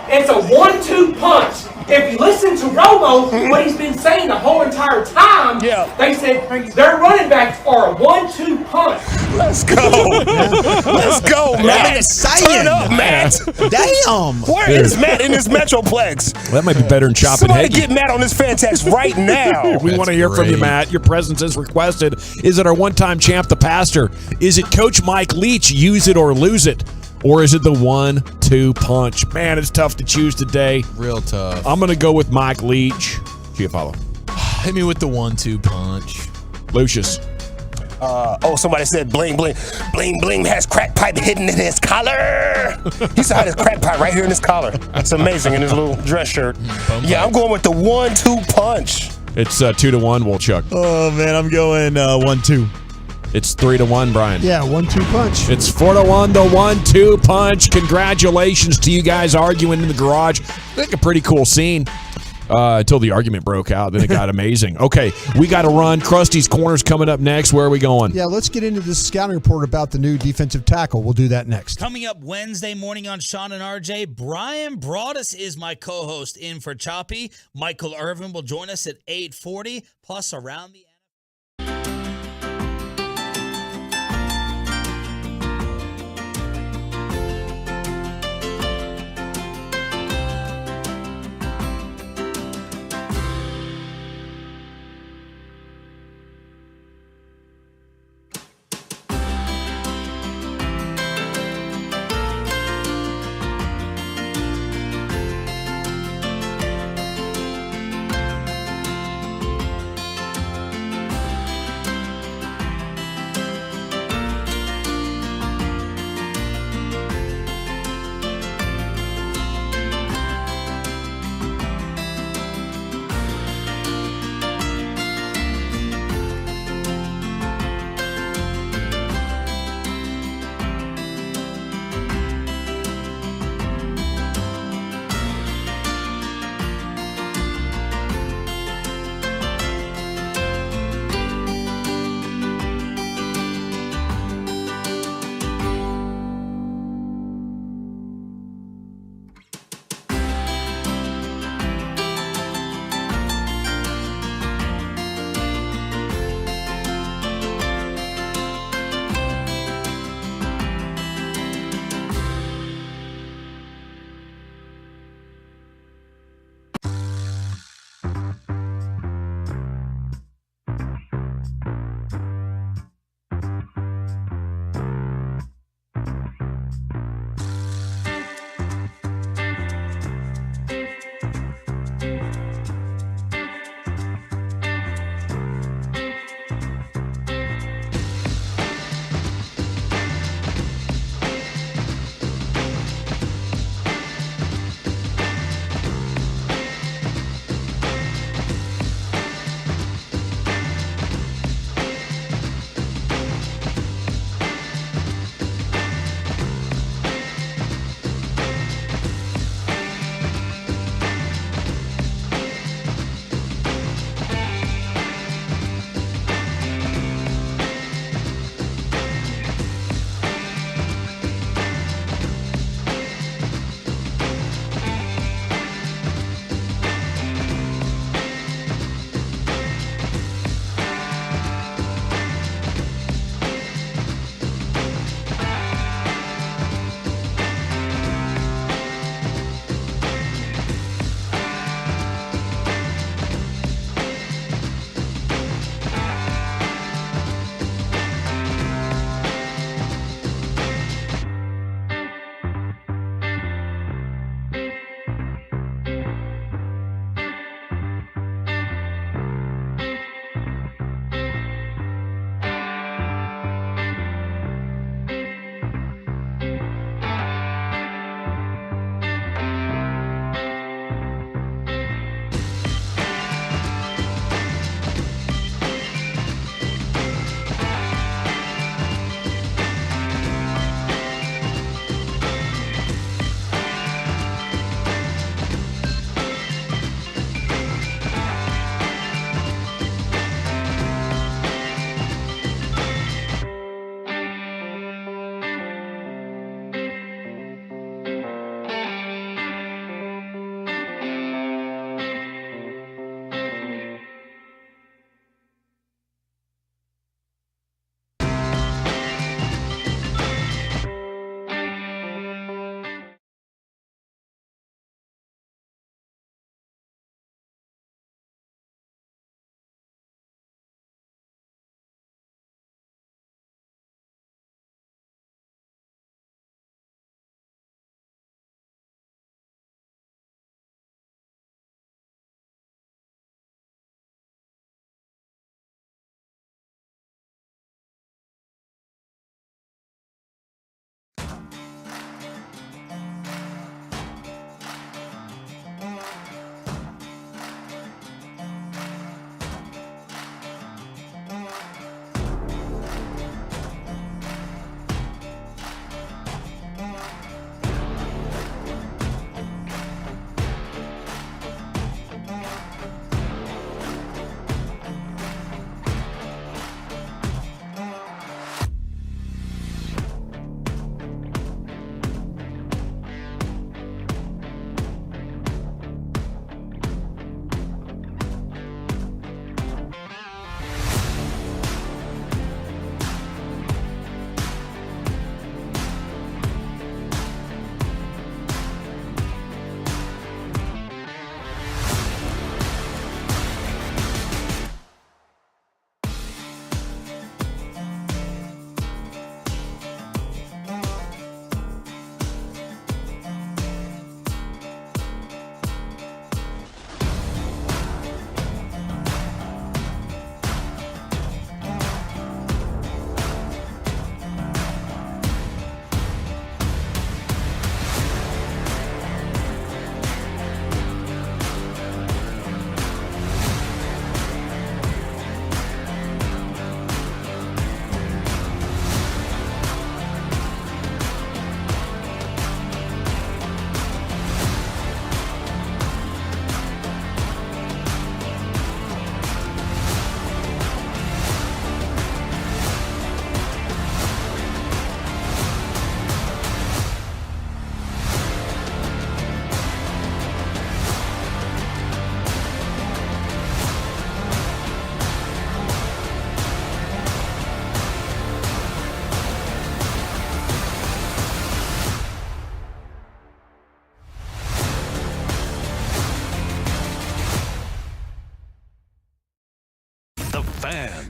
It's a 1-2 punch. If you listen to Romo, what he's been saying the whole entire time, they said their running backs are a 1-2 punch. Let's go. Let's Let's go, Matt. Turn up, Matt. Damn. Where is Matt in this Metroplex? That might be better than chopping Somebody Higgy. get Matt on this Fantex right now. We want to hear from you, Matt. Your presence is requested. Is it our one-time champ, the pastor? Is it Coach Mike Leach, use it or lose it? Or is it the 1-2 punch? Man, it's tough to choose today. Real tough. I'm going to go with Mike Leach. Giampaolo. Hit me with the 1-2 punch. Lucius. Somebody said bling bling. Bling bling has crack pipe hidden in his collar. He used to have his crack pipe right here in his collar. That's amazing, in his little dress shirt. Yeah, I'm going with the 1-2 punch. It's 2-1, Wolchuk. Oh, man, I'm going 1-2. It's 3-1, Brian. Yeah, 1-2 punch. It's 4-1, the 1-2 punch. Congratulations to you guys arguing in the garage. I think a pretty cool scene. Until the argument broke out. Then it got amazing. Okay, we got to run. Krusty's Corner's coming up next. Where are we going? Yeah, let's get into this scouting report about the new defensive tackle. We'll do that next. Coming up Wednesday morning on Sean and RJ, Brian Broaddus is my co-host in for Choppy. Michael Irvin will join us at 8:40, plus around the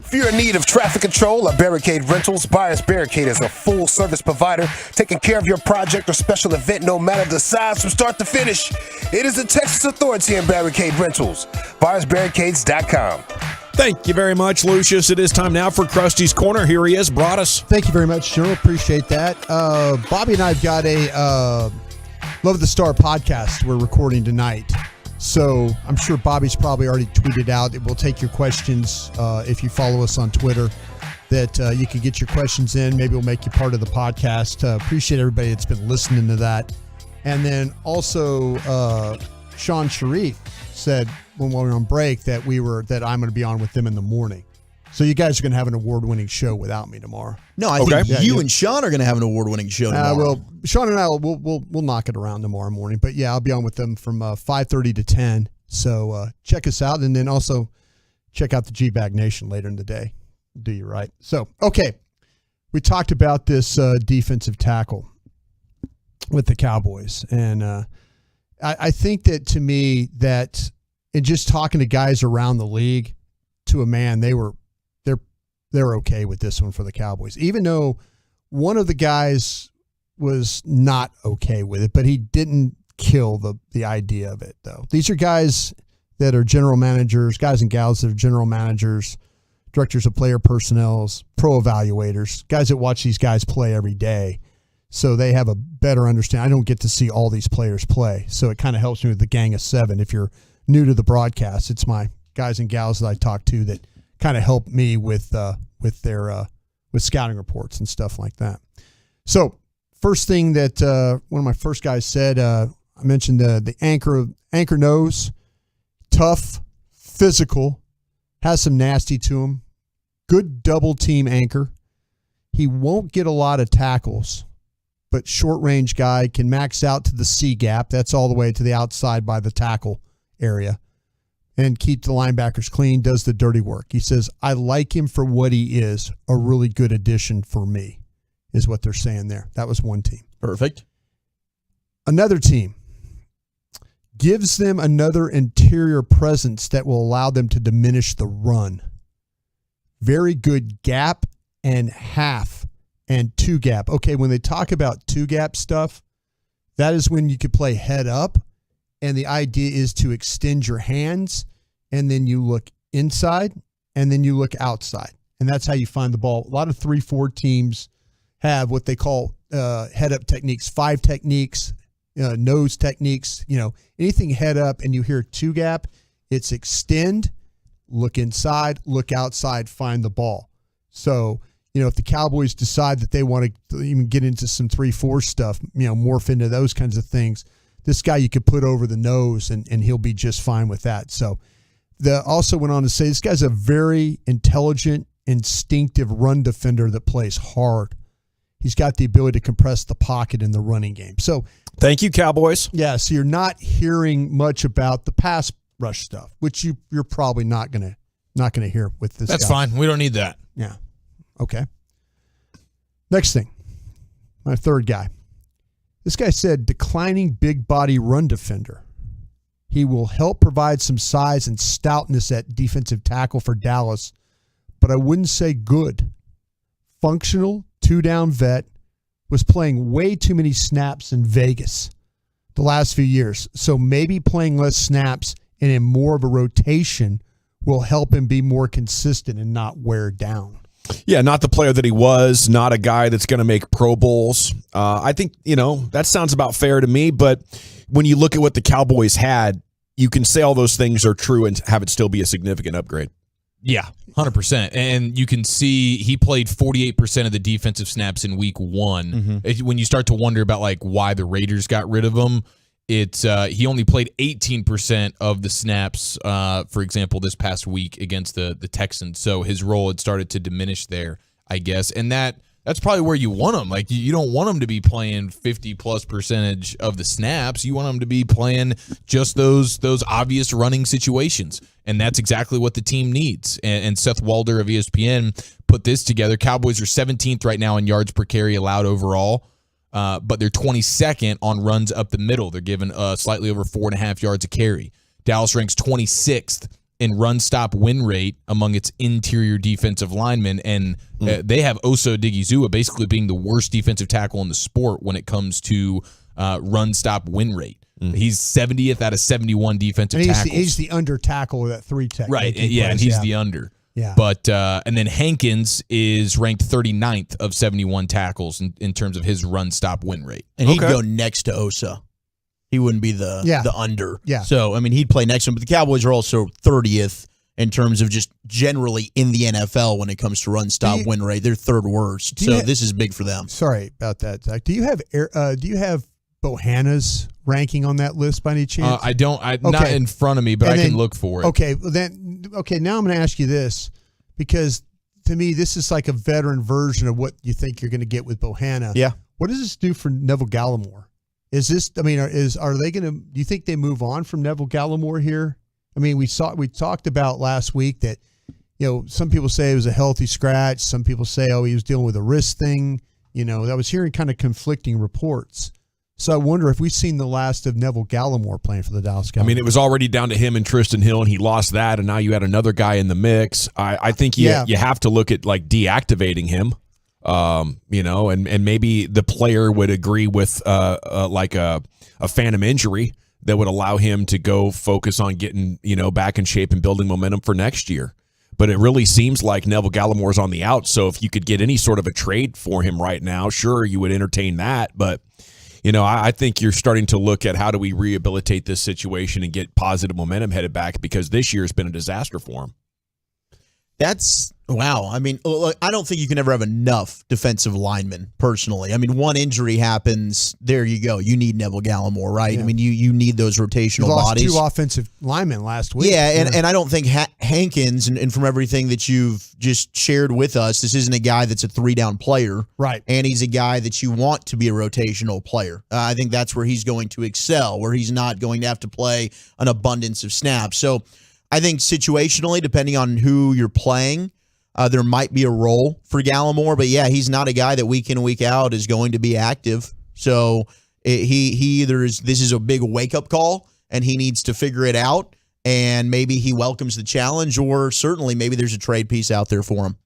If you're in need of traffic control at Barricade Rentals, Buyers Barricade is a full-service provider taking care of your project or special event no matter the size from start to finish. It is the Texas authority in Barricade Rentals. BuyersBarricades.com. Thank you very much, Lucius. It is time now for Krusty's Corner. Here he is, Broadus. Thank you very much, Cheryl. Appreciate that. Bobby and I have got a Love the Star podcast we're recording tonight. So I'm sure Bobby's probably already tweeted out. It will take your questions if you follow us on Twitter, that you can get your questions in. Maybe we'll make you part of the podcast. Appreciate everybody that's been listening to that. And then also Sean Sharif said when we were on break that I'm going to be on with them in the morning. So you guys are going to have an award-winning show without me tomorrow. No, I think you and Sean are going to have an award-winning show tomorrow. Well, Sean and I we'll knock it around tomorrow morning. But yeah, I'll be on with them from 5:30 to 10. So check us out, and then also check out the G-Bag Nation later in the day. Do you right? So okay, we talked about this defensive tackle with the Cowboys, and I think that to me that in just talking to guys around the league, to a man, they're okay with this one for the Cowboys, even though one of the guys was not okay with it, but he didn't kill the idea of it, though. These are guys that are general managers, guys and gals that are general managers, directors of player personnel, pro evaluators, guys that watch these guys play every day. So they have a better understanding. I don't get to see all these players play, so it kind of helps me with the gang of seven. If you're new to the broadcast, it's my guys and gals that I talk to that kind of help me with their scouting reports and stuff like that. So first thing that one of my first guys said, I mentioned the anchor nose, tough, physical, has some nasty to him, good double team anchor. He won't get a lot of tackles, but short range guy, can max out to the C gap. That's all the way to the outside by the tackle area. And keep the linebackers clean, does the dirty work. He says, I like him for what he is, a really good addition for me, is what they're saying there. That was one team. Perfect. Another team gives them another interior presence that will allow them to diminish the run. Very good gap and half and two gap. Okay, when they talk about two gap stuff, that is when you could play head up. And the idea is to extend your hands, and then you look inside, and then you look outside. And that's how you find the ball. A lot of 3-4 teams have what they call head-up techniques, 5 techniques, nose techniques. Anything head up and you hear two gap, it's extend, look inside, look outside, find the ball. So, if the Cowboys decide that they want to even get into some 3-4 stuff, morph into those kinds of things, this guy you could put over the nose and he'll be just fine with that. So also went on to say this guy's a very intelligent, instinctive run defender that plays hard. He's got the ability to compress the pocket in the running game. So thank you, Cowboys. Yeah, so you're not hearing much about the pass rush stuff, which you're probably not gonna hear with this. That's guy. fine. We don't need that. Yeah. Okay. Next thing, my third guy. This guy said, declining big body run defender. He will help provide some size and stoutness at defensive tackle for Dallas, but I wouldn't say good. Functional, 2-down vet, was playing way too many snaps in Vegas the last few years. So maybe playing less snaps and in more of a rotation will help him be more consistent and not wear down. Yeah, not the player that he was, not a guy that's going to make Pro Bowls. I think, that sounds about fair to me, but when you look at what the Cowboys had, you can say all those things are true and have it still be a significant upgrade. Yeah, 100%. And you can see he played 48% of the defensive snaps in week 1. Mm-hmm. When you start to wonder about why the Raiders got rid of him, it's he only played 18% of the snaps, for example, this past week against the Texans. So his role had started to diminish there, I guess. And that's probably where you want him. You don't want him to be playing 50+% of the snaps. You want him to be playing just those obvious running situations. And that's exactly what the team needs. And Seth Walder of ESPN put this together. Cowboys are 17th right now in yards per carry allowed overall. But they're 22nd on runs up the middle. They're given slightly over 4.5 yards a carry. Dallas ranks 26th in run stop win rate among its interior defensive linemen, and they have Osa Odigizua basically being the worst defensive tackle in the sport when it comes to run stop win rate. He's 70th out of 71 defensive tackles. He's the under tackle with that 3 tech. Right, and he's the under. Yeah. But and then Hankins is ranked 39th of 71 tackles in terms of his run stop win rate. And he'd go next to Osa. He wouldn't be the under. Yeah. So, I mean, he'd play next to him. But the Cowboys are also 30th in terms of just generally in the NFL when it comes to run stop win rate. They're third worst. So this is big for them. Sorry about that, Zach. Do you have Bohanna's ranking on that list by any chance? I don't. Not in front of me, but I can look for it. Okay. Now I'm going to ask you this, because to me this is like a veteran version of what you think you're going to get with Bohanna. Yeah. What does this do for Neville Gallimore? Is this? I mean, are they going to? Do you think they move on from Neville Gallimore here? I mean, we talked about last week that, some people say it was a healthy scratch. Some people say, he was dealing with a wrist thing. I was hearing kind of conflicting reports. So I wonder if we've seen the last of Neville Gallimore playing for the Dallas Cowboys. I mean, it was already down to him and Tristan Hill, and he lost that, and now you had another guy in the mix. I think you have to look at like deactivating him. And maybe the player would agree with like a phantom injury that would allow him to go focus on getting, back in shape and building momentum for next year. But it really seems like Neville Gallimore's on the out. So if you could get any sort of a trade for him right now, sure, you would entertain that. But, I think you're starting to look at how do we rehabilitate this situation and get positive momentum headed back, because this year has been a disaster for him. Wow. I mean, look, I don't think you can ever have enough defensive linemen, personally. I mean, one injury happens, there you go. You need Neville Gallimore, right? Yeah. I mean, you need those rotational bodies. You lost 2 offensive linemen last week. Yeah, and I don't think Hankins, and from everything that you've just shared with us, this isn't a guy that's a 3-down player. Right. And he's a guy that you want to be a rotational player. I think that's where he's going to excel, where he's not going to have to play an abundance of snaps. So I think situationally, depending on who you're playing, there might be a role for Gallimore, but yeah, he's not a guy that week in and week out is going to be active. So he either is, this is a big wake up call and he needs to figure it out, and maybe he welcomes the challenge, or certainly maybe there's a trade piece out there for him.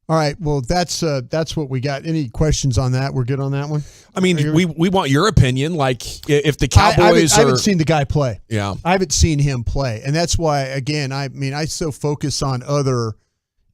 All right, well, that's what we got. Any questions on that? We're good on that one? I mean, we want your opinion. Like, if the Cowboys I haven't seen the guy play. Yeah. I haven't seen him play. And that's why, again, I so focus on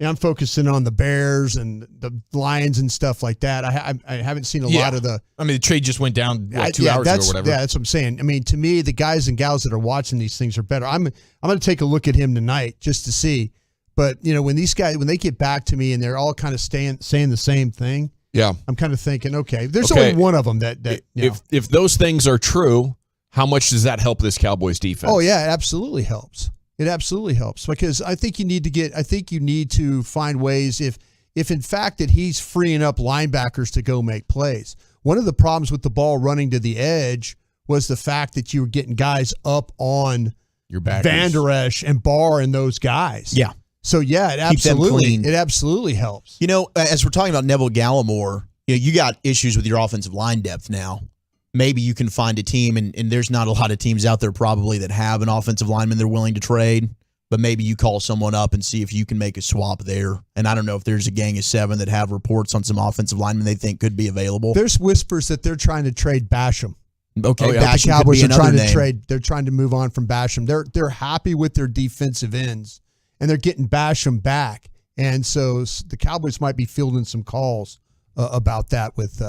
I'm focusing on the Bears and the Lions and stuff like that. I haven't seen a lot of the. I mean, the trade just went down 2 hours ago or whatever. Yeah, that's what I'm saying. I mean, to me, the guys and gals that are watching these things are better. I'm going to take a look at him tonight just to see. But when these guys, when they get back to me and they're all kind of saying the same thing, yeah, I'm kind of thinking, okay, there's only one of them that if those things are true, how much does that help this Cowboys defense? Oh yeah, it absolutely helps. It absolutely helps, because I think you need to find ways if in fact that he's freeing up linebackers to go make plays. One of the problems with the ball running to the edge was the fact that you were getting guys up on your backers, Van Der Esch and Barr and those guys. Yeah. So yeah, it absolutely helps. As we're talking about Neville Gallimore, you got issues with your offensive line depth now. Maybe you can find a team, and there's not a lot of teams out there probably that have an offensive lineman they're willing to trade, but maybe you call someone up and see if you can make a swap there. And I don't know if there's a gang of 7 that have reports on some offensive linemen they think could be available. There's whispers that they're trying to trade Basham. Okay, the Cowboys are trying to trade. They're trying to move on from Basham. They're happy with their defensive ends, and they're getting Basham back. And so the Cowboys might be fielding some calls about that with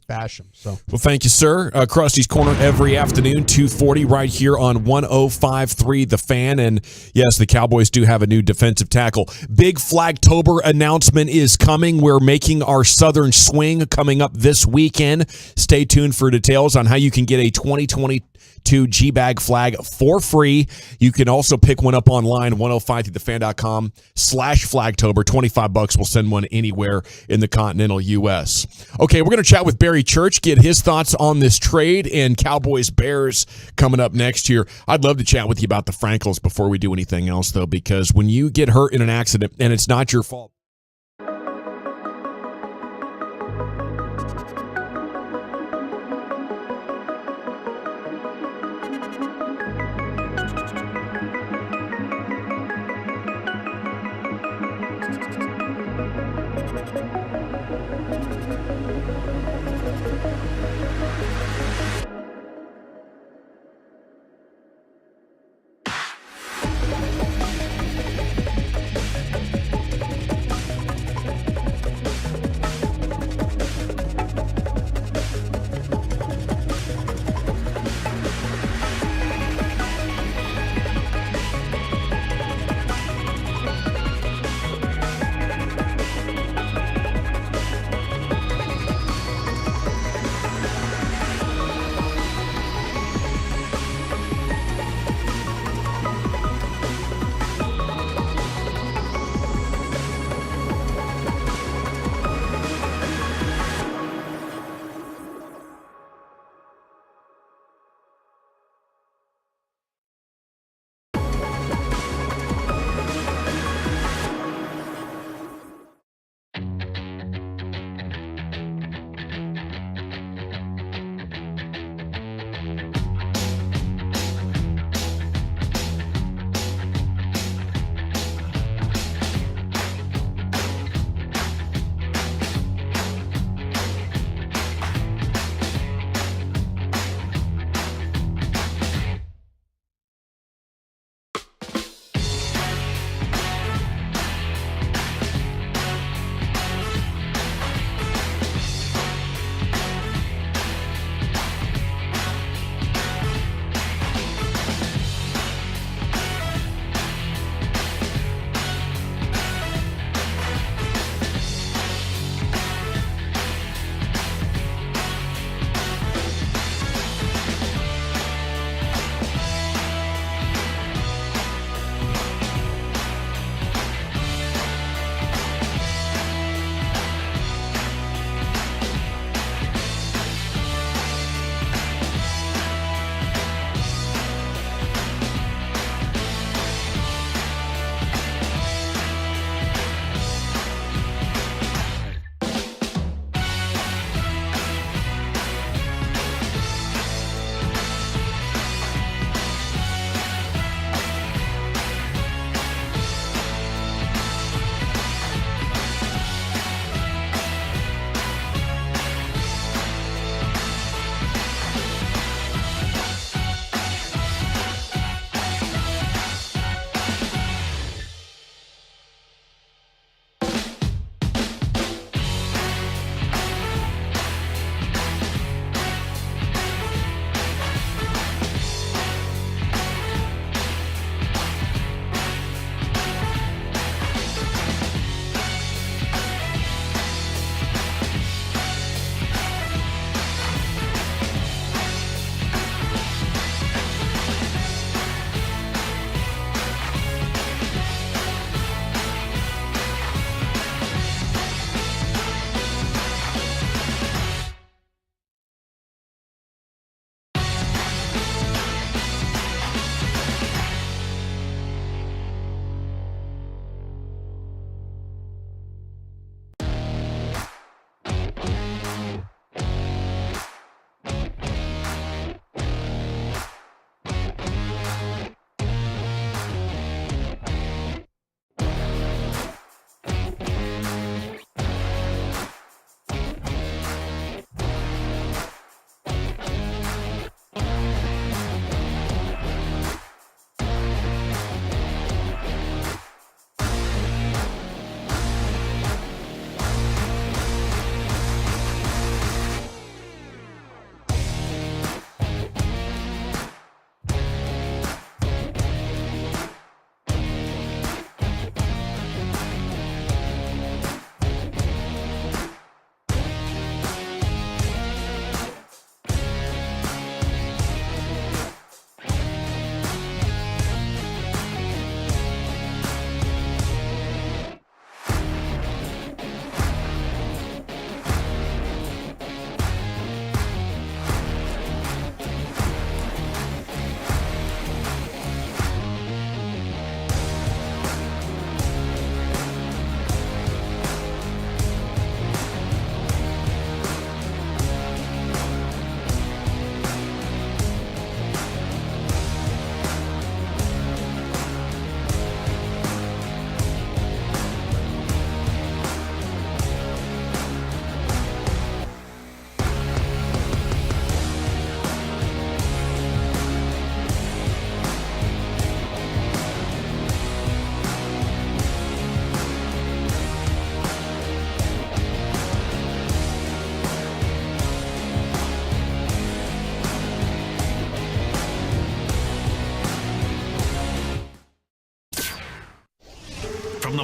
Basham. So, well, thank you, sir. Krusty's Corner every afternoon, 2:40, right here on 105.3 The Fan. And yes, the Cowboys do have a new defensive tackle. Big Flagtober announcement is coming. We're making our Southern Swing coming up this weekend. Stay tuned for details on how you can get a 2022 G-Bag flag for free. You can also pick one up online, 105thethefan.com/Flagtober. $25. We'll send one anywhere in the continental U.S. Okay, we're going to chat with Barry Church, get his thoughts on this trade and Cowboys Bears coming up next year. I'd love to chat with you about the Frankels before we do anything else, though, because when you get hurt in an accident and it's not your fault,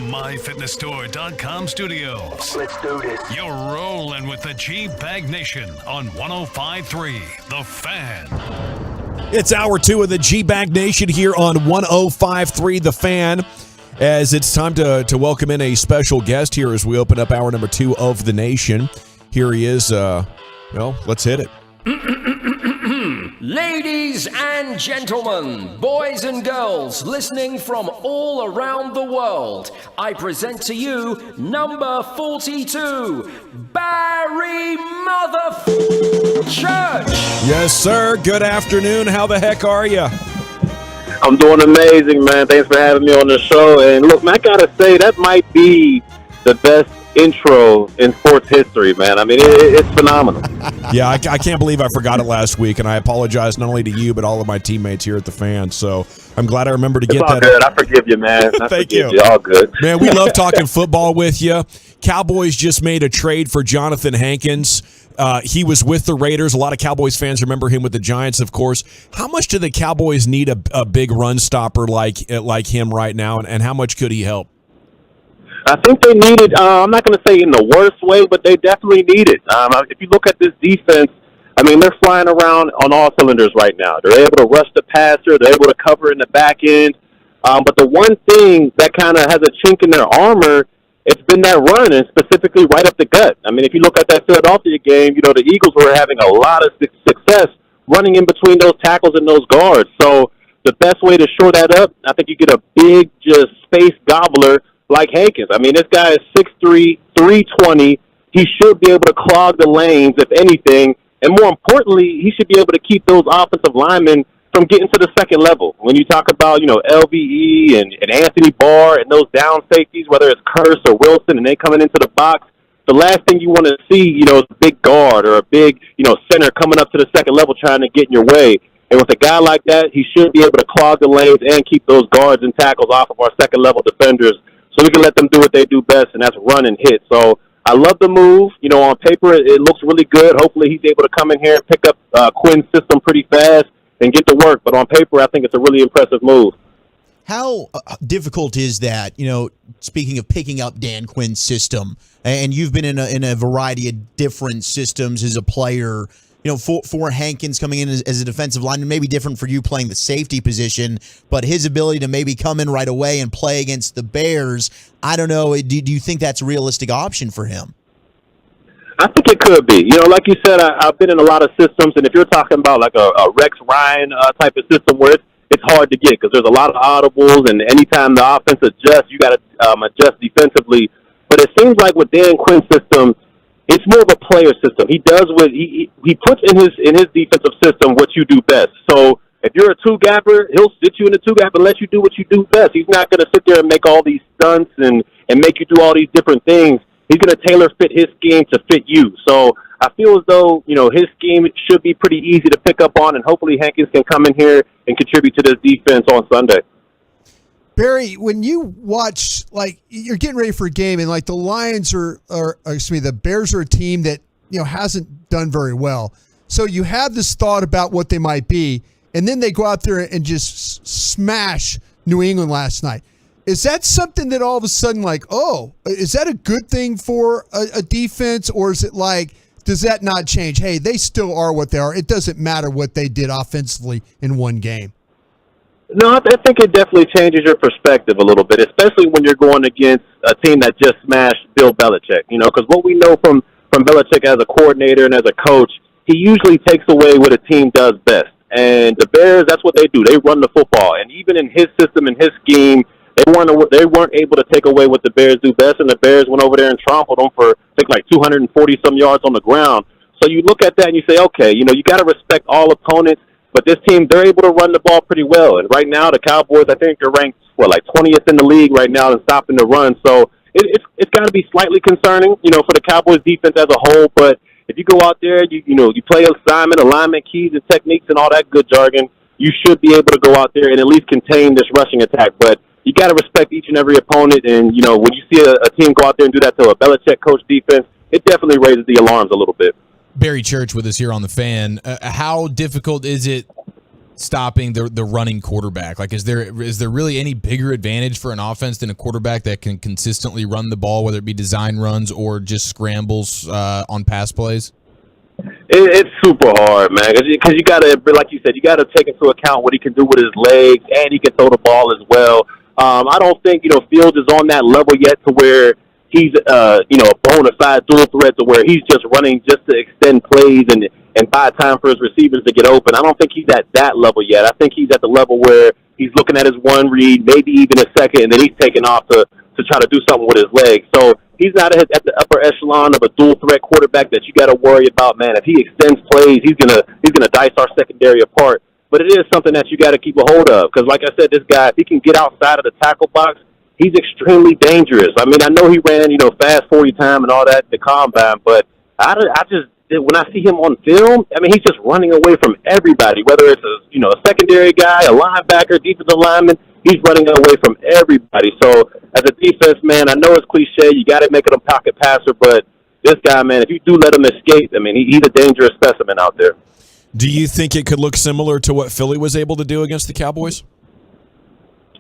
MyFitnessStore.com studios. Let's do this. You're rolling with the G-Bag Nation on 105.3 The Fan. It's hour 2 of the G-Bag Nation here on 105.3 The Fan, as it's time to welcome in a special guest here as we open up hour number 2 of the Nation. Here he is. Let's hit it. Ladies and gentlemen, boys and girls listening from all around the world, I present to you number 42, Barry Church. Yes, sir. Good afternoon. How the heck are you? I'm doing amazing, man. Thanks for having me on the show. And look, man, I gotta say, that might be the best intro in sports history, man. I mean, it's phenomenal. Yeah, I can't believe I forgot it last week, and I apologize not only to you, but all of my teammates here at the Fan. So I'm glad I remember to get that. Good. I forgive you, man. Thank you. All good. Man, we love talking football with you. Cowboys just made a trade for Jonathan Hankins. He was with the Raiders. A lot of Cowboys fans remember him with the Giants, of course. How much do the Cowboys need a big run stopper like him right now, and how much could he help? I think they need it. I'm not going to say in the worst way, but they definitely need it. If you look at this defense, I mean, they're flying around on all cylinders right now. They're able to rush the passer. They're able to cover in the back end. But the one thing that kind of has a chink in their armor, it's been that run, and specifically right up the gut. I mean, if you look at that Philadelphia game, the Eagles were having a lot of success running in between those tackles and those guards. So the best way to shore that up, I think you get a big, just space gobbler like Hankins. I mean, this guy is 6'3", 320. He should be able to clog the lanes, if anything. And more importantly, he should be able to keep those offensive linemen from getting to the second level. When you talk about, LVE and Anthony Barr and those down safeties, whether it's Curse or Wilson, and they coming into the box, the last thing you want to see, is a big guard or a big, center coming up to the second level trying to get in your way. And with a guy like that, he should be able to clog the lanes and keep those guards and tackles off of our second level defenders, so we can let them do what they do best, and that's run and hit. So I love the move. On paper, it looks really good. Hopefully he's able to come in here and pick up Quinn's system pretty fast and get to work. But on paper, I think it's a really impressive move. How difficult is that, speaking of picking up Dan Quinn's system, and you've been in a variety of different systems as a player, for Hankins coming in as a defensive lineman, maybe different for you playing the safety position, but his ability to maybe come in right away and play against the Bears, I don't know, do you think that's a realistic option for him? I think it could be. Like you said, I've been in a lot of systems, and if you're talking about like a Rex Ryan type of system where it's hard to get because there's a lot of audibles, and anytime the offense adjusts, you got to adjust defensively. But it seems like with Dan Quinn's system, it's more of a player system. He does what he puts in his defensive system what you do best. So if you're a two-gapper, he'll sit you in the two-gap and let you do what you do best. He's not going to sit there and make all these stunts and make you do all these different things. He's going to tailor fit his scheme to fit you. So I feel as though, his scheme should be pretty easy to pick up on, and hopefully Hankins can come in here and contribute to this defense on Sunday. Barry, when you watch, you're getting ready for a game, and the Lions the Bears are a team that, hasn't done very well. So you have this thought about what they might be, and then they go out there and just smash New England last night. Is that something that all of a sudden, is that a good thing for a defense, or is it does that not change? Hey, they still are what they are. It doesn't matter what they did offensively in one game. No, I think it definitely changes your perspective a little bit, especially when you're going against a team that just smashed Bill Belichick. Because what we know from Belichick as a coordinator and as a coach, he usually takes away what a team does best. And the Bears, that's what they do. They run the football. And even in his system and his scheme, they weren't able to take away what the Bears do best, and the Bears went over there and trampled them for, I think, 240-some yards on the ground. So you look at that and you say, okay, you got to respect all opponents. But this team, they're able to run the ball pretty well. And right now, the Cowboys, I think, are ranked, 20th in the league right now in stopping the run. So it's got to be slightly concerning, for the Cowboys defense as a whole. But if you go out there, you play alignment keys and techniques and all that good jargon, you should be able to go out there and at least contain this rushing attack. But you got to respect each and every opponent. And, when you see a team go out there and do that to a Belichick coach defense, it definitely raises the alarms a little bit. Barry Church with us here on The Fan. How difficult is it stopping the running quarterback? Like, is there really any bigger advantage for an offense than a quarterback that can consistently run the ball, whether it be design runs or just scrambles on pass plays? It's super hard, man, because you got to, like you said, you got to take into account what he can do with his legs, and he can throw the ball as well. I don't think, Fields is on that level yet to where he's, a bona fide dual threat to where he's just running just to extend plays and buy time for his receivers to get open. I don't think he's at that level yet. I think he's at the level where he's looking at his one read, maybe even a second, and then he's taking off to try to do something with his legs. So he's not at the upper echelon of a dual threat quarterback that you got to worry about, man. If he extends plays, he's gonna dice our secondary apart. But it is something that you got to keep a hold of because, like I said, this guy, if he can get outside of the tackle box, he's extremely dangerous. I mean, I know he ran, fast 40 time and all that, the combine, but I just when I see him on film, I mean, he's just running away from everybody, whether it's a secondary guy, a linebacker, defensive lineman. He's running away from everybody. So as a defense, man, I know it's cliche. You got to make it a pocket passer, but this guy, man, if you do let him escape, I mean, he's a dangerous specimen out there. Do you think it could look similar to what Philly was able to do against the Cowboys?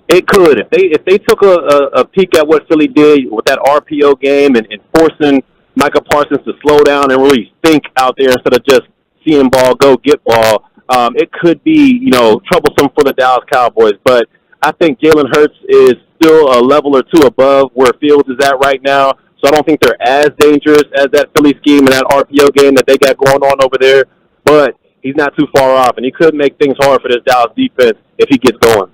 It could. If they took a peek at what Philly did with that RPO game and forcing Micah Parsons to slow down and really think out there instead of just seeing ball go get ball, it could be, troublesome for the Dallas Cowboys. But I think Jalen Hurts is still a level or two above where Fields is at right now. So I don't think they're as dangerous as that Philly scheme and that RPO game that they got going on over there. But he's not too far off, and he could make things hard for this Dallas defense if he gets going.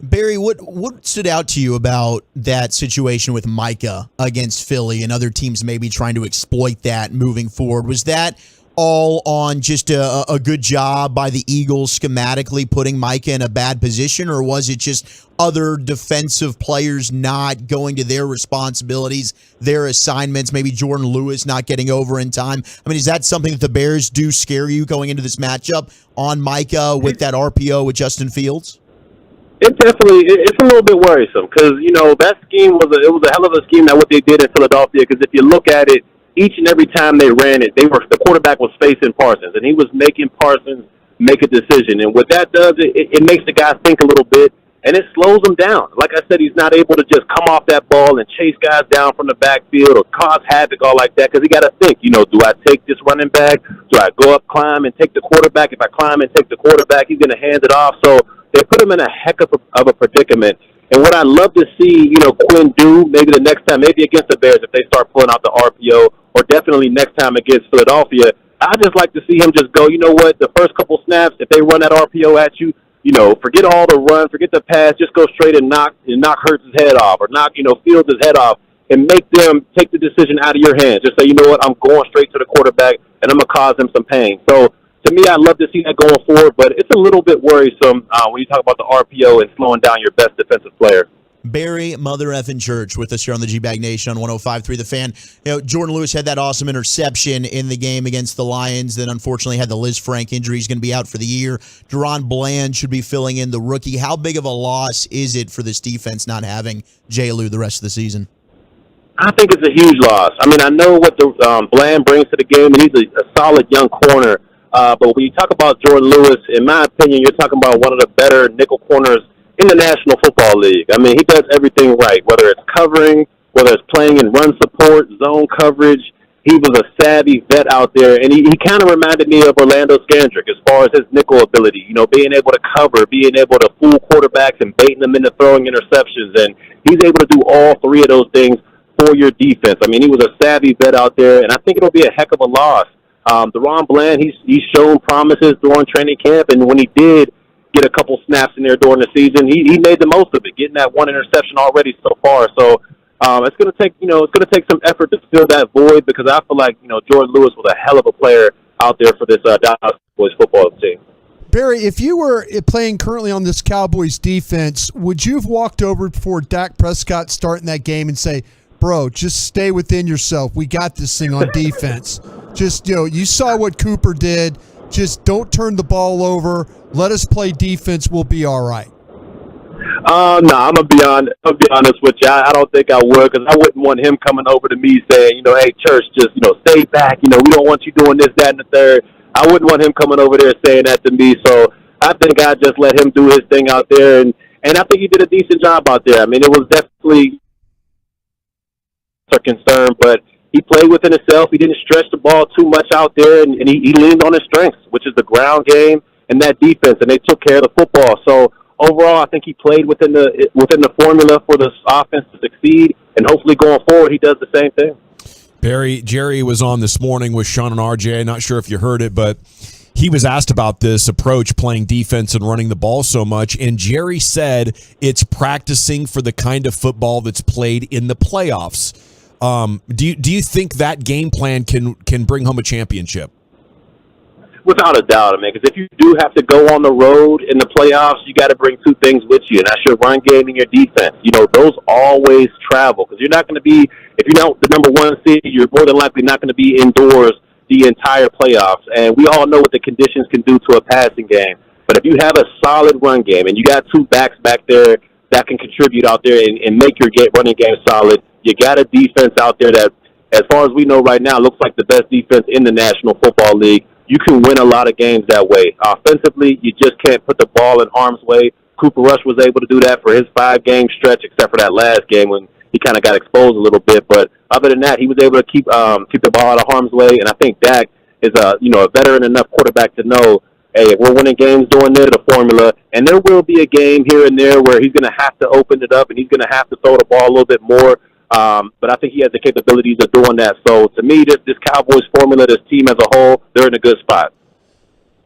Barry, what stood out to you about that situation with Micah against Philly and other teams maybe trying to exploit that moving forward? Was that all on just a good job by the Eagles schematically putting Micah in a bad position, or was it just other defensive players not going to their responsibilities, their assignments, maybe Jordan Lewis not getting over in time? I mean, is that something that the Bears do scare you going into this matchup on Micah with that RPO with Justin Fields? It's a little bit worrisome because, that scheme was a hell of a scheme that what they did in Philadelphia, because if you look at it, each and every time they ran it, the quarterback was facing Parsons, and he was making Parsons make a decision. And what that does, it makes the guy think a little bit, and it slows him down. Like I said, he's not able to just come off that ball and chase guys down from the backfield or cause havoc all like that, because he got to think, do I take this running back? Do I go up, climb, and take the quarterback? If I climb and take the quarterback, he's going to hand it off. So they put him in a heck of a predicament. And what I'd love to see, Quinn do maybe the next time, maybe against the Bears if they start pulling out the RPO, or definitely next time against Philadelphia, I'd just like to see him just go, you know what, the first couple snaps, if they run that RPO at you, forget all the run, forget the pass, just go straight and knock Hurts' head off or knock, Fields' head off and make them take the decision out of your hands. Just say, you know what, I'm going straight to the quarterback and I'm going to cause them some pain. So, to me, I'd love to see that going forward, but it's a little bit worrisome when you talk about the RPO and slowing down your best defensive player. Barry Mother Effin Church with us here on the G-Bag Nation on 105.3 The Fan. Jordan Lewis had that awesome interception in the game against the Lions, then unfortunately had the Liz Frank injury. He's going to be out for the year. Deron Bland should be filling in the rookie. How big of a loss is it for this defense not having J. Lou the rest of the season? I think it's a huge loss. I mean, I know what the Bland brings to the game, and he's a solid young corner. But when you talk about Jordan Lewis, in my opinion, you're talking about one of the better nickel corners in the National Football League. I mean, he does everything right, whether it's covering, whether it's playing in run support, zone coverage. He was a savvy vet out there, and he kind of reminded me of Orlando Scandrick as far as his nickel ability, being able to cover, being able to fool quarterbacks and baiting them into throwing interceptions. And he's able to do all three of those things for your defense. I mean, he was a savvy vet out there, and I think it'll be a heck of a loss. Deron Bland, he's shown promises during training camp, and when he did get a couple snaps in there during the season, he made the most of it, getting that one interception already so far. So it's going to take some effort to fill that void, because I feel like Jordan Lewis was a hell of a player out there for this Dallas Cowboys football team. Barry, if you were playing currently on this Cowboys defense, would you have walked over before Dak Prescott starting that game and say, bro, just stay within yourself. We got this thing on defense. Just, you saw what Cooper did. Just don't turn the ball over. Let us play defense. We'll be all right. No, I'm gonna be honest with you. I don't think I would, because I wouldn't want him coming over to me saying, hey, Church, just stay back. We don't want you doing this, that, and the third. I wouldn't want him coming over there saying that to me. So I think I just let him do his thing out there, and I think he did a decent job out there. I mean, it was definitely a concern, but he played within himself. He didn't stretch the ball too much out there, and he leaned on his strengths, which is the ground game and that defense, and they took care of the football. So overall, I think he played within the formula for this offense to succeed, and hopefully going forward, he does the same thing. Barry, Jerry was on this morning with Sean and RJ. Not sure if you heard it, but he was asked about this approach, playing defense and running the ball so much, and Jerry said it's practicing for the kind of football that's played in the playoffs. Do you think that game plan can bring home a championship? Without a doubt, I mean, because if you do have to go on the road in the playoffs, you got to bring two things with you, and that's your run game and your defense. You know, those always travel, because you're not going to be, if you're not the number one seed, you're more than likely not going to be indoors the entire playoffs. And we all know what the conditions can do to a passing game. But if you have a solid run game and you got two backs back there that can contribute out there and make your running game solid, you got a defense out there that, as far as we know right now, looks like the best defense in the National Football League. You can win a lot of games that way. Offensively, you just can't put the ball in harm's way. Cooper Rush was able to do that for his 5-game stretch, except for that last game when he kind of got exposed a little bit. But other than that, he was able to keep the ball out of harm's way. And I think Dak is a veteran enough quarterback to know, hey, if we're winning games doing the formula, and there will be a game here and there where he's going to have to open it up and he's going to have to throw the ball a little bit more. But I think he has the capabilities of doing that. So to me, this Cowboys formula, this team as a whole, they're in a good spot.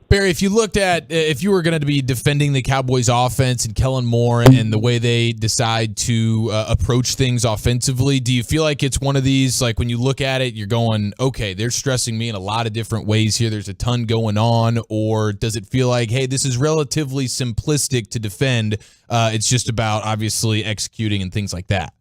Barry, if you looked at, if you were going to be defending the Cowboys offense and Kellen Moore and the way they decide to approach things offensively, do you feel like it's one of these, like when you look at it, you're going, okay, they're stressing me in a lot of different ways here, there's a ton going on, or does it feel like, hey, this is relatively simplistic to defend, it's just about obviously executing and things like that?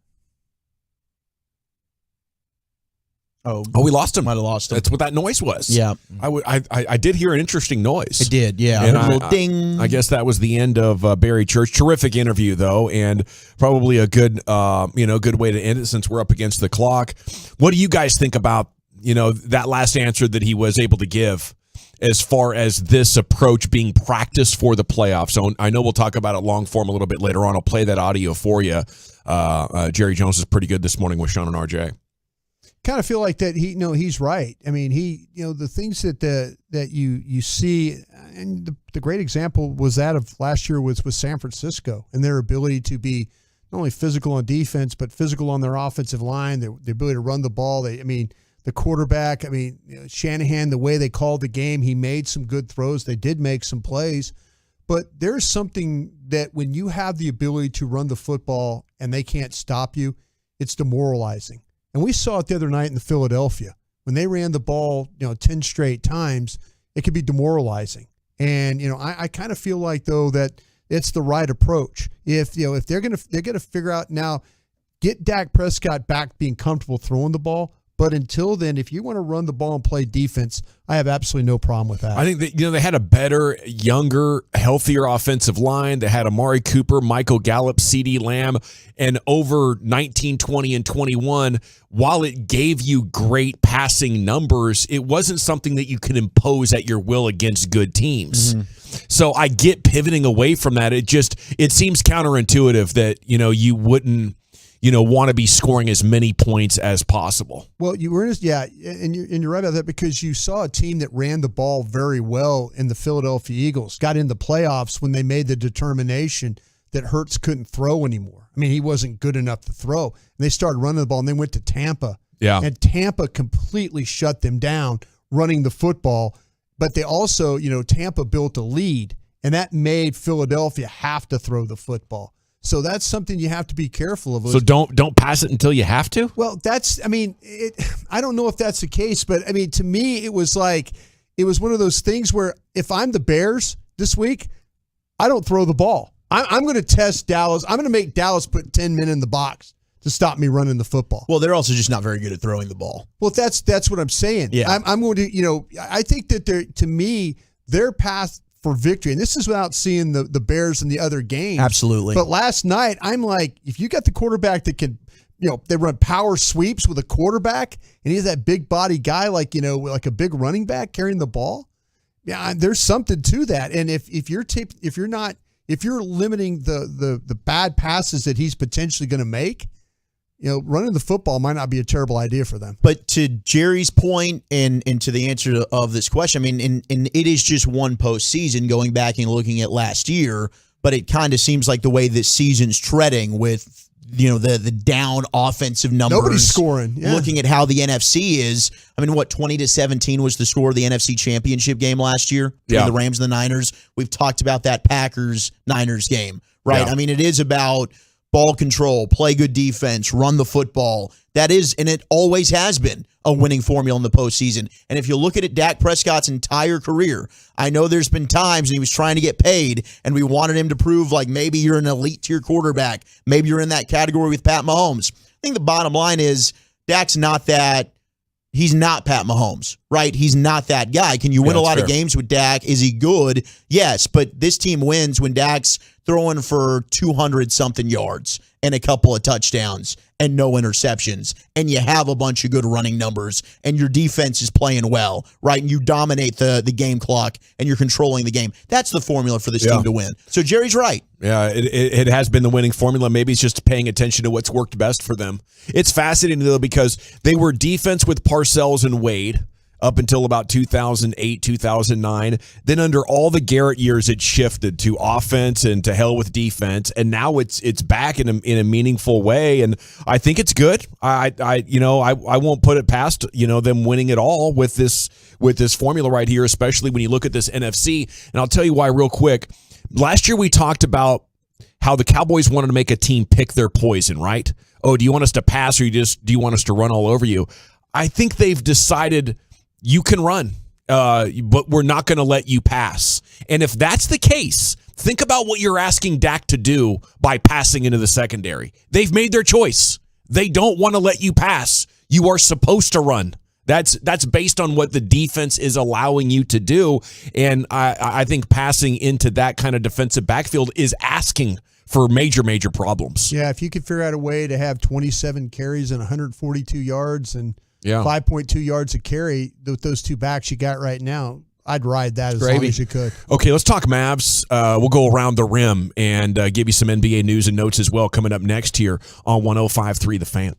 Oh, we lost him. Might have lost him. That's what that noise was. Yeah. I did hear an interesting noise. I did, yeah. And a little ding. I guess that was the end of Barry Church. Terrific interview, though, and probably a good way to end it since we're up against the clock. What do you guys think about, that last answer that he was able to give as far as this approach being practiced for the playoffs? So I know we'll talk about it long form a little bit later on. I'll play that audio for you. Jerry Jones is pretty good this morning with Sean and RJ. Kind of feel like that he's right. I mean, the things that you see, and the great example was that of last year with San Francisco and their ability to be not only physical on defense but physical on their offensive line, the ability to run the ball. The quarterback, Shanahan, the way they called the game, he made some good throws. They did make some plays, but there's something that when you have the ability to run the football and they can't stop you, it's demoralizing. And we saw it the other night in Philadelphia. When they ran the ball, 10 straight times, it could be demoralizing. And, I kind of feel like, though, that it's the right approach. If they're going to figure out now, get Dak Prescott back being comfortable throwing the ball. But until then, if you want to run the ball and play defense, I have absolutely no problem with that. I think that they had a better, younger, healthier offensive line. They had Amari Cooper, Michael Gallup, CeeDee Lamb, and over 19, 20, and 21. While it gave you great passing numbers, it wasn't something that you could impose at your will against good teams. Mm-hmm. So I get pivoting away from that. It seems counterintuitive that you wouldn't want to be scoring as many points as possible. Well, and you're right about that, because you saw a team that ran the ball very well in the Philadelphia Eagles, got in the playoffs when they made the determination that Hurts couldn't throw anymore. I mean, he wasn't good enough to throw. And they started running the ball, and they went to Tampa. Yeah. And Tampa completely shut them down running the football. But they also, Tampa built a lead, and that made Philadelphia have to throw the football. So that's something you have to be careful of. So don't pass it until you have to? Well, I don't know if that's the case, but to me, it was one of those things where if I'm the Bears this week, I don't throw the ball. I'm going to test Dallas. I'm going to make Dallas put 10 men in the box to stop me running the football. Well, they're also just not very good at throwing the ball. Well, that's what I'm saying. Yeah. I'm going to, I think that to me, their path for victory, and this is without seeing the Bears in the other games. Absolutely. But last night, I'm like, if you got the quarterback that can, they run power sweeps with a quarterback, and he's that big body guy, like a big running back carrying the ball. Yeah, there's something to that. And if you're limiting the bad passes that he's potentially going to make, running the football might not be a terrible idea for them. But to Jerry's point and to the answer of this question, I mean, and it is just one postseason going back and looking at last year, but it kind of seems like the way this season's treading with the down offensive numbers. Nobody's scoring. Yeah. Looking at how the NFC is, I mean, 20-17 was the score of the NFC Championship game last year between the Rams and the Niners. We've talked about that Packers-Niners game, right? Yeah. I mean, it is about ball control, play good defense, run the football. That is, and it always has been, a winning formula in the postseason. And if you look at it, Dak Prescott's entire career, I know there's been times when he was trying to get paid and we wanted him to prove like maybe you're an elite tier quarterback. Maybe you're in that category with Pat Mahomes. I think the bottom line is Dak's not that. He's not Pat Mahomes, right? He's not that guy. Can you win a lot of games with Dak? Is he good? Yes, but this team wins when Dak's throwing for 200-something yards and a couple of touchdowns and no interceptions, and you have a bunch of good running numbers, and your defense is playing well, right? And you dominate the game clock, and you're controlling the game. That's the formula for this team to win. So Jerry's right. Yeah, it has been the winning formula. Maybe it's just paying attention to what's worked best for them. It's fascinating, though, because they were defense with Parcells and Wade up until about 2008, 2009. Then under all the Garrett years, it shifted to offense and to hell with defense. And now it's back in a meaningful way. And I think it's good. I won't put it past, them winning it all with this formula right here, especially when you look at this NFC. And I'll tell you why real quick. Last year we talked about how the Cowboys wanted to make a team pick their poison, right? Oh, do you want us to pass or do you want us to run all over you? I think they've decided you can run, but we're not going to let you pass. And if that's the case, think about what you're asking Dak to do by passing into the secondary. They've made their choice. They don't want to let you pass. You are supposed to run. That's based on what the defense is allowing you to do. And I think passing into that kind of defensive backfield is asking for major, major problems. Yeah, if you could figure out a way to have 27 carries and 142 yards and 5.2 yards a carry with those two backs you got right now, I'd ride that as long as you could. Okay, let's talk Mavs. We'll go around the rim and give you some NBA news and notes as well coming up next here on 105.3 The Fan.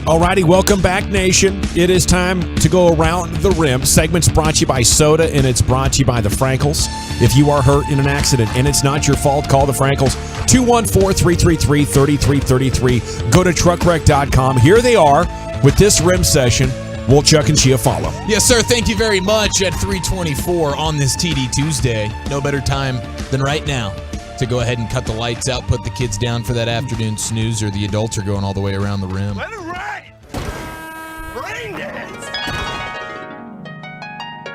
Alrighty, welcome back, Nation. It is time to go around the rim. Segment's brought to you by Soda, and it's brought to you by the Frankels. If you are hurt in an accident and it's not your fault, call the Frankels. 214-333-3333. Go to truckwreck.com. Here they are with this rim session. Wolchuk and Chiafalo. Yes, sir. Thank you very much at 3:24 on this TD Tuesday. No better time than right now to go ahead and cut the lights out, put the kids down for that afternoon snooze, or the adults are going all the way around the rim. Let it rain! Rain dance!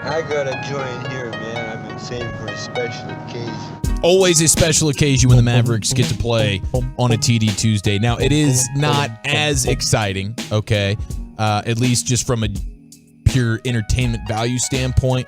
I gotta join here, man. I've been saving for a special occasion. Always a special occasion when the Mavericks get to play on a TD Tuesday. Now, it is not as exciting, okay, at least just from a pure entertainment value standpoint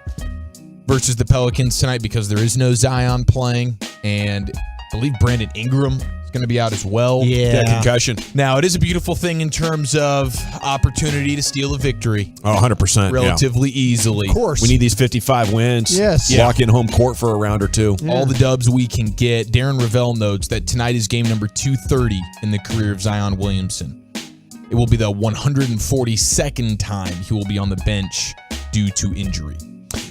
versus the Pelicans tonight, because there is no Zion playing, and I believe Brandon Ingram is going to be out as well. Yeah, concussion. Now, it is a beautiful thing in terms of opportunity to steal a victory. Oh, 100%. Relatively easily. Of course. We need these 55 wins. Yes. Lock in home court for a round or two. Yeah. All the dubs we can get. Darren Ravel notes that tonight is game number 230 in the career of Zion Williamson. It will be the 142nd time he will be on the bench due to injury.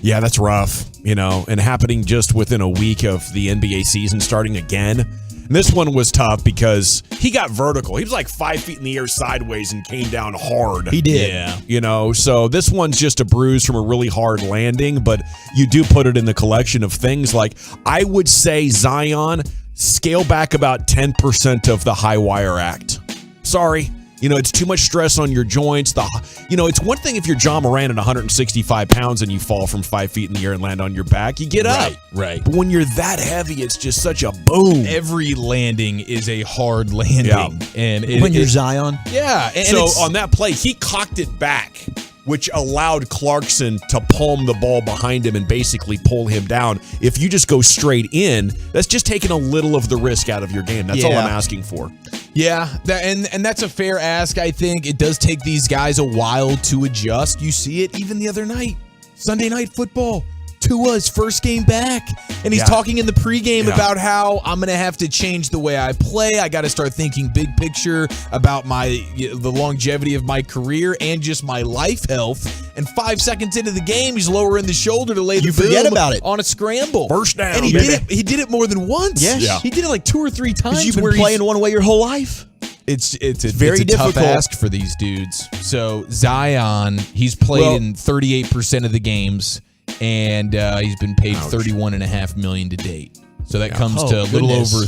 Yeah, that's rough, and happening just within a week of the NBA season starting again. And this one was tough because he got vertical. He was like 5 feet in the air sideways and came down hard. He did. Yeah. So this one's just a bruise from a really hard landing, but you do put it in the collection of things. Like, I would say Zion, scale back about 10% of the high wire act. Sorry. It's too much stress on your joints. It's one thing if you're John Moran at 165 pounds and you fall from 5 feet in the air and land on your back. You get up. Right. But when you're that heavy, it's just such a boom. Every landing is a hard landing. Yeah. And when you're Zion. Yeah. And so on that play, he cocked it back, which allowed Clarkson to palm the ball behind him and basically pull him down. If you just go straight in, that's just taking a little of the risk out of your game. That's all I'm asking for. Yeah, and that's a fair ask, I think. It does take these guys a while to adjust. You see it even the other night. Sunday Night Football. Tua's first game back, and he's talking in the pregame about how I'm going to have to change the way I play. I got to start thinking big picture about the longevity of my career and just my life health. And 5 seconds into the game, he's lowering the shoulder to lay the forget boom about it on a scramble. First down, and he did it more than once. Yes. Yeah. He did it like 2 or 3 times. You've been playing one way your whole life. It's very difficult. tough ask for these dudes. So Zion, he's played in 38% of the games, and he's been paid $31.5 million to date. So that comes to a little over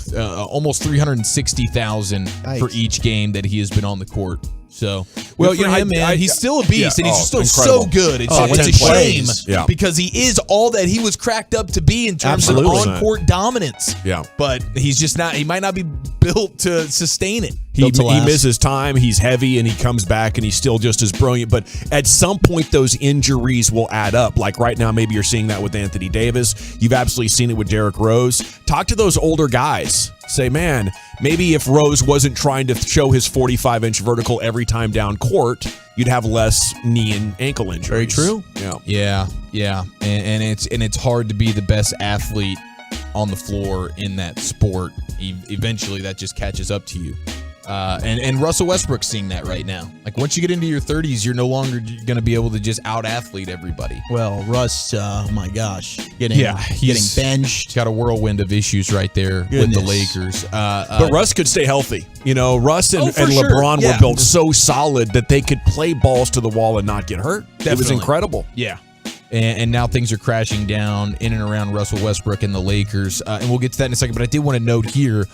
almost $360,000 for each game that he has been on the court. So, well, for him, man, he's still a beast, and he's still incredible. so good. It's a shame because he is all that he was cracked up to be in terms of on-court dominance. Yeah. But he's just not. He might not be built to sustain it. He misses time, he's heavy, and he comes back, and he's still just as brilliant. But at some point, those injuries will add up. Like right now, maybe you're seeing that with Anthony Davis. You've absolutely seen it with Derrick Rose. Talk to those older guys. Say, man, maybe if Rose wasn't trying to show his 45-inch vertical every time down court, you'd have less knee and ankle injuries. Very true. Yeah. And it's hard to be the best athlete on the floor in that sport. Eventually, that just catches up to you. And Russell Westbrook's seeing that right now. Like, once you get into your 30s, you're no longer going to be able to just out-athlete everybody. Well, Russ, my gosh. Getting benched. He's got a whirlwind of issues right there with the Lakers. But Russ could stay healthy. Russ and for LeBron sure. were built so solid that they could play balls to the wall and not get hurt. Definitely. It was incredible. Yeah. And now things are crashing down in and around Russell Westbrook and the Lakers. And we'll get to that in a second. But I did want to note here,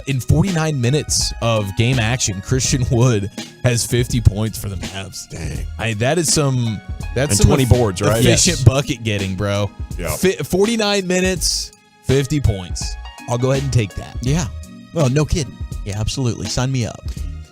in 49 minutes of game action, Christian Wood has 50 points for the Mavs. Dang. That's some 20 boards, right? Efficient bucket getting, bro. Yeah. 49 minutes, 50 points. I'll go ahead and take that. Yeah. Well, no kidding. Yeah, absolutely. Sign me up.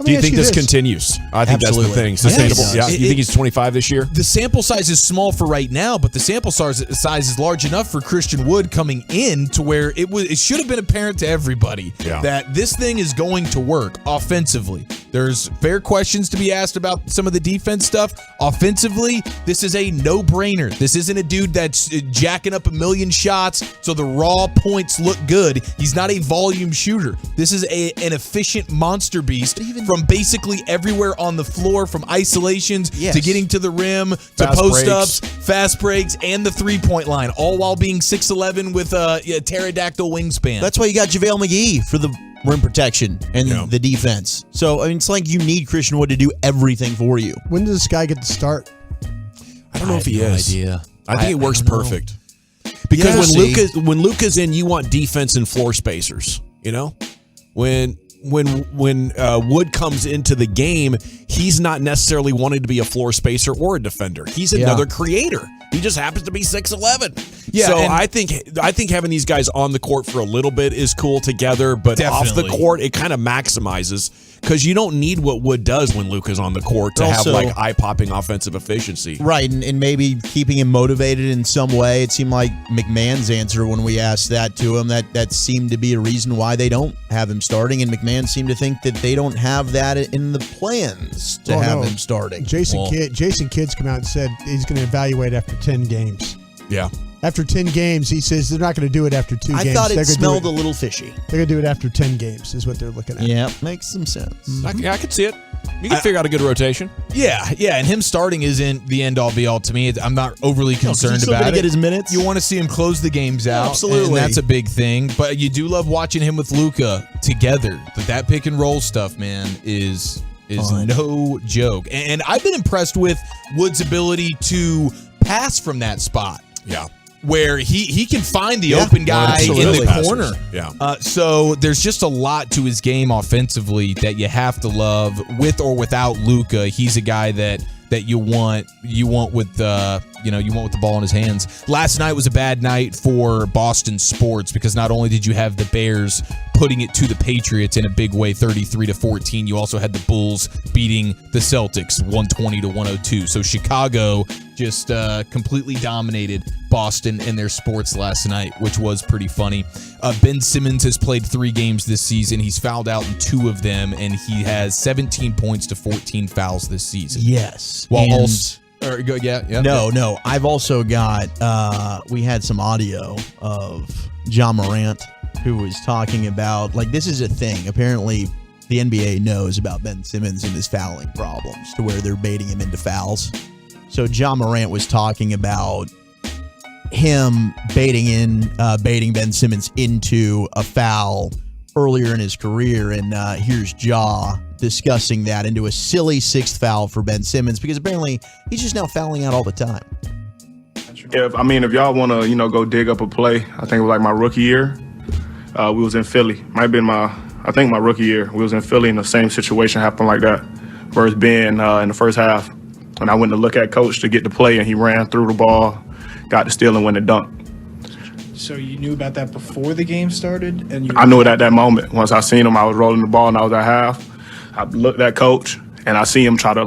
Do you think this continues? I think that's the thing. Sustainable. Yes. Yeah. Do you think he's 25 this year? The sample size is small for right now, but the sample size is large enough for Christian Wood coming in to where it should have been apparent to everybody that this thing is going to work offensively. There's fair questions to be asked about some of the defense stuff. Offensively, this is a no-brainer. This isn't a dude that's jacking up a million shots so the raw points look good. He's not a volume shooter. This is an efficient monster beast from basically everywhere on the floor, from isolations to getting to the rim to Fast post-ups, fast breaks, and the three-point line, all while being 6'11" with a pterodactyl wingspan. That's why you got JaVale McGee for the rim protection and the defense. So, I mean, it's like you need Christian Wood to do everything for you. When does this guy get to start? I don't know if he no is. idea. I think it works don't know. perfect. Because when Luka's in, you want defense and floor spacers. You know, when Wood comes into the game, he's not necessarily wanting to be a floor spacer or a defender. He's another creator. He just happens to be 6'11". Yeah, so and I think having these guys on the court for a little bit is cool together, but off the Definitely. court, it kind of maximizes because you don't need what Wood does when Luka's on the court to have Also- like eye-popping offensive efficiency. Right, and maybe keeping him motivated in some way. It seemed like McMahon's answer when we asked that to him, that seemed to be a reason why they don't have him starting, and McMahon seemed to think that they don't have that in the plans to have him starting. Jason Kidd's come out and said he's going to evaluate after 10 games. Yeah. After 10 games, he says they're not going to do it after 2 games. I thought it They're gonna do smelled a little fishy. They're going to do it after 10 games is what they're looking at. Yeah, makes some sense. I can see it. You can figure out a good rotation. Yeah, and him starting isn't the end-all, be-all to me. I'm not overly concerned he's still about gonna it. get his minutes. You want to see him close the games out, absolutely. and that's a big thing. But you do love watching him with Luka together. That pick and roll stuff, man, is no joke. And I've been impressed with Wood's ability to pass from that spot. Yeah. Where he can find the open guy in the corner. Yeah. So there's just a lot to his game offensively that you have to love. With or without Luka, he's a guy that you want with the ball in his hands. Last night was a bad night for Boston sports because not only did you have the Bears putting it to the Patriots in a big way, 33-14, you also had the Bulls beating the Celtics 120-102. So Chicago just completely dominated Boston in their sports last night, which was pretty funny. Ben Simmons has played 3 games this season. He's fouled out in 2 of them, and he has 17 points to 14 fouls this season. Yes. Well, And No. I've also got, we had some audio of John Morant, who was talking about, like, this is a thing. Apparently, the NBA knows about Ben Simmons and his fouling problems to where they're baiting him into fouls. So John Morant was talking about him baiting Ben Simmons into a foul earlier in his career, and here's Ja discussing that into a silly 6th foul for Ben Simmons because apparently he's just now fouling out all the time. If y'all want to, go dig up a play, I think it was like my rookie year. We was in Philly. Might have been my rookie year. We was in Philly and the same situation happened like that. Versus Ben in the first half. And I went to look at coach to get the play and he ran through the ball, got the steal and went and dunked. So you knew about that before the game started? And I knew it at that moment. Once I seen him, I was rolling the ball and I was at half. I looked at coach and I see him try to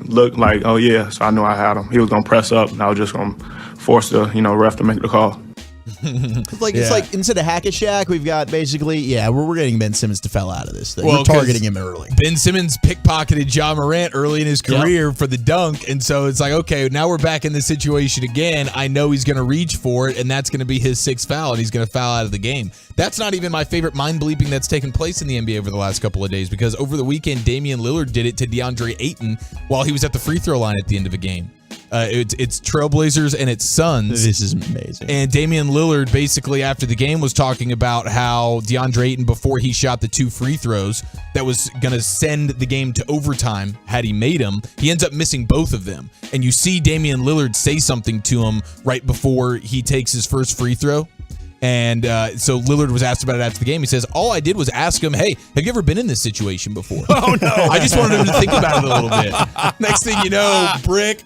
look like, oh yeah. So I knew I had him. He was gonna press up and I was just gonna force the ref to make the call. It's like instead of hack a Shack, we've got basically, we're getting Ben Simmons to foul out of this thing. We're targeting him early. Ben Simmons pickpocketed John Morant early in his career for the dunk, and so it's like, okay, now we're back in this situation again. I know he's going to reach for it, and that's going to be his 6th foul, and he's going to foul out of the game. That's not even my favorite mind-bleeping that's taken place in the NBA over the last couple of days, because over the weekend, Damian Lillard did it to DeAndre Ayton while he was at the free throw line at the end of a game. It's Trailblazers and it's Suns. This is amazing. And Damian Lillard basically after the game was talking about how DeAndre Ayton, before he shot the 2 free throws that was going to send the game to overtime had he made them, he ends up missing both of them. And you see Damian Lillard say something to him right before he takes his first free throw. And so Lillard was asked about it after the game. He says, all I did was ask him, hey, have you ever been in this situation before? Oh, no. I just wanted him to think about it a little bit. Next thing you know, brick,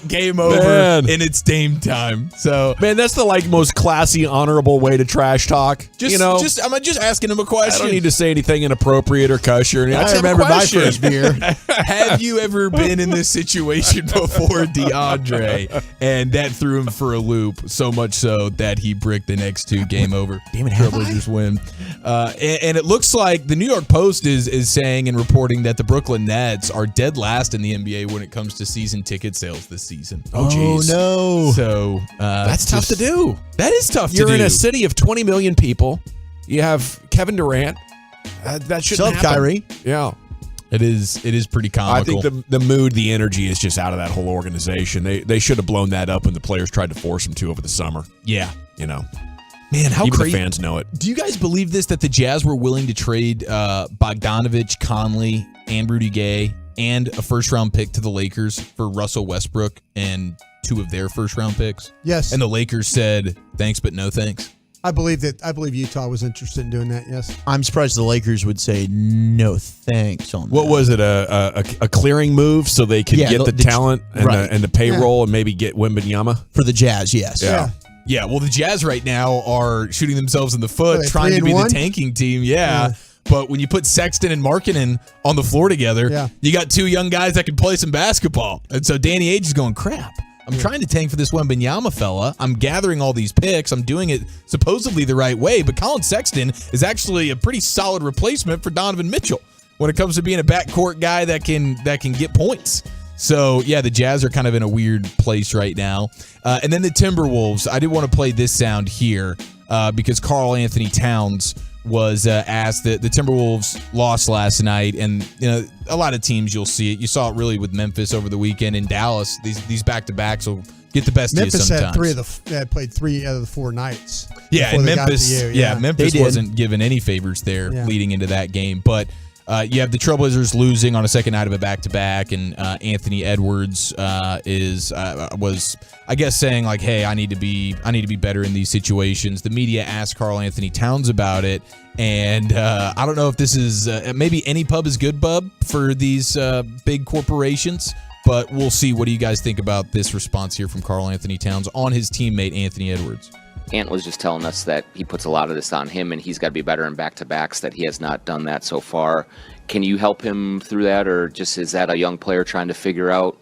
game over, and it's Dame time. So, man, that's the most classy, honorable way to trash talk. I'm just asking him a question. I don't need to say anything inappropriate or cuss or anything. I remember my question. first beer. Have you ever been in this situation before, DeAndre? And that threw him for a loop, so much so that he bricked the next 2 2, game over. Damn it, Trailblazers win. And it looks like the New York Post is saying and reporting that the Brooklyn Nets are dead last in the NBA when it comes to season ticket sales this season. Oh, geez. no. So that's tough to do. That is tough to do. You're in a city of 20 million people. You have Kevin Durant. That shouldn't happen. Kyrie. Yeah. It is pretty comical. I think the mood, the energy is just out of that whole organization. They should have blown that up when the players tried to force them to over the summer. Yeah. You know. Man, how even crazy. the fans know it. Do you guys believe this, that the Jazz were willing to trade Bogdanovich, Conley, and Rudy Gay and a first-round pick to the Lakers for Russell Westbrook and 2 of their first-round picks? Yes. And the Lakers said, thanks, but no thanks? I believe Utah was interested in doing that, yes. I'm surprised the Lakers would say no thanks on that. What was it, a clearing move so they could get the talent and the payroll and maybe get Wembanyama? For the Jazz, yes. Yeah, well, the Jazz right now are shooting themselves in the foot, Are they trying to be 3-1? the tanking team. Yeah. But when you put Sexton and Markkanen on the floor together, you got 2 young guys that can play some basketball. And so Danny Ainge is going, crap. I'm trying to tank for this Wembanyama fella. I'm gathering all these picks. I'm doing it supposedly the right way. But Colin Sexton is actually a pretty solid replacement for Donovan Mitchell when it comes to being a backcourt guy that can get points. So, yeah, the Jazz are kind of in a weird place right now. And then the Timberwolves. I did want to play this sound here because Karl Anthony Towns was asked that the Timberwolves lost last night, and a lot of teams you'll see it. You saw it really with Memphis over the weekend. In Dallas, these back-to-backs will get the best of you sometimes. Memphis played 3 out of the 4 nights. Yeah, and Memphis. Memphis wasn't given any favors there leading into that game, but. You have the Trailblazers losing on a second night of a back-to-back, and Anthony Edwards was, I guess, saying like, "Hey, I need to be better in these situations." The media asked Karl Anthony Towns about it, and I don't know if this is maybe any pub is good pub for these big corporations, but we'll see. What do you guys think about this response here from Karl Anthony Towns on his teammate Anthony Edwards? Ant was just telling us that he puts a lot of this on him and he's got to be better in back-to-backs, that he has not done that so far. Can you help him through that, or just is that a young player trying to figure out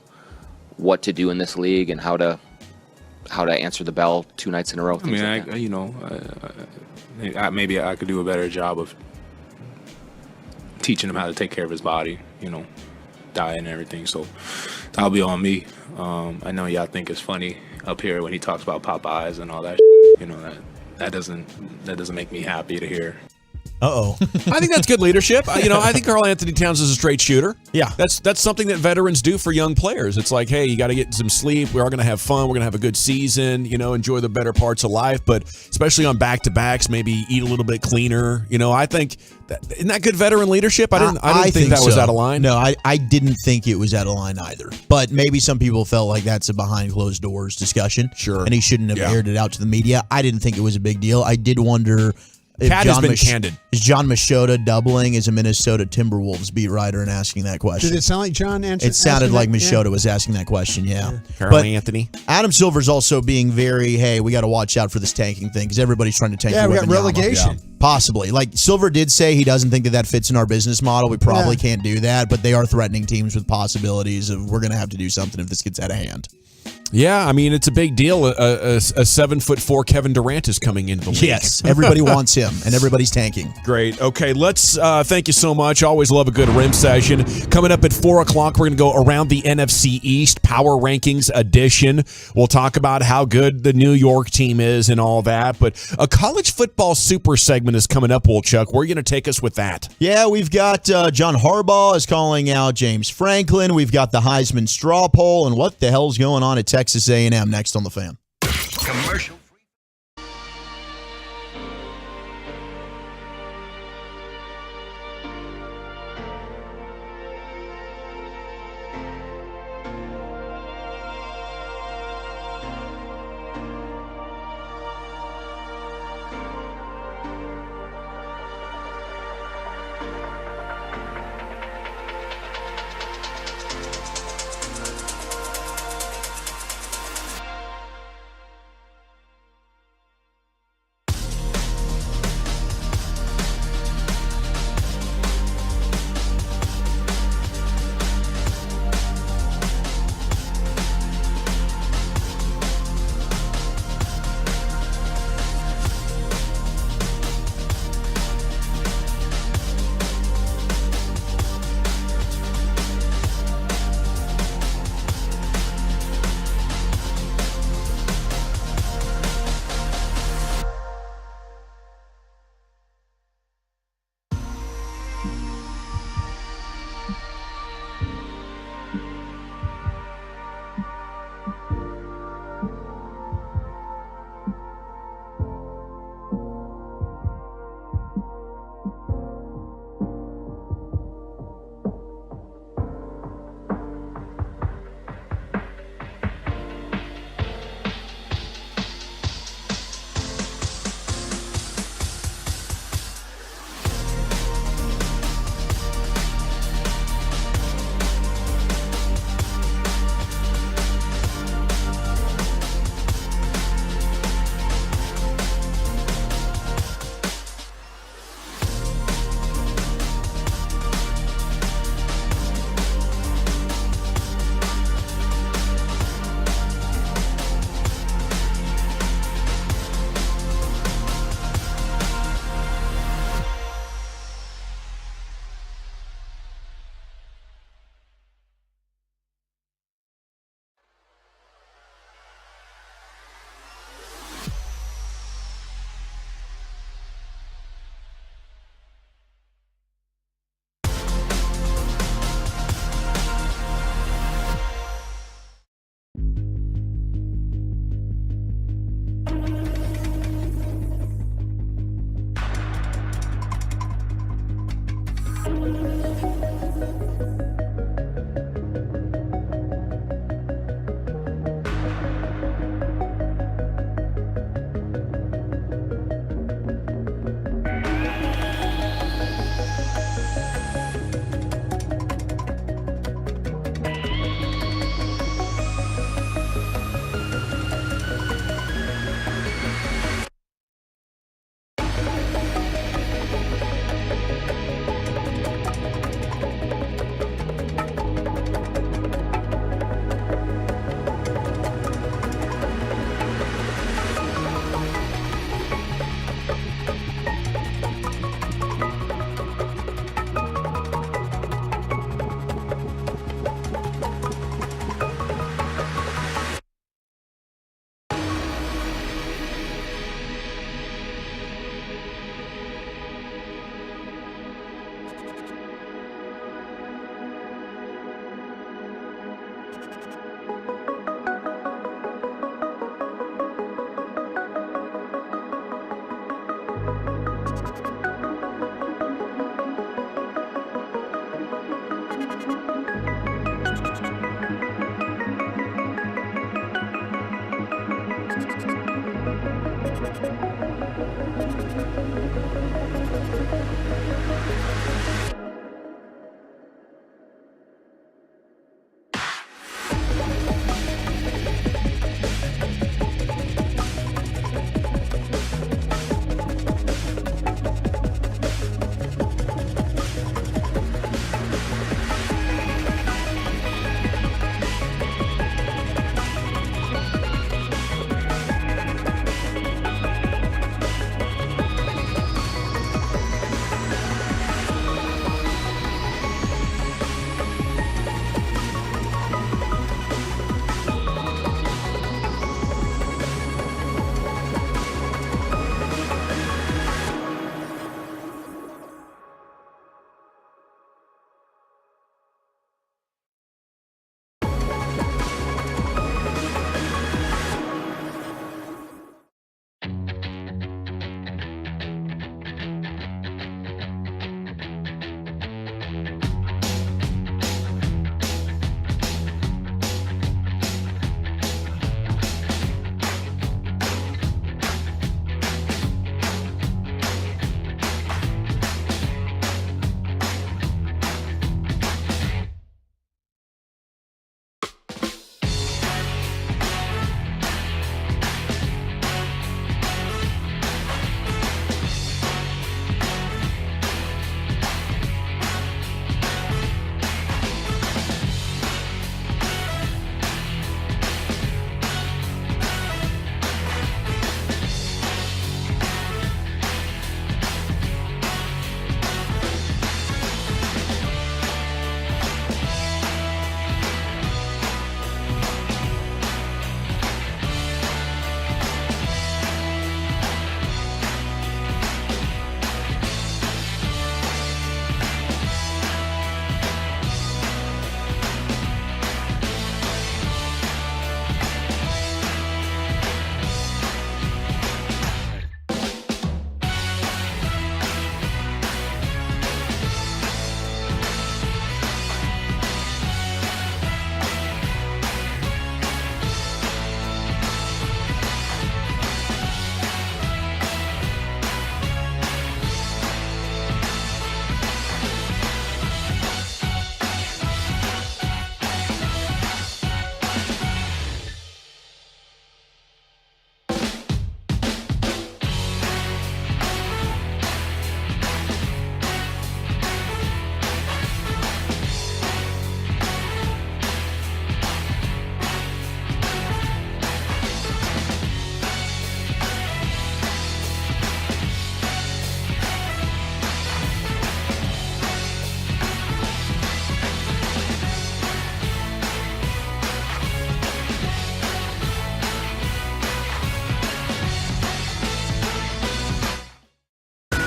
what to do in this league and how to answer the bell 2 nights in a row? Maybe I could do a better job of teaching him how to take care of his body, diet and everything. So that'll be on me. I know y'all think it's funny up here when he talks about Popeyes and all that. That doesn't make me happy to hear. Uh-oh. I think that's good leadership. I think Karl Anthony Towns is a straight shooter. Yeah. That's something that veterans do for young players. It's like, hey, you got to get some sleep. We are going to have fun. We're going to have a good season, enjoy the better parts of life. But especially on back-to-backs, maybe eat a little bit cleaner. I think, isn't that good veteran leadership? I didn't think that was out of line. No, I didn't think it was out of line either. But maybe some people felt like that's a behind closed doors discussion. Sure. And he shouldn't have aired it out to the media. I didn't think it was a big deal. I did wonder if Cat has been candid. Is John Machota doubling as a Minnesota Timberwolves beat writer and asking that question? Did it sound like John answered? It sounded like Machota was asking that question, Karl But Anthony. Adam Silver's also being very, hey, we got to watch out for this tanking thing because everybody's trying to tank. Yeah, we got Wembanyama. relegation. Possibly. Like Silver did say he doesn't think that fits in our business model. We probably can't do that, but they are threatening teams with possibilities of we're going to have to do something if this gets out of hand. Yeah, it's a big deal. A 7'4" Kevin Durant is coming into the league. Yes, everybody wants him, and everybody's tanking. Great. Okay, let's thank you so much. Always love a good rim session. Coming up at 4 o'clock, we're going to go around the NFC East Power Rankings edition. We'll talk about how good the New York team is and all that. But a college football super segment is coming up, Woolchuck. Where are you going to take us with that? Yeah, we've got John Harbaugh is calling out James Franklin. We've got the Heisman straw poll, and what the hell's going on at Texas A&M next on The Fan. Commercial.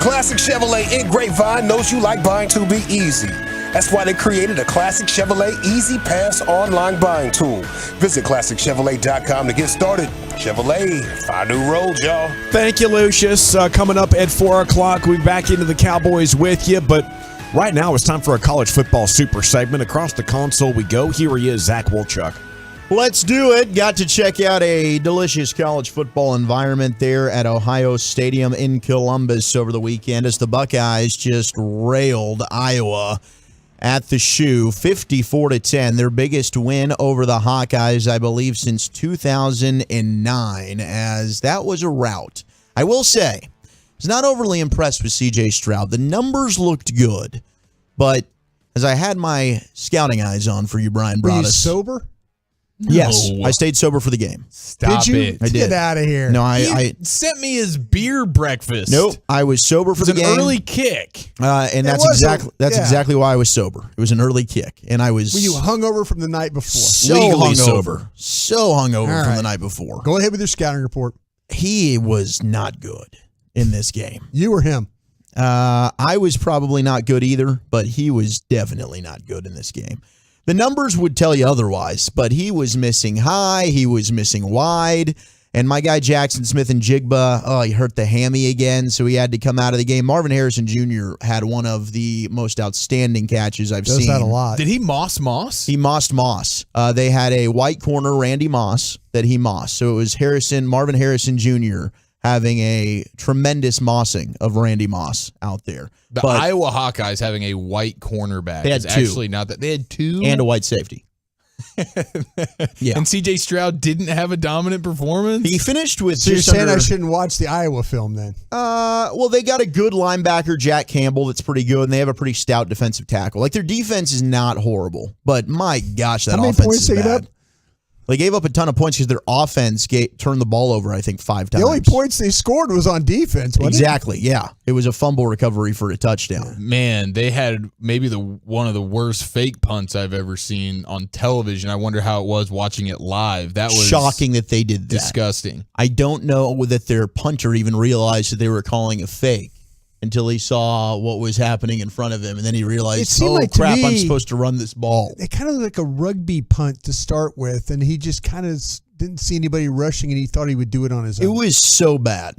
Classic Chevrolet in Grapevine knows you like buying to be easy. That's why they created a Classic Chevrolet Easy Pass online buying tool. Visit ClassicChevrolet.com to get started. Chevrolet, find new roads, y'all. Thank you, Lucius. Coming up at 4 o'clock, we'll be back into the Cowboys with you. But right now, it's time for a college football super segment. Across the console we go. Here he is, Zach Wolchuk. Let's do it. Got to check out a delicious college football environment there at Ohio Stadium in Columbus over the weekend as the Buckeyes just railed Iowa at the shoe, 54-10, their biggest win over the Hawkeyes, I believe, since 2009, as that was a rout. I will say, I was not overly impressed with C.J. Stroud. The numbers looked good, but as I had my scouting eyes on for you, Brian Broaddus. Were you sober? Yes, I stayed sober for the game. Stop Did you? it. I did. Get out of here. No, He I sent me his beer breakfast. nope. I was sober for It was the an game. early kick. And that's was exactly why I was sober. It was an early kick, and I was Were you hungover from the night before? so legally hungover, so hungover All from right. the night before. Go ahead with your scouting report. He was not good in this game. You or him? I was probably not good either, but he was definitely not good in this game. The numbers would tell you otherwise, but he was missing high, he was missing wide, and my guy Jackson Smith-Njigba, he hurt the hammy again, so he had to come out of the game. Marvin Harrison Jr. had one of the most outstanding catches I've Does seen. that a lot. Did he Moss? He mossed Moss. They had a white corner, Randy Moss, that he mossed. So it was Marvin Harrison Jr. having a tremendous mossing of Randy Moss out there. The Iowa Hawkeyes having a white cornerback They had is two. actually not that. They had two? And a white safety. Yeah. And C.J. Stroud didn't have a dominant performance? He finished with So you're just saying under, I shouldn't watch the Iowa film then? well, they got a good linebacker, Jack Campbell, that's pretty good, and they have a pretty stout defensive tackle. Like, their defense is not horrible, but my gosh, that How many offense points is they give bad. up? They gave up a ton of points because their offense turned the ball over, I think, 5 times. The only points they scored was on defense, wasn't Exactly, yeah. It was a fumble recovery for a touchdown. Man, they had maybe one of the worst fake punts I've ever seen on television. I wonder how it was watching it live. That was shocking that they did that. Disgusting. I don't know that their punter even realized that they were calling a fake until he saw what was happening in front of him, and then he realized, It seemed oh, like to crap, I'm me- supposed to run this ball. It kind of looked like a rugby punt to start with, and he just kind of didn't see anybody rushing, and he thought he would do it on his It own. was so bad.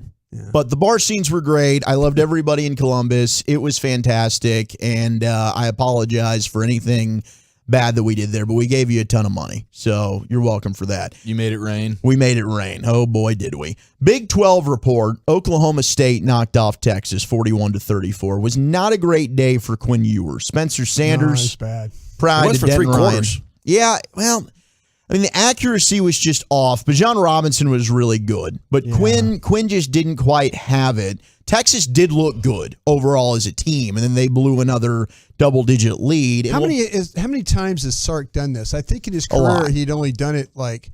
But the bar scenes were great. I loved everybody in Columbus. It was fantastic, and I apologize for anything bad that we did there, but we gave you a ton of money, so you're welcome for that. You made it rain. We made it rain. Oh, boy, did we. Big 12 report. Oklahoma State knocked off Texas 41-34. Was not a great day for Quinn Ewers. Spencer No, Sanders. it's bad. Pride It was to for Denton 3 Ryan. quarters. Yeah, well, I mean, the accuracy was just off. But John Robinson was really good. But Quinn just didn't quite have it. Texas did look good overall as a team, and then they blew another double-digit lead. How many times has Sark done this? I think in his A lot. career he'd only done it like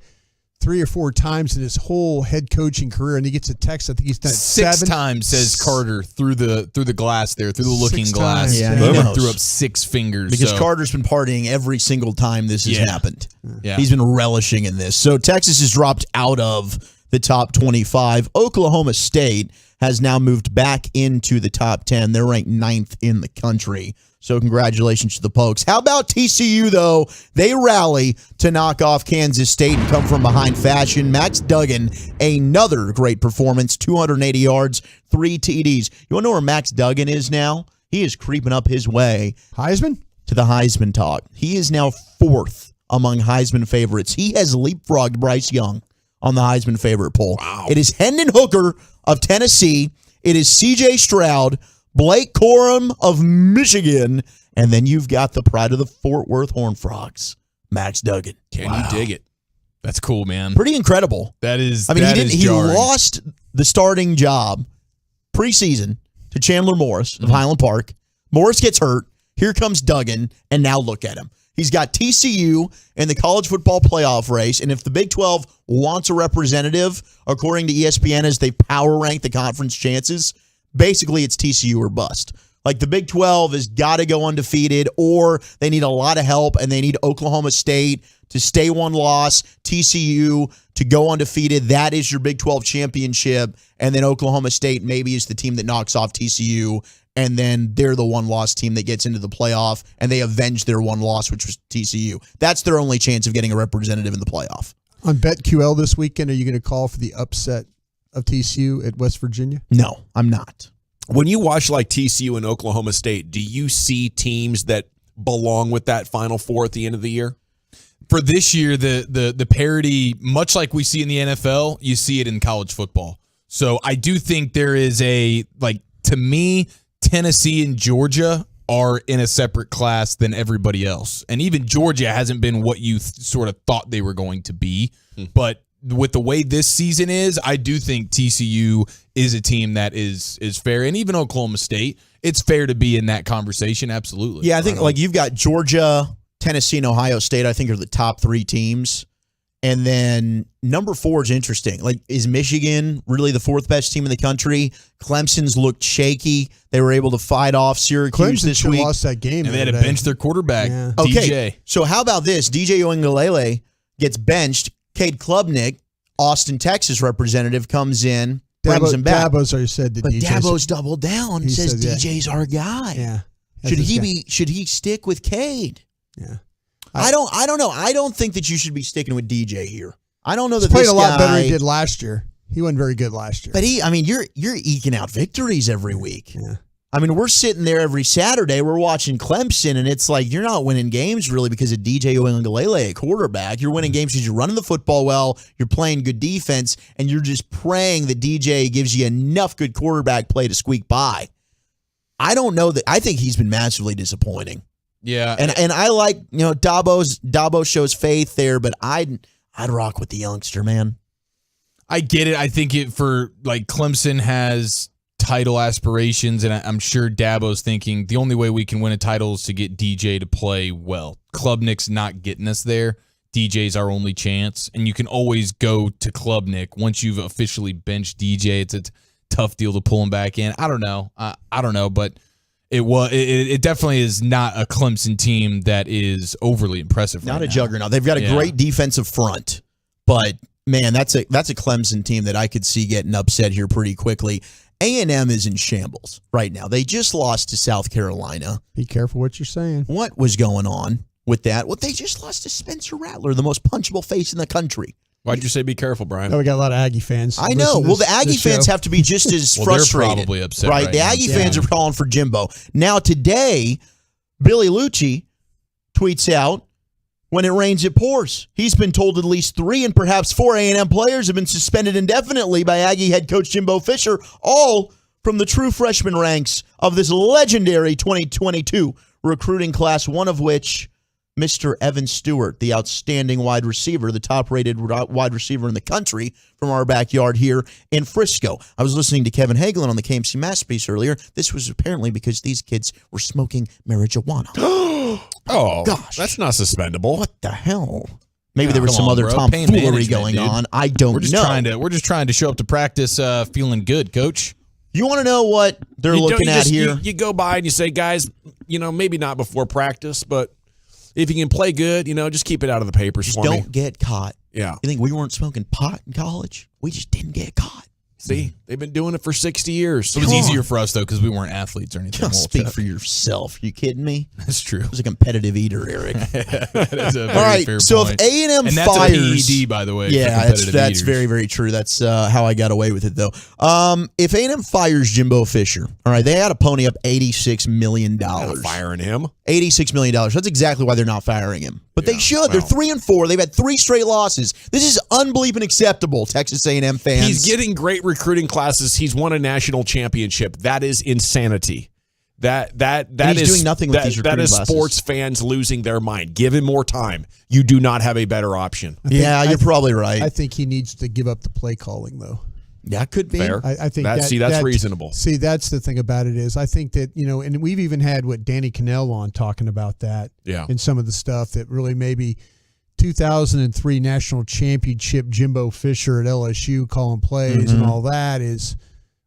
3 or 4 times in his whole head coaching career, and he gets a text. I think he's done it 6 7 times, says Carter, through the glass there, through the looking 6 glass. times, Yeah, He he knows. threw up 6 fingers. Because so. Carter's been partying every single time this has Yeah. happened. Yeah. He's been relishing in this. So Texas has dropped out of the top 25. Oklahoma State has now moved back into the top 10. They're ranked 9th in the country. So congratulations to the Pokes. How about TCU, though? They rally to knock off Kansas State and come from behind fashion. Max Duggan, another great performance, 280 yards, 3 TDs. You want to know where Max Duggan is now? He is creeping up his way. Heisman? To the Heisman talk. He is now 4th among Heisman favorites. He has leapfrogged Bryce Young on the Heisman favorite poll. Wow. It is Hendon Hooker of Tennessee. It is C.J. Stroud, Blake Corum of Michigan, and then you've got the pride of the Fort Worth Horned Frogs, Max Duggan. Can you dig it? That's cool, man. Pretty incredible. That is. I mean, that he is didn't. He jarring. lost the starting job preseason to Chandler Morris of Highland Park. Morris gets hurt. Here comes Duggan, and now look at him. He's got TCU in the college football playoff race, and if the Big 12 wants a representative, according to ESPN, as they power rank the conference chances, basically it's TCU or bust. Like, the Big 12 has got to go undefeated, or they need a lot of help, and they need Oklahoma State to stay one loss, TCU to go undefeated. That is your Big 12 championship. And then Oklahoma State maybe is the team that knocks off TCU. And then they're the one-loss team that gets into the playoff, and they avenge their one loss, which was TCU. That's their only chance of getting a representative in the playoff. On BetQL this weekend, are you going to call for the upset of TCU at West Virginia? No, I'm not. When you watch like TCU and Oklahoma State, do you see teams that belong with that Final Four at the end of the year? For this year, the parity, much like we see in the NFL, you see it in college football. So I do think there is to me, Tennessee and Georgia are in a separate class than everybody else. And even Georgia hasn't been what you sort of thought they were going to be. But with the way this season is, I do think TCU is a team that is fair. And even Oklahoma State, it's fair to be in that conversation. Absolutely. Yeah, I think you've got Georgia, Tennessee, and Ohio State, I think, are the top 3 teams. And then number 4 is interesting. Is Michigan really the 4th best team in the country? Clemson's looked shaky. They were able to fight off Syracuse this week. Lost that game. And they had to bench their quarterback, DJ. Okay, so how about this? DJ Uiagalelei gets benched. Cade Klubnik, Austin, Texas representative, comes in, brings him back. Dabo's already said that but Dabo's doubled down and says DJ's our guy. Yeah. Should he stick with Cade? Yeah. I don't know. I don't think that you should be sticking with DJ here. I don't know that He's played this a lot guy, better than he did last year. He wasn't very good last year. But you're eking out victories every week. Yeah. I mean, we're sitting there every Saturday. We're watching Clemson, and it's like you're not winning games really because of DJ Uiagalelei at quarterback. You're winning games because you're running the football well, you're playing good defense, and you're just praying that DJ gives you enough good quarterback play to squeak by. I don't know that. I think he's been massively disappointing. Yeah, and I like Dabo shows faith there, but I'd rock with the youngster, man. I get it. I think Clemson has title aspirations, and I'm sure Dabo's thinking the only way we can win a title is to get DJ to play well. Klubnik's not getting us there. DJ's our only chance, and you can always go to Klubnik once you've officially benched DJ. It's a tough deal to pull him back in. I don't know. But. It definitely is not a Clemson team that is overly impressive. Not a juggernaut. They've got a great defensive front, but man, that's a Clemson team that I could see getting upset here pretty quickly. A&M is in shambles right now. They just lost to South Carolina. Be careful what you're saying. What was going on with that? Well, they just lost to Spencer Rattler, the most punchable face in the country. Why'd you say be careful, Brian? Oh, we got a lot of Aggie fans. I know. Well, the Aggie fans have to be just as frustrated. They're probably upset, right? The Aggie fans are calling for Jimbo. Now, today, Billy Lucci tweets out, when it rains, it pours. He's been told at least 3 and perhaps 4 A&M players have been suspended indefinitely by Aggie head coach Jimbo Fisher, all from the true freshman ranks of this legendary 2022 recruiting class, one of which Mr. Evan Stewart, the outstanding wide receiver, the top-rated wide receiver in the country from our backyard here in Frisco. I was listening to Kevin Hagelin on the KMC Masterpiece earlier. This was apparently because these kids were smoking marijuana. Oh, gosh. That's not suspendable. What the hell? Maybe there was some other tomfoolery going on. I don't know. We're just trying to show up to practice feeling good, Coach. You want to know what they're looking at here? You go by and you say, guys, maybe not before practice, but if you can play good, just keep it out of the papers for me. Don't get caught. Yeah. You think we weren't smoking pot in college? We just didn't get caught. See, they've been doing it for 60 years. It was easier for us, though, because we weren't athletes or anything. Don't speak for yourself. You kidding me? That's true. I was a competitive eater, Eric. That is a very all right, fair so point. if A&M and fires... that's a PED, by the way. Yeah, that's very, very true. That's how I got away with it, though. If A&M fires Jimbo Fisher, all right, they had to pony up $86 million. Not firing him. $86 million. That's exactly why they're not firing him. But they should. They're 3-4. They've had 3 straight losses. This is unbelievably acceptable, Texas A&M fans. He's getting great recruiting classes. He's won a national championship. That is insanity. That he's is doing nothing with these recruiting that is classes. Sports fans losing their mind. Give him more time. You do not have a better option. You're probably right. I think he needs to give up the play calling, though. That could be. Fair. I think that's reasonable. See, that's the thing about it is I think that, and we've even had Danny Cannell on talking about that. Yeah. And some of the stuff that really maybe 2003 national championship Jimbo Fisher at LSU calling plays and all that is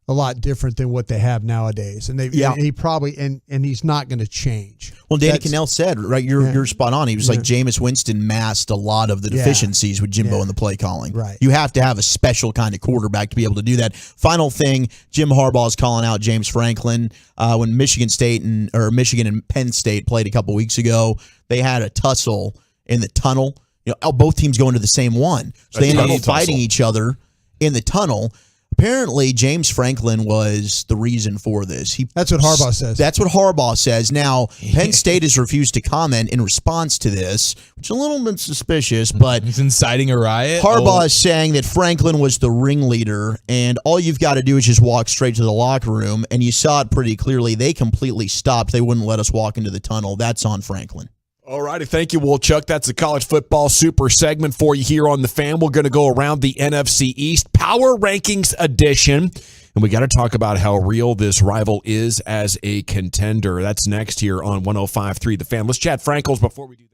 a lot different than what they have nowadays. And he probably and he's not going to change. Well, Danny Cannell said, right, you're spot on. He was like, Jameis Winston masked a lot of the deficiencies with Jimbo in the play calling. Right. You have to have a special kind of quarterback to be able to do that. Final thing, Jim Harbaugh is calling out James Franklin. When Michigan and Penn State played a couple weeks ago, they had a tussle in the tunnel. Both teams go into the same one. So they ended up fighting each other in the tunnel. Apparently, James Franklin was the reason for this. That's what Harbaugh says. That's what Harbaugh says. Now, Penn State has refused to comment in response to this, which is a little bit suspicious, but he's inciting a riot. Harbaugh is saying that Franklin was the ringleader, and all you've got to do is just walk straight to the locker room, and you saw it pretty clearly. They completely stopped. They wouldn't let us walk into the tunnel. That's on Franklin. All righty. Thank you, Chuck. That's the college football super segment for you here on The Fan. We're going to go around the NFC East Power Rankings edition, and we got to talk about how real this rival is as a contender. That's next here on 105.3 The Fan. Let's chat Frankels before we do that.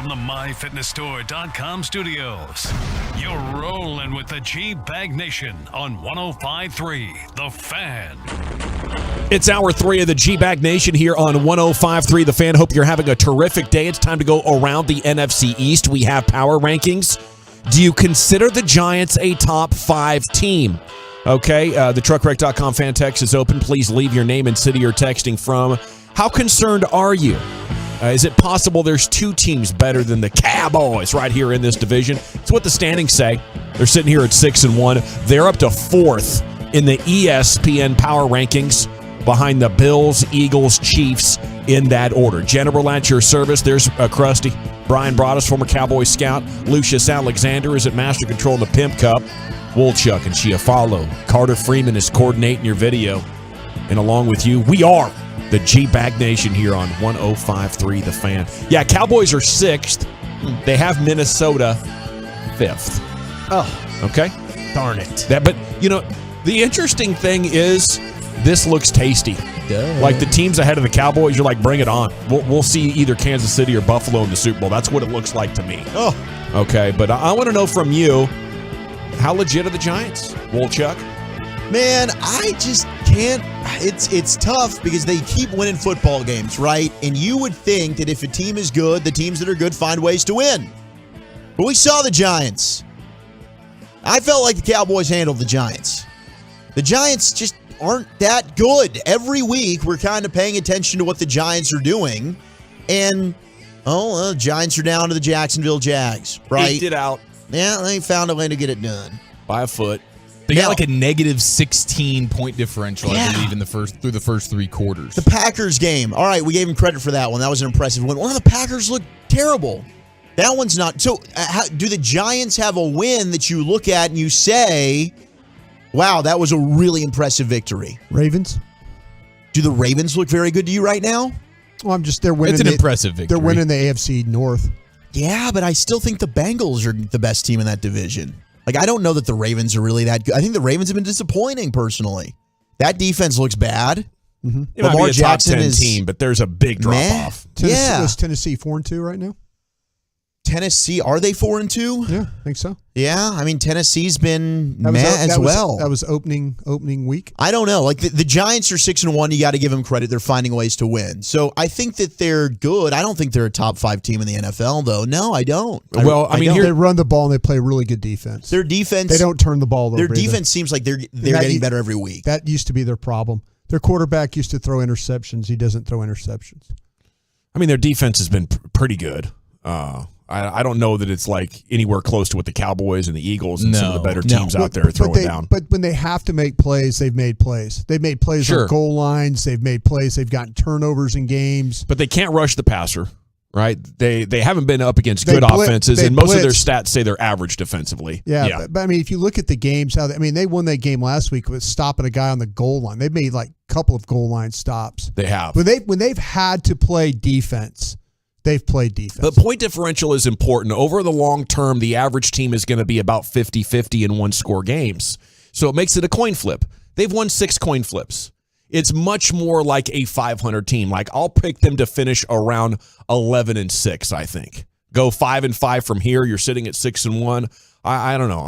from the MyFitnessStore.com studios. You're rolling with the G-Bag Nation on 105.3 The Fan. It's hour 3 of the G-Bag Nation here on 105.3 The Fan. Hope you're having a terrific day. It's time to go around the NFC East. We have power rankings. Do you consider the Giants a top 5 team? Okay, the truckwreck.com fan text is open. Please leave your name and city you're texting from. How concerned are you? Is it possible there's 2 teams better than the Cowboys right here in this division? It's what the standings say. They're sitting here at 6-1. They're up to 4th in the ESPN power rankings behind the Bills, Eagles, Chiefs in that order. General at your service. There's Krusty. Brian Broaddus, former Cowboy scout. Lucius Alexander is at Master Control in the Pimp Cup. Woolchuck and Chiafalo. Carter Freeman is coordinating your video. And along with you, we are the G-Bag Nation here on 105.3 The Fan. Yeah, Cowboys are 6th. They have Minnesota 5th. Oh. Okay? Darn it. But, you know, the interesting thing is this looks tasty. Duh. Like the teams ahead of the Cowboys, you're like, bring it on. We'll see either Kansas City or Buffalo in the Super Bowl. That's what it looks like to me. Oh. Okay, but I want to know from you, how legit are the Giants, Woolchuck? Man, I just can't. It's tough because they keep winning football games, right? And you would think that if a team is good, the teams that are good find ways to win. But we saw the Giants. I felt like the Cowboys handled the Giants. The Giants just aren't that good. Every week, we're kind of paying attention to what the Giants are doing. And, the Giants are down to the Jacksonville Jags, right? Eked it out. Yeah, they found a way to get it done. By a foot. They got like a negative 16-point differential, I believe, through the first 3 quarters. The Packers game. All right, we gave him credit for that one. That was an impressive one. One of the Packers looked terrible. That one's not. So, do the Giants have a win that you look at and you say, wow, that was a really impressive victory? Ravens? Do the Ravens look very good to you right now? Well, they're winning. It's an impressive victory. They're winning the AFC North. Yeah, but I still think the Bengals are the best team in that division. Like, I don't know that the Ravens are really that good. I think the Ravens have been disappointing, personally. That defense looks bad. Mm-hmm. It might be a top 10 team, but there's a big drop-off. Is Tennessee 4-2 right now? Tennessee, are they 4-2? Yeah, I think so. Yeah, I mean, Tennessee's been as well. That was opening week. I don't know. Like, the Giants are 6-1. You got to give them credit. They're finding ways to win. So I think that they're good. I don't think they're a top 5 team in the NFL, though. No, I don't. Well, I mean, they run the ball and they play really good defense. Their defense. They don't turn the ball over. Their defense seems like they're getting better every week. That used to be their problem. Their quarterback used to throw interceptions. He doesn't throw interceptions. I mean, their defense has been pretty good. I don't know that it's like anywhere close to what the Cowboys and the Eagles and some of the better teams out there are throwing down. But when they have to make plays, they've made plays. They've made plays on goal lines. They've made plays. They've gotten turnovers in games. But they can't rush the passer, right? They haven't been up against good offenses, and most of their stats say they're average defensively. Yeah. But I mean, if you look at the games, they won that game last week with stopping a guy on the goal line. They made like a couple of goal line stops. They have. When they've had to play defense, they've played defense. But point differential is important. Over the long term, the average team is going to be about 50-50 in one-score games. So it makes it a coin flip. They've won 6 coin flips. It's much more like a 500 team. Like, I'll pick them to finish around 11-6, I think. Go 5-5 from here. You're sitting at 6-1. I don't know.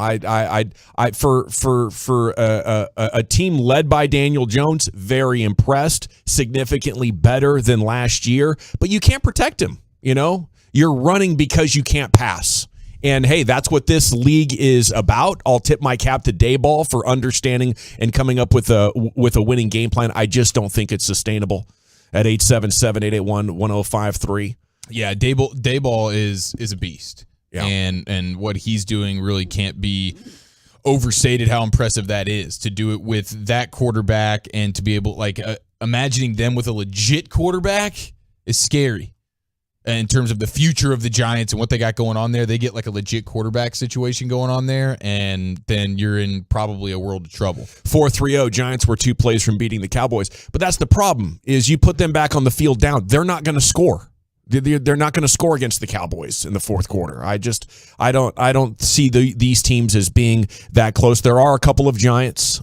For a team led by Daniel Jones, very impressed. Significantly better than last year. But you can't protect him. You know, you're running because you can't pass. And, hey, that's what this league is about. I'll tip my cap to Dayball for understanding and coming up with a winning game plan. I just don't think it's sustainable at 877-881-1053. Yeah, Dayball is a beast. Yeah. And what he's doing really can't be overstated how impressive that is, to do it with that quarterback and to be able, imagining them with a legit quarterback is scary. In terms of the future of the Giants and what they got going on there, they get like a legit quarterback situation going on there, and then you're in probably a world of trouble. 4-3-0, Giants were 2 plays from beating the Cowboys. But that's the problem, is you put them back on the field down. They're not going to score. They're not going to score against the Cowboys in the fourth quarter. I don't see these teams as being that close. There are a couple of Giants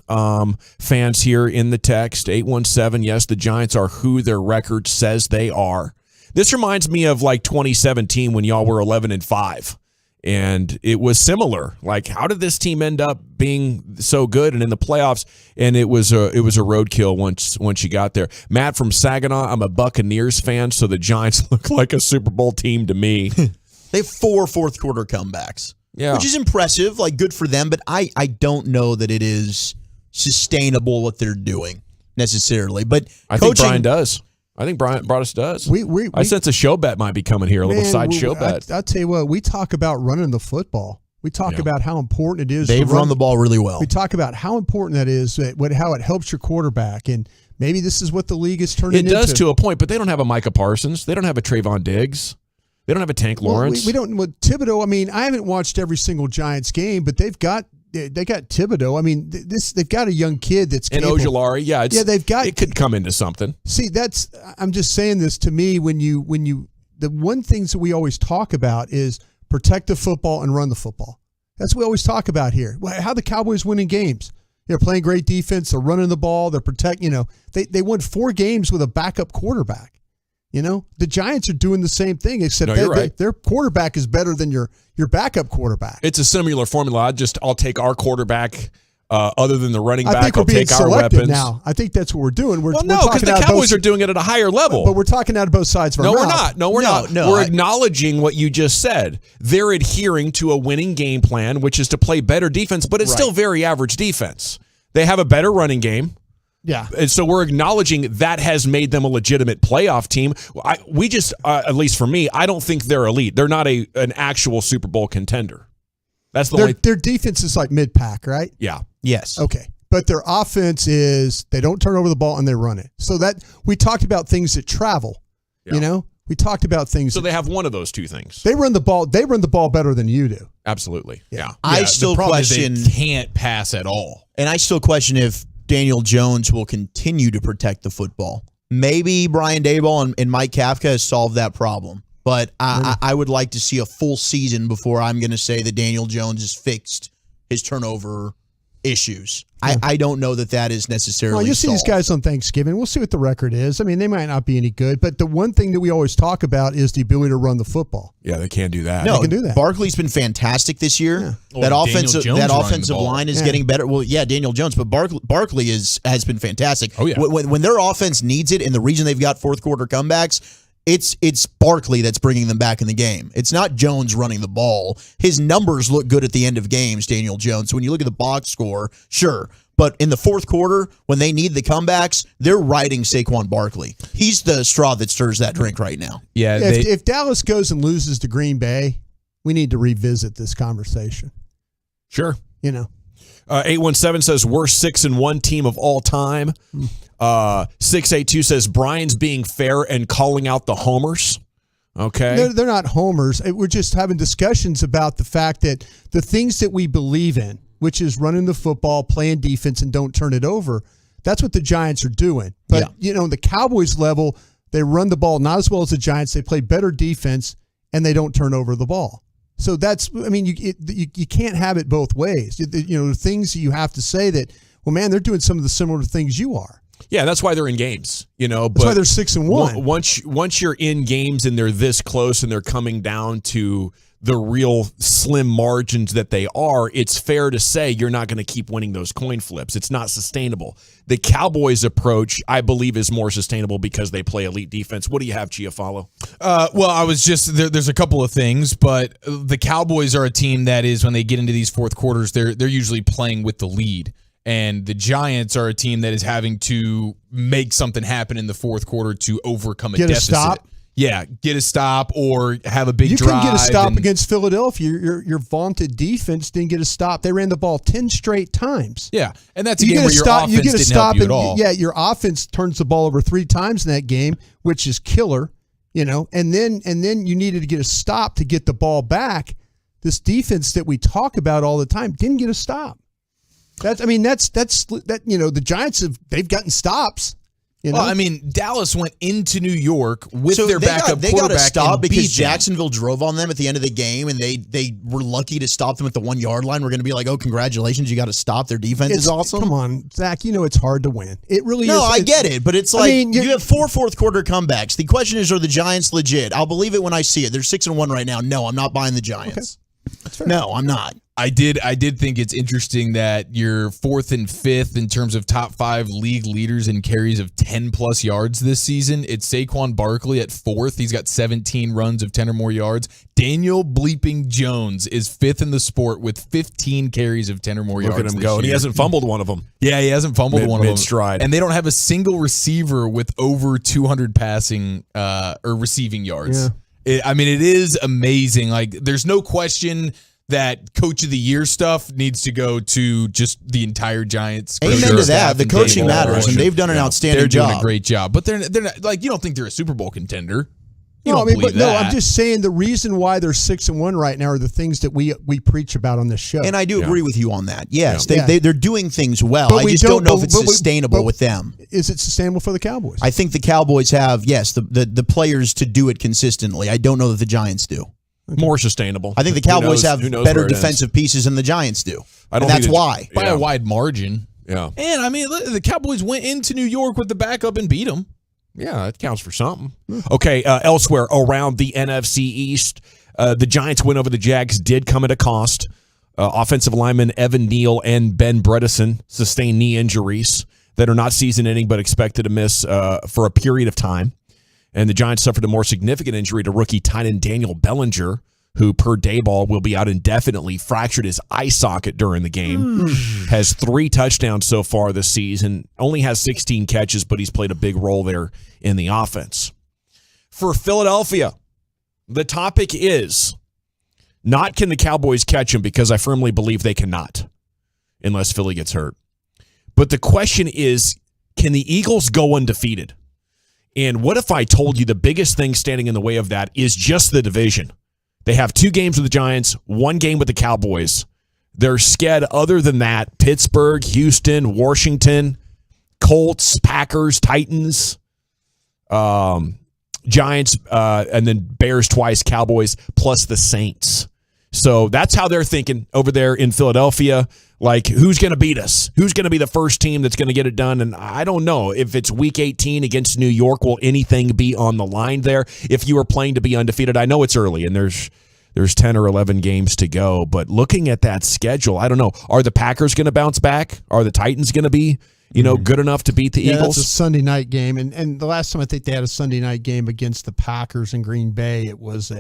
fans here in the text. 817, yes, the Giants are who their record says they are. This reminds me of like 2017 when y'all were 11-5. And it was similar. Like, how did this team end up being so good and in the playoffs? And it was a roadkill once you got there. Matt from Saginaw, I'm a Buccaneers fan, so the Giants look like a Super Bowl team to me. They have 4 fourth quarter comebacks, yeah, which is impressive. Like, good for them, but I don't know that it is sustainable what they're doing necessarily. But I think Brian does. I think Brian Broaddus does. I sense a show bet might be coming here, a little side show bet. I'll tell you what, we talk about running the football. We talk about how important it is. They've run the ball really well. We talk about how important that is, how it helps your quarterback. And maybe this is what the league is turning into. It does to a point, but they don't have a Micah Parsons. They don't have a Trayvon Diggs. They don't have a Tank Lawrence. We don't. With Thibodeau, I mean, I haven't watched every single Giants game, but they got Thibodeau. I mean, they've got a young kid that's capable. And Ojulari, they've got. It could come into something. See, I'm just saying this to me when you the one things that we always talk about is protect the football and run the football. That's what we always talk about here. How the Cowboys winning games. They're playing great defense. They're running the ball. They're protecting. They won 4 games with a backup quarterback. The Giants are doing the same thing, except their quarterback is better than your backup quarterback. It's a similar formula. I'll take our quarterback. Other than the running back, I'll take our weapons. Now, I think that's what we're doing. No, because the Cowboys are doing it at a higher level. But we're talking out of both sides of our mouth. No, we're not. We're acknowledging what you just said. They're adhering to a winning game plan, which is to play better defense, but it's still very average defense. They have a better running game. Yeah. And so we're acknowledging that has made them a legitimate playoff team. We just, at least for me, I don't think they're elite. They're not an actual Super Bowl contender. That's their defense is like mid-pack, right? Yeah. Yes. Okay. But their offense is they don't turn over the ball and they run it. So that we talked about things that travel. Yeah. We talked about things. So they have one of those two things. They run the ball. They run the ball better than you do. Absolutely. Yeah. I still question they can't pass at all, and I still question if Daniel Jones will continue to protect the football. Maybe Brian Daboll and Mike Kafka has solved that problem, but I would like to see a full season before I'm going to say that Daniel Jones has fixed his turnover issues. I don't know that is necessarily you see these guys on Thanksgiving. We'll see what the record is. I mean, they might not be any good, but the one thing that we always talk about is the ability to run the football. Yeah, they can do that. No, they can do that. Barkley's been fantastic this year. Yeah. That offensive line is getting better. Well, yeah, Daniel Jones, but Barkley has been fantastic. Oh, yeah. When their offense needs it, and the reason they've got fourth quarter comebacks, it's Barkley that's bringing them back in the game. It's not Jones running the ball. His numbers look good at the end of games, Daniel Jones. So when you look at the box score, sure. But in the fourth quarter, when they need the comebacks, they're riding Saquon Barkley. He's the straw that stirs that drink right now. Yeah. If Dallas goes and loses to Green Bay, we need to revisit this conversation. Sure. 817 says worst 6-1 team of all time. 682 says Brian's being fair and calling out the homers. Okay. They're not homers. We're just having discussions about the fact that the things that we believe in, which is running the football, playing defense, and don't turn it over, that's what the Giants are doing. But, the Cowboys level, they run the ball not as well as the Giants. They play better defense, and they don't turn over the ball. So you can't have it both ways. The things that you have to say that, well, man, they're doing some of the similar things you are. Yeah, that's why they're in games, But that's why they're 6-1. Once you're in games and they're this close and they're coming down to the real slim margins that they are, it's fair to say you're not going to keep winning those coin flips. It's not sustainable. The Cowboys approach, I believe, is more sustainable because they play elite defense. What do you have, Chiafalo? Well, I was just there's a couple of things, but the Cowboys are a team that is, when they get into these fourth quarters, they're usually playing with the lead. And the Giants are a team that is having to make something happen in the fourth quarter to overcome a deficit. Get a stop? Yeah, get a stop or have a big drive. You couldn't get a stop against Philadelphia. Your vaunted defense didn't get a stop. They ran the ball 10 straight times. Yeah, and that's a game where your offense didn't help you at all. Yeah, your offense turns the ball over 3 times in that game, which is killer. And then you needed to get a stop to get the ball back. This defense that we talk about all the time didn't get a stop. The Giants they've gotten stops. You know? Well, I mean, Dallas went into New York with their backup They got quarterback. to stop and because beat them. Jacksonville drove on them at the end of the game, and they were lucky to stop them at the 1 yard line. We're going to be like, oh, congratulations, you got to stop. Their defense is awesome. Come on, Zach. You know it's hard to win. It really is. No, I get it, but it's I like mean, you have 4 fourth quarter comebacks. The question is, are the Giants legit? I'll believe it when I see it. They're 6-1 right now. No, I'm not buying the Giants. No, I'm not. I did think it's interesting that you're 4th and 5th in terms of top 5 league leaders in carries of 10 plus yards this season. It's Saquon Barkley at 4th. He's got 17 runs of 10 or more yards. Daniel bleeping Jones is 5th in the sport with 15 carries of 10 or more yards. Look at him go. And he hasn't fumbled one of them. Yeah, he hasn't fumbled one of them. Mid-stride. And they don't have a single receiver with over 200 passing or receiving yards. Yeah. It is amazing. Like, there's no question that Coach of the Year stuff needs to go to just the entire Giants. Amen to that. The coaching matters, and they've done an outstanding job. They're doing a great job, but they're not like, you don't think they're a Super Bowl contender. You No, don't I mean, believe but no, that. I'm just saying the reason why they're 6-1 right now are the things that we preach about on this show. And I do agree with you on that. Yes, Yeah. they're doing things well. But I we just don't know if it's but we- sustainable but with them. Is it sustainable for the Cowboys? I think the Cowboys have, yes, the players to do it consistently. I don't know that the Giants do. More sustainable. I think the Cowboys have who knows better where it ends. defensive pieces than the Giants do. I don't and that's think why. By a wide margin. Yeah. And, I mean, the Cowboys went into New York with the backup and beat them. Yeah, that counts for something. Okay, elsewhere around the NFC East, the Giants win over the Jags did come at a cost. Offensive linemen Evan Neal and Ben Bredesen sustained knee injuries that are not season-ending but expected to miss for a period of time. And the Giants suffered a more significant injury to rookie tight end Daniel Bellinger, who per Dayball will be out indefinitely, fractured his eye socket during the game, has 3 touchdowns so far this season, only has 16 catches, but he's played a big role there in the offense. For Philadelphia, the topic is not can the Cowboys catch him, because I firmly believe they cannot unless Philly gets hurt. But the question is, can the Eagles go undefeated? And what if I told you the biggest thing standing in the way of that is just the division? They have 2 games with the Giants, 1 game with the Cowboys. They're sked other than that. Pittsburgh, Houston, Washington, Colts, Packers, Titans, Giants, and then Bears twice, Cowboys, plus the Saints. So that's how they're thinking over there in Philadelphia. Like, who's going to beat us? Who's going to be the first team that's going to get it done? And I don't know. If it's Week 18 against New York, will anything be on the line there? If you are playing to be undefeated, I know it's early and there's 10 or 11 games to go. But looking at that schedule, I don't know. Are the Packers going to bounce back? Are the Titans going to be, good enough to beat the Eagles? That's a Sunday night game. And the last time I think they had a Sunday night game against the Packers in Green Bay, it was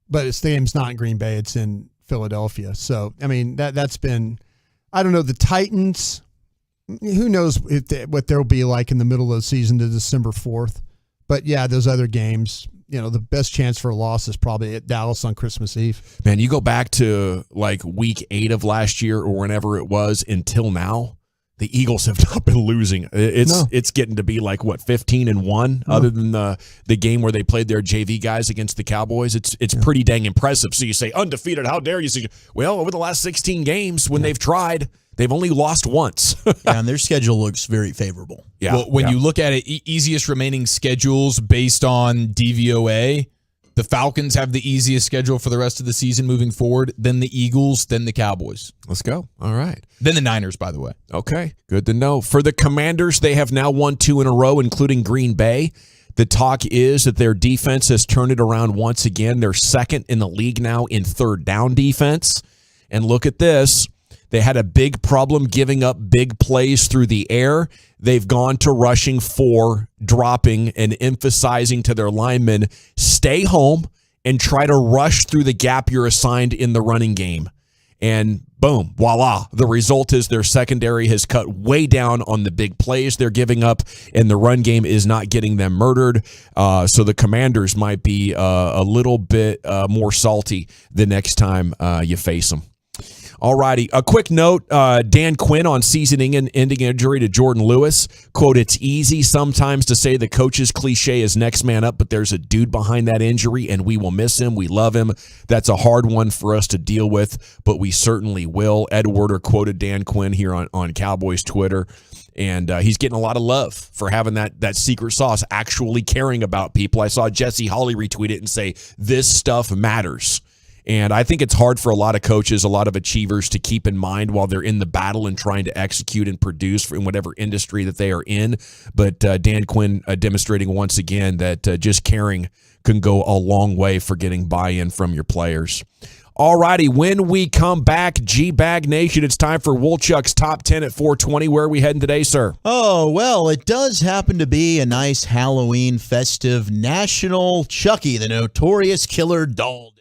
but the game's not in Green Bay. It's in Philadelphia. So, I mean, that's been, I don't know, the Titans, who knows what they'll be like in the middle of the season to December 4th. But, yeah, those other games, the best chance for a loss is probably at Dallas on Christmas Eve. Man, you go back to like Week 8 of last year or whenever it was until now, the Eagles have not been losing. It's getting to be like, 15-1, other than the game where they played their JV guys against the Cowboys. It's pretty dang impressive. So you say undefeated, how dare you say? Well, over the last 16 games when they've tried, they've only lost once. And their schedule looks very favorable. Yeah. Well, when you look at it, easiest remaining schedules based on DVOA, the Falcons have the easiest schedule for the rest of the season moving forward, then the Eagles, then the Cowboys. Let's go. All right. Then the Niners, by the way. Okay, good to know. For the Commanders, they have now won 2 in a row, including Green Bay. The talk is that their defense has turned it around once again. They're second in the league now in third down defense. And look at this. They had a big problem giving up big plays through the air. They've gone to rushing 4, dropping, and emphasizing to their linemen, stay home and try to rush through the gap you're assigned in the running game. And boom, voila. The result is their secondary has cut way down on the big plays they're giving up, and the run game is not getting them murdered. So the Commanders might be a little bit more salty the next time you face them. All righty. A quick note, Dan Quinn on season-ending injury to Jordan Lewis. Quote, it's easy sometimes to say the coach's cliche is next man up, but there's a dude behind that injury, and we will miss him. We love him. That's a hard one for us to deal with, but we certainly will. Ed Werder quoted Dan Quinn here on Cowboys Twitter. And he's getting a lot of love for having that secret sauce, actually caring about people. I saw Jesse Hawley retweet it and say, this stuff matters. And I think it's hard for a lot of coaches, a lot of achievers to keep in mind while they're in the battle and trying to execute and produce in whatever industry that they are in. But Dan Quinn demonstrating once again that just caring can go a long way for getting buy-in from your players. All righty, when we come back, G-Bag Nation, it's time for Woolchuck's Top 10 at 420. Where are we heading today, sir? Oh, well, it does happen to be a nice Halloween festive National Chucky, the Notorious Killer Doll Day.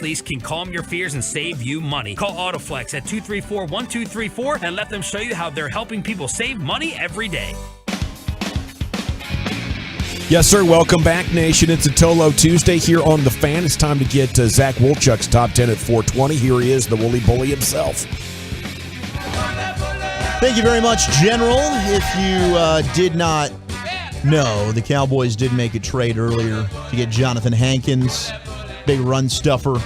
Lease can calm your fears and save you money. Call Autoflex at 234-1234 and let them show you how they're helping people save money every day. Yes, sir. Welcome back, Nation. It's a Tolo Tuesday here on The Fan. It's time to get Zach Wolchuk's top 10 at 420. Here he is, the Woolly Bully himself. Thank you very much, General. If you did not know, the Cowboys did make a trade earlier to get Jonathan Hankins, big run stuffer.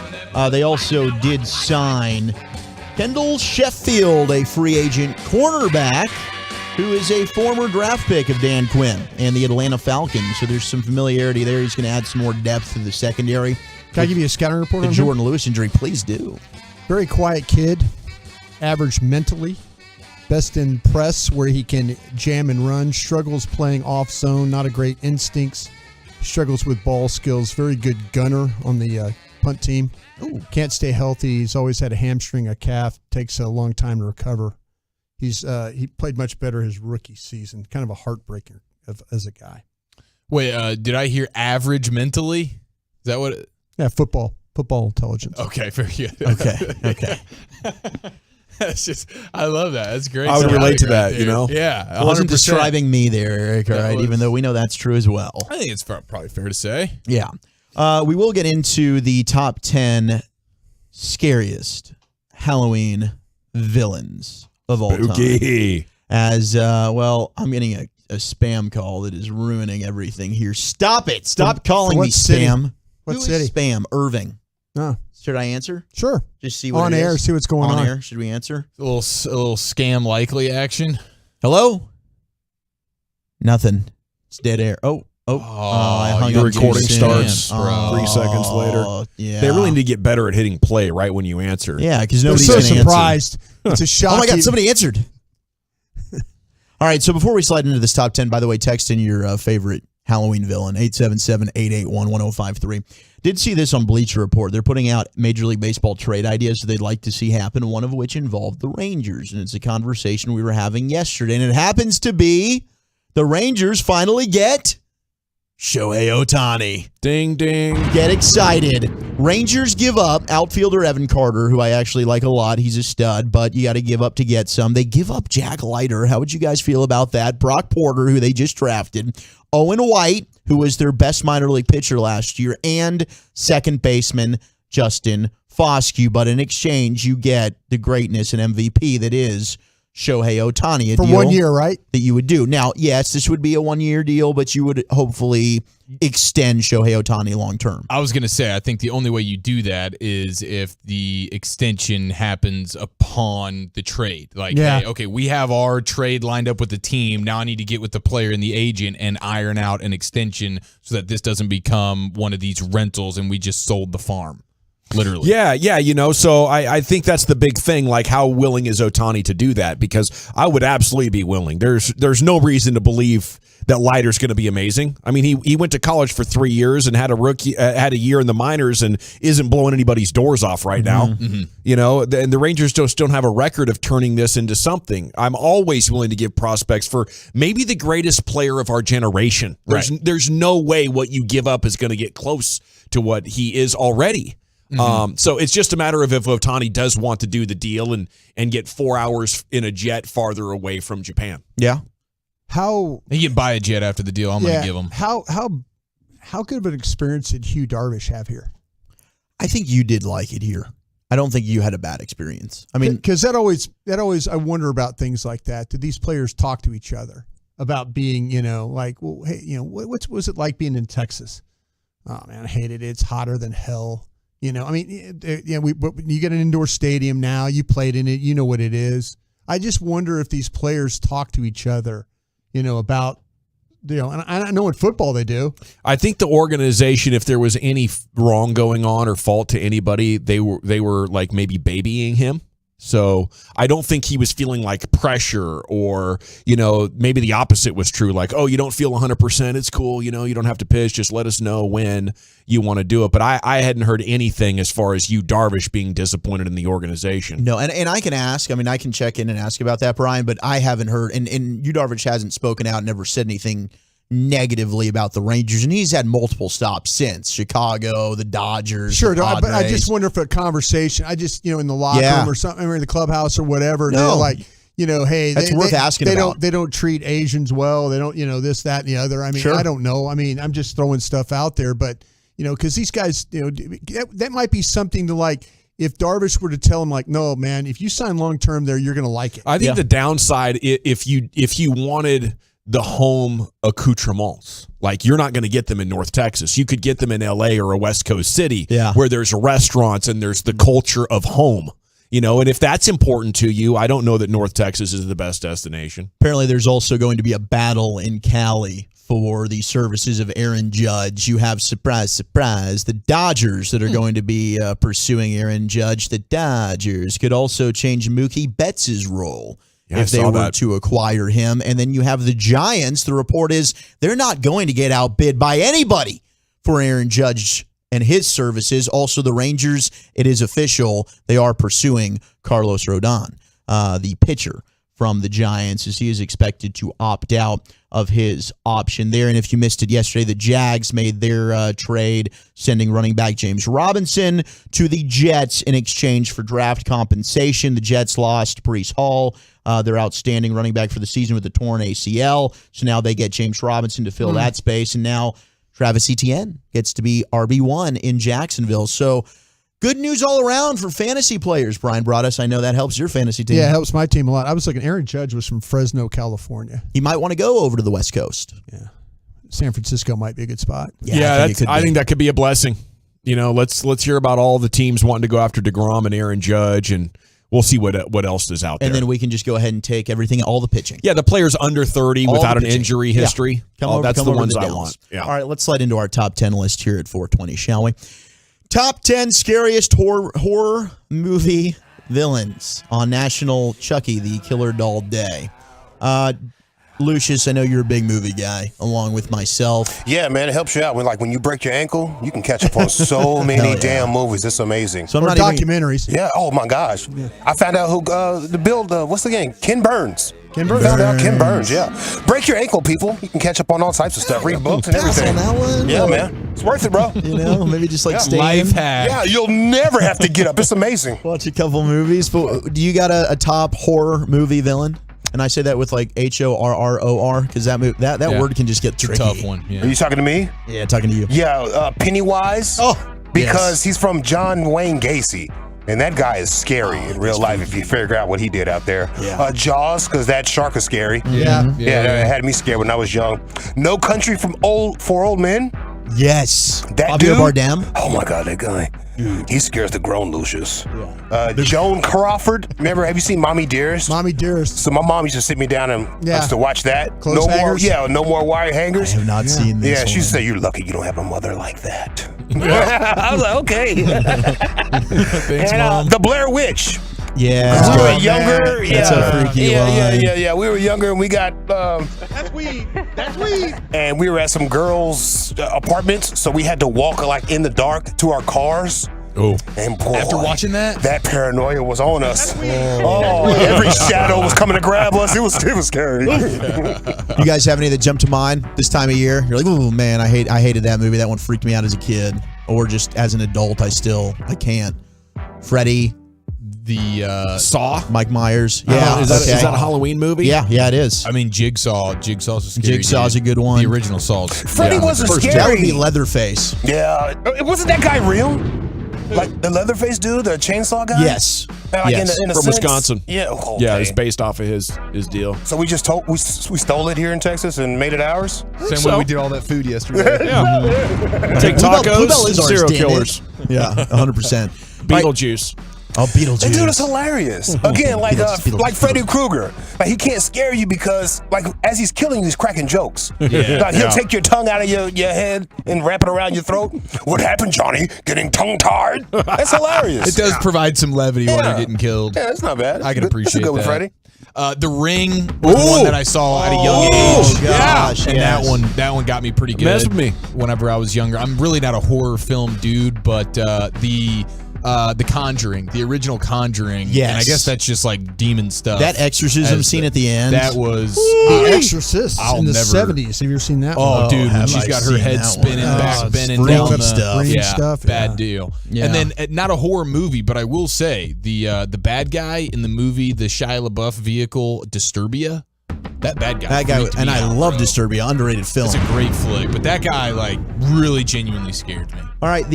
They also did sign Kendall Sheffield, a free agent cornerback, who is a former draft pick of Dan Quinn and the Atlanta Falcons. So there's some familiarity there. He's going to add some more depth to the secondary. Can I give you a scouting report on the Jordan Lewis injury? Please do. Very quiet kid, average mentally, best in press where he can jam and run, struggles playing off zone, not a great instincts, struggles with ball skills, very good gunner on the punt team. Ooh. Can't stay healthy. He's always had a hamstring, a calf, takes a long time to recover. He played much better his rookie season. Kind of a heartbreaker as a guy. Wait, did I hear average mentally? Is that what? Yeah, football intelligence. Okay, very good. Okay. That's just, I love that. That's great. I would relate to that, dude. you know? Yeah. I wasn't describing me there, Eric, all right, even though we know that's true as well. I think it's probably fair to say. Yeah. We will get into the top 10 scariest Halloween villains of all time. As, I'm getting a spam call that is ruining everything here. Stop it. Stop calling me spam. What Who city? is spam? Irving. Oh. Should I answer? Sure. Just see what on it air, is. see what's going on. On air, should we answer? A little scam likely action. Hello? Nothing. It's dead air. I hung the up recording too soon. starts 3 seconds later. Yeah. They really need to get better at hitting play right when you answer. Yeah, because They're nobody's so going to surprised. It's a shock. Oh my God, somebody answered. All right, so before we slide into this top 10, by the way, text in your favorite Halloween villain, 877-881-1053. Did see this on Bleacher Report. They're putting out Major League Baseball trade ideas that they'd like to see happen, one of which involved the Rangers. And it's a conversation we were having yesterday. And it happens to be the Rangers finally get Shohei Ohtani. Ding, ding. Get excited. Rangers give up outfielder Evan Carter, who I actually like a lot. He's a stud, but you got to give up to get some. They give up Jack Leiter. How would you guys feel about that? Brock Porter, who they just drafted. Owen White, who was their best minor league pitcher last year, and second baseman Justin Foscue. But in exchange, you get the greatness and MVP that is Shohei Ohtani. For 1 year, right? That you would do. Now, yes, this would be a 1 year deal, but you would hopefully extend Shohei Ohtani long term. I was going to say, I think the only way you do that is if the extension happens upon the trade. Like, Yeah. hey, okay, we have our trade lined up with the team. Now I need to get with the player and the agent and iron out an extension so that this doesn't become one of these rentals and we just sold the farm. Literally. Yeah, so I think that's the big thing, like how willing is Ohtani to do that? Because I would absolutely be willing. There's no reason to believe that Leiter's going to be amazing. I mean, he went to college for 3 years and had a year in the minors and isn't blowing anybody's doors off right now. Mm-hmm. You know, and the Rangers just don't have a record of turning this into something. I'm always willing to give prospects for maybe the greatest player of our generation. There's no way what you give up is going to get close to what he is already. Mm-hmm. So it's just a matter of if Ohtani does want to do the deal and get 4 hours in a jet farther away from Japan. Yeah. He can buy a jet after the deal I'm going to give him. How good of an experience did Hugh Darvish have here? I think you did like it here. I don't think you had a bad experience. I mean, because that always I wonder about things like that. Did these players talk to each other about being, like, well, hey, what was it like being in Texas? Oh man, I hate it. It's hotter than hell. You get an indoor stadium now. You played in it. You know what it is. I just wonder if these players talk to each other, about, and I know in football they do. I think the organization, if there was any wrong going on or fault to anybody, they were like maybe babying him. So I don't think he was feeling like pressure or, maybe the opposite was true. Like, oh, you don't feel 100%. It's cool. You don't have to pitch. Just let us know when you want to do it. But I hadn't heard anything as far as you, Darvish, being disappointed in the organization. No, and I can ask. I mean, I can check in and ask about that, Brian, but I haven't heard. And you, Darvish, hasn't spoken out, never said anything, negatively about the Rangers, and he's had multiple stops since Chicago, the Dodgers. Sure, the but I just wonder if a conversation, in the locker room or something, or in the clubhouse or whatever, they're like, hey, that's worth asking about. They don't treat Asians well. They don't, this, that, and the other. I mean, I don't know. I mean, I'm just throwing stuff out there, but because these guys, that might be something to like. If Darvish were to tell him, like, no, man, if you sign long term there, you're going to like it. I think the downside, if you wanted the home accoutrements, like you're not going to get them in North Texas. You could get them in L.A. or a West Coast city where there's restaurants and there's the culture of home. And if that's important to you, I don't know that North Texas is the best destination. Apparently, there's also going to be a battle in Cali for the services of Aaron Judge. You have, surprise, surprise, the Dodgers that are going to be pursuing Aaron Judge. The Dodgers could also change Mookie Betts' role if they were to acquire him. And then you have the Giants. The report is they're not going to get outbid by anybody for Aaron Judge and his services. Also, the Rangers, it is official, they are pursuing Carlos Rodon, the pitcher from the Giants, as he is expected to opt out of his option there. And if you missed it yesterday, the Jags made their trade, sending running back James Robinson to the Jets in exchange for draft compensation. The Jets lost Breece Hall, their outstanding running back for the season, with a torn ACL. So now they get James Robinson to fill that space. And now Travis Etienne gets to be RB1 in Jacksonville. So good news all around for fantasy players. Brian brought us. I know that helps your fantasy team. Yeah, it helps my team a lot. I was looking, Aaron Judge was from Fresno, California. He might want to go over to the West Coast. Yeah. San Francisco might be a good spot. Yeah, I think that could be a blessing. Let's hear about all the teams wanting to go after DeGrom and Aaron Judge, and we'll see what else is out there. And then we can just go ahead and take everything, all the pitching. Yeah, the players under 30 without an injury history. Yeah. That's the ones I want. Yeah. All right, let's slide into our top 10 list here at 420, shall we? Top 10 scariest horror movie villains on National Chucky the Killer Doll Day. Lucius, I know you're a big movie guy, along with myself. Yeah, man, it helps you out. When you break your ankle, you can catch up on so many damn movies. It's amazing. So or documentaries. Yeah. Oh my gosh. Yeah. I found out who what's the game? Ken Burns. Ken Burns. Found out Ken Burns. Yeah. Break your ankle, people. You can catch up on all types of stuff. Read books and everything. On that one. Yeah, man. It's worth it, bro. Maybe just like stay life hack. Yeah, you'll never have to get up. It's amazing. Watch a couple movies. But do you got a top horror movie villain? And I say that with like HORROR because that word can just get tricky. It's a tough one. Yeah. Are you talking to me? Yeah, talking to you. Yeah, Pennywise. Because he's from John Wayne Gacy. And that guy is scary in real life if you figure out what he did out there. Yeah. Jaws, because that shark is scary. Yeah. That had me scared when I was young. No Country for Old Men. Yes. That Javier dude. Bardem. Oh my God, that guy. He scares the grown Lucius. Yeah. Joan Crawford. Remember, have you seen Mommy Dearest? Mommy Dearest. So my mom used to sit me down and used to watch that. Clothes hangers? No more wire hangers. I have not seen this. Yeah, she one. said, "You're lucky you don't have a mother like that." I was like, okay. Thanks, and Mom. The Blair Witch. Yeah. We were younger. That's a freaky line. Yeah. We were younger and we got. That's weed. That's weed. And we were at some girls' apartments, so we had to walk like in the dark to our cars. Oh. And boy, After watching that paranoia was on us. Every shadow was coming to grab us. It was scary. You guys have any that jump to mind this time of year? You're like, oh man, I hated that movie. That one freaked me out as a kid, or just as an adult. I can't. Freddy, the Saw, Mike Myers. Yeah, is that a Halloween movie? Yeah, it is. I mean, Jigsaw's a scary Jigsaw's dude. a good one. The original Saw's. Freddy wasn't scary. That would be Leatherface. Yeah, wasn't that guy real? Like the Leatherface dude, the chainsaw guy? Yes. Like in a From sense? Wisconsin. Yeah. Okay. Yeah, it's based off of his deal. So we just we stole it here in Texas and made it ours? Same way we did all that food yesterday. Take tacos, Bluebell is serial ours, damn it. killers. Yeah, 100%. Beetlejuice. Oh, Beetlejuice. That dude is hilarious. Again, like Beetlejuice. Freddy Krueger. Like he can't scare you because like as he's killing you, he's cracking jokes. Like, he'll take your tongue out of your head and wrap it around your throat. What happened, Johnny? Getting tongue-tied? That's hilarious. It does provide some levity while you're getting killed. Yeah, that's not bad. I can That's appreciate a good one, that. Freddy. The Ring was one that I saw at a young age. Oh, gosh, and yes. that one got me pretty good. Messed with me. Whenever I was younger. I'm really not a horror film dude, but the The Conjuring, the original Conjuring. Yes. And I guess that's just like demon stuff. That exorcism scene at the end. That was The Exorcist in the never- 70s. Have you ever seen that Oh, one? dude, when have she's I got her seen head that spinning one? back, Oh, bending freaky down the stuff. Freaky yeah, stuff, bad yeah. deal. Yeah. And then not a horror movie, but I will say the bad guy in the movie, the Shia LaBeouf vehicle, Disturbia. That bad guy. That guy, freaked and me I out, love bro. Disturbia, underrated film. It's a great flick, but that guy like really genuinely scared me. All right,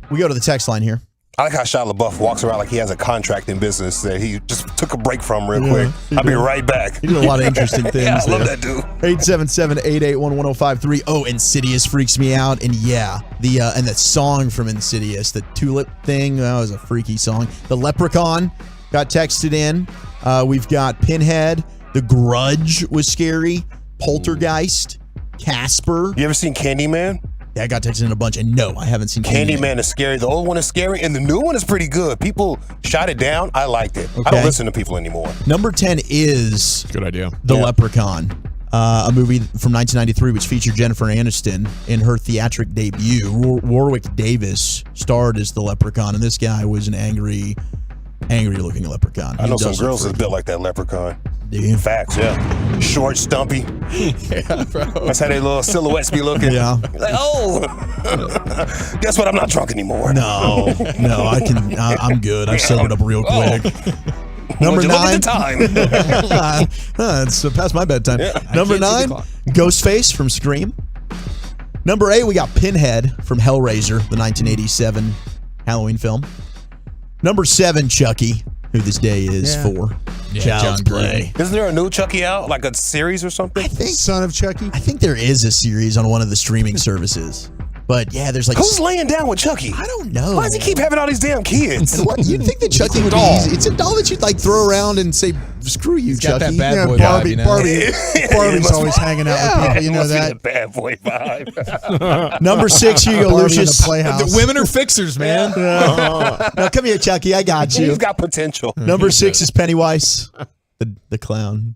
we go to the text line here. I like how Shia LaBeouf walks around like he has a contract in business that he just took a break from real quick. I'll be right back. He did a lot of interesting things. Yeah, I love there. that dude. 877-881-1053. Oh, Insidious freaks me out. And yeah, and that song from Insidious, the tulip thing, that was a freaky song. The Leprechaun got texted in. We've got Pinhead. The Grudge was scary. Poltergeist. Casper. You ever seen Candyman? Yeah, I got texted in a bunch. And no, I haven't seen Candyman is scary. The old one is scary, and the new one is pretty good. People shot it down. I liked it. I Okay. don't listen to people anymore. Number 10 is Good idea. The Leprechaun, a movie from 1993 which featured Jennifer Aniston in her theatric debut. Warwick Davis starred as the Leprechaun, and this guy was an angry-looking leprechaun. I He know some does look girls that's freaky. built like that leprechaun. Do you? Facts, yeah. Short, stumpy. Yeah, bro. That's how their little silhouettes be looking. Yeah. Like, oh, guess what? I'm not drunk anymore. No, I'm good. I've sobered up real quick. Number Would you 9. look at the time. It's past my bedtime. Yeah. Number can't see the 9, clock. Ghostface from Scream. Number 8, we got Pinhead from Hellraiser, the 1987 Halloween film. Number 7, Chucky, who this day is for. Yeah, Child's John Play. Isn't there a new Chucky out? Like a series or something? I think Son of Chucky. I think there is a series on one of the streaming services. But yeah, there's like Who's laying down with Chucky? I don't know. Why does he keep having all these damn kids? What? You'd think that Chucky would be easy. It's a doll that you'd like throw around and say, "Screw you, He's got Chucky." that bad boy Barbie, vibe, you know? Barbie's always hanging out with people. You know Must be that. the bad boy vibe. Number 6, here you go, Barbie in the Lucius. Playhouse. The women are fixers, man. Now come here, Chucky. I got you. He's got potential. Number 6 is Pennywise, the clown.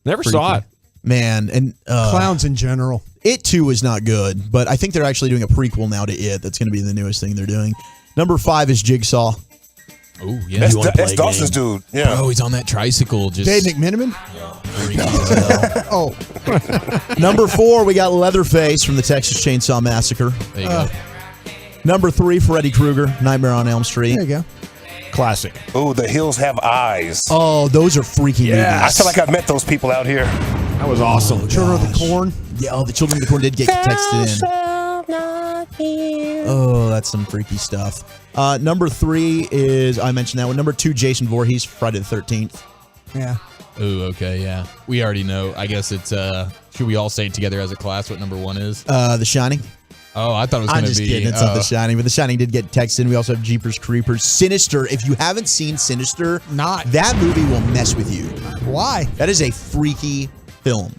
Never saw it. Man, and Clowns in general. It too is not good, but I think they're actually doing a prequel now to It. That's going to be the newest thing they're doing. Number 5 is Jigsaw. Oh, yeah. That's Dawson's dude. Yeah. Oh, he's on that tricycle. Just Dave McMiniman. Oh, Number 4, we got Leatherface from the Texas Chainsaw Massacre. There you go. Number 3, Freddy Krueger, Nightmare on Elm Street. there you go. Classic. Oh, the hills have eyes. Oh, those are freaky movies. I feel like I've met those people out here. That was awesome. Children of the Corn. Yeah, the Children of the Corn did get texted in. Oh, that's some freaky stuff. Number 3 is, I mentioned that one. Number 2, Jason Voorhees, Friday the 13th. Yeah. Ooh, okay, yeah. We already know. I guess it's, should we all say it together as a class what number 1 is? The Shining. Oh, I thought it was I'm going to just be. kidding. It's not The Shining, but The Shining did get texted in. We also have Jeepers Creepers. Sinister. If you haven't seen Sinister, that movie will mess with you. Why? That is a freaky film.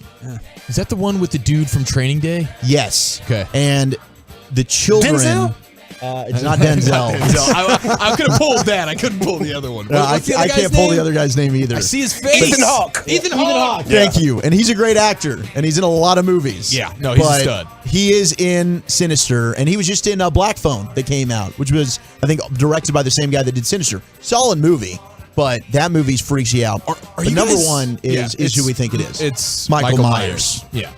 Is that the one with the dude from Training Day? Yes. Okay. And the children. Denzel? It's not Denzel. I could have pulled that. I couldn't pull the other one. I can't pull the other guy's name either. I see his face. Ethan Hawke. Ethan Hawke. Thank you. And he's a great actor, and he's in a lot of movies. Yeah, no, he's a stud. He is in Sinister, and he was just in Black Phone that came out, which was, I think, directed by the same guy that did Sinister. Solid movie, but that movie freaks you out. But you number guys- 1 is who we think it is. It's Michael Myers. Yeah.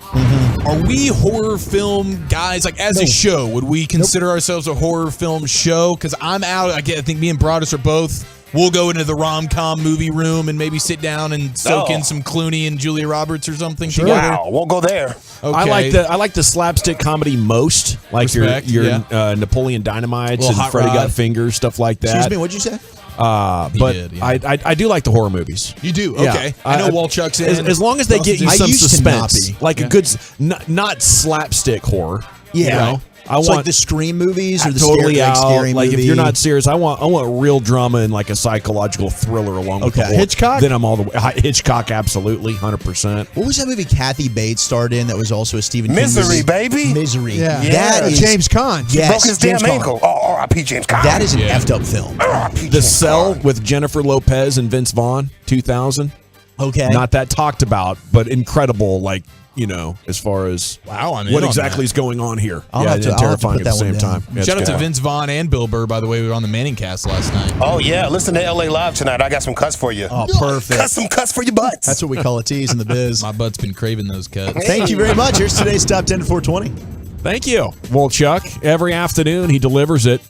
Are we horror film guys? Like, as a show, would we consider ourselves a horror film show? Because I'm out. I think me and Broadus are both. We'll go into the rom-com movie room and maybe sit down and soak in some Clooney and Julia Roberts or something together. Wow, won't go there. Okay. I like the slapstick comedy most, like Respect, your yeah. Napoleon Dynamites Little and Hot Freddy Rod. Got Fingers, stuff like that. Excuse me, what'd you say? But did, yeah. I do like the horror movies. You do? Yeah. Okay. I know Walchuk's in. As long as they get you I some used to not suspense, be. like a good, not slapstick horror. Yeah. You know? I It's want like the Scream movies or the totally scary, out. scary Like movie. if you're not serious, I want real drama and like a psychological thriller along with the Okay. horror. Hitchcock? Then I'm all the way. Hitchcock, absolutely, 100%. What was that movie Kathy Bates starred in that was also a Stephen King Misery, movie? baby. Misery. Yeah. That is James Caan. Yes, Broke his James damn Caan. ankle. Oh, R.I.P. James Caan. That is an Yeah. effed up film. R.I.P. The James Cell Caan. with Jennifer Lopez and Vince Vaughn, 2000. Okay. Not that talked about, but incredible. Like as far as I'm what in on exactly that. is going on here. I'll have to terrifying put at the that one same down. time. Yeah, Shout out it's to good. Vince Vaughn and Bill Burr, by the way. We were on the Manning cast last night. Oh, yeah. Listen to LA Live tonight. I got some cuts for you. Oh, perfect. Custom cuts for your butts. That's what we call a tease in the biz. My butt's been craving those cuts. Thank you very much. Here's today's Top 10 to 420. Thank you. Well, Chuck, every afternoon he delivers it.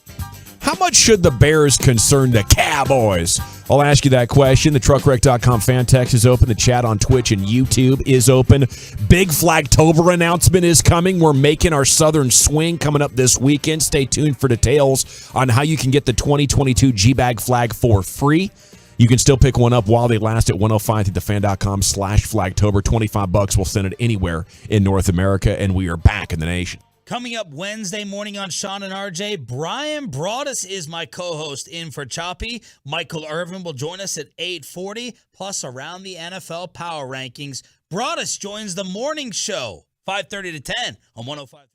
How much should the Bears concern the Cowboys? I'll ask you that question. The truckwreck.com fan text is open. The chat on Twitch and YouTube is open. Big Flagtober announcement is coming. We're making our Southern swing coming up this weekend. Stay tuned for details on how you can get the 2022 G-Bag flag for free. You can still pick one up while they last at 105 thefan.com/Flagtober. $25. We'll send it anywhere in North America, and we are back in the nation. Coming up Wednesday morning on Sean and RJ, Brian Broaddus is my co-host in for Choppy. Michael Irvin will join us at 8:40, plus around the NFL Power Rankings. Broaddus joins the morning show, 5:30 to 10 on 105.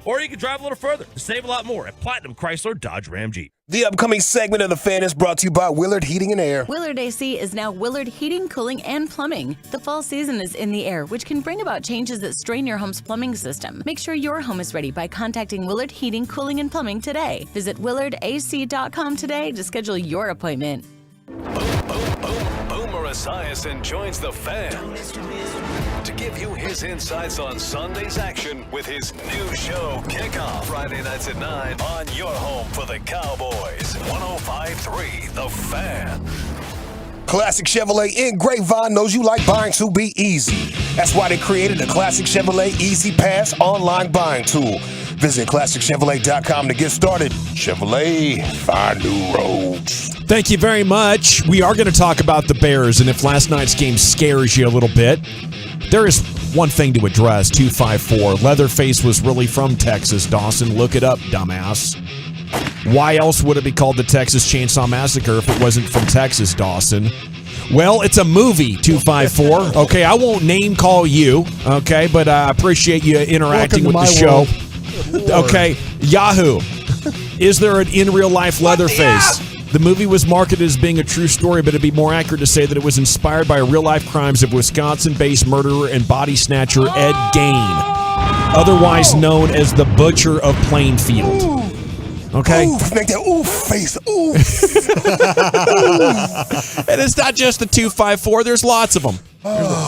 Or you can drive a little further to save a lot more at Platinum Chrysler Dodge Ram Jeep. The upcoming segment of The Fan is brought to you by Willard Heating and Air. Willard AC is now Willard Heating, Cooling, and Plumbing. The fall season is in the air, which can bring about changes that strain your home's plumbing system. Make sure your home is ready by contacting Willard Heating, Cooling, and Plumbing today. Visit willardac.com today to schedule your appointment. Boomer Esiason joins the Fan to give you his insights on Sunday's action with his new show, Kickoff, Friday nights at 9 on your home for the Cowboys. 105.3 The Fan. Classic Chevrolet in Grapevine knows you like buying to be easy. That's why they created the Classic Chevrolet Easy Pass online buying tool. Visit ClassicChevrolet.com to get started. Chevrolet, find new roads. Thank you very much. We are going to talk about the Bears, and if last night's game scares you a little bit, there is one thing to address. 254. Leatherface was really from Texas, Dawson. Look it up, dumbass. Why else would it be called the Texas Chainsaw Massacre if it wasn't from Texas, Dawson? Well, it's a movie, 254. Okay, I won't name call you, okay, but I appreciate you interacting with the show. Okay, Yahoo. Is there an in real life Leatherface? The movie was marketed as being a true story, but it'd be more accurate to say that it was inspired by real-life crimes of Wisconsin-based murderer and body snatcher Ed Gein, otherwise known as the Butcher of Plainfield. Okay? Oof, make that oof face, oof. And it's not just the 254. There's lots of them.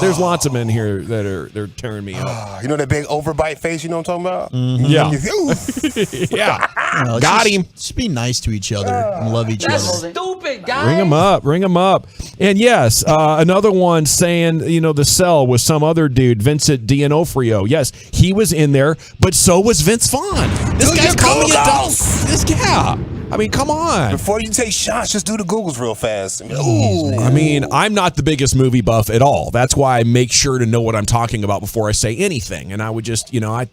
There's lots of men here that they're tearing me up. You know that big overbite face you know what I'm talking about? Yeah. Oof. Yeah. No, Got him. Just be nice to each other and love each other. Stupid, guys. Ring him up. And yes, another one saying, the cell was some other dude, Vincent D'Onofrio. Yes, he was in there, but so was Vince Vaughn. This guy's calling it This guy. I mean, come on. Before you take shots, just do the Googles real fast. I mean, I'm not the biggest movie buff at all. That's why I make sure to know what I'm talking about before I say anything. And I would just, I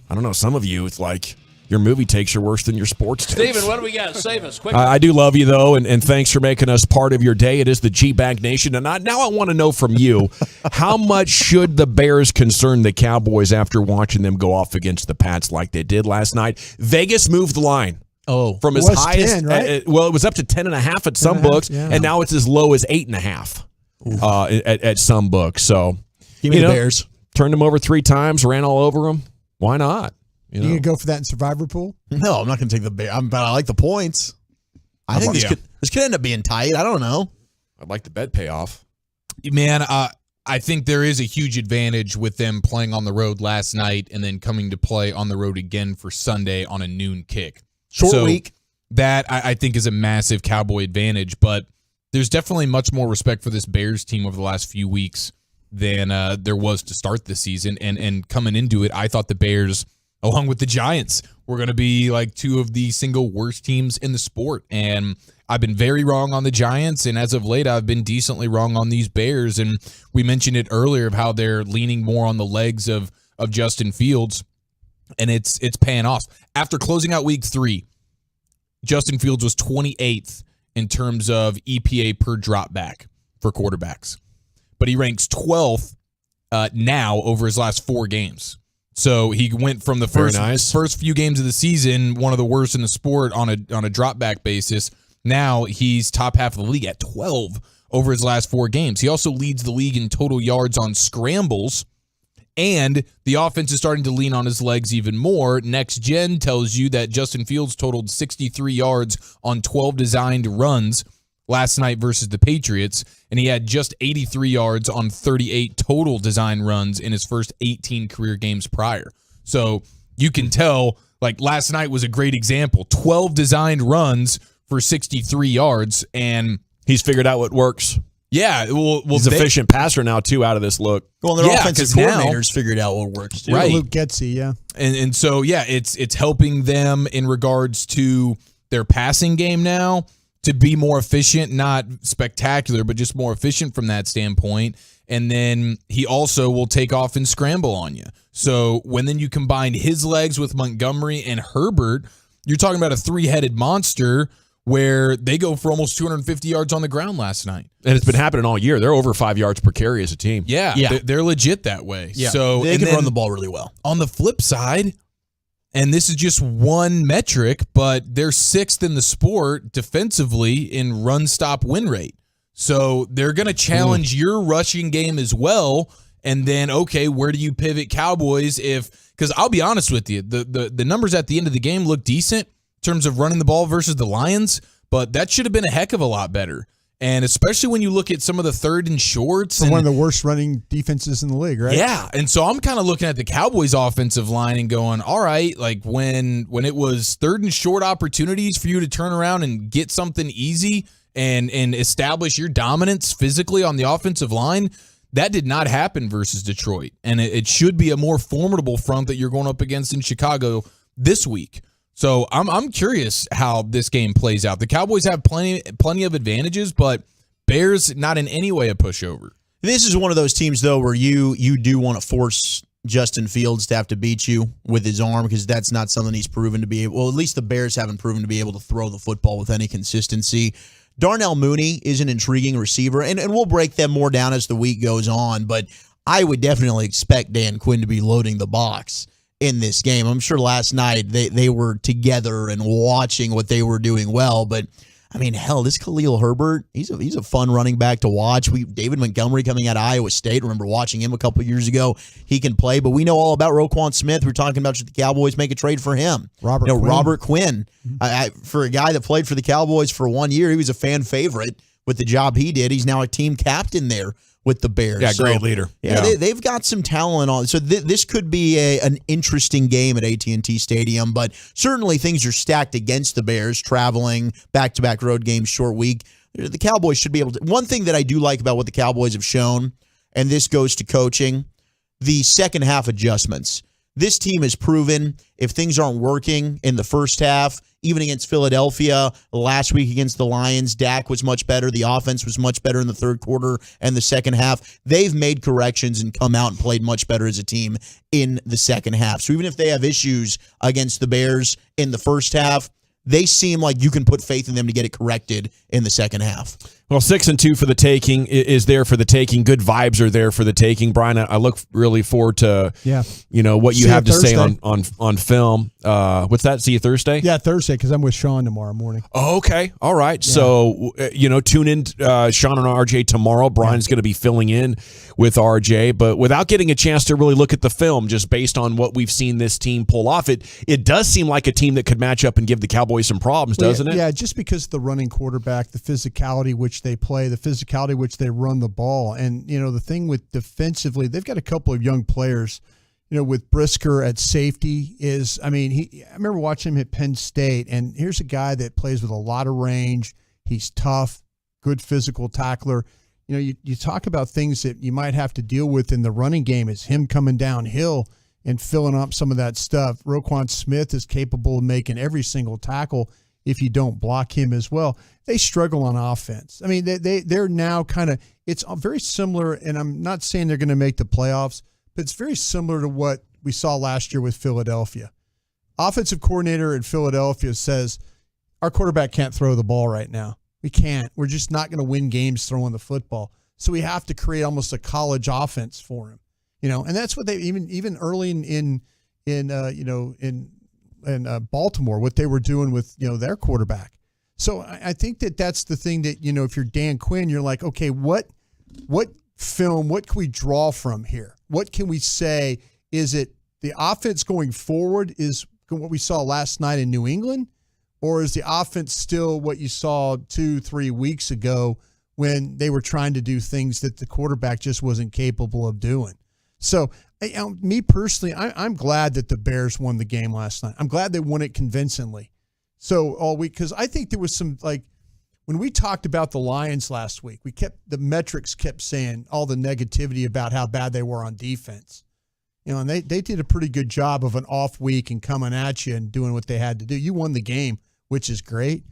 don't know, some of you, it's like your movie takes are worse than your sports takes. Steven, what do we got? Save us, quick. I do love you, though, and thanks for making us part of your day. It is the G-Bag Nation. And now I want to know from you, how much should the Bears concern the Cowboys after watching them go off against the Pats like they did last night? Vegas moved the line. From as high 10, as right? It was up to 10.5 at some books, and now it's as low as 8.5 at some books. So, give me the Bears. Turned them over 3 times, ran all over them. Why not? You gonna go for that in Survivor Pool? No, I'm not gonna take the Bears. But I like the points. I think this could end up being tight. I don't know. I'd like the bet payoff. Man, I think there is a huge advantage with them playing on the road last night and then coming to play on the road again for Sunday on a noon kick. Short week. That I think is a massive Cowboy advantage, but there's definitely much more respect for this Bears team over the last few weeks than there was to start this season. And coming into it, I thought the Bears, along with the Giants, were going to be like two of the single worst teams in the sport. And I've been very wrong on the Giants, and as of late, I've been decently wrong on these Bears. And we mentioned it earlier of how they're leaning more on the legs of Justin Fields, and it's paying off. After closing out week 3, Justin Fields was 28th in terms of EPA per drop back for quarterbacks. But he ranks 12th now over his last 4 games. So he went from the first few games of the season, one of the worst in the sport on a drop back basis. Now he's top half of the league at 12 over his last 4 games. He also leads the league in total yards on scrambles. And the offense is starting to lean on his legs even more. Next Gen tells you that Justin Fields totaled 63 yards on 12 designed runs last night versus the Patriots, and he had just 83 yards on 38 total design runs in his first 18 career games prior. So you can tell, like, last night was a great example. 12 designed runs for 63 yards, and he's figured out what works. Yeah, well, he's an efficient passer now, too, out of this look. Well, their offensive coordinators figured out what works, too. Right. Luke Getty, yeah. And so, yeah, it's helping them in regards to their passing game now to be more efficient, not spectacular, but just more efficient from that standpoint. And then he also will take off and scramble on you. So when then you combine his legs with Montgomery and Herbert, you're talking about a 3-headed monster where they go for almost 250 yards on the ground last night. And it's been happening all year. They're over 5 yards per carry as a team. Yeah. They're legit that way. Yeah. So they can run the ball really well. On the flip side, and this is just one metric, but they're 6th in the sport defensively in run-stop win rate. So they're going to challenge your rushing game as well. And then, okay, where do you pivot Cowboys because I'll be honest with you, the numbers at the end of the game look decent in terms of running the ball versus the Lions, but that should have been a heck of a lot better. And especially when you look at some of the 3rd and shorts. One of the worst running defenses in the league, right? Yeah. And so I'm kind of looking at the Cowboys offensive line and going, all right, like when it was 3rd and short opportunities for you to turn around and get something easy and establish your dominance physically on the offensive line, that did not happen versus Detroit. And it should be a more formidable front that you're going up against in Chicago this week. So I'm curious how this game plays out. The Cowboys have plenty of advantages, but Bears not in any way a pushover. This is one of those teams, though, where you do want to force Justin Fields to have to beat you with his arm because that's not something he's proven to be able. Well, at least the Bears haven't proven to be able to throw the football with any consistency. Darnell Mooney is an intriguing receiver, and we'll break them more down as the week goes on, but I would definitely expect Dan Quinn to be loading the box in this game. I'm sure last night they were together and watching what they were doing well, but I mean, hell, this Khalil Herbert, he's a fun running back to watch. David Montgomery coming out of Iowa State, remember watching him a couple of years ago. He can play, but we know all about Roquan Smith. We're talking about should the Cowboys make a trade for him. Robert Quinn. For a guy that played for the Cowboys for 1 year, he was a fan favorite with the job he did. He's now a team captain there with the Bears. Yeah, great leader. Yeah. They've got some talent on. So this could be an interesting game at AT&T Stadium, but certainly things are stacked against the Bears, traveling, back-to-back road games, short week. The Cowboys should be able to. One thing that I do like about what the Cowboys have shown, and this goes to coaching, the second half adjustments. This team has proven if things aren't working in the first half, even against Philadelphia, last week against the Lions, Dak was much better. The offense was much better in the third quarter and the second half. They've made corrections and come out and played much better as a team in the second half. So even if they have issues against the Bears in the first half, they seem like you can put faith in them to get it corrected in the second half. Well, 6-2 for the taking is there for the taking. Good vibes are there for the taking. Brian, I look really forward to what you have to say on film. What's that? See you Thursday? Yeah, Thursday, because I'm with Sean tomorrow morning. Oh, okay. All right. Yeah. So, tune in Sean and RJ tomorrow. Brian's going to be filling in with RJ. But without getting a chance to really look at the film, just based on what we've seen this team pull off, it does seem like a team that could match up and give the Cowboys some problems, doesn't it? Yeah, just because the running quarterback, the physicality which they play, the physicality which they run the ball. And, the thing with defensively, they've got a couple of young players with Brisker at safety is, I remember watching him at Penn State, and here's a guy that plays with a lot of range. He's tough, good physical tackler. You talk about things that you might have to deal with in the running game is him coming downhill and filling up some of that stuff. Roquan Smith is capable of making every single tackle if you don't block him as well. They struggle on offense. They're now kind of, it's very similar, and I'm not saying they're going to make the playoffs, but it's very similar to what we saw last year with Philadelphia. Offensive coordinator in Philadelphia says, our quarterback can't throw the ball right now. We can't. We're just not going to win games throwing the football. So we have to create almost a college offense for him. And that's what they even early in Baltimore, what they were doing with their quarterback. So I think that's the thing that if you're Dan Quinn, you're like, okay, what film, what can we draw from here? What can we say? Is it the offense going forward is what we saw last night in New England, or is the offense still what you saw 2-3 weeks ago when they were trying to do things that the quarterback just wasn't capable of doing? So, me personally, I'm glad that the Bears won the game last night. I'm glad they won it convincingly. So all week, because I think there was some, when we talked about the Lions last week, the metrics kept saying all the negativity about how bad they were on defense. And they did a pretty good job of an off week and coming at you and doing what they had to do. You won the game, which is great.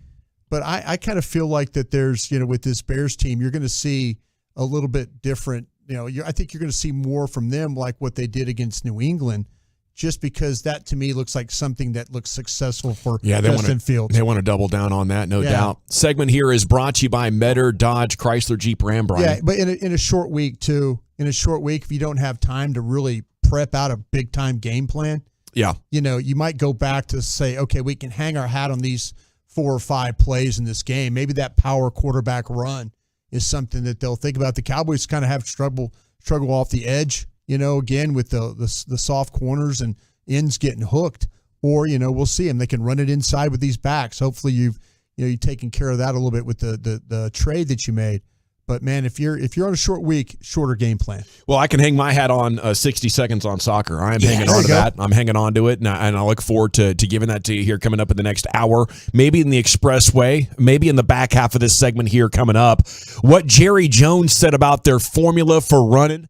But I kind of feel like that there's, with this Bears team, you're going to see a little bit different. I think you're going to see more from them like what they did against New England, just because that to me looks like something that looks successful for Justin Fields. They want to double down on that, no doubt. Segment here is brought to you by Metter, Dodge, Chrysler, Jeep, Ram, Brian. Yeah, but in a short week, too. In a short week, if you don't have time to really prep out a big-time game plan, you might go back to say, okay, we can hang our hat on these 4 or 5 plays in this game. Maybe that power quarterback run is something that they'll think about. The Cowboys kind of have struggle off the edge, again with the soft corners and ends getting hooked. Or, we'll see them. They can run it inside with these backs. Hopefully you've taken care of that a little bit with the trade that you made. But man, if you're on a short week, shorter game plan. Well, I can hang my hat on 60 seconds on soccer. I'm hanging on to that. I'm hanging on to it, and I look forward to giving that to you here coming up in the next hour. Maybe in the expressway, maybe in the back half of this segment here coming up. What Jerry Jones said about their formula for running.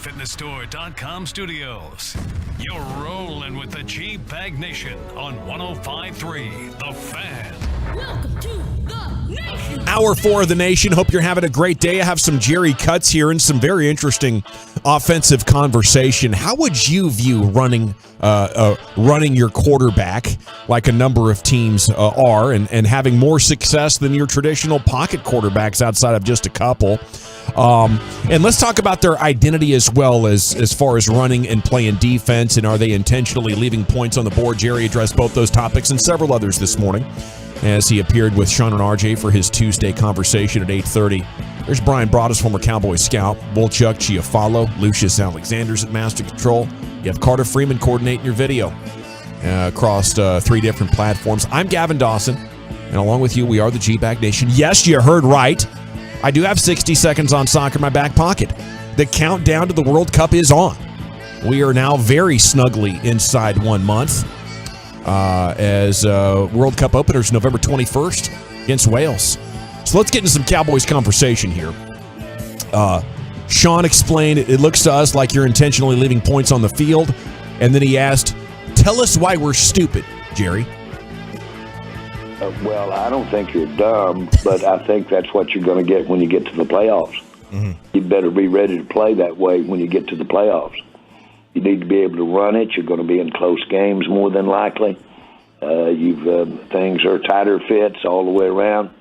GFitnessStore.com studios. You're rolling with the G-Bag Nation on 105.3 The Fan. Welcome to the Nation. Hour 4 of the Nation. Hope you're having a great day. I have some Jerry cuts here and some very interesting offensive conversation. How would you view running your quarterback like a number of teams are and having more success than your traditional pocket quarterbacks outside of just a couple? And let's talk about their identity as well as far as running and playing defense, and are they intentionally leaving points on the board? Jerry addressed both those topics and several others this morning as he appeared with Sean and RJ for his Tuesday conversation at 8:30. There's Brian Broaddus, former Cowboys scout, Wolchuk Chiafalo, Lucius Alexander's at Master Control. You have Carter Freeman coordinating your video across 3 different platforms. I'm Gavin Dawson, and along with you, we are the G-Bag Nation. Yes, you heard right. I do have 60 seconds on soccer in my back pocket. The countdown to the World Cup is on. We are now very snugly inside 1 month as World Cup openers November 21st against Wales. So let's get into some Cowboys conversation here. Sean explained, it looks to us like you're intentionally leaving points on the field. And then he asked, tell us why we're stupid, Jerry. Well, I don't think you're dumb, but I think that's what you're going to get when you get to the playoffs. Mm-hmm. You better be ready to play that way when you get to the playoffs. You need to be able to run it. You're going to be in close games more than likely. Things are tighter fits all the way around.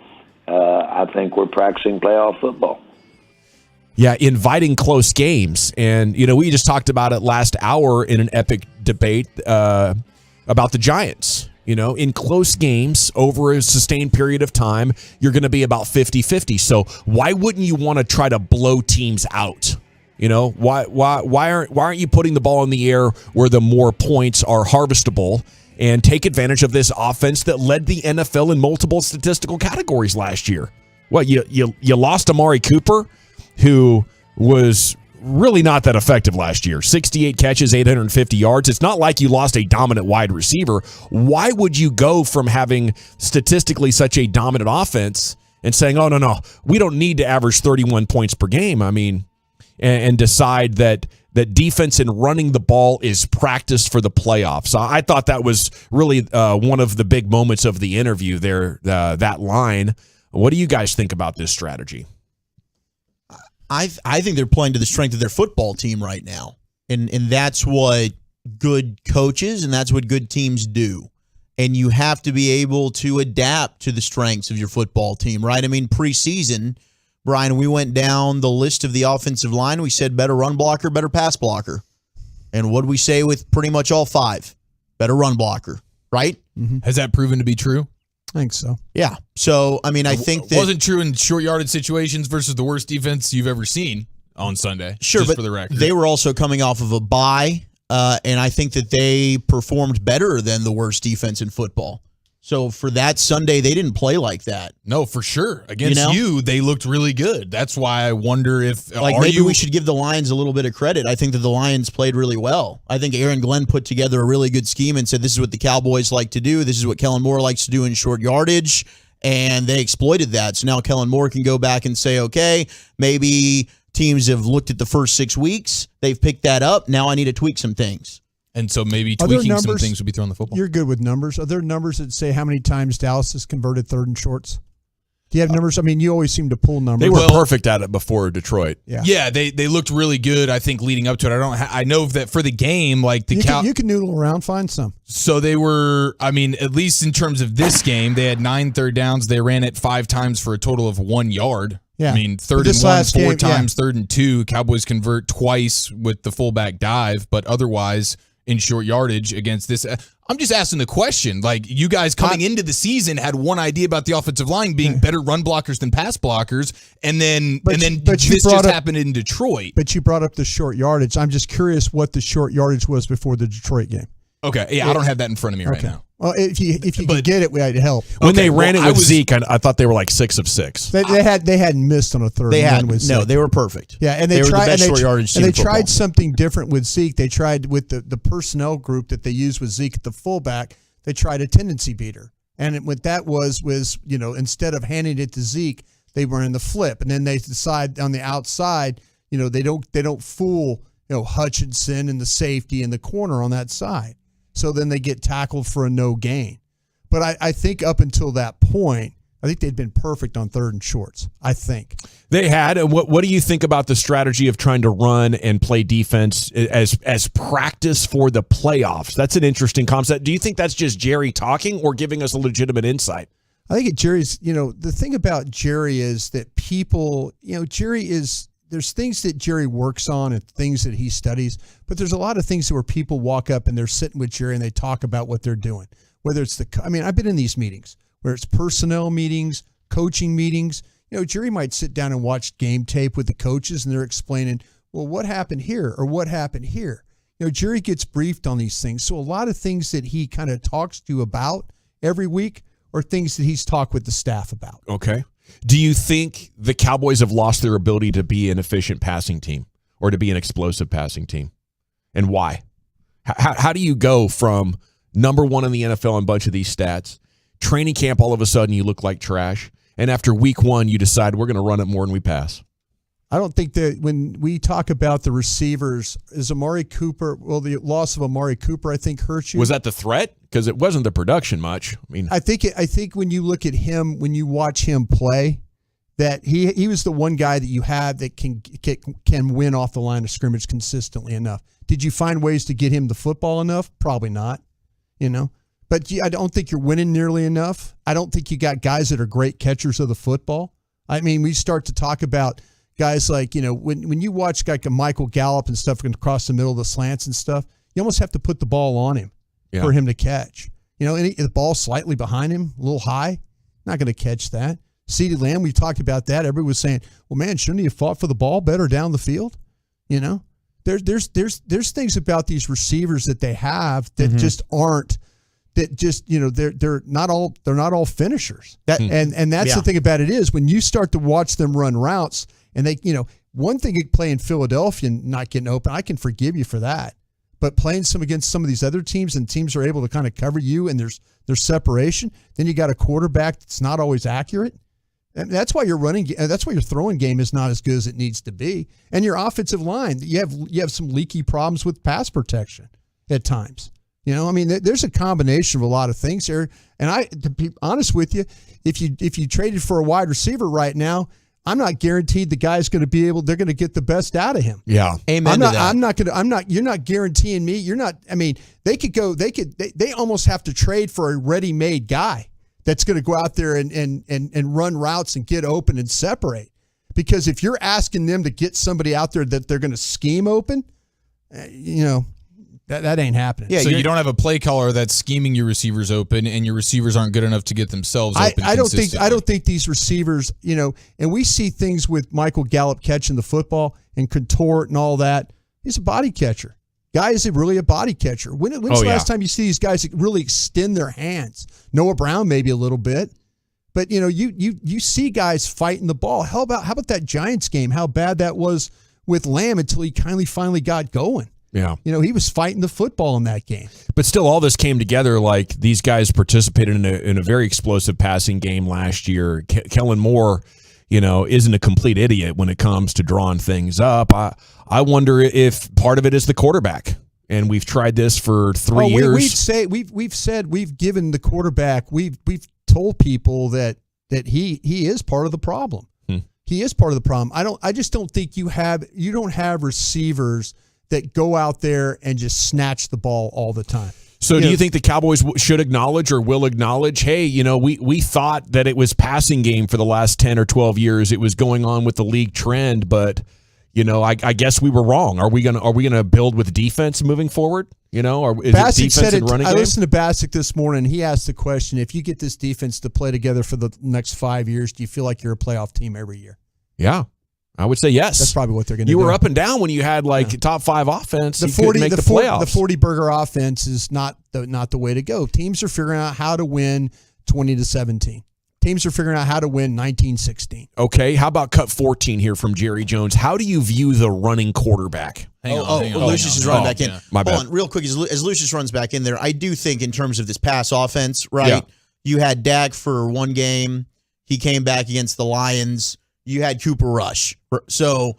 I think we're practicing playoff football. Yeah, inviting close games. And, we just talked about it last hour in an epic debate about the Giants. In close games over a sustained period of time, you're going to be about 50-50. So why wouldn't you want to try to blow teams out? Why aren't you putting the ball in the air where the more points are harvestable and take advantage of this offense that led the NFL in multiple statistical categories last year? What, you lost Amari Cooper, who was really not that effective last year. 68 catches, 850 yards. It's not like you lost a dominant wide receiver. Why would you go from having statistically such a dominant offense and saying, oh, no, we don't need to average 31 points per game? I mean, and decide that defense and running the ball is practiced for the playoffs. I thought that was really one of the big moments of the interview there, that line. What do you guys think about this strategy? I think they're playing to the strength of their football team right now. And that's what good coaches and that's what good teams do. And you have to be able to adapt to the strengths of your football team, right? I mean, preseason, Brian, we went down the list of the offensive line. We said better run blocker, better pass blocker. And what did we say with pretty much all 5? Better run blocker, right? Mm-hmm. Has that proven to be true? I think so. Yeah. So, I mean, I think that... It wasn't true in short yardage situations versus the worst defense you've ever seen on Sunday. Sure, just but for the record. They were also coming off of a bye, and I think that they performed better than the worst defense in football. So for that Sunday, they didn't play like that. No, for sure. Against you, they looked really good. That's why I wonder if maybe we should give the Lions a little bit of credit. I think that the Lions played really well. I think Aaron Glenn put together a really good scheme and said, this is what the Cowboys like to do. This is what Kellen Moore likes to do in short yardage. And they exploited that. So now Kellen Moore can go back and say, okay, maybe teams have looked at the first 6 weeks. They've picked that up. Now I need to tweak some things. And so maybe tweaking some things would be throwing the football. You're good with numbers. Are there numbers that say how many times Dallas has converted 3rd and shorts? Do you have numbers? I mean, you always seem to pull numbers. They were perfect at it before Detroit. Yeah, they looked really good. I think leading up to it, I know that for the game, like you can noodle around, find some. So they were. I mean, at least in terms of this game, they had 9 third downs. They ran it 5 times for a total of 1 yard. Yeah. I mean, 3rd and 1 4 times, 3rd and 2. Cowboys convert twice with the fullback dive, but otherwise in short yardage against this. I'm just asking the question. Like, you guys coming into the season had one idea about the offensive line being better run blockers than pass blockers, and then this just happened in Detroit. But you brought up the short yardage. I'm just curious what the short yardage was before the Detroit game. Okay, yeah, I don't have that in front of me right now. Well, if you could get it, we'd help. When they ran it with Zeke, I thought they were like 6 of 6. They hadn't missed on a 3rd. They were perfect. Yeah, and they tried something different with Zeke. They tried with the personnel group that they used with Zeke at the fullback. They tried a tendency beater, and what that was instead of handing it to Zeke, they were in the flip, and then they decide on the outside. They don't fool Hutchinson and the safety and the corner on that side. So then they get tackled for a no gain. But I think up until that point, I think they'd been perfect on 3rd and shorts. I think they had. And what do you think about the strategy of trying to run and play defense as practice for the playoffs? That's an interesting concept. Do you think that's just Jerry talking or giving us a legitimate insight? I think Jerry's. The thing about Jerry is that people. Jerry is. There's things that Jerry works on and things that he studies, but there's a lot of things where people walk up and they're sitting with Jerry and they talk about what they're doing. Whether it's I've been in these meetings where it's personnel meetings, coaching meetings. Jerry might sit down and watch game tape with the coaches and they're explaining, well, what happened here or what happened here. Jerry gets briefed on these things. So a lot of things that he kind of talks to you about every week are things that he's talked with the staff about. Okay. Do you think the Cowboys have lost their ability to be an efficient passing team or to be an explosive passing team? And why? How do you go from number 1 in the NFL in a bunch of these stats, training camp, all of a sudden you look like trash, and after week 1 you decide we're going to run it more than we pass? I don't think that when we talk about the receivers, is Amari Cooper, the loss of Amari Cooper, I think, hurt you. Was that the threat? Because it wasn't the production much. I think when you look at him, when you watch him play, that he was the one guy that you have that can win off the line of scrimmage consistently enough. Did you find ways to get him the football enough? Probably not, But I don't think you're winning nearly enough. I don't think you got guys that are great catchers of the football. We start to talk about guys like, when you watch like a Michael Gallup and stuff across the middle of the slants and stuff, you almost have to put the ball on him for him to catch. The ball slightly behind him, a little high, not going to catch that. CeeDee Lamb, we talked about that. Everybody was saying, well, man, shouldn't he have fought for the ball better down the field? There's things about these receivers that they have that just aren't. That just they're not all finishers. That's the thing about it is when you start to watch them run routes and they one thing you play in Philadelphia and not getting open, I can forgive you for that. But playing against some of these other teams and teams are able to kind of cover you and there's separation, then you got a quarterback that's not always accurate. And that's why your throwing game is not as good as it needs to be. And your offensive line, you have some leaky problems with pass protection at times. There's a combination of a lot of things here. And to be honest with you, if you traded for a wide receiver right now, I'm not guaranteed the guy's going to be able. They're going to get the best out of him. Yeah, amen. You're not guaranteeing me. You're not. They could go. They almost have to trade for a ready-made guy that's going to go out there and run routes and get open and separate. Because if you're asking them to get somebody out there that they're going to scheme open, that ain't happening. Yeah, so you don't have a play caller that's scheming your receivers open, and your receivers aren't good enough to get themselves open. I don't think these receivers, and we see things with Michael Gallup catching the football and contort and all that. He's a body catcher. Guy is really a body catcher. When's the last time you see these guys that really extend their hands? Noah Brown maybe a little bit, but you see guys fighting the ball. How about that Giants game? How bad that was with Lamb until he finally got going. Yeah. He was fighting the football in that game. But still, all this came together like these guys participated in a very explosive passing game last year. Kellen Moore, isn't a complete idiot when it comes to drawing things up. I wonder if part of it is the quarterback. And we've tried this for 3 years. We've given the quarterback, we've told people that he is part of the problem. He is part of the problem. I just don't think you don't have receivers that go out there and just snatch the ball all the time. So do you think the Cowboys should acknowledge or will acknowledge, hey, we thought that it was passing game for the last 10 or 12 years. It was going on with the league trend, but I guess we were wrong. Are we gonna build with defense moving forward? Or is Bassick it defense and running game? I listened to Bassick this morning. He asked the question, if you get this defense to play together for the next 5 years, do you feel like you're a playoff team every year? Yeah. I would say yes. That's probably what they're going to do. You were up and down when you had top 5 offense. You couldn't make the playoffs. The 40-burger offense is not the way to go. Teams are figuring out how to win 20-17. Teams are figuring out how to win 19-16. Okay, how about cut 14 here from Jerry Jones? How do you view the running quarterback? Hang on. Lucius is running back in. My bad. Hold on, real quick. As Lucius runs back in there, I do think in terms of this pass offense, right? Yeah. You had Dak for one game. He came back against the Lions. You had Cooper Rush. So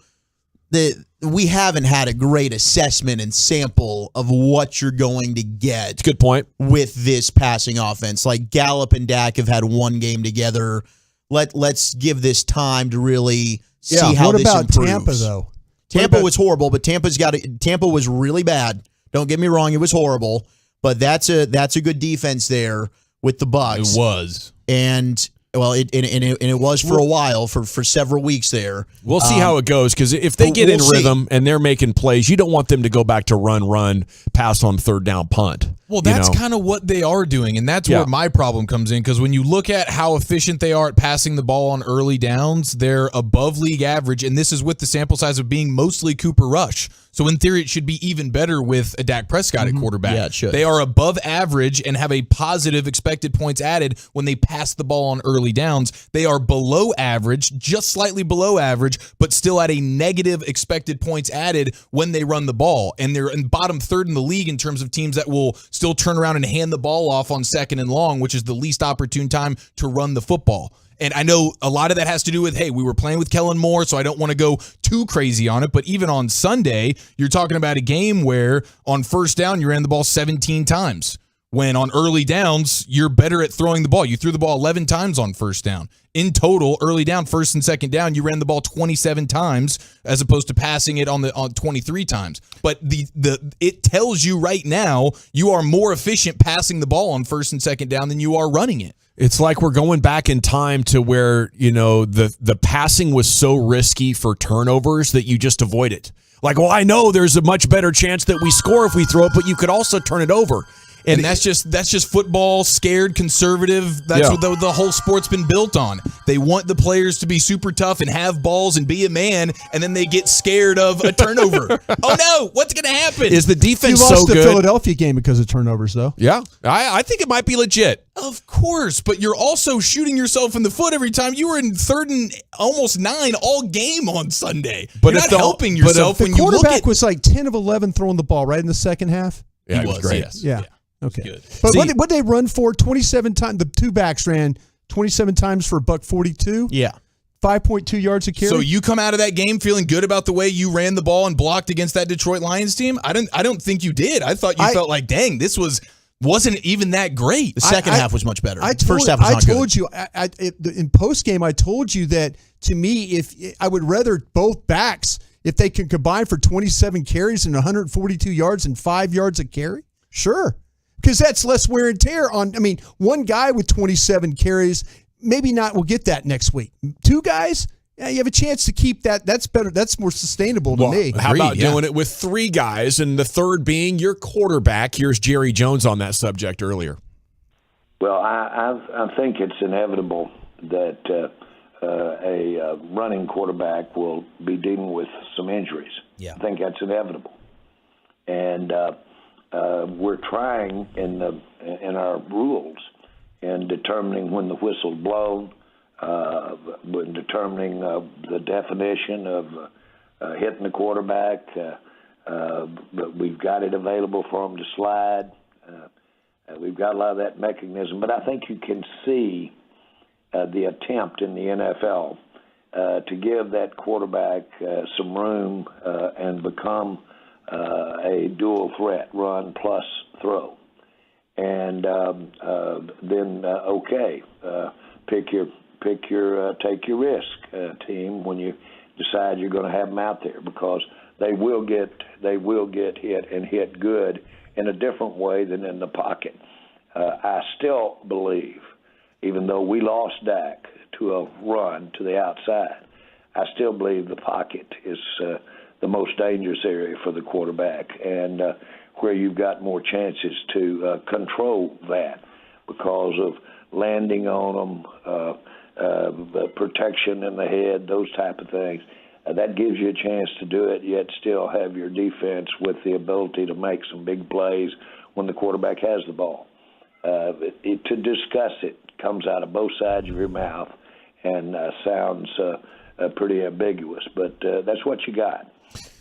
we haven't had a great assessment and sample of what you're going to get. Good point. With this passing offense. Like Gallup and Dak have had one game together. Let's give this time to really see how this improves. What about Tampa, though? Tampa was horrible, but Tampa was really bad. Don't get me wrong, it was horrible, but that's a good defense there with the Bucs. It was. And well, it was for a while, for several weeks there. We'll see how it goes, because if they get in rhythm and they're making plays, you don't want them to go back to run, pass on third down, punt. Well, that's kind of what they are doing, and that's where my problem comes in, because when you look at how efficient they are at passing the ball on early downs, they're above league average, and this is with the sample size of being mostly Cooper Rush. So in theory, it should be even better with a Dak Prescott at quarterback. Yeah, it should. They are above average and have a positive expected points added when they pass the ball on early downs. They are below average, just slightly below average, but still at a negative expected points added when they run the ball. And they're in bottom third in the league in terms of teams that will still turn around and hand the ball off on second and long, which is the least opportune time to run the football. And I know a lot of that has to do with, hey, we were playing with Kellen Moore, so I don't want to go too crazy on it. But even on Sunday, you're talking about a game where on first down, you ran the ball 17 times. When on early downs, you're better at throwing the ball. You threw the ball 11 times on first down. In total, early down, first and second down, you ran the ball 27 times as opposed to passing it on 23 times. But it tells you right now you are more efficient passing the ball on first and second down than you are running it. It's like we're going back in time to where, the passing was so risky for turnovers that you just avoid it. Like, well, I know there's a much better chance that we score if we throw it, but you could also turn it over. And that's just football, scared, conservative. That's what the whole sport's been built on. They want the players to be super tough and have balls and be a man, and then they get scared of a turnover. Oh, no, what's going to happen? Is the defense so good? You lost the good? Philadelphia game because of turnovers, though. Yeah, I think it might be legit. Of course, but you're also shooting yourself in the foot every time. You were in 3rd and almost 9 all game on Sunday. But you're not helping yourself when you look at... The quarterback was like 10 of 11 throwing the ball right in the second half. Yeah, he was great. Yes. Yeah. Okay. Good. But what they run for 27 times, the two backs ran 27 times for $142. Yeah. 5.2 yards a carry. So you come out of that game feeling good about the way you ran the ball and blocked against that Detroit Lions team? I don't think you did. I thought you felt like, dang, this wasn't even that great. The second half was much better. First half was not good. I told you in postgame, I told you that to me, if I would rather both backs if they can combine for 27 carries and 142 yards and 5 yards a carry. Sure. Because that's less wear and tear on. One guy with 27 carries, maybe not will get that next week. Two guys, you have a chance to keep that. That's better. That's more sustainable to me. How about doing it with 3 guys and the third being your quarterback? Here's Jerry Jones on that subject earlier. Well, I think it's inevitable that a running quarterback will be dealing with some injuries. Yeah. I think that's inevitable. And we're trying in our rules in determining when the whistle's blown, when determining the definition of hitting the quarterback. But we've got it available for them to slide. We've got a lot of that mechanism. But I think you can see the attempt in the NFL to give that quarterback some room and become a dual threat, run plus throw. And then take your risk, team, when you decide you're going to have them out there, because they will get hit and hit good in a different way than in the pocket. I still believe, even though we lost Dak to a run to the outside, I still believe the pocket is the most dangerous area for the quarterback, and where you've got more chances to control that because of landing on them, protection in the head, those type of things. That gives you a chance to do it, yet still have your defense with the ability to make some big plays when the quarterback has the ball. To discuss it comes out of both sides of your mouth and sounds pretty ambiguous, but that's what you got.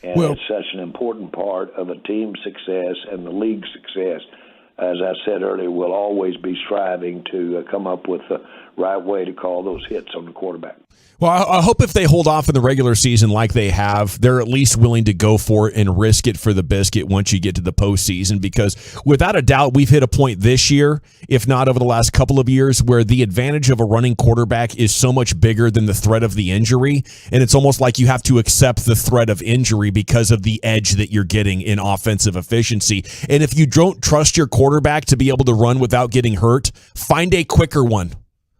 And it's such an important part of a team's success and the league's success as I said earlier, will always be striving to come up with the right way to call those hits on the quarterback. Well, I hope if they hold off in the regular season like they have, they're at least willing to go for it and risk it for the biscuit once you get to the postseason, because without a doubt, we've hit a point this year, if not over the last couple of years, where the advantage of a running quarterback is so much bigger than the threat of the injury, and it's almost like you have to accept the threat of injury because of the edge that you're getting in offensive efficiency. And if you don't trust your quarterback to be able to run without getting hurt, find a quicker one.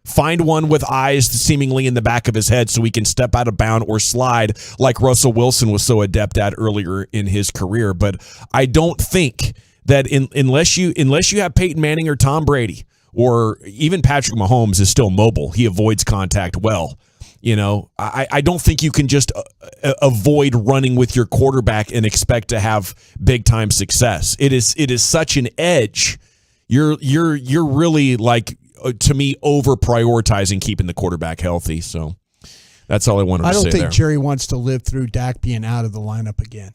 Find one with eyes seemingly in the back of his head so he can step out of bounds or slide like Russell Wilson was so adept at earlier in his career. But I don't think that unless you have Peyton Manning or Tom Brady, or even Patrick Mahomes is still mobile, he avoids contact well. You know, I don't think you can just avoid running with your quarterback and expect to have big time success. It is such an edge. You're really, like, to me, over prioritizing keeping the quarterback healthy. So that's all I wanted to say. I don't think there. Jerry wants to live through Dak being out of the lineup again.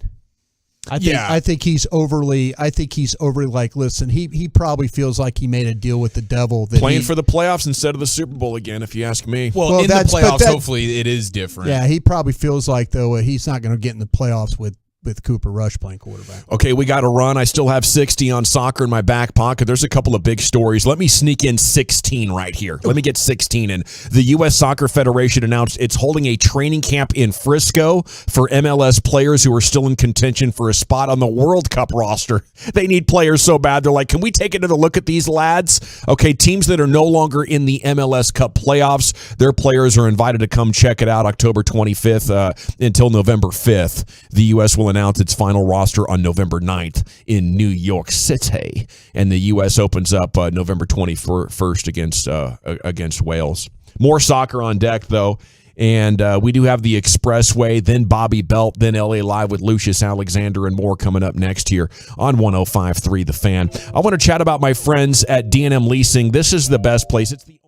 I think he's overly like, listen, he probably feels like he made a deal with the devil. That Playing for the playoffs instead of the Super Bowl again, if you ask me. Well, in the playoffs, hopefully it is different. Yeah, he probably feels like, though, he's not going to get in the playoffs with Cooper Rush playing quarterback. Okay, we got to run. I still have 60 on soccer in my back pocket. There's a couple of big stories. Let me sneak in 16 right here. Let me get 16 in. The U.S. Soccer Federation announced it's holding a training camp in Frisco for MLS players who are still in contention for a spot on the World Cup roster. They need players so bad. They're like, can we take another look at these lads? Okay, teams that are no longer in the MLS Cup playoffs, their players are invited to come check it out October 25th until November 5th. The U.S. will announce its final roster on November 9th in New York City, and the U.S. opens up November 21st against Wales. More soccer on deck, though, and we do have the Expressway, then Bobby Belt, then LA Live with Lucius Alexander and more coming up next here on 105.3 The Fan. I want to chat about my friends at D&M Leasing. This is the best place. It's the